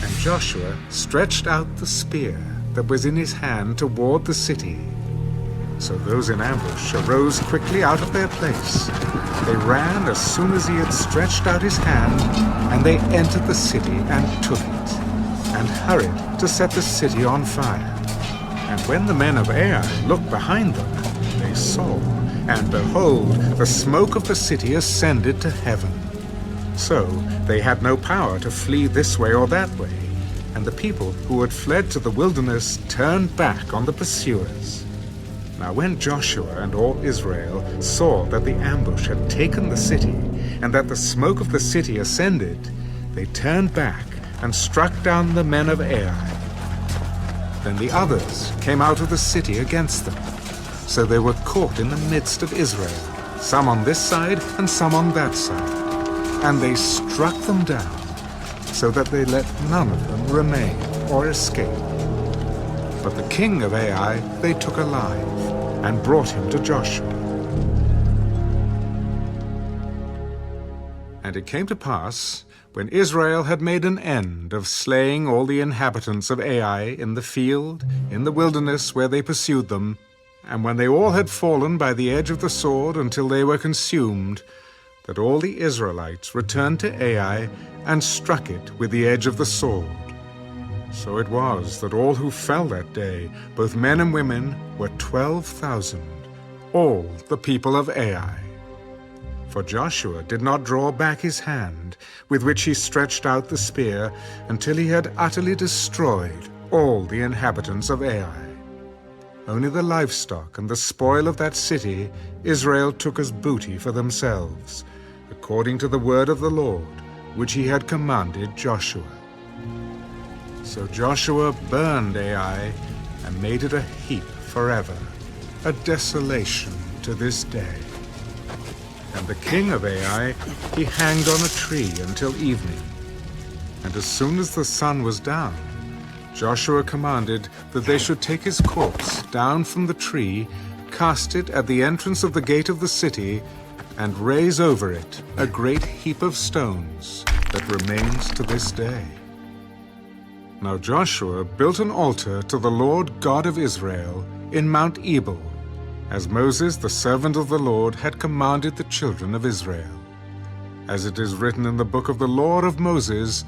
And Joshua stretched out the spear that was in his hand toward the city. So those in ambush arose quickly out of their place. They ran as soon as he had stretched out his hand, and they entered the city and took it, and hurried to set the city on fire. And when the men of Ai looked behind them, they saw, and behold, the smoke of the city ascended to heaven. So they had no power to flee this way or that way, and the people who had fled to the wilderness turned back on the pursuers. Now when Joshua and all Israel saw that the ambush had taken the city, and that the smoke of the city ascended, they turned back and struck down the men of Ai. Then the others came out of the city against them. So they were caught in the midst of Israel, some on this side and some on that side. And they struck them down, so that they let none of them remain or escape. But the king of Ai they took alive, and brought him to Joshua. And it came to pass, when Israel had made an end of slaying all the inhabitants of Ai in the field, in the wilderness where they pursued them, and when they all had fallen by the edge of the sword until they were consumed, that all the Israelites returned to Ai and struck it with the edge of the sword. So it was that all who fell that day, both men and women, were 12,000, all the people of Ai. For Joshua did not draw back his hand, with which he stretched out the spear, until he had utterly destroyed all the inhabitants of Ai. Only the livestock and the spoil of that city Israel took as booty for themselves, according to the word of the Lord, which he had commanded Joshua. So Joshua burned Ai and made it a heap forever, a desolation to this day. And the king of Ai he hanged on a tree until evening. And as soon as the sun was down, Joshua commanded that they should take his corpse down from the tree, cast it at the entrance of the gate of the city, and raise over it a great heap of stones that remains to this day. Now Joshua built an altar to the Lord God of Israel in Mount Ebal, as Moses the servant of the Lord had commanded the children of Israel. As it is written in the book of the law of Moses,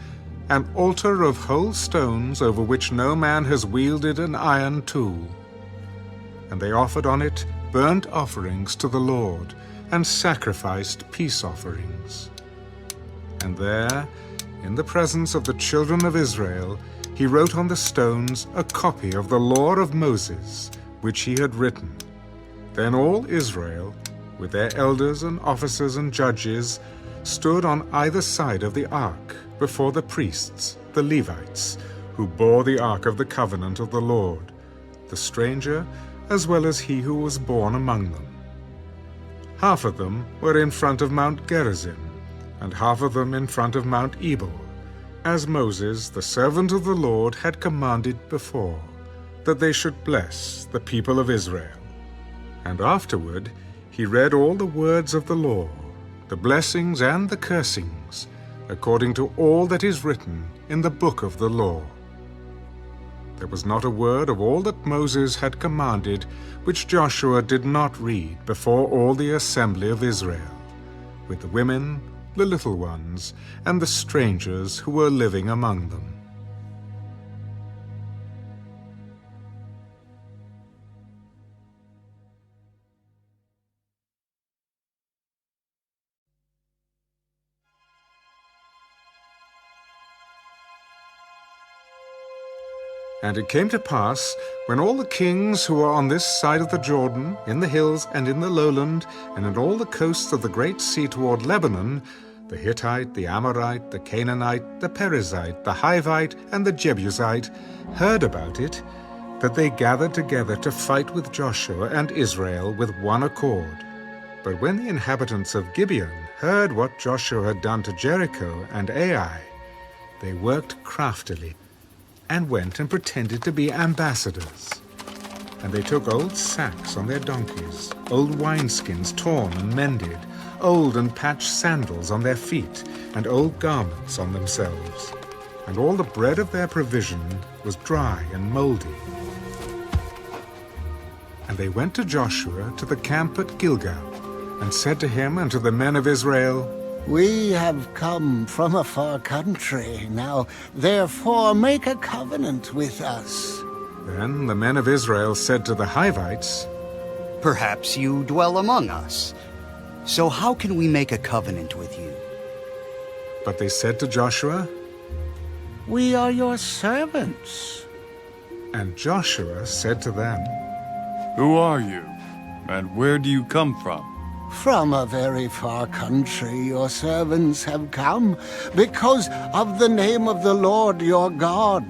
an altar of whole stones over which no man has wielded an iron tool. And they offered on it burnt offerings to the Lord, and sacrificed peace offerings. And there, in the presence of the children of Israel, he wrote on the stones a copy of the law of Moses, which he had written. Then all Israel, with their elders and officers and judges, stood on either side of the ark before the priests, the Levites, who bore the ark of the covenant of the Lord, the stranger as well as he who was born among them. Half of them were in front of Mount Gerizim, and half of them in front of Mount Ebal, as Moses, the servant of the Lord, had commanded before, that they should bless the people of Israel. And afterward he read all the words of the law, the blessings and the cursings, according to all that is written in the book of the law. There was not a word of all that Moses had commanded which Joshua did not read before all the assembly of Israel, with the women, the little ones, and the strangers who were living among them. And it came to pass, when all the kings who were on this side of the Jordan, in the hills and in the lowland, and in all the coasts of the great sea toward Lebanon, the Hittite, the Amorite, the Canaanite, the Perizzite, the Hivite, and the Jebusite, heard about it, that they gathered together to fight with Joshua and Israel with one accord. But when the inhabitants of Gibeon heard what Joshua had done to Jericho and Ai, they worked craftily, and went and pretended to be ambassadors. And they took old sacks on their donkeys, old wineskins torn and mended, old and patched sandals on their feet, and old garments on themselves. And all the bread of their provision was dry and moldy. And they went to Joshua to the camp at Gilgal, and said to him and to the men of Israel, We have come from a far country. Now, therefore, make a covenant with us. Then the men of Israel said to the Hivites, Perhaps you dwell among us. So how can we make a covenant with you? But they said to Joshua, We are your servants. And Joshua said to them, Who are you, and where do you come from? From a very far country your servants have come, because of the name of the Lord your God.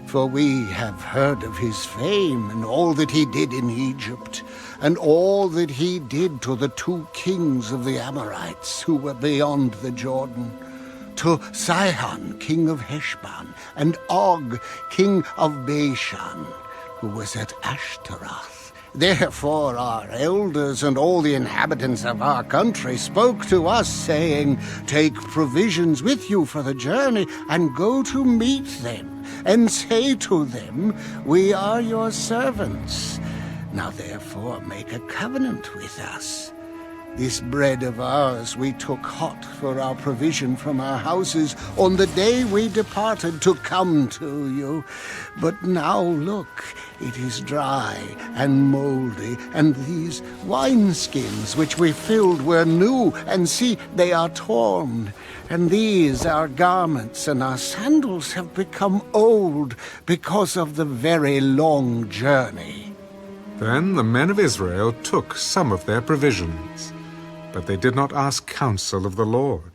For we have heard of his fame, and all that he did in Egypt, and all that he did to the 2 kings of the Amorites who were beyond the Jordan, to Sihon, king of Heshbon, and Og, king of Bashan, who was at Ashtaroth. Therefore our elders and all the inhabitants of our country spoke to us, saying, Take provisions with you for the journey, and go to meet them, and say to them, We are your servants. Now therefore make a covenant with us. This bread of ours we took hot for our provision from our houses on the day we departed to come to you. But now look, it is dry and moldy, and these wineskins which we filled were new, and see, they are torn. And these our garments and our sandals have become old because of the very long journey. Then the men of Israel took some of their provisions, but they did not ask counsel of the Lord.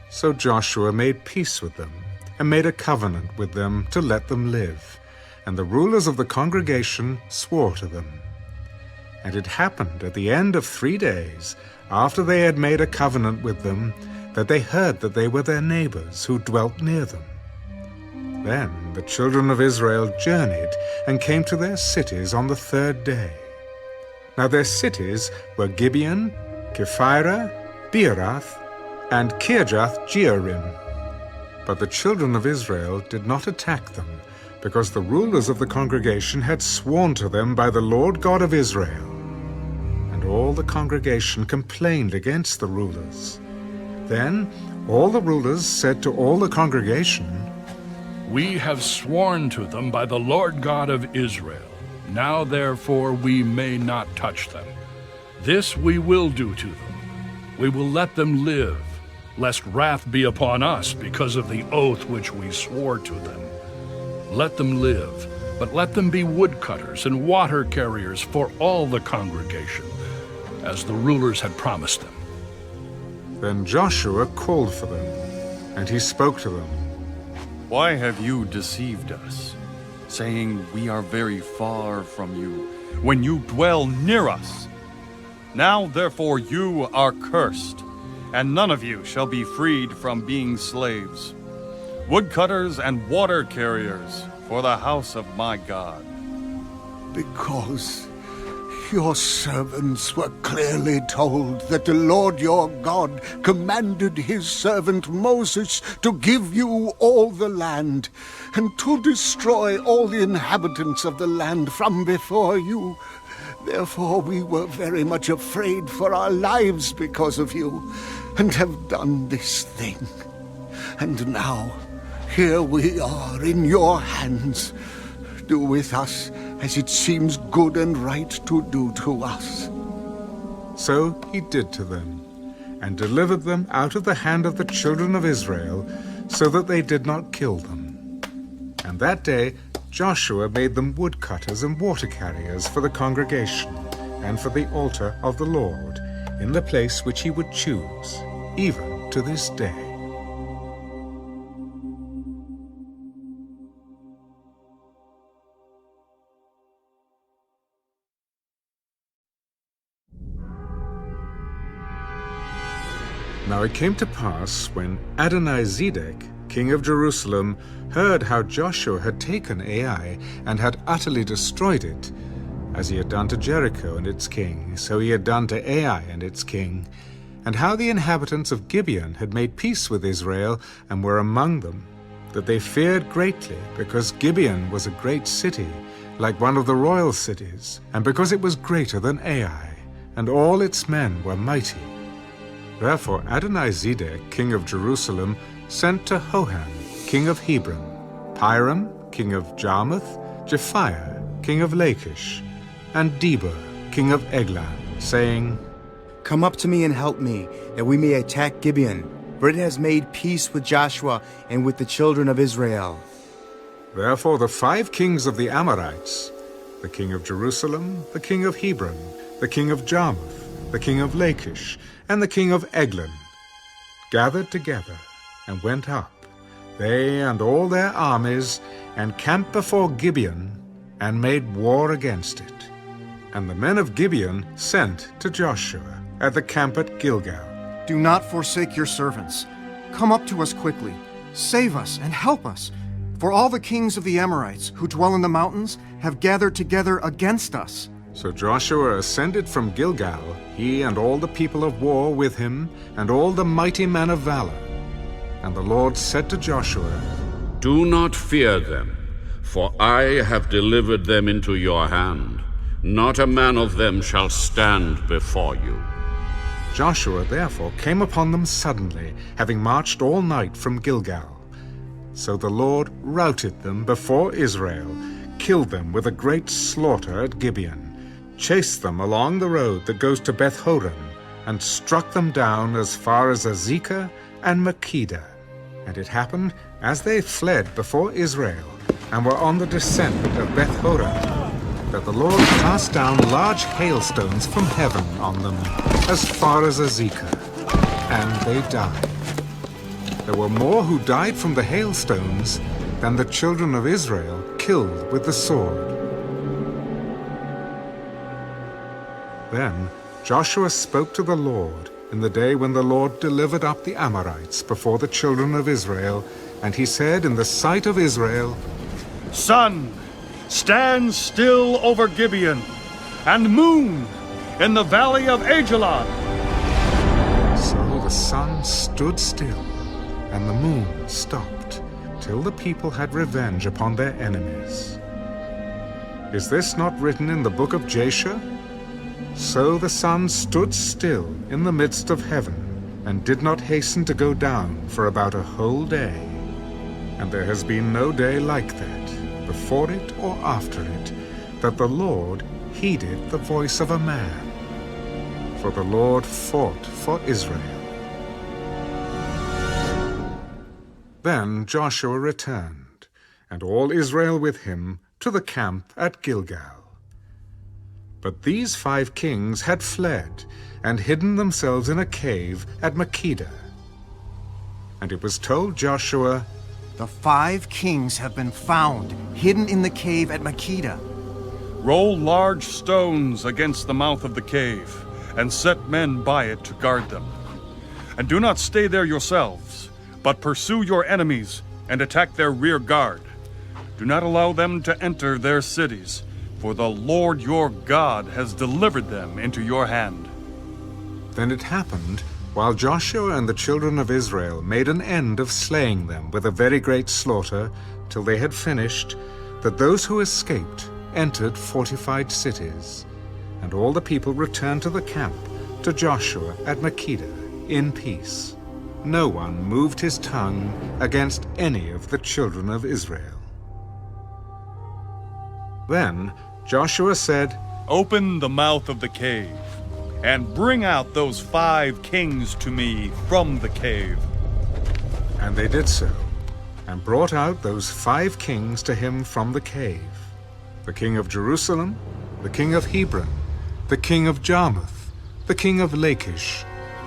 So Joshua made peace with them, and made a covenant with them to let them live. And the rulers of the congregation swore to them. And it happened at the end of 3 days, after they had made a covenant with them, that they heard that they were their neighbors who dwelt near them. Then the children of Israel journeyed and came to their cities on the 3rd day. Now their cities were Gibeon, Kephirah, Beeroth, and Kirjath-jearim. But the children of Israel did not attack them, because the rulers of the congregation had sworn to them by the Lord God of Israel. And all the congregation complained against the rulers. Then all the rulers said to all the congregation, We have sworn to them by the Lord God of Israel. Now therefore we may not touch them. This we will do to them. We will let them live, lest wrath be upon us because of the oath which we swore to them. Let them live, but let them be woodcutters and water carriers for all the congregation, as the rulers had promised them. Then Joshua called for them, and he spoke to them. Why have you deceived us, saying we are very far from you, when you dwell near us? Now therefore you are cursed, and none of you shall be freed from being slaves, woodcutters and water carriers for the house of my God. Because your servants were clearly told that the Lord your God commanded his servant Moses to give you all the land, and to destroy all the inhabitants of the land from before you. Therefore we were very much afraid for our lives because of you, and have done this thing. And now, here we are in your hands. Do with us as it seems good and right to do to us. So he did to them, and delivered them out of the hand of the children of Israel, so that they did not kill them. And that day Joshua made them woodcutters and water carriers for the congregation, and for the altar of the Lord, in the place which he would choose, even to this day. Now it came to pass, when Adonizedek, king of Jerusalem, heard how Joshua had taken Ai and had utterly destroyed it, As he had done to Jericho and its king, so he had done to Ai and its king, and how the inhabitants of Gibeon had made peace with Israel and were among them, that they feared greatly, because Gibeon was a great city, like one of the royal cities, and because it was greater than Ai, and all its men were mighty. Therefore Adonizedek, king of Jerusalem, sent to Hoham, king of Hebron, Piram, king of Jarmuth, Japhiah, king of Lachish, and Deber, king of Eglah, saying, Come up to me and help me, that we may attack Gibeon, for it has made peace with Joshua and with the children of Israel. Therefore the 5 kings of the Amorites, the king of Jerusalem, the king of Hebron, the king of Jarmuth, the king of Lachish, and the king of Eglon, gathered together and went up, they and all their armies, and camped before Gibeon, and made war against it. And the men of Gibeon sent to Joshua at the camp at Gilgal. Do not forsake your servants. Come up to us quickly. Save us and help us. For all the kings of the Amorites who dwell in the mountains have gathered together against us. So Joshua ascended from Gilgal, he and all the people of war with him, and all the mighty men of valor. And the Lord said to Joshua, Do not fear them, for I have delivered them into your hand. Not a man of them shall stand before you. Joshua therefore came upon them suddenly, having marched all night from Gilgal. So the Lord routed them before Israel, killed them with a great slaughter at Gibeon, chased them along the road that goes to Beth-horon, and struck them down as far as Azekah and Makkedah. And it happened, as they fled before Israel, and were on the descent of Beth-horon, that the Lord cast down large hailstones from heaven on them, as far as Azekah, and they died. There were more who died from the hailstones than the children of Israel killed with the sword. Then Joshua spoke to the Lord in the day when the Lord delivered up the Amorites before the children of Israel, and he said in the sight of Israel, Sun, stand still over Gibeon, and moon in the valley of Ajalon. So the sun stood still, and the moon stopped, till the people had revenge upon their enemies. Is this not written in the book of Jasher? So the sun stood still in the midst of heaven, and did not hasten to go down for about a whole day. And there has been no day like that, before it or after it, that the Lord heeded the voice of a man. For the Lord fought for Israel. Then Joshua returned, and all Israel with him, to the camp at Gilgal. But these 5 kings had fled, and hidden themselves in a cave at Makkedah. And it was told Joshua, The 5 kings have been found, hidden in the cave at Makkedah. Roll large stones against the mouth of the cave, and set men by it to guard them. And do not stay there yourselves, but pursue your enemies and attack their rear guard. Do not allow them to enter their cities, for the Lord your God has delivered them into your hand. Then it happened, while Joshua and the children of Israel made an end of slaying them with a very great slaughter, till they had finished, that those who escaped entered fortified cities. And all the people returned to the camp, to Joshua at Makkedah, in peace. No one moved his tongue against any of the children of Israel. Then Joshua said, Open the mouth of the cave, and bring out those 5 kings to me from the cave. And they did so, and brought out those 5 kings to him from the cave, the king of Jerusalem, the king of Hebron, the king of Jarmuth, the king of Lachish,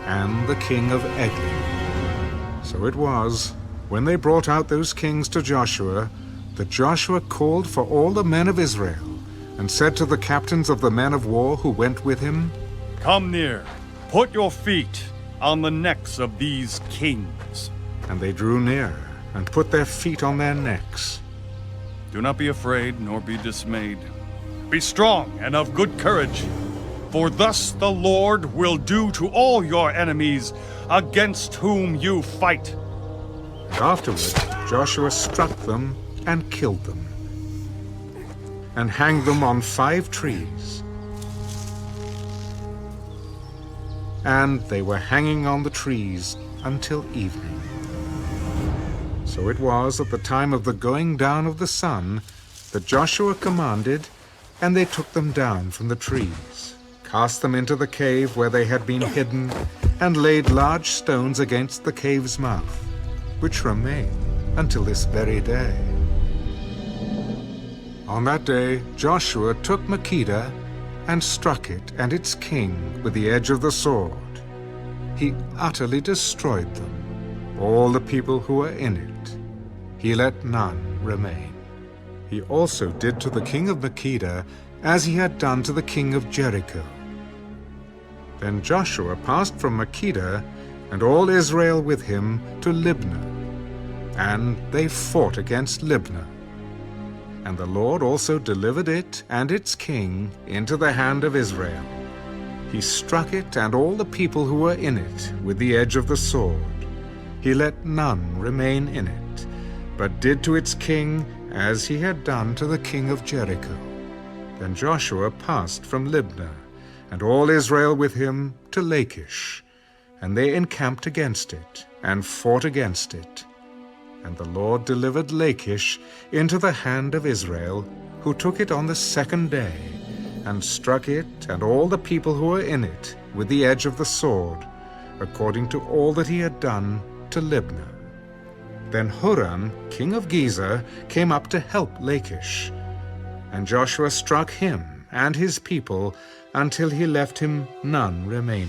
and the king of Eglon. So it was, when they brought out those kings to Joshua, that Joshua called for all the men of Israel, and said to the captains of the men of war who went with him, Come near, put your feet on the necks of these kings. And they drew near, and put their feet on their necks. Do not be afraid, nor be dismayed. Be strong and of good courage, for thus the Lord will do to all your enemies against whom you fight. And afterward Joshua struck them and killed them, and hanged them on 5 trees. And they were hanging on the trees until evening. So it was at the time of the going down of the sun that Joshua commanded, and they took them down from the trees, cast them into the cave where they had been hidden, and laid large stones against the cave's mouth, which remain until this very day. On that day Joshua took Makkedah and struck it and its king with the edge of the sword. He utterly destroyed them, all the people who were in it. He let none remain. He also did to the king of Makkedah as he had done to the king of Jericho. Then Joshua passed from Makkedah, and all Israel with him, to Libnah, and they fought against Libnah. And the Lord also delivered it and its king into the hand of Israel. He struck it and all the people who were in it with the edge of the sword. He let none remain in it, but did to its king as he had done to the king of Jericho. Then Joshua passed from Libnah, and all Israel with him, to Lachish, and they encamped against it, and fought against it. And the Lord delivered Lachish into the hand of Israel, who took it on the 2nd day, and struck it and all the people who were in it with the edge of the sword, according to all that he had done to Libnah. Then Huram, king of Gezer, came up to help Lachish, and Joshua struck him and his people until he left him none remaining.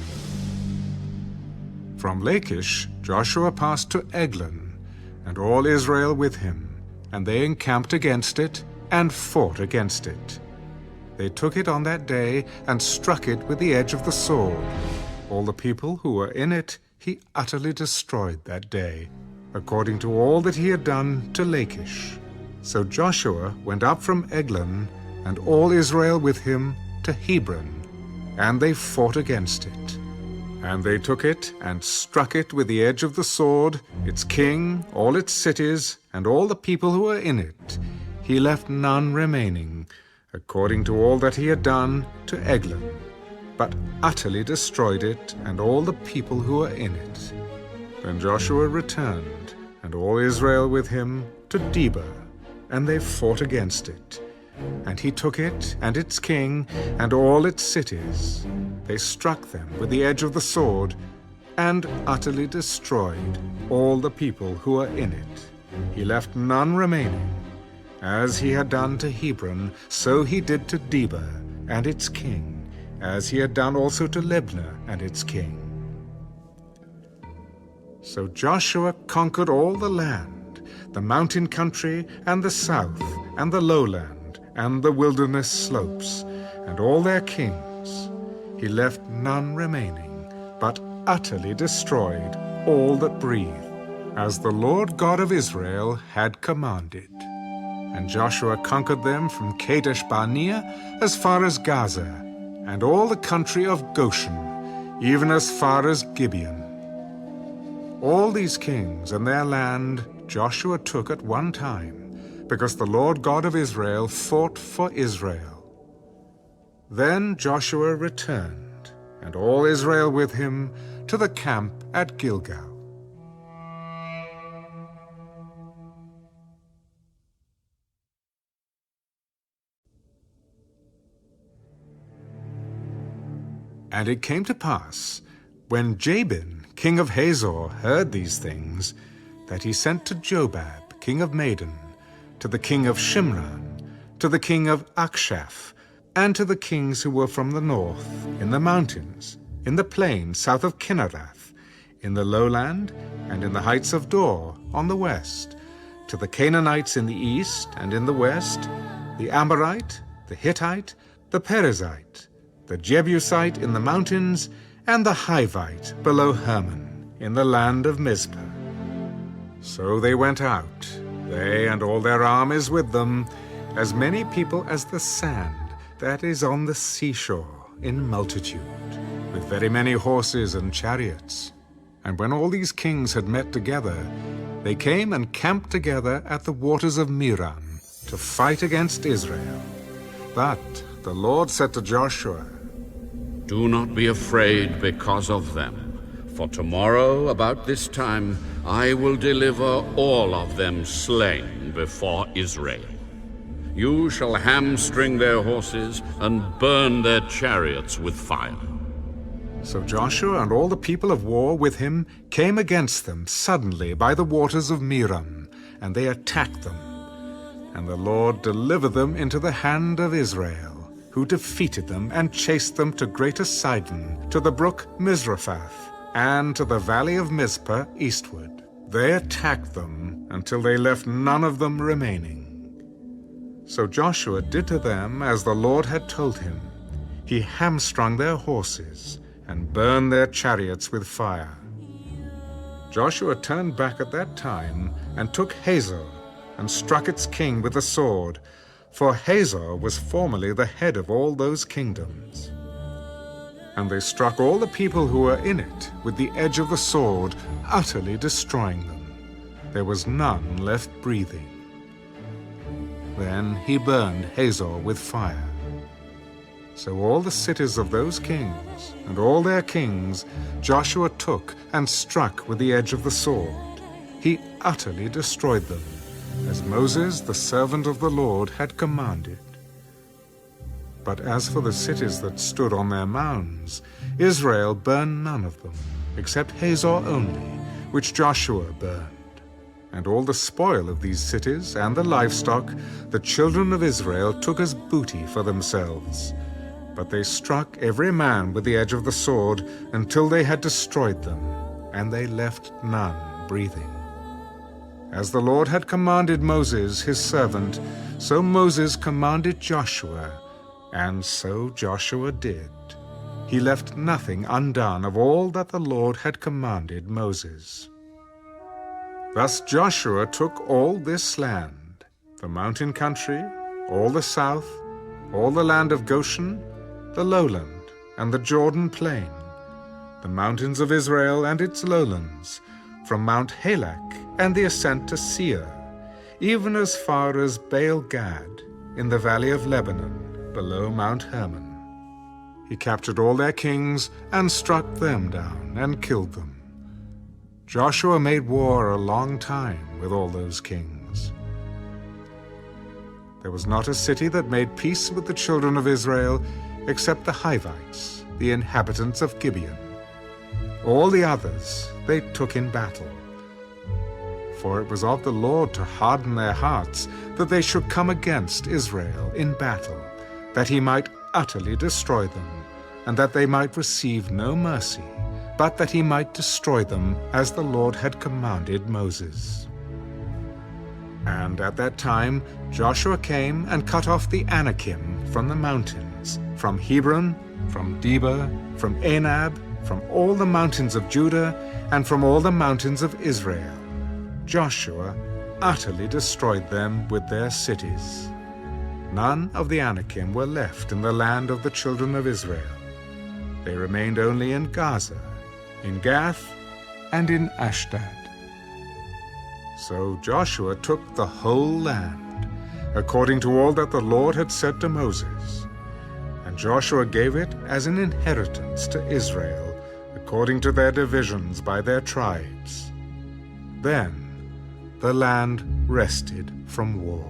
From Lachish Joshua passed to Eglon, and all Israel with him, and they encamped against it and fought against it. They took it on that day and struck it with the edge of the sword. All the people who were in it he utterly destroyed that day, according to all that he had done to Lachish. So Joshua went up from Eglon, and all Israel with him, to Hebron, and they fought against it. And they took it and struck it with the edge of the sword, its king, all its cities, and all the people who were in it. He left none remaining, according to all that he had done to Eglon, but utterly destroyed it and all the people who were in it. Then Joshua returned, and all Israel with him, to Debir, and they fought against it. And he took it and its king and all its cities. They struck them with the edge of the sword, and utterly destroyed all the people who were in it. He left none remaining. As he had done to Hebron, so he did to Debir and its king, as he had done also to Libnah and its king. So Joshua conquered all the land, the mountain country, and the south, and the lowland, and the wilderness slopes, and all their kings. He left none remaining, but utterly destroyed all that breathed, as the Lord God of Israel had commanded. And Joshua conquered them from Kadesh Barnea as far as Gaza, and all the country of Goshen, even as far as Gibeon. All these kings and their land Joshua took at one time, because the Lord God of Israel fought for Israel. Then Joshua returned, and all Israel with him, to the camp at Gilgal. And it came to pass, when Jabin, king of Hazor, heard these things, that he sent to Jobab, king of Madon, to the king of Shimron, to the king of Akshaph, and to the kings who were from the north, in the mountains, in the plain south of Kinnereth, in the lowland, and in the heights of Dor, on the west, to the Canaanites in the east and in the west, the Amorite, the Hittite, the Perizzite, the Jebusite in the mountains, and the Hivite below Hermon, in the land of Mizpah. So they went out, they and all their armies with them, as many people as the sand, that is on the seashore in multitude, with very many horses and chariots. And when all these kings had met together, they came and camped together at the waters of Merom to fight against Israel. But the Lord said to Joshua, "Do not be afraid because of them, for tomorrow about this time I will deliver all of them slain before Israel. You shall hamstring their horses and burn their chariots with fire." So Joshua and all the people of war with him came against them suddenly by the waters of Merom, and they attacked them. And the Lord delivered them into the hand of Israel, who defeated them and chased them to Greater Sidon, to the brook Mizraphath, and to the valley of Mizpah eastward. They attacked them until they left none of them remaining. So Joshua did to them as the Lord had told him. He hamstrung their horses and burned their chariots with fire. Joshua turned back at that time and took Hazor and struck its king with the sword, for Hazor was formerly the head of all those kingdoms. And they struck all the people who were in it with the edge of the sword, utterly destroying them. There was none left breathing. Then he burned Hazor with fire. So all the cities of those kings and all their kings Joshua took and struck with the edge of the sword. He utterly destroyed them, as Moses, the servant of the Lord, had commanded. But as for the cities that stood on their mounds, Israel burned none of them, except Hazor only, which Joshua burned. And all the spoil of these cities and the livestock the children of Israel took as booty for themselves. But they struck every man with the edge of the sword until they had destroyed them, and they left none breathing. As the Lord had commanded Moses, his servant, so Moses commanded Joshua, and so Joshua did. He left nothing undone of all that the Lord had commanded Moses. Thus Joshua took all this land, the mountain country, all the south, all the land of Goshen, the lowland, and the Jordan plain, the mountains of Israel and its lowlands, from Mount Halak and the ascent to Seir, even as far as Baal-Gad, in the valley of Lebanon, below Mount Hermon. He captured all their kings and struck them down and killed them. Joshua made war a long time with all those kings. There was not a city that made peace with the children of Israel except the Hivites, the inhabitants of Gibeon. All the others they took in battle. For it was of the Lord to harden their hearts, that they should come against Israel in battle, that he might utterly destroy them, and that they might receive no mercy, but that he might destroy them as the Lord had commanded Moses. And at that time Joshua came and cut off the Anakim from the mountains, from Hebron, from Debir, from Anab, from all the mountains of Judah, and from all the mountains of Israel. Joshua utterly destroyed them with their cities. None of the Anakim were left in the land of the children of Israel. They remained only in Gaza, in Gath, and in Ashdod. So Joshua took the whole land, according to all that the Lord had said to Moses. And Joshua gave it as an inheritance to Israel, according to their divisions by their tribes. Then the land rested from war.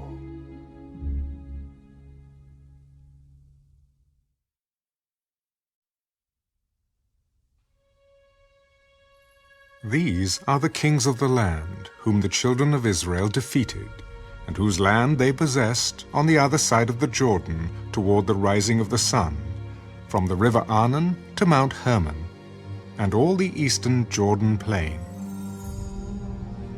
These are the kings of the land, whom the children of Israel defeated, and whose land they possessed on the other side of the Jordan toward the rising of the sun, from the river Arnon to Mount Hermon, and all the eastern Jordan plain.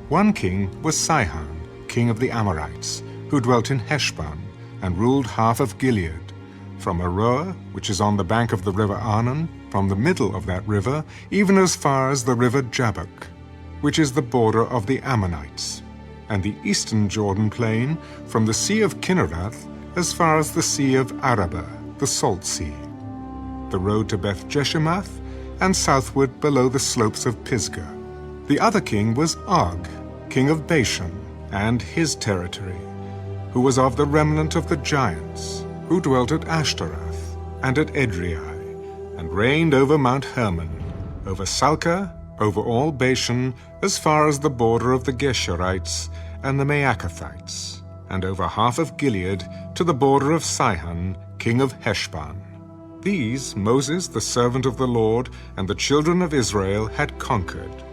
One king was Sihon, king of the Amorites, who dwelt in Heshbon, and ruled half of Gilead, from Aroer, which is on the bank of the river Arnon, from the middle of that river, even as far as the river Jabbok, which is the border of the Ammonites, and the eastern Jordan plain, from the sea of Kinnereth as far as the sea of Arabah, the Salt Sea, the road to Beth Jeshimoth, and southward below the slopes of Pisgah. The other king was Og, king of Bashan, and his territory, who was of the remnant of the giants, who dwelt at Ashtaroth and at Edrei, and reigned over Mount Hermon, over Salcah, over all Bashan, as far as the border of the Geshurites and the Maacathites, and over half of Gilead to the border of Sihon, king of Heshbon. These Moses, the servant of the Lord, and the children of Israel had conquered.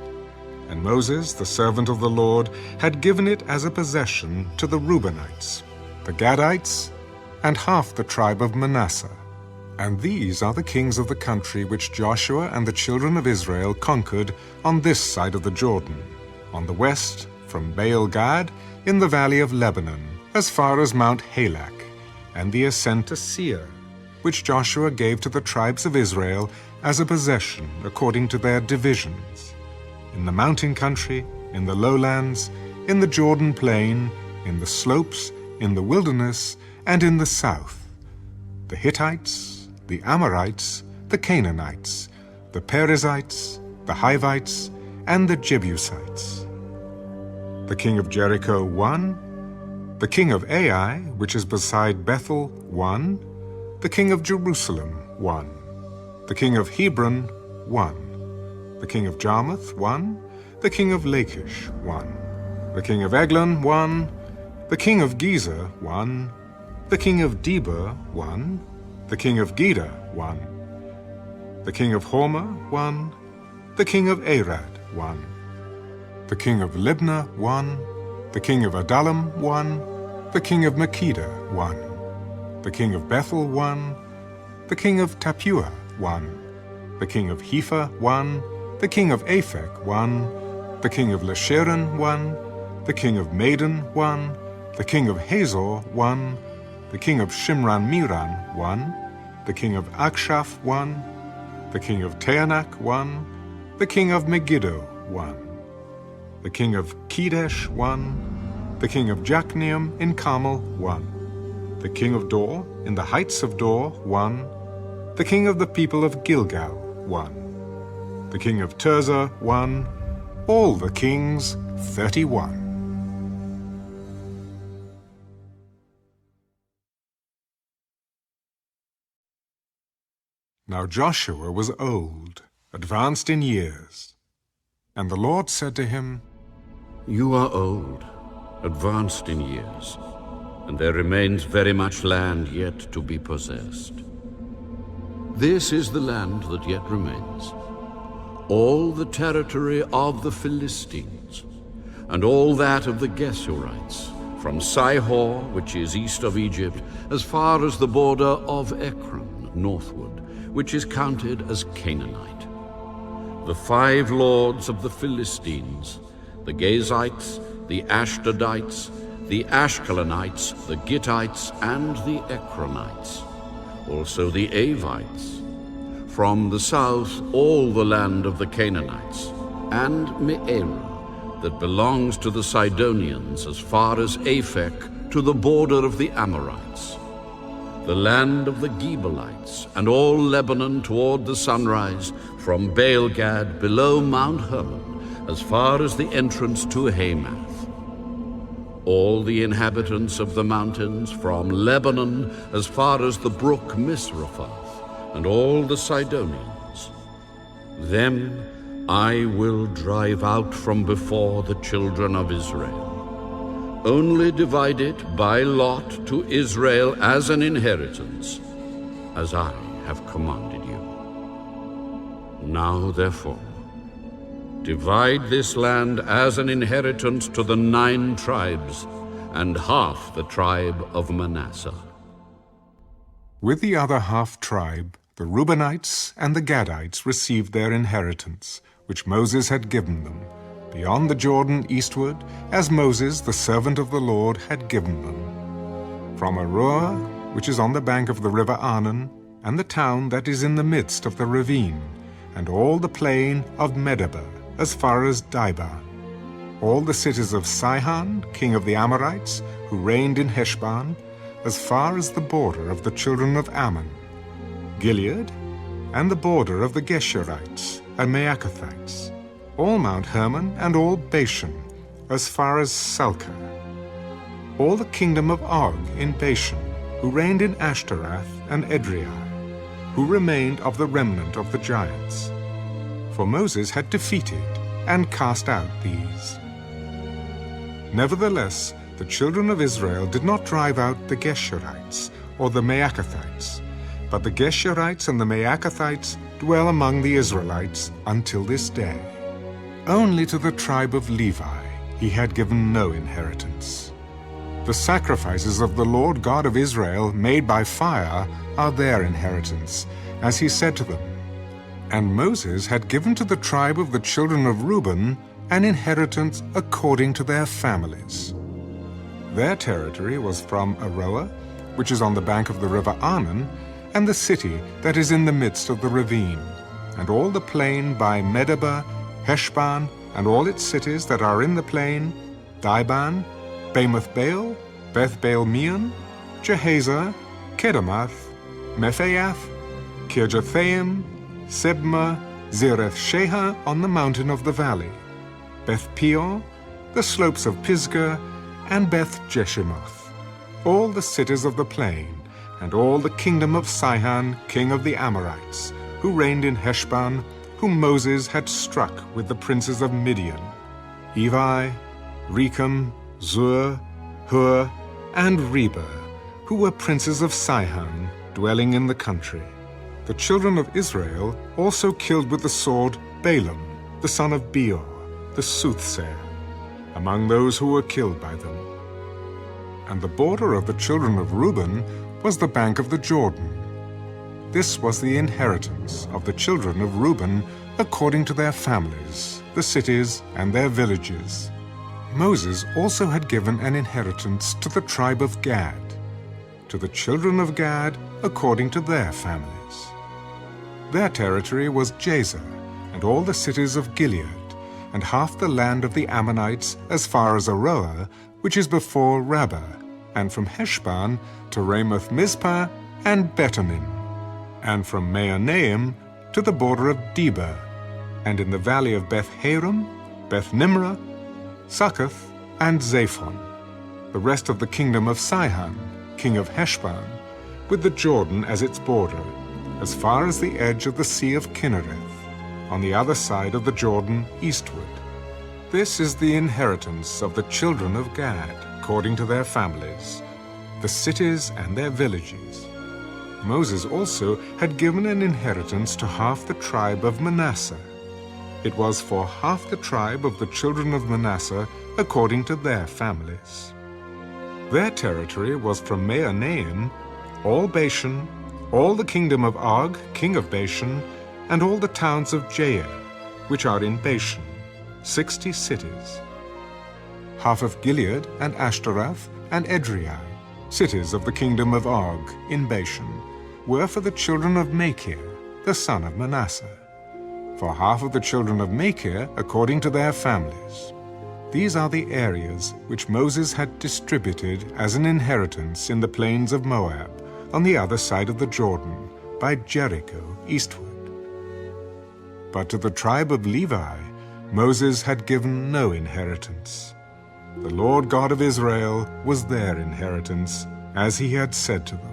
And Moses, the servant of the Lord, had given it as a possession to the Reubenites, the Gadites, and half the tribe of Manasseh. And these are the kings of the country which Joshua and the children of Israel conquered on this side of the Jordan, on the west from Baal-Gad in the valley of Lebanon, as far as Mount Halak, and the ascent to Seir, which Joshua gave to the tribes of Israel as a possession according to their divisions, in the mountain country, in the lowlands, in the Jordan plain, in the slopes, in the wilderness, and in the south, the Hittites, the Amorites, the Canaanites, the Perizzites, the Hivites, and the Jebusites. The king of Jericho won, the king of Ai, which is beside Bethel, won, the king of Jerusalem won, the king of Hebron won, the king of Jarmuth won, the king of Lachish won, the king of Eglon won, the king of Gezer won, the king of Debir won, the king of Geder won, the king of Hormah won, the king of Arad won, the king of Libnah won, the king of Adullam won, the king of Makkedah won, the king of Bethel won, the king of Tappuah won, the king of Hepher won, the king of Aphek won, the king of Lasharon won, the king of Madon won, the king of Hazor won, the king of Shimron-Meron won, the king of Akshaph won, the king of Taanach won, the king of Megiddo won, the king of Kedesh won, the king of Jokneam in Carmel won, the king of Dor in the heights of Dor won, the king of the people of Gilgal won, the king of Tirzah won, all the kings 31. Now Joshua was old, advanced in years. And the Lord said to him, You are old, advanced in years, and there remains very much land yet to be possessed. This is the land that yet remains, all the territory of the Philistines, and all that of the Geshurites, from Sihor, which is east of Egypt, as far as the border of Ekron, northward, which is counted as Canaanite. The 5 lords of the Philistines, the Gazites, the Ashdodites, the Ashkelonites, the Gittites, and the Ekronites, also the Avites. From the south, all the land of the Canaanites, and Me'era, that belongs to the Sidonians as far as Aphek, to the border of the Amorites. The land of the Gebalites, and all Lebanon toward the sunrise, from Baal-Gad below Mount Hermon, as far as the entrance to Hamath. All the inhabitants of the mountains, from Lebanon as far as the brook Misrephoth, and all the Sidonians. Them I will drive out from before the children of Israel. Only divide it by lot to Israel as an inheritance, as I have commanded you. Now, therefore, divide this land as an inheritance to the 9 tribes, and half the tribe of Manasseh. With the other half tribe, the Reubenites and the Gadites received their inheritance, which Moses had given them, beyond the Jordan eastward, as Moses, the servant of the Lord, had given them. From Aroer, which is on the bank of the river Arnon, and the town that is in the midst of the ravine, and all the plain of Medeba, as far as Dibon, all the cities of Sihon, king of the Amorites, who reigned in Heshbon, as far as the border of the children of Ammon, Gilead, and the border of the Geshurites and Maacathites, all Mount Hermon and all Bashan, as far as Salcah, all the kingdom of Og in Bashan, who reigned in Ashtaroth and Edrei, who remained of the remnant of the giants. For Moses had defeated and cast out these. Nevertheless, the children of Israel did not drive out the Geshurites or the Maacathites, but the Geshurites and the Maacathites dwell among the Israelites until this day. Only to the tribe of Levi he had given no inheritance. The sacrifices of the Lord God of Israel made by fire are their inheritance, as he said to them. And Moses had given to the tribe of the children of Reuben an inheritance according to their families. Their territory was from Aroer, which is on the bank of the river Arnon, and the city that is in the midst of the ravine, and all the plain by Medeba, Heshbon, and all its cities that are in the plain, Dibon, Bamoth Baal, Beth Baal Meon, Jehazer, Kedemoth, Mephaath, Kirjathaim, Sibmah, Zereth Sheha on the mountain of the valley, Beth Peor, the slopes of Pisgah, and Beth Jeshimoth, all the cities of the plain, and all the kingdom of Sihon, king of the Amorites, who reigned in Heshbon, whom Moses had struck with the princes of Midian, Evi, Rechem, Zur, Hur, and Reba, who were princes of Sihon, dwelling in the country. The children of Israel also killed with the sword Balaam, the son of Beor, the soothsayer, among those who were killed by them. And the border of the children of Reuben was the bank of the Jordan. This was the inheritance of the children of Reuben according to their families, the cities, and their villages. Moses also had given an inheritance to the tribe of Gad, to the children of Gad according to their families. Their territory was Jazer, and all the cities of Gilead, and half the land of the Ammonites as far as Aroer, which is before Rabbah, and from Heshbon to Ramoth Mizpah and Betonim, and from Maonaim to the border of Debir, and in the valley of Beth Haram, Beth Nimrah, Succoth, and Zaphon, the rest of the kingdom of Sihon, king of Heshbon, with the Jordan as its border, as far as the edge of the Sea of Kinnereth, on the other side of the Jordan eastward. This is the inheritance of the children of Gad, according to their families, the cities and their villages. Moses also had given an inheritance to half the tribe of Manasseh. It was for half the tribe of the children of Manasseh according to their families. Their territory was from Maonaim, all Bashan, all the kingdom of Og, king of Bashan, and all the towns of Jair, which are in Bashan, 60 cities. Half of Gilead and Ashtaroth and Edrei, cities of the kingdom of Og in Bashan, were for the children of Machir, the son of Manasseh, for half of the children of Machir according to their families. These are the areas which Moses had distributed as an inheritance in the plains of Moab, on the other side of the Jordan, by Jericho eastward. But to the tribe of Levi, Moses had given no inheritance. The Lord God of Israel was their inheritance, as he had said to them.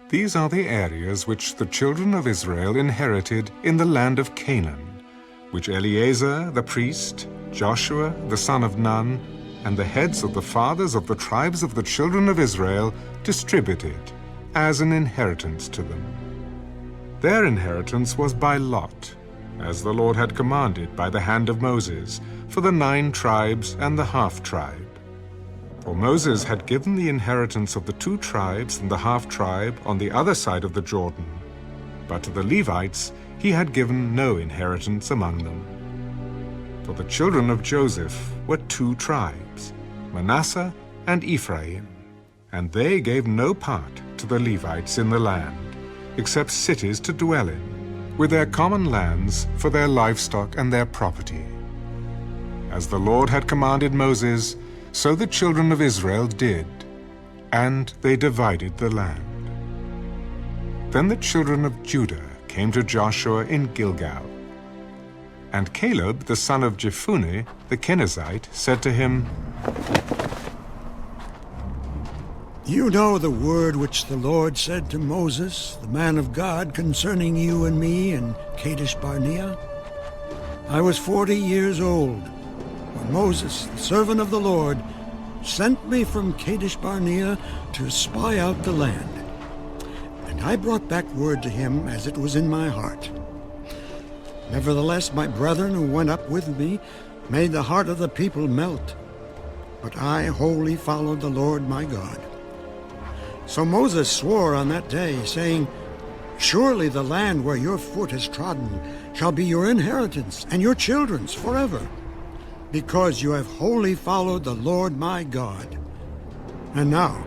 These are the areas which the children of Israel inherited in the land of Canaan, which Eleazar the priest, Joshua the son of Nun, and the heads of the fathers of the tribes of the children of Israel distributed as an inheritance to them. Their inheritance was by lot, as the Lord had commanded by the hand of Moses, for the 9 tribes and the half-tribe. For Moses had given the inheritance of the 2 tribes and the half-tribe on the other side of the Jordan, but to the Levites he had given no inheritance among them. For the children of Joseph were 2 tribes, Manasseh and Ephraim, and they gave no part to the Levites in the land, except cities to dwell in, with their common lands for their livestock and their property. As the Lord had commanded Moses, so the children of Israel did, and they divided the land. Then the children of Judah came to Joshua in Gilgal. And Caleb, the son of Jephunneh, the Kenizzite, said to him, You know the word which the Lord said to Moses, the man of God, concerning you and me in Kadesh Barnea. I was 40 years old when Moses, the servant of the Lord, sent me from Kadesh Barnea to spy out the land. And I brought back word to him as it was in my heart. Nevertheless, my brethren who went up with me made the heart of the people melt. But I wholly followed the Lord my God. So Moses swore on that day, saying, Surely the land where your foot has trodden shall be your inheritance and your children's forever, because you have wholly followed the Lord my God. And now,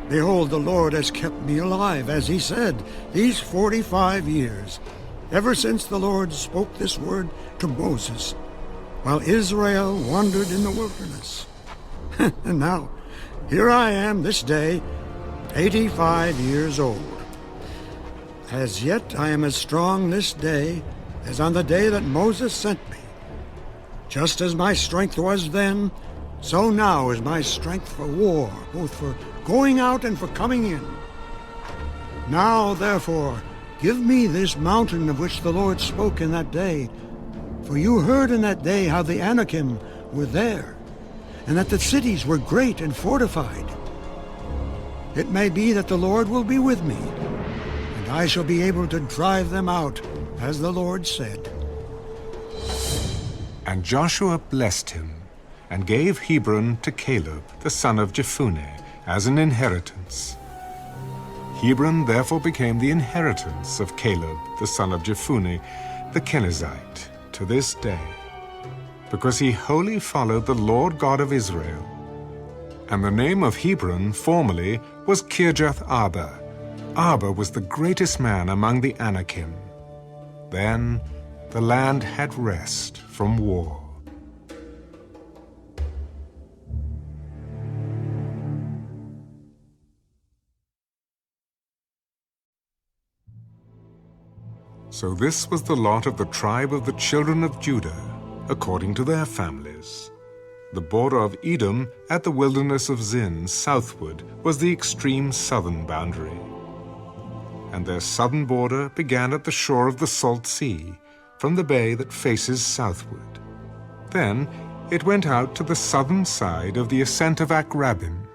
behold, the Lord has kept me alive, as he said, these 45 years, ever since the Lord spoke this word to Moses, while Israel wandered in the wilderness. And now, here I am this day, 85 years old. As yet I am as strong this day as on the day that Moses sent me. Just as my strength was then, so now is my strength for war, both for going out and for coming in. Now, therefore, give me this mountain of which the Lord spoke in that day, for you heard in that day how the Anakim were there, and that the cities were great and fortified. It may be that the Lord will be with me, and I shall be able to drive them out, as the Lord said. And Joshua blessed him, and gave Hebron to Caleb, the son of Jephunneh, as an inheritance. Hebron therefore became the inheritance of Caleb, the son of Jephunneh, the Kenizzite, to this day, because he wholly followed the Lord God of Israel. And the name of Hebron formerly was Kirjath-Arba. Arba was the greatest man among the Anakim. Then the land had rest from war. So this was the lot of the tribe of the children of Judah, according to their families. The border of Edom at the wilderness of Zin southward was the extreme southern boundary. And their southern border began at the shore of the Salt Sea, from the bay that faces southward. Then it went out to the southern side of the ascent of Akrabim,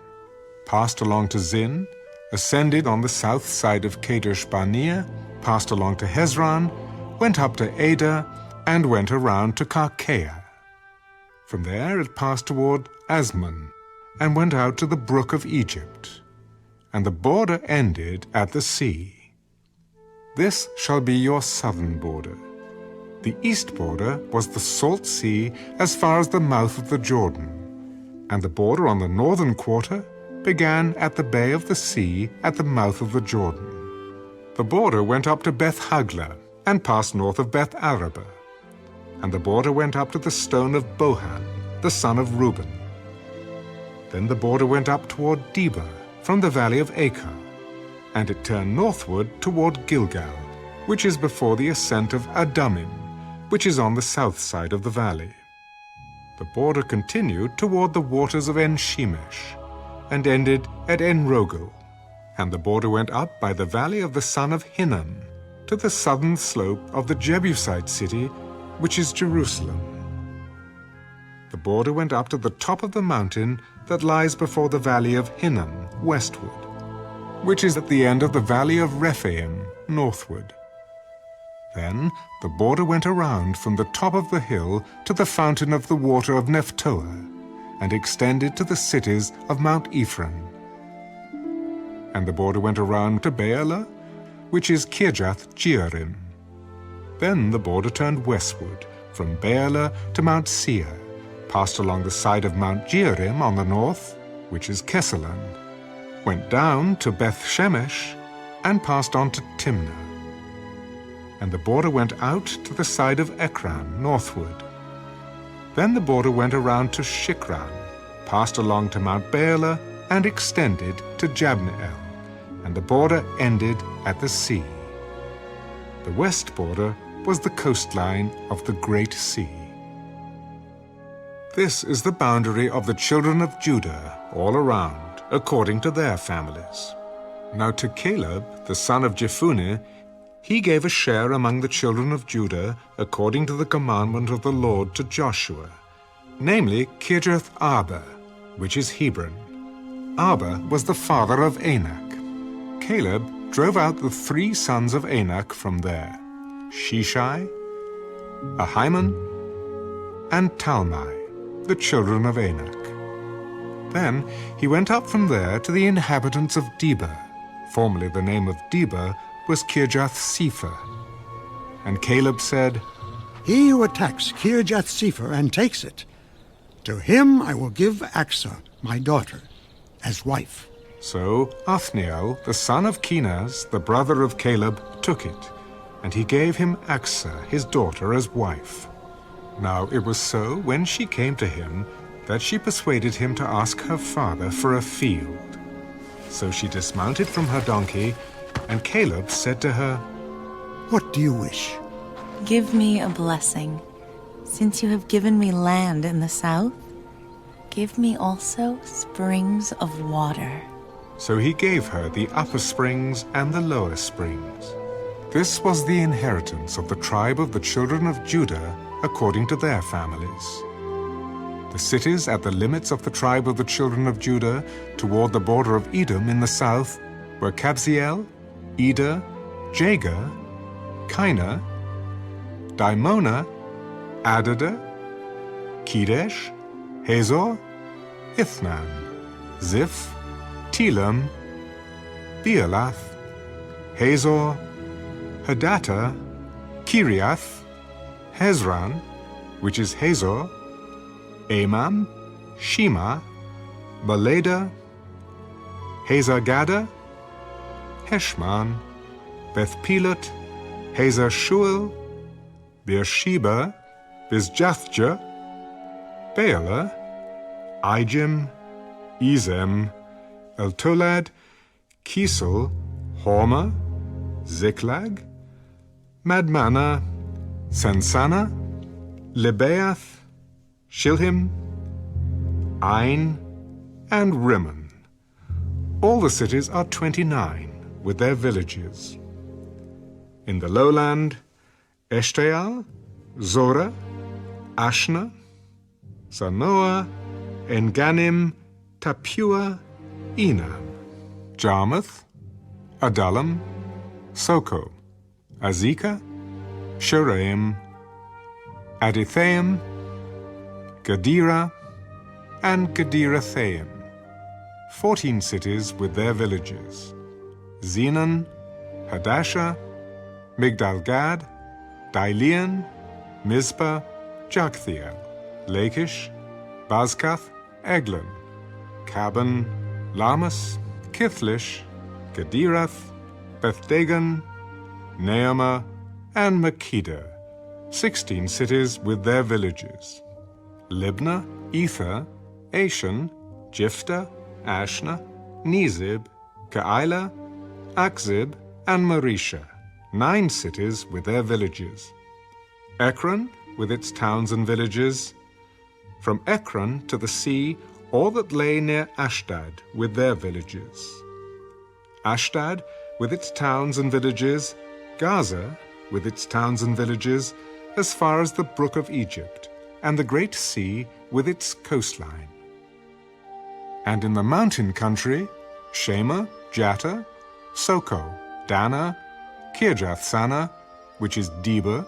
passed along to Zin, ascended on the south side of Kadesh Barnea, passed along to Hezron, went up to Ada, and went around to Karkea. From there it passed toward Asmon, and went out to the brook of Egypt, and the border ended at the sea. This shall be your southern border. The east border was the Salt Sea as far as the mouth of the Jordan, and the border on the northern quarter began at the bay of the sea at the mouth of the Jordan. The border went up to Beth Hagla, and passed north of Beth Araba, and the border went up to the stone of Bohan, the son of Reuben. Then the border went up toward Debir, from the valley of Achor, and it turned northward toward Gilgal, which is before the ascent of Adumim, which is on the south side of the valley. The border continued toward the waters of En-Shemesh, and ended at En-Rogel, and the border went up by the valley of the son of Hinnom, to the southern slope of the Jebusite city, which is Jerusalem. The border went up to the top of the mountain that lies before the valley of Hinnom, westward, which is at the end of the valley of Rephaim, northward. Then the border went around from the top of the hill to the fountain of the water of Nephtoah, and extended to the cities of Mount Ephraim. And the border went around to Baalah, which is Kirjath-Jearim. Then the border turned westward, from Baalah to Mount Seir, passed along the side of Mount Jearim on the north, which is Kesaland, went down to Beth Shemesh, and passed on to Timnah. and the border went out to the side of Ekron, northward. Then the border went around to Shikron, passed along to Mount Baalah, and extended to Jabneel, and the border ended at the sea. The west border was the coastline of the Great Sea. This is the boundary of the children of Judah all around, according to their families. Now to Caleb, the son of Jephunneh, he gave a share among the children of Judah according to the commandment of the Lord to Joshua, namely Kirjath Arba, which is Hebron. Arba was the father of Anak. Caleb drove out the 3 sons of Anak from there, Shishai, Ahiman, and Talmai, the children of Anak. Then he went up from there to the inhabitants of Debir. Formerly the name of Debir was Kirjath-Sepher. And Caleb said, He who attacks Kirjath-Sepher and takes it, to him I will give Achsah, my daughter, as wife. So Othniel, the son of Kenaz, the brother of Caleb, took it, and he gave him Achsah, his daughter, as wife. Now it was so, when she came to him, that she persuaded him to ask her father for a field. So she dismounted from her donkey, and Caleb said to her, What do you wish? Give me a blessing. Since you have given me land in the south, give me also springs of water. So he gave her the upper springs and the lower springs. This was the inheritance of the tribe of the children of Judah according to their families. The cities at the limits of the tribe of the children of Judah toward the border of Edom in the south were Kabzeel, Eder, Jagar, Kinah, Dimona, Adada, Kedesh, Hazor, Ithnan, Ziph, Telam, Bealath, Hazor, Hadattah, Kiriath, Hezron, which is Hazor, Amam, Shema, Baleda, Hazar-Gada, Heshman, Beth-Pelot, Hazar-Shual, Beersheba, Bizjathja, Baalah, Ijim, Ezem, Eltolad, Kisel, Hormah, Ziklag, Madmana, Sansana, Lebaoth, Shilhim, Ain, and Rimmon. All the cities are 29, with their villages. In the lowland, Eshtaol, Zorah, Ashna, Zanoah, Enganim, Tapua, Enam, Jarmuth, Adullam, Soko, Azekah, Shoraim, Adithaim, Gadira, and Gadirathaim, 14 cities with their villages. Zenon, Hadashah, Migdal-Gad, Dailean, Mizpah, Joktheel, Lachish, Bazkath, Eglon, Caban, Lamas, Kithlish, Gadirath, Beth-Dagon, Naamah, and Makkedah, 16 cities with their villages. Libnah, Ether, Ashan, Jiphtah, Ashna, Nezib, Keilah, Akzib, and Marisha, 9 cities with their villages. Ekron, with its towns and villages. From Ekron to the sea, all that lay near Ashdod with their villages. Ashdod, with its towns and villages. Gaza, with its towns and villages, as far as the brook of Egypt, and the great sea with its coastline. And in the mountain country, Shema, Jatta, Soko, Dana, Kirjath-Sana, which is Debir,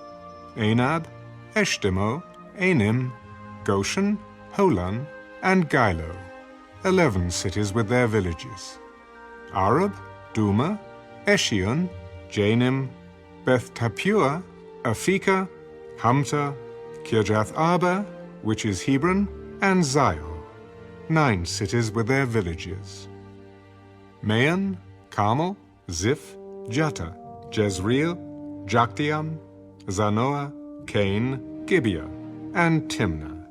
Anab, Eshtemo, Anim, Goshen, Holon, and Gilo, 11 cities with their villages. Arab, Duma, Eshion, Janim, Beth-Tapua, Aphekah, Hamta, Kirjath-Arba, which is Hebron, and Zion, 9 cities with their villages. Maon, Carmel, Ziph, Jatta, Jezreel, Jokdeam, Zanoah, Cain, Gibeah, and Timnah.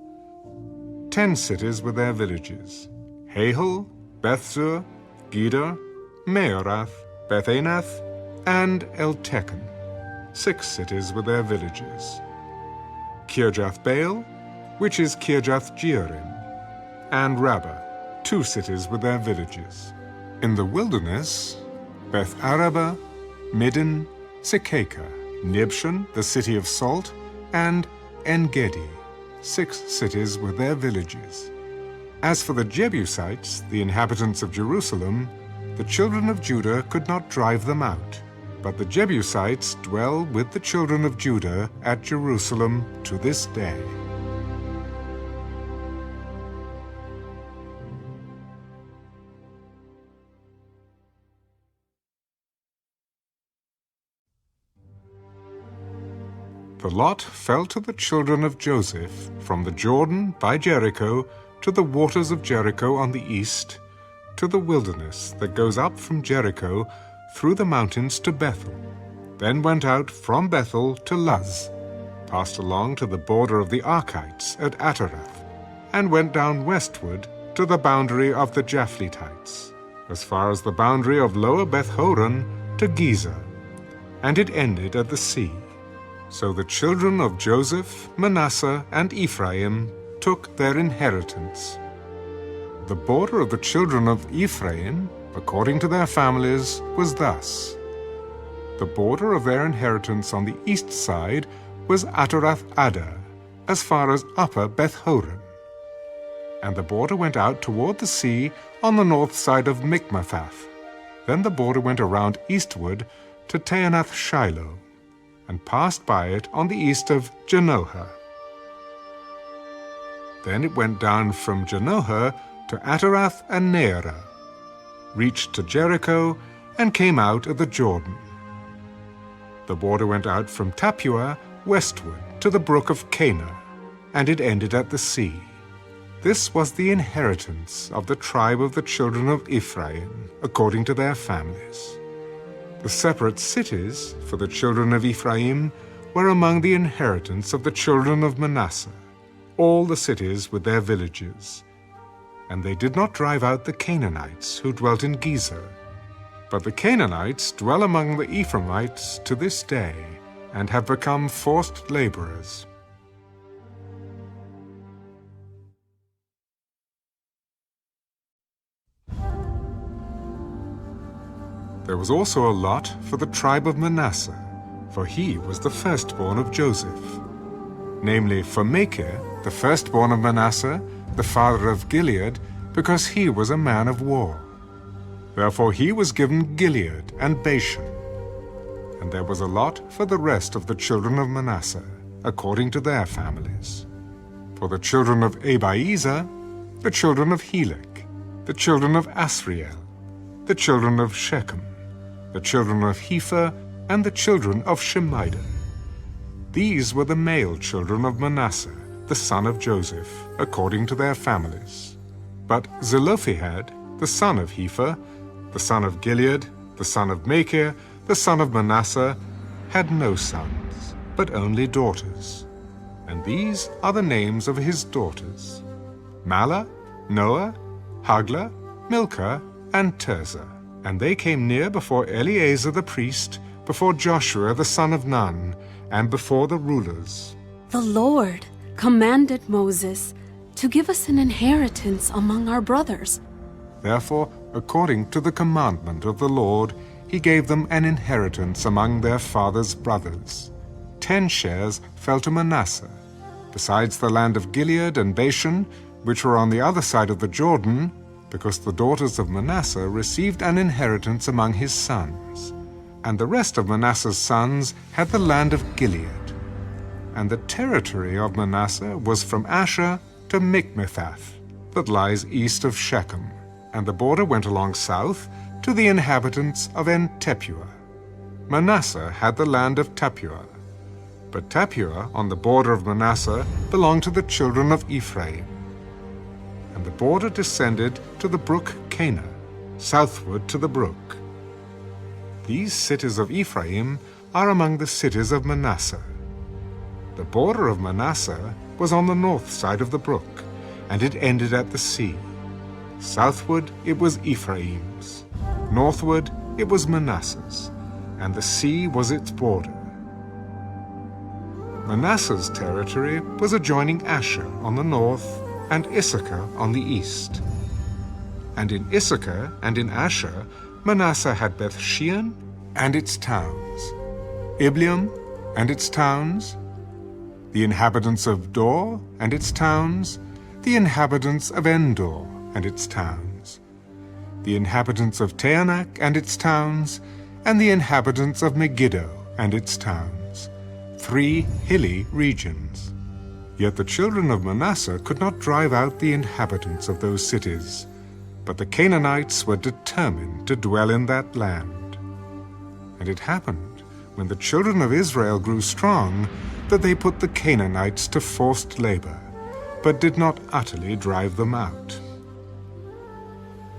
10 cities with their villages: Hahel, Bethzur, Gedor, Meorath, Bethanath, and Eltekon. 6 cities with their villages: Kirjath-Baal, which is Kirjath-Jearim, and Rabbah, 2 cities with their villages. In the wilderness, Beth-Araba, Middin, Sekaka, Nibshan, the city of salt, and En-Gedi, 6 cities with their villages. As for the Jebusites, the inhabitants of Jerusalem, the children of Judah could not drive them out, but the Jebusites dwell with the children of Judah at Jerusalem to this day. The lot fell to the children of Joseph from the Jordan by Jericho to the waters of Jericho on the east, to the wilderness that goes up from Jericho through the mountains to Bethel, then went out from Bethel to Luz, passed along to the border of the Archites at Atarath, and went down westward to the boundary of the Japhletites, as far as the boundary of Lower Beth-horon to Gezer, and it ended at the sea. So the children of Joseph, Manasseh, and Ephraim took their inheritance. The border of the children of Ephraim, according to their families, was thus. The border of their inheritance on the east side was Atarath-Adar, as far as Upper Beth-horon. And the border went out toward the sea on the north side of Mikmathath. Then the border went around eastward to Taanath-Shiloh, and passed by it on the east of Janohah. Then it went down from Janohah to Atarath and Nearah, reached to Jericho, and came out of the Jordan. The border went out from Tappuah westward to the brook of Cana, and it ended at the sea. This was the inheritance of the tribe of the children of Ephraim, according to their families. The separate cities for the children of Ephraim were among the inheritance of the children of Manasseh, all the cities with their villages. And they did not drive out the Canaanites who dwelt in Gezer. But the Canaanites dwell among the Ephraimites to this day, and have become forced laborers. There was also a lot for the tribe of Manasseh, for he was the firstborn of Joseph. Namely, for Machir, the firstborn of Manasseh, the father of Gilead, because he was a man of war. Therefore he was given Gilead and Bashan. And there was a lot for the rest of the children of Manasseh, according to their families. For the children of Abiezer, the children of Helek, the children of Asriel, the children of Shechem, the children of Hepher, and the children of Shemida. These were the male children of Manasseh, the son of Joseph, according to their families. But Zelophehad, the son of Hepher, the son of Gilead, the son of Machir, the son of Manasseh, had no sons, but only daughters. And these are the names of his daughters: Mahlah, Noah, Haglah, Milcah, and Tirzah. And they came near before Eleazar the priest, before Joshua the son of Nun, and before the rulers. The Lord commanded Moses to give us an inheritance among our brothers. Therefore, according to the commandment of the Lord, he gave them an inheritance among their father's brothers. 10 shares fell to Manasseh, besides the land of Gilead and Bashan, which were on the other side of the Jordan, because the daughters of Manasseh received an inheritance among his sons. And the rest of Manasseh's sons had the land of Gilead. And the territory of Manasseh was from Asher to Mikmethath, that lies east of Shechem. And the border went along south to the inhabitants of En-Tappuah. Manasseh had the land of Tappuah. But Tappuah, on the border of Manasseh, belonged to the children of Ephraim. And the border descended to the brook Cana, southward to the brook. These cities of Ephraim are among the cities of Manasseh. The border of Manasseh was on the north side of the brook, and it ended at the sea. Southward it was Ephraim's, northward it was Manasseh's, and the sea was its border. Manasseh's territory was adjoining Asher on the north and Issachar on the east. And in Issachar and in Asher, Manasseh had Beth-shean and its towns, Ibleam and its towns, the inhabitants of Dor and its towns, the inhabitants of Endor and its towns, the inhabitants of Taanach and its towns, and the inhabitants of Megiddo and its towns, 3 hilly regions. Yet the children of Manasseh could not drive out the inhabitants of those cities, but the Canaanites were determined to dwell in that land. And it happened, when the children of Israel grew strong, that they put the Canaanites to forced labor, but did not utterly drive them out.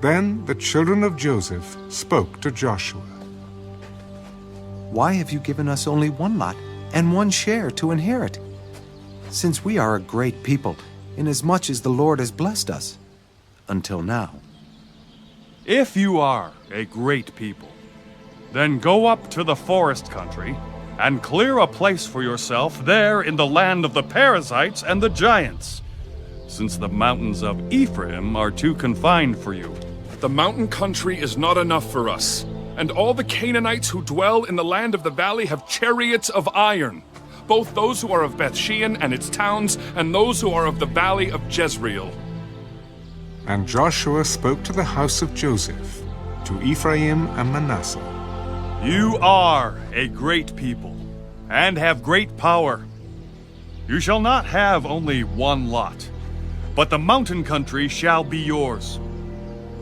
Then the children of Joseph spoke to Joshua. Why have you given us only one lot and one share to inherit? Since we are a great people, inasmuch as the Lord has blessed us, until now. If you are a great people, then go up to the forest country and clear a place for yourself there in the land of the Perizzites and the giants, since the mountains of Ephraim are too confined for you. The mountain country is not enough for us, and all the Canaanites who dwell in the land of the valley have chariots of iron, both those who are of Beth-shean and its towns, and those who are of the valley of Jezreel. And Joshua spoke to the house of Joseph, to Ephraim and Manasseh. You are a great people, and have great power. You shall not have only one lot, but the mountain country shall be yours.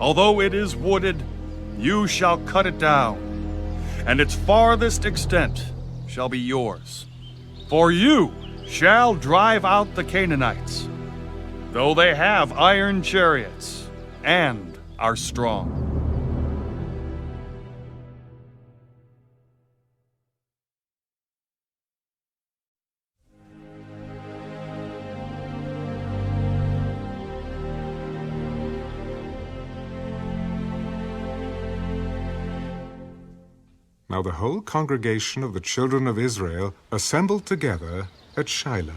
Although it is wooded, you shall cut it down, and its farthest extent shall be yours. For you shall drive out the Canaanites, though they have iron chariots and are strong. Now the whole congregation of the children of Israel assembled together at Shiloh,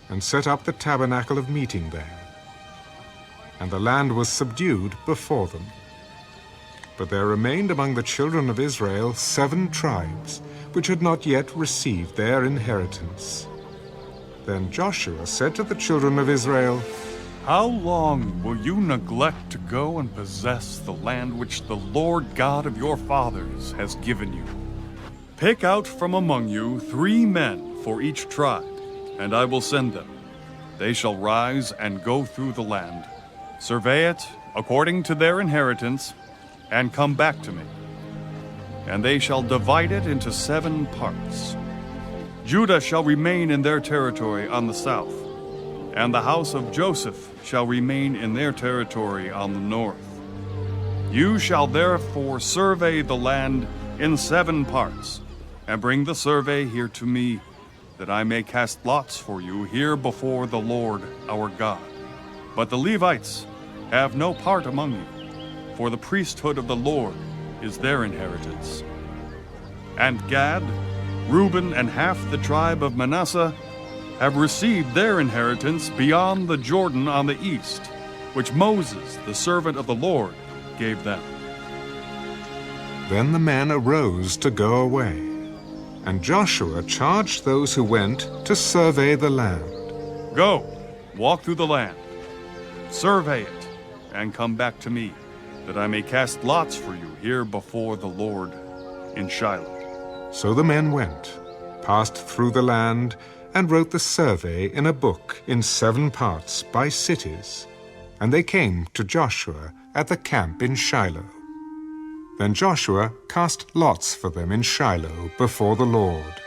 and set up the tabernacle of meeting there. And the land was subdued before them. But there remained among the children of Israel 7 tribes, which had not yet received their inheritance. Then Joshua said to the children of Israel, How long will you neglect to go and possess the land which the Lord God of your fathers has given you? Pick out from among you 3 men for each tribe, and I will send them. They shall rise and go through the land, survey it according to their inheritance, and come back to me. And they shall divide it into 7 parts. Judah shall remain in their territory on the south, and the house of Joseph shall remain in their territory on the north. You shall therefore survey the land in 7 parts, and bring the survey here to me, that I may cast lots for you here before the Lord our God. But the Levites have no part among you, for the priesthood of the Lord is their inheritance. And Gad, Reuben, and half the tribe of Manasseh have received their inheritance beyond the Jordan on the east, which Moses, the servant of the Lord, gave them. Then the men arose to go away, and Joshua charged those who went to survey the land. Go, walk through the land, survey it, and come back to me, that I may cast lots for you here before the Lord in Shiloh. So the men went, passed through the land, and wrote the survey in a book in 7 parts by cities. And they came to Joshua at the camp in Shiloh. Then Joshua cast lots for them in Shiloh before the Lord.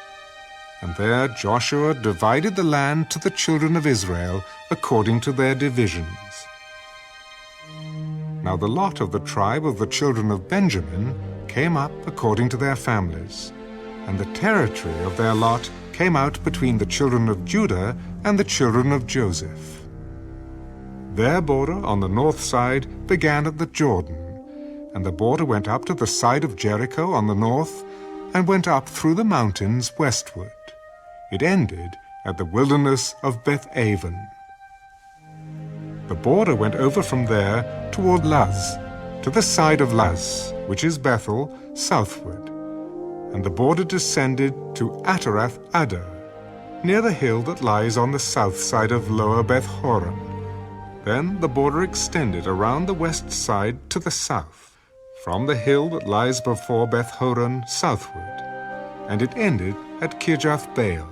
And there Joshua divided the land to the children of Israel according to their divisions. Now the lot of the tribe of the children of Benjamin came up according to their families. and the territory of their lot came out between the children of Judah and the children of Joseph. Their border on the north side began at the Jordan, and the border went up to the side of Jericho on the north, and went up through the mountains westward. It ended at the wilderness of Beth-aven. The border went over from there toward Luz, to the side of Luz, which is Bethel, southward, and the border descended to Atarath Adar, near the hill that lies on the south side of Lower Beth-horon. Then the border extended around the west side to the south, from the hill that lies before Beth-horon southward, and it ended at Kirjath-baal,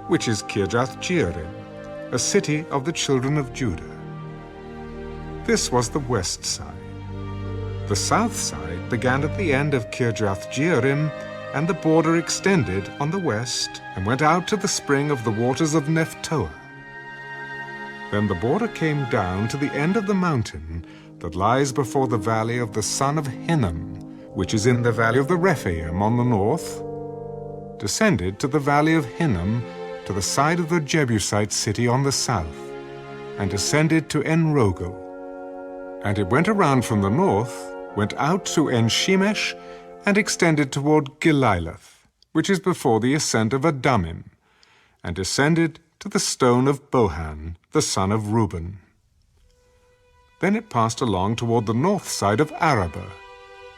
which is Kirjath-jearim, a city of the children of Judah. This was the west side. The south side began at the end of Kirjath-jearim, and the border extended on the west and went out to the spring of the waters of Nephtoah. Then the border came down to the end of the mountain that lies before the valley of the son of Hinnom, which is in the valley of the Rephaim on the north, descended to the valley of Hinnom, to the side of the Jebusite city on the south, and descended to En-rogel. And it went around from the north, went out to En-shemesh, and extended toward Gililath, which is before the ascent of Adumim, and descended to the stone of Bohan, the son of Reuben. Then it passed along toward the north side of Arabah,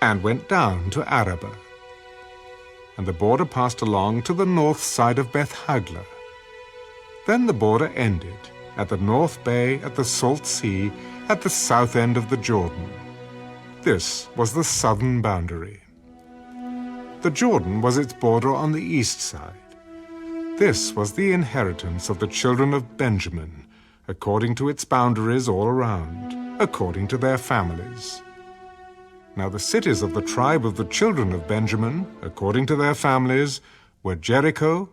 and went down to Arabah. And the border passed along to the north side of Beth-haglah. Then the border ended at the north bay at the Salt Sea, at the south end of the Jordan. This was the southern boundary. The Jordan was its border on the east side. This was the inheritance of the children of Benjamin, according to its boundaries all around, according to their families. Now the cities of the tribe of the children of Benjamin, according to their families, were Jericho,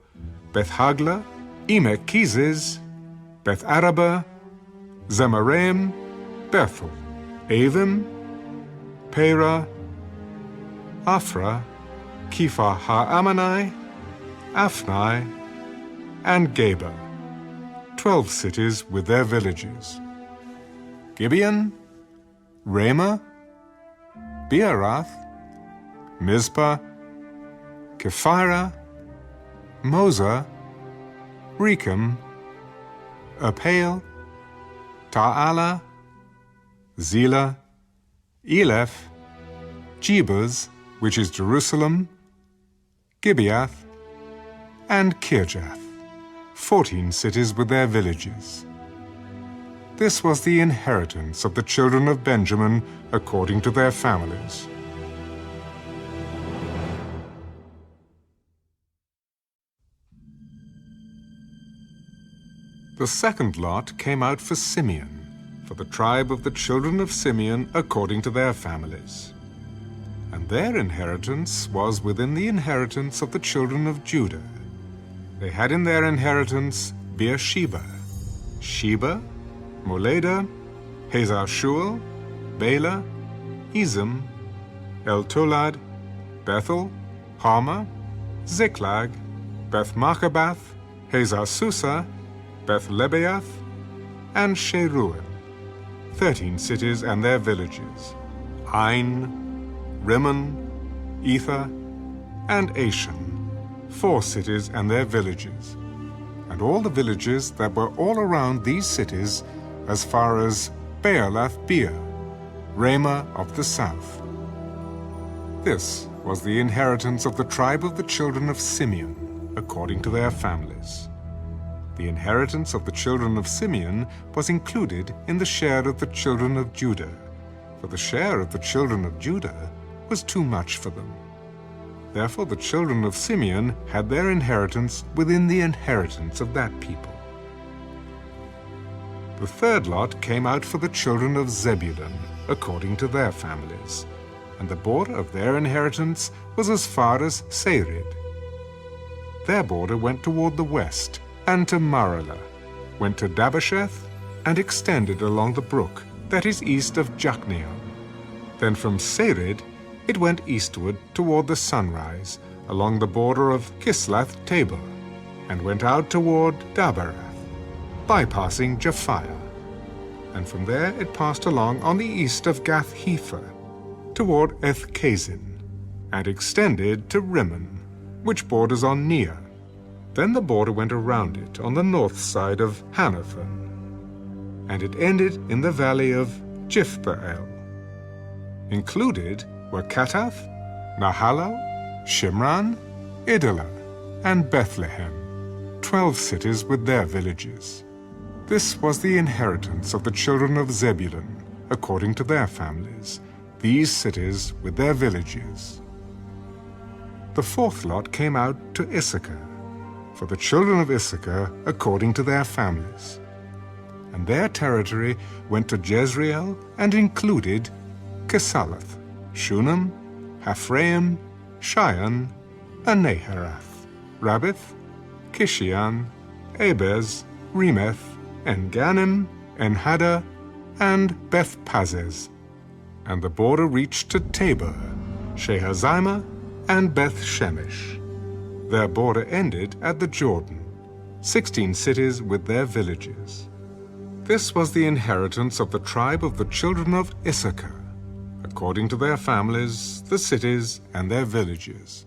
Beth-haglah, Emek-keziz, Beth-arabah, Zemaraim, Bethel, Avim, Perah, Afra, Kepha ha-Ammonai, Afni, and Geba, 12 cities with their villages. Gibeon, Ramah, Beeroth, Mizpah, Kephirah, Moza, Rechem, Apale, Ta'ala, Zelah, Eleph, Jebus, which is Jerusalem, Gibeath, and Kirjath, 14 cities with their villages. This was the inheritance of the children of Benjamin according to their families. The second lot came out for Simeon, for the tribe of the children of Simeon according to their families. And their inheritance was within the inheritance of the children of Judah. They had in their inheritance Beersheba, Sheba, Moleda, Hazar-shual, Bela, Ezem, El-tolad, Bethel, Hama, Ziklag, Beth-marcabath, Hazar-susa, Beth-lebaoth, and Sheruel, 13 cities and their villages, Ain, Rimmon, Ether, and Ashan, 4 cities and their villages, and all the villages that were all around these cities as far as Baalath-beer, Ramah of the south. This was the inheritance of the tribe of the children of Simeon, according to their families. The inheritance of the children of Simeon was included in the share of the children of Judah, for the share of the children of Judah was too much for them. Therefore the children of Simeon had their inheritance within the inheritance of that people. The third lot came out for the children of Zebulun, according to their families, and the border of their inheritance was as far as Sarid. Their border went toward the west, and to Maralah, went to Dabasheth, and extended along the brook that is east of Jokneam. Then from Sarid it went eastward toward the sunrise, along the border of Kisloth-Tabor, and went out toward Daberath, bypassing Japhiah. And from there it passed along on the east of Gath-Hepher, toward Eth-Kazin, and extended to Rimmon, which borders on Nea. Then the border went around it on the north side of Hanathon, and it ended in the valley of Jiphthahel. Included were Katath, Nahalal, Shimron, Idalah, and Bethlehem, 12 cities with their villages. This was the inheritance of the children of Zebulun, according to their families, these cities with their villages. The fourth lot came out to Issachar, for the children of Issachar according to their families. And their territory went to Jezreel and included Kesaloth, Shunem, Haphraim, Shion, and Naharath, Rabbith, Kishion, Abez, Remeth, En-Ganim, En-Haddah, and Beth-Pazez. And the border reached to Tabor, Shehazimah, and Beth-Shemesh. Their border ended at the Jordan, 16 cities with their villages. This was the inheritance of the tribe of the children of Issachar, according to their families, the cities, and their villages.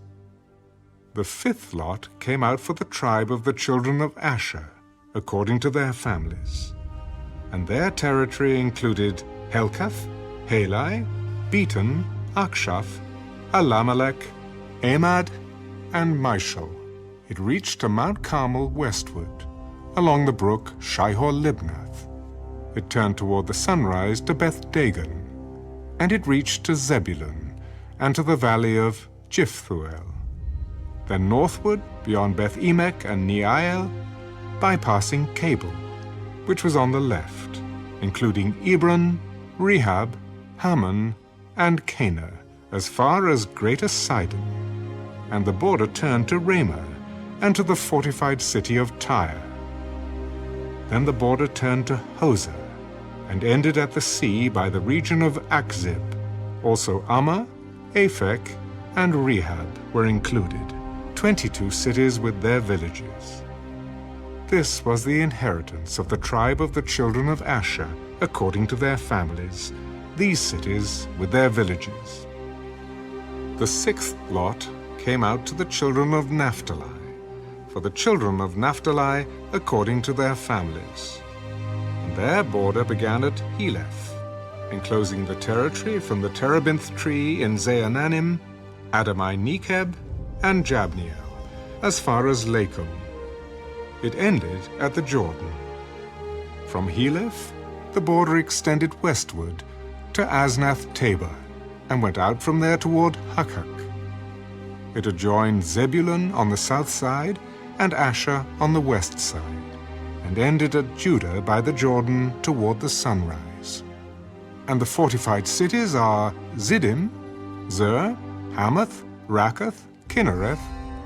The fifth lot came out for the tribe of the children of Asher, according to their families. And their territory included Helkath, Halai, Beaton, Akshaph, Alamelech, Amad, and Mishal. It reached to Mount Carmel westward, along the brook Shihor-Libnath. It turned toward the sunrise to Beth-Dagon, and it reached to Zebulun, and to the valley of Jiphtuel. Then northward, beyond Beth-Emek and Neiel, bypassing Cable, which was on the left, including Ebron, Rehab, Hammon, and Cana, as far as Greater Sidon. And the border turned to Ramah, and to the fortified city of Tyre. Then the border turned to Hosah, and ended at the sea by the region of Akzib. Also Ammah, Aphek, and Rehab were included, 22 cities with their villages. This was the inheritance of the tribe of the children of Asher, according to their families, these cities with their villages. The sixth lot came out to the children of Naphtali, for the children of Naphtali according to their families. And their border began at Heleph, enclosing the territory from the terebinth tree in Zaananim, Adami-Nekeb, and Jabneel, as far as Lakum. It ended at the Jordan. From Heleph, the border extended westward to Aznath-Tabor, and went out from there toward Hukkok. It adjoined Zebulun on the south side and Asher on the west side, and ended at Judah by the Jordan toward the sunrise. And the fortified cities are Ziddim, Zer, Hamath, Rakkath, Kinnereth,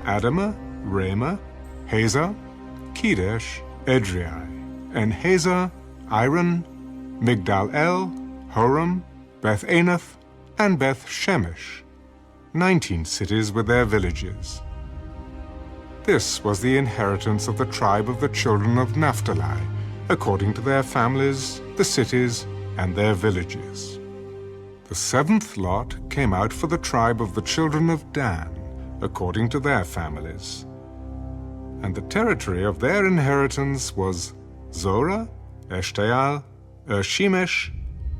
Adamah, Ramah, Hazor, Kedesh, Edrei, and Hazor, Iron, Migdal-El, Horam, Beth-Anath, and Beth-Shemesh, 19 cities with their villages. This was the inheritance of the tribe of the children of Naphtali, according to their families, the cities, and their villages. The seventh lot came out for the tribe of the children of Dan, according to their families. And the territory of their inheritance was Zorah, Eshtaol, Shemesh,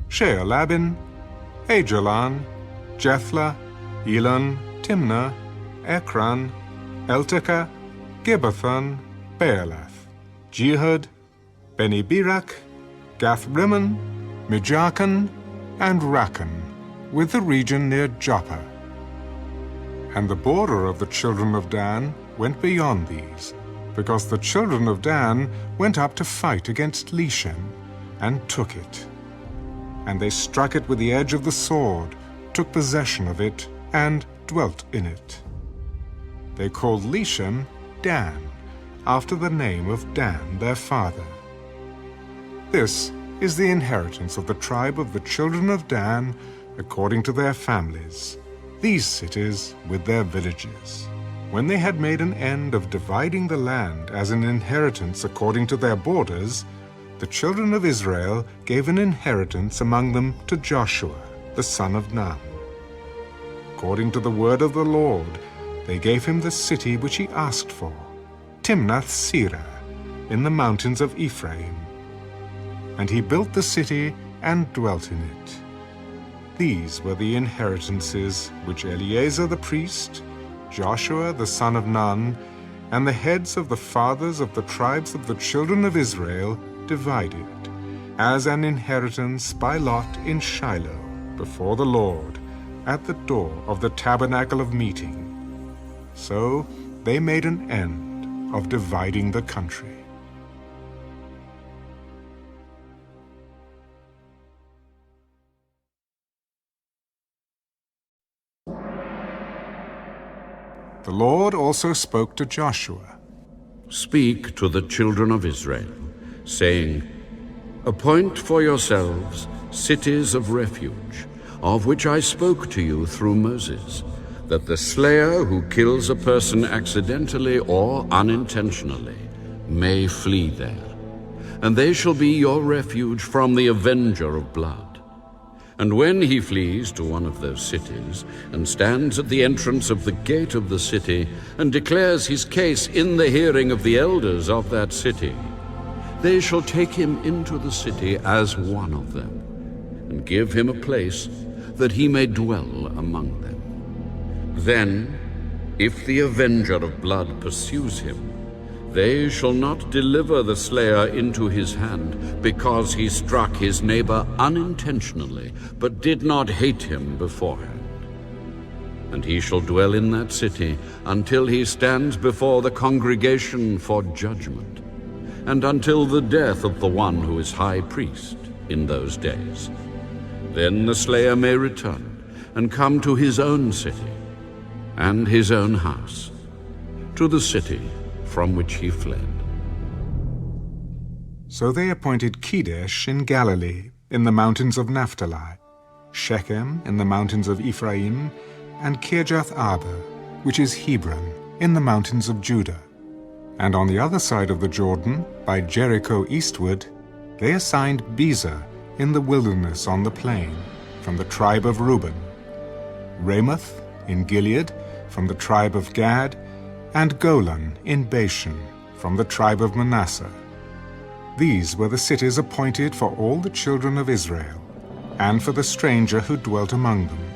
Shealabin, Ajalon, Jethlah, Elon, Timnah, Ekron, Eltekah, Gibbethon, Baalath, Jehud, Beni-Berak, Gath-Rimmon, Mijakan, and Rakan, with the region near Joppa. And the border of the children of Dan went beyond these, because the children of Dan went up to fight against Leshem, and took it. And they struck it with the edge of the sword, took possession of it, and dwelt in it. They called Leshem Dan, after the name of Dan their father. This is the inheritance of the tribe of the children of Dan, according to their families, these cities with their villages. When they had made an end of dividing the land as an inheritance according to their borders, the children of Israel gave an inheritance among them to Joshua, the son of Nun. According to the word of the Lord, they gave him the city which he asked for, Timnath-Serah, in the mountains of Ephraim. And he built the city and dwelt in it. These were the inheritances which Eleazar the priest, Joshua the son of Nun, and the heads of the fathers of the tribes of the children of Israel divided, as an inheritance by lot in Shiloh, before the Lord, at the door of the tabernacle of meeting. So they made an end of dividing the country. The Lord also spoke to Joshua. Speak to the children of Israel, saying, Appoint for yourselves cities of refuge, of which I spoke to you through Moses, that the slayer who kills a person accidentally or unintentionally may flee there. And they shall be your refuge from the avenger of blood. And when he flees to one of those cities, and stands at the entrance of the gate of the city, and declares his case in the hearing of the elders of that city, they shall take him into the city as one of them, and give him a place that he may dwell among them. Then, if the avenger of blood pursues him, they shall not deliver the slayer into his hand, because he struck his neighbor unintentionally, but did not hate him beforehand. And he shall dwell in that city until he stands before the congregation for judgment, and until the death of the one who is high priest in those days. Then the slayer may return and come to his own city and his own house, to the city from which he fled. So they appointed Kedesh in Galilee, in the mountains of Naphtali, Shechem in the mountains of Ephraim, and Kirjath-Arba, which is Hebron, in the mountains of Judah. And on the other side of the Jordan, by Jericho eastward, they assigned Bezer in the wilderness on the plain, from the tribe of Reuben, Ramoth in Gilead, from the tribe of Gad, and Golan in Bashan, from the tribe of Manasseh. These were the cities appointed for all the children of Israel, and for the stranger who dwelt among them,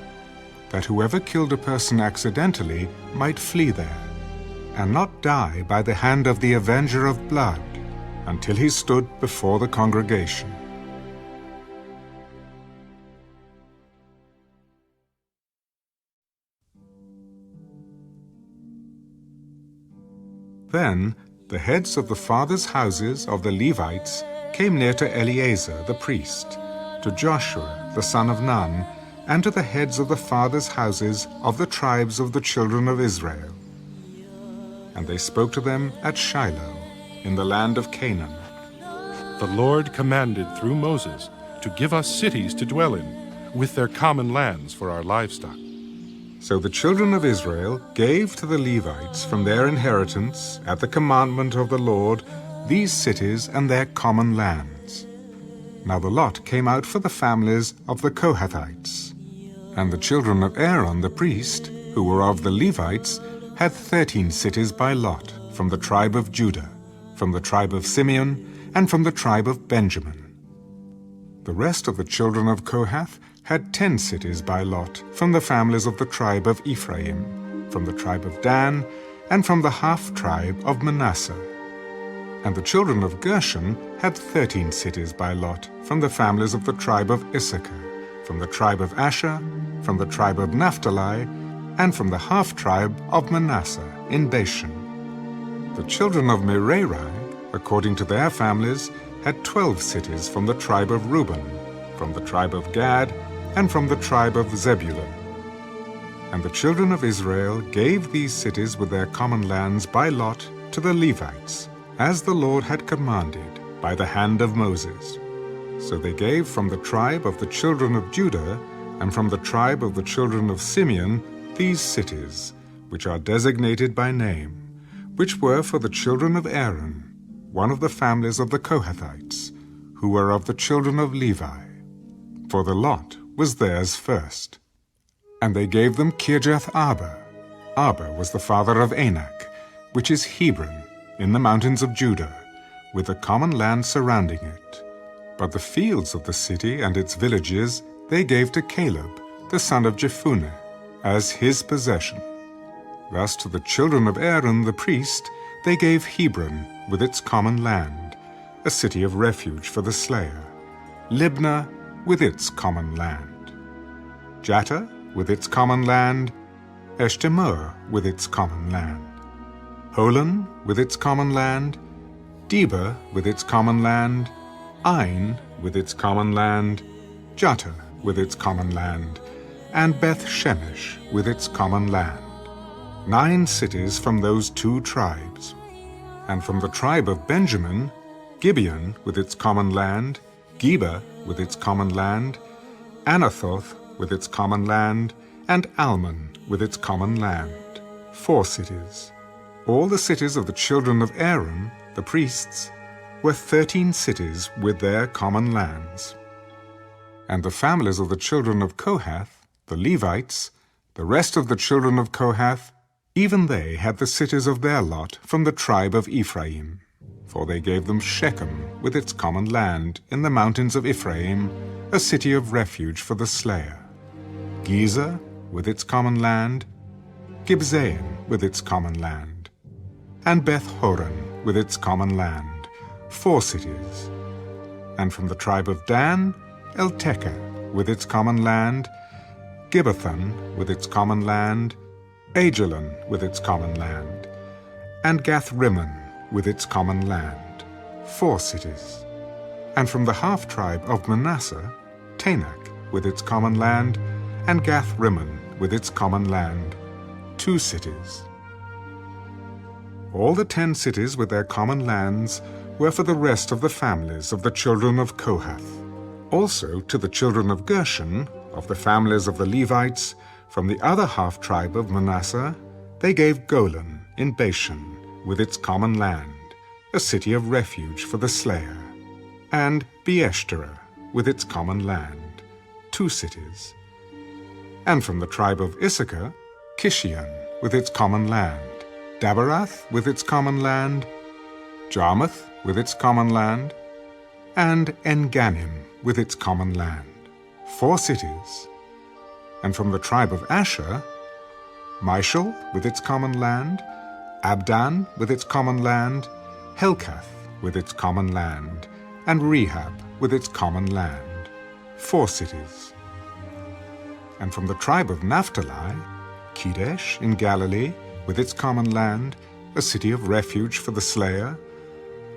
that whoever killed a person accidentally might flee there, and not die by the hand of the avenger of blood, until he stood before the congregation. Then the heads of the fathers' houses of the Levites came near to Eleazar the priest, to Joshua the son of Nun, and to the heads of the fathers' houses of the tribes of the children of Israel. And they spoke to them at Shiloh, in the land of Canaan. The Lord commanded through Moses to give us cities to dwell in, with their common lands for our livestock. So the children of Israel gave to the Levites from their inheritance, at the commandment of the Lord, these cities and their common lands. Now the lot came out for the families of the Kohathites. And the children of Aaron the priest, who were of the Levites, had 13 cities by lot, from the tribe of Judah, from the tribe of Simeon, and from the tribe of Benjamin. The rest of the children of Kohath had 10 cities by lot, from the families of the tribe of Ephraim, from the tribe of Dan, and from the half-tribe of Manasseh. And the children of Gershon had 13 cities by lot, from the families of the tribe of Issachar, from the tribe of Asher, from the tribe of Naphtali, and from the half-tribe of Manasseh in Bashan. The children of Merari, according to their families, had 12 cities from the tribe of Reuben, from the tribe of Gad, and from the tribe of Zebulun. And the children of Israel gave these cities with their common lands by lot to the Levites, as the Lord had commanded by the hand of Moses. So they gave from the tribe of the children of Judah and from the tribe of the children of Simeon these cities, which are designated by name, which were for the children of Aaron, one of the families of the Kohathites, who were of the children of Levi. For the lot was theirs first. And they gave them Kirjath Arba. Arba was the father of Anak, which is Hebron, in the mountains of Judah, with the common land surrounding it. But the fields of the city and its villages they gave to Caleb, the son of Jephunneh, as his possession. Thus to the children of Aaron the priest they gave Hebron with its common land, a city of refuge for the slayer, Libnah with its common land, Jattah with its common land, Eshtemoa with its common land, Holon with its common land, Debir with its common land, Ain with its common land, Jattah with its common land, and Beth Shemesh with its common land. 9 cities from those 2 tribes. And from the tribe of Benjamin, Gibeon with its common land, Geba with its common land, Anathoth with its common land, and Almon with its common land. 4 cities. All the cities of the children of Aaron, the priests, were 13 cities with their common lands. And the families of the children of Kohath, the Levites, the rest of the children of Kohath, even they had the cities of their lot from the tribe of Ephraim. For they gave them Shechem with its common land in the mountains of Ephraim, a city of refuge for the slayer, Gezer with its common land, Gibzaim with its common land, and Beth-horon with its common land, 4 cities. And from the tribe of Dan, Eltekeh with its common land, Gibbethon with its common land, Ajalon with its common land, and Gath-rimmon with its common land, 4 cities. And from the half-tribe of Manasseh, Tanakh with its common land, and Gath-rimmon with its common land, 2 cities. All the 10 cities with their common lands were for the rest of the families of the children of Kohath. Also to the children of Gershon, of the families of the Levites, from the other half-tribe of Manasseh, they gave Golan in Bashan with its common land, a city of refuge for the slayer, and Beeshterah with its common land, 2 cities. And from the tribe of Issachar, Kishion with its common land, Daberath with its common land, Jarmuth with its common land, and En-gannim with its common land, 4 cities. And from the tribe of Asher, Mishal with its common land, Abdan with its common land, Helkath with its common land, and Rehab with its common land, 4 cities. And from the tribe of Naphtali, Kedesh in Galilee with its common land, a city of refuge for the slayer,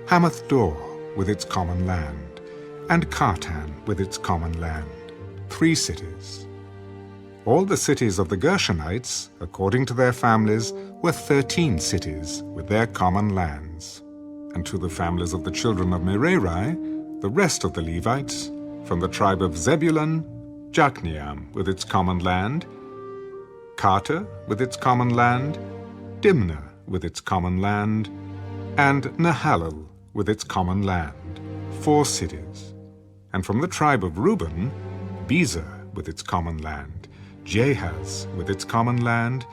Hamath-dor with its common land, and Kartan with its common land, 3 cities. All the cities of the Gershonites, according to their families, were 13 cities with their common lands. And to the families of the children of Merari, the rest of the Levites, from the tribe of Zebulun, Jokneam with its common land, Carter with its common land, Dimnah with its common land, and Nahalal with its common land, 4 cities. And from the tribe of Reuben, Bezer with its common land, Jahaz with its common land,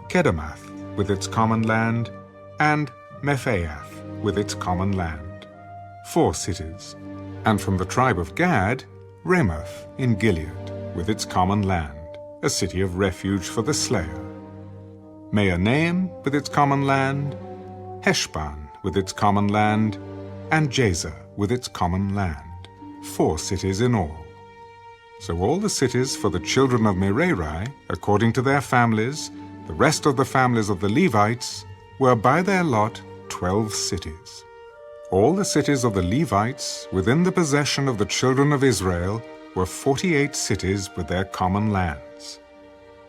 Kedemoth with its common land, and Mephaath with its common land, 4 cities. And from the tribe of Gad, Ramoth in Gilead with its common land, a city of refuge for the slayer, Mahanaim with its common land, Heshbon with its common land, and Jazer with its common land, 4 cities in all. So all the cities for the children of Merari, according to their families, the rest of the families of the Levites, were by their lot 12 cities. All the cities of the Levites within the possession of the children of Israel were 48 cities with their common lands.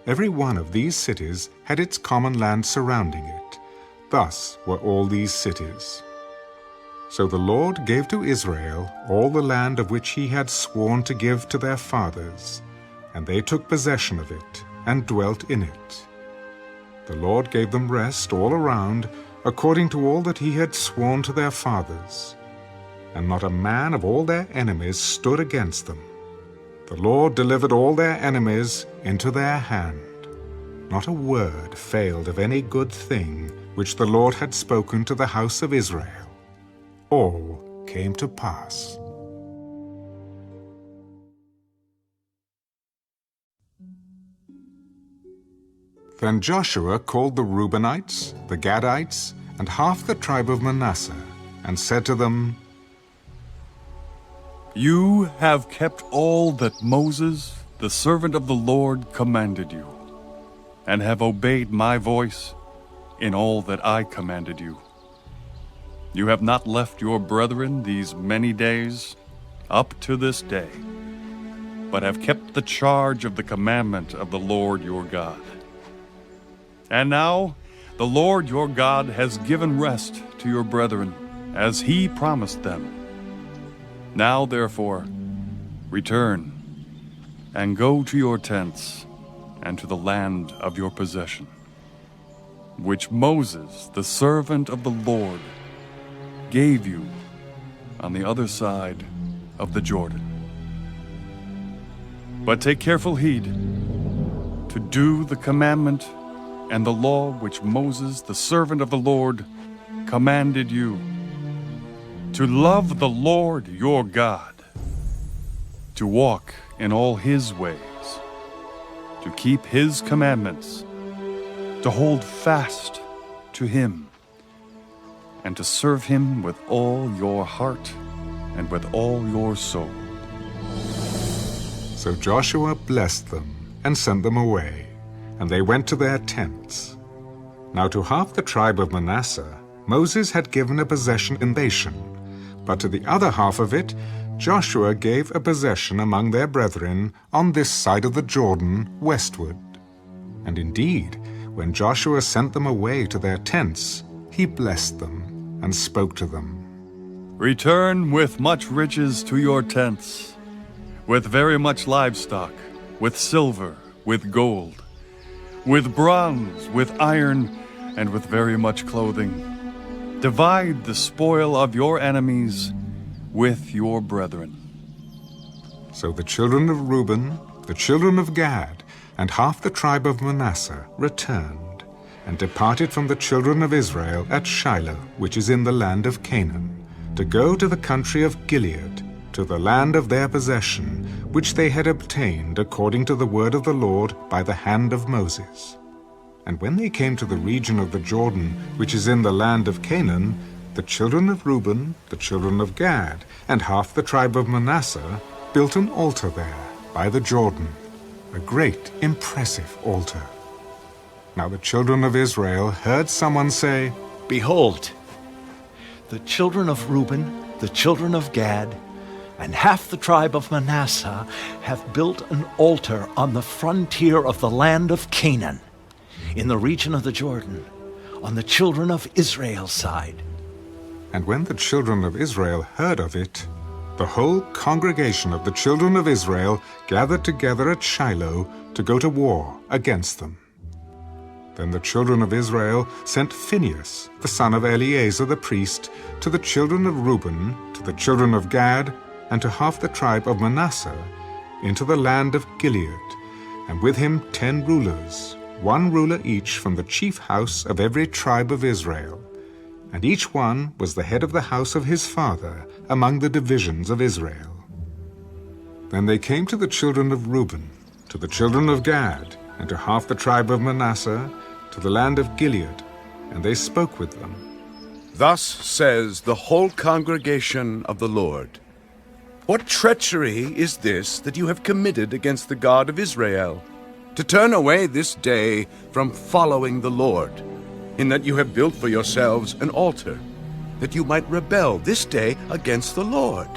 Every one of these cities had its common land surrounding it. Thus were all these cities. So the Lord gave to Israel all the land of which he had sworn to give to their fathers, and they took possession of it and dwelt in it. the Lord gave them rest all around, according to all that he had sworn to their fathers. And not a man of all their enemies stood against them. The Lord delivered all their enemies into their hand. Not a word failed of any good thing which the Lord had spoken to the house of Israel. All came to pass. Then Joshua called the Reubenites, the Gadites, and half the tribe of Manasseh, and said to them, You have kept all that Moses, the servant of the Lord, commanded you, and have obeyed my voice in all that I commanded you. You have not left your brethren these many days, up to this day, but have kept the charge of the commandment of the Lord your God. And now the Lord your God has given rest to your brethren, as he promised them. Now, therefore, return and go to your tents and to the land of your possession, which Moses, the servant of the Lord, gave you on the other side of the Jordan. But take careful heed to do the commandment and the law which Moses, the servant of the Lord, commanded you, to love the Lord your God, to walk in all his ways, to keep his commandments, to hold fast to him, and to serve him with all your heart and with all your soul. So Joshua blessed them and sent them away, and they went to their tents. Now to half the tribe of Manasseh Moses had given a possession in Bashan, but to the other half of it Joshua gave a possession among their brethren on this side of the Jordan westward. And indeed, when Joshua sent them away to their tents, he blessed them and spoke to them. Return with much riches to your tents, with very much livestock, with silver, with gold, with bronze, with iron, and with very much clothing. Divide the spoil of your enemies with your brethren. So the children of Reuben, the children of Gad, and half the tribe of Manasseh returned, and departed from the children of Israel at Shiloh, which is in the land of Canaan, to go to the country of Gilead, to the land of their possession, which they had obtained according to the word of the Lord by the hand of Moses. And when they came to the region of the Jordan, which is in the land of Canaan, the children of Reuben, the children of Gad, and half the tribe of Manasseh built an altar there by the Jordan, a great, impressive altar. Now the children of Israel heard someone say, Behold, the children of Reuben, the children of Gad, and half the tribe of Manasseh have built an altar on the frontier of the land of Canaan, in the region of the Jordan, on the children of Israel's side. And when the children of Israel heard of it, the whole congregation of the children of Israel gathered together at Shiloh to go to war against them. Then the children of Israel sent Phinehas, the son of Eleazar the priest, to the children of Reuben, to the children of Gad, and to half the tribe of Manasseh, into the land of Gilead, and with him 10 rulers, 1 ruler each from the chief house of every tribe of Israel. And each one was the head of the house of his father among the divisions of Israel. Then they came to the children of Reuben, to the children of Gad, and to half the tribe of Manasseh, to the land of Gilead, and they spoke with them. Thus says the whole congregation of the Lord, What treachery is this that you have committed against the God of Israel, to turn away this day from following the Lord, in that you have built for yourselves an altar, that you might rebel this day against the Lord?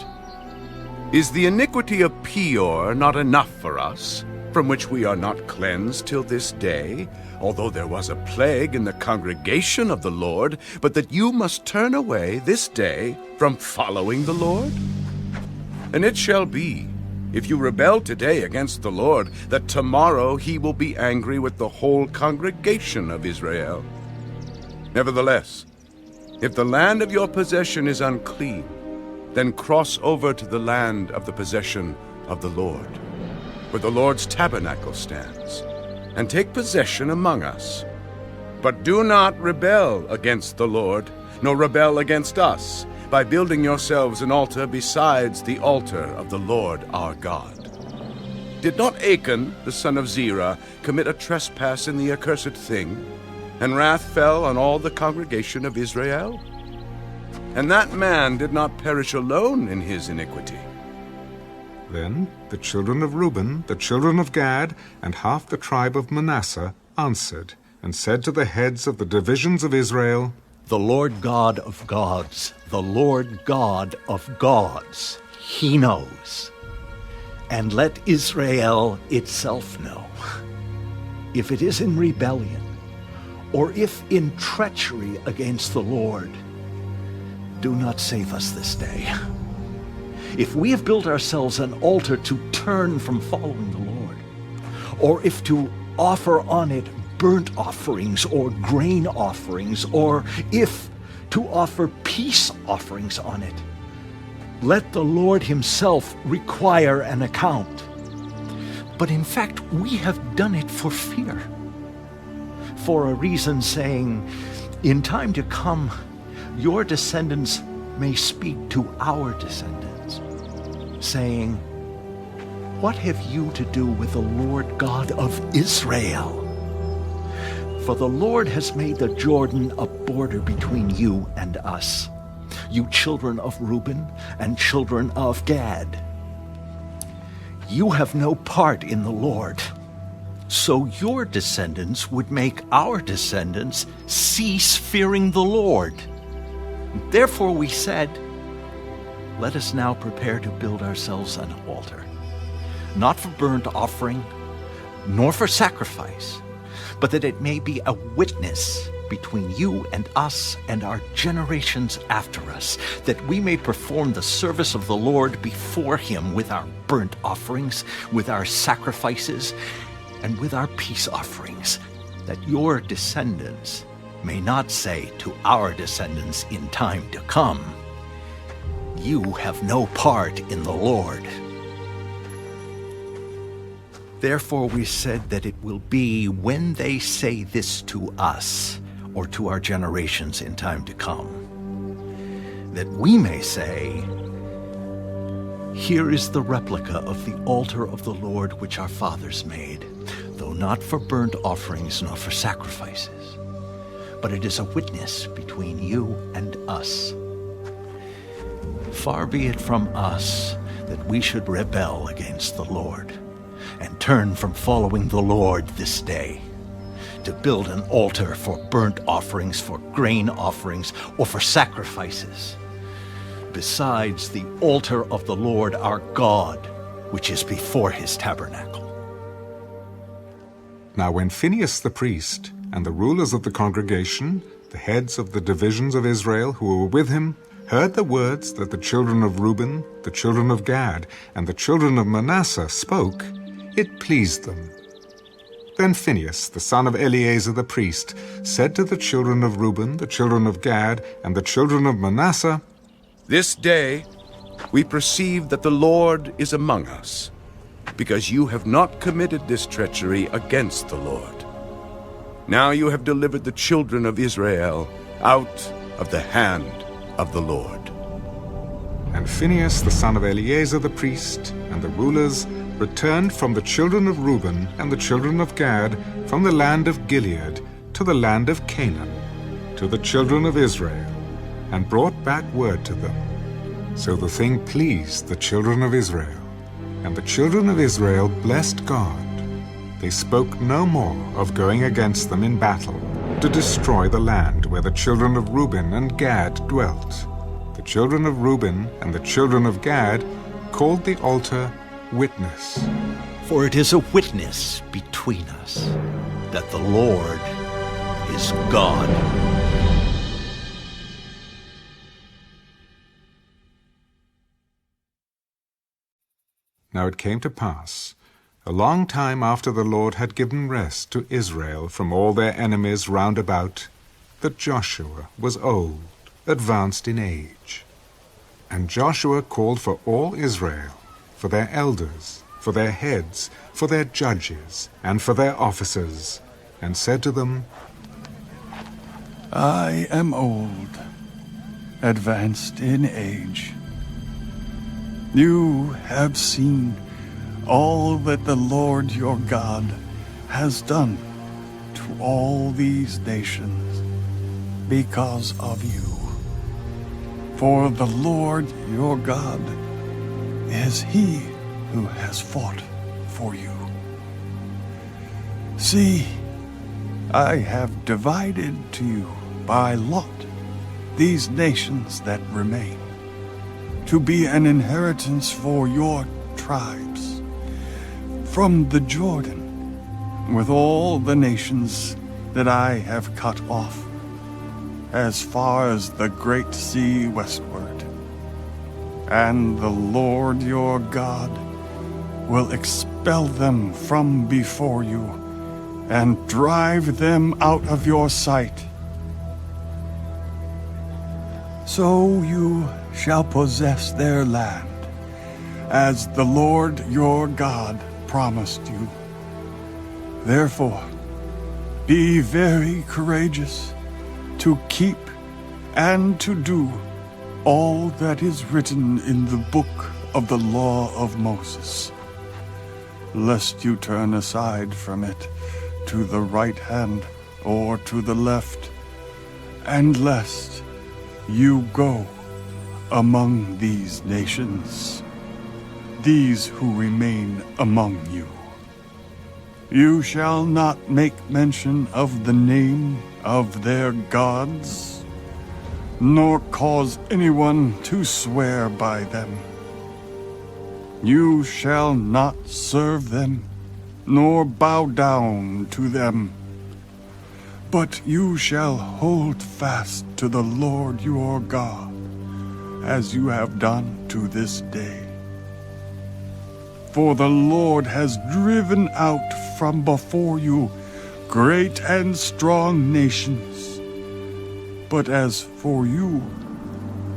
Is the iniquity of Peor not enough for us, from which we are not cleansed till this day, although there was a plague in the congregation of the Lord, but that you must turn away this day from following the Lord? And it shall be, if you rebel today against the Lord, that tomorrow he will be angry with the whole congregation of Israel. Nevertheless, if the land of your possession is unclean, then cross over to the land of the possession of the Lord, where the Lord's tabernacle stands, and take possession among us. But do not rebel against the Lord, nor rebel against us, by building yourselves an altar besides the altar of the Lord our God. Did not Achan, the son of Zerah, commit a trespass in the accursed thing, and wrath fell on all the congregation of Israel? And that man did not perish alone in his iniquity. Then the children of Reuben, the children of Gad, and half the tribe of Manasseh answered, and said to the heads of the divisions of Israel, The Lord God of gods, the Lord God of gods, he knows. And let Israel itself know. If it is in rebellion, or if in treachery against the Lord, do not save us this day. If we have built ourselves an altar to turn from following the Lord, or if to offer on it burnt offerings or grain offerings, or if to offer peace offerings on it, let the Lord himself require an account. But in fact, we have done it for fear, for a reason saying, in time to come, your descendants may speak to our descendants, saying, what have you to do with the Lord God of Israel? For the Lord has made the Jordan a border between you and us, you children of Reuben and children of Gad. You have no part in the Lord, so your descendants would make our descendants cease fearing the Lord. Therefore we said, let us now prepare to build ourselves an altar, not for burnt offering, nor for sacrifice, but that it may be a witness between you and us and our generations after us, that we may perform the service of the Lord before him with our burnt offerings, with our sacrifices, and with our peace offerings, that your descendants may not say to our descendants in time to come, you have no part in the Lord. Therefore we said that it will be when they say this to us, or to our generations in time to come, that we may say, here is the replica of the altar of the Lord which our fathers made, though not for burnt offerings nor for sacrifices, but it is a witness between you and us. Far be it from us that we should rebel against the Lord, and turn from following the Lord this day, to build an altar for burnt offerings, for grain offerings, or for sacrifices, besides the altar of the Lord our God, which is before his tabernacle. Now when Phinehas the priest and the rulers of the congregation, the heads of the divisions of Israel who were with him, heard the words that the children of Reuben, the children of Gad, and the children of Manasseh spoke, it pleased them. Then Phinehas, the son of Eleazar the priest, said to the children of Reuben, the children of Gad, and the children of Manasseh, This day we perceive that the Lord is among us, because you have not committed this treachery against the Lord. Now you have delivered the children of Israel out of the hand of the Lord. And Phinehas, the son of Eleazar the priest, and the rulers returned from the children of Reuben and the children of Gad from the land of Gilead to the land of Canaan, to the children of Israel, and brought back word to them. So the thing pleased the children of Israel, and the children of Israel blessed God. They spoke no more of going against them in battle, to destroy the land where the children of Reuben and Gad dwelt. The children of Reuben and the children of Gad called the altar Witness. For it is a witness between us that the Lord is God. Now it came to pass, a long time after the Lord had given rest to Israel from all their enemies round about, that Joshua was old, advanced in age. And Joshua called for all Israel, for their elders, for their heads, for their judges, and for their officers, and said to them, I am old, advanced in age. You have seen all that the Lord your God has done to all these nations because of you. For the Lord your God is he who has fought for you. See, I have divided to you by lot these nations that remain, to be an inheritance for your tribes, from the Jordan, with all the nations that I have cut off, as far as the great sea westward. And the Lord your God will expel them from before you, and drive them out of your sight. So you shall possess their land, as the Lord your God promised you. Therefore, be very courageous to keep and to do all that is written in the book of the law of Moses, lest you turn aside from it to the right hand or to the left, and lest you go among these nations, these who remain among you. You shall not make mention of the name of their gods, nor cause anyone to swear by them. You shall not serve them, nor bow down to them. But you shall hold fast to the Lord your God, as you have done to this day. For the Lord has driven out from before you great and strong nations. But as for you,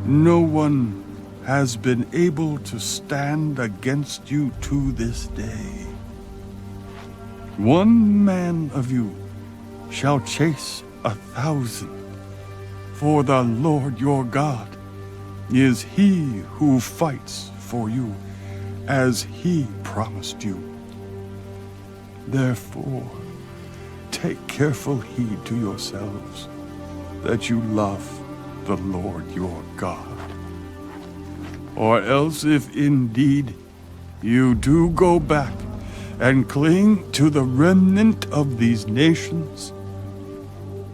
no one has been able to stand against you to this day. One man of you shall chase 1,000, for the Lord your God is he who fights for you, as he promised you. Therefore, take careful heed to yourselves, that you love the Lord your God. Or else, if indeed you do go back and cling to the remnant of these nations,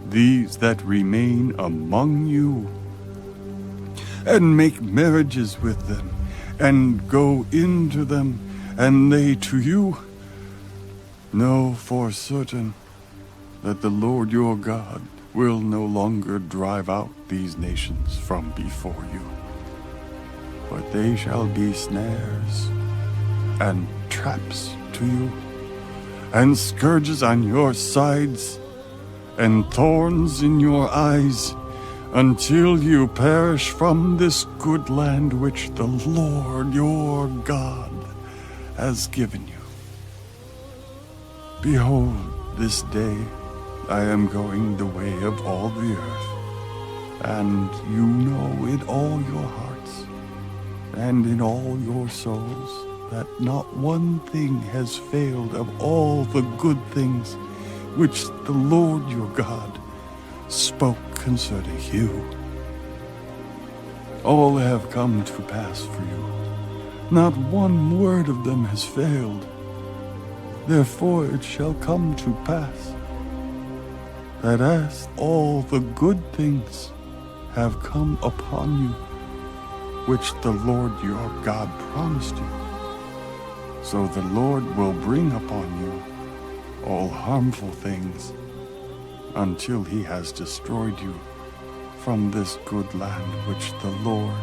these that remain among you, and make marriages with them, and go into them, and they to you, know for certain that the Lord your God will no longer drive out these nations from before you, but they shall be snares and traps to you, and scourges on your sides, and thorns in your eyes, until you perish from this good land which the Lord your God has given you. Behold, this day I am going the way of all the earth, and you know in all your hearts and in all your souls that not one thing has failed of all the good things which the Lord your God spoke concerning you. All have come to pass for you. Not one word of them has failed. Therefore it shall come to pass that as all the good things have come upon you, which the Lord your God promised you, so the Lord will bring upon you all harmful things, until he has destroyed you from this good land which the Lord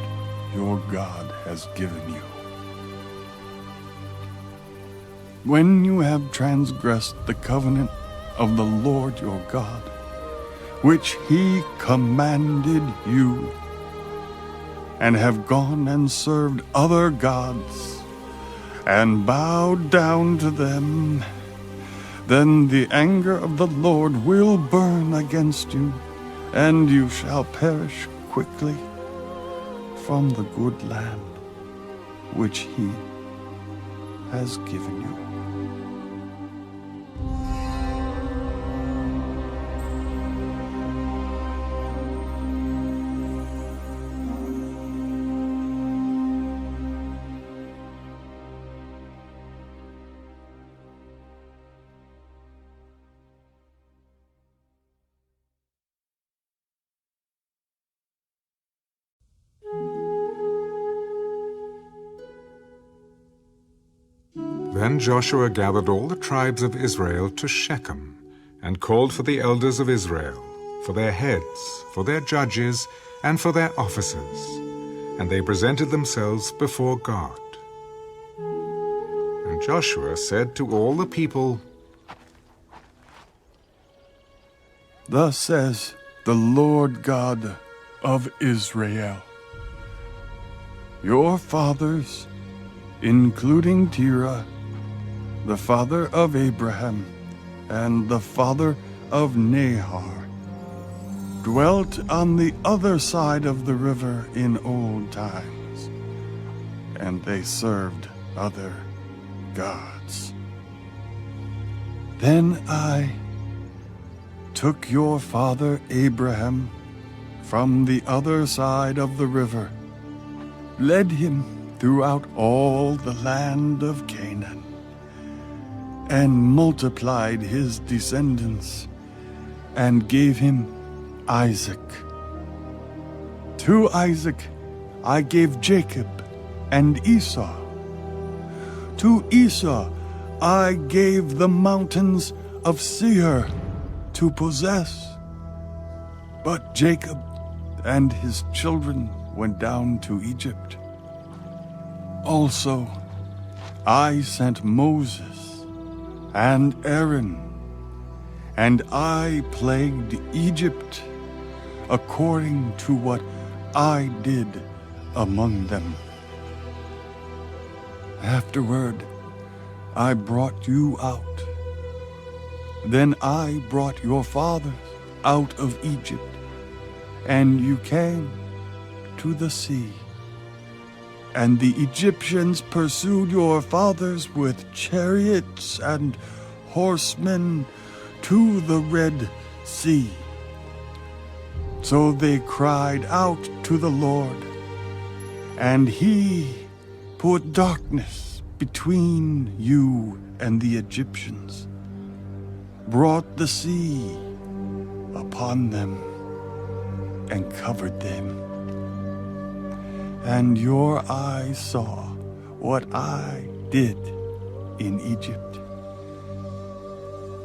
your God has given you. when you have transgressed the covenant of the Lord your God, which he commanded you, and have gone and served other gods, and bowed down to them, then the anger of the Lord will burn against you, and you shall perish quickly from the good land which he has given you. Then Joshua gathered all the tribes of Israel to Shechem, and called for the elders of Israel, for their heads, for their judges, and for their officers. And they presented themselves before God. And Joshua said to all the people, Thus says the Lord God of Israel, your fathers, including Terah, the father of Abraham, and the father of Nahor, dwelt on the other side of the river in old times, and they served other gods. Then I took your father Abraham from the other side of the river, led him throughout all the land of Canaan, and multiplied his descendants, and gave him Isaac. To Isaac I gave Jacob and Esau. To Esau I gave the mountains of Seir to possess. But Jacob and his children went down to Egypt. Also, I sent Moses and Aaron, and I plagued Egypt according to what I did among them. Afterward, I brought you out. Then I brought your fathers out of Egypt, and you came to the sea. And the Egyptians pursued your fathers with chariots and horsemen to the Red Sea. So they cried out to the Lord, and he put darkness between you and the Egyptians, brought the sea upon them, and covered them. And your eyes saw what I did in Egypt.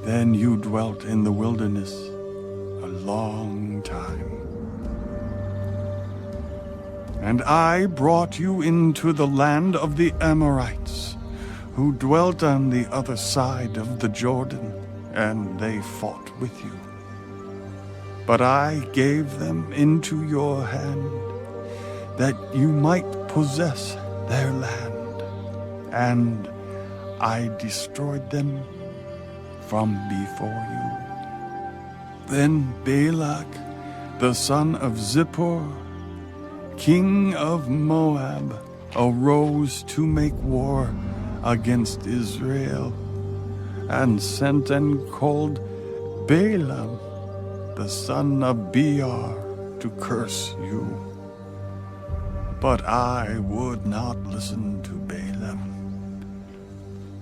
Then you dwelt in the wilderness a long time. And I brought you into the land of the Amorites, who dwelt on the other side of the Jordan, and they fought with you. But I gave them into your hand, that you might possess their land, and I destroyed them from before you. Then Balak, the son of Zippor, king of Moab, arose to make war against Israel, and sent and called Balaam, the son of Beor, to curse you. But I would not listen to Balaam.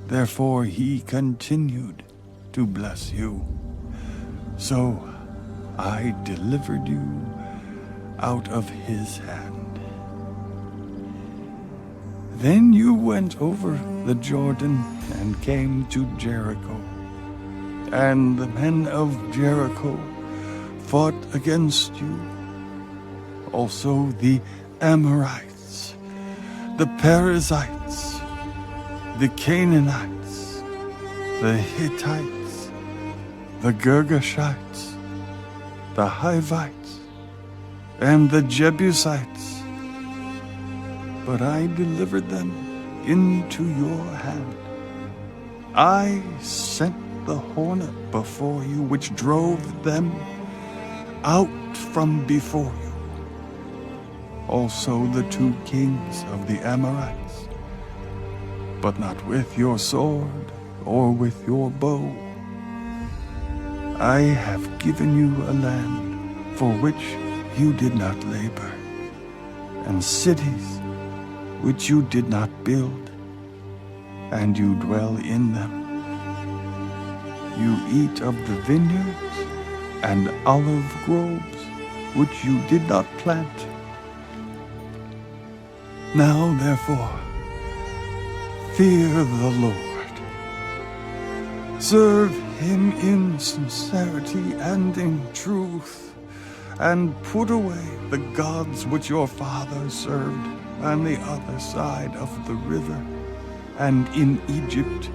Therefore he continued to bless you. So I delivered you out of his hand. Then you went over the Jordan and came to Jericho. And the men of Jericho fought against you. Also the Amorites, the Perizzites, the Canaanites, the Hittites, the Girgashites, the Hivites, and the Jebusites. But I delivered them into your hand. I sent the hornet before you, which drove them out from before you. Also the 2 kings of the Amorites, but not with your sword or with your bow. I have given you a land for which you did not labor, and cities which you did not build, and you dwell in them. You eat of the vineyards and olive groves which you did not plant. Now, therefore, fear the Lord. Serve him in sincerity and in truth, and put away the gods which your fathers served on the other side of the river and in Egypt.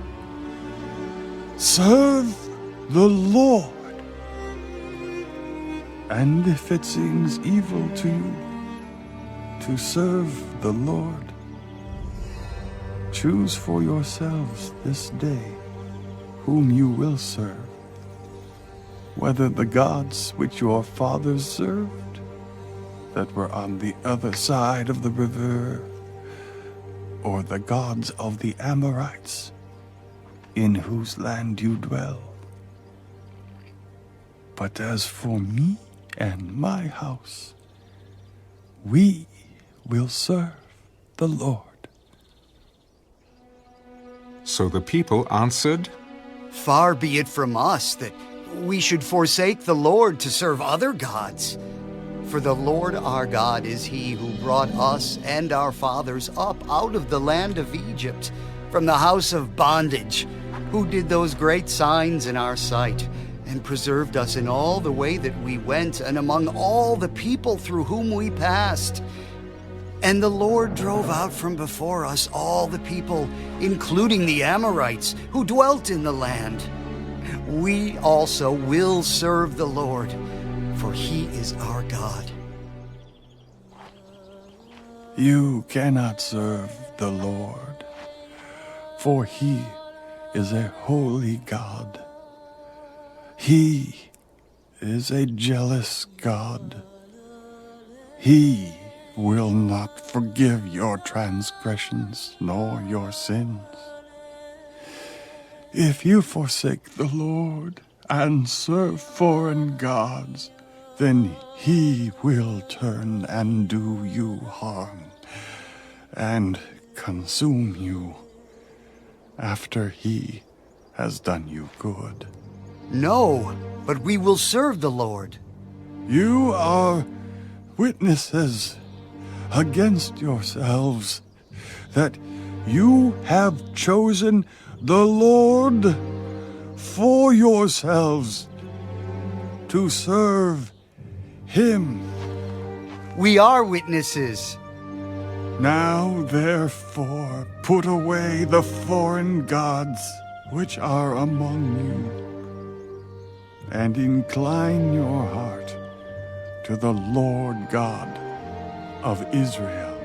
Serve the Lord. And if it seems evil to you to serve the Lord, choose for yourselves this day whom you will serve, whether the gods which your fathers served that were on the other side of the river, or the gods of the Amorites, in whose land you dwell. But as for me and my house, we will serve the Lord. So the people answered, Far be it from us that we should forsake the Lord to serve other gods. For the Lord our God is he who brought us and our fathers up out of the land of Egypt, from the house of bondage, who did those great signs in our sight, and preserved us in all the way that we went, and among all the people through whom we passed. And the Lord drove out from before us all the people, including the Amorites, who dwelt in the land. We also will serve the Lord, for he is our God. You cannot serve the Lord, for he is a holy God. He is a jealous God. He will not forgive your transgressions nor your sins. If you forsake the Lord and serve foreign gods, then he will turn and do you harm and consume you after he has done you good. No, but we will serve the Lord. You are witnesses against yourselves that you have chosen the Lord for yourselves to serve him. We are witnesses. Now, therefore, put away the foreign gods which are among you, and incline your heart to the Lord God of Israel.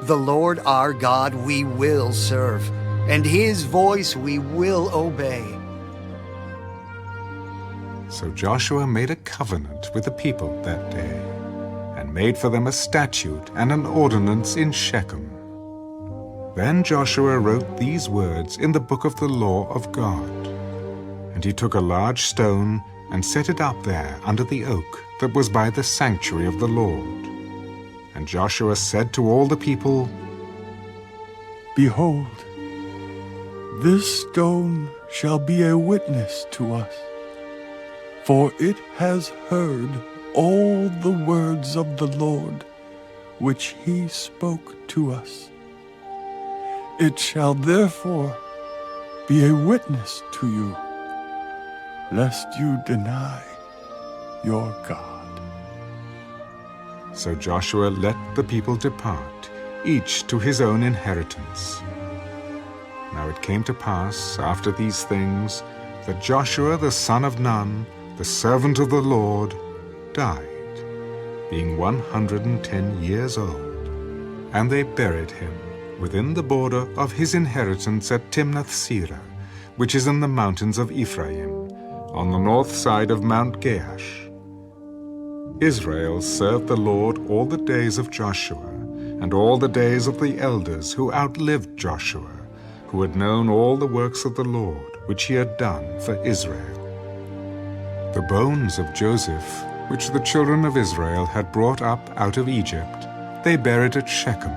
The Lord our God we will serve, and his voice we will obey. So Joshua made a covenant with the people that day, and made for them a statute and an ordinance in Shechem. Then Joshua wrote these words in the book of the law of God. And he took a large stone and set it up there under the oak that was by the sanctuary of the Lord. And Joshua said to all the people, Behold, this stone shall be a witness to us, for it has heard all the words of the Lord which he spoke to us. It shall therefore be a witness to you, lest you deny your God. So Joshua let the people depart, each to his own inheritance. Now it came to pass, after these things, that Joshua the son of Nun, the servant of the Lord, died, being 110 years old. And they buried him within the border of his inheritance at Timnath-Serah, which is in the mountains of Ephraim, on the north side of Mount Gaash. Israel served the Lord all the days of Joshua, and all the days of the elders who outlived Joshua, who had known all the works of the Lord, which he had done for Israel. The bones of Joseph, which the children of Israel had brought up out of Egypt, they buried at Shechem,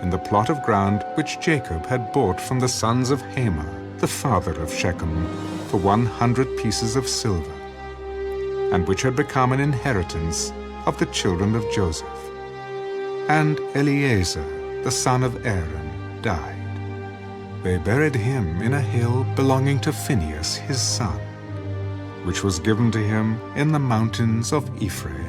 in the plot of ground which Jacob had bought from the sons of Hamor, the father of Shechem, for 100 pieces of silver, and which had become an inheritance of the children of Joseph. And Eleazar, the son of Aaron, died. They buried him in a hill belonging to Phinehas his son, which was given to him in the mountains of Ephraim.